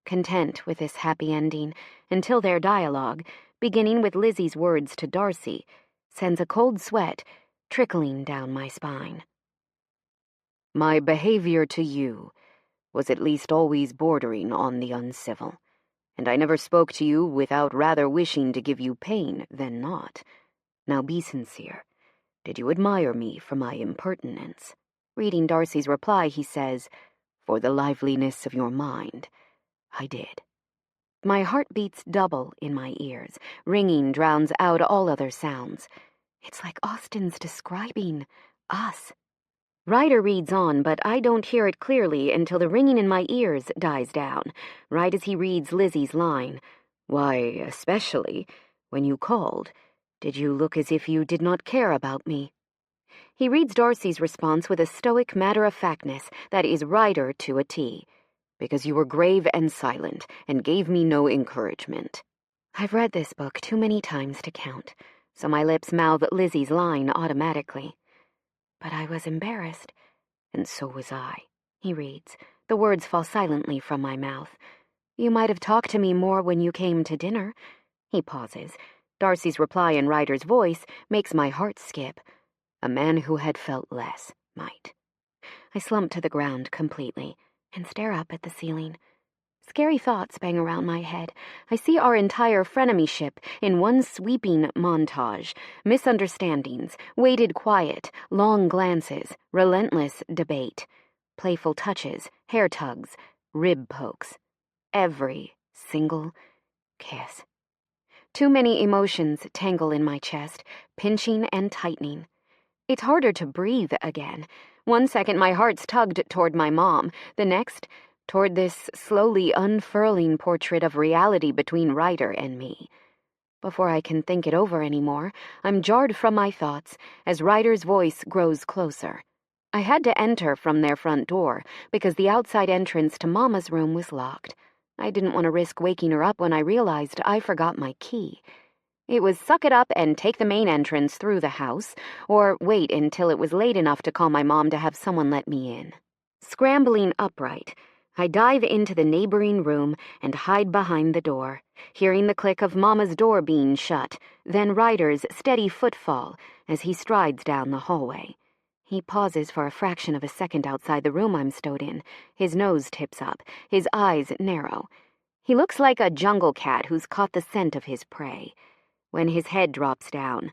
content with this happy ending, until their dialogue, beginning with Lizzie's words to Darcy, sends a cold sweat trickling down my spine. My behavior to you was at least always bordering on the uncivil, and I never spoke to you without rather wishing to give you pain than not. Now be sincere. Did you admire me for my impertinence? Reading Darcy's reply, he says, for the liveliness of your mind. I did. My heart beats double in my ears. Ringing drowns out all other sounds. It's like Austen's describing us. Ryder reads on, but I don't hear it clearly until the ringing in my ears dies down, right as he reads Lizzie's line. Why, especially, when you called, did you look as if you did not care about me? He reads Darcy's response with a stoic matter-of-factness that is Ryder to a T, because you were grave and silent and gave me no encouragement. I've read this book too many times to count, so my lips mouth Lizzie's line automatically. But I was embarrassed. "And so was I," he reads. The words fall silently from my mouth. "You might have talked to me more when you came to dinner." He pauses. Darcy's reply in Ryder's voice makes my heart skip. "A man who had felt less might." I slump to the ground completely and stare up at the ceiling. Scary thoughts bang around my head. I see our entire frenemyship in one sweeping montage. Misunderstandings, waited quiet, long glances, relentless debate, playful touches, hair tugs, rib pokes. Every single kiss. Too many emotions tangle in my chest, pinching and tightening. It's harder to breathe again. One second my heart's tugged toward my mom, the next toward this slowly unfurling portrait of reality between Ryder and me. Before I can think it over anymore, I'm jarred from my thoughts as Ryder's voice grows closer. I had to enter from their front door because the outside entrance to Mama's room was locked. I didn't want to risk waking her up when I realized I forgot my key. It was suck it up and take the main entrance through the house, or wait until it was late enough to call my mom to have someone let me in. Scrambling upright, I dive into the neighboring room and hide behind the door, hearing the click of Mama's door being shut, then Ryder's steady footfall as he strides down the hallway. He pauses for a fraction of a second outside the room I'm stowed in. His nose tips up, his eyes narrow. He looks like a jungle cat who's caught the scent of his prey. When his head drops down,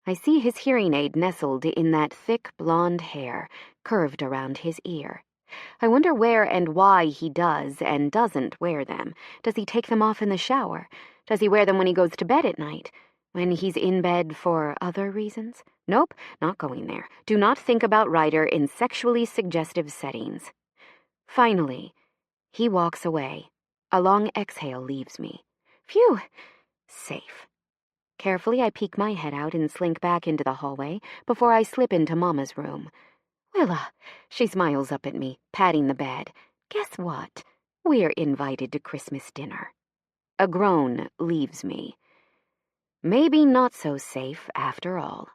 I see his hearing aid nestled in that thick blonde hair, curved around his ear. I wonder where and why he does and doesn't wear them. Does he take them off in the shower? Does he wear them when he goes to bed at night? When he's in bed for other reasons? Nope, not going there. Do not think about Ryder in sexually suggestive settings. Finally, he walks away. A long exhale leaves me. Phew! Safe. Carefully, I peek my head out and slink back into the hallway before I slip into Mama's room. "Willa," she smiles up at me, patting the bed. "Guess what? We're invited to Christmas dinner." A groan leaves me. Maybe not so safe after all.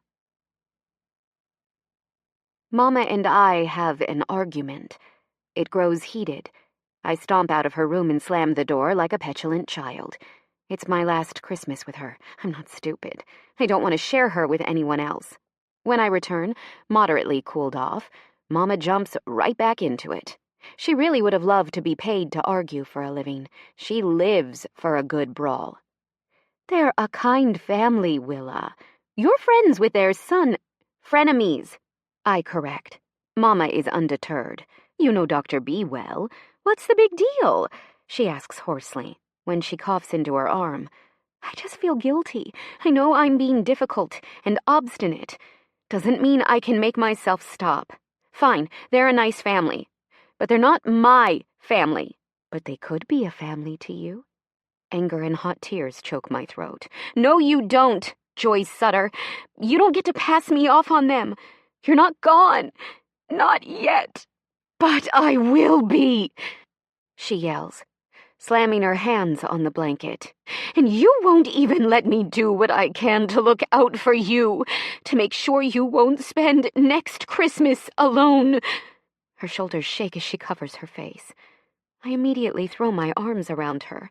Mama and I have an argument. It grows heated. I stomp out of her room and slam the door like a petulant child. It's my last Christmas with her. I'm not stupid. I don't want to share her with anyone else. When I return, moderately cooled off, Mama jumps right back into it. She really would have loved to be paid to argue for a living. She lives for a good brawl. "They're a kind family, Willa. You're friends with their son." "Frenemies," I correct. Mama is undeterred. "You know Dr. B well. What's the big deal?" she asks hoarsely when she coughs into her arm. I just feel guilty. I know I'm being difficult and obstinate. Doesn't mean I can make myself stop. Fine, they're a nice family. But they're not my family. But they could be a family to you. Anger and hot tears choke my throat. "No, you don't, Joyce Sutter. You don't get to pass me off on them. You're not gone. Not yet. But I will be," she yells, slamming her hands on the blanket. "And you won't even let me do what I can to look out for you, to make sure you won't spend next Christmas alone." Her shoulders shake as she covers her face. I immediately throw my arms around her.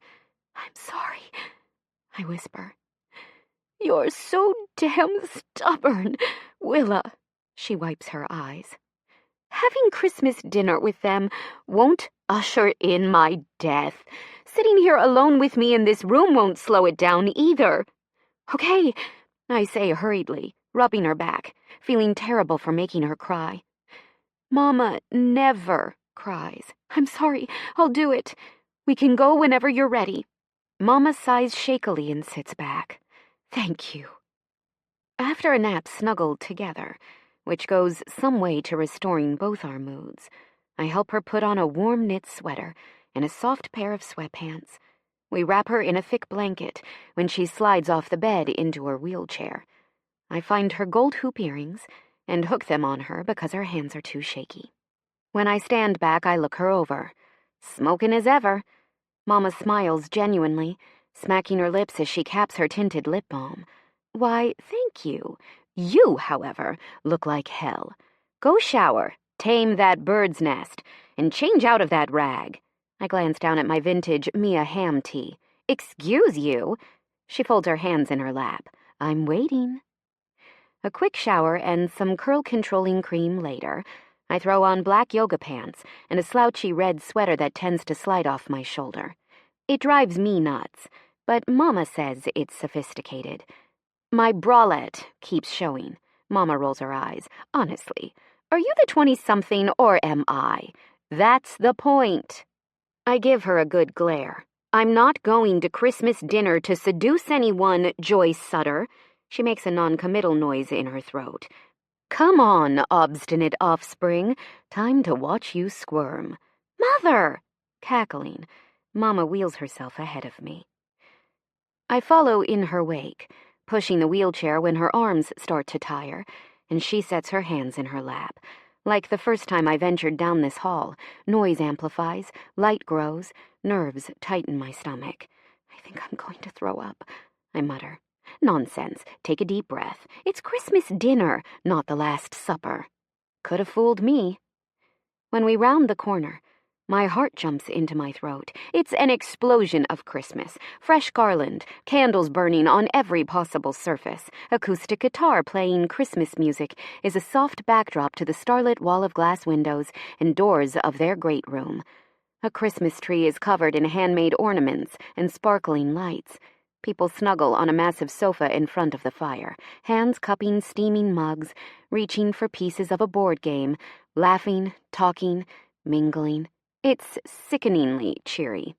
"I'm sorry," I whisper. "You're so damn stubborn, Willa." She wipes her eyes. "Having Christmas dinner with them won't usher in my death. Sitting here alone with me in this room won't slow it down either." "Okay," I say hurriedly, rubbing her back, feeling terrible for making her cry. "Mama never cries. I'm sorry, I'll do it. We can go whenever you're ready." Mama sighs shakily and sits back. "Thank you." After a nap snuggled together, which goes some way to restoring both our moods, I help her put on a warm knit sweater and a soft pair of sweatpants. We wrap her in a thick blanket when she slides off the bed into her wheelchair. I find her gold hoop earrings and hook them on her because her hands are too shaky. When I stand back, I look her over. Smoking as ever. Mama smiles genuinely, smacking her lips as she caps her tinted lip balm. "Why, thank you. You, however, look like hell. Go shower. Tame that bird's nest, and change out of that rag. I glance down at my vintage Mia ham tea. Excuse you. She folds her hands in her lap. I'm waiting. A quick shower and some curl-controlling cream later, I throw on black yoga pants and a slouchy red sweater that tends to slide off my shoulder. It drives me nuts, but Mama says it's sophisticated. My bralette keeps showing. Mama rolls her eyes. Honestly, are you the 20-something or am I? That's the point. I give her a good glare. I'm not going to Christmas dinner to seduce anyone, Joyce Sutter. She makes a non-committal noise in her throat. Come on, obstinate offspring. Time to watch you squirm. Mother! Cackling, Mama wheels herself ahead of me. I follow in her wake, pushing the wheelchair when her arms start to tire, and she sets her hands in her lap. Like the first time I ventured down this hall, noise amplifies, light grows, nerves tighten my stomach. I think I'm going to throw up, I mutter. Nonsense. Take a deep breath. It's Christmas dinner, not the Last Supper. Could have fooled me. When we round the corner, my heart jumps into my throat. It's an explosion of Christmas. Fresh garland, candles burning on every possible surface. Acoustic guitar playing Christmas music is a soft backdrop to the starlit wall of glass windows and doors of their great room. A Christmas tree is covered in handmade ornaments and sparkling lights. People snuggle on a massive sofa in front of the fire, hands cupping steaming mugs, reaching for pieces of a board game, laughing, talking, mingling. It's sickeningly cheery.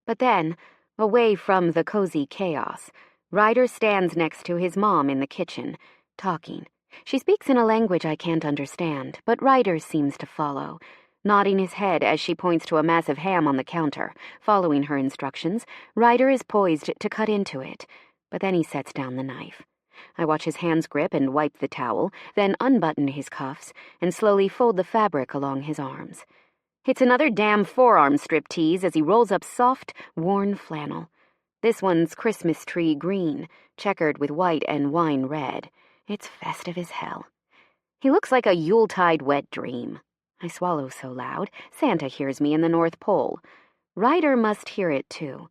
But then, away from the cozy chaos, Ryder stands next to his mom in the kitchen, talking. She speaks in a language I can't understand, but Ryder seems to follow, nodding his head as she points to a massive ham on the counter. Following her instructions, Ryder is poised to cut into it, but then he sets down the knife. I watch his hands grip and wipe the towel, then unbutton his cuffs and slowly fold the fabric along his arms. It's another damn forearm striptease as he rolls up soft, worn flannel. This one's Christmas tree green, checkered with white and wine red. It's festive as hell. He looks like a Yuletide wet dream. I swallow so loud, Santa hears me in the North Pole. Ryder must hear it too,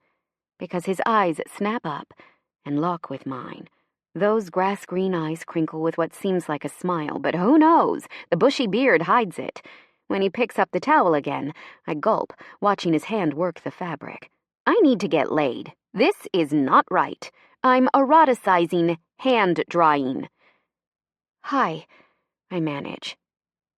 because his eyes snap up and lock with mine. Those grass-green eyes crinkle with what seems like a smile, but who knows? The bushy beard hides it. When he picks up the towel again, I gulp, watching his hand work the fabric. I need to get laid. This is not right. I'm eroticizing hand-drying. Hi, I manage.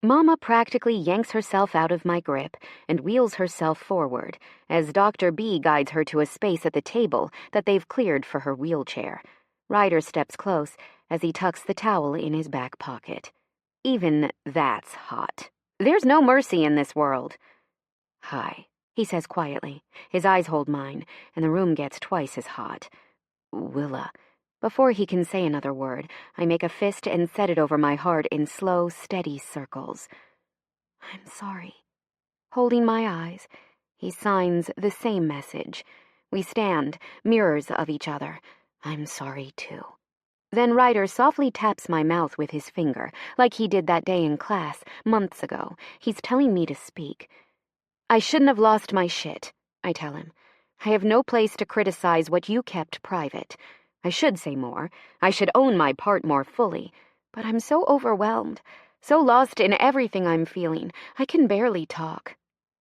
Mama practically yanks herself out of my grip and wheels herself forward as Dr. B guides her to a space at the table that they've cleared for her wheelchair. Ryder steps close as he tucks the towel in his back pocket. Even that's hot. There's no mercy in this world. Hi, he says quietly. His eyes hold mine, and the room gets twice as hot. Willa. Before he can say another word, I make a fist and set it over my heart in slow, steady circles. I'm sorry. Holding my eyes, he signs the same message. We stand, mirrors of each other. I'm sorry, too. Then Ryder softly taps my mouth with his finger, like he did that day in class, months ago. He's telling me to speak. I shouldn't have lost my shit, I tell him. I have no place to criticize what you kept private. I should say more. I should own my part more fully. But I'm so overwhelmed, so lost in everything I'm feeling, I can barely talk.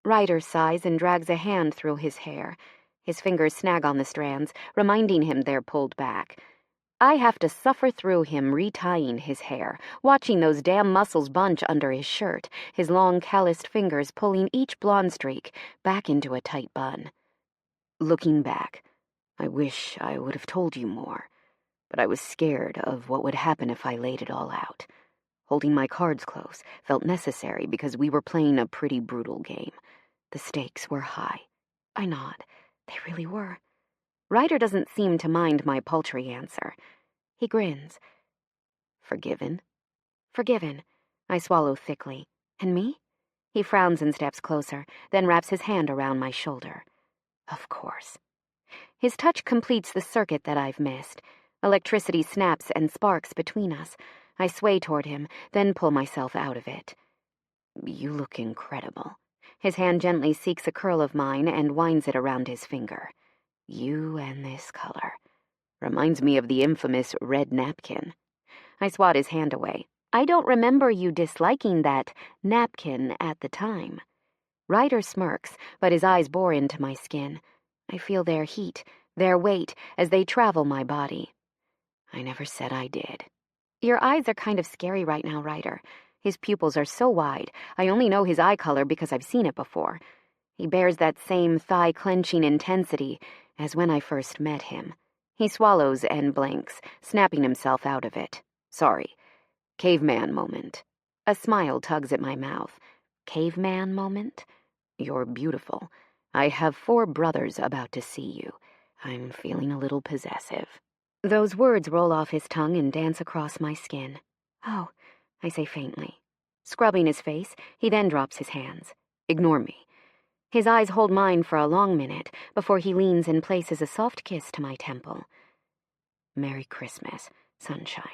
Ryder sighs and drags a hand through his hair. His fingers snag on the strands, reminding him they're pulled back. I have to suffer through him retying his hair, watching those damn muscles bunch under his shirt, his long calloused fingers pulling each blonde streak back into a tight bun. Looking back, I wish I would have told you more, but I was scared of what would happen if I laid it all out. Holding my cards close felt necessary because we were playing a pretty brutal game. The stakes were high. I nod. They really were. Ryder doesn't seem to mind my paltry answer. He grins. Forgiven? Forgiven. I swallow thickly. And me? He frowns and steps closer, then wraps his hand around my shoulder. Of course. His touch completes the circuit that I've missed. Electricity snaps and sparks between us. I sway toward him, then pull myself out of it. You look incredible. His hand gently seeks a curl of mine and winds it around his finger. You and this color. Reminds me of the infamous red napkin. I swat his hand away. I don't remember you disliking that napkin at the time. Ryder smirks, but his eyes bore into my skin. I feel their heat, their weight, as they travel my body. I never said I did. Your eyes are kind of scary right now, Ryder. His pupils are so wide. I only know his eye color because I've seen it before. He bears that same thigh-clenching intensity as when I first met him. He swallows and blinks, snapping himself out of it. Sorry. Caveman moment. A smile tugs at my mouth. Caveman moment? You're beautiful. I have 4 brothers about to see you. I'm feeling a little possessive. Those words roll off his tongue and dance across my skin. Oh, I say faintly. Scrubbing his face, he then drops his hands. Ignore me. His eyes hold mine for a long minute before he leans and places a soft kiss to my temple. Merry Christmas, sunshine.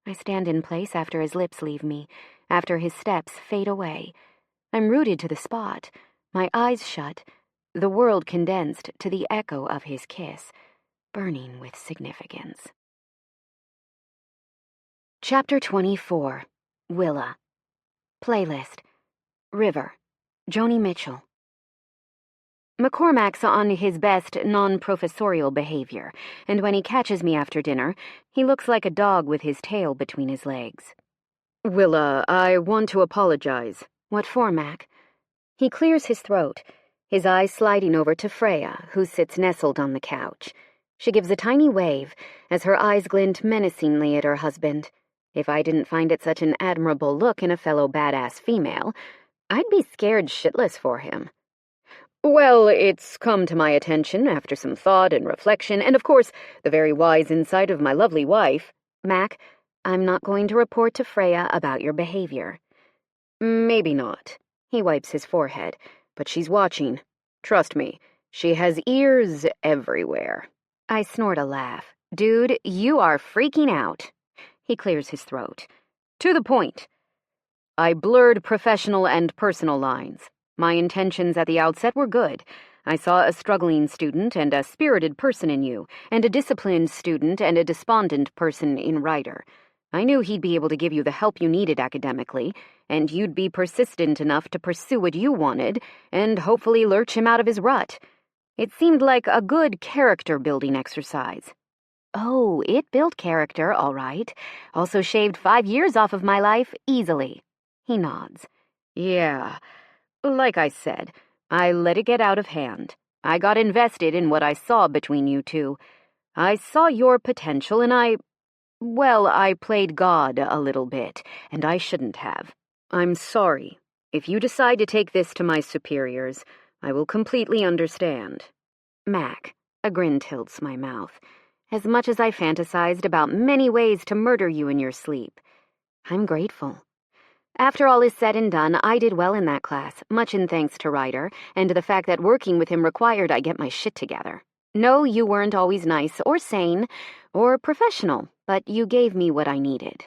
I stand in place after his lips leave me, after his steps fade away. I'm rooted to the spot, my eyes shut, the world condensed to the echo of his kiss, burning with significance. Chapter 24. Willa. Playlist. River. Joni Mitchell. McCormack's on his best non-professorial behavior, and when he catches me after dinner, he looks like a dog with his tail between his legs. Willa, I want to apologize. What for, Mac? He clears his throat, his eyes sliding over to Freya, who sits nestled on the couch. She gives a tiny wave as her eyes glint menacingly at her husband. If I didn't find it such an admirable look in a fellow badass female, I'd be scared shitless for him. Well, it's come to my attention after some thought and reflection, and of course, the very wise insight of my lovely wife. Mac, I'm not going to report to Freya about your behavior. Maybe not. He wipes his forehead, but she's watching. Trust me, she has ears everywhere. I snort a laugh. Dude, you are freaking out. He clears his throat. To the point. I blurred professional and personal lines. My intentions at the outset were good. I saw a struggling student and a spirited person in you, and a disciplined student and a despondent person in Ryder. I knew he'd be able to give you the help you needed academically, and you'd be persistent enough to pursue what you wanted, and hopefully lurch him out of his rut. It seemed like a good character-building exercise. Oh, it built character, all right. Also shaved 5 years off of my life, easily. He nods. Yeah. Like I said, I let it get out of hand. I got invested in what I saw between you two. I saw your potential and I played God a little bit, and I shouldn't have. I'm sorry. If you decide to take this to my superiors, I will completely understand. Mac, a grin tilts my mouth. As much as I fantasized about many ways to murder you in your sleep, I'm grateful. After all is said and done, I did well in that class, much in thanks to Ryder, and to the fact that working with him required I get my shit together. No, you weren't always nice, or sane, or professional, but you gave me what I needed.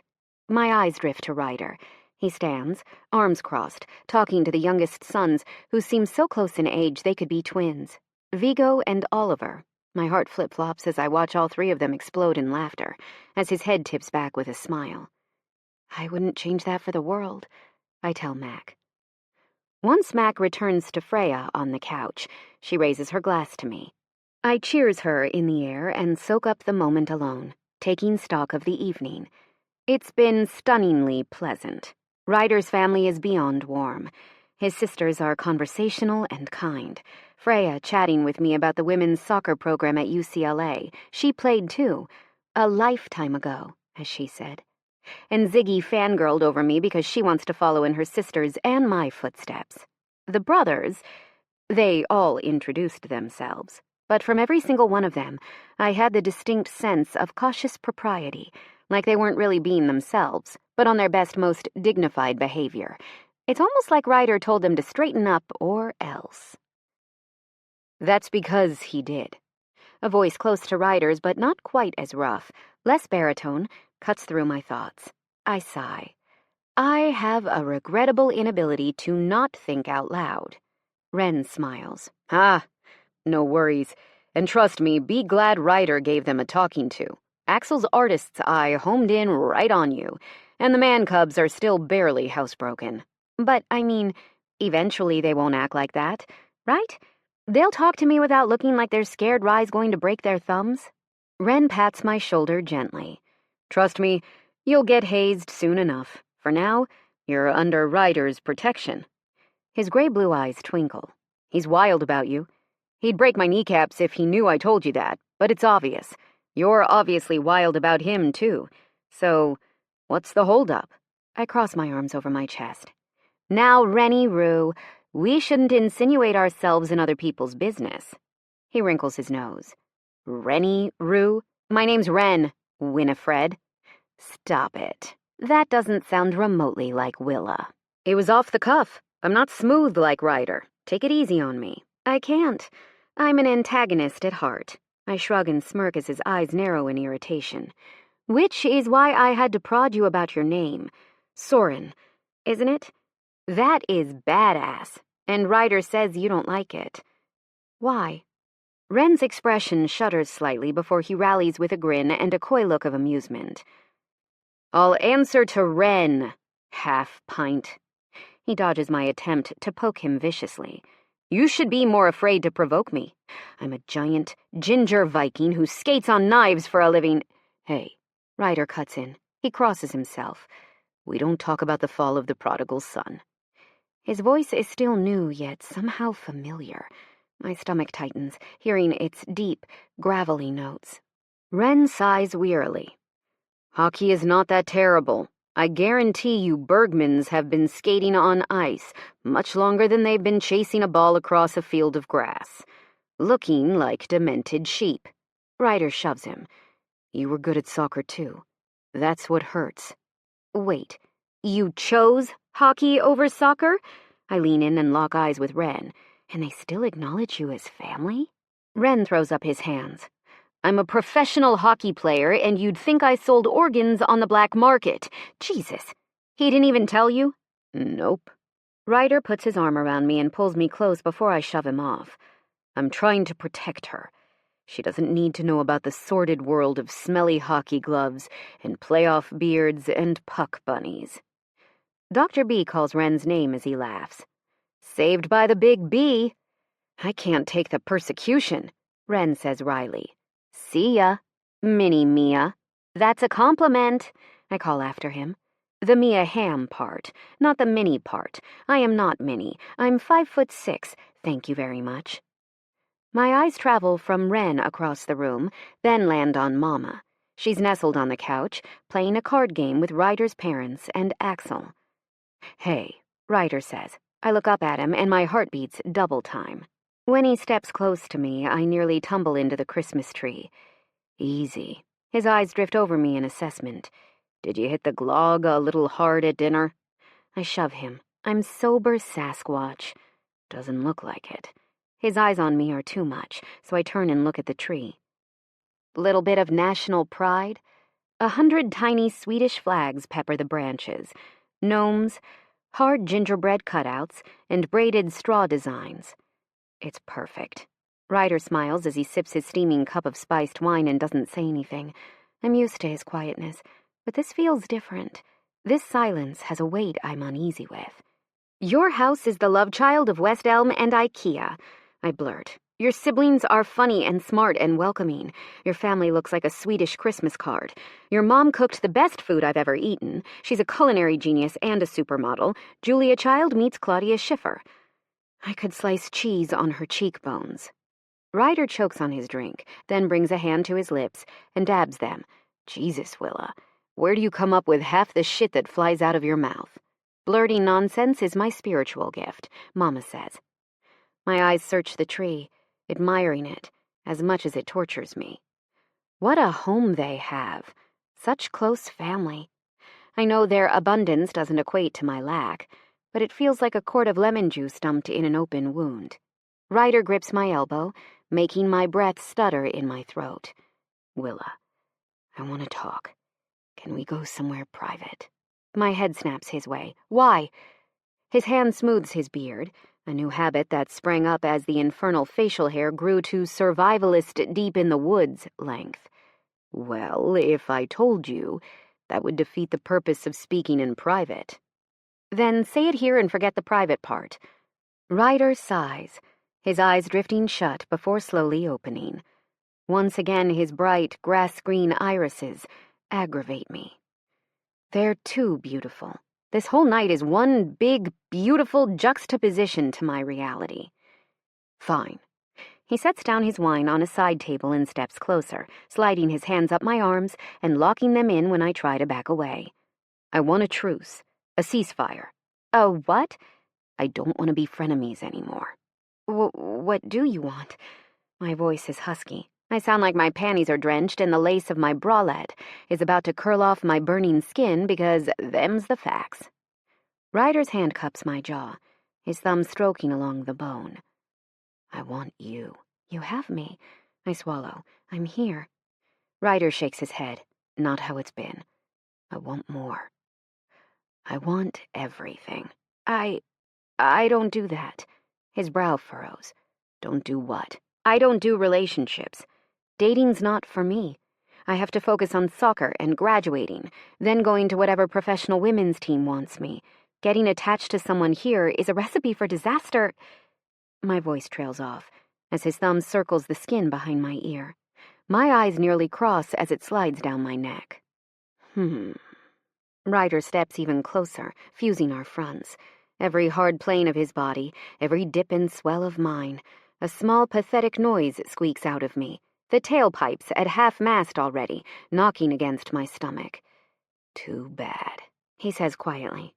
My eyes drift to Ryder. He stands, arms crossed, talking to the youngest sons, who seem so close in age they could be twins. Vigo and Oliver. My heart flip-flops as I watch all 3 of them explode in laughter, as his head tips back with a smile. I wouldn't change that for the world, I tell Mac. Once Mac returns to Freya on the couch, she raises her glass to me. I cheers her in the air and soak up the moment alone, taking stock of the evening. It's been stunningly pleasant. Ryder's family is beyond warm. His sisters are conversational and kind. Freya chatting with me about the women's soccer program at UCLA. She played too. A lifetime ago, as she said. And Ziggy fangirled over me because she wants to follow in her sister's and my footsteps. The brothers, they all introduced themselves, but from every single one of them, I had the distinct sense of cautious propriety, like they weren't really being themselves, but on their best, most dignified behavior. It's almost like Ryder told them to straighten up or else. That's because he did. A voice close to Ryder's, but not quite as rough, less baritone, cuts through my thoughts. I sigh. I have a regrettable inability to not think out loud. Wren smiles. Ah, no worries. And trust me, be glad Ryder gave them a talking to. Axel's artist's eye homed in right on you, and the man cubs are still barely housebroken. But, I mean, eventually they won't act like that, right? They'll talk to me without looking like they're scared Rye's going to break their thumbs. Wren pats my shoulder gently. Trust me, you'll get hazed soon enough. For now, you're under Ryder's protection. His gray-blue eyes twinkle. He's wild about you. He'd break my kneecaps if he knew I told you that, but it's obvious. You're obviously wild about him, too. So, what's the holdup? I cross my arms over my chest. Now, Rennie Rue, we shouldn't insinuate ourselves in other people's business. He wrinkles his nose. Rennie Rue? My name's Wren, Winifred. Stop it. That doesn't sound remotely like Willa. It was off the cuff. I'm not smooth like Ryder. Take it easy on me. I can't. I'm an antagonist at heart. I shrug and smirk as his eyes narrow in irritation. Which is why I had to prod you about your name. Soren, isn't it? That is badass, and Ryder says you don't like it. Why? Wren's expression shudders slightly before he rallies with a grin and a coy look of amusement. I'll answer to Wren, half-pint. He dodges my attempt to poke him viciously. You should be more afraid to provoke me. I'm a giant, ginger Viking who skates on knives for a living. Hey, Ryder cuts in. He crosses himself. We don't talk about the fall of the prodigal son. His voice is still new, yet somehow familiar. My stomach tightens, hearing its deep, gravelly notes. Wren sighs wearily. Hockey is not that terrible. I guarantee you Bergmans have been skating on ice much longer than they've been chasing a ball across a field of grass, looking like demented sheep. Ryder shoves him. You were good at soccer, too. That's what hurts. Wait, you chose hockey over soccer? I lean in and lock eyes with Wren. And they still acknowledge you as family? Wren throws up his hands. I'm a professional hockey player, and you'd think I sold organs on the black market. Jesus. He didn't even tell you? Nope. Ryder puts his arm around me and pulls me close before I shove him off. I'm trying to protect her. She doesn't need to know about the sordid world of smelly hockey gloves and playoff beards and puck bunnies. Dr. B calls Wren's name as he laughs. Saved by the big B. I can't take the persecution, Wren says wryly. See ya, Mini Mia. That's a compliment, I call after him. The Mia Hamm part, not the Minnie part. I am not Minnie. I'm 5'6", thank you very much. My eyes travel from Wren across the room, then land on Mama. She's nestled on the couch, playing a card game with Ryder's parents and Axel. Hey, Ryder says. I look up at him, and my heart beats double time. When he steps close to me, I nearly tumble into the Christmas tree. Easy. His eyes drift over me in assessment. Did you hit the glog a little hard at dinner? I shove him. I'm sober Sasquatch. Doesn't look like it. His eyes on me are too much, so I turn and look at the tree. Little bit of national pride? 100 tiny Swedish flags pepper the branches. Gnomes, hard gingerbread cutouts, and braided straw designs. It's perfect. Ryder smiles as he sips his steaming cup of spiced wine and doesn't say anything. I'm used to his quietness, but this feels different. This silence has a weight I'm uneasy with. Your house is the love child of West Elm and IKEA, I blurt. Your siblings are funny and smart and welcoming. Your family looks like a Swedish Christmas card. Your mom cooked the best food I've ever eaten. She's a culinary genius and a supermodel. Julia Child meets Claudia Schiffer. I could slice cheese on her cheekbones. Ryder chokes on his drink, then brings a hand to his lips and dabs them. Jesus, Willa, where do you come up with half the shit that flies out of your mouth? Blurting nonsense is my spiritual gift, Mama says. My eyes search the tree, admiring it, as much as it tortures me. What a home they have. Such close family. I know their abundance doesn't equate to my lack, but it feels like a quart of lemon juice dumped in an open wound. Ryder grips my elbow, making my breath stutter in my throat. Willa, I want to talk. Can we go somewhere private? My head snaps his way. Why? His hand smooths his beard, a new habit that sprang up as the infernal facial hair grew to survivalist deep in the woods length. Well, if I told you, that would defeat the purpose of speaking in private. Then say it here and forget the private part. Ryder sighs, his eyes drifting shut before slowly opening. Once again, his bright, grass-green irises aggravate me. They're too beautiful. This whole night is one big, beautiful juxtaposition to my reality. Fine. He sets down his wine on a side table and steps closer, sliding his hands up my arms and locking them in when I try to back away. I want a truce, a ceasefire. A what? I don't want to be frenemies anymore. What do you want? My voice is husky. I sound like my panties are drenched and the lace of my bralette is about to curl off my burning skin because them's the facts. Ryder's hand cups my jaw, his thumb stroking along the bone. I want you. You have me. I swallow. I'm here. Ryder shakes his head. Not how it's been. I want more. I want everything. I don't do that. His brow furrows. Don't do what? I don't do relationships. Dating's not for me. I have to focus on soccer and graduating, then going to whatever professional women's team wants me. Getting attached to someone here is a recipe for disaster. My voice trails off as his thumb circles the skin behind my ear. My eyes nearly cross as it slides down my neck. Ryder steps even closer, fusing our fronts. Every hard plane of his body, every dip and swell of mine. A small, pathetic noise squeaks out of me. The tailpipes at half-mast already, knocking against my stomach. Too bad, he says quietly.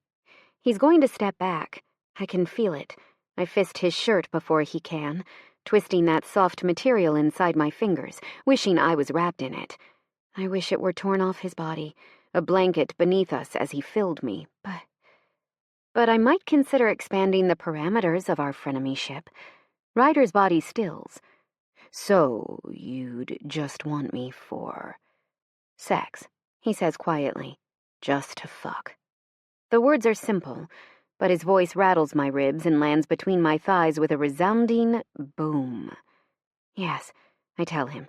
He's going to step back. I can feel it. I fist his shirt before he can, twisting that soft material inside my fingers, wishing I was wrapped in it. I wish it were torn off his body, a blanket beneath us as he filled me, but I might consider expanding the parameters of our frenemyship. Ryder's body stills. So, you'd just want me for sex, he says quietly. Just to fuck. The words are simple, but his voice rattles my ribs and lands between my thighs with a resounding boom. Yes, I tell him.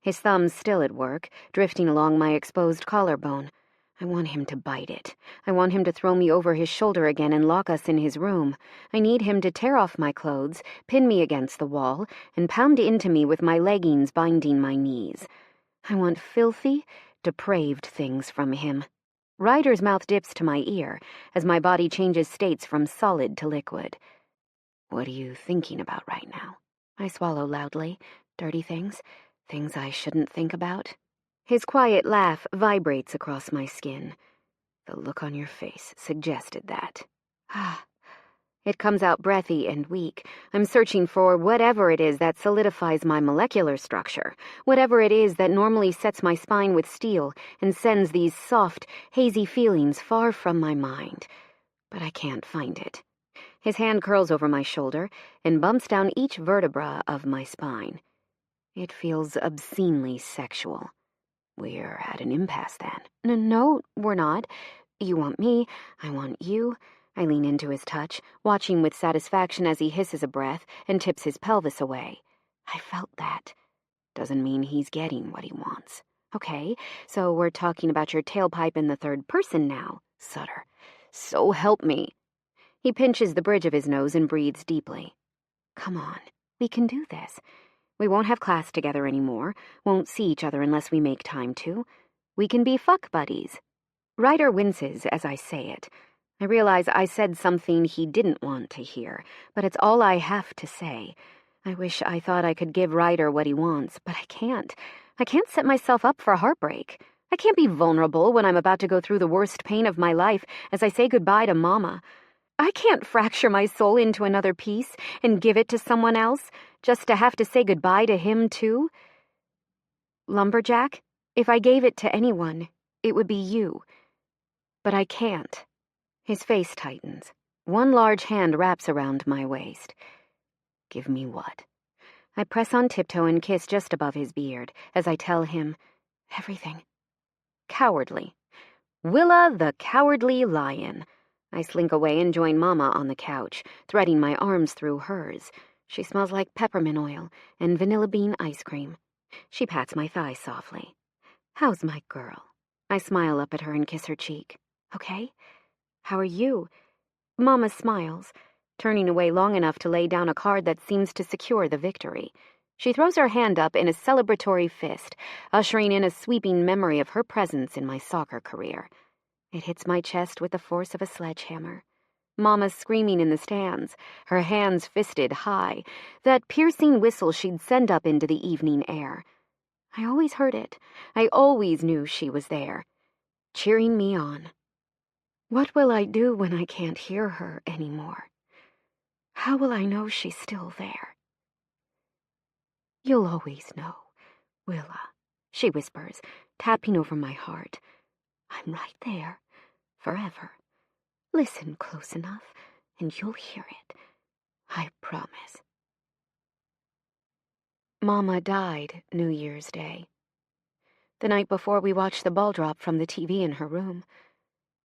His thumb's still at work, drifting along my exposed collarbone. I want him to bite it. I want him to throw me over his shoulder again and lock us in his room. I need him to tear off my clothes, pin me against the wall, and pound into me with my leggings binding my knees. I want filthy, depraved things from him. Ryder's mouth dips to my ear as my body changes states from solid to liquid. What are you thinking about right now? I swallow loudly. Dirty things. Things I shouldn't think about. His quiet laugh vibrates across my skin. The look on your face suggested that. It comes out breathy and weak. I'm searching for whatever it is that solidifies my molecular structure, whatever it is that normally sets my spine with steel and sends these soft, hazy feelings far from my mind. But I can't find it. His hand curls over my shoulder and bumps down each vertebra of my spine. It feels obscenely sexual. We're at an impasse, then. No, we're not. You want me, I want you. I lean into his touch, watching with satisfaction as he hisses a breath and tips his pelvis away. I felt that. Doesn't mean he's getting what he wants. Okay, so we're talking about your tailpipe in the third person now, Sutter. So help me. He pinches the bridge of his nose and breathes deeply. Come on, we can do this. We won't have class together anymore, won't see each other unless we make time to. We can be fuck buddies. Ryder winces as I say it. I realize I said something he didn't want to hear, but it's all I have to say. I wish I thought I could give Ryder what he wants, but I can't. I can't set myself up for heartbreak. I can't be vulnerable when I'm about to go through the worst pain of my life as I say goodbye to Mama. I can't fracture my soul into another piece and give it to someone else, just to have to say goodbye to him, too. Lumberjack, if I gave it to anyone, it would be you. But I can't. His face tightens. One large hand wraps around my waist. Give me what? I press on tiptoe and kiss just above his beard as I tell him, everything. Cowardly. Willa the Cowardly Lion. I slink away and join Mama on the couch, threading my arms through hers. She smells like peppermint oil and vanilla bean ice cream. She pats my thigh softly. How's my girl? I smile up at her and kiss her cheek. Okay? How are you? Mama smiles, turning away long enough to lay down a card that seems to secure the victory. She throws her hand up in a celebratory fist, ushering in a sweeping memory of her presence in my soccer career. It hits my chest with the force of a sledgehammer. Mama's screaming in the stands, her hands fisted high, that piercing whistle she'd send up into the evening air. I always heard it. I always knew she was there, cheering me on. What will I do when I can't hear her anymore? How will I know she's still there? You'll always know, Willa, she whispers, tapping over my heart. I'm right there, forever. Listen close enough, and you'll hear it. I promise. Mama died New Year's Day. The night before, we watched the ball drop from the TV in her room,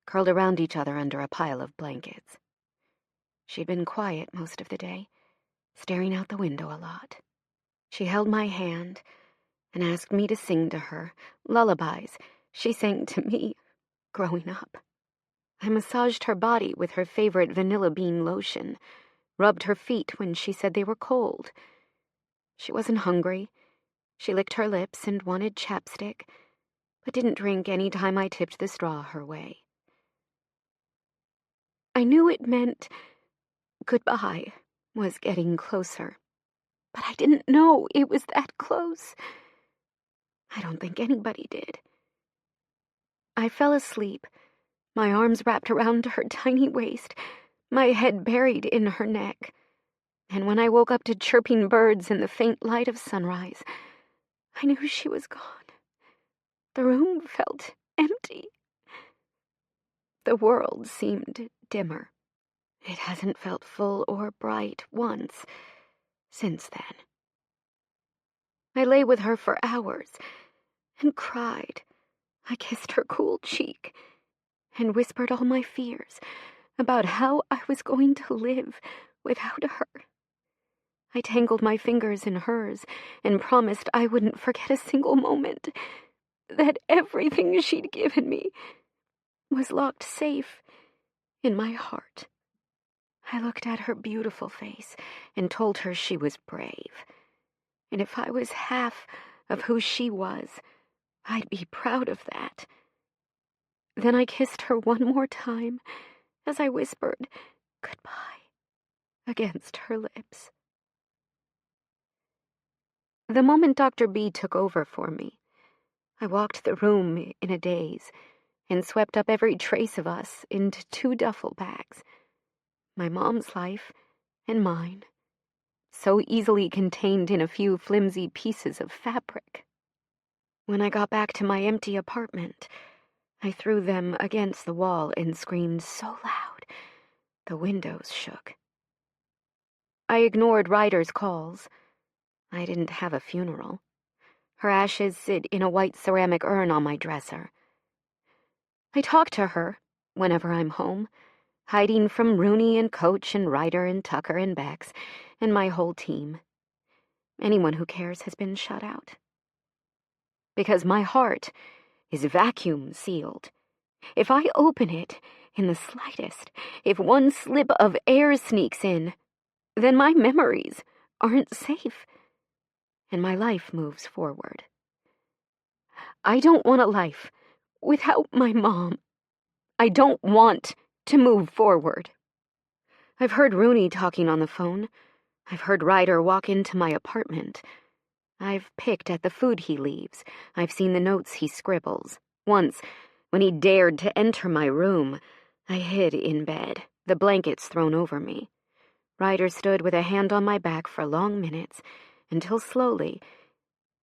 curled around each other under a pile of blankets. She'd been quiet most of the day, staring out the window a lot. She held my hand and asked me to sing to her lullabies she sang to me growing up. I massaged her body with her favorite vanilla bean lotion, rubbed her feet when she said they were cold. She wasn't hungry. She licked her lips and wanted chapstick, but didn't drink any time I tipped the straw her way. I knew it meant goodbye was getting closer, but I didn't know it was that close. I don't think anybody did. I fell asleep, my arms wrapped around her tiny waist, my head buried in her neck. And when I woke up to chirping birds in the faint light of sunrise, I knew she was gone. The room felt empty. The world seemed dimmer. It hasn't felt full or bright once since then. I lay with her for hours and cried. I kissed her cool cheek and whispered all my fears about how I was going to live without her. I tangled my fingers in hers and promised I wouldn't forget a single moment, that everything she'd given me was locked safe in my heart. I looked at her beautiful face and told her she was brave, and if I was half of who she was, I'd be proud of that. Then I kissed her one more time as I whispered goodbye against her lips. The moment Dr. B took over for me, I walked the room in a daze and swept up every trace of us into 2 duffel bags. My mom's life and mine, so easily contained in a few flimsy pieces of fabric. When I got back to my empty apartment, I threw them against the wall and screamed so loud the windows shook. I ignored Ryder's calls. I didn't have a funeral. Her ashes sit in a white ceramic urn on my dresser. I talk to her whenever I'm home, hiding from Rooney and Coach and Ryder and Tucker and Bex and my whole team. Anyone who cares has been shut out. Because my heart is vacuum sealed. If I open it in the slightest, if one slip of air sneaks in, then my memories aren't safe, and my life moves forward. I don't want a life without my mom. I don't want to move forward. I've heard Rooney talking on the phone. I've heard Ryder walk into my apartment. I've picked at the food he leaves. I've seen the notes he scribbles. Once, when he dared to enter my room, I hid in bed, the blankets thrown over me. Ryder stood with a hand on my back for long minutes, until slowly,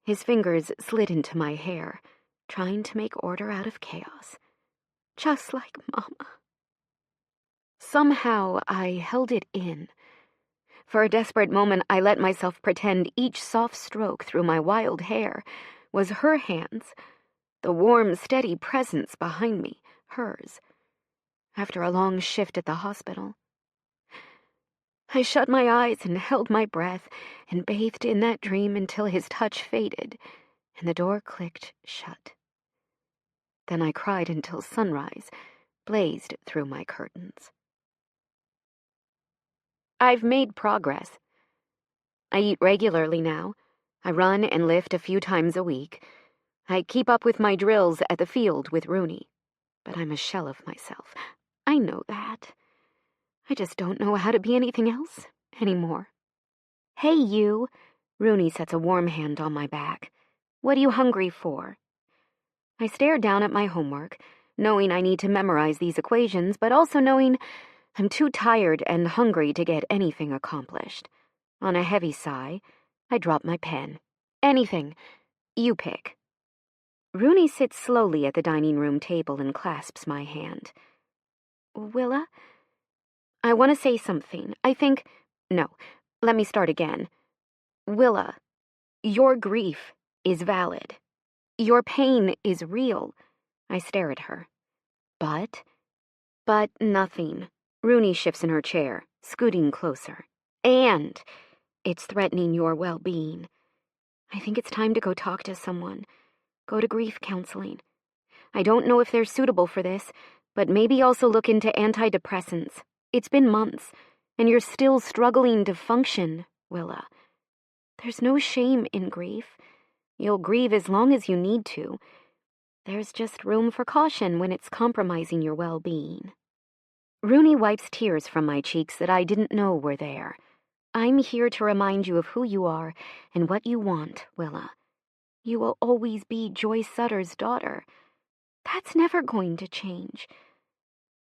his fingers slid into my hair, trying to make order out of chaos. Just like Mama. Somehow, I held it in. For a desperate moment, I let myself pretend each soft stroke through my wild hair was her hands, the warm, steady presence behind me, hers, after a long shift at the hospital. I shut my eyes and held my breath and bathed in that dream until his touch faded and the door clicked shut. Then I cried until sunrise blazed through my curtains. I've made progress. I eat regularly now. I run and lift a few times a week. I keep up with my drills at the field with Rooney. But I'm a shell of myself. I know that. I just don't know how to be anything else anymore. Hey, you. Rooney sets a warm hand on my back. What are you hungry for? I stare down at my homework, knowing I need to memorize these equations, but also knowing I'm too tired and hungry to get anything accomplished. On a heavy sigh, I drop my pen. Anything. You pick. Rooney sits slowly at the dining room table and clasps my hand. Willa? I want to say something. No, let me start again. Willa, your grief is valid. Your pain is real. I stare at her. But nothing. Rooney shifts in her chair, scooting closer. And it's threatening your well-being. I think it's time to go talk to someone. Go to grief counseling. I don't know if they're suitable for this, but maybe also look into antidepressants. It's been months, and you're still struggling to function, Willa. There's no shame in grief. You'll grieve as long as you need to. There's just room for caution when it's compromising your well-being. Rooney wipes tears from my cheeks that I didn't know were there. I'm here to remind you of who you are and what you want, Willa. You will always be Joyce Sutter's daughter. That's never going to change.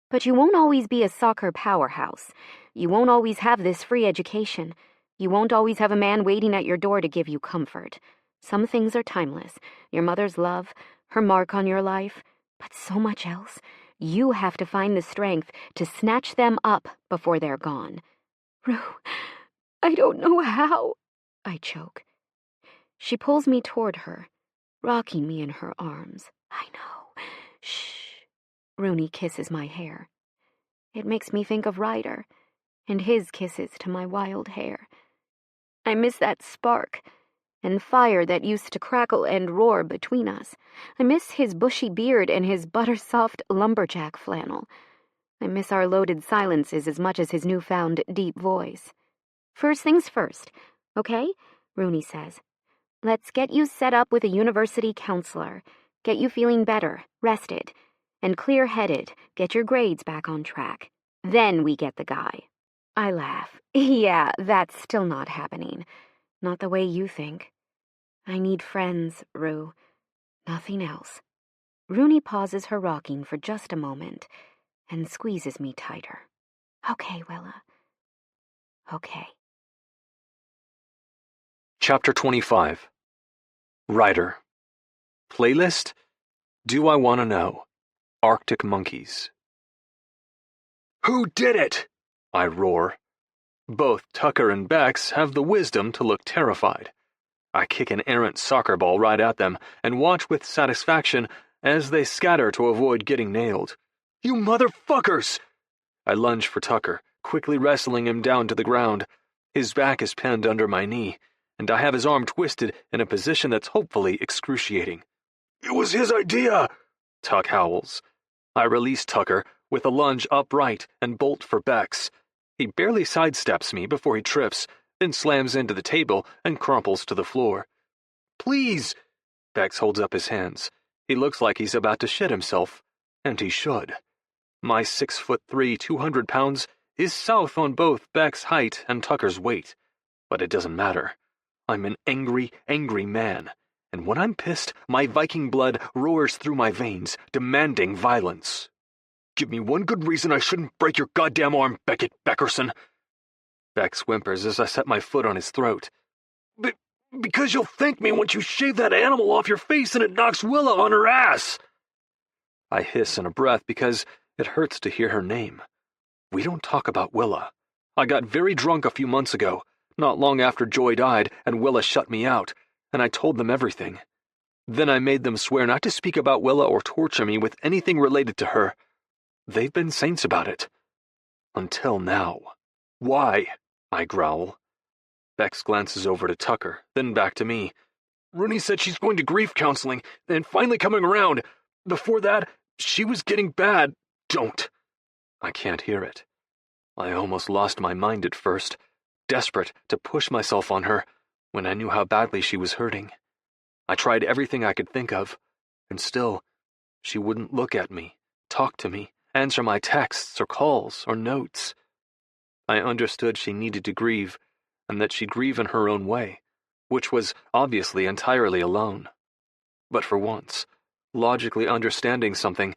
But you won't always be a soccer powerhouse. You won't always have this free education. You won't always have a man waiting at your door to give you comfort. Some things are timeless. Your mother's love, her mark on your life, but so much else. You have to find the strength to snatch them up before they're gone. Rue, I don't know how, I choke. She pulls me toward her, rocking me in her arms. I know. Shh. Rooney kisses my hair. It makes me think of Ryder and his kisses to my wild hair. I miss that spark and fire that used to crackle and roar between us. I miss his bushy beard and his butter-soft lumberjack flannel. I miss our loaded silences as much as his newfound deep voice. First things first, okay? Rooney says. Let's get you set up with a university counselor. Get you feeling better, rested, and clear-headed. Get your grades back on track. Then we get the guy. I laugh. Yeah, that's still not happening. Not the way you think. I need friends, Rue. Nothing else. Rooney pauses her rocking for just a moment and squeezes me tighter. Okay, Willa. Okay. Chapter 25. Writer. Playlist? Do I Want to Know? Arctic Monkeys. Who did it? I roar. Both Tucker and Bex have the wisdom to look terrified. I kick an errant soccer ball right at them and watch with satisfaction as they scatter to avoid getting nailed. You motherfuckers! I lunge for Tucker, quickly wrestling him down to the ground. His back is pinned under my knee, and I have his arm twisted in a position that's hopefully excruciating. It was his idea! Tuck howls. I release Tucker with a lunge upright and bolt for Bex. He barely sidesteps me before he trips, then slams into the table and crumples to the floor. Please! Bex holds up his hands. He looks like he's about to shit himself, and he should. My 6'3", 200 pounds is south on both Beck's height and Tucker's weight, but it doesn't matter. I'm an angry, angry man, and when I'm pissed, my Viking blood roars through my veins, demanding violence. Give me one good reason I shouldn't break your goddamn arm, Beckett Beckerson. Bex whimpers as I set my foot on his throat. Because you'll thank me once you shave that animal off your face and it knocks Willa on her ass. I hiss in a breath because it hurts to hear her name. We don't talk about Willa. I got very drunk a few months ago, not long after Joy died and Willa shut me out, and I told them everything. Then I made them swear not to speak about Willa or torture me with anything related to her. They've been saints about it. Until now. Why? I growl. Bex glances over to Tucker, then back to me. Rooney said she's going to grief counseling, and finally coming around. Before that, she was getting bad. Don't. I can't hear it. I almost lost my mind at first, desperate to push myself on her when I knew how badly she was hurting. I tried everything I could think of, and still, she wouldn't look at me, talk to me, answer my texts or calls or notes. I understood she needed to grieve, and that she'd grieve in her own way, which was obviously entirely alone. But for once, logically understanding something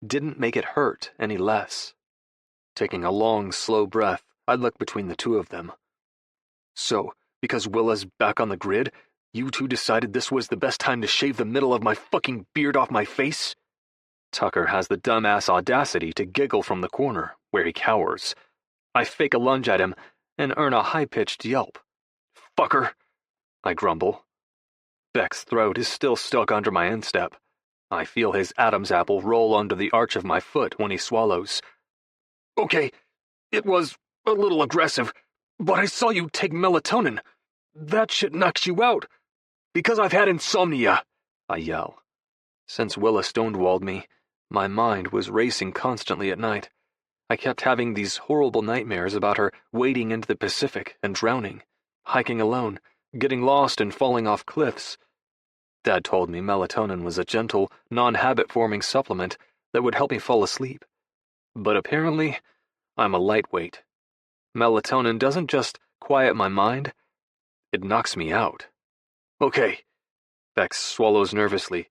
didn't make it hurt any less. Taking a long, slow breath, I looked between the two of them. So, because Willa's back on the grid, you two decided this was the best time to shave the middle of my fucking beard off my face? Tucker has the dumbass audacity to giggle from the corner, where he cowers. I fake a lunge at him and earn a high-pitched yelp. Fucker! I grumble. Beck's throat is still stuck under my instep. I feel his Adam's apple roll under the arch of my foot when he swallows. Okay, it was a little aggressive, but I saw you take melatonin. That shit knocks you out. Because I've had insomnia, I yell. Since Willa stonewalled me, my mind was racing constantly at night. I kept having these horrible nightmares about her wading into the Pacific and drowning, hiking alone, getting lost and falling off cliffs. Dad told me melatonin was a gentle, non-habit-forming supplement that would help me fall asleep. But apparently, I'm a lightweight. Melatonin doesn't just quiet my mind, it knocks me out. Okay, Bex swallows nervously.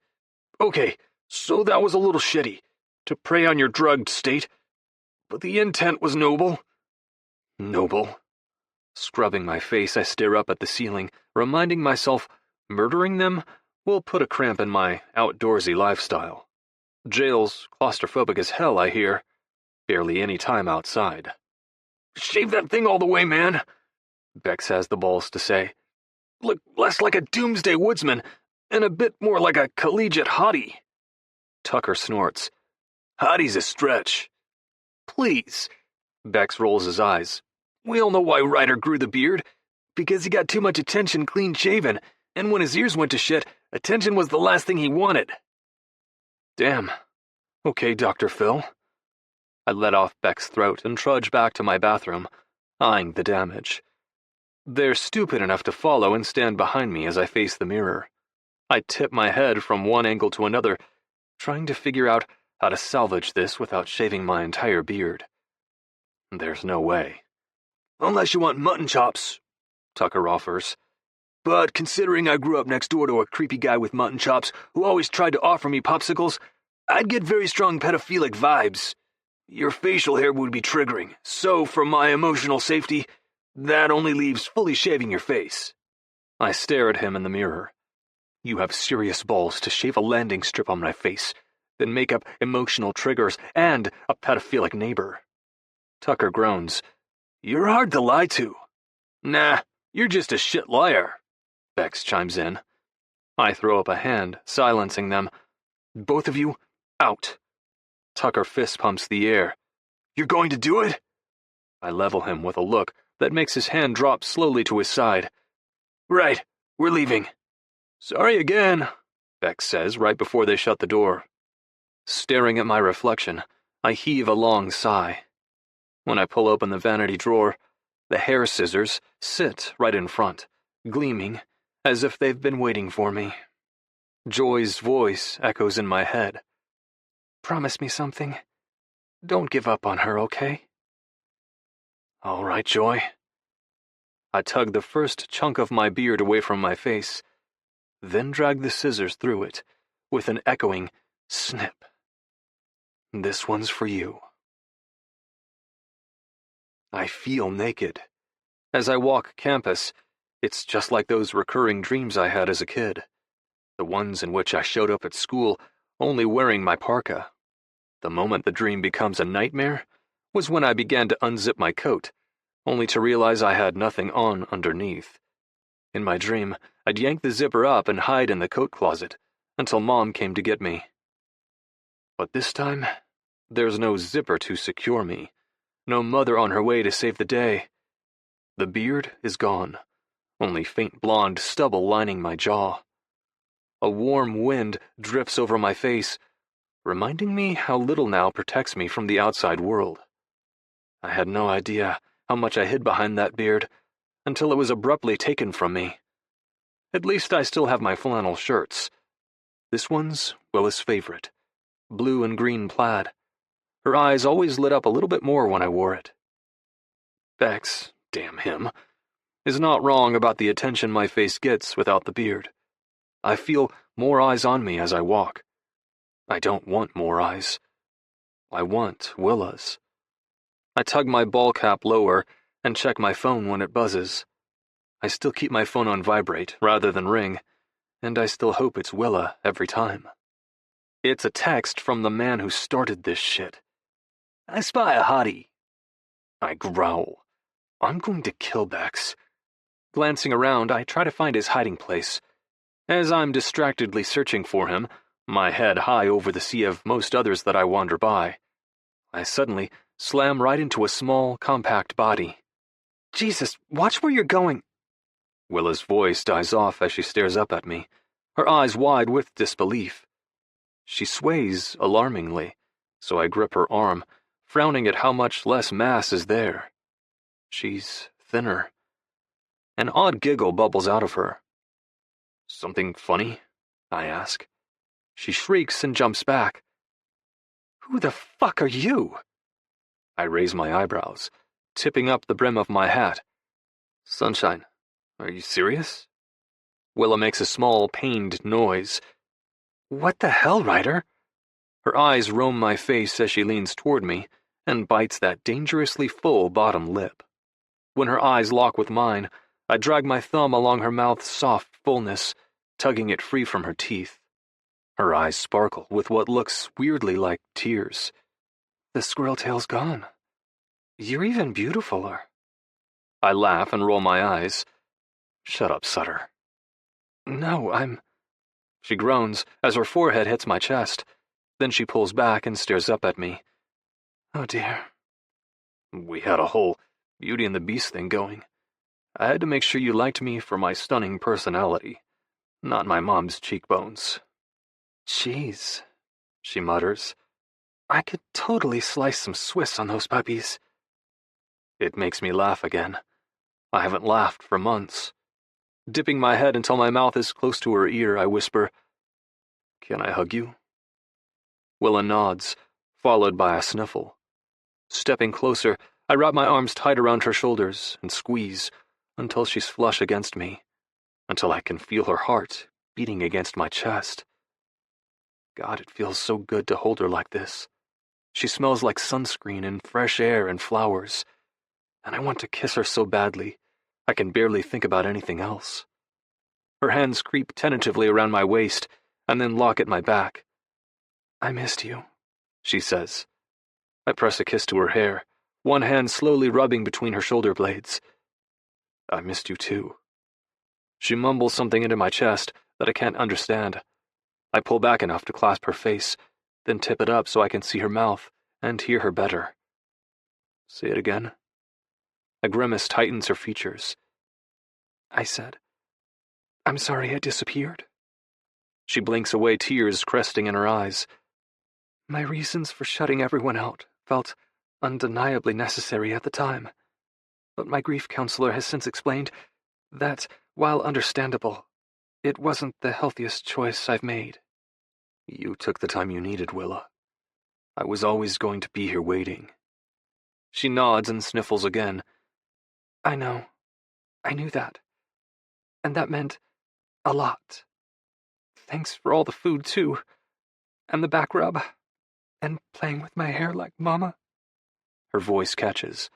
Okay, so that was a little shitty, to prey on your drugged state, but the intent was noble. Noble. Scrubbing my face, I stare up at the ceiling, reminding myself murdering them will put a cramp in my outdoorsy lifestyle. Jail's claustrophobic as hell, I hear. Barely any time outside. Shave that thing all the way, man, Bex has the balls to say. Look less like a doomsday woodsman, and a bit more like a collegiate hottie. Tucker snorts. Hottie's a stretch. Please. Bex rolls his eyes. We all know why Ryder grew the beard. Because he got too much attention clean-shaven, and when his ears went to shit, attention was the last thing he wanted. Damn. Okay, Dr. Phil. I let off Beck's throat and trudge back to my bathroom, eyeing the damage. They're stupid enough to follow and stand behind me as I face the mirror. I tip my head from one angle to another, trying to figure out how to salvage this without shaving my entire beard. There's no way. Unless you want mutton chops, Tucker offers. But considering I grew up next door to a creepy guy with mutton chops who always tried to offer me popsicles, I'd get very strong pedophilic vibes. Your facial hair would be triggering, so for my emotional safety, that only leaves fully shaving your face. I stare at him in the mirror. You have serious balls to shave a landing strip on my face, then make up emotional triggers and a pedophilic neighbor. Tucker groans. You're hard to lie to. Nah, you're just a shit liar, Bex chimes in. I throw up a hand, silencing them. Both of you, out. Tucker fist pumps the air. You're going to do it? I level him with a look that makes his hand drop slowly to his side. Right, we're leaving. Sorry again, Bex says right before they shut the door. Staring at my reflection, I heave a long sigh. When I pull open the vanity drawer, the hair scissors sit right in front, gleaming, as if they've been waiting for me. Joy's voice echoes in my head. Promise me something. Don't give up on her, okay? All right, Joy. I tug the first chunk of my beard away from my face, then drag the scissors through it, with an echoing snip. This one's for you. I feel naked. As I walk campus, it's just like those recurring dreams I had as a kid. The ones in which I showed up at school only wearing my parka. The moment the dream becomes a nightmare was when I began to unzip my coat, only to realize I had nothing on underneath. In my dream, I'd yank the zipper up and hide in the coat closet, until Mom came to get me. But this time, there's no zipper to secure me, no mother on her way to save the day. The beard is gone, only faint blonde stubble lining my jaw. A warm wind drifts over my face, reminding me how little now protects me from the outside world. I had no idea how much I hid behind that beard until it was abruptly taken from me. At least I still have my flannel shirts. This one's Willa's favorite, blue and green plaid. Her eyes always lit up a little bit more when I wore it. Bex, damn him, is not wrong about the attention my face gets without the beard. I feel more eyes on me as I walk. I don't want more eyes. I want Willa's. I tug my ball cap lower and check my phone when it buzzes. I still keep my phone on vibrate rather than ring, and I still hope it's Willa every time. It's a text from the man who started this shit. I spy a hottie. I growl. I'm going to kill Bex. Glancing around, I try to find his hiding place. As I'm distractedly searching for him, my head high over the sea of most others that I wander by, I suddenly slam right into a small, compact body. Jesus, watch where you're going. Willa's voice dies off as she stares up at me, her eyes wide with disbelief. She sways alarmingly, so I grip her arm, frowning at how much less mass is there. She's thinner. An odd giggle bubbles out of her. Something funny? I ask. She shrieks and jumps back. Who the fuck are you? I raise my eyebrows, tipping up the brim of my hat. Sunshine, are you serious? Willa makes a small, pained noise. What the hell, Ryder? Her eyes roam my face as she leans toward me and bites that dangerously full bottom lip. When her eyes lock with mine, I drag my thumb along her mouth's soft fullness, tugging it free from her teeth. Her eyes sparkle with what looks weirdly like tears. The squirrel tail's gone. You're even beautifuler. I laugh and roll my eyes. Shut up, Sutter. No, I'm... She groans as her forehead hits my chest. Then she pulls back and stares up at me. Oh dear. We had a whole Beauty and the Beast thing going. I had to make sure you liked me for my stunning personality, not my mom's cheekbones. Jeez, she mutters. I could totally slice some Swiss on those puppies. It makes me laugh again. I haven't laughed for months. Dipping my head until my mouth is close to her ear, I whisper, Can I hug you? Willa nods, followed by a sniffle. Stepping closer, I wrap my arms tight around her shoulders and squeeze until she's flush against me, until I can feel her heart beating against my chest. God, it feels so good to hold her like this. She smells like sunscreen and fresh air and flowers, and I want to kiss her so badly I can barely think about anything else. Her hands creep tentatively around my waist and then lock at my back. I missed you, she says. I press a kiss to her hair, one hand slowly rubbing between her shoulder blades. I missed you too. She mumbles something into my chest that I can't understand. I pull back enough to clasp her face, then tip it up so I can see her mouth and hear her better. Say it again. A grimace tightens her features. I said, I'm sorry I disappeared. She blinks away, tears cresting in her eyes. My reasons for shutting everyone out felt undeniably necessary at the time, but my grief counselor has since explained that, while understandable, it wasn't the healthiest choice I've made. You took the time you needed, Willa. I was always going to be here waiting. She nods and sniffles again. I know. I knew that. And that meant a lot. Thanks for all the food, too. And the back rub. And playing with my hair like Mama. Her voice catches.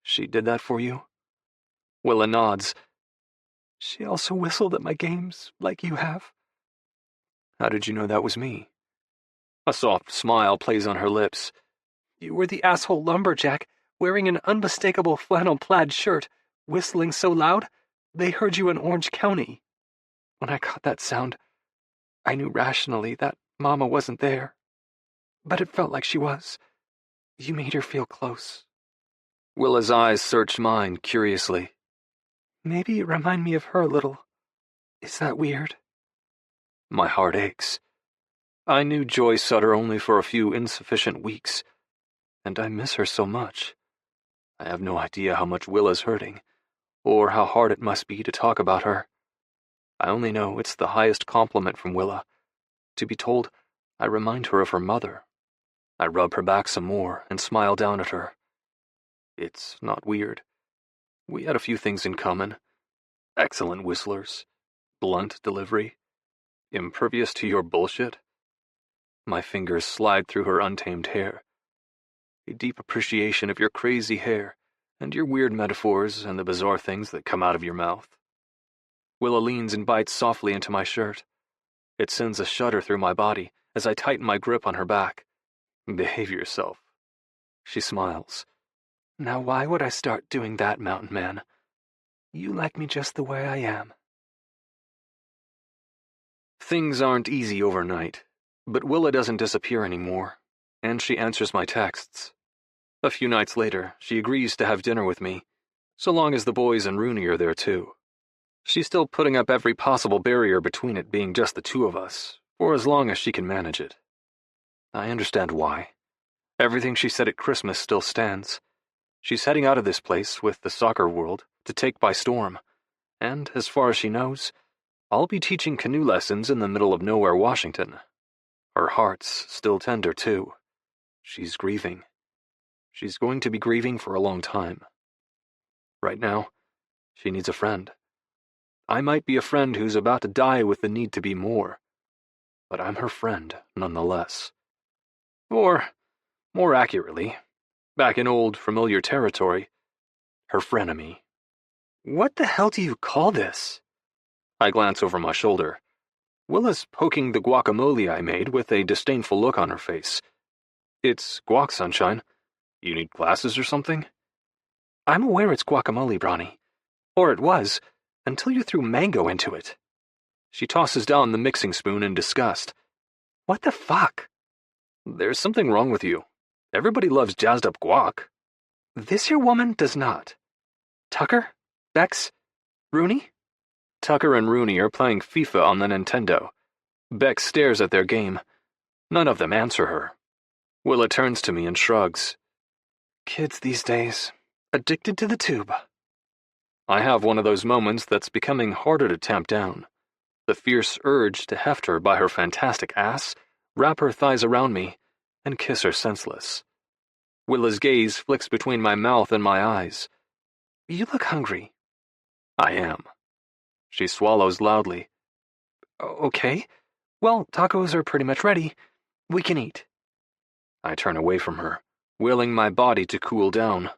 She did that for you? Willa nods. She also whistled at my games, like you have. How did you know that was me? A soft smile plays on her lips. You were the asshole lumberjack, wearing an unmistakable flannel plaid shirt, whistling so loud, they heard you in Orange County. When I caught that sound, I knew rationally that Mama wasn't there, but it felt like she was. You made her feel close. Willa's eyes searched mine curiously. Maybe you remind me of her a little. Is that weird? My heart aches. I knew Joy Sutter only for a few insufficient weeks, and I miss her so much. I have no idea how much Willa's hurting, or how hard it must be to talk about her. I only know it's the highest compliment from Willa, to be told I remind her of her mother. I rub her back some more and smile down at her. It's not weird. We had a few things in common. Excellent whistlers, blunt delivery, impervious to your bullshit. My fingers slide through her untamed hair. A deep appreciation of your crazy hair and your weird metaphors and the bizarre things that come out of your mouth. Willa leans and bites softly into my shirt. It sends a shudder through my body as I tighten my grip on her back. Behave yourself. She smiles. Now why would I start doing that, Mountain Man? You like me just the way I am. Things aren't easy overnight, but Willa doesn't disappear anymore, and she answers my texts. A few nights later, she agrees to have dinner with me, so long as the boys and Rooney are there too. She's still putting up every possible barrier between it being just the two of us, for as long as she can manage it. I understand why. Everything she said at Christmas still stands. She's heading out of this place with the soccer world to take by storm, and, as far as she knows, I'll be teaching canoe lessons in the middle of nowhere, Washington. Her heart's still tender, too. She's grieving. She's going to be grieving for a long time. Right now, she needs a friend. I might be a friend who's about to die with the need to be more, but I'm her friend nonetheless. Or, more accurately, back in old familiar territory, her frenemy. What the hell do you call this? I glance over my shoulder. Willa's poking the guacamole I made with a disdainful look on her face. It's guac, sunshine. You need glasses or something? I'm aware it's guacamole, Bronny. Or it was, until you threw mango into it. She tosses down the mixing spoon in disgust. What the fuck? There's something wrong with you. Everybody loves jazzed up guac. This here woman does not. Tucker? Bex? Rooney? Tucker and Rooney are playing FIFA on the Nintendo. Bex stares at their game. None of them answer her. Willa turns to me and shrugs. Kids these days, addicted to the tube. I have one of those moments that's becoming harder to tamp down. The fierce urge to heft her by her fantastic ass, wrap her thighs around me, and kiss her senseless. Willa's gaze flicks between my mouth and my eyes. You look hungry. I am. She swallows loudly. Okay. Well, tacos are pretty much ready. We can eat. I turn away from her, willing my body to cool down.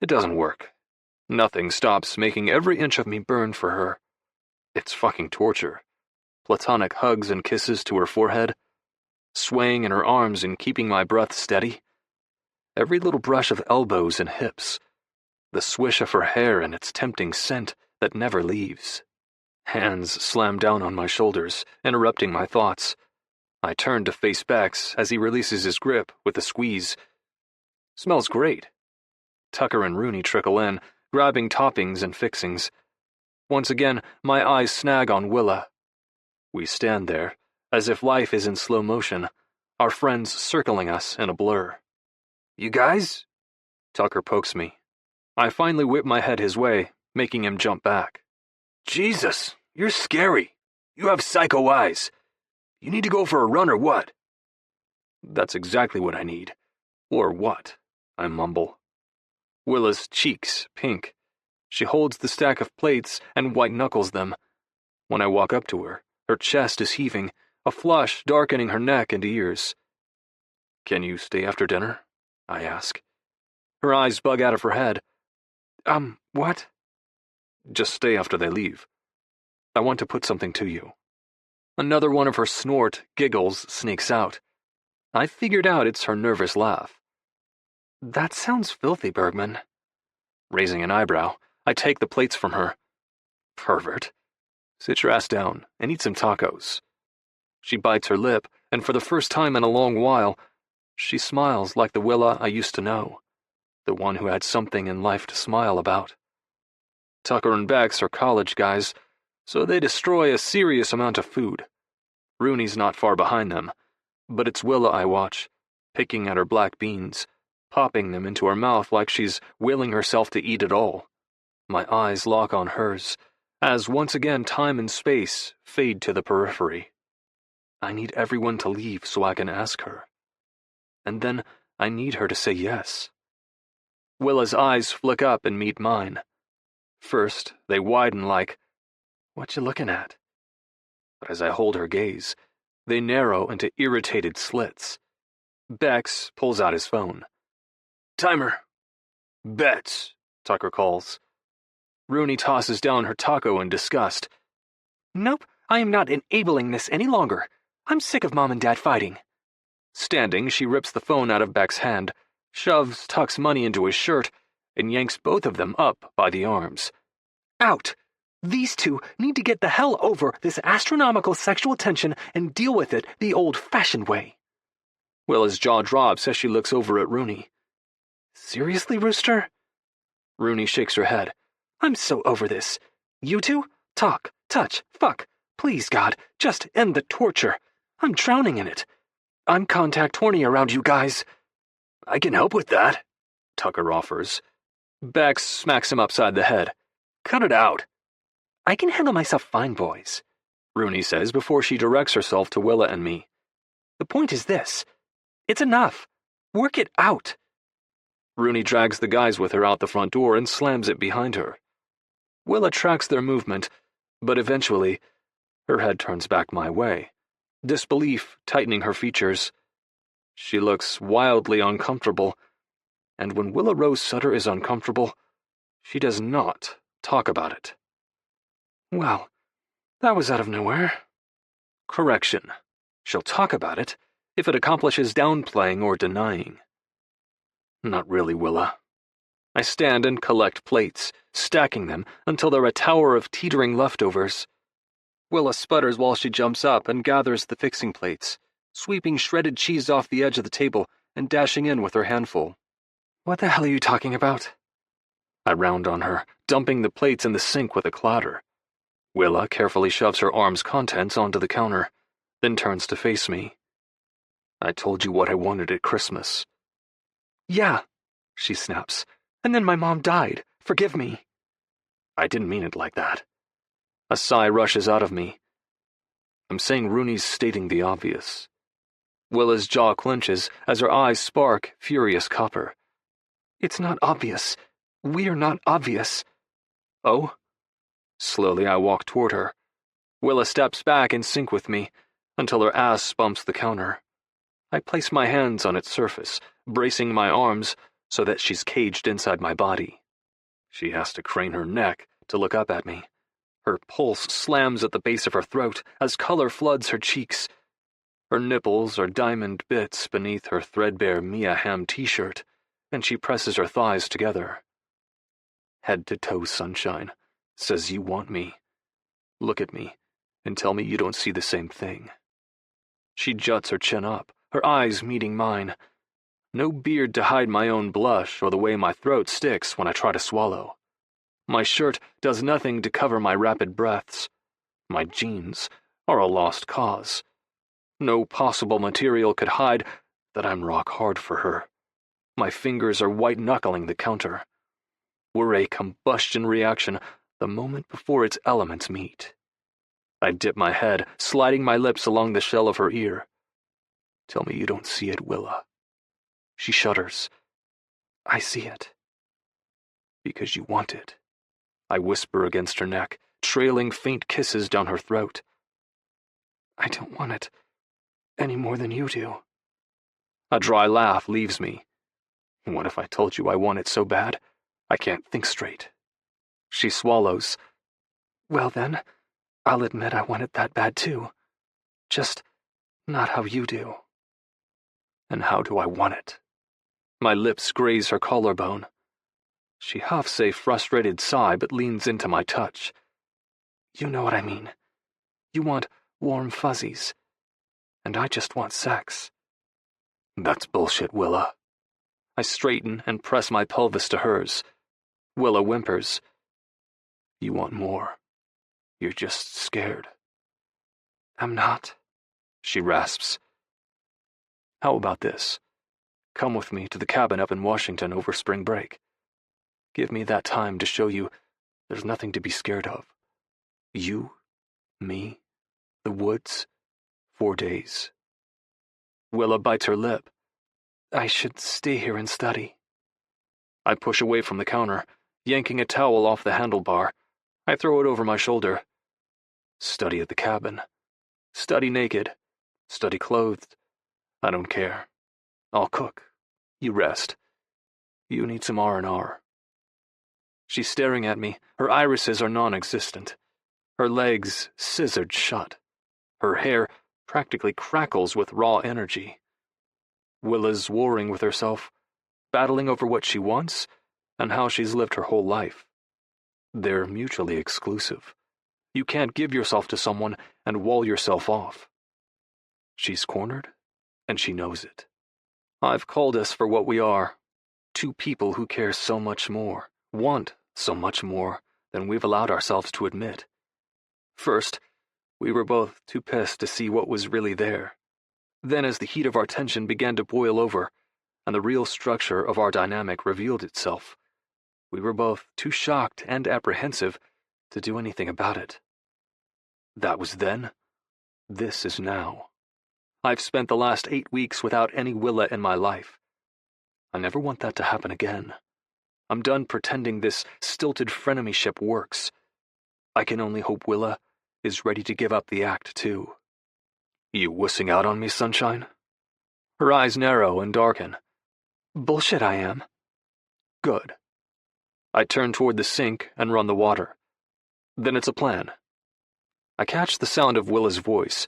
It doesn't work. Nothing stops making every inch of me burn for her. It's fucking torture. Platonic hugs and kisses to her forehead, swaying in her arms and keeping my breath steady. Every little brush of elbows and hips. The swish of her hair and its tempting scent that never leaves. Hands slam down on my shoulders, interrupting my thoughts. I turn to face Bex as he releases his grip with a squeeze. Smells great. Tucker and Rooney trickle in, grabbing toppings and fixings. Once again, my eyes snag on Willa. We stand there, as if life is in slow motion, our friends circling us in a blur. You guys? Tucker pokes me. I finally whip my head his way, making him jump back. Jesus, you're scary. You have psycho eyes. You need to go for a run or what? That's exactly what I need. Or what? I mumble. Willa's cheeks pink. She holds the stack of plates and white-knuckles them. When I walk up to her, her chest is heaving, a flush darkening her neck and ears. Can you stay after dinner? I ask. Her eyes bug out of her head. What? Just stay after they leave. I want to put something to you. Another one of her snort giggles sneaks out. I figured out it's her nervous laugh. That sounds filthy, Bergman. Raising an eyebrow, I take the plates from her. Pervert. Sit your ass down and eat some tacos. She bites her lip, and for the first time in a long while, she smiles like the Willa I used to know, the one who had something in life to smile about. Tucker and Bex are college guys, so they destroy a serious amount of food. Rooney's not far behind them, but it's Willa I watch, picking at her black beans, popping them into her mouth like she's willing herself to eat it all. My eyes lock on hers, as once again time and space fade to the periphery. I need everyone to leave so I can ask her. And then I need her to say yes. Willa's eyes flick up and meet mine. First, they widen like, "What you looking at?" But as I hold her gaze, they narrow into irritated slits. Bex pulls out his phone. "Timer." "Bets," Tucker calls. Rooney tosses down her taco in disgust. "Nope, I am not enabling this any longer. I'm sick of Mom and Dad fighting." Standing, she rips the phone out of Beck's hand, shoves Tuck's money into his shirt, and yanks both of them up by the arms. "Out! These two need to get the hell over this astronomical sexual tension and deal with it the old-fashioned way." Willa's jaw drops as she looks over at Rooney. "Seriously, Rooster?" Rooney shakes her head. "I'm so over this. You two? Talk, touch, fuck. Please, God, just end the torture. I'm drowning in it. I'm contact horny around you guys." "I can help with that," Tucker offers. Bex smacks him upside the head. "Cut it out." "I can handle myself fine, boys," Rooney says before she directs herself to Willa and me. "The point is this. It's enough. Work it out." Rooney drags the guys with her out the front door and slams it behind her. Willa tracks their movement, but eventually, her head turns back my way, disbelief tightening her features. She looks wildly uncomfortable, and when Willa Rose Sutter is uncomfortable, she does not talk about it. "Well, that was out of nowhere." Correction. She'll talk about it if it accomplishes downplaying or denying. Not really, Willa. I stand and collect plates, stacking them until they're a tower of teetering leftovers. Willa sputters while she jumps up and gathers the fixing plates, sweeping shredded cheese off the edge of the table and dashing in with her handful. "What the hell are you talking about?" I round on her, dumping the plates in the sink with a clatter. Willa carefully shoves her arm's contents onto the counter, then turns to face me. "I told you what I wanted at Christmas." "Yeah," she snaps. "And then my mom died. Forgive me." I didn't mean it like that. A sigh rushes out of me. I'm saying Rooney's stating the obvious. Willa's jaw clenches as her eyes spark furious copper. "It's not obvious. We're not obvious." "Oh?" Slowly I walk toward her. Willa steps back in sync with me until her ass bumps the counter. I place my hands on its surface, bracing my arms so that she's caged inside my body. She has to crane her neck to look up at me. Her pulse slams at the base of her throat as color floods her cheeks. Her nipples are diamond bits beneath her threadbare Mia Hamm t-shirt, and she presses her thighs together. "Head to toe, sunshine. Says you want me. Look at me and tell me you don't see the same thing." She juts her chin up, her eyes meeting mine. No beard to hide my own blush or the way my throat sticks when I try to swallow. My shirt does nothing to cover my rapid breaths. My jeans are a lost cause. No possible material could hide that I'm rock hard for her. My fingers are white-knuckling the counter. We're a combustion reaction the moment before its elements meet. I dip my head, sliding my lips along the shell of her ear. "Tell me you don't see it, Willa." She shudders. "I see it." "Because you want it," I whisper against her neck, trailing faint kisses down her throat. "I don't want it any more than you do." A dry laugh leaves me. "What if I told you I want it so bad I can't think straight?" She swallows. "Well then, I'll admit I want it that bad too. Just not how you do." "And how do I want it?" My lips graze her collarbone. She huffs a frustrated sigh but leans into my touch. "You know what I mean. You want warm fuzzies. and I just want sex. That's bullshit, Willa. I straighten and press my pelvis to hers. Willa whimpers. You want more. You're just scared. I'm not, she rasps. How about this? Come with me to the cabin up in Washington over spring break. Give me that time to show you there's nothing to be scared of. You, me, the woods, 4 days. Willa bites her lip. I should stay here and study. I push away from the counter, yanking a towel off the handlebar. I throw it over my shoulder. Study at the cabin. Study naked. Study clothed. I don't care. I'll cook. You rest. You need some R&R. She's staring at me. Her irises are non-existent. Her legs scissored shut. Her hair practically crackles with raw energy. Willa's warring with herself, battling over what she wants and how she's lived her whole life. They're mutually exclusive. You can't give yourself to someone and wall yourself off. She's cornered, and she knows it. I've called us for what we are. Two people who care so much more, want so much more than we've allowed ourselves to admit. First, we were both too pissed to see what was really there. Then, as the heat of our tension began to boil over, and the real structure of our dynamic revealed itself, we were both too shocked and apprehensive to do anything about it. That was then. This is now. I've spent the last 8 weeks without any Willa in my life. I never want that to happen again. I'm done pretending this stilted frenemyship works. I can only hope Willa is ready to give up the act, too. You wussing out on me, sunshine? Her eyes narrow and darken. Bullshit, I am. Good. I turn toward the sink and run the water. Then it's a plan. I catch the sound of Willa's voice,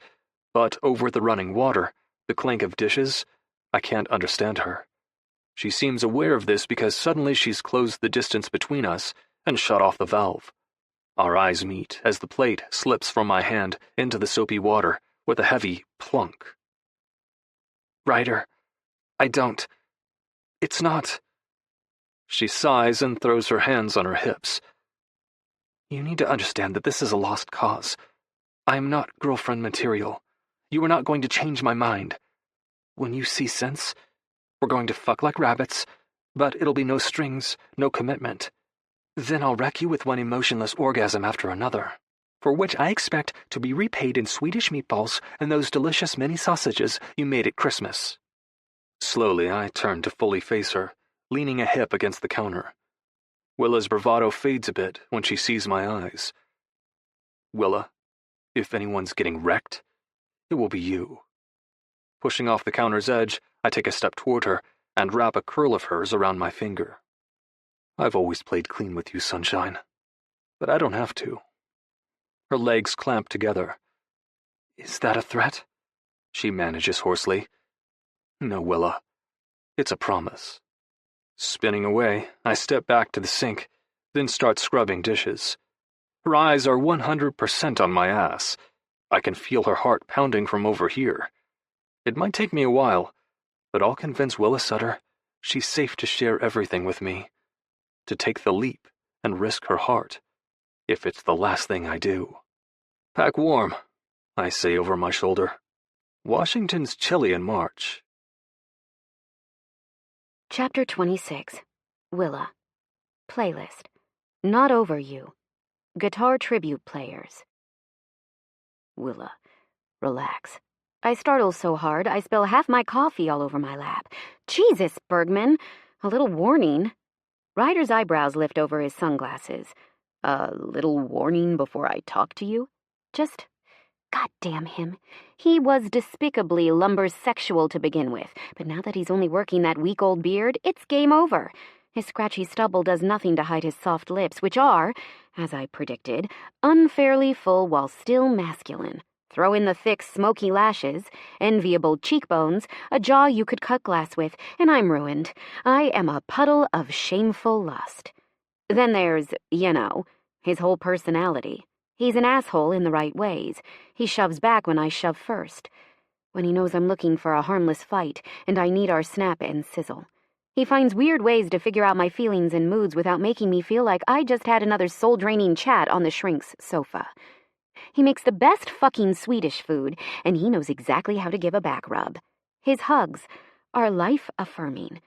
but over the running water, the clink of dishes, I can't understand her. She seems aware of this because suddenly she's closed the distance between us and shut off the valve. Our eyes meet as the plate slips from my hand into the soapy water with a heavy plunk. Ryder, I don't. It's not. She sighs and throws her hands on her hips. You need to understand that this is a lost cause. I am not girlfriend material. You are not going to change my mind. When you see sense, we're going to fuck like rabbits, but it'll be no strings, no commitment. Then I'll wreck you with one emotionless orgasm after another, for which I expect to be repaid in Swedish meatballs and those delicious mini sausages you made at Christmas. Slowly, I turn to fully face her, leaning a hip against the counter. Willa's bravado fades a bit when she sees my eyes. Willa, if anyone's getting wrecked, it will be you. Pushing off the counter's edge, I take a step toward her and wrap a curl of hers around my finger. I've always played clean with you, sunshine, but I don't have to. Her legs clamp together. Is that a threat? She manages hoarsely. No, Willa. It's a promise. Spinning away, I step back to the sink, then start scrubbing dishes. Her eyes are 100% on my ass. I can feel her heart pounding from over here. It might take me a while, but I'll convince Willa Sutter she's safe to share everything with me, to take the leap and risk her heart, if it's the last thing I do. Pack warm, I say over my shoulder. Washington's chilly in March. Chapter 26. Willa. Playlist. Not Over You. Guitar tribute players. Willa. Relax. I startle so hard I spill half my coffee all over my lap. Jesus, Bergman. A little warning. Ryder's eyebrows lift over his sunglasses. A little warning before I talk to you? Just... God damn him. He was despicably lumbersexual to begin with, but now that he's only working that week-old beard, it's game over. His scratchy stubble does nothing to hide his soft lips, which are, as I predicted, unfairly full while still masculine. Throw in the thick, smoky lashes, enviable cheekbones, a jaw you could cut glass with, and I'm ruined. I am a puddle of shameful lust. Then there's, his whole personality. He's an asshole in the right ways. He shoves back when I shove first. when he knows I'm looking for a harmless fight and I need our snap and sizzle. He finds weird ways to figure out my feelings and moods without making me feel like I just had another soul-draining chat on the shrink's sofa. He makes the best fucking Swedish food, and he knows exactly how to give a back rub. His hugs are life-affirming.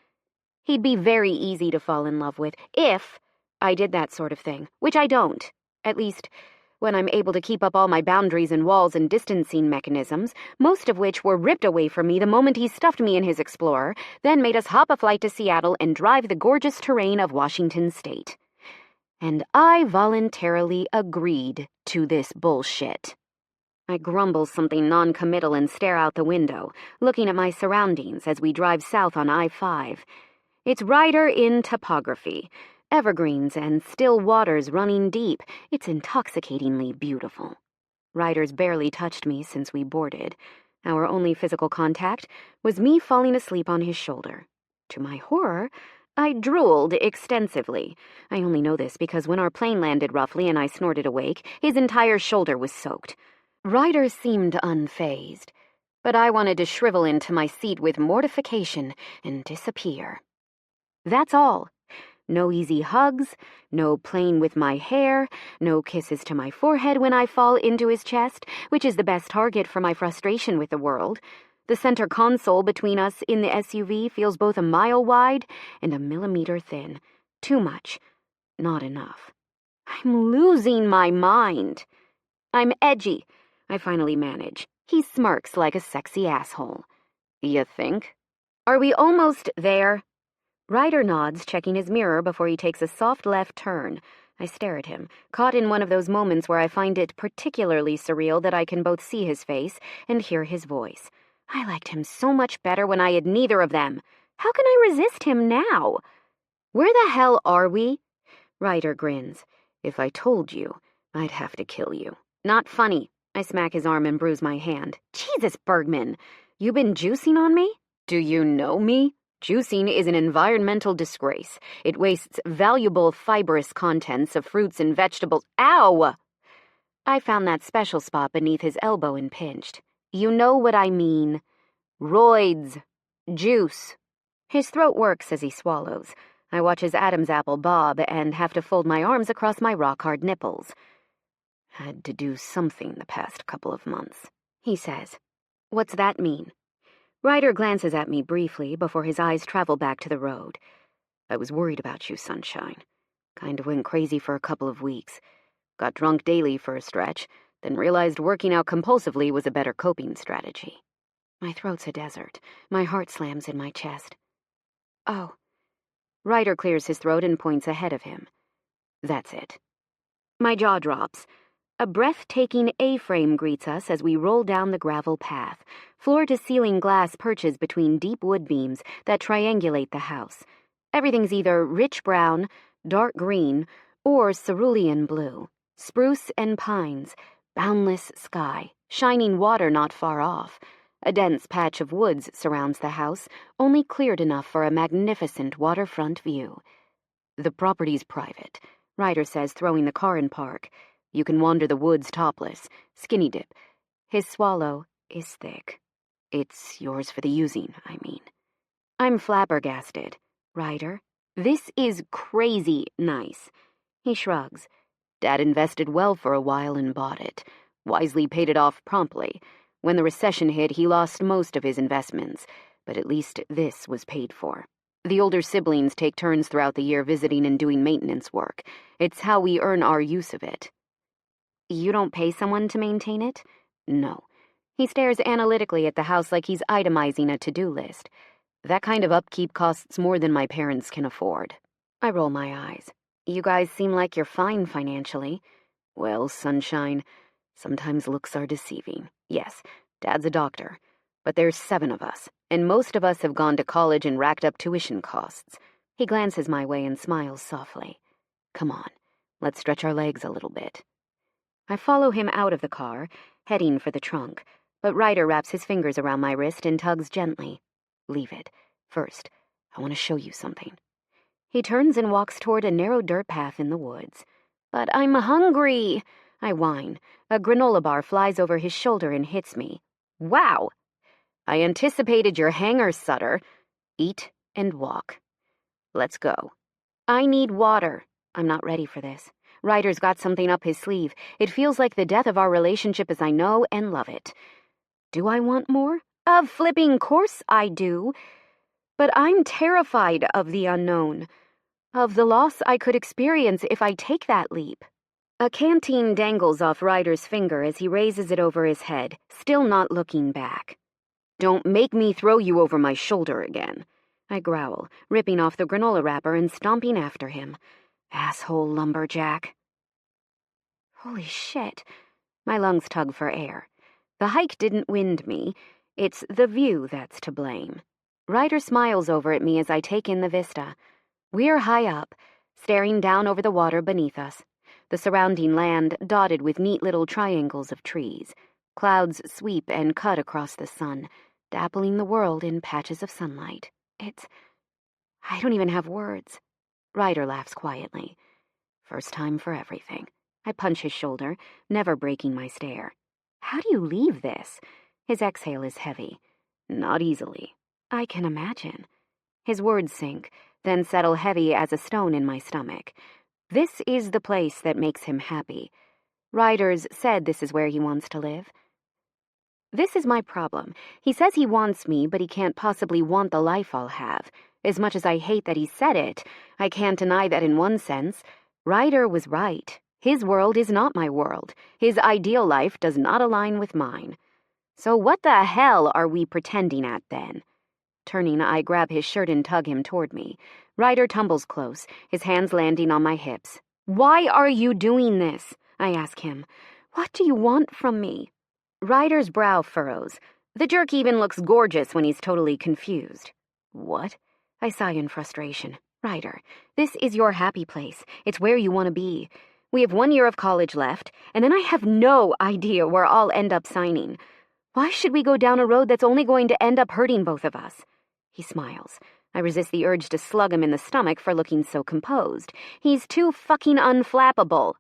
He'd be very easy to fall in love with if I did that sort of thing, which I don't. At least, when I'm able to keep up all my boundaries and walls and distancing mechanisms, most of which were ripped away from me the moment he stuffed me in his Explorer, then made us hop a flight to Seattle and drive the gorgeous terrain of Washington State. And I voluntarily agreed to this bullshit. I grumble something non-committal and stare out the window, looking at my surroundings as we drive south on I-5. It's Ryder in topography. Evergreens and still waters running deep. It's intoxicatingly beautiful. Ryder's barely touched me since we boarded. Our only physical contact was me falling asleep on his shoulder. To my horror, I drooled extensively. I only know this because when our plane landed roughly and I snorted awake, his entire shoulder was soaked. Ryder seemed unfazed, but I wanted to shrivel into my seat with mortification and disappear. That's all. No easy hugs, no playing with my hair, no kisses to my forehead when I fall into his chest, which is the best target for my frustration with the world. The center console between us in the SUV feels both a mile wide and a millimeter thin. Too much, not enough. I'm losing my mind. I'm edgy, I finally manage. He smirks like a sexy asshole. You think? Are we almost there? Ryder nods, checking his mirror before he takes a soft left turn. I stare at him, caught in one of those moments where I find it particularly surreal that I can both see his face and hear his voice. I liked him so much better when I had neither of them. How can I resist him now? Where the hell are we? Ryder grins. If I told you, I'd have to kill you. Not funny. I smack his arm and bruise my hand. Jesus, Bergman, you been juicing on me? Do you know me? Juicing is an environmental disgrace. It wastes valuable fibrous contents of fruits and vegetables. Ow! I found that special spot beneath his elbow and pinched. You know what I mean. Roids. Juice. His throat works as he swallows. I watch his Adam's apple bob and have to fold my arms across my rock-hard nipples. Had to do something the past couple of months, he says. What's that mean? Ryder glances at me briefly before his eyes travel back to the road. I was worried about you, Sunshine. Kind of went crazy for a couple of weeks. Got drunk daily for a stretch, then realized working out compulsively was a better coping strategy. My throat's a desert. My heart slams in my chest. Oh. Ryder clears his throat and points ahead of him. That's it. My jaw drops. A breathtaking A-frame greets us as we roll down the gravel path. Floor-to-ceiling glass perches between deep wood beams that triangulate the house. Everything's either rich brown, dark green, or cerulean blue. Spruce and pines, boundless sky, shining water not far off. A dense patch of woods surrounds the house, only cleared enough for a magnificent waterfront view. The property's private, Ryder says, throwing the car in park. You can wander the woods topless, skinny dip. His swallow is thick. It's yours for the using, I mean. I'm flabbergasted. Ryder, this is crazy nice. He shrugs. Dad invested well for a while and bought it. Wisely paid it off promptly. When the recession hit, he lost most of his investments, but at least this was paid for. The older siblings take turns throughout the year visiting and doing maintenance work. It's how we earn our use of it. You don't pay someone to maintain it? No. He stares analytically at the house like he's itemizing a to-do list. That kind of upkeep costs more than my parents can afford. I roll my eyes. You guys seem like you're fine financially. Well, Sunshine, sometimes looks are deceiving. Yes, Dad's a doctor, but there's 7 of us, and most of us have gone to college and racked up tuition costs. He glances my way and smiles softly. Come on, let's stretch our legs a little bit. I follow him out of the car, heading for the trunk, but Ryder wraps his fingers around my wrist and tugs gently. Leave it. First, I want to show you something. He turns and walks toward a narrow dirt path in the woods. But I'm hungry, I whine. A granola bar flies over his shoulder and hits me. Wow! I anticipated your hanger, Sutter. Eat and walk. Let's go. I need water. I'm not ready for this. Ryder's got something up his sleeve. It feels like the death of our relationship as I know and love it. Do I want more? Of flipping course I do. But I'm terrified of the unknown, of the loss I could experience if I take that leap. A canteen dangles off Ryder's finger as he raises it over his head, still not looking back. Don't make me throw you over my shoulder again. I growl, ripping off the granola wrapper and stomping after him. Asshole lumberjack. Holy shit. My lungs tug for air. The hike didn't wind me. It's the view that's to blame. Ryder smiles over at me as I take in the vista. We're high up, staring down over the water beneath us. The surrounding land dotted with neat little triangles of trees. Clouds sweep and cut across the sun, dappling the world in patches of sunlight. I don't even have words. Ryder laughs quietly. First time for everything. I punch his shoulder, never breaking my stare. How do you leave this? His exhale is heavy. Not easily. I can imagine. His words sink, then settle heavy as a stone in my stomach. This is the place that makes him happy. Ryder's said this is where he wants to live. This is my problem. He says he wants me, but he can't possibly want the life I'll have. As much as I hate that he said it, I can't deny that in one sense. Ryder was right. His world is not my world. His ideal life does not align with mine. So what the hell are we pretending at then? Turning, I grab his shirt and tug him toward me. Ryder tumbles close, his hands landing on my hips. Why are you doing this? I ask him. What do you want from me? Ryder's brow furrows. The jerk even looks gorgeous when he's totally confused. What? I sigh in frustration. Ryder, this is your happy place. It's where you want to be. We have 1 year of college left, and then I have no idea where I'll end up signing. Why should we go down a road that's only going to end up hurting both of us? He smiles. I resist the urge to slug him in the stomach for looking so composed. He's too fucking unflappable.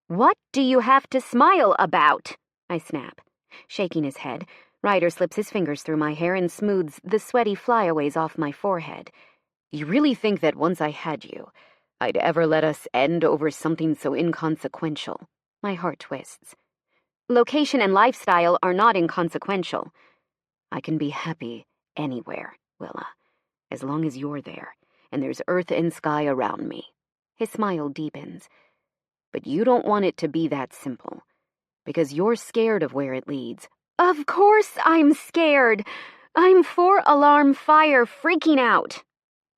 What do you have to smile about? I snap. Shaking his head, Ryder slips his fingers through my hair and smooths the sweaty flyaways off my forehead. You really think that once I had you, I'd ever let us end over something so inconsequential? My heart twists. Location and lifestyle are not inconsequential. I can be happy anywhere, Willa, as long as you're there, and there's earth and sky around me. His smile deepens. But you don't want it to be that simple, because you're scared of where it leads. Of course I'm scared. I'm 4-alarm fire freaking out.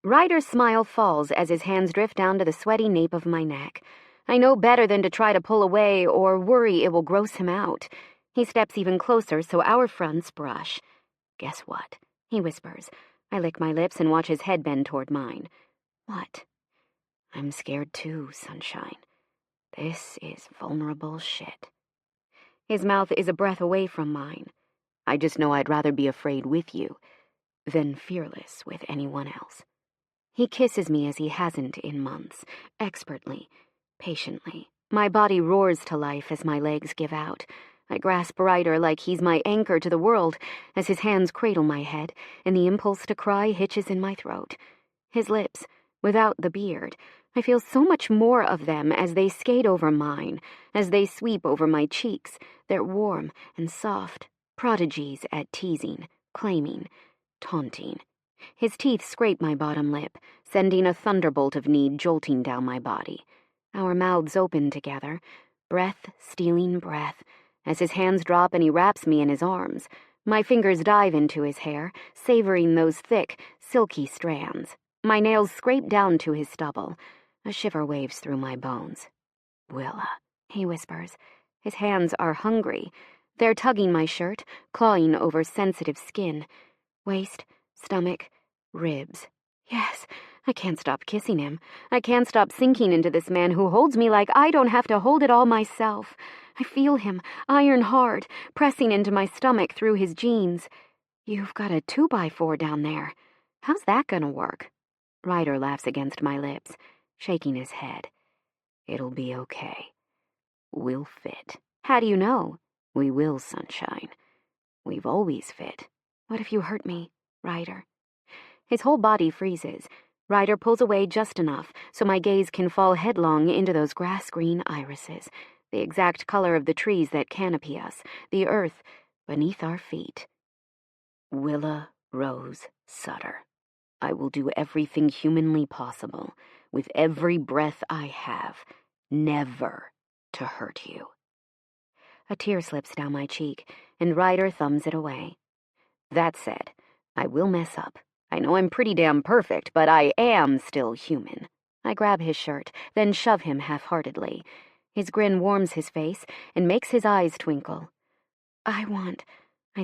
Ryder's smile falls as his hands drift down to the sweaty nape of my neck. I know better than to try to pull away or worry it will gross him out. He steps even closer so our fronts brush. Guess what? He whispers. I lick my lips and watch his head bend toward mine. What? I'm scared too, sunshine. This is vulnerable shit. His mouth is a breath away from mine. I just know I'd rather be afraid with you than fearless with anyone else. He kisses me as he hasn't in months, expertly, patiently. My body roars to life as my legs give out. I grasp Ryder like he's my anchor to the world as his hands cradle my head and the impulse to cry hitches in my throat. His lips, without the beard, I feel so much more of them as they skate over mine, as they sweep over my cheeks. They're warm and soft, prodigies at teasing, claiming, taunting. His teeth scrape my bottom lip, sending a thunderbolt of need jolting down my body. Our mouths open together, breath stealing breath, as his hands drop and he wraps me in his arms. My fingers dive into his hair, savoring those thick, silky strands. My nails scrape down to his stubble. A shiver waves through my bones. Willa, he whispers. His hands are hungry. They're tugging my shirt, clawing over sensitive skin. Waist, stomach, ribs. Yes, I can't stop kissing him. I can't stop sinking into this man who holds me like I don't have to hold it all myself. I feel him, iron hard, pressing into my stomach through his jeans. You've got a 2x4 down there. How's that gonna work? Ryder laughs against my lips, shaking his head. It'll be okay. We'll fit. How do you know? We will, sunshine. We've always fit. What if you hurt me, Ryder? His whole body freezes. Ryder pulls away just enough so my gaze can fall headlong into those grass-green irises, the exact color of the trees that canopy us, the earth beneath our feet. Willa Rose Sutter. I will do everything humanly possible, with every breath I have, never to hurt you. A tear slips down my cheek, and Ryder thumbs it away. That said, I will mess up. I know I'm pretty damn perfect, but I am still human. I grab his shirt, then shove him half-heartedly. His grin warms his face and makes his eyes twinkle. I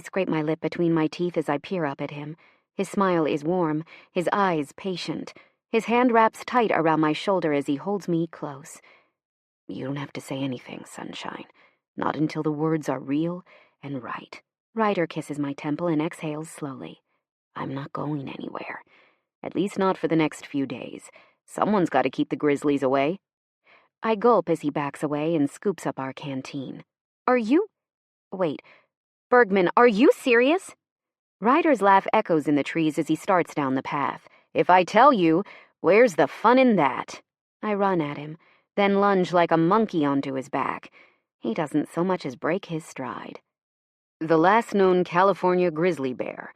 scrape my lip between my teeth as I peer up at him. His smile is warm, his eyes patient. His hand wraps tight around my shoulder as he holds me close. You don't have to say anything, sunshine. Not until the words are real and right. Ryder kisses my temple and exhales slowly. I'm not going anywhere. At least not for the next few days. Someone's got to keep the grizzlies away. I gulp as he backs away and scoops up our canteen. Wait, Bergman, are you serious? Ryder's laugh echoes in the trees as he starts down the path. If I tell you, where's the fun in that? I run at him, then lunge like a monkey onto his back. He doesn't so much as break his stride. The last known California grizzly bear,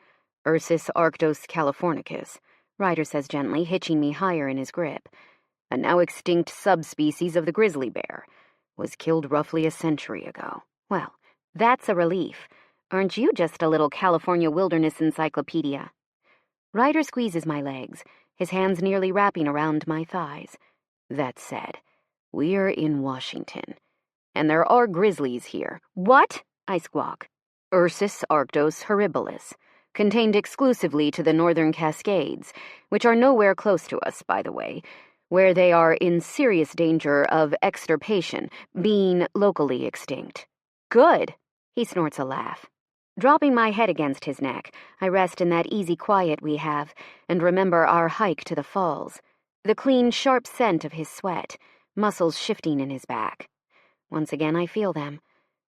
Ursus arctos californicus, Ryder says gently, hitching me higher in his grip. A now extinct subspecies of the grizzly bear, was killed roughly a century ago. Well, that's a relief. Aren't you just a little California wilderness encyclopedia? Ryder squeezes my legs, his hands nearly wrapping around my thighs. That said, we're in Washington, and there are grizzlies here. What? I squawk. Ursus arctos horribilis, contained exclusively to the northern Cascades, which are nowhere close to us, by the way, where they are in serious danger of extirpation, being locally extinct. Good! He snorts a laugh. Dropping my head against his neck, I rest in that easy quiet we have and remember our hike to the falls, the clean, sharp scent of his sweat, muscles shifting in his back. Once again I feel them.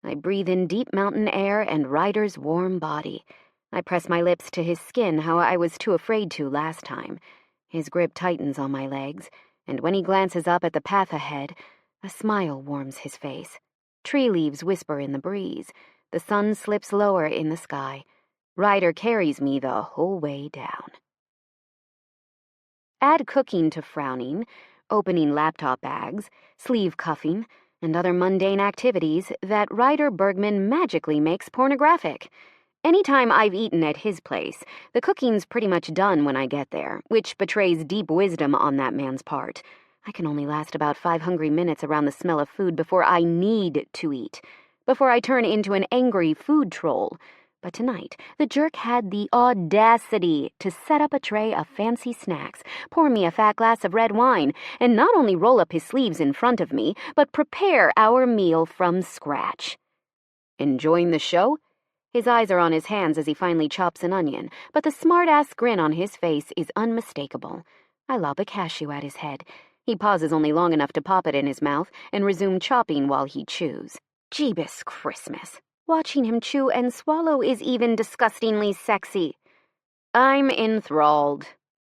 I breathe in deep mountain air and Ryder's warm body. I press my lips to his skin how I was too afraid to last time. His grip tightens on my legs, and when he glances up at the path ahead, a smile warms his face. Tree leaves whisper in the breeze. The sun slips lower in the sky. Ryder carries me the whole way down. Add cooking to frowning, opening laptop bags, sleeve cuffing, and other mundane activities that Ryder Bergman magically makes pornographic. Anytime I've eaten at his place, the cooking's pretty much done when I get there, which betrays deep wisdom on that man's part. I can only last about 5 hungry minutes around the smell of food before I need to eat, before I turn into an angry food troll. But tonight, the jerk had the audacity to set up a tray of fancy snacks, pour me a fat glass of red wine, and not only roll up his sleeves in front of me, but prepare our meal from scratch. Enjoying the show? His eyes are on his hands as he finally chops an onion, but the smart-ass grin on his face is unmistakable. I lob a cashew at his head. He pauses only long enough to pop it in his mouth and resume chopping while he chews. Jeebus Christmas. Watching him chew and swallow is even disgustingly sexy. I'm enthralled,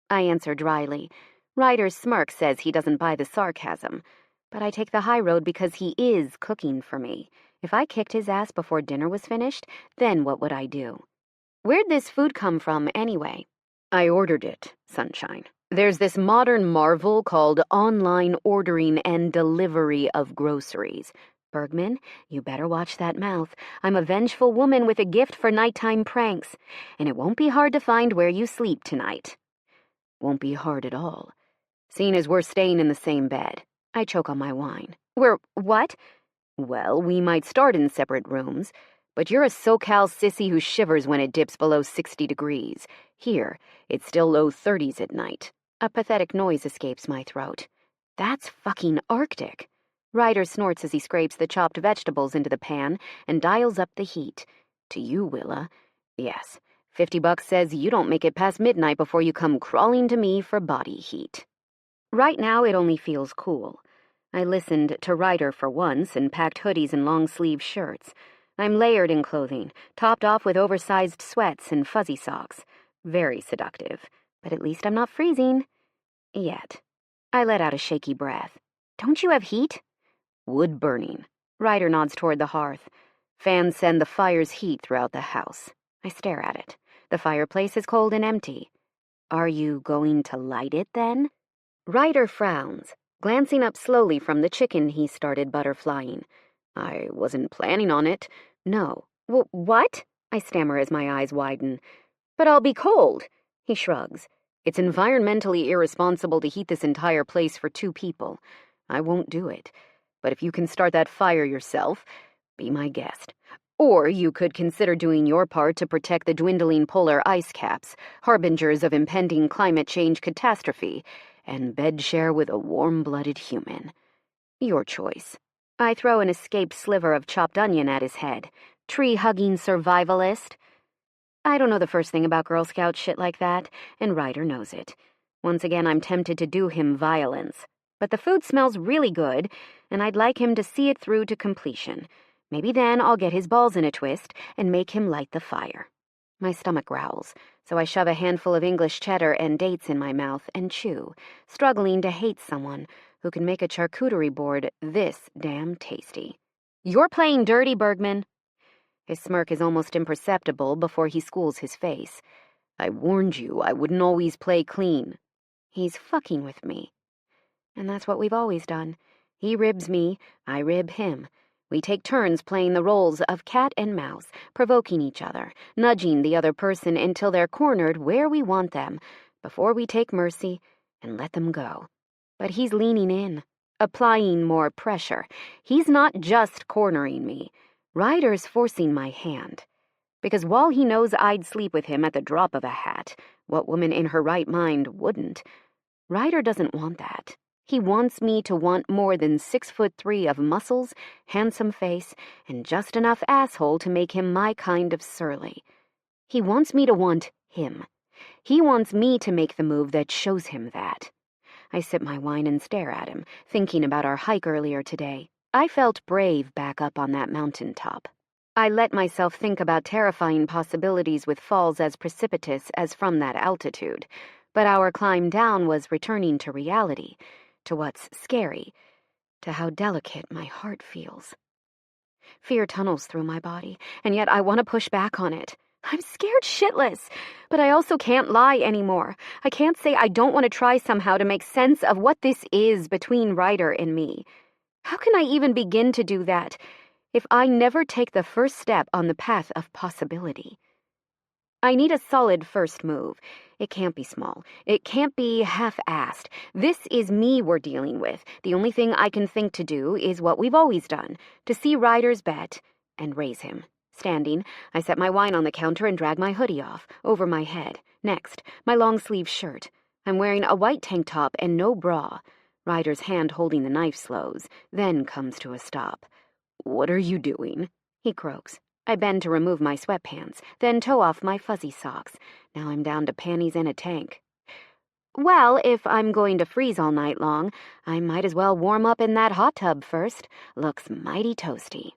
I answer dryly. Ryder's smirk says he doesn't buy the sarcasm, but I take the high road because he is cooking for me. If I kicked his ass before dinner was finished, then what would I do? Where'd this food come from, anyway? I ordered it, sunshine. There's this modern marvel called online ordering and delivery of groceries. Bergman, you better watch that mouth. I'm a vengeful woman with a gift for nighttime pranks, and it won't be hard to find where you sleep tonight. Won't be hard at all, seeing as we're staying in the same bed. I choke on my wine. We're what? Well, we might start in separate rooms, but you're a SoCal sissy who shivers when it dips below 60 degrees. Here, it's still low 30s at night. A pathetic noise escapes my throat. That's fucking Arctic. Ryder snorts as he scrapes the chopped vegetables into the pan and dials up the heat. To you, Willa. Yes, $50 says you don't make it past midnight before you come crawling to me for body heat. Right now, it only feels cool. I listened to Ryder for once and packed hoodies and long-sleeve shirts. I'm layered in clothing, topped off with oversized sweats and fuzzy socks. Very seductive, but at least I'm not freezing. Yet. I let out a shaky breath. Don't you have heat? Wood burning. Ryder nods toward the hearth. Fans send the fire's heat throughout the house. I stare at it. The fireplace is cold and empty. Are you going to light it, then? Ryder frowns, glancing up slowly from the chicken he started butterflying. I wasn't planning on it. No. What? I stammer as my eyes widen. But I'll be cold. He shrugs. It's environmentally irresponsible to heat this entire place for 2 people. I won't do it. But if you can start that fire yourself, be my guest. Or you could consider doing your part to protect the dwindling polar ice caps, harbingers of impending climate change catastrophe, and bed share with a warm-blooded human. Your choice. I throw an escaped sliver of chopped onion at his head. Tree-hugging survivalist. I don't know the first thing about Girl Scout shit like that, and Ryder knows it. Once again, I'm tempted to do him violence. But the food smells really good, and I'd like him to see it through to completion. Maybe then I'll get his balls in a twist and make him light the fire. My stomach growls, so I shove a handful of English cheddar and dates in my mouth and chew, struggling to hate someone who can make a charcuterie board this damn tasty. You're playing dirty, Bergman. His smirk is almost imperceptible before he schools his face. I warned you I wouldn't always play clean. He's fucking with me. And that's what we've always done. He ribs me, I rib him. We take turns playing the roles of cat and mouse, provoking each other, nudging the other person until they're cornered where we want them, before we take mercy and let them go. But he's leaning in, applying more pressure. He's not just cornering me. Ryder's forcing my hand. Because while he knows I'd sleep with him at the drop of a hat, what woman in her right mind wouldn't? Ryder doesn't want that. He wants me to want more than 6'3" of muscles, handsome face, and just enough asshole to make him my kind of surly. He wants me to want him. He wants me to make the move that shows him that. I sip my wine and stare at him, thinking about our hike earlier today. I felt brave back up on that mountaintop. I let myself think about terrifying possibilities with falls as precipitous as from that altitude, but our climb down was returning to reality, to what's scary, to how delicate my heart feels. Fear tunnels through my body, and yet I want to push back on it. I'm scared shitless, but I also can't lie anymore. I can't say I don't want to try somehow to make sense of what this is between Ryder and me. How can I even begin to do that if I never take the first step on the path of possibility? I need a solid first move. It can't be small. It can't be half-assed. This is me we're dealing with. The only thing I can think to do is what we've always done, to see Ryder's bet and raise him. Standing, I set my wine on the counter and drag my hoodie off, over my head. Next, my long-sleeve shirt. I'm wearing a white tank top and no bra. Ryder's hand holding the knife slows, then comes to a stop. "What are you doing?" he croaks. I bend to remove my sweatpants, then tow off my fuzzy socks. Now I'm down to panties and a tank. Well, if I'm going to freeze all night long, I might as well warm up in that hot tub first. Looks mighty toasty.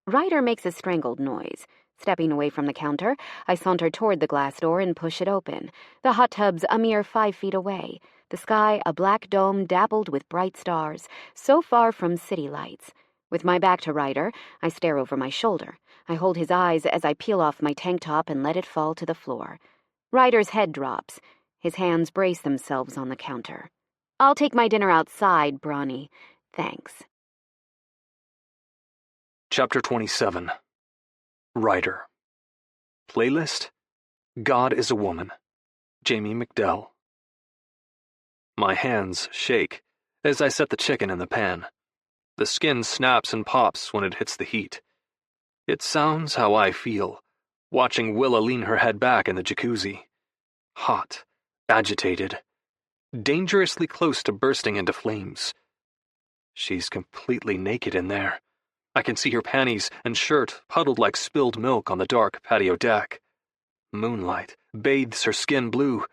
Ryder makes a strangled noise. Stepping away from the counter, I saunter toward the glass door and push it open. The hot tub's a mere 5 feet away. The sky a black dome dappled with bright stars, so far from city lights. With my back to Ryder, I stare over my shoulder. I hold his eyes as I peel off my tank top and let it fall to the floor. Ryder's head drops. His hands brace themselves on the counter. "I'll take my dinner outside, Brawny. Thanks." Chapter 27. Ryder. Playlist: God is a Woman. Jamie McDell. My hands shake as I set the chicken in the pan. The skin snaps and pops when it hits the heat. It sounds how I feel, watching Willa lean her head back in the jacuzzi. Hot, agitated, dangerously close to bursting into flames. She's completely naked in there. I can see her panties and shirt puddled like spilled milk on the dark patio deck. Moonlight bathes her skin blue,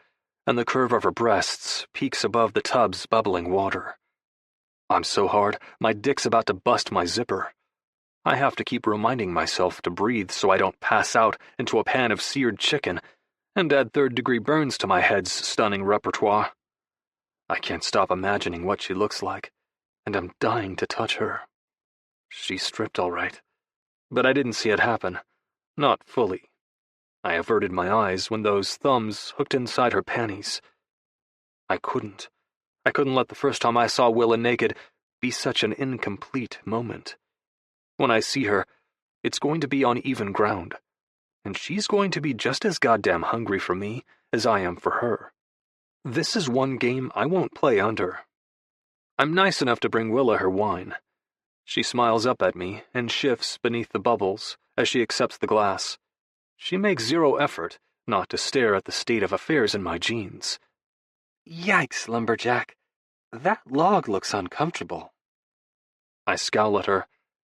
and the curve of her breasts peaks above the tub's bubbling water. I'm so hard, my dick's about to bust my zipper. I have to keep reminding myself to breathe so I don't pass out into a pan of seared chicken and add third-degree burns to my head's stunning repertoire. I can't stop imagining what she looks like, and I'm dying to touch her. She stripped all right, but I didn't see it happen. Not fully. I averted my eyes when those thumbs hooked inside her panties. I couldn't let the first time I saw Willa naked be such an incomplete moment. When I see her, it's going to be on even ground, and she's going to be just as goddamn hungry for me as I am for her. This is one game I won't play under. I'm nice enough to bring Willa her wine. She smiles up at me and shifts beneath the bubbles as she accepts the glass. She makes zero effort not to stare at the state of affairs in my jeans. Yikes, lumberjack. That log looks uncomfortable. I scowl at her,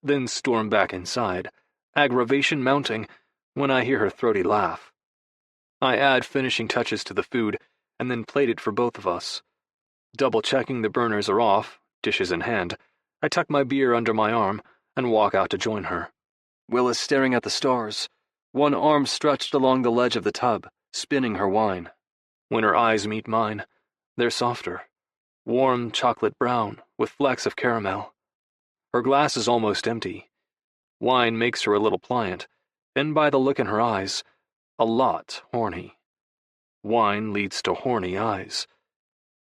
then storm back inside, aggravation mounting when I hear her throaty laugh. I add finishing touches to the food and then plate it for both of us. Double-checking the burners are off, dishes in hand, I tuck my beer under my arm and walk out to join her. Willa's staring at the stars, one arm stretched along the ledge of the tub, spinning her wine. When her eyes meet mine, they're softer, warm chocolate brown with flecks of caramel. Her glass is almost empty. Wine makes her a little pliant, and by the look in her eyes, a lot horny. Wine leads to horny eyes.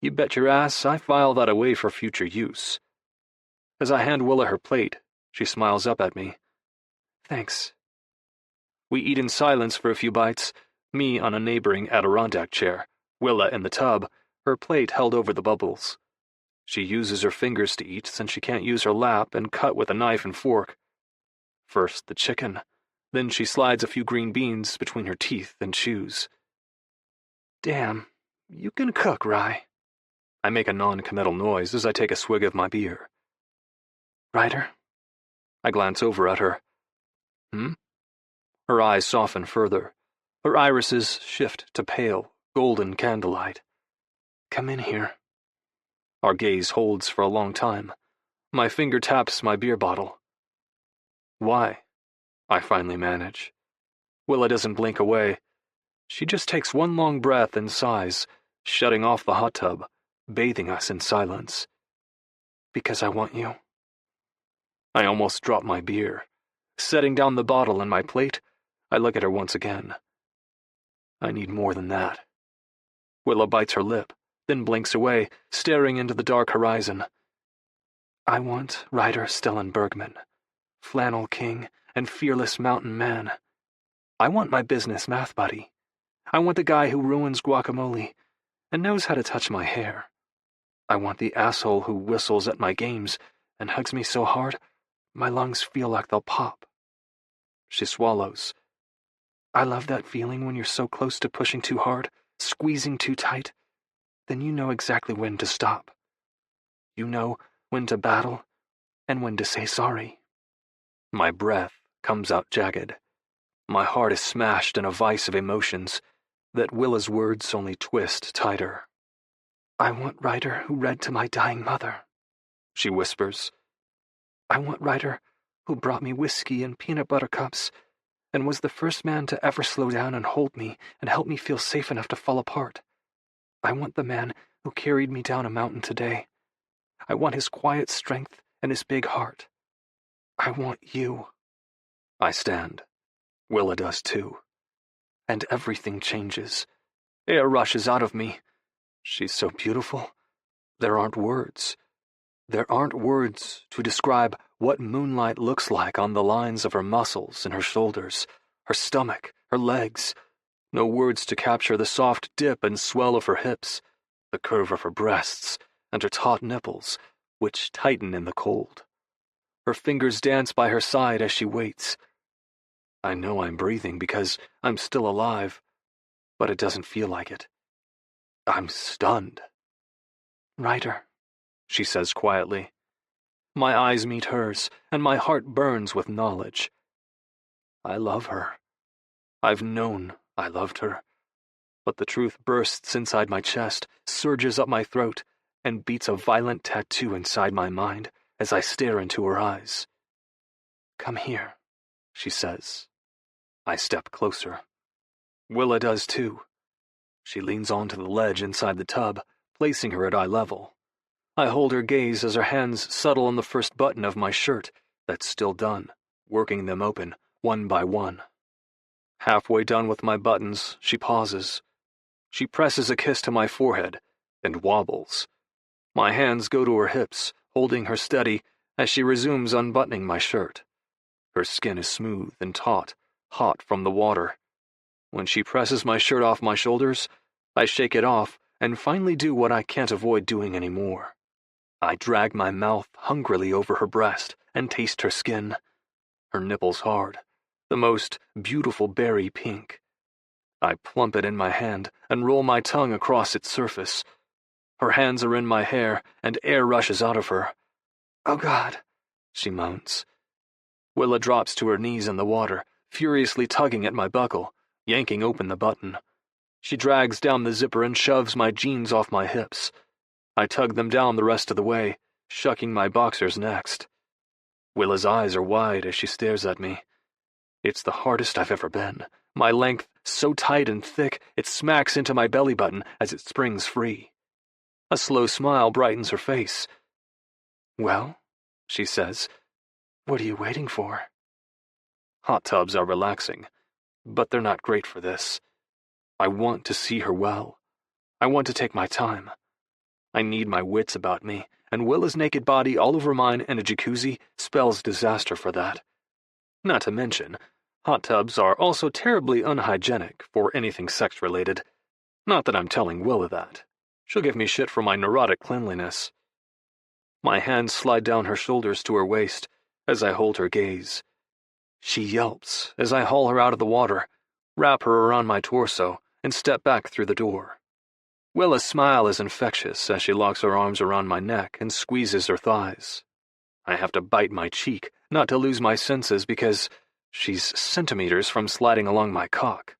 You bet your ass I file that away for future use. As I hand Willa her plate, she smiles up at me. Thanks. We eat in silence for a few bites, me on a neighboring Adirondack chair, Willa in the tub, her plate held over the bubbles. She uses her fingers to eat since she can't use her lap and cut with a knife and fork. First the chicken, then she slides a few green beans between her teeth and chews. Damn, you can cook, Rye. I make a non-committal noise as I take a swig of my beer. Ryder? I glance over at her. Her eyes soften further. Her irises shift to pale, golden candlelight. Come in here. Our gaze holds for a long time. My finger taps my beer bottle. Why? I finally manage. Willa doesn't blink away. She just takes one long breath and sighs, shutting off the hot tub, bathing us in silence. Because I want you. I almost drop my beer. Setting down the bottle and my plate, I look at her once again. I need more than that. Willa bites her lip, then blinks away, staring into the dark horizon. I want Ryder Stellenbergman, flannel king and fearless mountain man. I want my business math buddy. I want the guy who ruins guacamole and knows how to touch my hair. I want the asshole who whistles at my games and hugs me so hard my lungs feel like they'll pop. She swallows. I love that feeling when you're so close to pushing too hard, squeezing too tight. Then you know exactly when to stop. You know when to battle and when to say sorry. My breath comes out jagged. My heart is smashed in a vice of emotions that Willa's words only twist tighter. I want Ryder who read to my dying mother, she whispers. I want Ryder who brought me whiskey and peanut butter cups and was the first man to ever slow down and hold me and help me feel safe enough to fall apart. I want the man who carried me down a mountain today. I want his quiet strength and his big heart. I want you. I stand. Willa does too. And everything changes. Air rushes out of me. She's so beautiful. There aren't words. There aren't words to describe what moonlight looks like on the lines of her muscles and her shoulders, her stomach, her legs. No words to capture the soft dip and swell of her hips, the curve of her breasts, and her taut nipples, which tighten in the cold. Her fingers dance by her side as she waits. I know I'm breathing because I'm still alive, but it doesn't feel like it. I'm stunned. Ryder, she says quietly. My eyes meet hers, and my heart burns with knowledge. I love her. I've known I loved her, but the truth bursts inside my chest, surges up my throat, and beats a violent tattoo inside my mind as I stare into her eyes. Come here, she says. I step closer. Willa does too. She leans onto the ledge inside the tub, placing her at eye level. I hold her gaze as her hands settle on the first button of my shirt that's still done, working them open, one by one. Halfway done with my buttons, she pauses. She presses a kiss to my forehead and wobbles. My hands go to her hips, holding her steady as she resumes unbuttoning my shirt. Her skin is smooth and taut, hot from the water. When she presses my shirt off my shoulders, I shake it off and finally do what I can't avoid doing anymore. I drag my mouth hungrily over her breast and taste her skin. Her nipples hard, the most beautiful berry pink. I plump it in my hand and roll my tongue across its surface. Her hands are in my hair and air rushes out of her. Oh God, she moans. Willa drops to her knees in the water, furiously tugging at my buckle, yanking open the button. She drags down the zipper and shoves my jeans off my hips. I tug them down the rest of the way, shucking my boxers next. Willa's eyes are wide as she stares at me. It's the hardest I've ever been, my length so tight and thick it smacks into my belly button as it springs free. A slow smile brightens her face. Well, she says, what are you waiting for? Hot tubs are relaxing, but they're not great for this. I want to see her well. I want to take my time. I need my wits about me, and Willa's naked body all over mine in a jacuzzi spells disaster for that. Not to mention, hot tubs are also terribly unhygienic for anything sex-related. Not that I'm telling Willa that. She'll give me shit for my neurotic cleanliness. My hands slide down her shoulders to her waist as I hold her gaze. She yelps as I haul her out of the water, wrap her around my torso, and step back through the door. Willa's smile is infectious as she locks her arms around my neck and squeezes her thighs. I have to bite my cheek not to lose my senses because she's centimeters from sliding along my cock.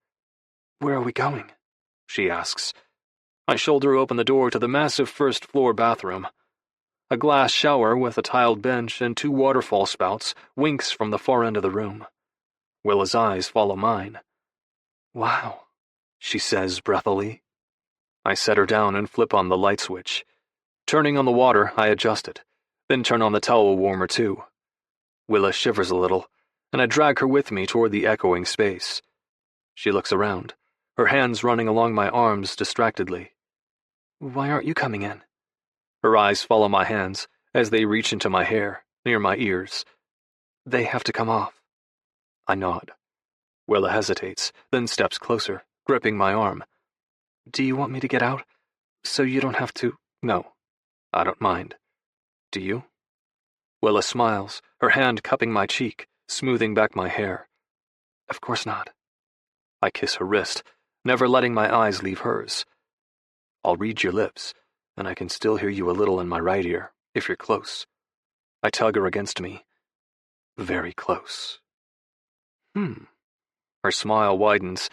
Where are we going? She asks. I shoulder open the door to the massive first-floor bathroom. A glass shower with a tiled bench and 2 waterfall spouts winks from the far end of the room. Willa's eyes follow mine. Wow, she says breathily. I set her down and flip on the light switch. Turning on the water, I adjust it, then turn on the towel warmer too. Willa shivers a little, and I drag her with me toward the echoing space. She looks around, her hands running along my arms distractedly. Why aren't you coming in? Her eyes follow my hands as they reach into my hair, near my ears. They have to come off. I nod. Willa hesitates, then steps closer, gripping my arm. Do you want me to get out, so you don't have to? No, I don't mind. Do you? Willa smiles, her hand cupping my cheek, smoothing back my hair. Of course not. I kiss her wrist, never letting my eyes leave hers. I'll read your lips, and I can still hear you a little in my right ear, if you're close. I tug her against me. Very close. Her smile widens.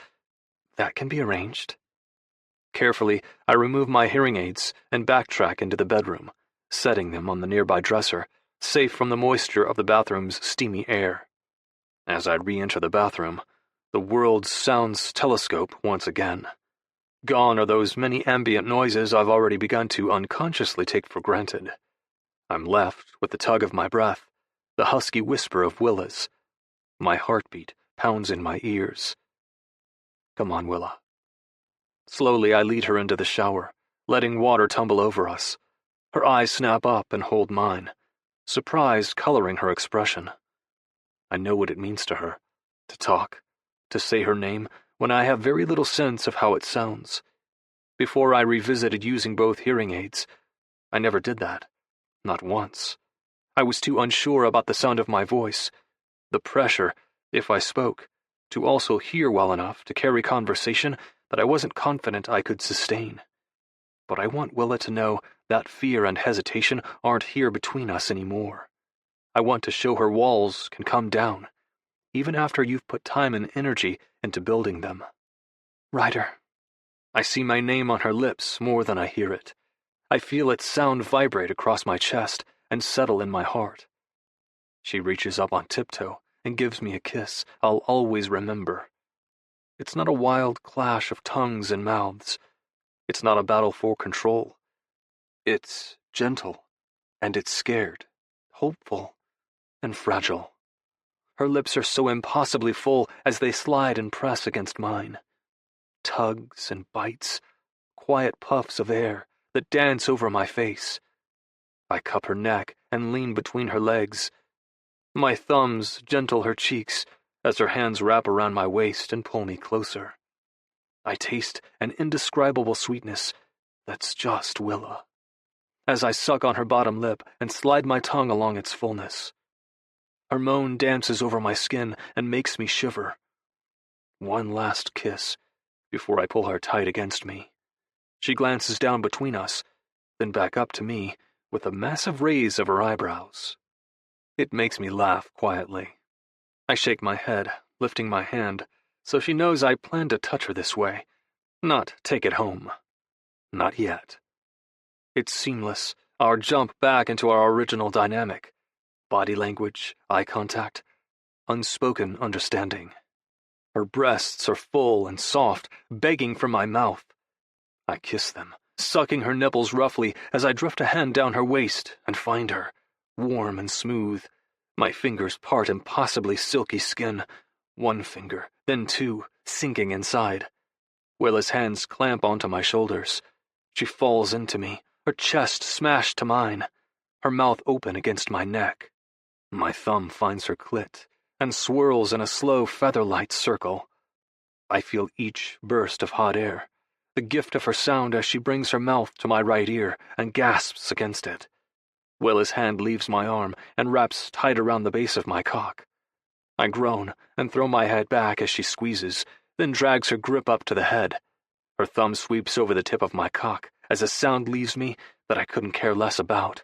That can be arranged. Carefully, I remove my hearing aids and backtrack into the bedroom, setting them on the nearby dresser, safe from the moisture of the bathroom's steamy air. As I re-enter the bathroom, the world's sounds telescope once again. Gone are those many ambient noises I've already begun to unconsciously take for granted. I'm left with the tug of my breath, the husky whisper of Willa's. My heartbeat pounds in my ears. Come on, Willa. Slowly, I lead her into the shower, letting water tumble over us. Her eyes snap up and hold mine, surprise coloring her expression. I know what it means to her, to talk, to say her name, when I have very little sense of how it sounds. Before I revisited using both hearing aids, I never did that. Not once. I was too unsure about the sound of my voice, the pressure, if I spoke, to also hear well enough to carry conversation that I wasn't confident I could sustain. But I want Willa to know that fear and hesitation aren't here between us anymore. I want to show her walls can come down, even after you've put time and energy into building them. Ryder. I see my name on her lips more than I hear it. I feel its sound vibrate across my chest and settle in my heart. She reaches up on tiptoe and gives me a kiss I'll always remember. It's not a wild clash of tongues and mouths. It's not a battle for control. It's gentle, and it's scared, hopeful, and fragile. Her lips are so impossibly full as they slide and press against mine. Tugs and bites, quiet puffs of air that dance over my face. I cup her neck and lean between her legs. My thumbs gentle her cheeks as her hands wrap around my waist and pull me closer. I taste an indescribable sweetness that's just Willa, as I suck on her bottom lip and slide my tongue along its fullness. Her moan dances over my skin and makes me shiver. One last kiss before I pull her tight against me. She glances down between us, then back up to me with a massive raise of her eyebrows. It makes me laugh quietly. I shake my head, lifting my hand, so she knows I plan to touch her this way, not take it home. Not yet. It's seamless, our jump back into our original dynamic. Body language, eye contact, unspoken understanding. Her breasts are full and soft, begging for my mouth. I kiss them, sucking her nipples roughly as I drift a hand down her waist and find her, warm and smooth. My fingers part impossibly silky skin, one finger, then two, sinking inside. Willa's hands clamp onto my shoulders. She falls into me, her chest smashed to mine, her mouth open against my neck. My thumb finds her clit and swirls in a slow feather-light circle. I feel each burst of hot air, the gift of her sound as she brings her mouth to my right ear and gasps against it. Willa's hand leaves my arm and wraps tight around the base of my cock. I groan and throw my head back as she squeezes, then drags her grip up to the head. Her thumb sweeps over the tip of my cock as a sound leaves me that I couldn't care less about.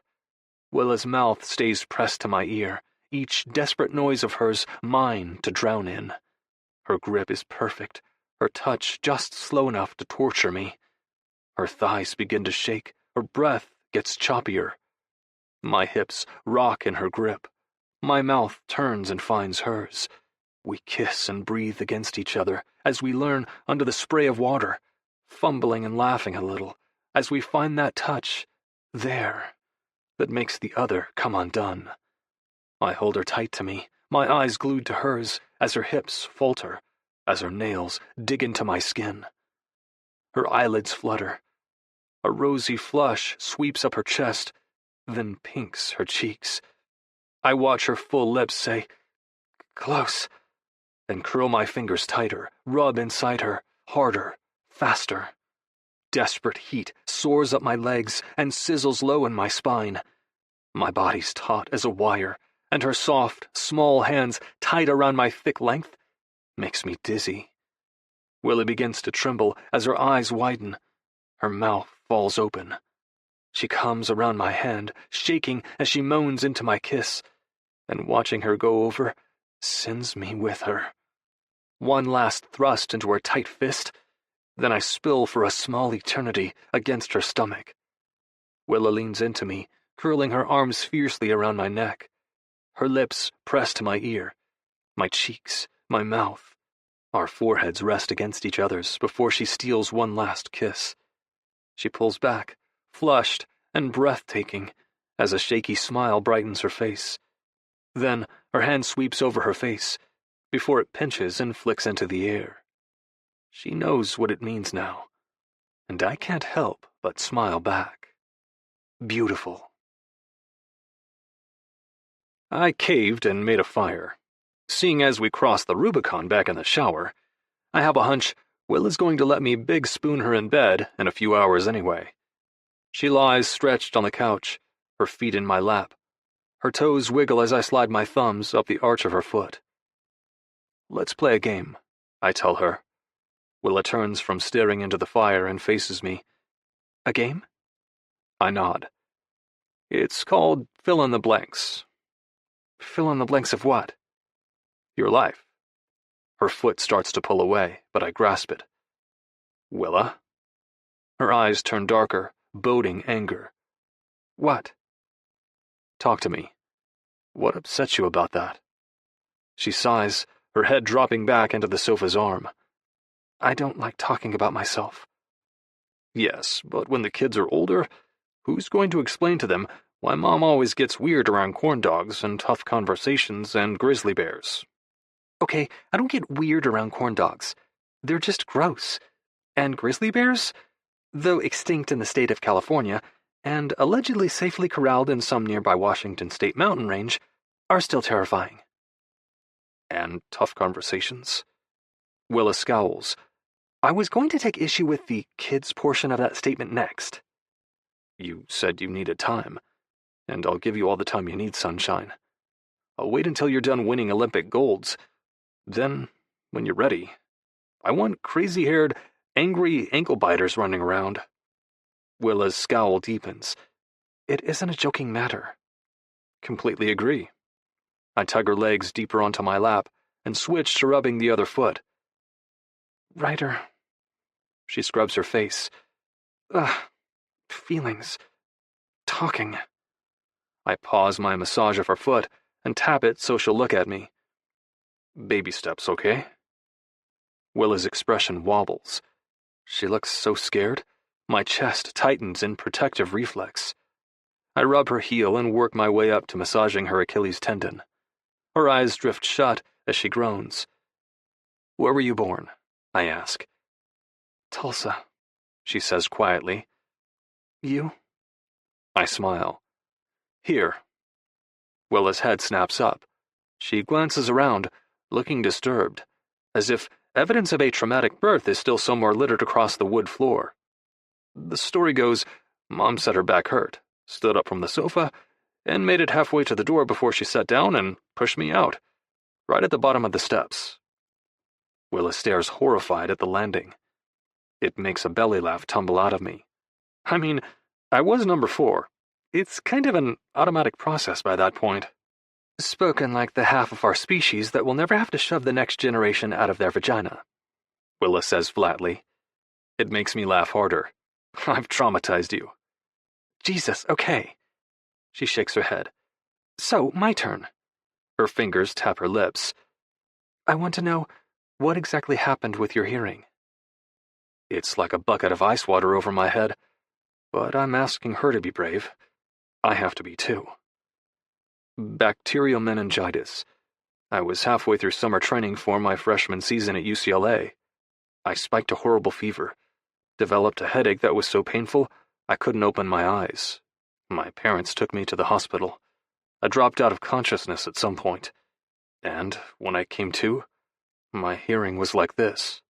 Willa's mouth stays pressed to my ear, each desperate noise of hers mine to drown in. Her grip is perfect, her touch just slow enough to torture me. Her thighs begin to shake, her breath gets choppier. My hips rock in her grip. My mouth turns and finds hers. We kiss and breathe against each other as we learn under the spray of water, fumbling and laughing a little as we find that touch, there, that makes the other come undone. I hold her tight to me, my eyes glued to hers as her hips falter, as her nails dig into my skin. Her eyelids flutter. A rosy flush sweeps up her chest, then pinks her cheeks. I watch her full lips say, "Close," then curl my fingers tighter, rub inside her, harder, faster. Desperate heat soars up my legs and sizzles low in my spine. My body's taut as a wire, and her soft, small hands tight around my thick length makes me dizzy. Willa begins to tremble as her eyes widen. Her mouth falls open. She comes around my hand, shaking as she moans into my kiss, and watching her go over sends me with her. One last thrust into her tight fist, then I spill for a small eternity against her stomach. Willa leans into me, curling her arms fiercely around my neck. Her lips press to my ear, my cheeks, my mouth. Our foreheads rest against each other's before she steals one last kiss. She pulls back, flushed and breathtaking, as a shaky smile brightens her face. Then her hand sweeps over her face, before it pinches and flicks into the air. She knows what it means now, and I can't help but smile back. Beautiful. I caved and made a fire. Seeing as we crossed the Rubicon back in the shower, I have a hunch Willa's going to let me big spoon her in bed in a few hours anyway. She lies stretched on the couch, her feet in my lap. Her toes wiggle as I slide my thumbs up the arch of her foot. "Let's play a game," I tell her. Willa turns from staring into the fire and faces me. "A game?" I nod. "It's called Fill in the Blanks." "Fill in the blanks of what?" "Your life." Her foot starts to pull away, but I grasp it. "Willa?" Her eyes turn darker, boding anger. "What?" "Talk to me." What upsets you about that? She sighs, her head dropping back into the sofa's arm. I don't like talking about myself. Yes, but when the kids are older, who's going to explain to them why Mom always gets weird around corn dogs and tough conversations and grizzly bears? Okay, I don't get weird around corn dogs. They're just gross. And grizzly bears? Though extinct in the state of California, and allegedly safely corralled in some nearby Washington state mountain range, are still terrifying. And tough conversations? Willa scowls. I was going to take issue with the kids portion of that statement next. You said you needed time, and I'll give you all the time you need, sunshine. I'll wait until you're done winning Olympic golds. Then, when you're ready, I want crazy-haired, angry ankle-biters running around. Willa's scowl deepens. It isn't a joking matter. Completely agree. I tug her legs deeper onto my lap and switch to rubbing the other foot. Ryder. She scrubs her face. Feelings. Talking. I pause my massage of her foot and tap it so she'll look at me. Baby steps, okay? Willa's expression wobbles. She looks so scared, my chest tightens in protective reflex. I rub her heel and work my way up to massaging her Achilles tendon. Her eyes drift shut as she groans. Where were you born? I ask. Tulsa, she says quietly. You? I smile. Here. Willa's head snaps up. She glances around, looking disturbed, as if evidence of a traumatic birth is still somewhere littered across the wood floor. The story goes, Mom said her back hurt, stood up from the sofa, and made it halfway to the door before she sat down and pushed me out, right at the bottom of the steps. Willa stares horrified at the landing. It makes a belly laugh tumble out of me. I mean, I was number 4. It's kind of an automatic process by that point. Spoken like the half of our species that will never have to shove the next generation out of their vagina, Willa says flatly. It makes me laugh harder. I've traumatized you. Jesus, okay. She shakes her head. So, my turn. Her fingers tap her lips. I want to know, what exactly happened with your hearing? It's like a bucket of ice water over my head, but I'm asking her to be brave. I have to be too. Bacterial meningitis. I was halfway through summer training for my freshman season at UCLA. I spiked a horrible fever, developed a headache that was so painful I couldn't open my eyes. My parents took me to the hospital. I dropped out of consciousness at some point, and when I came to, my hearing was like this.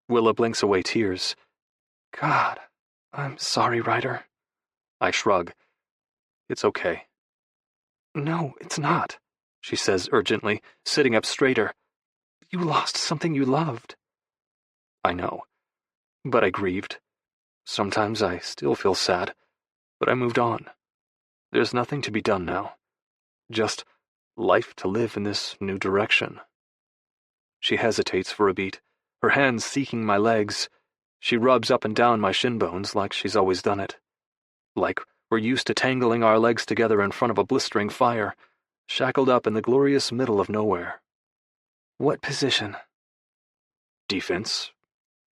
Willa blinks away tears. God, I'm sorry, Ryder. I shrug. It's okay. No, it's not, she says urgently, sitting up straighter. You lost something you loved. I know, but I grieved. Sometimes I still feel sad, but I moved on. There's nothing to be done now. Just life to live in this new direction. She hesitates for a beat, her hands seeking my legs. She rubs up and down my shin bones like she's always done it. Like we're used to tangling our legs together in front of a blistering fire, shackled up in the glorious middle of nowhere. What position? Defense.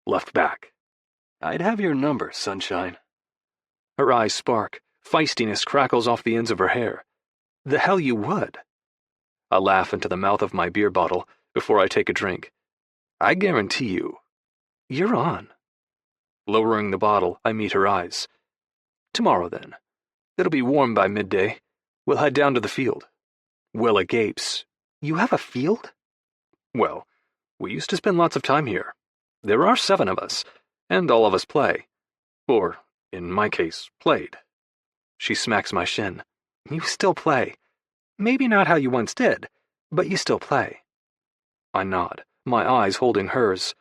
Left back. I'd have your number, sunshine. Her eyes spark. Feistiness crackles off the ends of her hair. The hell you would. I laugh into the mouth of my beer bottle before I take a drink. I guarantee you. You're on. Lowering the bottle, I meet her eyes. Tomorrow, then. It'll be warm by midday. We'll head down to the field. Willa gapes. You have a field? Well, we used to spend lots of time here. There are 7 of us, and all of us play. Or, in my case, played. She smacks my shin. You still play. Maybe not how you once did, but you still play. I nod, my eyes holding hers.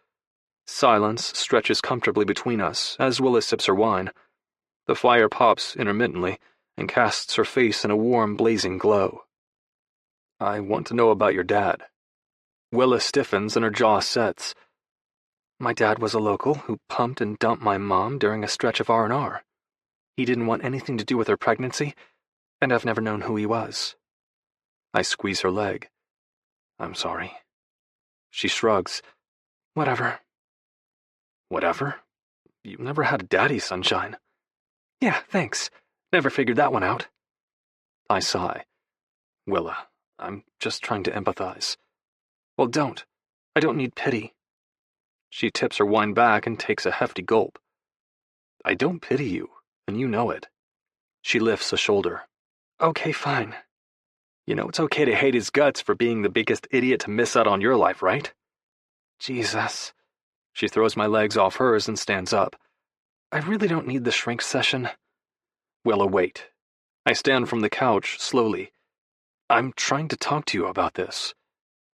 Silence stretches comfortably between us as Willa sips her wine. The fire pops intermittently and casts her face in a warm, blazing glow. I want to know about your dad. Willa stiffens and her jaw sets. My dad was a local who pumped and dumped my mom during a stretch of R&R. He didn't want anything to do with her pregnancy, and I've never known who he was. I squeeze her leg. I'm sorry. She shrugs. Whatever. Whatever? You've never had a daddy, Sunshine. Yeah, thanks. Never figured that one out. I sigh. Willa, I'm just trying to empathize. Well, don't. I don't need pity. She tips her wine back and takes a hefty gulp. I don't pity you, and you know it. She lifts a shoulder. Okay, fine. You know it's okay to hate his guts for being the biggest idiot to miss out on your life, right? Jesus. She throws my legs off hers and stands up. I really don't need the shrink session. Willa, wait. I stand from the couch, slowly. I'm trying to talk to you about this.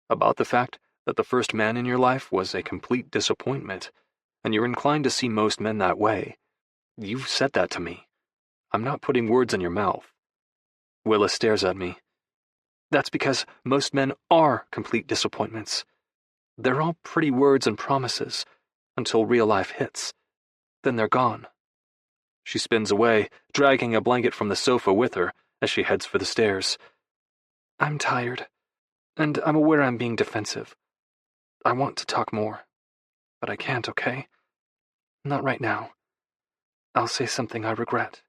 About the fact that the first man in your life was a complete disappointment, and you're inclined to see most men that way. You've said that to me. I'm not putting words in your mouth. Willa stares at me. That's because most men are complete disappointments. They're all pretty words and promises, until real life hits. Then they're gone. She spins away, dragging a blanket from the sofa with her as she heads for the stairs. I'm tired, and I'm aware I'm being defensive. I want to talk more, but I can't, okay? Not right now. I'll say something I regret.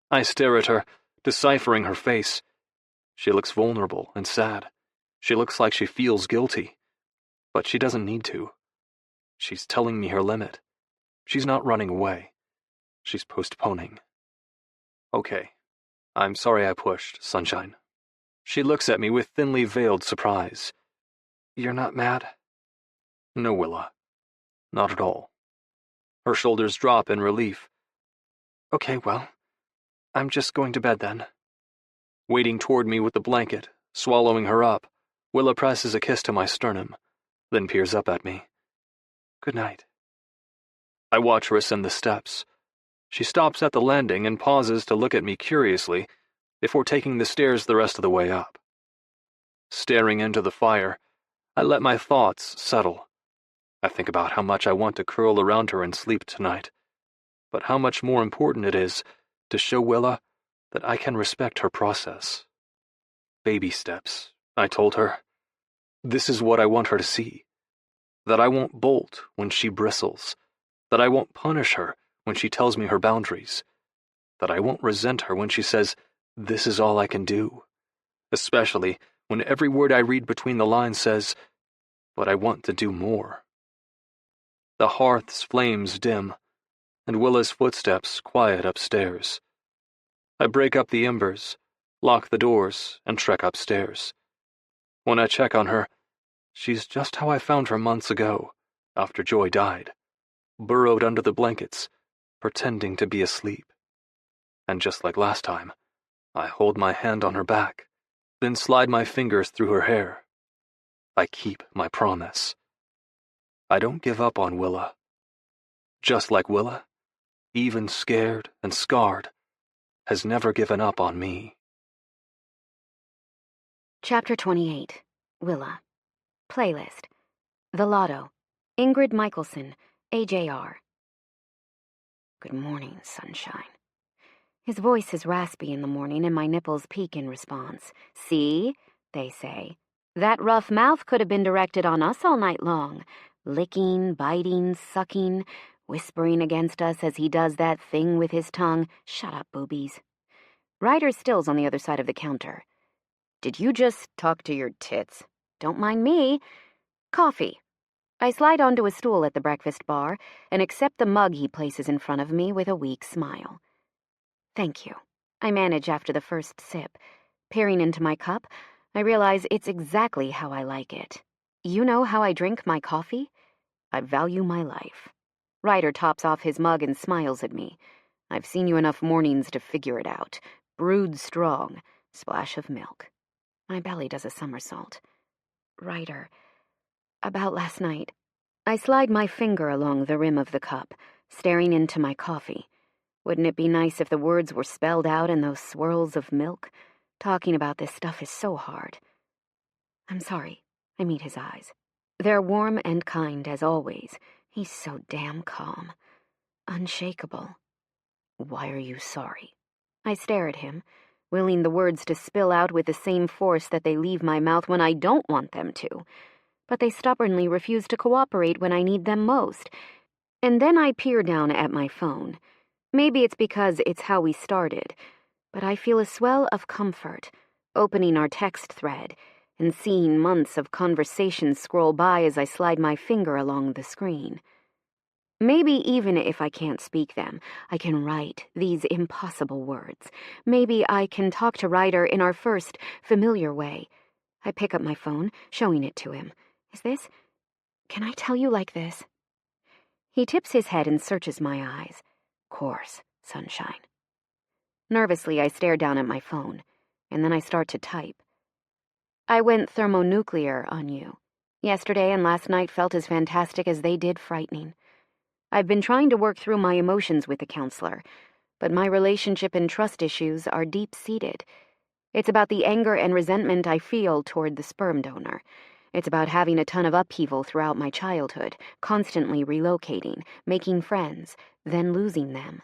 I stare at her, deciphering her face. She looks vulnerable and sad. She looks like she feels guilty. But she doesn't need to. She's telling me her limit. She's not running away. She's postponing. Okay. I'm sorry I pushed, Sunshine. She looks at me with thinly veiled surprise. You're not mad? No, Willa. Not at all. Her shoulders drop in relief. Okay, well, I'm just going to bed then. Wading toward me with the blanket, swallowing her up, Willa presses a kiss to my sternum, then peers up at me. Good night. I watch her ascend the steps. She stops at the landing and pauses to look at me curiously before taking the stairs the rest of the way up. Staring into the fire, I let my thoughts settle. I think about how much I want to curl around her and sleep tonight, but how much more important it is to show Willa that I can respect her process. Baby steps, I told her. This is what I want her to see. That I won't bolt when she bristles. That I won't punish her when she tells me her boundaries. That I won't resent her when she says, "This is all I can do." Especially when every word I read between the lines says, "But I want to do more." The hearth's flames dim, and Willa's footsteps quiet upstairs. I break up the embers, lock the doors, and trek upstairs. When I check on her, she's just how I found her months ago, after Joy died, burrowed under the blankets, pretending to be asleep. And just like last time, I hold my hand on her back, then slide my fingers through her hair. I keep my promise. I don't give up on Willa. Just like Willa, even scared and scarred, has never given up on me. Chapter 28. Willa. Playlist. The Lotto. Ingrid Michaelson, AJR. Good morning, sunshine. His voice is raspy in the morning, and my nipples peak in response. See, they say. That rough mouth could have been directed on us all night long. Licking, biting, sucking, whispering against us as he does that thing with his tongue. Shut up, boobies. Ryder stills on the other side of the counter. Did you just talk to your tits? Don't mind me. Coffee. I slide onto a stool at the breakfast bar and accept the mug he places in front of me with a weak smile. Thank you. I manage after the first sip. Peering into my cup, I realize it's exactly how I like it. You know how I drink my coffee? I value my life. Ryder tops off his mug and smiles at me. I've seen you enough mornings to figure it out. Brewed strong. Splash of milk. My belly does a somersault. Ryder. About last night. I slide my finger along the rim of the cup, staring into my coffee. Wouldn't it be nice if the words were spelled out in those swirls of milk? Talking about this stuff is so hard. I'm sorry. I meet his eyes. They're warm and kind, as always. He's so damn calm. Unshakable. Why are you sorry? I stare at him. willing the words to spill out with the same force that they leave my mouth when I don't want them to. But they stubbornly refuse to cooperate when I need them most. And then I peer down at my phone. Maybe it's because it's how we started, but I feel a swell of comfort, opening our text thread and seeing months of conversations scroll by as I slide my finger along the screen. Maybe even if I can't speak them, I can write these impossible words. Maybe I can talk to Ryder in our first, familiar way. I pick up my phone, showing it to him. Can I tell you like this? He tips his head and searches my eyes. Course, sunshine. Nervously, I stare down at my phone, and then I start to type. I went thermonuclear on you. Yesterday and last night felt as fantastic as they did frightening. I've been trying to work through my emotions with the counselor, but my relationship and trust issues are deep-seated. It's about the anger and resentment I feel toward the sperm donor. It's about having a ton of upheaval throughout my childhood, constantly relocating, making friends, then losing them.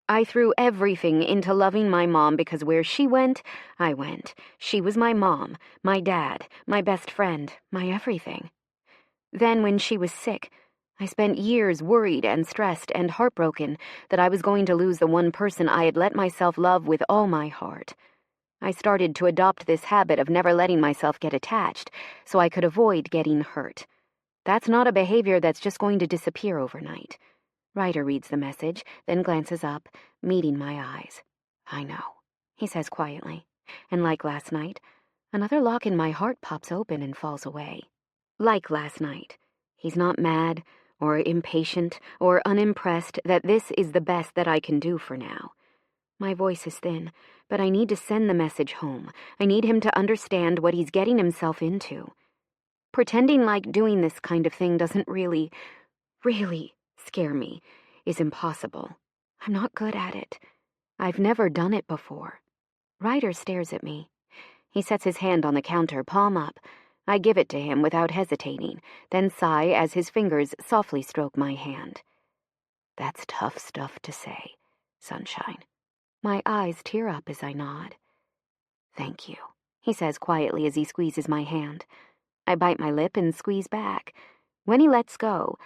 I threw everything into loving my mom because where she went, I went. She was my mom, my dad, my best friend, my everything. Then when she was sick, I spent years worried and stressed and heartbroken that I was going to lose the one person I had let myself love with all my heart. I started to adopt this habit of never letting myself get attached so I could avoid getting hurt. That's not a behavior that's just going to disappear overnight. Ryder reads the message, then glances up, meeting my eyes. I know, he says quietly, and like last night, another lock in my heart pops open and falls away. Like last night, he's not mad or impatient or unimpressed that this is the best that I can do for now. My voice is thin, but I need to send the message home. I need him to understand what he's getting himself into. Pretending like doing this kind of thing doesn't really scare me is impossible. I'm not good at it. I've never done it before. Ryder stares at me. He sets his hand on the counter, palm up. I give it to him without hesitating, then sigh as his fingers softly stroke my hand. That's tough stuff to say, sunshine. My eyes tear up as I nod. Thank you, he says quietly as he squeezes my hand. I bite my lip and squeeze back. When he lets go,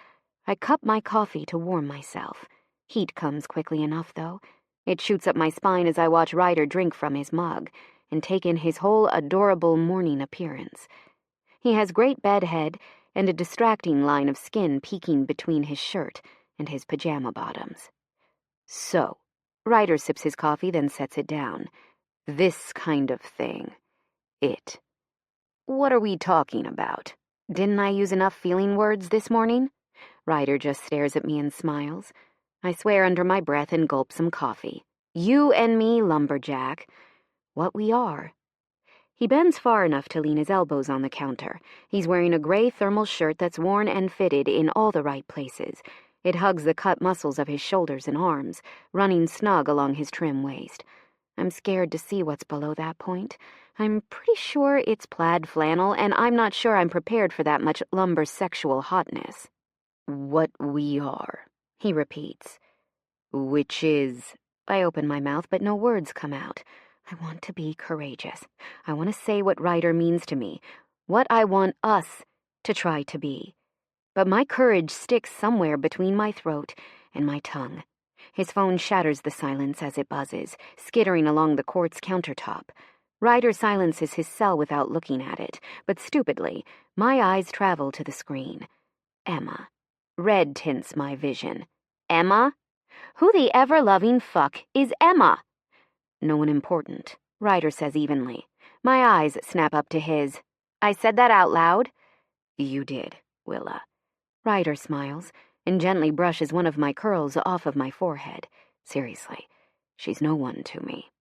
I cup my coffee to warm myself. Heat comes quickly enough, though. It shoots up my spine as I watch Ryder drink from his mug and take in his whole adorable morning appearance. He has great bedhead and a distracting line of skin peeking between his shirt and his pajama bottoms. So, Ryder sips his coffee, then sets it down. This kind of thing. It. What are we talking about? Didn't I use enough feeling words this morning? Ryder just stares at me and smiles. I swear under my breath and gulp some coffee. You and me, lumberjack. What we are. He bends far enough to lean his elbows on the counter. He's wearing a gray thermal shirt that's worn and fitted in all the right places. It hugs the cut muscles of his shoulders and arms, running snug along his trim waist. I'm scared to see what's below that point. I'm pretty sure it's plaid flannel, and I'm not sure I'm prepared for that much lumber sexual hotness. What we are, he repeats. Which is... I open my mouth, but no words come out. I want to be courageous. I want to say what Ryder means to me, what I want us to try to be. But my courage sticks somewhere between my throat and my tongue. His phone shatters the silence as it buzzes, skittering along the quartz countertop. Ryder silences his cell without looking at it, but stupidly, my eyes travel to the screen. Emma. Red tints my vision. Emma? Who the ever-loving fuck is Emma? No one important, Ryder says evenly. My eyes snap up to his. I said that out loud? You did, Willa. Ryder smiles and gently brushes one of my curls off of my forehead. Seriously, she's no one to me.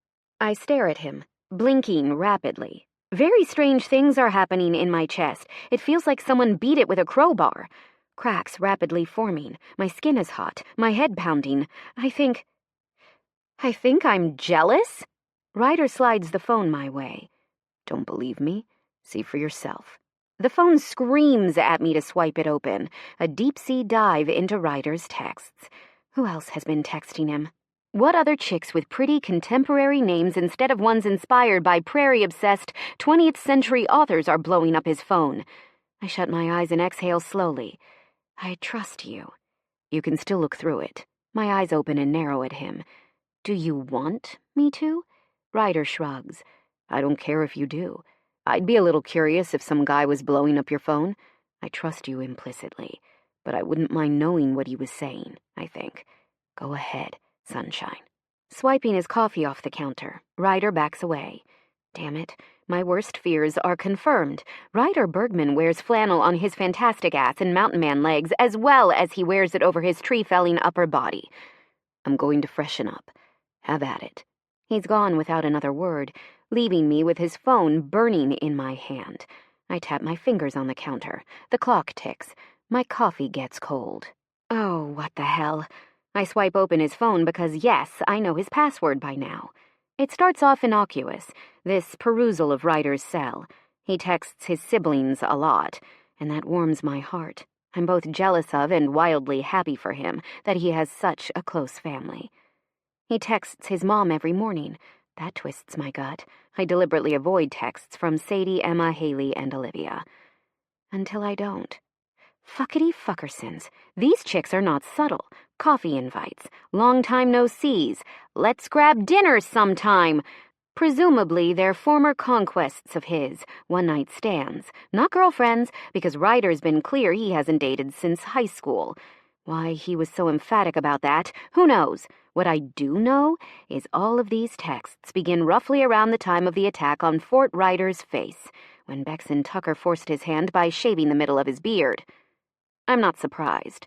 I stare at him, blinking rapidly. Very strange things are happening in my chest. It feels like someone beat it with a crowbar. Cracks rapidly forming. My skin is hot, my head pounding. I think I'm jealous? Ryder slides the phone my way. Don't believe me? See for yourself. The phone screams at me to swipe it open, a deep-sea dive into Ryder's texts. Who else has been texting him? What other chicks with pretty contemporary names instead of ones inspired by prairie-obsessed 20th century authors are blowing up his phone? I shut my eyes and exhale slowly. I trust you. You can still look through it. My eyes open and narrow at him. Do you want me to? Ryder shrugs. I don't care if you do. I'd be a little curious if some guy was blowing up your phone. I trust you implicitly, but I wouldn't mind knowing what he was saying, I think. Go ahead, sunshine. Swiping his coffee off the counter, Ryder backs away. Damn it, my worst fears are confirmed. Ryder Bergman wears flannel on his fantastic ass and mountain man legs as well as he wears it over his tree-felling upper body. I'm going to freshen up. Have at it. He's gone without another word, leaving me with his phone burning in my hand. I tap my fingers on the counter. The clock ticks. My coffee gets cold. Oh, what the hell? I swipe open his phone because, yes, I know his password by now. It starts off innocuous, this perusal of Ryder's cell. He texts his siblings a lot, and that warms my heart. I'm both jealous of and wildly happy for him that he has such a close family. He texts his mom every morning. That twists my gut. I deliberately avoid texts from Sadie, Emma, Haley, and Olivia. Until I don't. Fuckity fuckersons. These chicks are not subtle. Coffee invites. Long time no sees. Let's grab dinner sometime. Presumably they're former conquests of his, one-night stands. Not girlfriends, because Ryder's been clear he hasn't dated since high school. Why he was so emphatic about that, who knows? What I do know is all of these texts begin roughly around the time of the attack on Fort Ryder's face, when Bexon Tucker forced his hand by shaving the middle of his beard. I'm not surprised.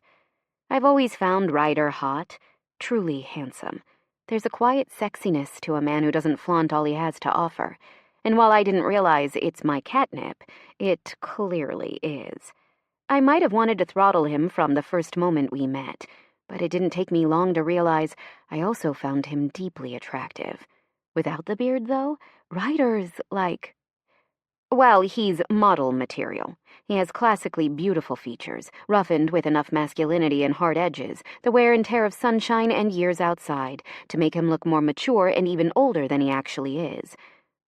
I've always found Ryder hot, truly handsome. There's a quiet sexiness to a man who doesn't flaunt all he has to offer. And while I didn't realize it's my catnip, it clearly is. I might have wanted to throttle him from the first moment we met, but it didn't take me long to realize I also found him deeply attractive. Without the beard, though, Ryder's like... Well, he's model material. He has classically beautiful features, roughened with enough masculinity and hard edges, the wear and tear of sunshine and years outside, to make him look more mature and even older than he actually is.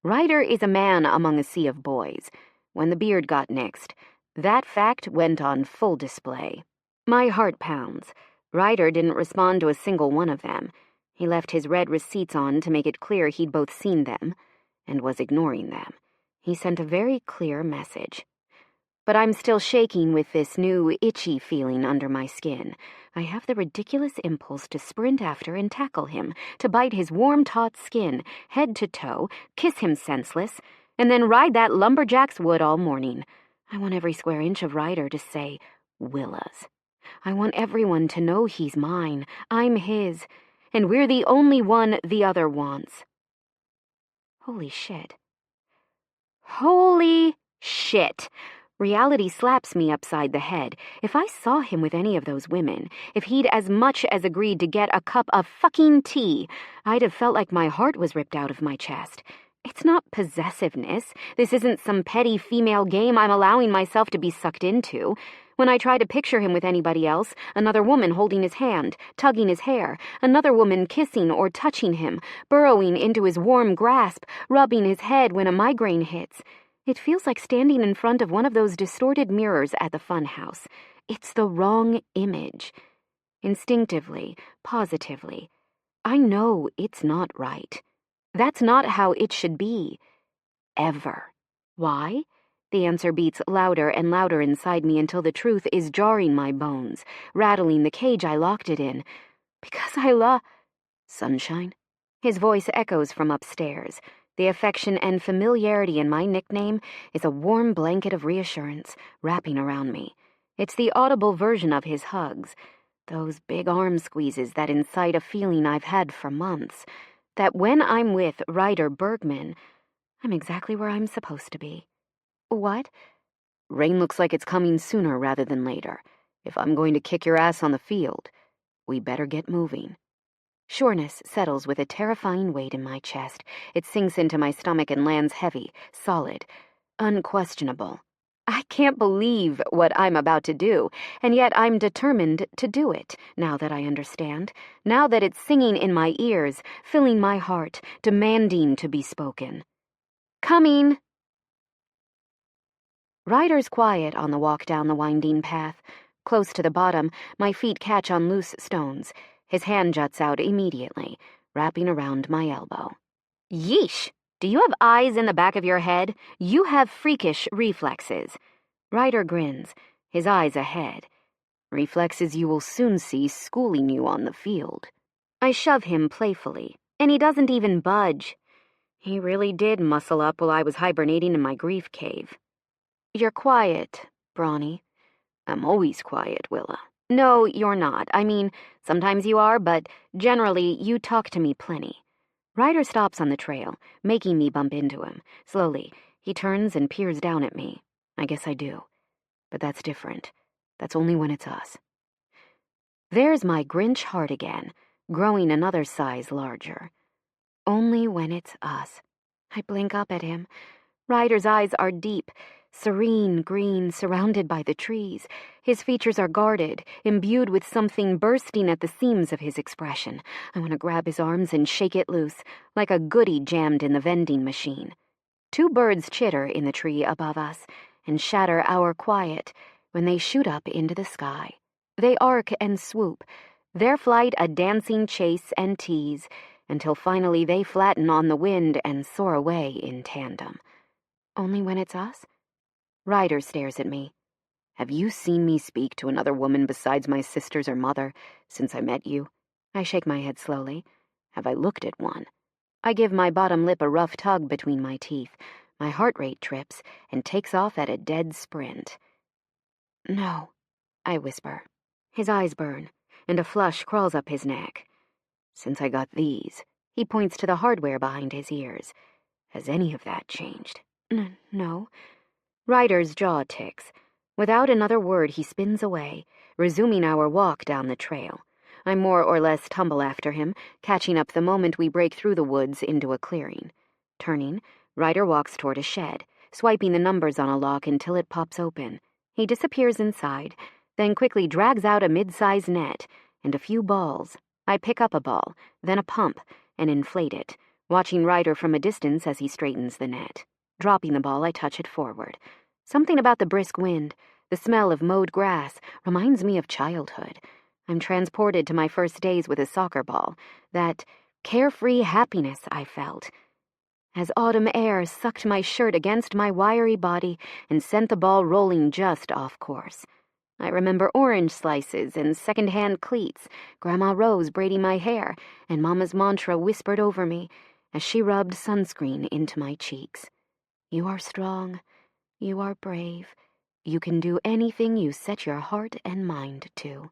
Ryder is a man among a sea of boys. When the beard got nixed, that fact went on full display. My heart pounds. Ryder didn't respond to a single one of them. He left his red receipts on to make it clear he'd both seen them and was ignoring them. He sent a very clear message. But I'm still shaking with this new, itchy feeling under my skin. I have the ridiculous impulse to sprint after and tackle him, to bite his warm, taut skin, head to toe, kiss him senseless, and then ride that lumberjack's wood all morning. I want every square inch of Ryder to say, Willa's. I want everyone to know he's mine, I'm his, and we're the only one the other wants. Holy shit. Holy shit! Reality slaps me upside the head. If I saw him with any of those women, if he'd as much as agreed to get a cup of fucking tea, I'd have felt like my heart was ripped out of my chest. It's not possessiveness. This isn't some petty female game I'm allowing myself to be sucked into. When I try to picture him with anybody else, another woman holding his hand, tugging his hair, another woman kissing or touching him, burrowing into his warm grasp, rubbing his head when a migraine hits. It feels like standing in front of one of those distorted mirrors at the fun house. It's the wrong image. Instinctively, positively, I know it's not right. That's not how it should be. Ever. Why? The answer beats louder and louder inside me until the truth is jarring my bones, rattling the cage I locked it in. Because I love... Sunshine? His voice echoes from upstairs. The affection and familiarity in my nickname is a warm blanket of reassurance wrapping around me. It's the audible version of his hugs, those big arm squeezes that incite a feeling I've had for months, that when I'm with Ryder Bergman, I'm exactly where I'm supposed to be. What? Rain looks like it's coming sooner rather than later. If I'm going to kick your ass on the field, we better get moving. Sureness settles with a terrifying weight in my chest. It sinks into my stomach and lands heavy, solid, unquestionable. I can't believe what I'm about to do, and yet I'm determined to do it, now that I understand, now that it's singing in my ears, filling my heart, demanding to be spoken. Coming! Ryder's quiet on the walk down the winding path. Close to the bottom, my feet catch on loose stones. His hand juts out immediately, wrapping around my elbow. Yeesh! Do you have eyes in the back of your head? You have freakish reflexes. Ryder grins, his eyes ahead. Reflexes you will soon see schooling you on the field. I shove him playfully, and he doesn't even budge. He really did muscle up while I was hibernating in my grief cave. You're quiet, Brawny. I'm always quiet, Willa. No, you're not. I mean, sometimes you are, but generally you talk to me plenty. Ryder stops on the trail, making me bump into him. Slowly, he turns and peers down at me. I guess I do. But that's different. That's only when it's us. There's my Grinch heart again, growing another size larger. Only when it's us. I blink up at him. Ryder's eyes are deep, serene green, surrounded by the trees. His features are guarded, imbued with something bursting at the seams of his expression. I want to grab his arms and shake it loose, like a goodie jammed in the vending machine. Two birds chitter in the tree above us and shatter our quiet when they shoot up into the sky. They arc and swoop, their flight a dancing chase and tease, until finally they flatten on the wind and soar away in tandem. Only when it's us? Ryder stares at me. Have you seen me speak to another woman besides my sisters or mother since I met you? I shake my head slowly. Have I looked at one? I give my bottom lip a rough tug between my teeth. My heart rate trips and takes off at a dead sprint. No, I whisper. His eyes burn, and a flush crawls up his neck. Since I got these, he points to the hardware behind his ears. Has any of that changed? No. Ryder's jaw ticks. Without another word, he spins away, resuming our walk down the trail. I more or less tumble after him, catching up the moment we break through the woods into a clearing. Turning, Ryder walks toward a shed, swiping the numbers on a lock until it pops open. He disappears inside, then quickly drags out a mid-size net and a few balls. I pick up a ball, then a pump, and inflate it, watching Ryder from a distance as he straightens the net. Dropping the ball, I touch it forward. Something about the brisk wind, the smell of mowed grass, reminds me of childhood. I'm transported to my first days with a soccer ball, that carefree happiness I felt. As autumn air sucked my shirt against my wiry body and sent the ball rolling just off course. I remember orange slices and second-hand cleats, Grandma Rose braiding my hair, and Mama's mantra whispered over me as she rubbed sunscreen into my cheeks. You are strong. You are brave. You can do anything you set your heart and mind to.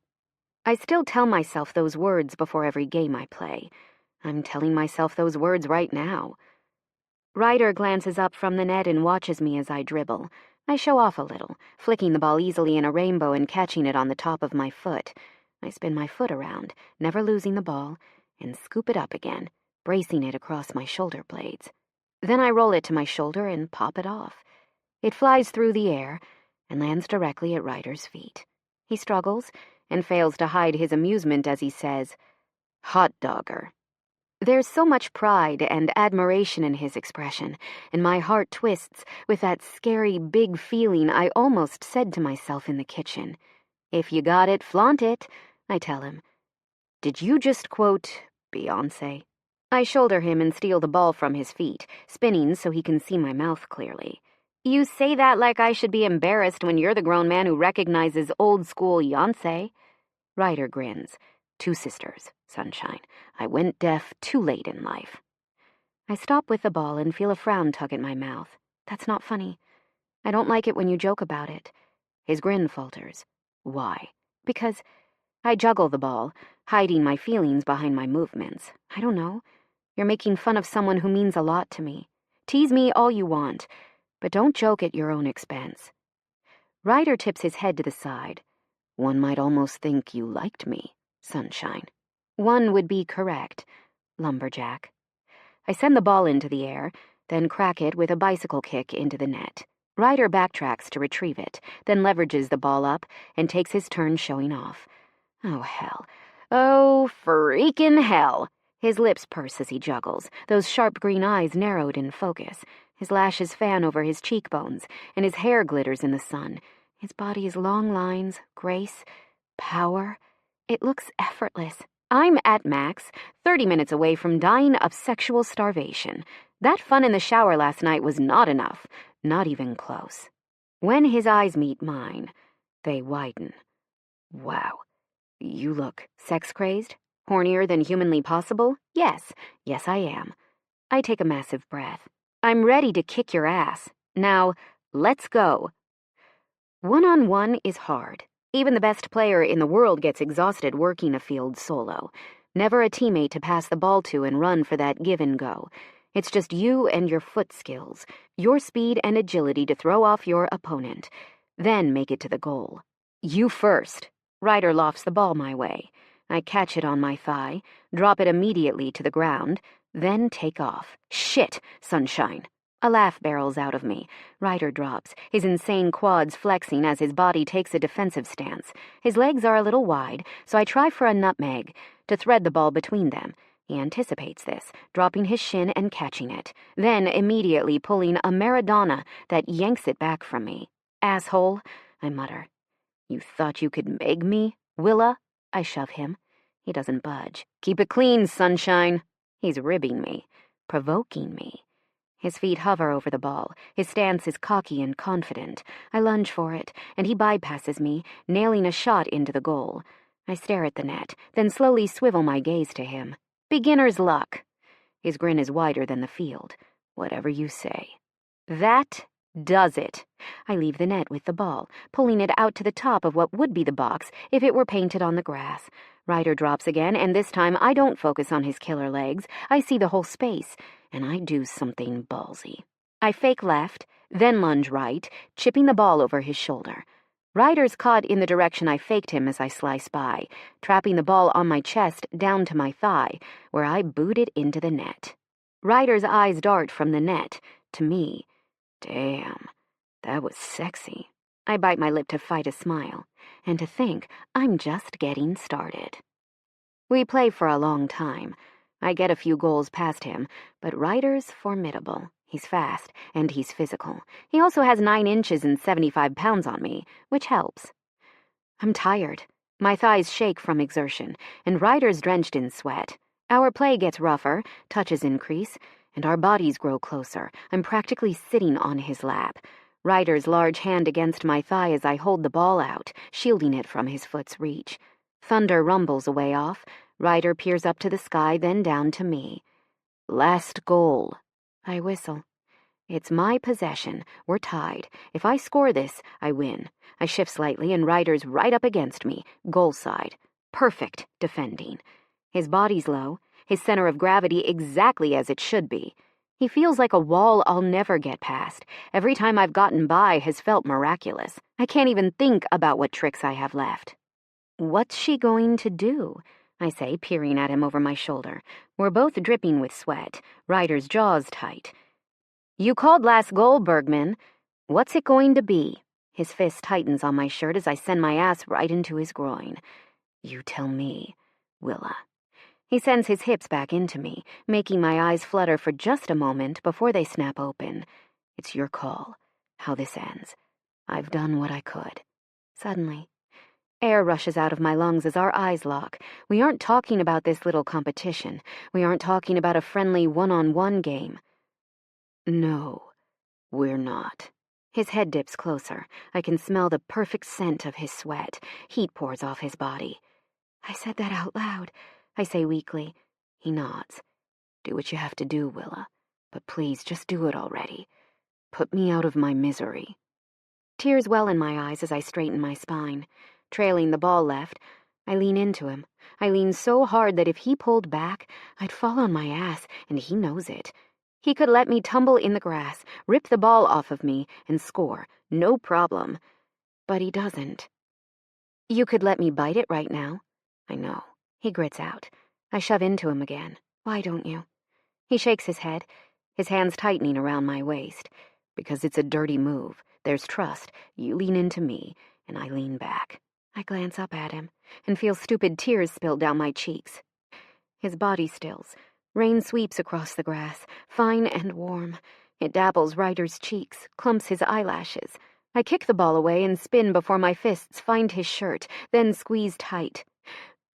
I still tell myself those words before every game I play. I'm telling myself those words right now. Ryder glances up from the net and watches me as I dribble. I show off a little, flicking the ball easily in a rainbow and catching it on the top of my foot. I spin my foot around, never losing the ball, and scoop it up again, bracing it across my shoulder blades. Then I roll it to my shoulder and pop it off. It flies through the air and lands directly at Ryder's feet. He struggles and fails to hide his amusement as he says, "Hot dogger." There's so much pride and admiration in his expression, and my heart twists with that scary big feeling I almost said to myself in the kitchen. If you got it, flaunt it, I tell him. Did you just quote Beyoncé? I shoulder him and steal the ball from his feet, spinning so he can see my mouth clearly. You say that like I should be embarrassed when you're the grown man who recognizes old-school Beyoncé. Ryder grins. Two sisters, sunshine. I went deaf too late in life. I stop with the ball and feel a frown tug at my mouth. That's not funny. I don't like it when you joke about it. His grin falters. Why? Because I juggle the ball, hiding my feelings behind my movements. I don't know. You're making fun of someone who means a lot to me. Tease me all you want, but don't joke at your own expense. Ryder tips his head to the side. One might almost think you liked me, sunshine. One would be correct, lumberjack. I send the ball into the air, then crack it with a bicycle kick into the net. Ryder backtracks to retrieve it, then leverages the ball up and takes his turn showing off. Oh, hell. Oh, freaking hell. His lips purse as he juggles, those sharp green eyes narrowed in focus. His lashes fan over his cheekbones, and his hair glitters in the sun. His body's long lines, grace, power. It looks effortless. I'm at max, 30 minutes away from dying of sexual starvation. That fun in the shower last night was not enough, not even close. When his eyes meet mine, they widen. Wow. You look sex-crazed? Hornier than humanly possible? Yes, I am. I take a massive breath. I'm ready to kick your ass. Now, let's go. One-on-one is hard. Even the best player in the world gets exhausted working a field solo. Never a teammate to pass the ball to and run for that give and go. It's just you and your foot skills, your speed and agility to throw off your opponent, then make it to the goal. You first. Ryder lofts the ball my way. I catch it on my thigh, drop it immediately to the ground, then take off. Shit, sunshine. A laugh barrels out of me. Ryder drops, his insane quads flexing as his body takes a defensive stance. His legs are a little wide, so I try for a nutmeg, to thread the ball between them. He anticipates this, dropping his shin and catching it, then immediately pulling a Maradona that yanks it back from me. Asshole, I mutter. You thought you could meg me, Willa? I shove him. He doesn't budge. Keep it clean, sunshine. He's ribbing me, provoking me. His feet hover over the ball. His stance is cocky and confident. I lunge for it, and he bypasses me, nailing a shot into the goal. I stare at the net, then slowly swivel my gaze to him. Beginner's luck. His grin is wider than the field. Whatever you say. That does it. I leave the net with the ball, pulling it out to the top of what would be the box if it were painted on the grass. Ryder drops again, and this time I don't focus on his killer legs. I see the whole space, and I do something ballsy. I fake left, then lunge right, chipping the ball over his shoulder. Ryder's caught in the direction I faked him as I slice by, trapping the ball on my chest down to my thigh, where I boot it into the net. Ryder's eyes dart from the net to me. Damn, that was sexy. I bite my lip to fight a smile, and to think I'm just getting started. We play for a long time. I get a few goals past him, but Ryder's formidable. He's fast, and he's physical. He also has 9 inches and 75 pounds on me, which helps. I'm tired. My thighs shake from exertion, and Ryder's drenched in sweat. Our play gets rougher, touches increase, and our bodies grow closer. I'm practically sitting on his lap. Ryder's large hand against my thigh as I hold the ball out, shielding it from his foot's reach. Thunder rumbles away off. Ryder peers up to the sky, then down to me. Last goal. I whistle. It's my possession. We're tied. If I score this, I win. I shift slightly, and Ryder's right up against me, goal side. Perfect defending. His body's low, his center of gravity exactly as it should be. He feels like a wall I'll never get past. Every time I've gotten by has felt miraculous. I can't even think about what tricks I have left. What's she going to do? I say, peering at him over my shoulder. We're both dripping with sweat. Ryder's jaw's tight. You called last goal, Bergman. What's it going to be? His fist tightens on my shirt as I send my ass right into his groin. You tell me, Willa. He sends his hips back into me, making my eyes flutter for just a moment before they snap open. It's your call, how this ends. I've done what I could. Suddenly, air rushes out of my lungs as our eyes lock. We aren't talking about this little competition. We aren't talking about a friendly one-on-one game. No, we're not. His head dips closer. I can smell the perfect scent of his sweat. Heat pours off his body. I said that out loud, I say weakly. He nods. Do what you have to do, Willa. But please, just do it already. Put me out of my misery. Tears well in my eyes as I straighten my spine. Trailing the ball left, I lean into him. I lean so hard that if he pulled back, I'd fall on my ass, and he knows it. He could let me tumble in the grass, rip the ball off of me, and score. No problem. But he doesn't. You could let me bite it right now. I know. He grits out. I shove into him again. Why don't you? He shakes his head, his hands tightening around my waist. Because it's a dirty move. There's trust. You lean into me, and I lean back. I glance up at him and feel stupid tears spill down my cheeks. His body stills. Rain sweeps across the grass, fine and warm. It dabbles Ryder's cheeks, clumps his eyelashes. I kick the ball away and spin before my fists find his shirt, then squeeze tight.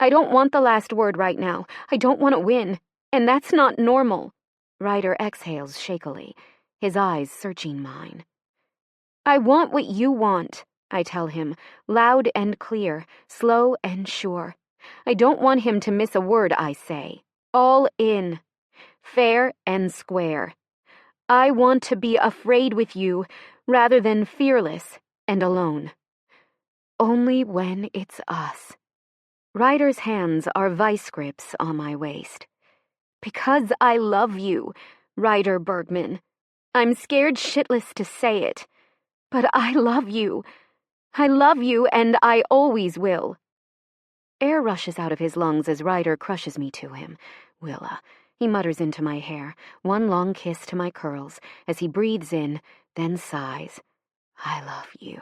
I don't want the last word right now. I don't want to win. And that's not normal. Ryder exhales shakily, his eyes searching mine. I want what you want, I tell him, loud and clear, slow and sure. I don't want him to miss a word I say. All in. Fair and square. I want to be afraid with you rather than fearless and alone. Only when it's us. Ryder's hands are vice grips on my waist. Because I love you, Ryder Bergman. I'm scared shitless to say it, but I love you. I love you, and I always will. Air rushes out of his lungs as Ryder crushes me to him. Willa, he mutters into my hair, one long kiss to my curls, as he breathes in, then sighs. I love you.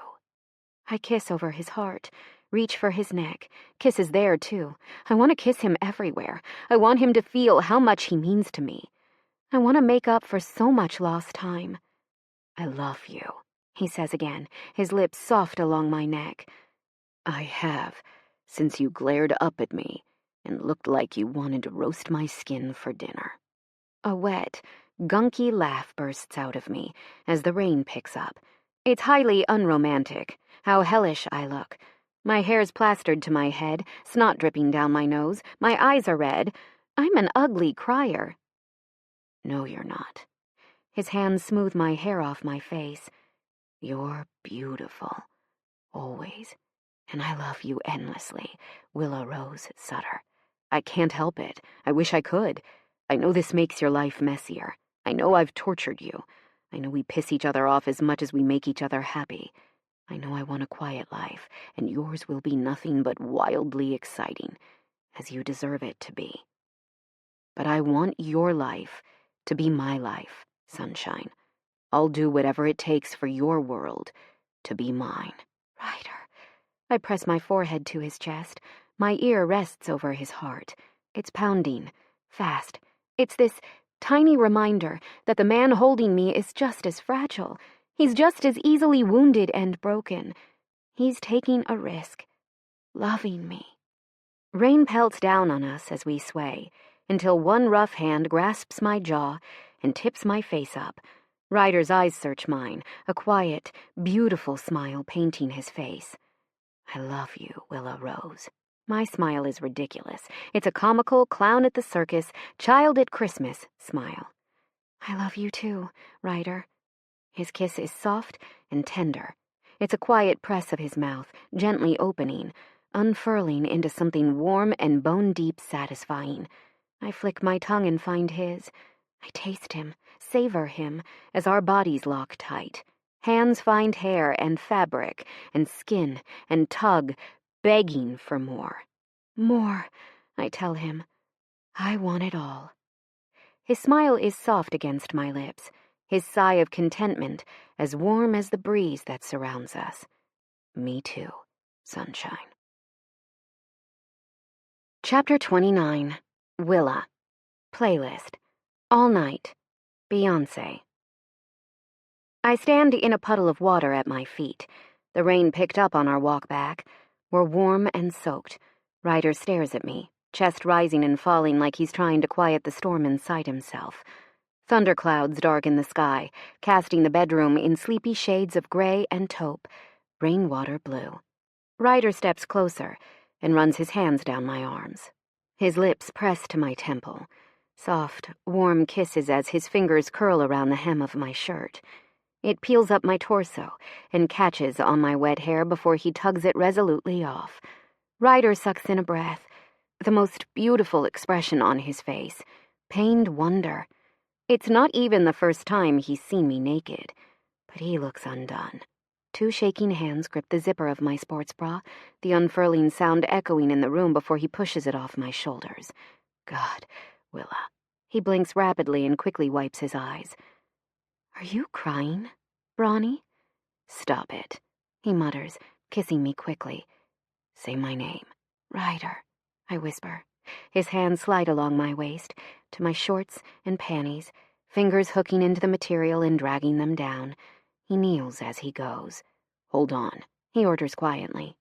I kiss over his heart, reach for his neck, kisses there, too. I want to kiss him everywhere. I want him to feel how much he means to me. I want to make up for so much lost time. I love you, he says again, his lips soft along my neck. I have, since you glared up at me and looked like you wanted to roast my skin for dinner. A wet, gunky laugh bursts out of me as the rain picks up. It's highly unromantic. How hellish I look. My hair's plastered to my head, snot dripping down my nose, my eyes are red. I'm an ugly crier. No, you're not. His hands smooth my hair off my face. You're beautiful. Always. And I love you endlessly, Willa Rose Sutter. I can't help it. I wish I could. I know this makes your life messier. I know I've tortured you. I know we piss each other off as much as we make each other happy. I know I want a quiet life, and yours will be nothing but wildly exciting, as you deserve it to be. But I want your life to be my life, sunshine. I'll do whatever it takes for your world to be mine. Ryder. I press my forehead to his chest. My ear rests over his heart. It's pounding, fast. It's this tiny reminder that the man holding me is just as fragile. He's just as easily wounded and broken. He's taking a risk, loving me. Rain pelts down on us as we sway, until one rough hand grasps my jaw and tips my face up. Ryder's eyes search mine, a quiet, beautiful smile painting his face. I love you, Willa Rose. My smile is ridiculous. It's a comical, clown at the circus, child at Christmas smile. I love you too, Ryder. His kiss is soft and tender. It's a quiet press of his mouth, gently opening, unfurling into something warm and bone-deep satisfying. I flick my tongue and find his. I taste him, savor him, as our bodies lock tight. Hands find hair and fabric and skin and tug, begging for more. More, I tell him. I want it all. His smile is soft against my lips, his sigh of contentment as warm as the breeze that surrounds us. Me too, sunshine. Chapter 29. Willa. Playlist. All night. Beyoncé. I stand in a puddle of water at my feet. The rain picked up on our walk back. We're warm and soaked. Ryder stares at me, chest rising and falling like he's trying to quiet the storm inside himself. Thunderclouds darken the sky, casting the bedroom in sleepy shades of gray and taupe, rainwater blue. Ryder steps closer and runs his hands down my arms. His lips press to my temple. Soft, warm kisses as his fingers curl around the hem of my shirt. It peels up my torso and catches on my wet hair before he tugs it resolutely off. Ryder sucks in a breath, the most beautiful expression on his face, pained wonder. It's not even the first time he's seen me naked, but he looks undone. Two shaking hands grip the zipper of my sports bra, the unfurling sound echoing in the room before he pushes it off my shoulders. God, Willa. He blinks rapidly and quickly wipes his eyes. Are you crying? Brawny? Stop it, he mutters, kissing me quickly. Say my name. Ryder, I whisper. His hands slide along my waist, to my shorts and panties, fingers hooking into the material and dragging them down. He kneels as he goes. Hold on, he orders quietly.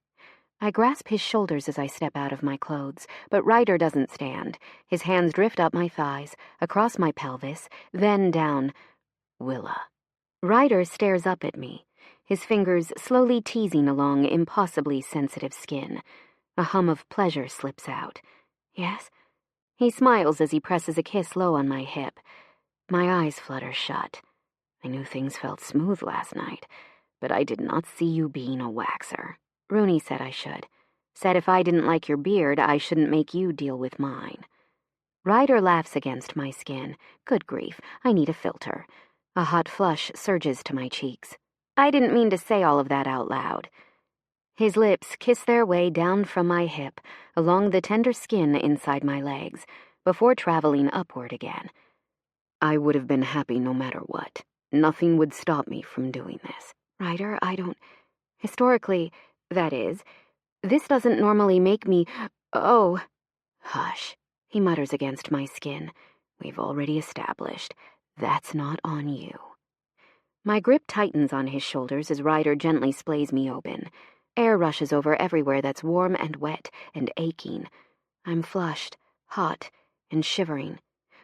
I grasp his shoulders as I step out of my clothes, but Ryder doesn't stand. His hands drift up my thighs, across my pelvis, then down. Willa. Ryder stares up at me, his fingers slowly teasing along impossibly sensitive skin. A hum of pleasure slips out. Yes? He smiles as he presses a kiss low on my hip. My eyes flutter shut. I knew things felt smooth last night, but I did not see you being a waxer. Rooney said I should. Said if I didn't like your beard, I shouldn't make you deal with mine. Ryder laughs against my skin. Good grief, I need a filter. A hot flush surges to my cheeks. I didn't mean to say all of that out loud. His lips kiss their way down from my hip, along the tender skin inside my legs, before traveling upward again. I would have been happy no matter what. Nothing would stop me from doing this. Ryder, I don't... Historically, that is, this doesn't normally make me... Oh... Hush, he mutters against my skin. We've already established. That's not on you. My grip tightens on his shoulders as Ryder gently splays me open. Air rushes over everywhere that's warm and wet and aching. I'm flushed, hot, and shivering.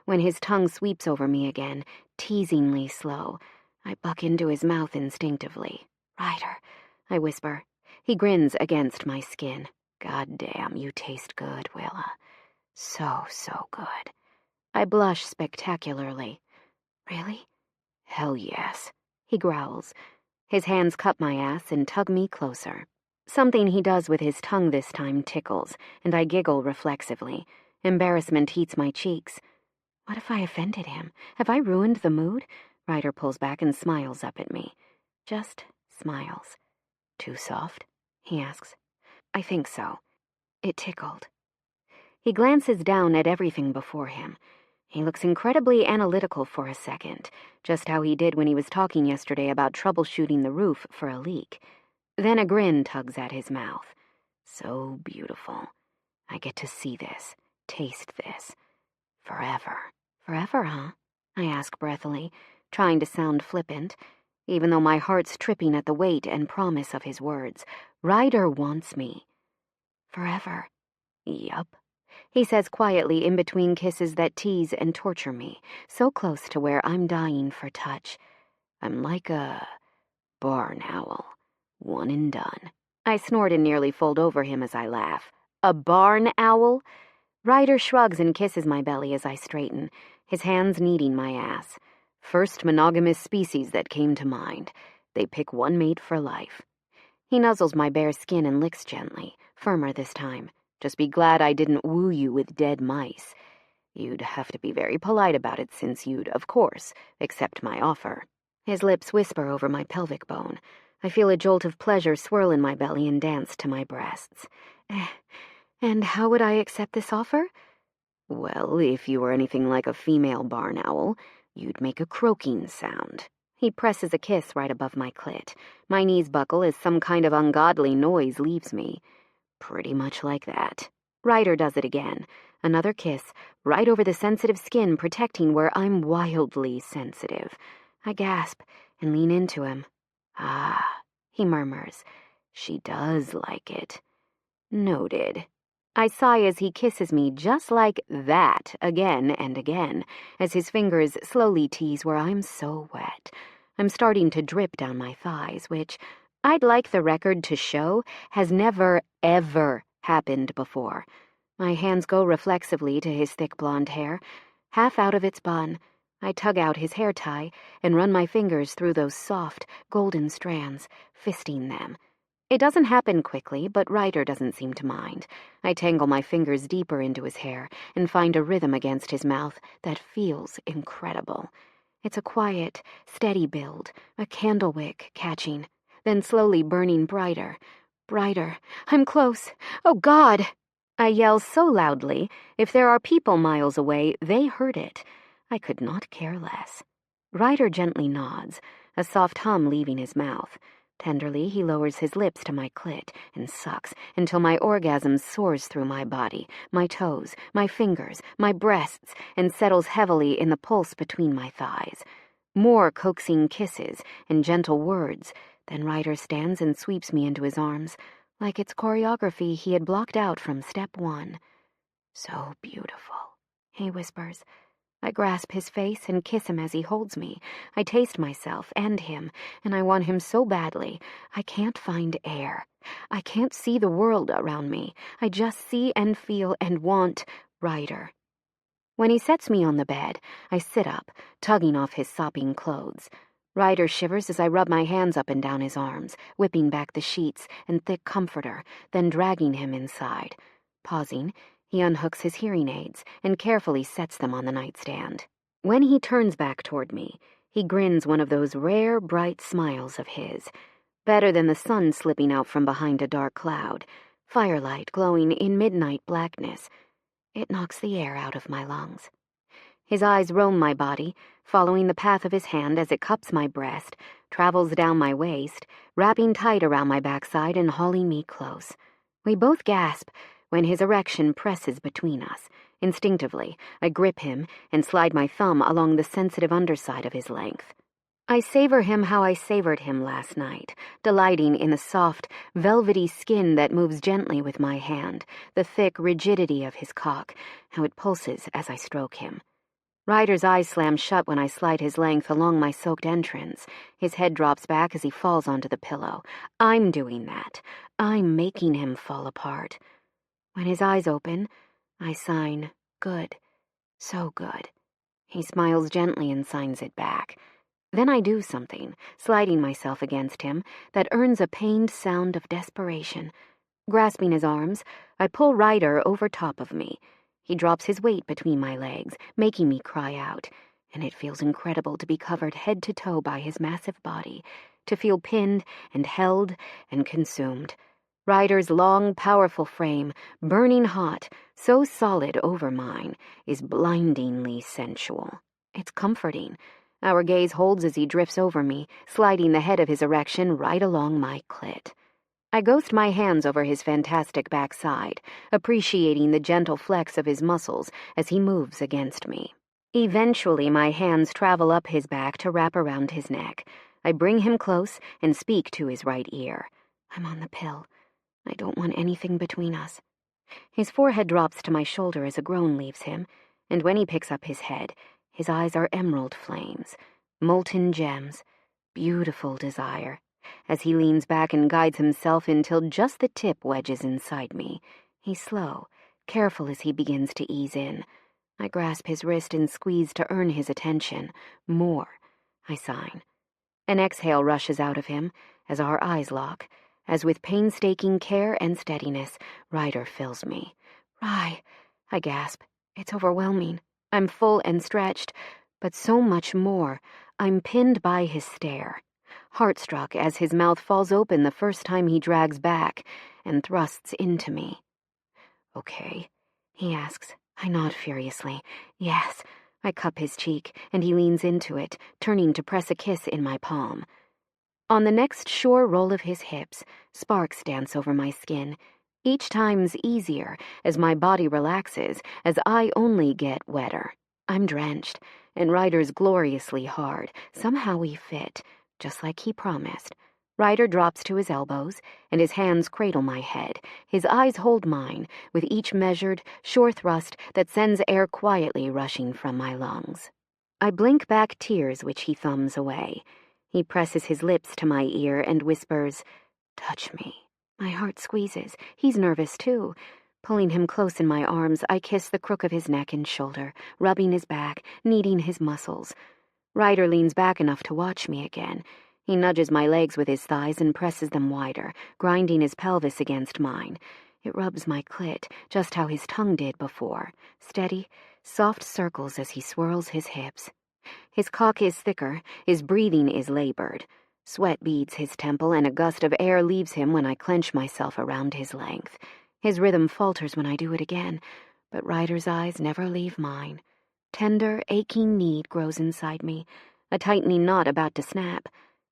When his tongue sweeps over me again, teasingly slow, I buck into his mouth instinctively. Ryder, I whisper. He grins against my skin. God damn, you taste good, Willa. So good. I blush spectacularly. Really? Hell yes, he growls. His hands cup my ass and tug me closer. Something he does with his tongue this time tickles, and I giggle reflexively. Embarrassment heats my cheeks. What if I offended him? Have I ruined the mood? Ryder pulls back and smiles up at me. Just smiles. Too soft? He asks. I think so. It tickled. He glances down at everything before him. He looks incredibly analytical for a second, just how he did when he was talking yesterday about troubleshooting the roof for a leak. Then a grin tugs at his mouth. So beautiful. I get to see this, taste this. Forever. Forever, huh? I ask breathily, trying to sound flippant, even though my heart's tripping at the weight and promise of his words. Ryder wants me. Forever. Yup. He says quietly in between kisses that tease and torture me, so close to where I'm dying for touch. I'm like a barn owl. One and done. I snort and nearly fold over him as I laugh. A barn owl? Ryder shrugs and kisses my belly as I straighten, his hands kneading my ass. First monogamous species that came to mind. They pick one mate for life. He nuzzles my bare skin and licks gently, firmer this time. Just be glad I didn't woo you with dead mice. You'd have to be very polite about it since you'd, of course, accept my offer. His lips whisper over my pelvic bone. I feel a jolt of pleasure swirl in my belly and dance to my breasts. And how would I accept this offer? Well, if you were anything like a female barn owl, you'd make a croaking sound. He presses a kiss right above my clit. My knees buckle as some kind of ungodly noise leaves me. Pretty much like that. Ryder does it again. Another kiss, right over the sensitive skin, protecting where I'm wildly sensitive. I gasp and lean into him. Ah, he murmurs. She does like it. Noted. I sigh as he kisses me just like that again and again, as his fingers slowly tease where I'm so wet. I'm starting to drip down my thighs, which, I'd like the record to show, has never, ever happened before. My hands go reflexively to his thick blonde hair. Half out of its bun, I tug out his hair tie and run my fingers through those soft, golden strands, fisting them. It doesn't happen quickly, but Ryder doesn't seem to mind. I tangle my fingers deeper into his hair and find a rhythm against his mouth that feels incredible. It's a quiet, steady build, a candle wick catching, then slowly burning brighter. Brighter. I'm close. Oh, God! I yell so loudly, if there are people miles away, they heard it. I could not care less. Ryder gently nods, a soft hum leaving his mouth. Tenderly, he lowers his lips to my clit and sucks until my orgasm soars through my body, my toes, my fingers, my breasts, and settles heavily in the pulse between my thighs. More coaxing kisses and gentle words. Then Ryder stands and sweeps me into his arms, like it's choreography he had blocked out from step one. "So beautiful," he whispers. I grasp his face and kiss him as he holds me. I taste myself and him, and I want him so badly. I can't find air. I can't see the world around me. I just see and feel and want Ryder. When he sets me on the bed, I sit up, tugging off his sopping clothes. Ryder shivers as I rub my hands up and down his arms, whipping back the sheets and thick comforter, then dragging him inside. Pausing, he unhooks his hearing aids and carefully sets them on the nightstand. When he turns back toward me, he grins one of those rare, bright smiles of his. Better than the sun slipping out from behind a dark cloud, firelight glowing in midnight blackness. It knocks the air out of my lungs. His eyes roam my body, following the path of his hand as it cups my breast, travels down my waist, wrapping tight around my backside and hauling me close. We both gasp when his erection presses between us. Instinctively, I grip him and slide my thumb along the sensitive underside of his length. I savor him how I savored him last night, delighting in the soft, velvety skin that moves gently with my hand, the thick rigidity of his cock, how it pulses as I stroke him. Ryder's eyes slam shut when I slide his length along my soaked entrance. His head drops back as he falls onto the pillow. I'm doing that. I'm making him fall apart. When his eyes open, I sign, "Good. So good." He smiles gently and signs it back. Then I do something, sliding myself against him, that earns a pained sound of desperation. Grasping his arms, I pull Ryder over top of me. He drops his weight between my legs, making me cry out, and it feels incredible to be covered head to toe by his massive body, to feel pinned and held and consumed. Ryder's long, powerful frame, burning hot, so solid over mine, is blindingly sensual. It's comforting. Our gaze holds as he drifts over me, sliding the head of his erection right along my clit. I ghost my hands over his fantastic backside, appreciating the gentle flex of his muscles as he moves against me. Eventually, my hands travel up his back to wrap around his neck. I bring him close and speak to his right ear. I'm on the pill. I don't want anything between us. His forehead drops to my shoulder as a groan leaves him, and when he picks up his head, his eyes are emerald flames, molten gems, beautiful desire. As he leans back and guides himself until just the tip wedges inside me, he's slow, careful as he begins to ease in. I grasp his wrist and squeeze to earn his attention. More, I sign. An exhale rushes out of him as our eyes lock, as with painstaking care and steadiness, Ryder fills me. "Rye," I gasp. It's overwhelming. I'm full and stretched, but so much more. I'm pinned by his stare, heart-struck as his mouth falls open the first time he drags back and thrusts into me. "Okay," he asks. I nod furiously. "Yes." I cup his cheek, and he leans into it, turning to press a kiss in my palm. On the next sure roll of his hips, sparks dance over my skin. Each time's easier as my body relaxes, as I only get wetter. I'm drenched, and Ryder's gloriously hard. Somehow we fit, just like he promised. Ryder drops to his elbows, and his hands cradle my head. His eyes hold mine, with each measured, sure thrust that sends air quietly rushing from my lungs. I blink back tears which he thumbs away. He presses his lips to my ear and whispers, "Touch me." My heart squeezes. He's nervous, too. Pulling him close in my arms, I kiss the crook of his neck and shoulder, rubbing his back, kneading his muscles. Ryder leans back enough to watch me again. He nudges my legs with his thighs and presses them wider, grinding his pelvis against mine. It rubs my clit, just how his tongue did before. Steady, soft circles as he swirls his hips. His cock is thicker, his breathing is labored. Sweat beads his temple, and a gust of air leaves him when I clench myself around his length. His rhythm falters when I do it again, but Ryder's eyes never leave mine. Tender, aching need grows inside me. a tightening knot about to snap.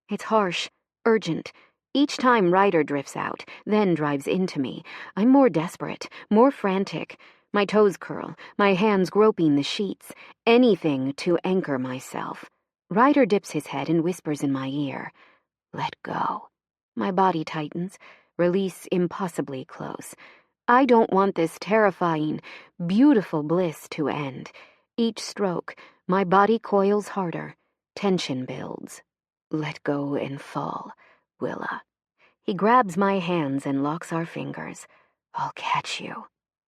It's harsh, urgent. Each time Ryder drifts out, then drives into me, I'm more desperate, more frantic. My toes curl, my hands groping the sheets, anything to anchor myself. Ryder dips his head and whispers in my ear, "Let go." My body tightens, release impossibly close. I don't want this terrifying, beautiful bliss to end. Each stroke, my body coils harder. Tension builds. Let go and fall, Willa. He grabs my hands and locks our fingers. I'll catch you.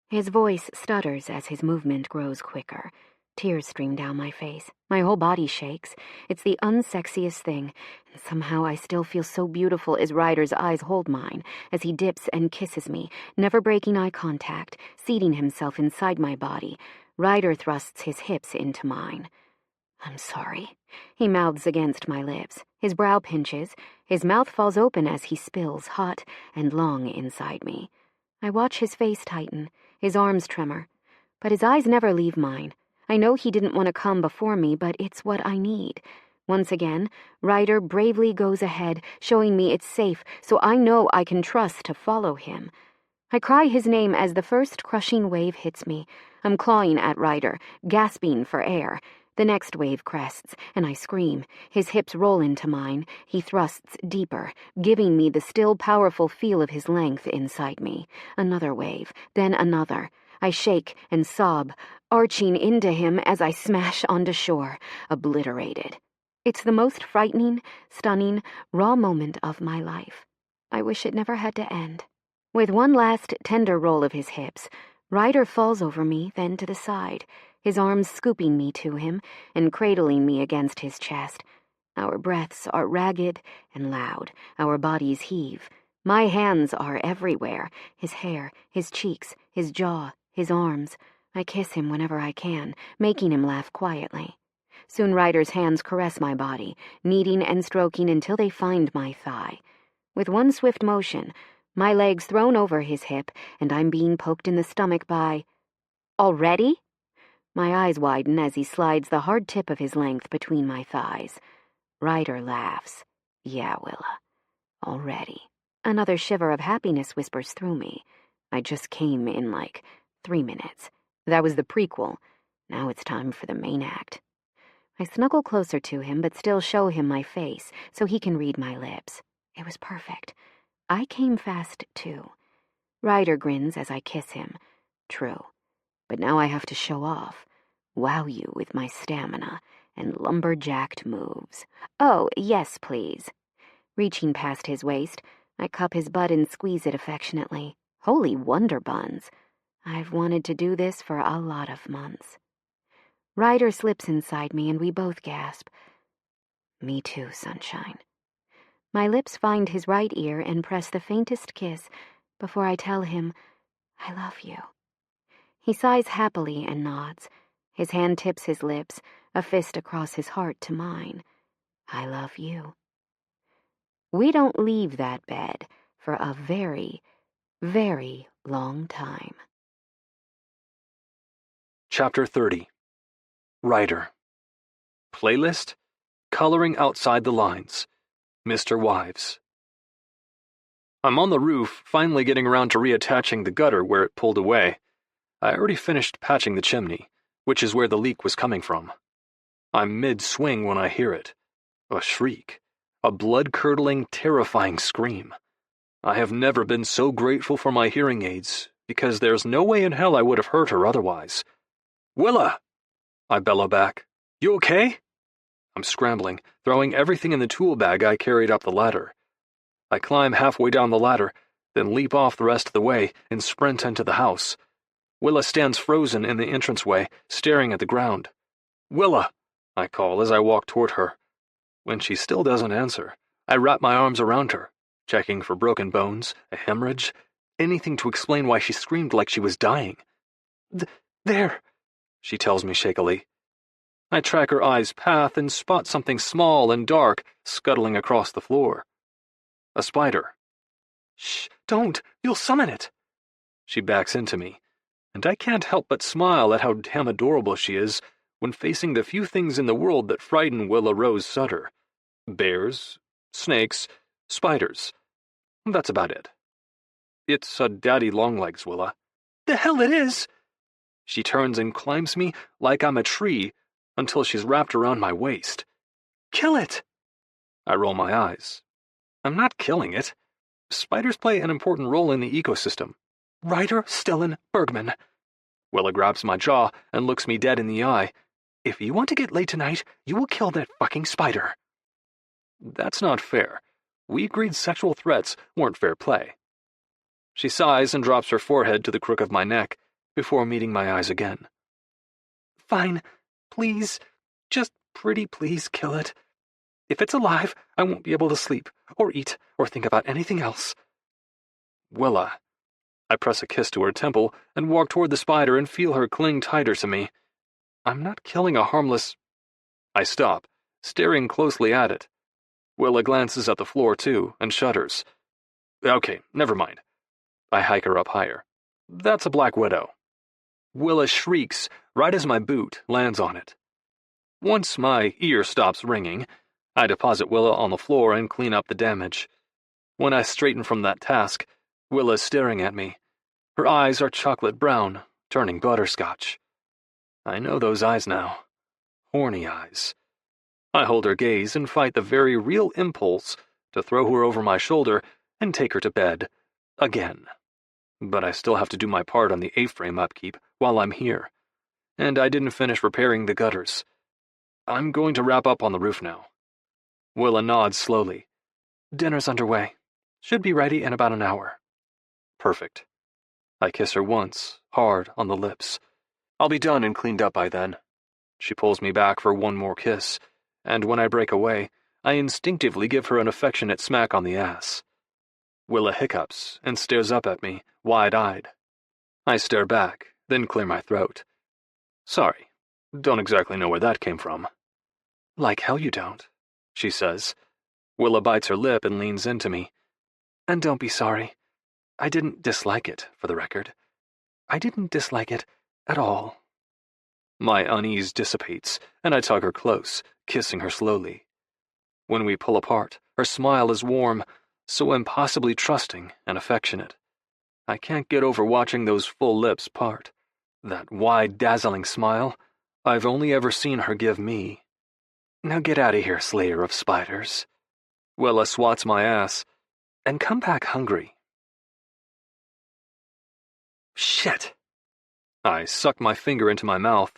His voice stutters as his movement grows quicker. Tears stream down my face. My whole body shakes. It's the unsexiest thing, and somehow I still feel so beautiful as Ryder's eyes hold mine, as he dips and kisses me, never breaking eye contact, seating himself inside my body. Ryder thrusts his hips into mine. I'm sorry, he mouths against my lips. His brow pinches. His mouth falls open as he spills, hot and long inside me. I watch his face tighten, his arms tremor, but his eyes never leave mine. I know he didn't want to come before me, but it's what I need. Once again, Ryder bravely goes ahead, showing me it's safe, so I know I can trust to follow him. I cry his name as the first crushing wave hits me. I'm clawing at Ryder, gasping for air. The next wave crests, and I scream. His hips roll into mine. He thrusts deeper, giving me the still powerful feel of his length inside me. Another wave, then another. I shake and sob, arching into him as I smash onto shore, obliterated. It's the most frightening, stunning, raw moment of my life. I wish it never had to end. With one last tender roll of his hips, Ryder falls over me, then to the side, his arms scooping me to him and cradling me against his chest. Our breaths are ragged and loud, our bodies heave. My hands are everywhere, his hair, his cheeks, his jaw, his arms. I kiss him whenever I can, making him laugh quietly. Soon Ryder's hands caress my body, kneading and stroking until they find my thigh. With one swift motion, my legs thrown over his hip, and I'm being poked in the stomach by... Already? My eyes widen as he slides the hard tip of his length between my thighs. Ryder laughs. Yeah, Willa. Already. Another shiver of happiness whispers through me. I just came in like 3 minutes. That was the prequel. Now it's time for the main act. I snuggle closer to him, but still show him my face so he can read my lips. It was perfect. I came fast, too. Ryder grins as I kiss him. True. But now I have to show off. Wow you with my stamina and lumberjacked moves. Oh, yes, please. Reaching past his waist, I cup his butt and squeeze it affectionately. Holy wonder buns. I've wanted to do this for a lot of months. Ryder slips inside me and we both gasp. Me too, sunshine. My lips find his right ear and press the faintest kiss before I tell him, I love you. He sighs happily and nods. His hand tips his lips, a fist across his heart to mine. I love you. We don't leave that bed for a very, very long time. Chapter 30. Ryder. Playlist: Coloring Outside the Lines. Mr. Wives. I'm on the roof, finally getting around to reattaching the gutter where it pulled away. I already finished patching the chimney, which is where the leak was coming from. I'm mid-swing when I hear it. A shriek. A blood-curdling, terrifying scream. I have never been so grateful for my hearing aids, because there's no way in hell I would have heard her otherwise. Willa! I bellow back. You okay? I'm scrambling, throwing everything in the tool bag I carried up the ladder. I climb halfway down the ladder, then leap off the rest of the way and sprint into the house. Willa stands frozen in the entranceway, staring at the ground. Willa! I call as I walk toward her. When she still doesn't answer, I wrap my arms around her, checking for broken bones, a hemorrhage, anything to explain why she screamed like she was dying. There, she tells me shakily. I track her eye's path and spot something small and dark scuttling across the floor. A spider. Shh, don't, you'll summon it. She backs into me, and I can't help but smile at how damn adorable she is when facing the few things in the world that frighten Willa Rose Sutter. Bears, snakes, spiders. That's about it. It's a daddy longlegs, Willa. The hell it is! She turns and climbs me like I'm a tree until she's wrapped around my waist. Kill it! I roll my eyes. I'm not killing it. Spiders play an important role in the ecosystem. Ryder Stellan Bergman. Willa grabs my jaw and looks me dead in the eye. If you want to get laid tonight, you will kill that fucking spider. That's not fair. We agreed sexual threats weren't fair play. She sighs and drops her forehead to the crook of my neck before meeting my eyes again. Fine. Please. Just pretty please kill it. If it's alive, I won't be able to sleep, or eat, or think about anything else. Willa. I press a kiss to her temple and walk toward the spider and feel her cling tighter to me. I'm not killing a harmless... I stop, staring closely at it. Willa glances at the floor, too, and shudders. Okay, never mind. I hike her up higher. That's a black widow. Willa shrieks right as my boot lands on it. Once my ear stops ringing, I deposit Willa on the floor and clean up the damage. When I straighten from that task, Willa's staring at me. Her eyes are chocolate brown, turning butterscotch. I know those eyes now. Horny eyes. I hold her gaze and fight the very real impulse to throw her over my shoulder and take her to bed. Again. But I still have to do my part on the A-frame upkeep while I'm here. And I didn't finish repairing the gutters. I'm going to wrap up on the roof now. Willa nods slowly. Dinner's underway. Should be ready in about an hour. Perfect. I kiss her once, hard on the lips. I'll be done and cleaned up by then. She pulls me back for one more kiss, and when I break away, I instinctively give her an affectionate smack on the ass. Willa hiccups and stares up at me, wide-eyed. I stare back, then clear my throat. Sorry, don't exactly know where that came from. Like hell you don't, she says. Willa bites her lip and leans into me. And don't be sorry. I didn't dislike it, for the record. I didn't dislike it at all. My unease dissipates, and I tug her close, kissing her slowly. When we pull apart, her smile is warm, so impossibly trusting and affectionate. I can't get over watching those full lips part. That wide, dazzling smile, I've only ever seen her give me. Now get out of here, slayer of spiders. Willa swats my ass. And come back hungry. Shit. I suck my finger into my mouth.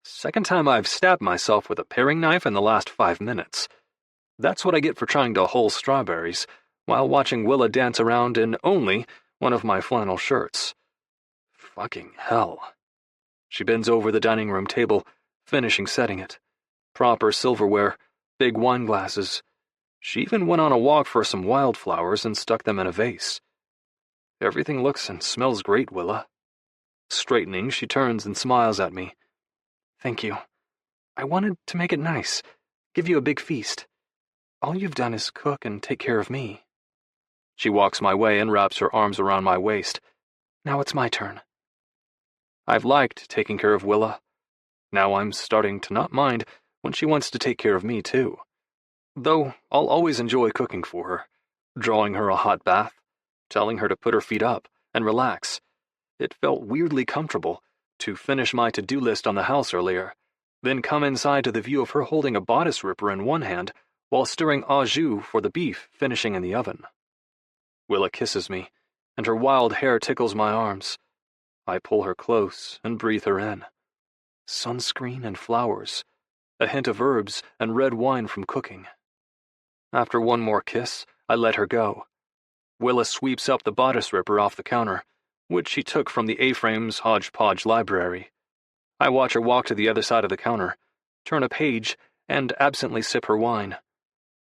Second time I've stabbed myself with a paring knife in the last 5 minutes. That's what I get for trying to hull strawberries, while watching Willa dance around in only one of my flannel shirts. Fucking hell. She bends over the dining room table, finishing setting it. Proper silverware, big wine glasses. She even went on a walk for some wildflowers and stuck them in a vase. Everything looks and smells great, Willa. Straightening, she turns and smiles at me. Thank you. I wanted to make it nice, give you a big feast. All you've done is cook and take care of me. She walks my way and wraps her arms around my waist. Now it's my turn. I've liked taking care of Willa. Now I'm starting to not mind when she wants to take care of me, too. Though I'll always enjoy cooking for her, drawing her a hot bath, telling her to put her feet up and relax. It felt weirdly comfortable to finish my to-do list on the house earlier, then come inside to the view of her holding a bodice ripper in one hand while stirring au jus for the beef finishing in the oven. Willa kisses me, and her wild hair tickles my arms. I pull her close and breathe her in. Sunscreen and flowers, a hint of herbs and red wine from cooking. After one more kiss, I let her go. Willa sweeps up the bodice ripper off the counter, which she took from the A-Frame's hodgepodge library. I watch her walk to the other side of the counter, turn a page, and absently sip her wine.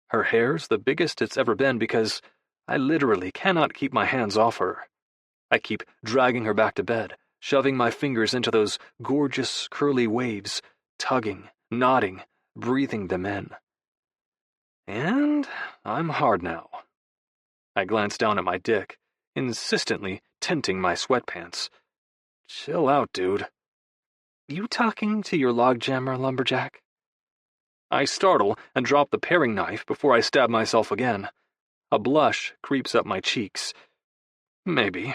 Her hair's the biggest it's ever been because I literally cannot keep my hands off her. I keep dragging her back to bed, shoving my fingers into those gorgeous curly waves, tugging, nodding, breathing them in. And I'm hard now. I glance down at my dick, insistently tinting my sweatpants. Chill out, dude. You talking to your logjammer, lumberjack? I startle and drop the paring knife before I stab myself again. A blush creeps up my cheeks. Maybe.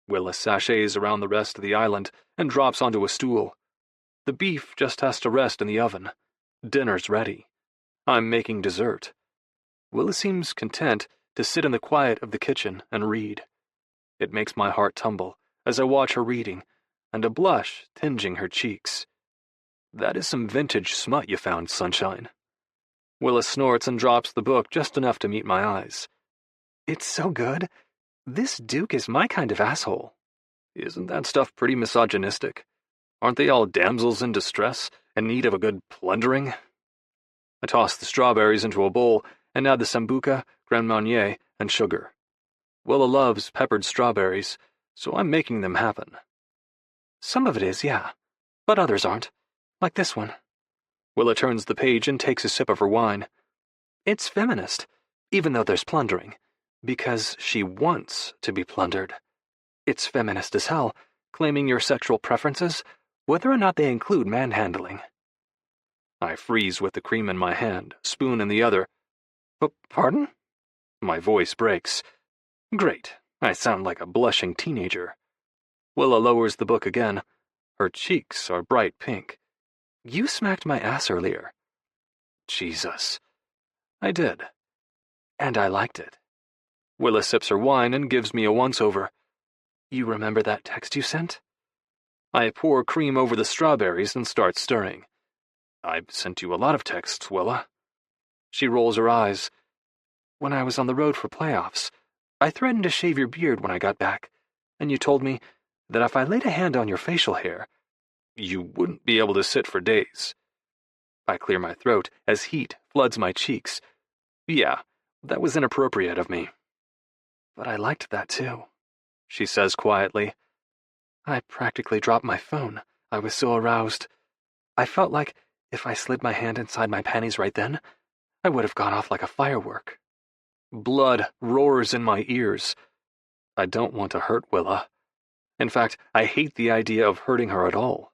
Willa sachets around the rest of the island and drops onto a stool. The beef just has to rest in the oven. Dinner's ready. I'm making dessert. Willa seems content to sit in the quiet of the kitchen and read. It makes my heart tumble as I watch her reading, and a blush tingeing her cheeks. That is some vintage smut you found, Sunshine. Willa snorts and drops the book just enough to meet my eyes. It's so good. This Duke is my kind of asshole. Isn't that stuff pretty misogynistic? Aren't they all damsels in distress, in need of a good plundering? I toss the strawberries into a bowl and add the sambuca, Grand Marnier, and sugar. Willa loves peppered strawberries, so I'm making them happen. Some of it is, yeah, but others aren't. Like this one. Willa turns the page and takes a sip of her wine. It's feminist, even though there's plundering, because she wants to be plundered. It's feminist as hell, claiming your sexual preferences, whether or not they include manhandling. I freeze with the cream in my hand, spoon in the other. Pardon? My voice breaks. Great, I sound like a blushing teenager. Willa lowers the book again. Her cheeks are bright pink. You smacked my ass earlier. Jesus. I did. And I liked it. Willa sips her wine and gives me a once-over. You remember that text you sent? I pour cream over the strawberries and start stirring. I've sent you a lot of texts, Willa. She rolls her eyes. When I was on the road for playoffs, I threatened to shave your beard when I got back, and you told me that if I laid a hand on your facial hair, you wouldn't be able to sit for days. I clear my throat as heat floods my cheeks. Yeah, that was inappropriate of me. But I liked that too, she says quietly. I practically dropped my phone. I was so aroused. I felt like if I slid my hand inside my panties right then, I would have gone off like a firework. Blood roars in my ears. I don't want to hurt Willa. In fact, I hate the idea of hurting her at all.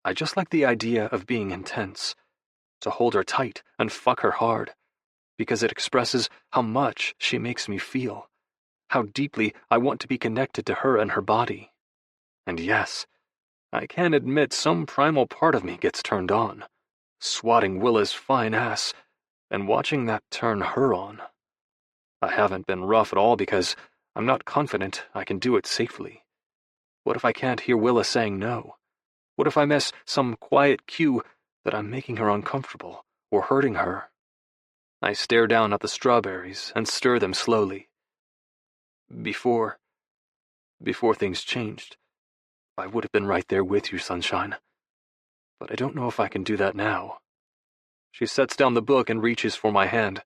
I just like the idea of being intense, to hold her tight and fuck her hard, because it expresses how much she makes me feel, how deeply I want to be connected to her and her body. And yes, I can admit some primal part of me gets turned on, swatting Willa's fine ass and watching that turn her on. I haven't been rough at all because I'm not confident I can do it safely. What if I can't hear Willa saying no? What if I miss some quiet cue that I'm making her uncomfortable or hurting her? I stare down at the strawberries and stir them slowly. Before things changed, I would have been right there with you, Sunshine. But I don't know if I can do that now. She sets down the book and reaches for my hand.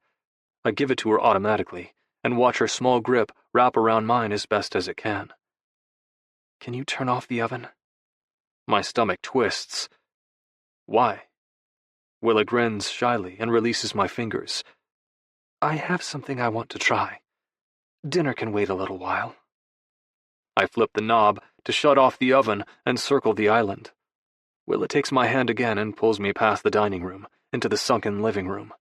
I give it to her automatically and watch her small grip wrap around mine as best as it can. Can you turn off the oven? My stomach twists. Why? Willa grins shyly and releases my fingers. I have something I want to try. Dinner can wait a little while. I flip the knob to shut off the oven and circle the island. Willa takes my hand again and pulls me past the dining room into the sunken living room.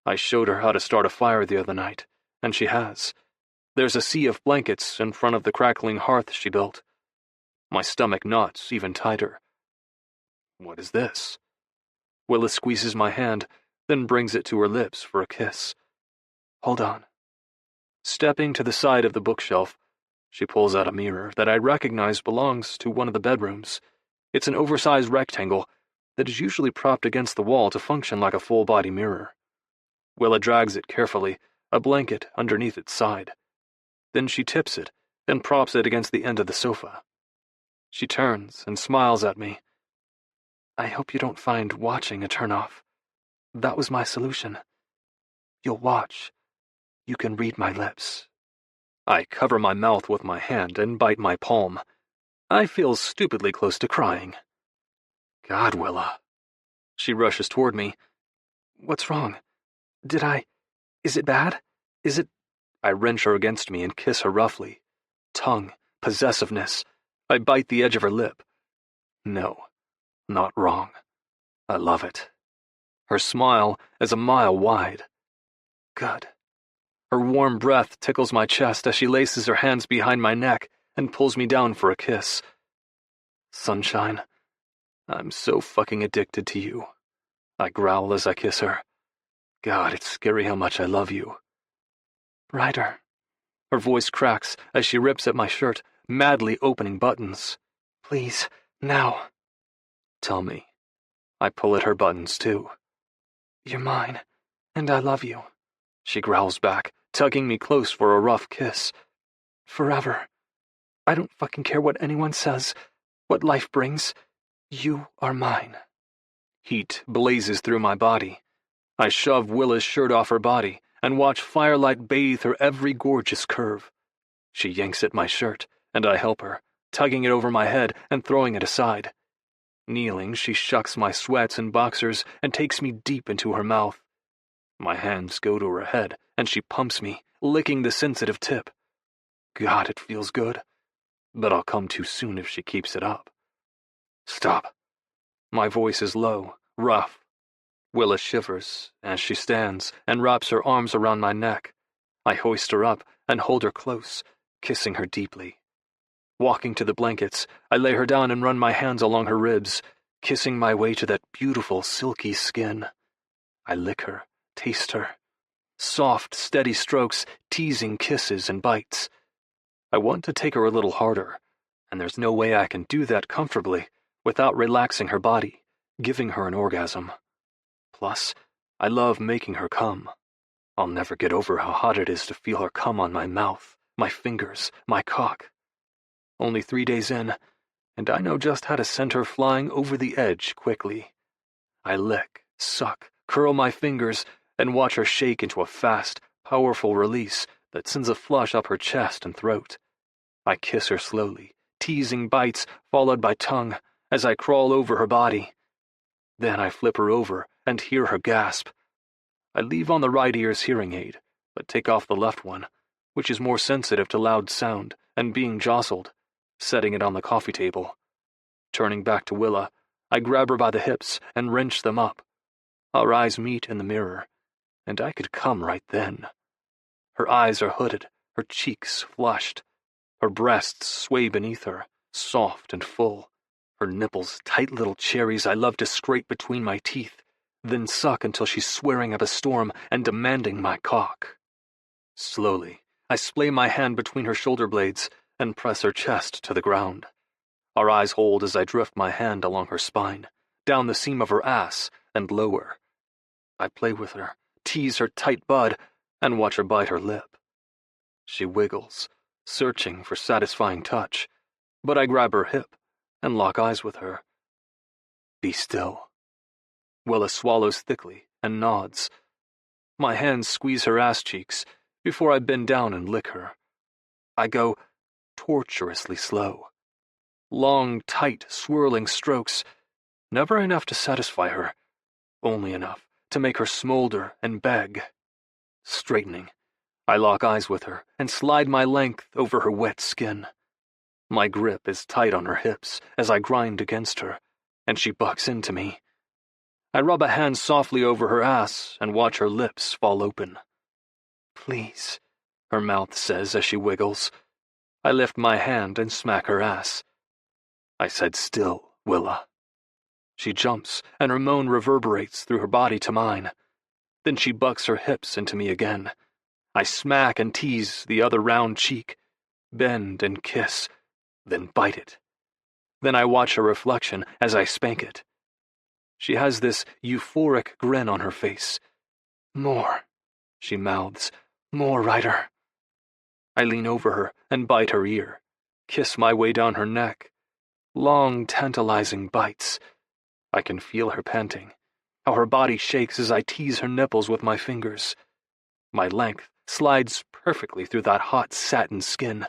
I showed her how to start a fire the other night, and she has. There's a sea of blankets in front of the crackling hearth she built. My stomach knots even tighter. What is this? Willa squeezes my hand, then brings it to her lips for a kiss. Hold on. Stepping to the side of the bookshelf, she pulls out a mirror that I recognize belongs to one of the bedrooms. It's an oversized rectangle that is usually propped against the wall to function like a full-body mirror. Willa drags it carefully, a blanket underneath its side. Then she tips it and props it against the end of the sofa. She turns and smiles at me. I hope you don't find watching a turn-off. That was my solution. You'll watch. You can read my lips. I cover my mouth with my hand and bite my palm. I feel stupidly close to crying. God, Willa. She rushes toward me. What's wrong? Is it bad? Is it... I wrench her against me and kiss her roughly. Tongue, possessiveness. I bite the edge of her lip. No, Not wrong. I love it. Her smile is a mile wide. Good. Her warm breath tickles my chest as she laces her hands behind my neck and pulls me down for a kiss. Sunshine, I'm so fucking addicted to you. I growl as I kiss her. God, it's scary how much I love you. Ryder. Her voice cracks as she rips at my shirt, madly opening buttons. Please, now. Tell me. I pull at her buttons, too. You're mine, and I love you, she growls back, tugging me close for a rough kiss. Forever. I don't fucking care what anyone says, what life brings. You are mine. Heat blazes through my body. I shove Willa's shirt off her body and watch firelight bathe her every gorgeous curve. She yanks at my shirt, and I help her, tugging it over my head and throwing it aside. Kneeling, she shucks my sweats and boxers and takes me deep into her mouth. My hands go to her head, and she pumps me, licking the sensitive tip. God, it feels good. But I'll come too soon if she keeps it up. Stop. My voice is low, rough. Willa shivers as she stands and wraps her arms around my neck. I hoist her up and hold her close, kissing her deeply. Walking to the blankets, I lay her down and run my hands along her ribs, kissing my way to that beautiful, silky skin. I lick her, taste her. Soft, steady strokes, teasing kisses and bites. I want to take her a little harder, and there's no way I can do that comfortably without relaxing her body, giving her an orgasm. Plus, I love making her come. I'll never get over how hot it is to feel her come on my mouth, my fingers, my cock. Only 3 days in, and I know just how to send her flying over the edge quickly. I lick, suck, curl my fingers, and watch her shake into a fast, powerful release that sends a flush up her chest and throat. I kiss her slowly, teasing bites followed by tongue as I crawl over her body. Then I flip her over and hear her gasp. I leave on the right ear's hearing aid, but take off the left one, which is more sensitive to loud sound and being jostled, setting it on the coffee table. Turning back to Willa, I grab her by the hips and wrench them up. Our eyes meet in the mirror, and I could come right then. Her eyes are hooded, her cheeks flushed. Her breasts sway beneath her, soft and full. Her nipples tight little cherries I love to scrape between my teeth, then suck until she's swearing up a storm and demanding my cock. Slowly, I splay my hand between her shoulder blades and press her chest to the ground. Our eyes hold as I drift my hand along her spine, down the seam of her ass, and lower. I play with her, tease her tight bud, and watch her bite her lip. She wiggles, searching for satisfying touch, but I grab her hip and lock eyes with her. Be still. Willa swallows thickly and nods. My hands squeeze her ass cheeks before I bend down and lick her. I go torturously slow. Long, tight, swirling strokes, never enough to satisfy her, only enough to make her smolder and beg. Straightening, I lock eyes with her and slide my length over her wet skin. My grip is tight on her hips as I grind against her, and she bucks into me. I rub a hand softly over her ass and watch her lips fall open. Please, her mouth says as she wiggles. I lift my hand and smack her ass. I said still, Willa. She jumps, and her moan reverberates through her body to mine. Then she bucks her hips into me again. I smack and tease the other round cheek, bend and kiss, then bite it. Then I watch her reflection as I spank it. She has this euphoric grin on her face. More, she mouths. More, Ryder. I lean over her and bite her ear, kiss my way down her neck. Long, tantalizing bites. I can feel her panting, how her body shakes as I tease her nipples with my fingers. My length slides perfectly through that hot satin skin,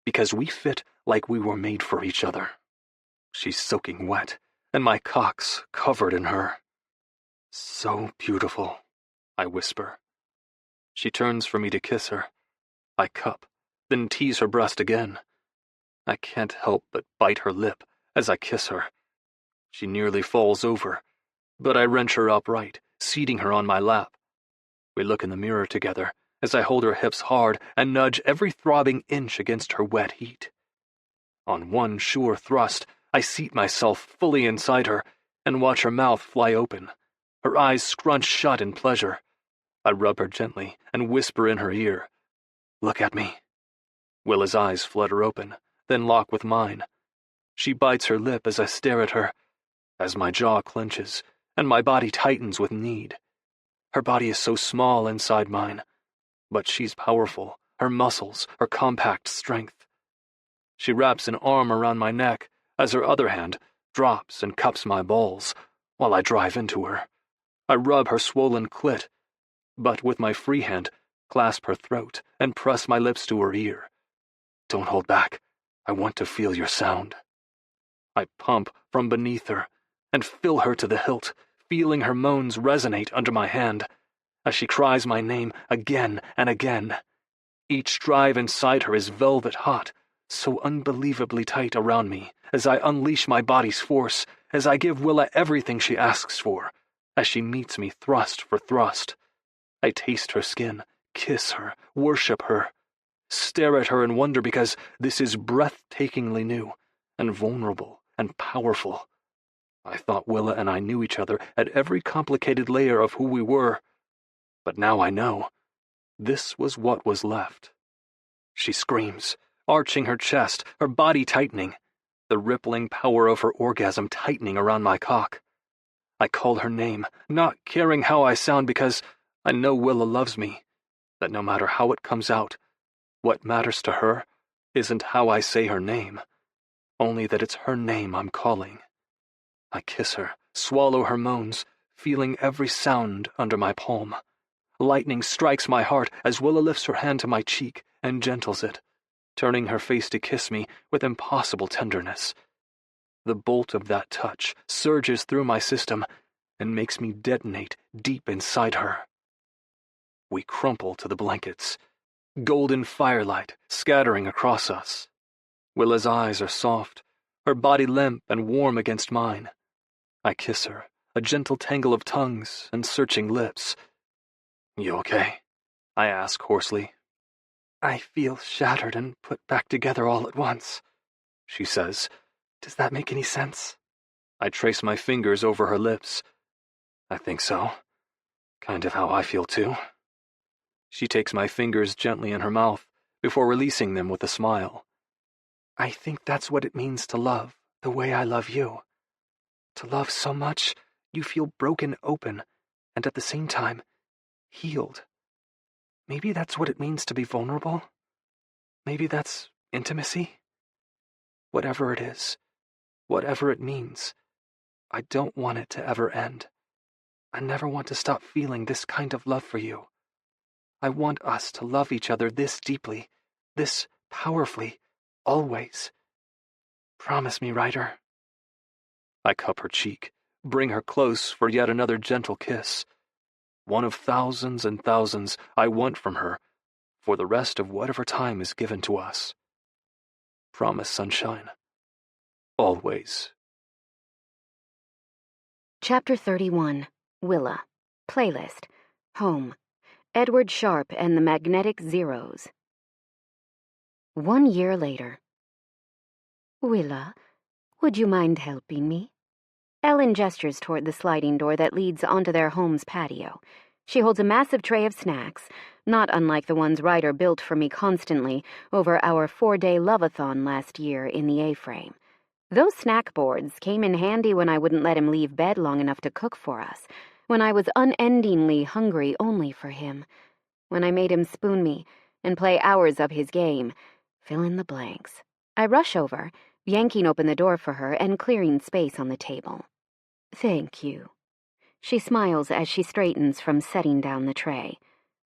because we fit like we were made for each other. She's soaking wet, and my cock's covered in her. So beautiful, I whisper. She turns for me to kiss her. I cup, then tease her breast again. I can't help but bite her lip as I kiss her. She nearly falls over, but I wrench her upright, seating her on my lap. We look in the mirror together as I hold her hips hard and nudge every throbbing inch against her wet heat. On one sure thrust, I seat myself fully inside her and watch her mouth fly open, her eyes scrunch shut in pleasure. I rub her gently and whisper in her ear, "Look at me." Willa's eyes flutter open, then lock with mine. She bites her lip as I stare at her, as my jaw clenches and my body tightens with need. Her body is so small inside mine, but she's powerful, her muscles, her compact strength. She wraps an arm around my neck as her other hand drops and cups my balls while I drive into her. I rub her swollen clit, but with my free hand clasp her throat and press my lips to her ear. Don't hold back. I want to feel your sound. I pump from beneath her and fill her to the hilt, feeling her moans resonate under my hand as she cries my name again and again. Each drive inside her is velvet hot, so unbelievably tight around me as I unleash my body's force, as I give Willa everything she asks for, as she meets me thrust for thrust. I taste her skin, kiss her, worship her, stare at her in wonder because this is breathtakingly new and vulnerable and powerful. I thought Willa and I knew each other at every complicated layer of who we were, but now I know. This was what was left. She screams, arching her chest, her body tightening, the rippling power of her orgasm tightening around my cock. I call her name, not caring how I sound because I know Willa loves me, that no matter how it comes out, what matters to her isn't how I say her name, only that it's her name I'm calling. I kiss her, swallow her moans, feeling every sound under my palm. Lightning strikes my heart as Willa lifts her hand to my cheek and gentles it, turning her face to kiss me with impossible tenderness. The bolt of that touch surges through my system and makes me detonate deep inside her. We crumple to the blankets, golden firelight scattering across us. Willa's eyes are soft, her body limp and warm against mine. I kiss her, a gentle tangle of tongues and searching lips. "You okay?" I ask hoarsely. "I feel shattered and put back together all at once," she says. "Does that make any sense?" I trace my fingers over her lips. "I think so. Kind of how I feel too." She takes my fingers gently in her mouth before releasing them with a smile. "I think that's what it means to love the way I love you. To love so much you feel broken open and at the same time healed. Maybe that's what it means to be vulnerable. Maybe that's intimacy. Whatever it is, whatever it means, I don't want it to ever end. I never want to stop feeling this kind of love for you. I want us to love each other this deeply, this powerfully, always. Promise me, Ryder." I cup her cheek, bring her close for yet another gentle kiss. One of thousands and thousands I want from her for the rest of whatever time is given to us. Promise, sunshine. Always. Chapter 31. Willa. Playlist. Home. Edward Sharpe and the Magnetic Zeros. 1 year later. "Willa, would you mind helping me?" Ellen gestures toward the sliding door that leads onto their home's patio. She holds a massive tray of snacks, not unlike the ones Ryder built for me constantly over our 4-day love-a-thon last year in the A-frame. Those snack boards came in handy when I wouldn't let him leave bed long enough to cook for us, when I was unendingly hungry only for him, when I made him spoon me and play hours of his game. Fill in the blanks. I rush over, yanking open the door for her and clearing space on the table. "Thank you." She smiles as she straightens from setting down the tray.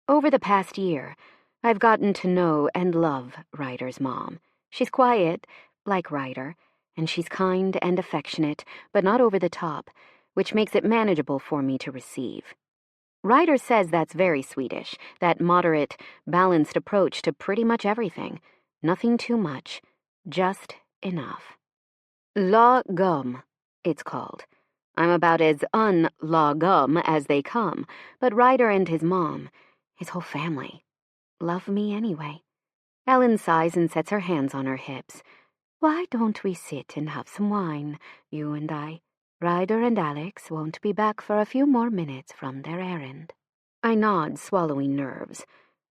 Over the past year, I've gotten to know and love Ryder's mom. She's quiet, like Ryder, and she's kind and affectionate, but not over the top, which makes it manageable for me to receive. Ryder says that's very Swedish, that moderate, balanced approach to pretty much everything. Nothing too much, just enough. Lagom, it's called. I'm about as un-la-gum as they come, but Ryder and his mom, his whole family, love me anyway. Ellen sighs and sets her hands on her hips. Why don't we sit and have some wine, you and I? Ryder and Alex won't be back for a few more minutes from their errand. I nod, swallowing nerves.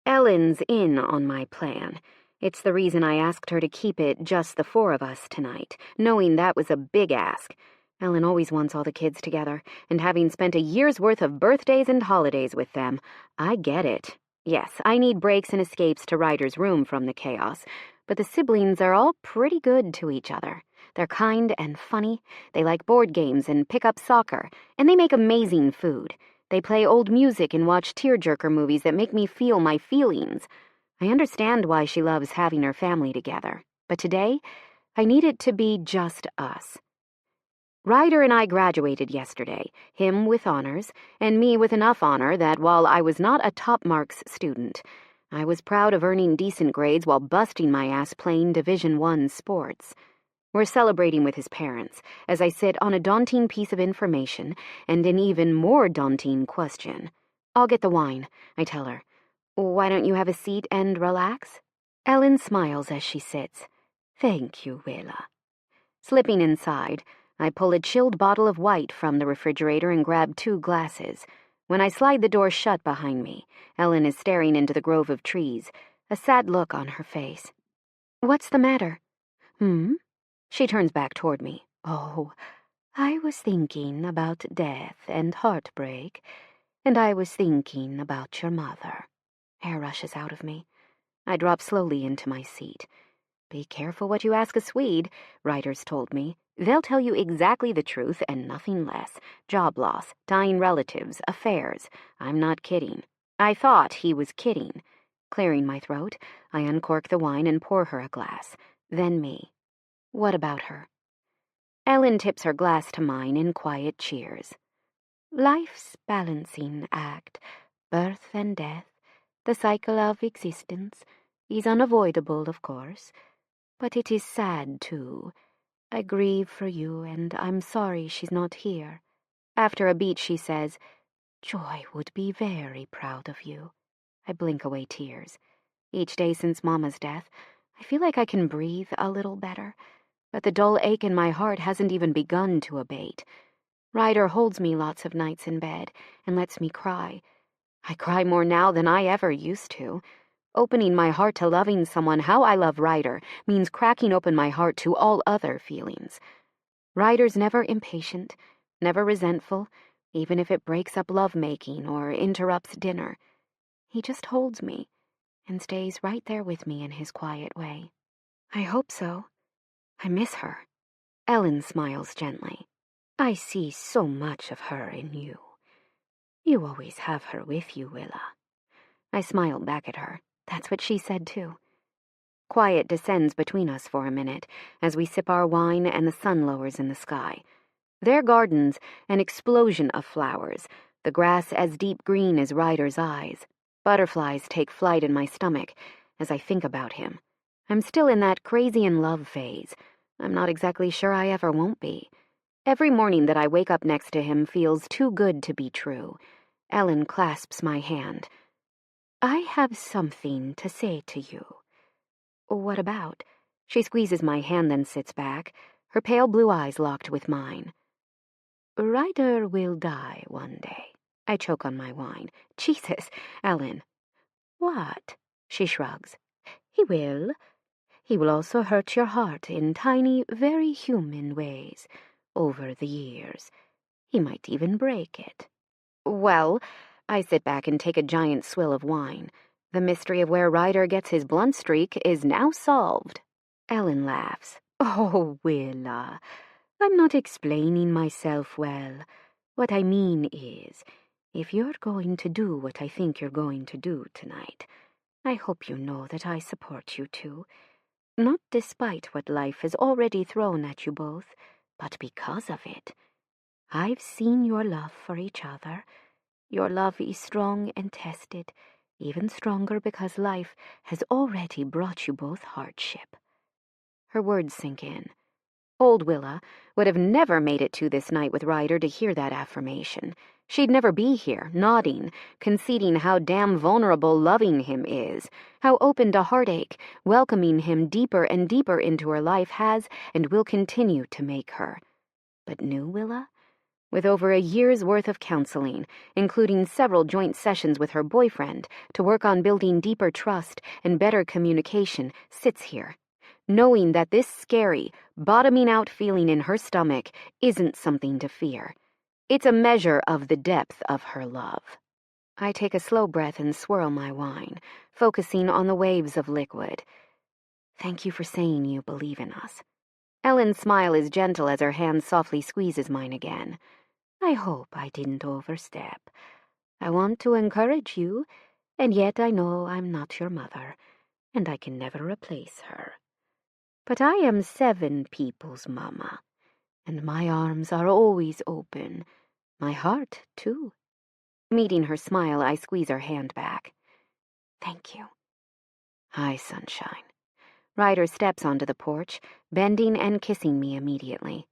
Ellen's in on my plan. It's the reason I asked her to keep it just the four of us tonight, knowing that was a big ask. Ellen always wants all the kids together, and having spent a year's worth of birthdays and holidays with them, I get it. Yes, I need breaks and escapes to Ryder's room from the chaos, but the siblings are all pretty good to each other. They're kind and funny, they like board games and pick up soccer, and they make amazing food. They play old music and watch tearjerker movies that make me feel my feelings. I understand why she loves having her family together, but today, I need it to be just us. Ryder and I graduated yesterday, him with honors, and me with enough honor that while I was not a top marks student, I was proud of earning decent grades while busting my ass playing Division I sports. We're celebrating with his parents, as I sit on a daunting piece of information and an even more daunting question. I'll get the wine, I tell her. Why don't you have a seat and relax? Ellen smiles as she sits. Thank you, Willa. Slipping inside, I pull a chilled bottle of white from the refrigerator and grab 2 glasses. When I slide the door shut behind me, Ellen is staring into the grove of trees, a sad look on her face. What's the matter? She turns back toward me. Oh, I was thinking about death and heartbreak, and I was thinking about your mother. Air rushes out of me. I drop slowly into my seat. Be careful what you ask a Swede, Ryder's told me. They'll tell you exactly the truth and nothing less. Job loss, dying relatives, affairs. I'm not kidding. I thought he was kidding. Clearing my throat, I uncork the wine and pour her a glass. Then me. What about her? Ellen tips her glass to mine in quiet cheers. Life's balancing act, birth and death, the cycle of existence, is unavoidable, of course. But it is sad, too. I grieve for you, and I'm sorry she's not here. After a beat, she says, Joy would be very proud of you. I blink away tears. Each day since Mama's death, I feel like I can breathe a little better, but the dull ache in my heart hasn't even begun to abate. Ryder holds me lots of nights in bed and lets me cry. I cry more now than I ever used to. Opening my heart to loving someone how I love Ryder means cracking open my heart to all other feelings. Ryder's never impatient, never resentful, even if it breaks up lovemaking or interrupts dinner. He just holds me and stays right there with me in his quiet way. I hope so. I miss her. Ellen smiles gently. I see so much of her in you. You always have her with you, Willa. I smiled back at her. That's what she said, too. Quiet descends between us for a minute as we sip our wine and the sun lowers in the sky. Their gardens, an explosion of flowers, the grass as deep green as Ryder's eyes. Butterflies take flight in my stomach as I think about him. I'm still in that crazy in love phase. I'm not exactly sure I ever won't be. Every morning that I wake up next to him feels too good to be true. Ellen clasps my hand. I have something to say to you. What about? She squeezes my hand, then sits back, her pale blue eyes locked with mine. Ryder will die one day. I choke on my wine. Jesus, Ellen. What? She shrugs. He will. He will also hurt your heart in tiny, very human ways over the years. He might even break it. Well, I sit back and take a giant swill of wine. The mystery of where Ryder gets his blunt streak is now solved. Ellen laughs. Oh, Willa, I'm not explaining myself well. What I mean is, if you're going to do what I think you're going to do tonight, I hope you know that I support you too. Not despite what life has already thrown at you both, but because of it. I've seen your love for each other. Your love is strong and tested, even stronger because life has already brought you both hardship. Her words sink in. Old Willa would have never made it to this night with Ryder to hear that affirmation. She'd never be here, nodding, conceding how damn vulnerable loving him is, how open to heartache, welcoming him deeper and deeper into her life has and will continue to make her. But new Willa, with over a year's worth of counseling, including several joint sessions with her boyfriend to work on building deeper trust and better communication, sits here, knowing that this scary, bottoming-out feeling in her stomach isn't something to fear. It's a measure of the depth of her love. I take a slow breath and swirl my wine, focusing on the waves of liquid. Thank you for saying you believe in us. Ellen's smile is gentle as her hand softly squeezes mine again. I hope I didn't overstep. I want to encourage you, and yet I know I'm not your mother, and I can never replace her. But I am 7 people's mama, and my arms are always open. My heart, too. Meeting her smile, I squeeze her hand back. Thank you. Hi, sunshine. Ryder steps onto the porch, bending and kissing me immediately.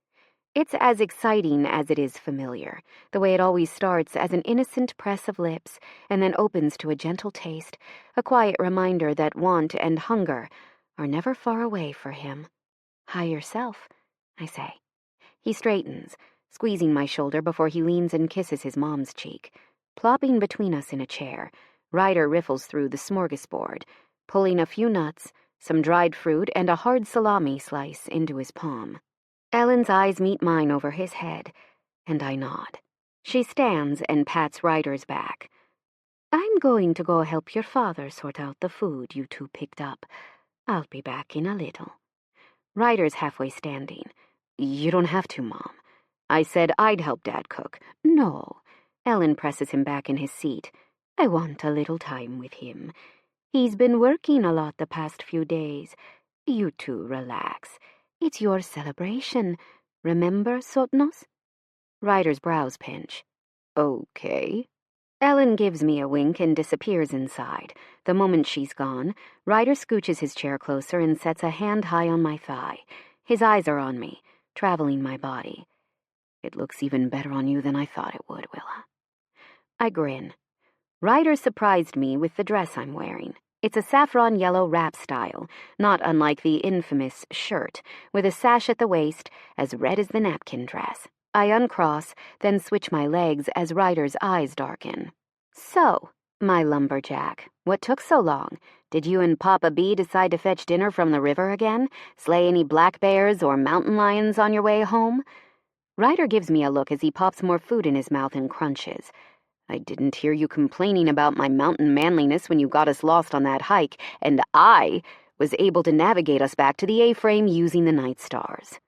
It's as exciting as it is familiar, the way it always starts as an innocent press of lips and then opens to a gentle taste, a quiet reminder that want and hunger are never far away for him. Hi yourself, I say. He straightens, squeezing my shoulder before he leans and kisses his mom's cheek. Plopping between us in a chair, Ryder riffles through the smorgasbord, pulling a few nuts, some dried fruit, and a hard salami slice into his palm. Ellen's eyes meet mine over his head, and I nod. She stands and pats Ryder's back. I'm going to go help your father sort out the food you two picked up. I'll be back in a little. Ryder's halfway standing. You don't have to, Mom. I said I'd help Dad cook. No. Ellen presses him back in his seat. I want a little time with him. He's been working a lot the past few days. You two relax. It's your celebration. Remember, Sotnos? Ryder's brows pinch. Okay. Ellen gives me a wink and disappears inside. The moment she's gone, Ryder scooches his chair closer and sets a hand high on my thigh. His eyes are on me, traveling my body. It looks even better on you than I thought it would, Willa. I grin. Ryder surprised me with the dress I'm wearing. It's a saffron yellow wrap style, not unlike the infamous shirt, with a sash at the waist, as red as the napkin dress. I uncross, then switch my legs as Ryder's eyes darken. So, my lumberjack, what took so long? Did you and Papa B decide to fetch dinner from the river again? Slay any black bears or mountain lions on your way home? Ryder gives me a look as he pops more food in his mouth and crunches. I didn't hear you complaining about my mountain manliness when you got us lost on that hike, and I was able to navigate us back to the A-frame using the night stars.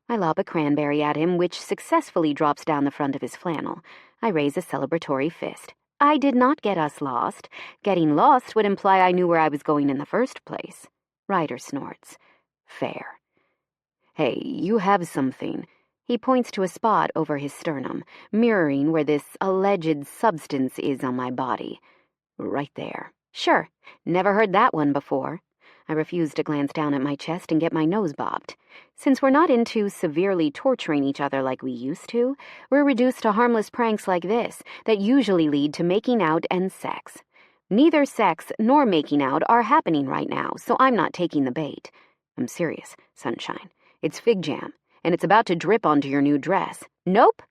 I lob a cranberry at him, which successfully drops down the front of his flannel. I raise a celebratory fist. I did not get us lost. Getting lost would imply I knew where I was going in the first place. Ryder snorts. Fair. Hey, you have something. He points to a spot over his sternum, mirroring where this alleged substance is on my body. Right there. Sure, never heard that one before. I refuse to glance down at my chest and get my nose bobbed. Since we're not into severely torturing each other like we used to, we're reduced to harmless pranks like this that usually lead to making out and sex. Neither sex nor making out are happening right now, so I'm not taking the bait. I'm serious, sunshine. It's fig jam, and it's about to drip onto your new dress. Nope.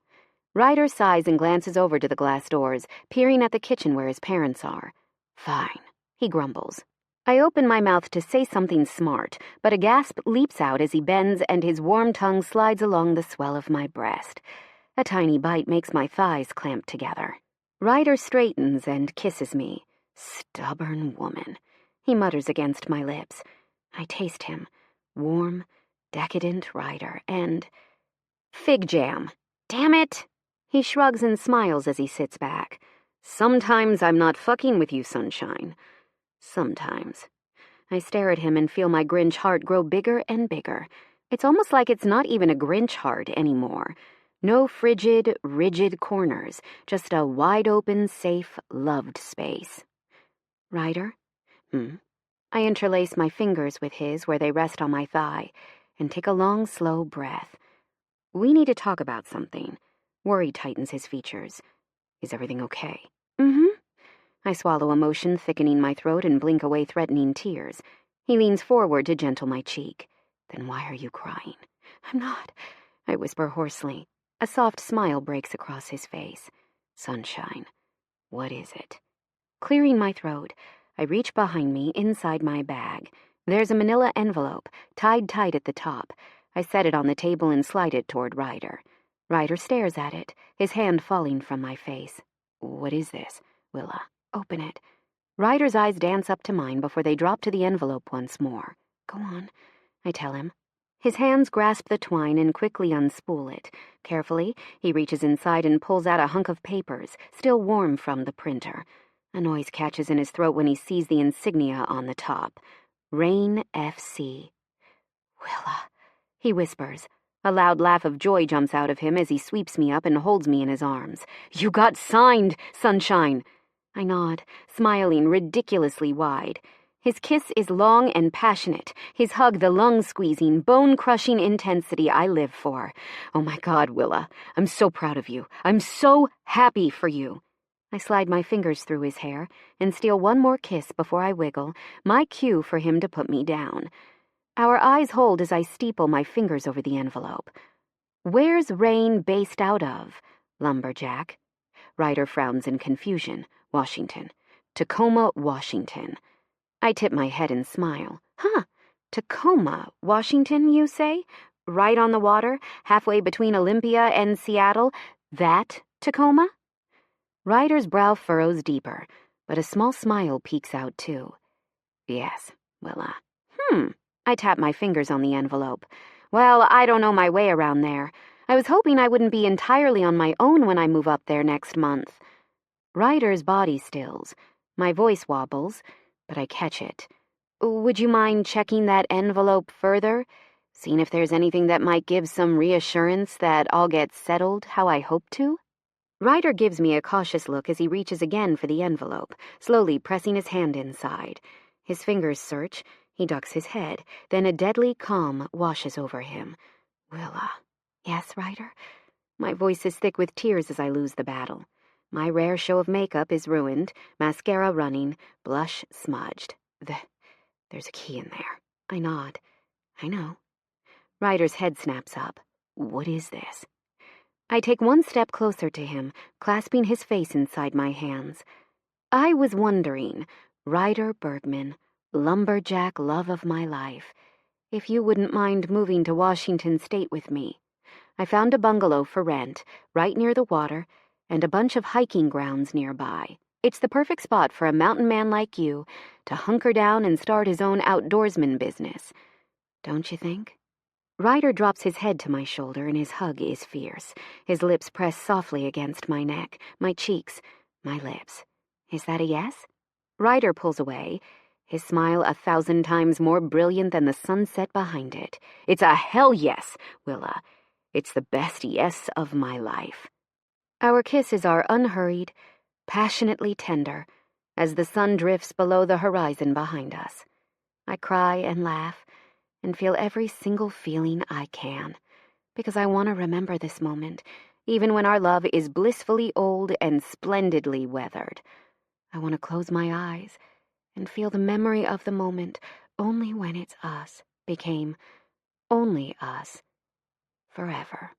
Ryder sighs and glances over to the glass doors, peering at the kitchen where his parents are. Fine, he grumbles. I open my mouth to say something smart, but a gasp leaps out as he bends and his warm tongue slides along the swell of my breast. A tiny bite makes my thighs clamp together. Ryder straightens and kisses me. Stubborn woman. He mutters against my lips. I taste him. Warm, decadent Ryder, and... fig jam. Damn it! He shrugs and smiles as he sits back. Sometimes I'm not fucking with you, sunshine. Sometimes. I stare at him and feel my Grinch heart grow bigger and bigger. It's almost like it's not even a Grinch heart anymore. No frigid, rigid corners, just a wide-open, safe, loved space. Ryder? I interlace my fingers with his where they rest on my thigh, and take a long, slow breath. We need to talk about something. Worry tightens his features. Is everything okay? Mm-hmm. I swallow emotion thickening my throat and blink away threatening tears. He leans forward to gentle my cheek. Then why are you crying? I'm not, I whisper hoarsely. A soft smile breaks across his face. Sunshine. What is it? Clearing my throat, I reach behind me inside my bag. There's a manila envelope, tied tight at the top. I set it on the table and slide it toward Ryder. Ryder stares at it, his hand falling from my face. What is this? Willa, open it. Ryder's eyes dance up to mine before they drop to the envelope once more. Go on, I tell him. His hands grasp the twine and quickly unspool it. Carefully, he reaches inside and pulls out a hunk of papers, still warm from the printer. A noise catches in his throat when he sees the insignia on the top. Rain FC. Willa, he whispers. A loud laugh of joy jumps out of him as he sweeps me up and holds me in his arms. You got signed, Sunshine! I nod, smiling ridiculously wide. His kiss is long and passionate, his hug the lung-squeezing, bone-crushing intensity I live for. Oh my God, Willa, I'm so proud of you. I'm so happy for you. I slide my fingers through his hair and steal one more kiss before I wiggle, my cue for him to put me down. Our eyes hold as I steeple my fingers over the envelope. Where's Rain based out of? Lumberjack. Ryder frowns in confusion. Washington. Tacoma, Washington. I tip my head and smile. Huh. Tacoma, Washington, you say? Right on the water, halfway between Olympia and Seattle? That Tacoma? Ryder's brow furrows deeper, but a small smile peeks out too. Yes, Willa. I tap my fingers on the envelope. Well, I don't know my way around there. I was hoping I wouldn't be entirely on my own when I move up there next month. Ryder's body stills. My voice wobbles, but I catch it. Would you mind checking that envelope further? Seeing if there's anything that might give some reassurance that all gets settled how I hope to? Ryder gives me a cautious look as he reaches again for the envelope, slowly pressing his hand inside. His fingers search. He ducks his head, then a deadly calm washes over him. Willa. Yes, Ryder? My voice is thick with tears as I lose the battle. My rare show of makeup is ruined, mascara running, blush smudged. There's a key in there. I nod. I know. Ryder's head snaps up. What is this? I take one step closer to him, clasping his face inside my hands. I was wondering, Ryder Bergman, lumberjack love of my life, if you wouldn't mind moving to Washington State with me. I found a bungalow for rent, right near the water, and a bunch of hiking grounds nearby. It's the perfect spot for a mountain man like you to hunker down and start his own outdoorsman business. Don't you think? Ryder drops his head to my shoulder and his hug is fierce. His lips press softly against my neck, my cheeks, my lips. Is that a yes? Ryder pulls away, his smile 1,000 times more brilliant than the sunset behind it. It's a hell yes, Willa. It's the best yes of my life. Our kisses are unhurried, passionately tender, as the sun drifts below the horizon behind us. I cry and laugh and feel every single feeling I can, because I want to remember this moment, even when our love is blissfully old and splendidly weathered. I want to close my eyes and feel the memory of the moment only when it's us became only us forever.